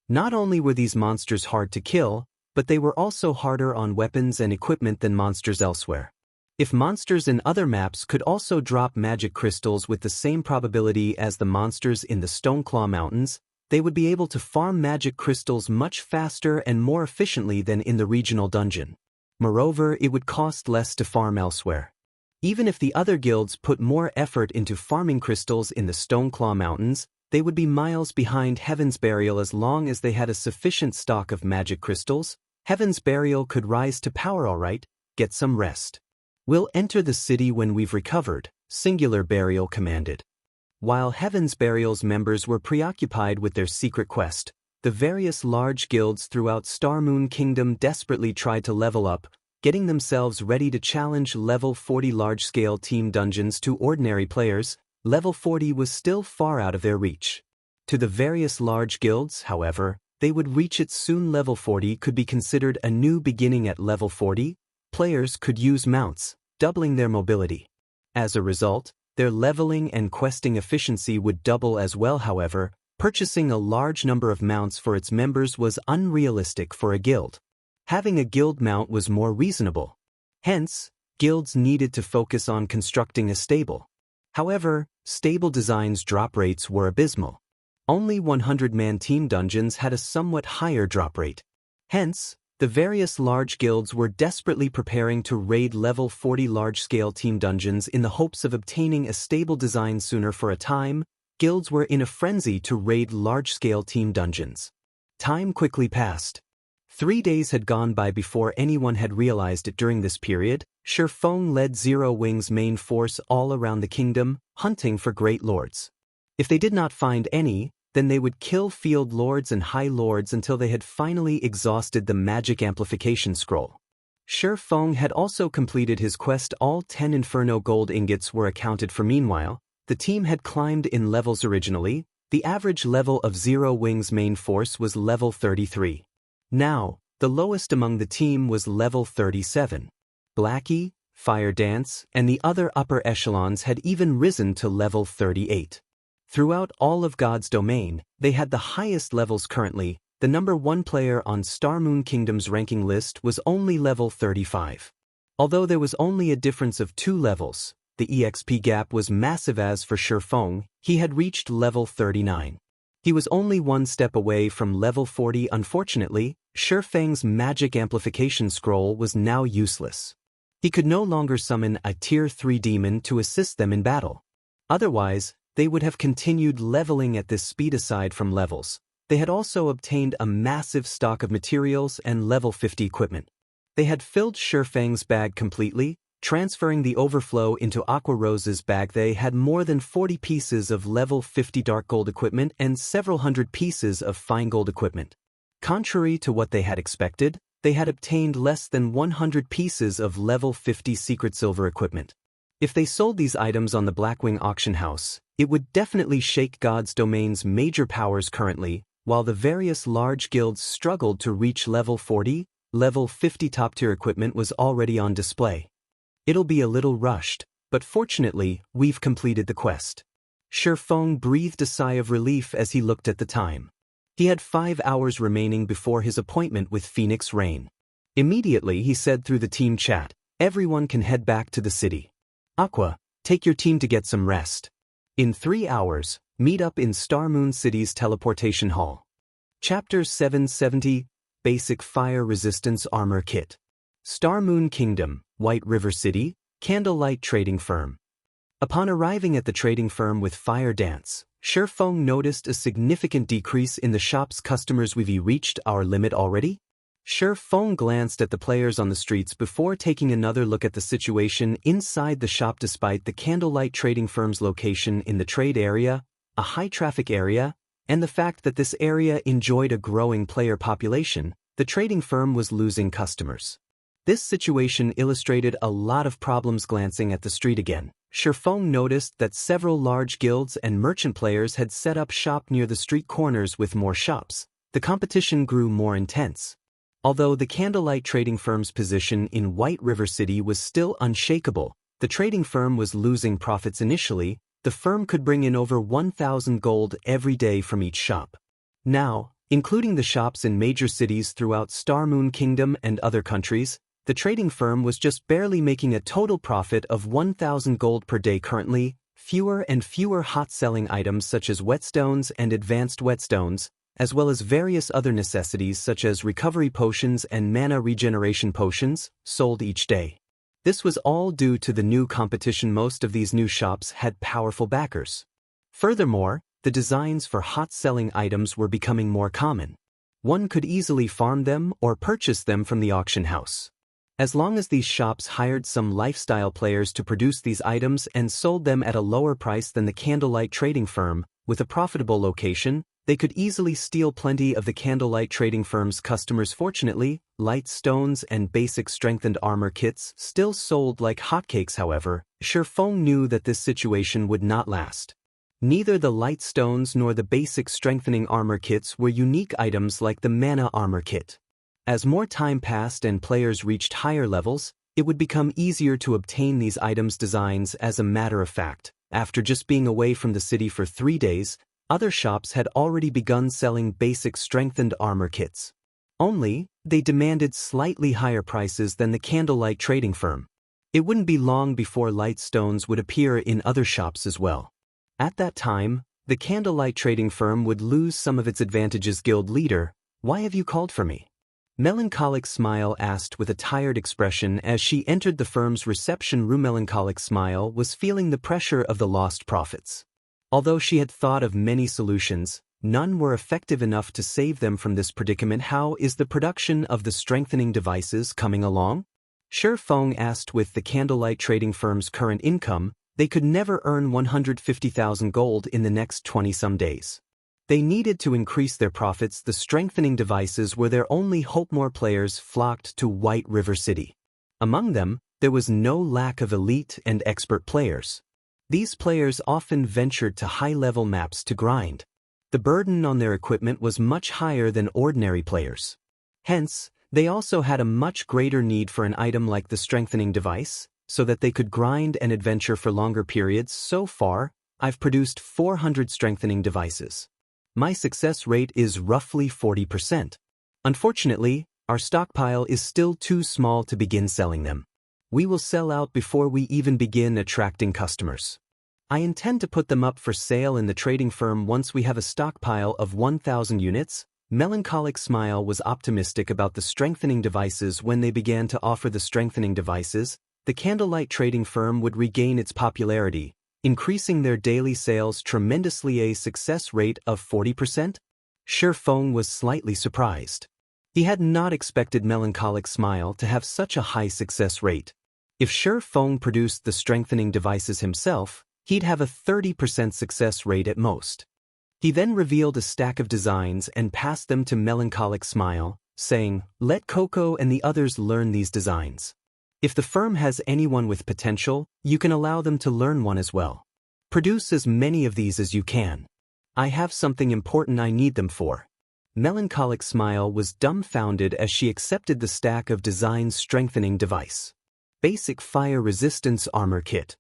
Not only were these monsters hard to kill, but they were also harder on weapons and equipment than monsters elsewhere. If monsters in other maps could also drop magic crystals with the same probability as the monsters in the Stoneclaw Mountains, they would be able to farm magic crystals much faster and more efficiently than in the regional dungeon. Moreover, it would cost less to farm elsewhere. Even if the other guilds put more effort into farming crystals in the Stoneclaw Mountains, they would be miles behind Heaven's Burial. As long as they had a sufficient stock of magic crystals, Heaven's Burial could rise to power. Alright, get some rest. We'll enter the city when we've recovered, Singular Burial commanded. While Heaven's Burial's members were preoccupied with their secret quest, the various large guilds throughout Star Moon Kingdom desperately tried to level up, getting themselves ready to challenge level 40 large-scale team dungeons to ordinary players. Level 40 was still far out of their reach. To the various large guilds, however, they would reach it soon. Level 40 could be considered a new beginning. At level 40, players could use mounts, doubling their mobility. As a result, their leveling and questing efficiency would double as well. However, purchasing a large number of mounts for its members was unrealistic for a guild. Having a guild mount was more reasonable. Hence, guilds needed to focus on constructing a stable. However, stable designs' drop rates were abysmal. Only 100-man team dungeons had a somewhat higher drop rate. Hence, the various large guilds were desperately preparing to raid level 40 large-scale team dungeons in the hopes of obtaining a stable design sooner. For a time, guilds were in a frenzy to raid large-scale team dungeons. Time quickly passed. 3 days had gone by before anyone had realized it. During this period, Shurfeng led Zero Wing's main force all around the kingdom, hunting for great lords. If they did not find any, then they would kill field lords and high lords until they had finally exhausted the magic amplification scroll. Shurfeng had also completed his quest. All 10 Inferno gold ingots were accounted for. Meanwhile, the team had climbed in levels. Originally, the average level of Zero Wing's main force was level 33. Now, the lowest among the team was level 37. Blackie, Fire Dance, and the other upper echelons had even risen to level 38. Throughout all of God's domain, they had the highest levels currently. The number 1 player on Star Moon Kingdom's ranking list was only level 35. Although there was only a difference of 2 levels, the EXP gap was massive as for Shifeng, he had reached level 39. He was only 1 step away from level 40. Unfortunately, Shifeng's magic amplification scroll was now useless. He could no longer summon a tier 3 demon to assist them in battle. Otherwise, they would have continued leveling at this speed. Aside from levels, they had also obtained a massive stock of materials and level 50 equipment. They had filled Shifeng's bag completely, transferring the overflow into Aqua Rose's bag. They had more than 40 pieces of level 50 dark gold equipment and several hundred pieces of fine gold equipment. Contrary to what they had expected, they had obtained less than 100 pieces of level 50 secret silver equipment. If they sold these items on the Blackwing auction house, it would definitely shake God's domain's major powers currently. While the various large guilds struggled to reach level 40, level 50 top-tier equipment was already on display. It'll be a little rushed, but fortunately, we've completed the quest. Shifeng breathed a sigh of relief as he looked at the time. He had 5 hours remaining before his appointment with Phoenix Rain. Immediately he said through the team chat, "Everyone can head back to the city. Aqua, take your team to get some rest. In 3 hours, meet up in Star Moon City's teleportation hall." Chapter 770, Basic Fire Resistance Armor Kit. Star Moon Kingdom, White River City, Candlelight Trading Firm. Upon arriving at the trading firm with Fire Dance, Shifeng noticed a significant decrease in the shop's customers. "We've reached our limit already?" Shifeng glanced at the players on the streets before taking another look at the situation inside the shop. Despite the Candlelight Trading Firm's location in the trade area, a high-traffic area, and the fact that this area enjoyed a growing player population, the trading firm was losing customers. This situation illustrated a lot of problems. Glancing at the street again, Shifeng noticed that several large guilds and merchant players had set up shop near the street corners. With more shops, the competition grew more intense. Although the Candlelight Trading Firm's position in White River City was still unshakable, the trading firm was losing profits. Initially, the firm could bring in over 1,000 gold every day from each shop. Now, including the shops in major cities throughout Star Moon Kingdom and other countries, the trading firm was just barely making a total profit of 1,000 gold per day. Currently, fewer and fewer hot-selling items such as whetstones and advanced whetstones, as well as various other necessities such as recovery potions and mana regeneration potions, sold each day. This was all due to the new competition. Most of these new shops had powerful backers. Furthermore, the designs for hot-selling items were becoming more common. One could easily farm them or purchase them from the auction house. As long as these shops hired some lifestyle players to produce these items and sold them at a lower price than the Candlelight Trading Firm, with a profitable location, they could easily steal plenty of the Candlelight Trading Firm's customers. Fortunately, light stones and basic strengthened armor kits still sold like hotcakes. However, Shifeng knew that this situation would not last. Neither the light stones nor the basic strengthening armor kits were unique items like the mana armor kit. As more time passed and players reached higher levels, it would become easier to obtain these items' designs. As a matter of fact, after just being away from the city for 3 days, other shops had already begun selling basic strengthened armor kits. Only, they demanded slightly higher prices than the Candlelight Trading Firm. It wouldn't be long before light stones would appear in other shops as well. At that time, the Candlelight Trading Firm would lose some of its advantages. "Guild leader, why have you called for me?" Melancholic Smile asked with a tired expression as she entered the firm's reception room. Melancholic Smile was feeling the pressure of the lost profits. Although she had thought of many solutions, none were effective enough to save them from this predicament. "How is the production of the strengthening devices coming along?" Shifeng asked. With the Candlelight Trading Firm's current income, they could never earn 150,000 gold in the next 20-some days. They needed to increase their profits. The strengthening devices were their only hope. More players flocked to White River City. Among them, there was no lack of elite and expert players. These players often ventured to high-level maps to grind. The burden on their equipment was much higher than ordinary players. Hence, they also had a much greater need for an item like the strengthening device. so that they could grind and adventure for longer periods. So far, I've produced 400 strengthening devices. My success rate is roughly 40%. Unfortunately, our stockpile is still too small to begin selling them. We will sell out before we even begin attracting customers. I intend to put them up for sale in the trading firm once we have a stockpile of 1,000 units. Melancholic Smile was optimistic about the strengthening devices. When they began to offer the strengthening devices, the Candlelight trading firm would regain its popularity, increasing their daily sales tremendously. A success rate of 40%? Shifeng was slightly surprised. He had not expected Melancholic Smile to have such a high success rate. If Shifeng produced the strengthening devices himself, he'd have a 30% success rate at most. He then revealed a stack of designs and passed them to Melancholic Smile, saying, "Let Coco and the others learn these designs. If the firm has anyone with potential, you can allow them to learn one as well. Produce as many of these as you can. I have something important I need them for." Melancholic Smile was dumbfounded as she accepted the stack of designs strengthening device. Basic Fire Resistance Armor Kit.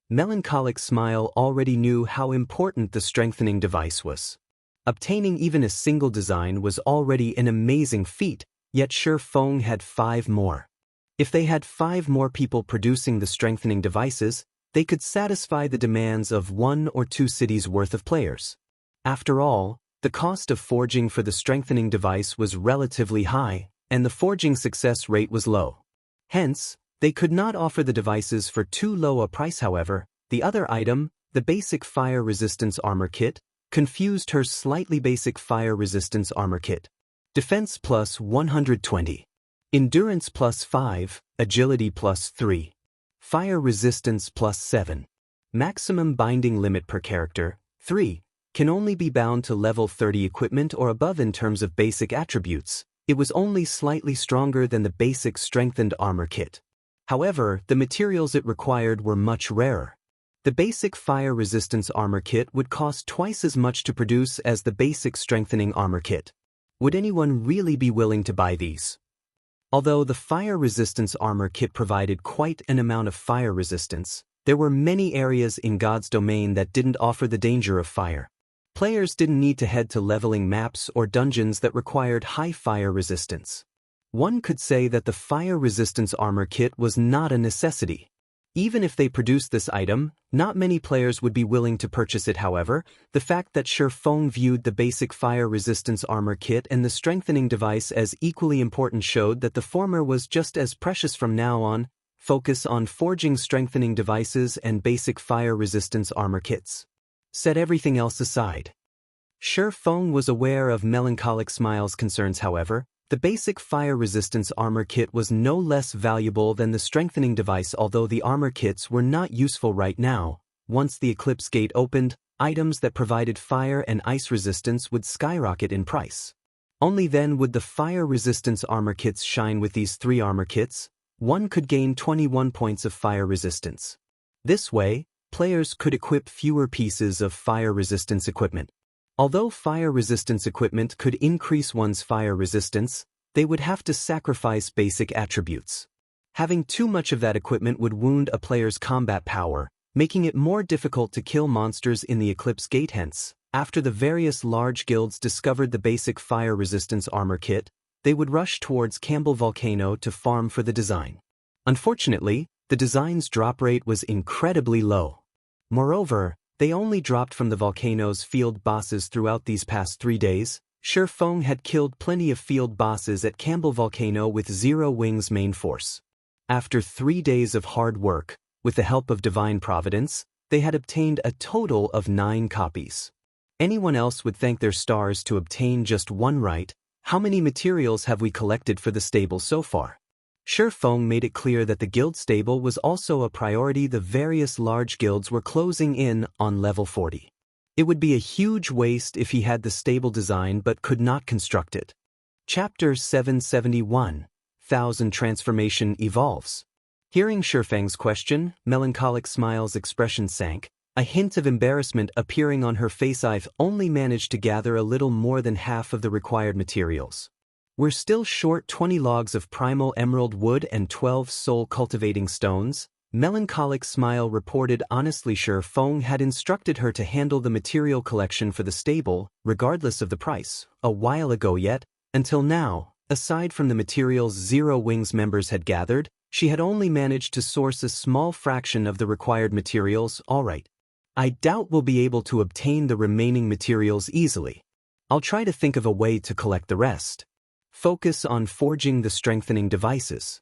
Melancholic Smile already knew how important the strengthening device was. Obtaining even a single design was already an amazing feat, yet Shifeng had 5 more. If they had 5 more people producing the strengthening devices, they could satisfy the demands of 1 or 2 cities worth of players. After all, the cost of forging for the strengthening device was relatively high, and the forging success rate was low. Hence, they could not offer the devices for too low a price. However, the other item, the Basic Fire Resistance Armor Kit, confused her slightly. Basic Fire Resistance Armor Kit. Defense plus 120. Endurance plus 5, Agility plus 3. Fire Resistance plus 7. Maximum binding limit per character, 3, can only be bound to level 30 equipment or above. In terms of basic attributes, it was only slightly stronger than the basic Strengthened Armor Kit. However, the materials it required were much rarer. The Basic Fire Resistance Armor Kit would cost twice as much to produce as the basic Strengthening Armor Kit. Would anyone really be willing to buy these? Although the Fire Resistance Armor Kit provided quite an amount of fire resistance, there were many areas in God's domain that didn't offer the danger of fire. Players didn't need to head to leveling maps or dungeons that required high fire resistance. One could say that the Fire Resistance Armor Kit was not a necessity. Even if they produced this item, not many players would be willing to purchase it. However, the fact that Shifeng viewed the Basic Fire Resistance Armor Kit and the Strengthening Device as equally important showed that the former was just as precious. From now on, focus on forging strengthening devices and basic fire resistance armor kits. Set everything else aside. Shifeng was aware of Melancholic Smile's concerns. However, the basic fire resistance armor kit was no less valuable than the strengthening device. Although the armor kits were not useful right now, once the Eclipse Gate opened, items that provided fire and ice resistance would skyrocket in price. Only then would the fire resistance armor kits shine. With these 3 armor kits, one could gain 21 points of fire resistance. This way, players could equip fewer pieces of fire resistance equipment. Although fire resistance equipment could increase one's fire resistance, they would have to sacrifice basic attributes. Having too much of that equipment would wound a player's combat power, making it more difficult to kill monsters in the Eclipse Gate. Hence, after the various large guilds discovered the basic fire resistance armor kit, they would rush towards Campbell Volcano to farm for the design. Unfortunately, the design's drop rate was incredibly low. Moreover, they only dropped from the volcano's field bosses throughout these past 3 days. Shifeng had killed plenty of field bosses at Campbell Volcano with Zero Wing's main force. After 3 days of hard work, with the help of Divine Providence, they had obtained a total of 9 copies. Anyone else would thank their stars to obtain just 1 right. How many materials have we collected for the stable so far? Shifeng made it clear that the guild stable was also a priority. The various large guilds were closing in on level 40. It would be a huge waste if he had the stable design but could not construct it. Chapter 771, 1000 Transformation Evolves. Hearing Shifeng's question, Melancholic Smile's expression sank, a hint of embarrassment appearing on her face. I've only managed to gather a little more than half of the required materials. We're still short 20 logs of primal emerald wood and 12 soul cultivating stones. Melancholic Smile reported honestly Sure Feng had instructed her to handle the material collection for the stable, regardless of the price, a while ago yet, until now, aside from the materials Zero Wings members had gathered, she had only managed to source a small fraction of the required materials. Alright. I doubt we'll be able to obtain the remaining materials easily. I'll try to think of a way to collect the rest. Focus on forging the strengthening devices.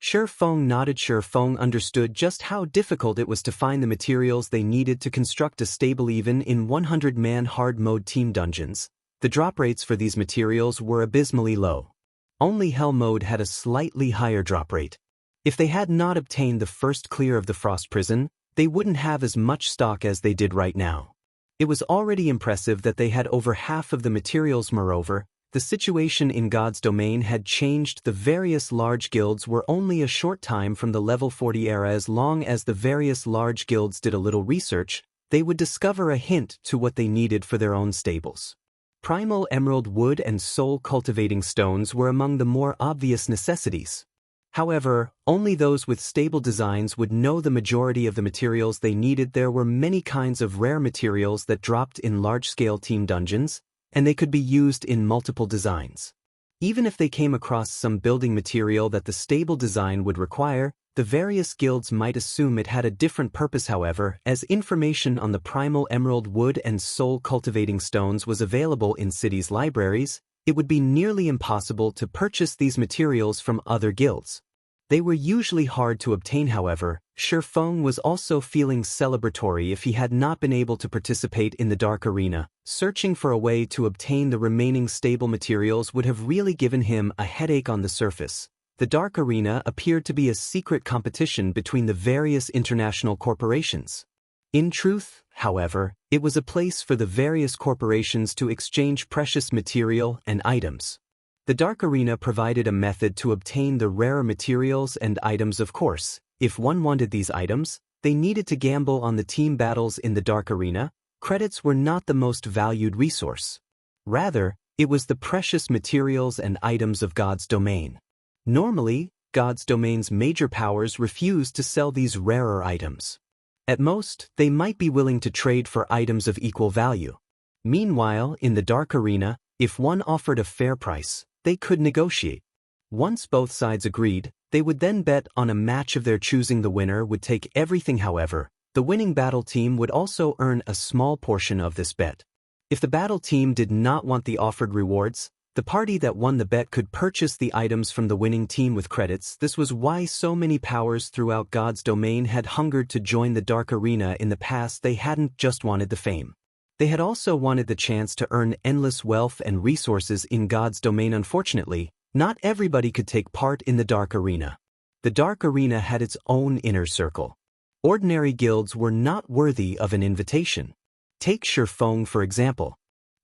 Sure Feng nodded. Sure Feng understood just how difficult it was to find the materials they needed to construct a stable even in 100-man hard mode team dungeons. The drop rates for these materials were abysmally low. Only Hell mode had a slightly higher drop rate. If they had not obtained the first clear of the Frost Prison, they wouldn't have as much stock as they did right now. It was already impressive that they had over half of the materials. Moreover, the situation in God's domain had changed. The various large guilds were only a short time from the level 40 era. As long as the various large guilds did a little research, they would discover a hint to what they needed for their own stables. Primal emerald wood and soul cultivating stones were among the more obvious necessities. However, only those with stable designs would know the majority of the materials they needed. There were many kinds of rare materials that dropped in large-scale team dungeons, and they could be used in multiple designs. Even if they came across some building material that the stable design would require, the various guilds might assume it had a different purpose. However, as information on the primal emerald wood and soul cultivating stones was available in cities' libraries, it would be nearly impossible to purchase these materials from other guilds. They were usually hard to obtain. However, Sure Feng was also feeling celebratory. If he had not been able to participate in the Dark Arena, searching for a way to obtain the remaining stable materials would have really given him a headache. On the surface, the Dark Arena appeared to be a secret competition between the various international corporations. In truth, however, it was a place for the various corporations to exchange precious material and items. The Dark Arena provided a method to obtain the rarer materials and items. Of course, if one wanted these items, they needed to gamble on the team battles in the Dark Arena. Credits were not the most valued resource. Rather, it was the precious materials and items of God's domain. Normally, God's domain's major powers refused to sell these rarer items. At most, they might be willing to trade for items of equal value. Meanwhile, in the Dark Arena, if one offered a fair price, they could negotiate. Once both sides agreed, they would then bet on a match of their choosing. The winner would take everything. However, the winning battle team would also earn a small portion of this bet. If the battle team did not want the offered rewards, the party that won the bet could purchase the items from the winning team with credits. This was why so many powers throughout God's domain had hungered to join the Dark Arena in the past. They hadn't just wanted the fame. They had also wanted the chance to earn endless wealth and resources in God's domain. Unfortunately, not everybody could take part in the Dark Arena. The Dark Arena had its own inner circle. Ordinary guilds were not worthy of an invitation. Take Sure Feng for example.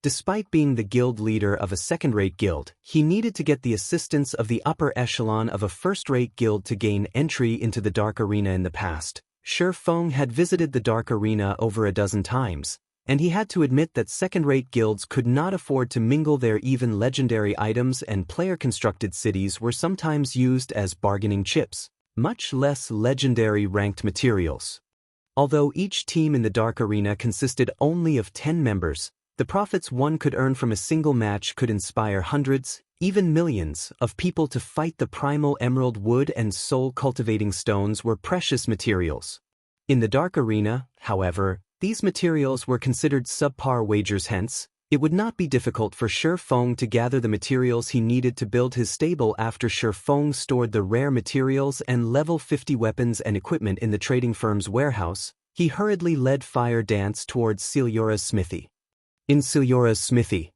Despite being the guild leader of a second-rate guild, he needed to get the assistance of the upper echelon of a first-rate guild to gain entry into the Dark Arena. In the past, Sure Feng had visited the Dark Arena over a dozen times, and he had to admit that second-rate guilds could not afford to mingle there. Even legendary items and player-constructed cities were sometimes used as bargaining chips, much less legendary ranked materials. Although each team in the Dark Arena consisted only of 10 members, the profits one could earn from a single match could inspire hundreds, even millions, of people to fight. The primal emerald wood and soul cultivating stones were precious materials. In the Dark Arena, however, these materials were considered subpar wagers. Hence, it would not be difficult for Sure Feng to gather the materials he needed to build his stable. After Sure Feng stored the rare materials and level 50 weapons and equipment in the trading firm's warehouse, he hurriedly led Fire Dance towards Ciliora's smithy. In Ciliora's smithy,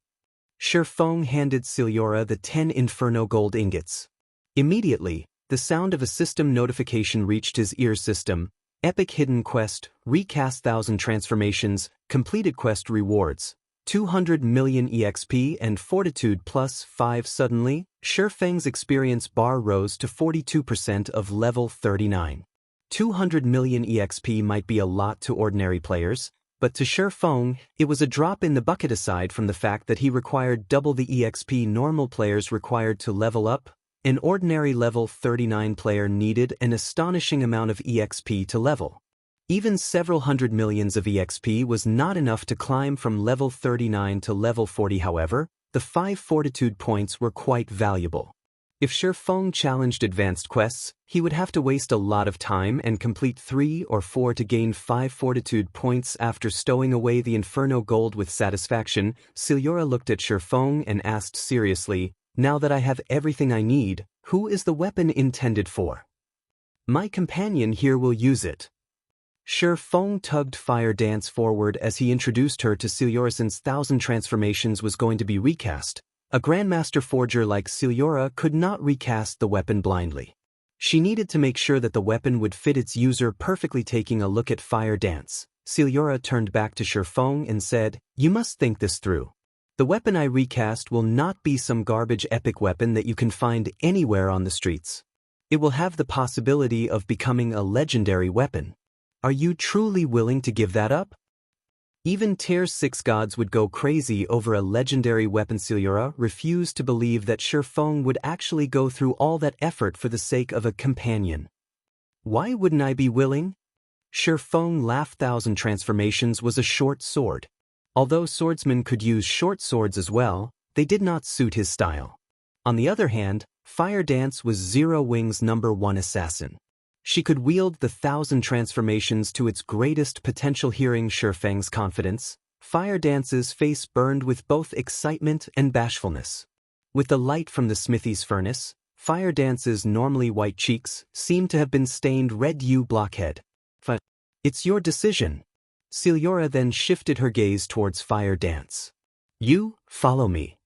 Sure Feng handed Ciliora the 10 Inferno gold ingots. Immediately, the sound of a system notification reached his ear. System, Epic Hidden Quest, Recast 1000 Transformations, Completed Quest Rewards, 200 million EXP and Fortitude plus 5. Suddenly, Sure Feng's experience bar rose to 42% of level 39. 200 million EXP might be a lot to ordinary players, but to Sure Feng, it was a drop in the bucket. Aside from the fact that he required double the EXP normal players required to level up, An ordinary level 39 player needed an astonishing amount of EXP to level. Even several hundred millions of EXP was not enough to climb from level 39 to level 40. However, the 5 fortitude points were quite valuable. If Shifeng challenged advanced quests, he would have to waste a lot of time and complete 3 or 4 to gain 5 fortitude points. After stowing away the Inferno gold with satisfaction, Siliora looked at Shifeng and asked seriously, "Now that I have everything I need, who is the weapon intended for?" "My companion here will use it." Shifeng tugged Fire Dance forward as he introduced her to Siliora. Since 1000 transformations was going to be recast, a Grandmaster forger like Siliora could not recast the weapon blindly. She needed to make sure that the weapon would fit its user perfectly. Taking a look at Fire Dance, Siliora turned back to Shifeng and said, "You must think this through. The weapon I recast will not be some garbage epic weapon that you can find anywhere on the streets. It will have the possibility of becoming a legendary weapon. Are you truly willing to give that up?" Even Tier 6 gods would go crazy over a legendary weapon. Siliora refused to believe that Shifeng would actually go through all that effort for the sake of a companion. "Why wouldn't I be willing?" Shifeng laughed. 1000 transformations was a short sword. Although swordsmen could use short swords as well, they did not suit his style. On the other hand, Fire Dance was Zero Wing's #1 assassin. She could wield the 1000 transformations to its greatest potential. Hearing Shifeng's confidence, Fire Dance's face burned with both excitement and bashfulness. With the light from the smithy's furnace, Fire Dance's normally white cheeks seemed to have been stained red. "You blockhead. It's your decision." Siliora then shifted her gaze towards Fire Dance. "You, follow me."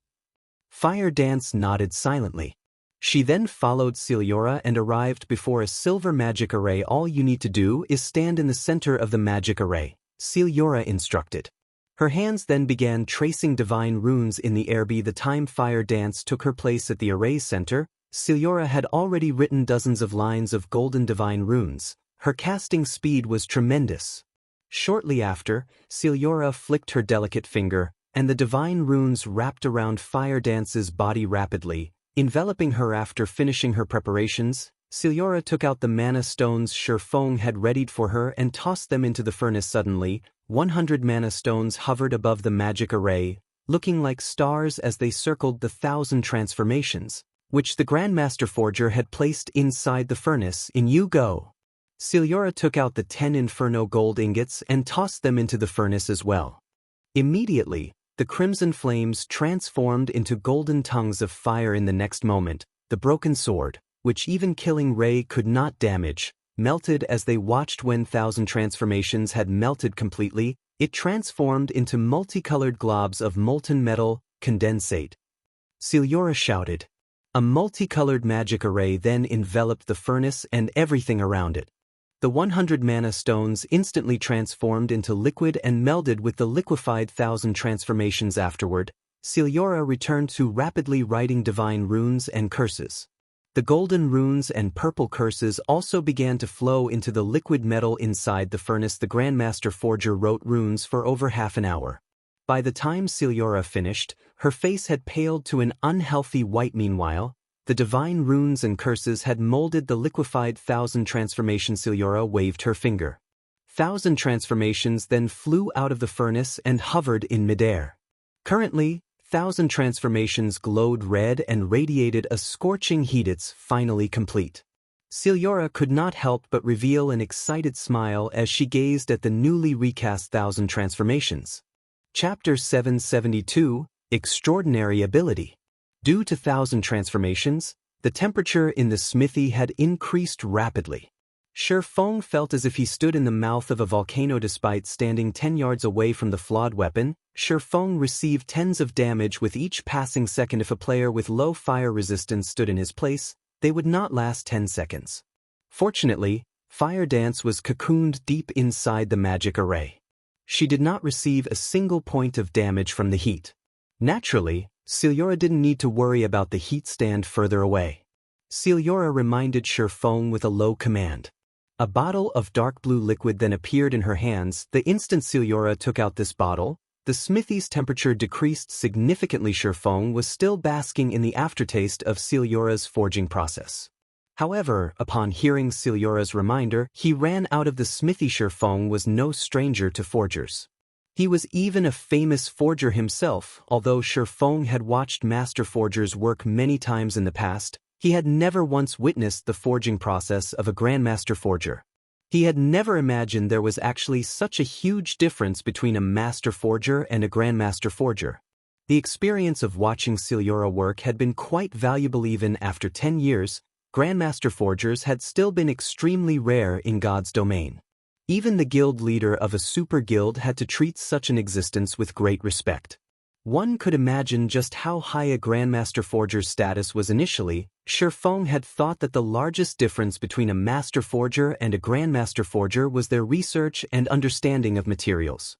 Fire Dance nodded silently. She then followed Siliora and arrived before a silver magic array. "All you need to do is stand in the center of the magic array," Siliora instructed. Her hands then began tracing divine runes in the air. By the time Fire Dance took her place at the array's center, Siliora had already written dozens of lines of golden divine runes. Her casting speed was tremendous. Shortly after, Siliora flicked her delicate finger, and the divine runes wrapped around Fire Dance's body rapidly, enveloping her. After finishing her preparations, Siliora took out the mana stones Shifeng had readied for her and tossed them into the furnace. Suddenly, 100 mana stones hovered above the magic array, looking like stars as they circled the 1000 transformations, which the Grandmaster forger had placed inside the furnace. "In you go." Siliora took out the 10 Inferno gold ingots and tossed them into the furnace as well. Immediately, the crimson flames transformed into golden tongues of fire. In the next moment, the broken sword, which even killing ray could not damage, melted. As they watched when 1000 transformations had melted completely, it transformed into multicolored globs of molten metal, condensate. Siliora shouted. A multicolored magic array then enveloped the furnace and everything around it. The 100 mana stones instantly transformed into liquid and melded with the liquefied 1000 transformations. Afterward, Siliora returned to rapidly writing divine runes and curses. The golden runes and purple curses also began to flow into the liquid metal inside the furnace. The Grandmaster forger wrote runes for over half an hour. By the time Siliora finished, her face had paled to an unhealthy white. Meanwhile, the divine runes and curses had molded the liquefied 1000 transformations. Siliora waved her finger. 1000 transformations then flew out of the furnace and hovered in midair. Currently, 1000 transformations glowed red and radiated a scorching heat. "It's finally complete." Siliora could not help but reveal an excited smile as she gazed at the newly recast 1000 transformations. Chapter 772, Extraordinary Ability. Due to 1000 transformations, the temperature in the smithy had increased rapidly. Shifeng felt as if he stood in the mouth of a volcano. Despite standing 10 yards away from the flawed weapon, Shifeng received tens of damage with each passing second. If a player with low fire resistance stood in his place, they would not last 10 seconds. Fortunately, Fire Dance was cocooned deep inside the magic array. She did not receive a single point of damage from the heat. Naturally, Siliora didn't need to worry about the heat stand further away. Siliora reminded Shifeng with a low command. A bottle of dark blue liquid then appeared in her hands. The instant Siliora took out this bottle, the smithy's temperature decreased significantly. Sherfeng was still basking in the aftertaste of Ciliora's forging process. However, upon hearing Ciliora's reminder, he ran out of the smithy. Sherfeng was no stranger to forgers. He was even a famous forger himself. Although Sherfeng had watched master forgers work many times in the past, he had never once witnessed the forging process of a Grandmaster forger. He had never imagined there was actually such a huge difference between a master forger and a Grandmaster forger. The experience of watching Ciliora work had been quite valuable. Even after 10 years, Grandmaster forgers had still been extremely rare in God's domain. Even the guild leader of a super guild had to treat such an existence with great respect. One could imagine just how high a Grandmaster forger's status was initially. Sherfeng had thought that the largest difference between a master forger and a Grandmaster forger was their research and understanding of materials.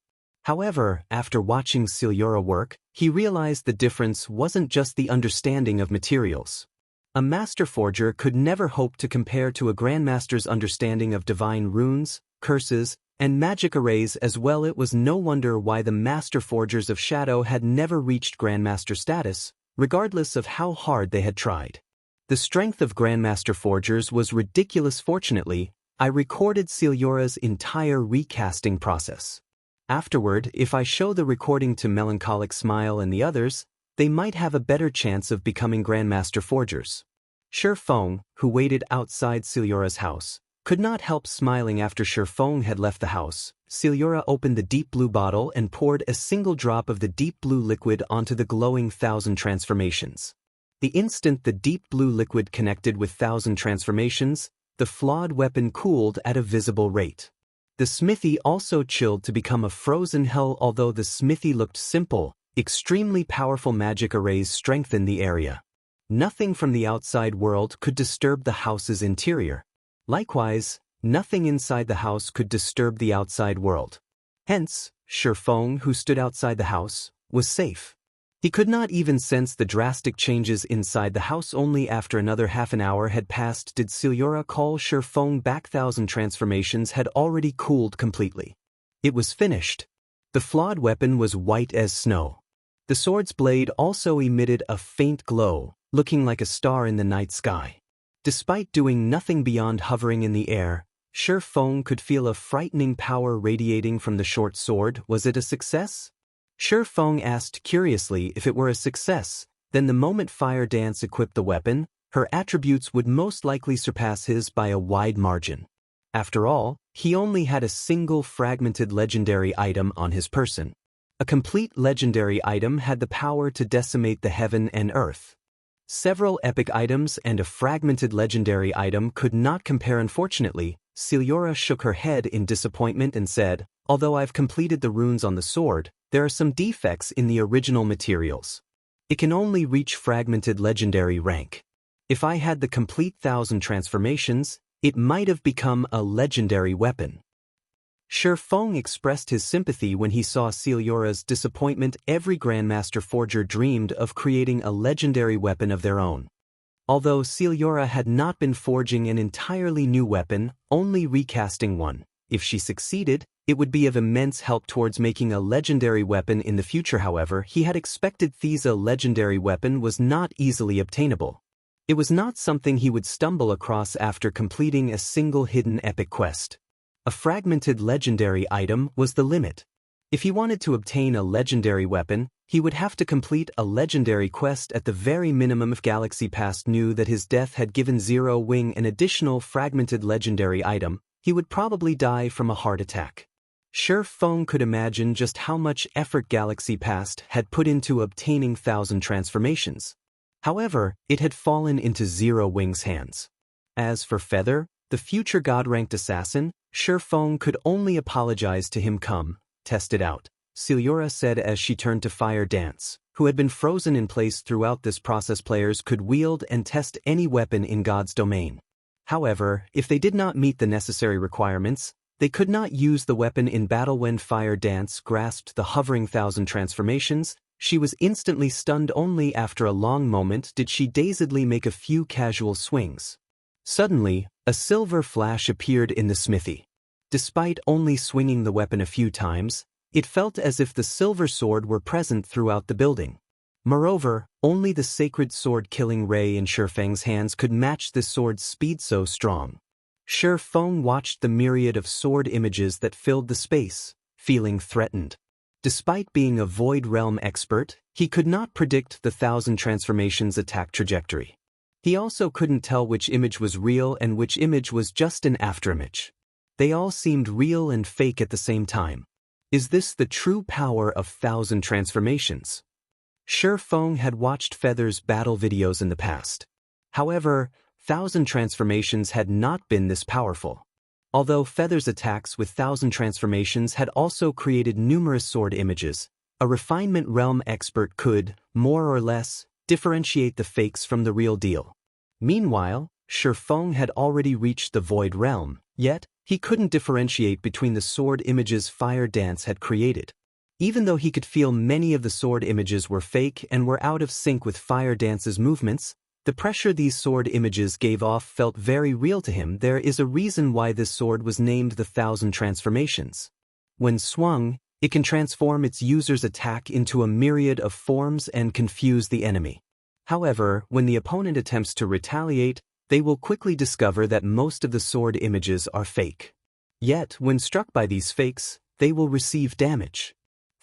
However, after watching Ciliora work, he realized the difference wasn't just the understanding of materials. A master forger could never hope to compare to a Grandmaster's understanding of divine runes, curses, and magic arrays as well. It was no wonder why the master forgers of Shadow had never reached Grandmaster status, regardless of how hard they had tried. The strength of Grandmaster forgers was ridiculous. Fortunately, I recorded Ciliora's entire recasting process. Afterward, if I show the recording to Melancholic Smile and the others, they might have a better chance of becoming Grandmaster forgers. Sherfeng, who waited outside Ciliora's house, could not help smiling. After Sherfeng had left the house, Ciliora opened the deep blue bottle and poured a single drop of the deep blue liquid onto the glowing 1,000 transformations. The instant the deep blue liquid connected with 1,000 transformations, the flawed weapon cooled at a visible rate. The smithy also chilled to become a frozen hell. Although the smithy looked simple, extremely powerful magic arrays strengthened the area. Nothing from the outside world could disturb the house's interior. Likewise, nothing inside the house could disturb the outside world. Hence, Sherfeng, who stood outside the house, was safe. He could not even sense the drastic changes inside the house. Only after another half an hour had passed did Ciliora call Sherfeng back. 1,000 transformations had already cooled completely. It was finished. The flawed weapon was white as snow. The sword's blade also emitted a faint glow, looking like a star in the night sky. Despite doing nothing beyond hovering in the air, Sherfeng could feel a frightening power radiating from the short sword. Was it a success? Sherfeng asked curiously. If it were a success, then the moment Fire Dance equipped the weapon, her attributes would most likely surpass his by a wide margin. After all, he only had a single fragmented legendary item on his person. A complete legendary item had the power to decimate the heaven and earth. Several epic items and a fragmented legendary item could not compare. Unfortunately, Ciliora shook her head in disappointment and said, "Although I've completed the runes on the sword, there are some defects in the original materials. It can only reach fragmented legendary rank. If I had the complete 1,000 transformations, it might have become a legendary weapon." Sherfeng expressed his sympathy when he saw Ciliora's disappointment. Every Grandmaster forger dreamed of creating a legendary weapon of their own. Although Ciliora had not been forging an entirely new weapon, only recasting one, if she succeeded, it would be of immense help towards making a legendary weapon in the future. However, he had expected Thesa legendary weapon was not easily obtainable. It was not something he would stumble across after completing a single hidden epic quest. A fragmented legendary item was the limit. If he wanted to obtain a legendary weapon, he would have to complete a legendary quest at the very minimum. If Galaxy Past knew that his death had given Zero Wing an additional fragmented legendary item, he would probably die from a heart attack. Sherfeng could imagine just how much effort Galaxy Past had put into obtaining 1,000 transformations. However, it had fallen into Zero Wing's hands. As for Feather, the future god-ranked assassin, Sherfeng could only apologize to him. "Come, test it out," Ciliora said as she turned to Fire Dance, who had been frozen in place throughout this process. Players could wield and test any weapon in God's domain. However, if they did not meet the necessary requirements, they could not use the weapon in battle. When Fire Dance grasped the hovering 1,000 transformations, she was instantly stunned. Only after a long moment did she dazedly make a few casual swings. Suddenly, a silver flash appeared in the smithy. Despite only swinging the weapon a few times, It felt as if the silver sword were present throughout the building. Moreover, only the sacred sword-killing ray in Shifeng's hands could match this sword's speed so strong. Shifeng watched the myriad of sword images that filled the space, feeling threatened. Despite being a Void Realm expert, he could not predict the 1,000 transformations' attack trajectory. He also couldn't tell which image was real and which image was just an afterimage. They all seemed real and fake at the same time. Is this the true power of 1,000 transformations? Shifeng had watched Feather's battle videos in the past. However, 1,000 transformations had not been this powerful. Although Feather's attacks with 1,000 transformations had also created numerous sword images, a refinement realm expert could, more or less, differentiate the fakes from the real deal. Meanwhile, Shifeng had already reached the Void Realm, yet, he couldn't differentiate between the sword images Fire Dance had created. Even though he could feel many of the sword images were fake and were out of sync with Fire Dance's movements, the pressure these sword images gave off felt very real to him. There is a reason why this sword was named the 1,000 Transformations. When swung, it can transform its user's attack into a myriad of forms and confuse the enemy. However, when the opponent attempts to retaliate, they will quickly discover that most of the sword images are fake. Yet, when struck by these fakes, they will receive damage.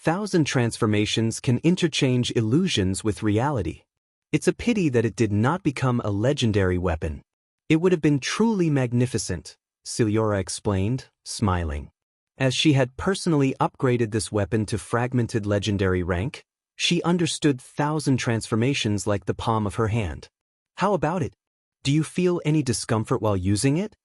1,000 transformations can interchange illusions with reality. It's a pity that it did not become a legendary weapon. It would have been truly magnificent, Siliora explained, smiling. As she had personally upgraded this weapon to fragmented legendary rank, she understood 1,000 transformations like the palm of her hand. How about it? Do you feel any discomfort while using it?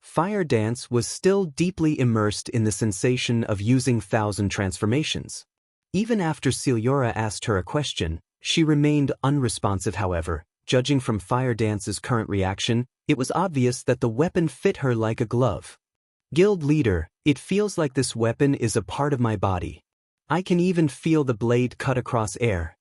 Fire Dance was still deeply immersed in the sensation of using 1,000 transformations. Even after Siliora asked her a question, she remained unresponsive. However, judging from Fire Dance's current reaction, it was obvious that the weapon fit her like a glove. Guild leader, it feels like this weapon is a part of my body. I can even feel the blade cut across air.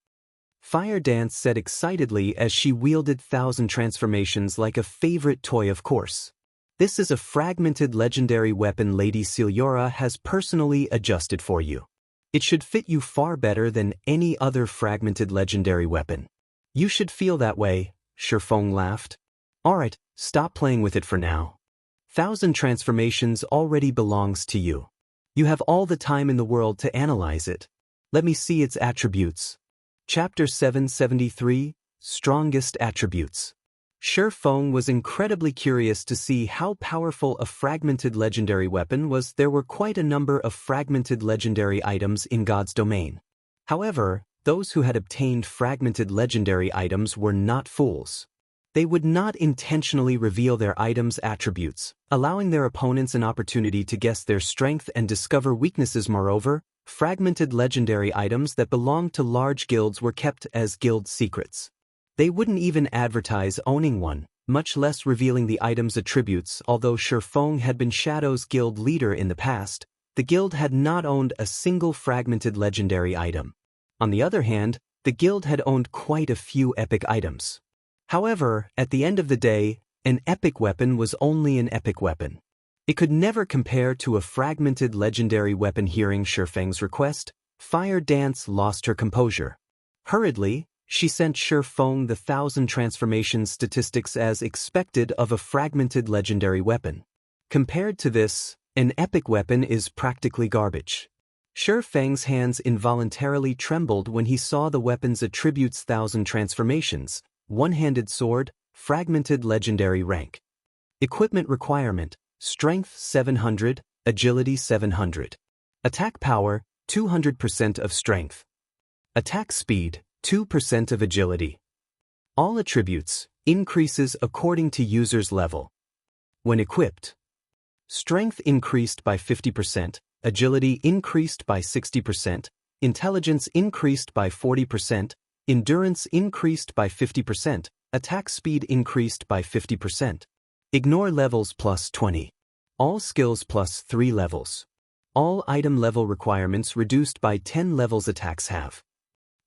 Fire Dance said excitedly as she wielded 1,000 transformations like a favorite toy. Of course. This is a fragmented legendary weapon Lady Siliora has personally adjusted for you. It should fit you far better than any other fragmented legendary weapon. You should feel that way, Shifeng laughed. Alright, stop playing with it for now. 1,000 transformations already belongs to you. You have all the time in the world to analyze it. Let me see its attributes. Chapter 773, Strongest Attributes. Shifeng was incredibly curious to see how powerful a fragmented legendary weapon was. There were quite a number of fragmented legendary items in God's domain. However, those who had obtained fragmented legendary items were not fools. They would not intentionally reveal their items' attributes, allowing their opponents an opportunity to guess their strength and discover weaknesses. Moreover, fragmented legendary items that belonged to large guilds were kept as guild secrets. They wouldn't even advertise owning one, much less revealing the item's attributes. Although Shifeng had been Shadow's guild leader in the past, the guild had not owned a single fragmented legendary item. On the other hand, the guild had owned quite a few epic items. However, at the end of the day, an epic weapon was only an epic weapon. It could never compare to a fragmented legendary weapon. Hearing Shifeng's request, Fire Dance lost her composure. Hurriedly, she sent Shifeng the 1,000 transformation statistics as expected of a fragmented legendary weapon. Compared to this, an epic weapon is practically garbage. Shifeng's hands involuntarily trembled when he saw the weapon's attributes: 1,000 transformations, one-handed sword, fragmented legendary rank. Equipment requirement: strength 700, agility 700. Attack power, 200% of strength. Attack speed, 2% of agility. All attributes, increases according to user's level. When equipped, strength increased by 50%, agility increased by 60%, intelligence increased by 40%, endurance increased by 50%, attack speed increased by 50%. Ignore levels plus 20. All skills plus 3 levels. All item level requirements reduced by 10 levels. Attacks have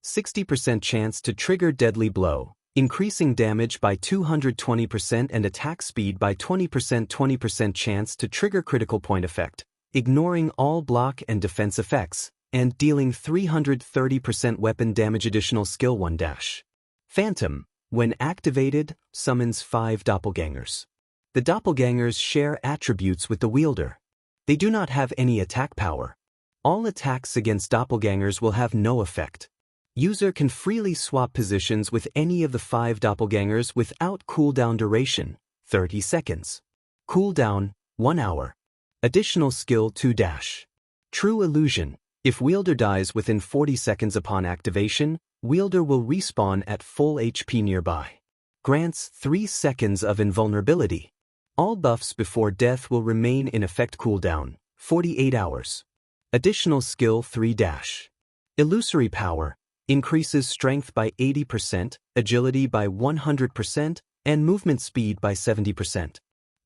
60% chance to trigger deadly blow, increasing damage by 220% and attack speed by 20%. 20% chance to trigger critical point effect, ignoring all block and defense effects, and dealing 330% weapon damage. Additional skill 1 dash. Phantom, when activated, summons 5 doppelgangers. The doppelgangers share attributes with the wielder. They do not have any attack power. All attacks against doppelgangers will have no effect. User can freely swap positions with any of the 5 doppelgangers without cooldown duration, 30 seconds. Cooldown, 1 hour. Additional skill 2 dash. True Illusion. If wielder dies within 40 seconds upon activation, wielder will respawn at full HP nearby. Grants 3 seconds of invulnerability. All buffs before death will remain in effect. Cooldown, 48 hours. Additional skill 3 dash. Illusory Power. Increases strength by 80%, agility by 100%, and movement speed by 70%.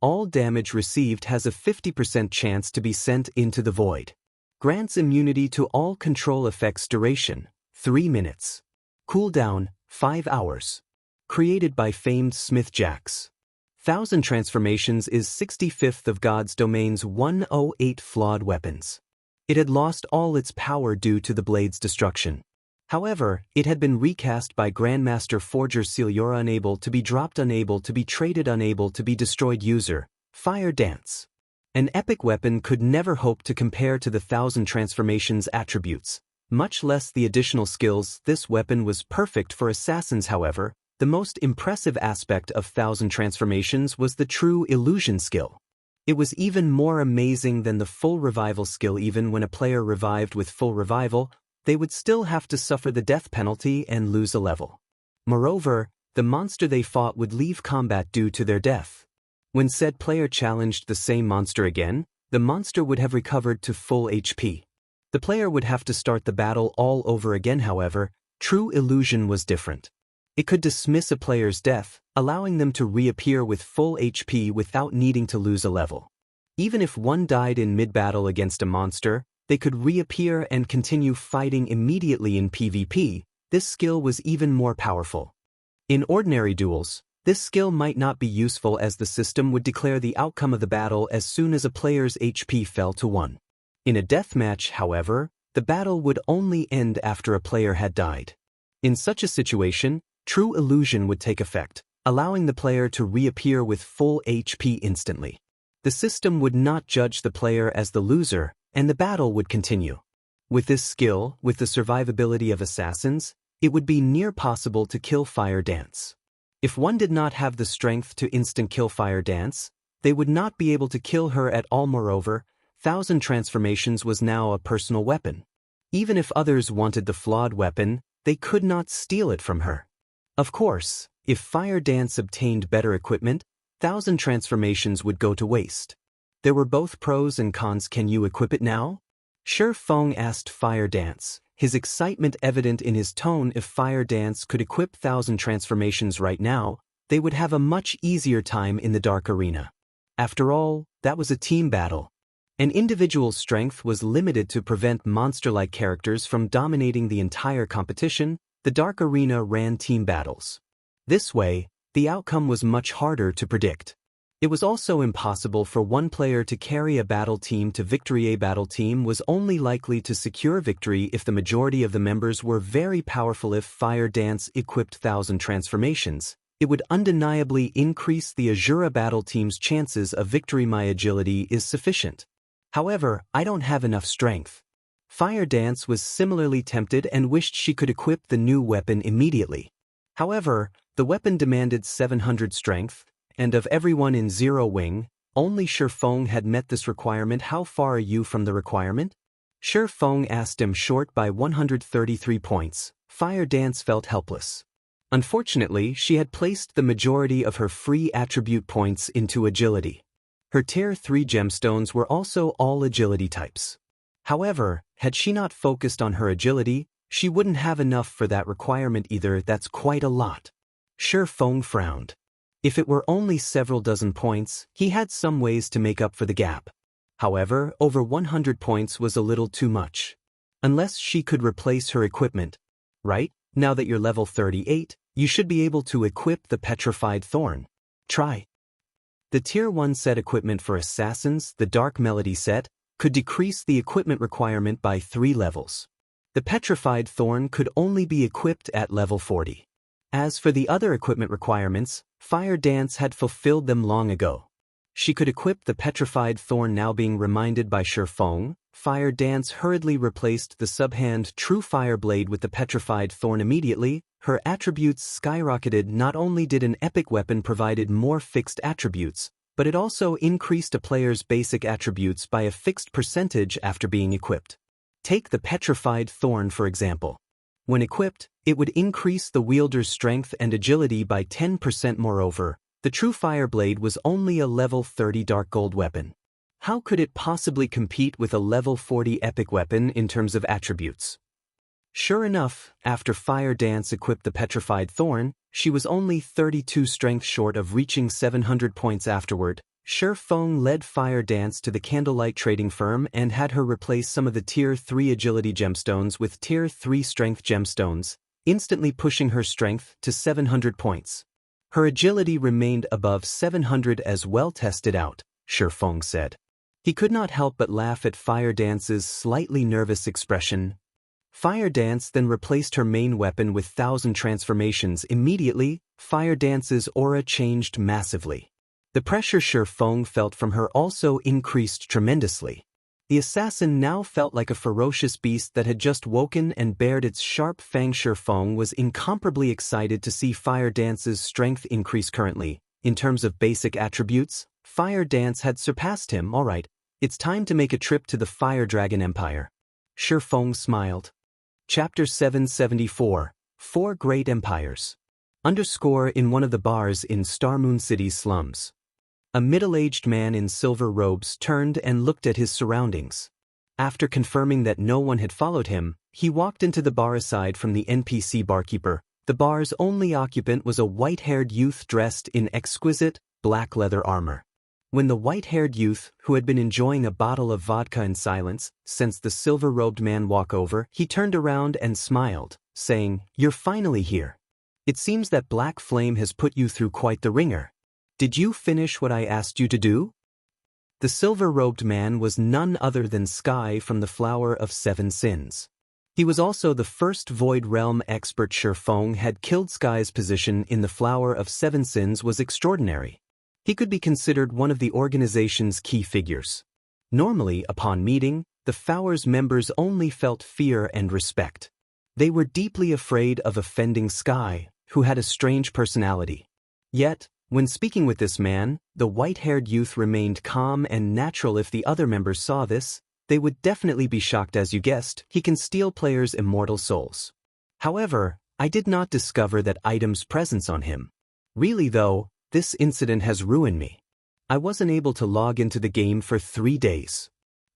All damage received has a 50% chance to be sent into the void. Grants immunity to all control effects. Duration, 3 minutes. Cooldown, 5 hours. Created by famed Smith Jacks. 1000 Transformations is 65th of God's Domain's 108 flawed weapons. It had lost all its power due to the blade's destruction. However, it had been recast by Grandmaster Forger Celiora. Unable to be dropped, unable to be traded, unable to be destroyed. User, Fire Dance. An epic weapon could never hope to compare to the 1000 Transformations attributes, much less the additional skills. This weapon was perfect for assassins. However, the most impressive aspect of 1000 Transformations was the True Illusion skill. It was even more amazing than the full revival skill. Even when a player revived with full revival, they would still have to suffer the death penalty and lose a level. Moreover, the monster they fought would leave combat due to their death. When said player challenged the same monster again, the monster would have recovered to full HP. The player would have to start the battle all over again. However, True Illusion was different. It could dismiss a player's death, allowing them to reappear with full HP without needing to lose a level. Even if one died in mid-battle against a monster, they could reappear and continue fighting immediately in PvP. This skill was even more powerful. In ordinary duels, this skill might not be useful as the system would declare the outcome of the battle as soon as a player's HP fell to 1. In a deathmatch, however, the battle would only end after a player had died. In such a situation, True Illusion would take effect, allowing the player to reappear with full HP instantly. The system would not judge the player as the loser, and the battle would continue. With this skill, with the survivability of assassins, it would be near possible to kill Fire Dance. If one did not have the strength to instant kill Fire Dance, they would not be able to kill her at all. Moreover, 1000 Transformations was now a personal weapon. Even if others wanted the flawed weapon, they could not steal it from her. Of course, if Fire Dance obtained better equipment, 1000 Transformations would go to waste. There were both pros and cons. Can you equip it now? Shi Feng asked Fire Dance, his excitement evident in his tone. If Fire Dance could equip 1000 Transformations right now, they would have a much easier time in the Dark Arena. After all, that was a team battle. An individual's strength was limited to prevent monster-like characters from dominating the entire competition. The Dark Arena ran team battles. This way, the outcome was much harder to predict. It was also impossible for one player to carry a battle team to victory. A battle team was only likely to secure victory if the majority of the members were very powerful. If Fire Dance equipped 1000 Transformations, it would undeniably increase the Asura battle team's chances of victory. My agility is sufficient. However, I don't have enough strength. Fire Dance was similarly tempted and wished she could equip the new weapon immediately. However, the weapon demanded 700 strength, and of everyone in Zero Wing, only Shi Feng had met this requirement. How far are you from the requirement? Shi Feng asked him. Short by 133 points. Fire Dance felt helpless. Unfortunately, she had placed the majority of her free attribute points into agility. Her Tier 3 gemstones were also all agility types. However, had she not focused on her agility, she wouldn't have enough for that requirement either. That's quite a lot. Shi Feng frowned. If it were only several dozen points, he had some ways to make up for the gap. However, over 100 points was a little too much. Unless she could replace her equipment. Right, now that you're level 38, you should be able to equip the Petrified Thorn. Try. The Tier 1 set equipment for assassins, the Dark Melody set, could decrease the equipment requirement by 3 levels. The Petrified Thorn could only be equipped at level 40. As for the other equipment requirements, Fire Dance had fulfilled them long ago. She could equip the Petrified Thorn. Now being reminded by Shifeng, Fire Dance hurriedly replaced the subhand True Fire Blade with the Petrified Thorn immediately. Her attributes skyrocketed. Not only did an epic weapon provided more fixed attributes, but it also increased a player's basic attributes by a fixed percentage after being equipped. Take the Petrified Thorn for example. When equipped, it would increase the wielder's strength and agility by 10%. Moreover, the True Fire Blade was only a level 30 Dark Gold weapon. How could it possibly compete with a level 40 epic weapon in terms of attributes? Sure enough, after Fire Dance equipped the Petrified Thorn, she was only 32 strength short of reaching 700 points afterward. Shifeng led Fire Dance to the Candlelight Trading Firm and had her replace some of the Tier 3 Agility Gemstones with Tier 3 Strength Gemstones, instantly pushing her strength to 700 points. Her agility remained above 700 as well. Tested out, Shifeng said. He could not help but laugh at Fire Dance's slightly nervous expression. Fire Dance then replaced her main weapon with 1,000 transformations. Immediately, Fire Dance's aura changed massively. The pressure Shifeng felt from her also increased tremendously. The assassin now felt like a ferocious beast that had just woken and bared its sharp fang. Shifeng was incomparably excited to see Fire Dance's strength increase. Currently, in terms of basic attributes, Fire Dance had surpassed him. Alright, it's time to make a trip to the Fire Dragon Empire. Shifeng smiled. Chapter 774, 4 Great Empires. In one of the bars in Starmoon City's slums. A middle-aged man in silver robes turned and looked at his surroundings. After confirming that no one had followed him, he walked into the bar. Aside from the NPC barkeeper, the bar's only occupant was a white-haired youth dressed in exquisite, black leather armor. When the white-haired youth, who had been enjoying a bottle of vodka in silence, sensed the silver-robed man walk over, he turned around and smiled, saying, "You're finally here. It seems that Black Flame has put you through quite the ringer. Did you finish what I asked you to do?" The silver-robed man was none other than Sky from the Flower of Seven Sins. He was also the first Void Realm expert. Shifeng had killed Sky's position in the Flower of Seven Sins was extraordinary. He could be considered one of the organization's key figures. Normally, upon meeting, the Flower's members only felt fear and respect. They were deeply afraid of offending Sky, who had a strange personality. Yet, when speaking with this man, the white-haired youth remained calm and natural. If the other members saw this, they would definitely be shocked. As you guessed, he can steal players' immortal souls. However, I did not discover that item's presence on him. Really though, this incident has ruined me. I wasn't able to log into the game for 3 days.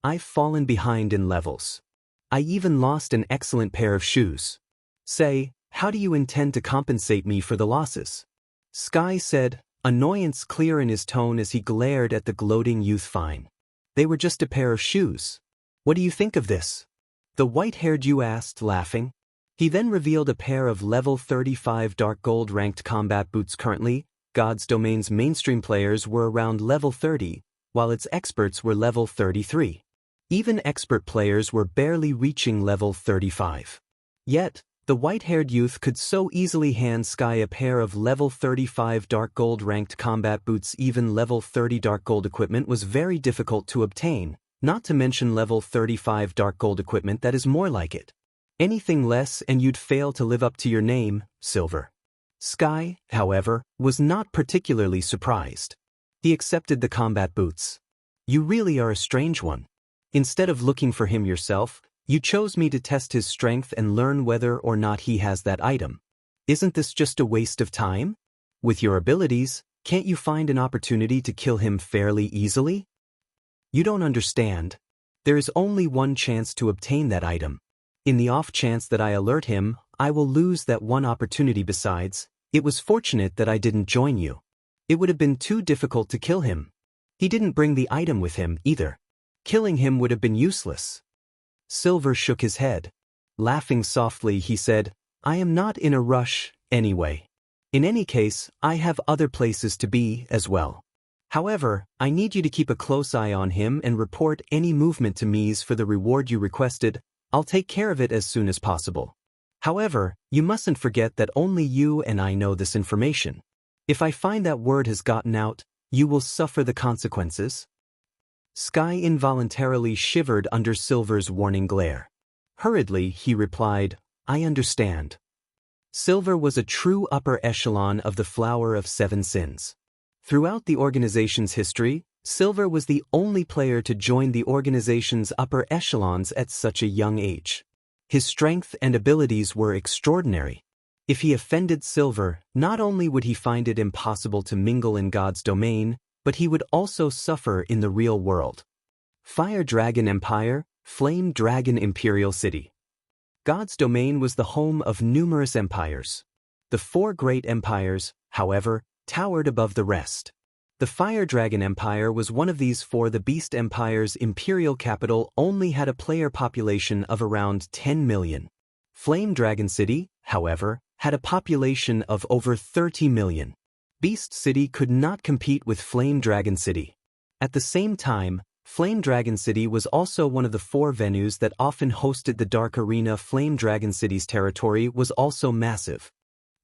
I've fallen behind in levels. I even lost an excellent pair of shoes. Say, how do you intend to compensate me for the losses? Sky said, annoyance clear in his tone as he glared at the gloating youth. Fine. They were just a pair of shoes. What do you think of this? The white-haired youth asked, laughing. He then revealed a pair of level 35 Dark Gold ranked combat boots. Currently, God's Domain's mainstream players were around level 30, while its experts were level 33. Even expert players were barely reaching level 35. Yet, the white-haired youth could so easily hand Sky a pair of level 35 Dark Gold ranked combat boots. Even level 30 Dark Gold equipment was very difficult to obtain, not to mention level 35 Dark Gold equipment that is more like it. Anything less and you'd fail to live up to your name, Silver. Sky, however, was not particularly surprised. He accepted the combat boots. You really are a strange one. Instead of looking for him yourself, you chose me to test his strength and learn whether or not he has that item. Isn't this just a waste of time? With your abilities, can't you find an opportunity to kill him fairly easily? You don't understand. There is only one chance to obtain that item. In the off chance that I alert him, I will lose that one opportunity. Besides, it was fortunate that I didn't join you. It would have been too difficult to kill him. He didn't bring the item with him, either. Killing him would have been useless. Silver shook his head. Laughing softly, he said, I am not in a rush, anyway. In any case, I have other places to be, as well. However, I need you to keep a close eye on him and report any movement to me for the reward you requested. I'll take care of it as soon as possible. However, you mustn't forget that only you and I know this information. If I find that word has gotten out, you will suffer the consequences." Sky involuntarily shivered under Silver's warning glare. Hurriedly, he replied, "I understand." Silver was a true upper echelon of the Flower of Seven Sins. Throughout the organization's history, Silver was the only player to join the organization's upper echelons at such a young age. His strength and abilities were extraordinary. If he offended Silver, not only would he find it impossible to mingle in God's domain, but he would also suffer in the real world. Fire Dragon Empire, Flame Dragon Imperial City. God's domain was the home of numerous empires. The four great empires, however, towered above the rest. The Fire Dragon Empire was one of these four. The Beast Empire's imperial capital only had a player population of around 10 million. Flame Dragon City, however, had a population of over 30 million. Beast City could not compete with Flame Dragon City. At the same time, Flame Dragon City was also one of the four venues that often hosted the Dark Arena. Flame Dragon City's territory was also massive.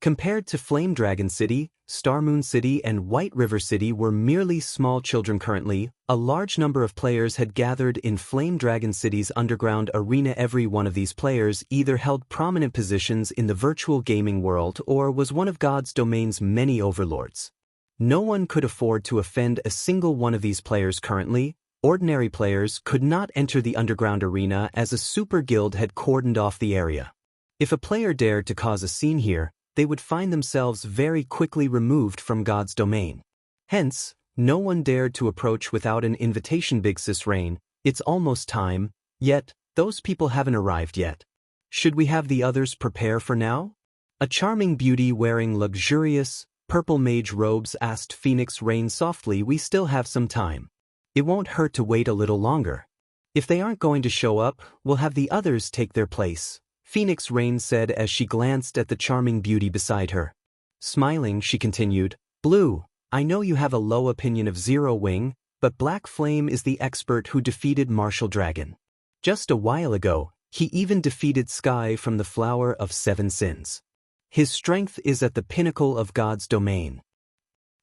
Compared to Flame Dragon City, Starmoon City and White River City were merely small children. Currently, a large number of players had gathered in Flame Dragon City's underground arena. Every one of these players either held prominent positions in the virtual gaming world or was one of God's domain's many overlords. No one could afford to offend a single one of these players. Currently, ordinary players could not enter the underground arena as a super guild had cordoned off the area. If a player dared to cause a scene here, they would find themselves very quickly removed from God's domain. Hence, no one dared to approach without an invitation. Big Sis Rain, it's almost time, yet, those people haven't arrived yet. Should we have the others prepare for now? A charming beauty wearing luxurious, purple mage robes asked Phoenix Rain softly. We still have some time. It won't hurt to wait a little longer. If they aren't going to show up, we'll have the others take their place, Phoenix Rain said as she glanced at the charming beauty beside her. Smiling, she continued, "Blue, I know you have a low opinion of Zero Wing, but Black Flame is the expert who defeated Martial Dragon. Just a while ago, he even defeated Sky from the Flower of Seven Sins. His strength is at the pinnacle of God's domain."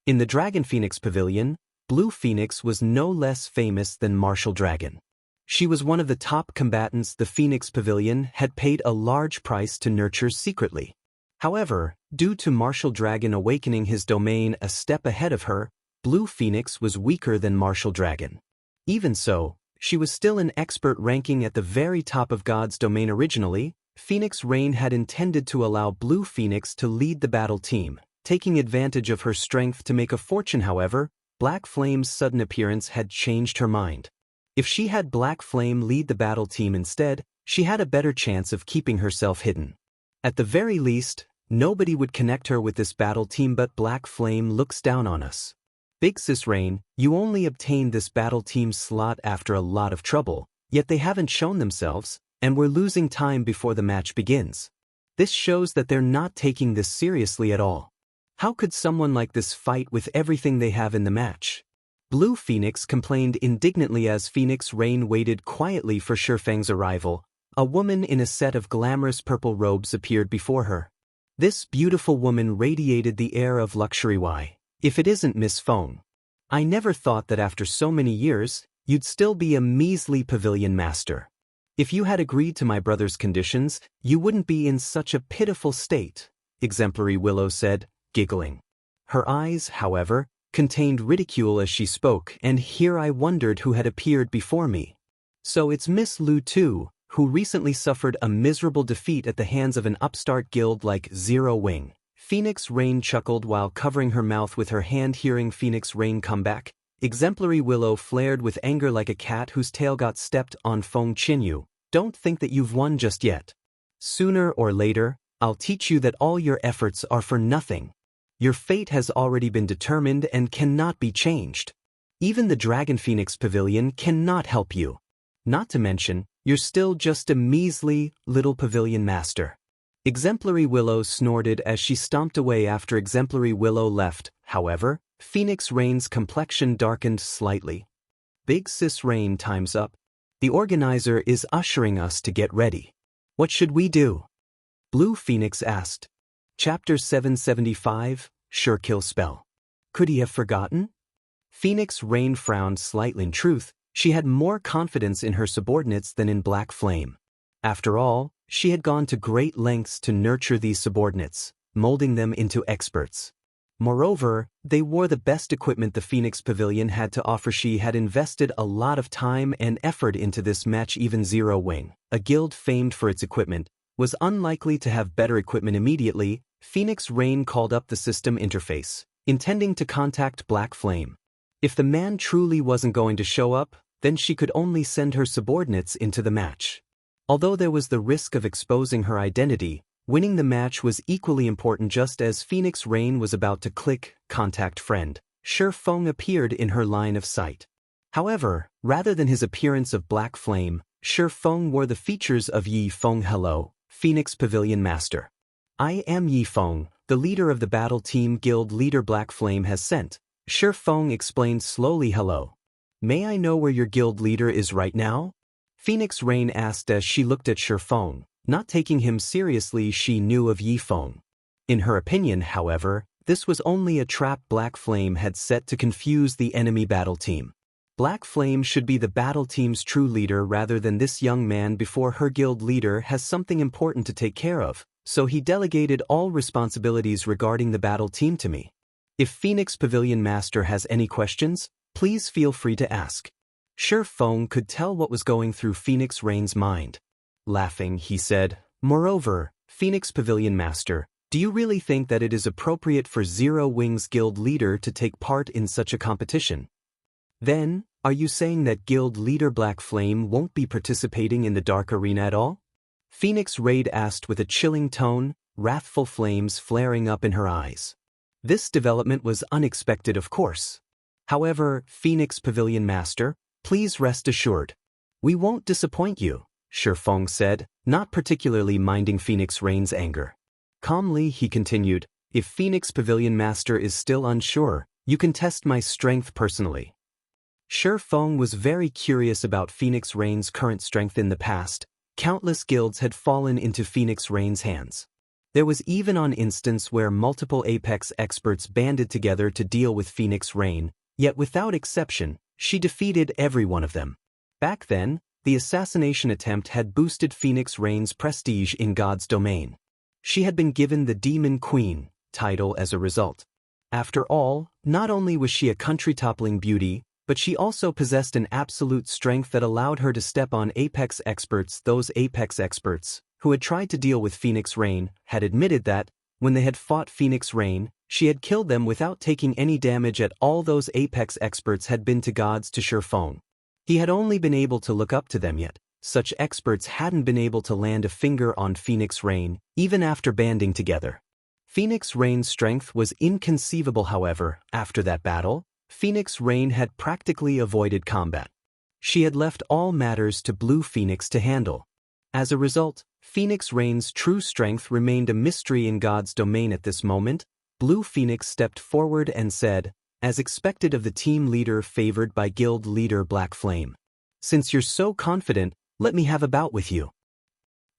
In the Dragon Phoenix Pavilion, Blue Phoenix was no less famous than Martial Dragon. She was one of the top combatants the Phoenix Pavilion had paid a large price to nurture secretly. However, due to Martial Dragon awakening his domain a step ahead of her, Blue Phoenix was weaker than Martial Dragon. Even so, she was still an expert, ranking at the very top of God's domain. Originally, Phoenix Rain had intended to allow Blue Phoenix to lead the battle team, taking advantage of her strength to make a fortune. However, Black Flame's sudden appearance had changed her mind. If she had Black Flame lead the battle team instead, she had a better chance of keeping herself hidden. At the very least, nobody would connect her with this battle team, but Black Flame looks down on us. Big Sis Rain, you only obtained this battle team slot after a lot of trouble, yet they haven't shown themselves, and we're losing time before the match begins. This shows that they're not taking this seriously at all. How could someone like this fight with everything they have in the match? Blue Phoenix complained indignantly as Phoenix Rain waited quietly for Shifeng's arrival. A woman in a set of glamorous purple robes appeared before her. This beautiful woman radiated the air of luxury. Why, if it isn't Miss Feng? I never thought that after so many years, you'd still be a measly pavilion master. If you had agreed to my brother's conditions, you wouldn't be in such a pitiful state, Exemplary Willow said, giggling. Her eyes, however, contained ridicule as she spoke, and here I wondered who had appeared before me. So it's Miss Lu too, who recently suffered a miserable defeat at the hands of an upstart guild like Zero Wing. Phoenix Rain chuckled while covering her mouth with her hand. Hearing Phoenix Rain come back, Exemplary Willow flared with anger like a cat whose tail got stepped on. Feng Qinyu, don't think that you've won just yet. Sooner or later, I'll teach you that all your efforts are for nothing. Your fate has already been determined and cannot be changed. Even the Dragon Phoenix Pavilion cannot help you. Not to mention, you're still just a measly, little pavilion master. Exemplary Willow snorted as she stomped away. After Exemplary Willow left, however, Phoenix Rain's complexion darkened slightly. Big Sis Rain, time's up. The organizer is ushering us to get ready. What should we do? Blue Phoenix asked. Chapter 775, Sure Kill Spell. Could he have forgotten? Phoenix Rain frowned slightly. In truth, she had more confidence in her subordinates than in Black Flame. After all, she had gone to great lengths to nurture these subordinates, molding them into experts. Moreover, they wore the best equipment the Phoenix Pavilion had to offer. She had invested a lot of time and effort into this match. Even Zero Wing, a guild famed for its equipment, was unlikely to have better equipment immediately. Phoenix Rain called up the system interface, intending to contact Black Flame. If the man truly wasn't going to show up, then she could only send her subordinates into the match. Although there was the risk of exposing her identity, winning the match was equally important. Just as Phoenix Rain was about to click Contact Friend, Shi Feng appeared in her line of sight. However, rather than his appearance of Black Flame, Shi Feng wore the features of Yi Feng. Hello, Phoenix Pavilion Master. I am Yi Feng, the leader of the battle team guild leader Black Flame has sent. Shi Feng explained slowly. Hello. May I know where your guild leader is right now? Phoenix Rain asked as she looked at Shi Feng. Not taking him seriously, she knew of Yi Feng. In her opinion, however, this was only a trap Black Flame had set to confuse the enemy battle team. Black Flame should be the battle team's true leader rather than this young man. Before her guild leader has something important to take care of, so he delegated all responsibilities regarding the battle team to me. If Phoenix Pavilion Master has any questions, please feel free to ask. Shi Feng could tell what was going through Phoenix Rain's mind. Laughing, he said, Moreover, Phoenix Pavilion Master, do you really think that it is appropriate for Zero Wing's guild leader to take part in such a competition? Then, are you saying that guild leader Black Flame won't be participating in the Dark Arena at all? Phoenix Raid asked with a chilling tone, wrathful flames flaring up in her eyes. This development was unexpected, of course. However, Phoenix Pavilion Master, please rest assured. We won't disappoint you, Shi Feng said, not particularly minding Phoenix Rain's anger. Calmly, he continued, if Phoenix Pavilion Master is still unsure, you can test my strength personally. Shi Feng was very curious about Phoenix Rain's current strength. In the past, countless guilds had fallen into Phoenix Rain's hands. There was even an instance where multiple Apex experts banded together to deal with Phoenix Rain, yet without exception, she defeated every one of them. Back then, the assassination attempt had boosted Phoenix Rain's prestige in God's domain. She had been given the Demon Queen title as a result. After all, not only was she a country-toppling beauty, but she also possessed an absolute strength that allowed her to step on Apex experts. Those Apex experts, who had tried to deal with Phoenix Rain, had admitted that, when they had fought Phoenix Rain, she had killed them without taking any damage at all. Those Apex experts had been to gods to Shi Feng. He had only been able to look up to them, yet such experts hadn't been able to land a finger on Phoenix Rain, even after banding together. Phoenix Rain's strength was inconceivable. However, after that battle, Phoenix Rain had practically avoided combat. She had left all matters to Blue Phoenix to handle. As a result, Phoenix Rain's true strength remained a mystery in God's domain. At this moment, Blue Phoenix stepped forward and said, as expected of the team leader favored by guild leader Black Flame, since you're so confident, let me have a bout with you.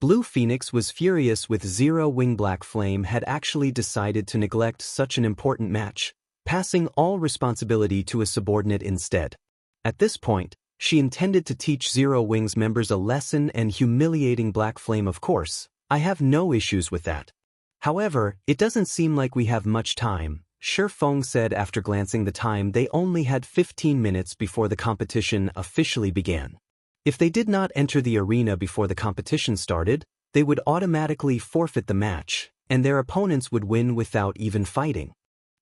Blue Phoenix was furious with Zero Wing. Black Flame had actually decided to neglect such an important match, passing all responsibility to a subordinate instead. At this point, she intended to teach Zero Wing's members a lesson and humiliating Black Flame. Of course, I have no issues with that. However, it doesn't seem like we have much time, Shi Feng said after glancing the time. They only had 15 minutes before the competition officially began. If they did not enter the arena before the competition started, they would automatically forfeit the match, and their opponents would win without even fighting.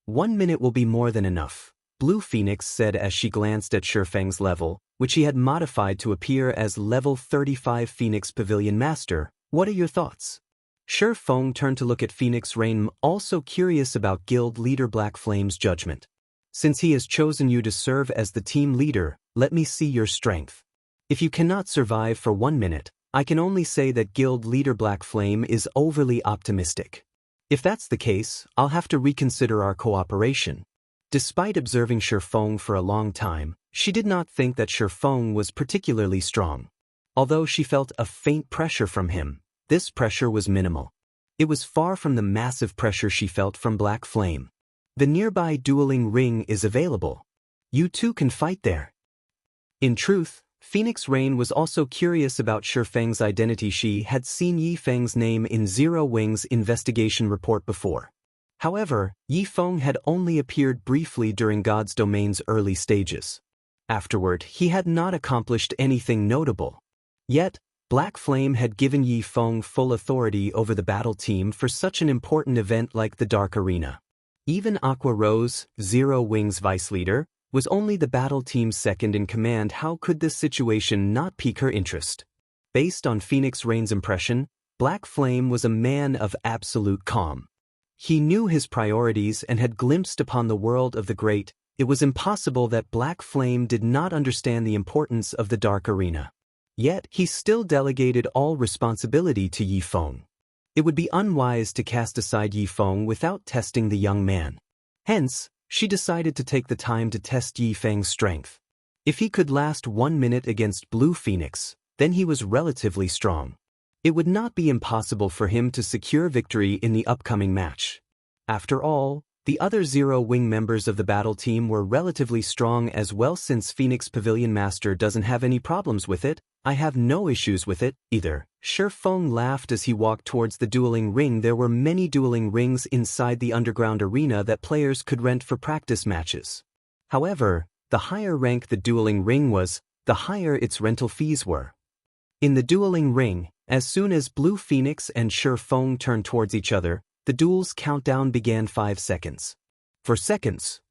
1 minute will be more than enough, Blue Phoenix said as she glanced at Shi Feng's level, which he had modified to appear as level 35. Phoenix Pavilion Master, what are your thoughts? Shi Feng turned to look at Phoenix Rain, also curious about guild leader Black Flame's judgment. Since he has chosen you to serve as the team leader, let me see your strength. If you cannot survive for 1 minute, I can only say that guild leader Black Flame is overly optimistic. If that's the case, I'll have to reconsider our cooperation. Despite observing Shifeng for a long time, she did not think that Shifeng was particularly strong. Although she felt a faint pressure from him, this pressure was minimal. It was far from the massive pressure she felt from Black Flame. The nearby dueling ring is available. You two can fight there. In truth, Phoenix Rain was also curious about Shifeng's identity. She had seen Yifeng's name in Zero Wing's investigation report before. However, Yifeng had only appeared briefly during God's Domain's early stages. Afterward, he had not accomplished anything notable. Yet, Black Flame had given Yifeng full authority over the battle team for such an important event like the Dark Arena. Even Aqua Rose, Zero Wing's vice leader, was only the battle team's second in command. How could this situation not pique her interest? Based on Phoenix Rain's impression, Black Flame was a man of absolute calm. He knew his priorities and had glimpsed upon the world of the great. It was impossible that Black Flame did not understand the importance of the Dark Arena. Yet, he still delegated all responsibility to Yifeng. It would be unwise to cast aside Yifeng without testing the young man. Hence, she decided to take the time to test Yifeng's strength. If he could last 1 minute against Blue Phoenix, then he was relatively strong. It would not be impossible for him to secure victory in the upcoming match. After all, the other Zero Wing members of the battle team were relatively strong as well. Since Phoenix Pavilion Master doesn't have any problems with it, I have no issues with it, either. Shifeng laughed as he walked towards the dueling ring. There were many dueling rings inside the underground arena that players could rent for practice matches. However, the higher rank the dueling ring was, the higher its rental fees were. In the dueling ring, as soon as Blue Phoenix and Shifeng turned towards each other, the duel's countdown began 5 seconds. 4 seconds.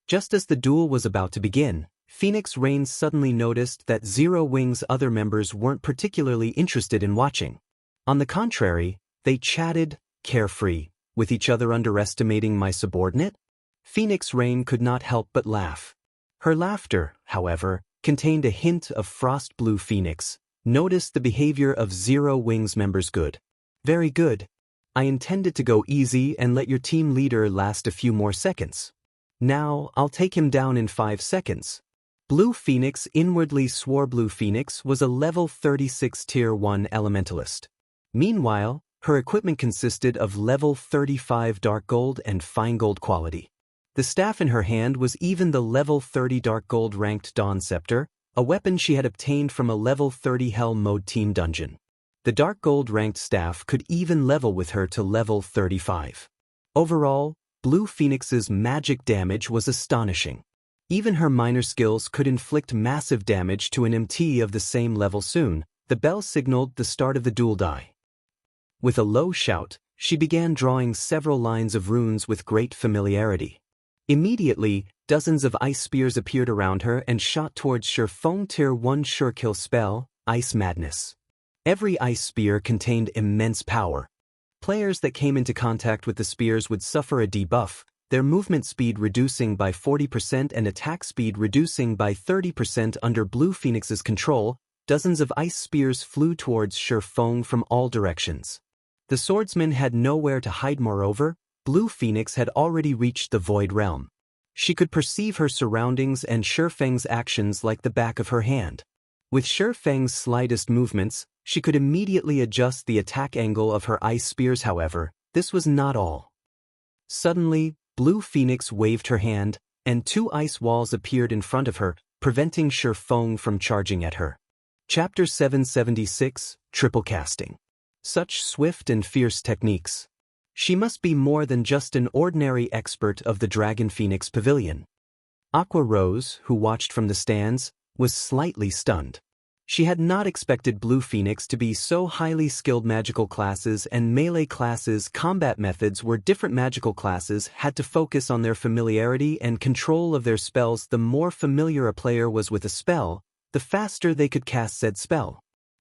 Just as the duel was about to begin, Phoenix Rain suddenly noticed that Zero Wing's other members weren't particularly interested in watching. On the contrary, they chatted, carefree, with each other. Underestimating my subordinate? Phoenix Rain could not help but laugh. Her laughter, however, contained a hint of frost. Blue Phoenix noticed the behavior of Zero Wing's members. Good. Very good. I intended to go easy and let your team leader last a few more seconds. Now, I'll take him down in 5 seconds. Blue Phoenix inwardly swore. Blue Phoenix was a level 36 Tier 1 Elementalist. Meanwhile, her equipment consisted of level 35 Dark Gold and Fine Gold quality. The staff in her hand was even the level 30 Dark Gold ranked Dawn Scepter, a weapon she had obtained from a level 30 Hell Mode team dungeon. The Dark Gold ranked staff could even level with her to level 35. Overall, Blue Phoenix's magic damage was astonishing. Even her minor skills could inflict massive damage to an MT of the same level. Soon, the bell signaled the start of the duel. Die. With a low shout, she began drawing several lines of runes with great familiarity. Immediately, dozens of ice spears appeared around her and shot towards Shifeng. Tier 1 Sure Kill spell, Ice Madness. Every ice spear contained immense power. Players that came into contact with the spears would suffer a debuff, their movement speed reducing by 40% and attack speed reducing by 30%. Under Blue Phoenix's control, dozens of ice spears flew towards Shifeng from all directions. The swordsman had nowhere to hide. Moreover, Blue Phoenix had already reached the Void Realm. She could perceive her surroundings and Shifeng's actions like the back of her hand. With Shifeng's slightest movements, she could immediately adjust the attack angle of her ice spears. However, this was not all. Suddenly, Blue Phoenix waved her hand, and 2 ice walls appeared in front of her, preventing Shifeng from charging at her. Chapter 776, Triple Casting. Such swift and fierce techniques. She must be more than just an ordinary expert of the Dragon Phoenix Pavilion. Aqua Rose, who watched from the stands, was slightly stunned. She had not expected Blue Phoenix to be so highly skilled. Magical classes and melee classes' combat methods were different. Magical classes had to focus on their familiarity and control of their spells. The more familiar a player was with a spell, the faster they could cast said spell.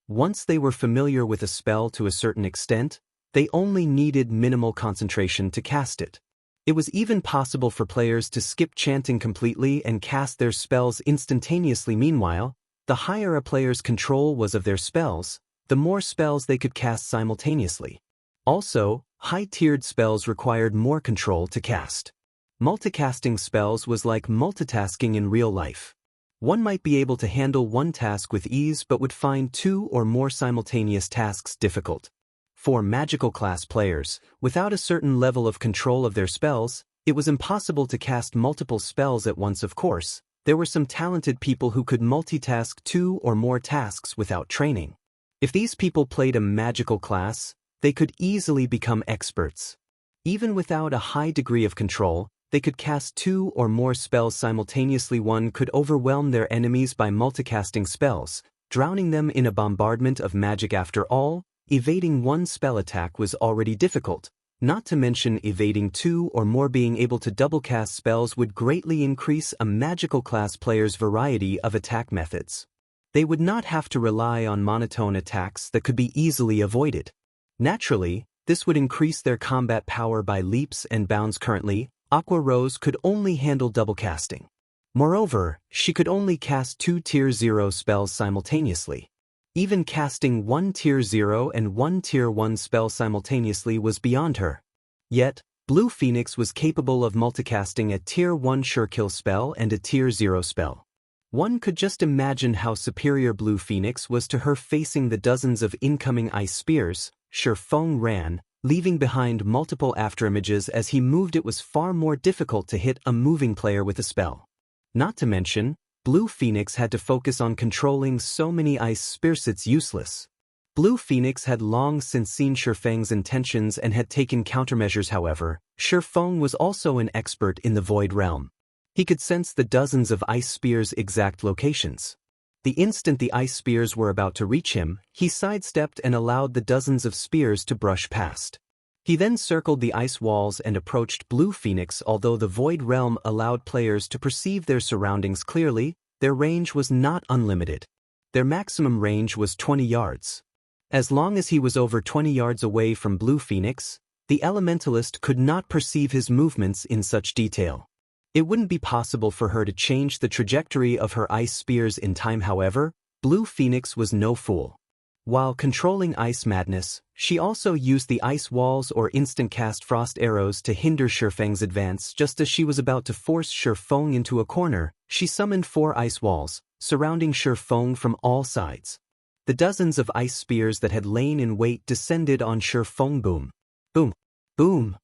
Once they were familiar with a spell to a certain extent, they only needed minimal concentration to cast it. It was even possible for players to skip chanting completely and cast their spells instantaneously. Meanwhile, the higher a player's control was of their spells, the more spells they could cast simultaneously. Also, high-tiered spells required more control to cast. Multicasting spells was like multitasking in real life. One might be able to handle one task with ease but would find two or more simultaneous tasks difficult. For magical class players, without a certain level of control of their spells, it was impossible to cast multiple spells at once. Of course, there were some talented people who could multitask two or more tasks without training. If these people played a magical class, they could easily become experts. Even without a high degree of control, they could cast two or more spells simultaneously. One could overwhelm their enemies by multicasting spells, drowning them in a bombardment of magic. After all, evading one spell attack was already difficult, not to mention evading two or more. Being able to double-cast spells would greatly increase a magical class player's variety of attack methods. They would not have to rely on monotone attacks that could be easily avoided. Naturally, this would increase their combat power by leaps and bounds. Currently, Aqua Rose could only handle double casting. Moreover, she could only cast two Tier 0 spells simultaneously. Even casting one Tier 0 and one Tier 1 spell simultaneously was beyond her. Yet, Blue Phoenix was capable of multicasting a Tier 1 Surekill spell and a Tier 0 spell. One could just imagine how superior Blue Phoenix was to her facing the dozens of incoming ice spears. Feng ran, leaving behind multiple afterimages as he moved. It was far more difficult to hit a moving player with a spell. Not to mention, Blue Phoenix had to focus on controlling so many ice spears. It's useless. Blue Phoenix had long since seen Feng's intentions and had taken countermeasures. However, Feng was also an expert in the Void Realm. He could sense the dozens of ice spears' exact locations. The instant the ice spears were about to reach him, he sidestepped and allowed the dozens of spears to brush past. He then circled the ice walls and approached Blue Phoenix. Although the Void Realm allowed players to perceive their surroundings clearly, their range was not unlimited. Their maximum range was 20 yards. As long as he was over 20 yards away from Blue Phoenix, the Elementalist could not perceive his movements in such detail. It wouldn't be possible for her to change the trajectory of her ice spears in time. However, Blue Phoenix was no fool. While controlling Ice Madness, she also used the ice walls or instant-cast frost arrows to hinder Feng's advance. Just as she was about to force Feng into a corner, she summoned 4 ice walls, surrounding Feng from all sides. The dozens of ice spears that had lain in wait descended on Feng. Boom, boom, boom.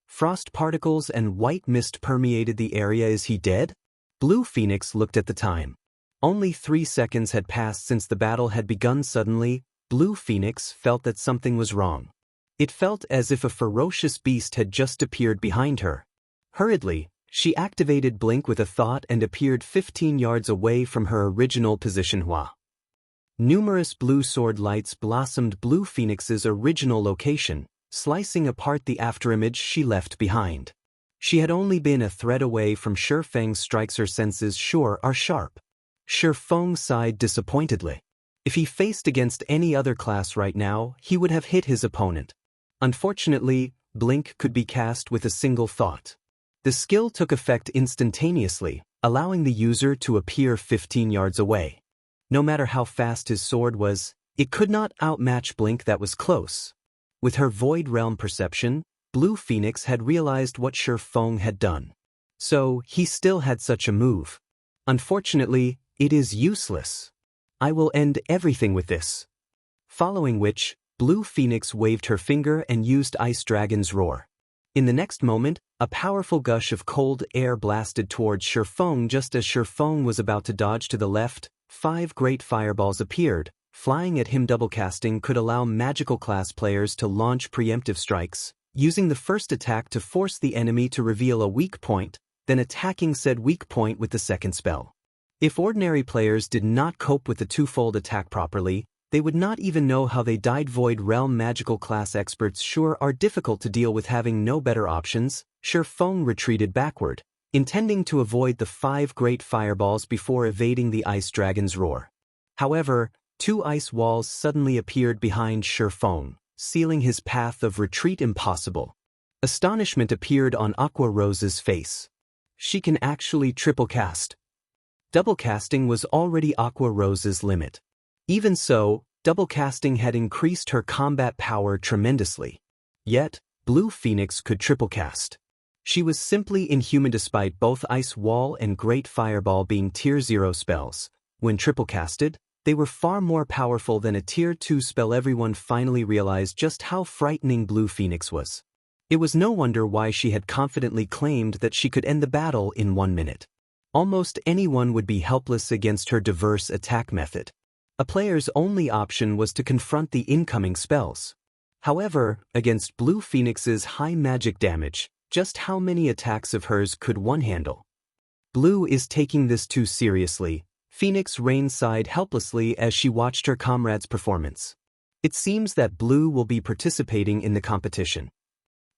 Frost particles and white mist permeated the area. Is he dead? Blue Phoenix looked at the time. Only 3 seconds had passed since the battle had begun. Suddenly, Blue Phoenix felt that something was wrong. It felt as if a ferocious beast had just appeared behind her. Hurriedly, she activated Blink with a thought and appeared 15 yards away from her original position. Numerous blue sword lights blossomed Blue Phoenix's original location, slicing apart the afterimage she left behind. She had only been a thread away from Feng's strikes. Her senses are sharp. Feng sighed disappointedly. If he faced against any other class right now, he would have hit his opponent. Unfortunately, Blink could be cast with a single thought. The skill took effect instantaneously, allowing the user to appear 15 yards away. No matter how fast his sword was, it could not outmatch Blink. That was close. With her Void Realm perception, Blue Phoenix had realized what Feng had done. So, he still had such a move. Unfortunately, it is useless. I will end everything with this. Following which, Blue Phoenix waved her finger and used Ice Dragon's Roar. In the next moment, a powerful gush of cold air blasted towards Feng. Just as Feng was about to dodge to the left, 5 great fireballs appeared. Flying at him. Double casting could allow magical class players to launch preemptive strikes, using the first attack to force the enemy to reveal a weak point, then attacking said weak point with the second spell. If ordinary players did not cope with the twofold attack properly, they would not even know how they died. Void Realm magical class experts are difficult to deal with. Having no better options, Feng retreated backward, intending to avoid the 5 great fireballs before evading the Ice Dragon's Roar. However, 2 ice walls suddenly appeared behind Feng, sealing his path of retreat impossible. Astonishment appeared on Aqua Rose's face. She can actually triple cast. Double casting was already Aqua Rose's limit. Even so, double casting had increased her combat power tremendously. Yet, Blue Phoenix could triple cast. She was simply inhuman despite both Ice Wall and Great Fireball being Tier 0 spells. When triple casted, they were far more powerful than a Tier 2 spell. Everyone finally realized just how frightening Blue Phoenix was. It was no wonder why she had confidently claimed that she could end the battle in 1 minute. Almost anyone would be helpless against her diverse attack method. A player's only option was to confront the incoming spells. However, against Blue Phoenix's high magic damage, just how many attacks of hers could one handle? Blue is taking this too seriously. Phoenix Rain sighed helplessly as she watched her comrade's performance. It seems that Blue will be participating in the competition.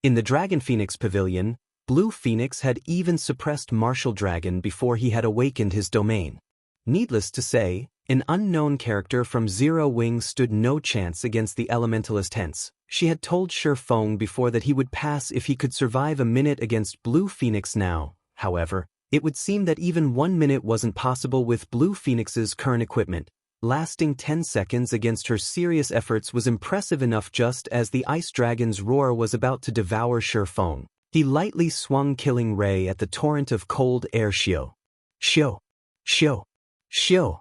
In the Dragon Phoenix Pavilion, Blue Phoenix had even suppressed Martial Dragon before he had awakened his domain. Needless to say, an unknown character from Zero Wing stood no chance against the Elementalist. Hence, she had told Feng before that he would pass if he could survive a minute against Blue Phoenix. Now, however, it would seem that even 1 minute wasn't possible with Blue Phoenix's current equipment. Lasting 10 seconds against her serious efforts was impressive enough. Just as the Ice Dragon's roar was about to devour Feng, he lightly swung Killing Ray at the torrent of cold air. Shio. Shio. Shio. Shio.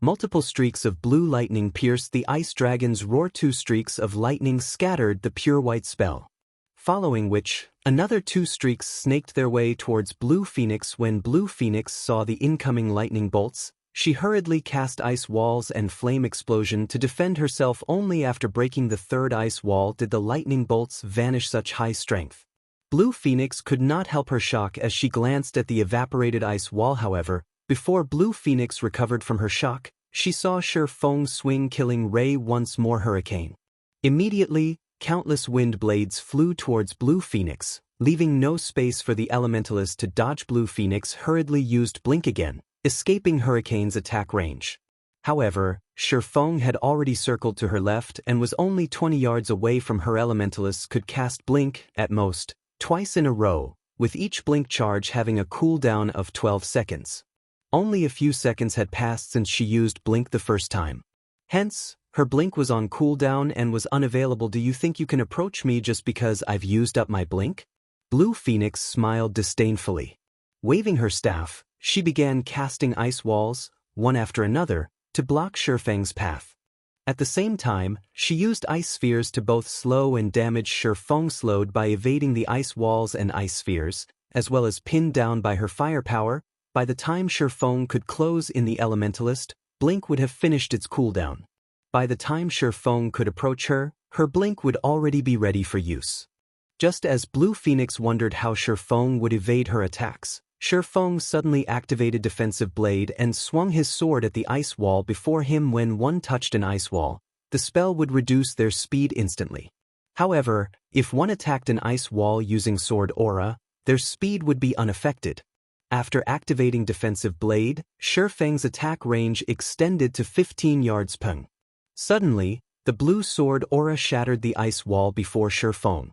Multiple streaks of blue lightning pierced the Ice Dragon's roar. 2 streaks of lightning scattered the pure white spell. Following which, another 2 streaks snaked their way towards Blue Phoenix. When Blue Phoenix saw the incoming lightning bolts, she hurriedly cast Ice Walls and Flame Explosion to defend herself. Only after breaking the 3rd ice wall did the lightning bolts vanish. Such high strength. Blue Phoenix could not help her shock as she glanced at the evaporated ice wall. However, before Blue Phoenix recovered from her shock, she saw Feng swing Killing Ray once more. Hurricane. Immediately, countless wind blades flew towards Blue Phoenix, leaving no space for the Elementalist to dodge. Blue Phoenix hurriedly used Blink again, escaping Hurricane's attack range. However, Feng had already circled to her left and was only 20 yards away from her. Elementalist could cast Blink, at most, twice in a row, with each Blink charge having a cooldown of 12 seconds. Only a few seconds had passed since she used Blink the first time. Hence, her Blink was on cooldown and was unavailable. Do you think you can approach me just because I've used up my Blink? Blue Phoenix smiled disdainfully. Waving her staff, she began casting ice walls, one after another, to block Feng's path. At the same time, she used ice spheres to both slow and damage Feng. Slowed by evading the ice walls and ice spheres, as well as pinned down by her firepower, by the time Feng could close in the Elementalist, Blink would have finished its cooldown. By the time Feng could approach her, her Blink would already be ready for use. Just as Blue Phoenix wondered how Feng would evade her attacks, Feng suddenly activated Defensive Blade and swung his sword at the ice wall before him. When one touched an ice wall, the spell would reduce their speed instantly. However, if one attacked an ice wall using Sword Aura, their speed would be unaffected. After activating Defensive Blade, Feng's attack range extended to 15 yards. Peng. Suddenly, the blue sword aura shattered the ice wall before Feng.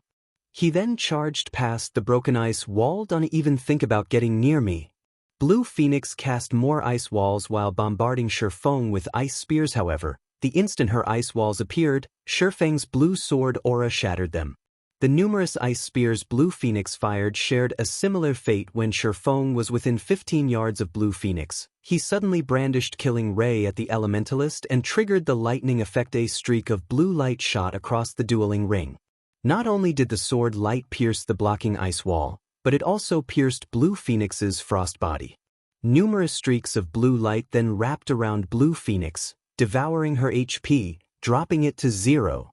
He then charged past the broken ice wall. Don't even think about getting near me. Blue Phoenix cast more ice walls while bombarding Feng with ice spears. However, the instant her ice walls appeared, Feng's blue sword aura shattered them. The numerous ice spears Blue Phoenix fired shared a similar fate. When Feng was within 15 yards of Blue Phoenix, he suddenly brandished Killing Ray at the Elementalist and triggered the lightning effect. A streak of blue light shot across the dueling ring. Not only did the sword light pierce the blocking ice wall, but it also pierced Blue Phoenix's frost body. Numerous streaks of blue light then wrapped around Blue Phoenix, devouring her HP, dropping it to 0.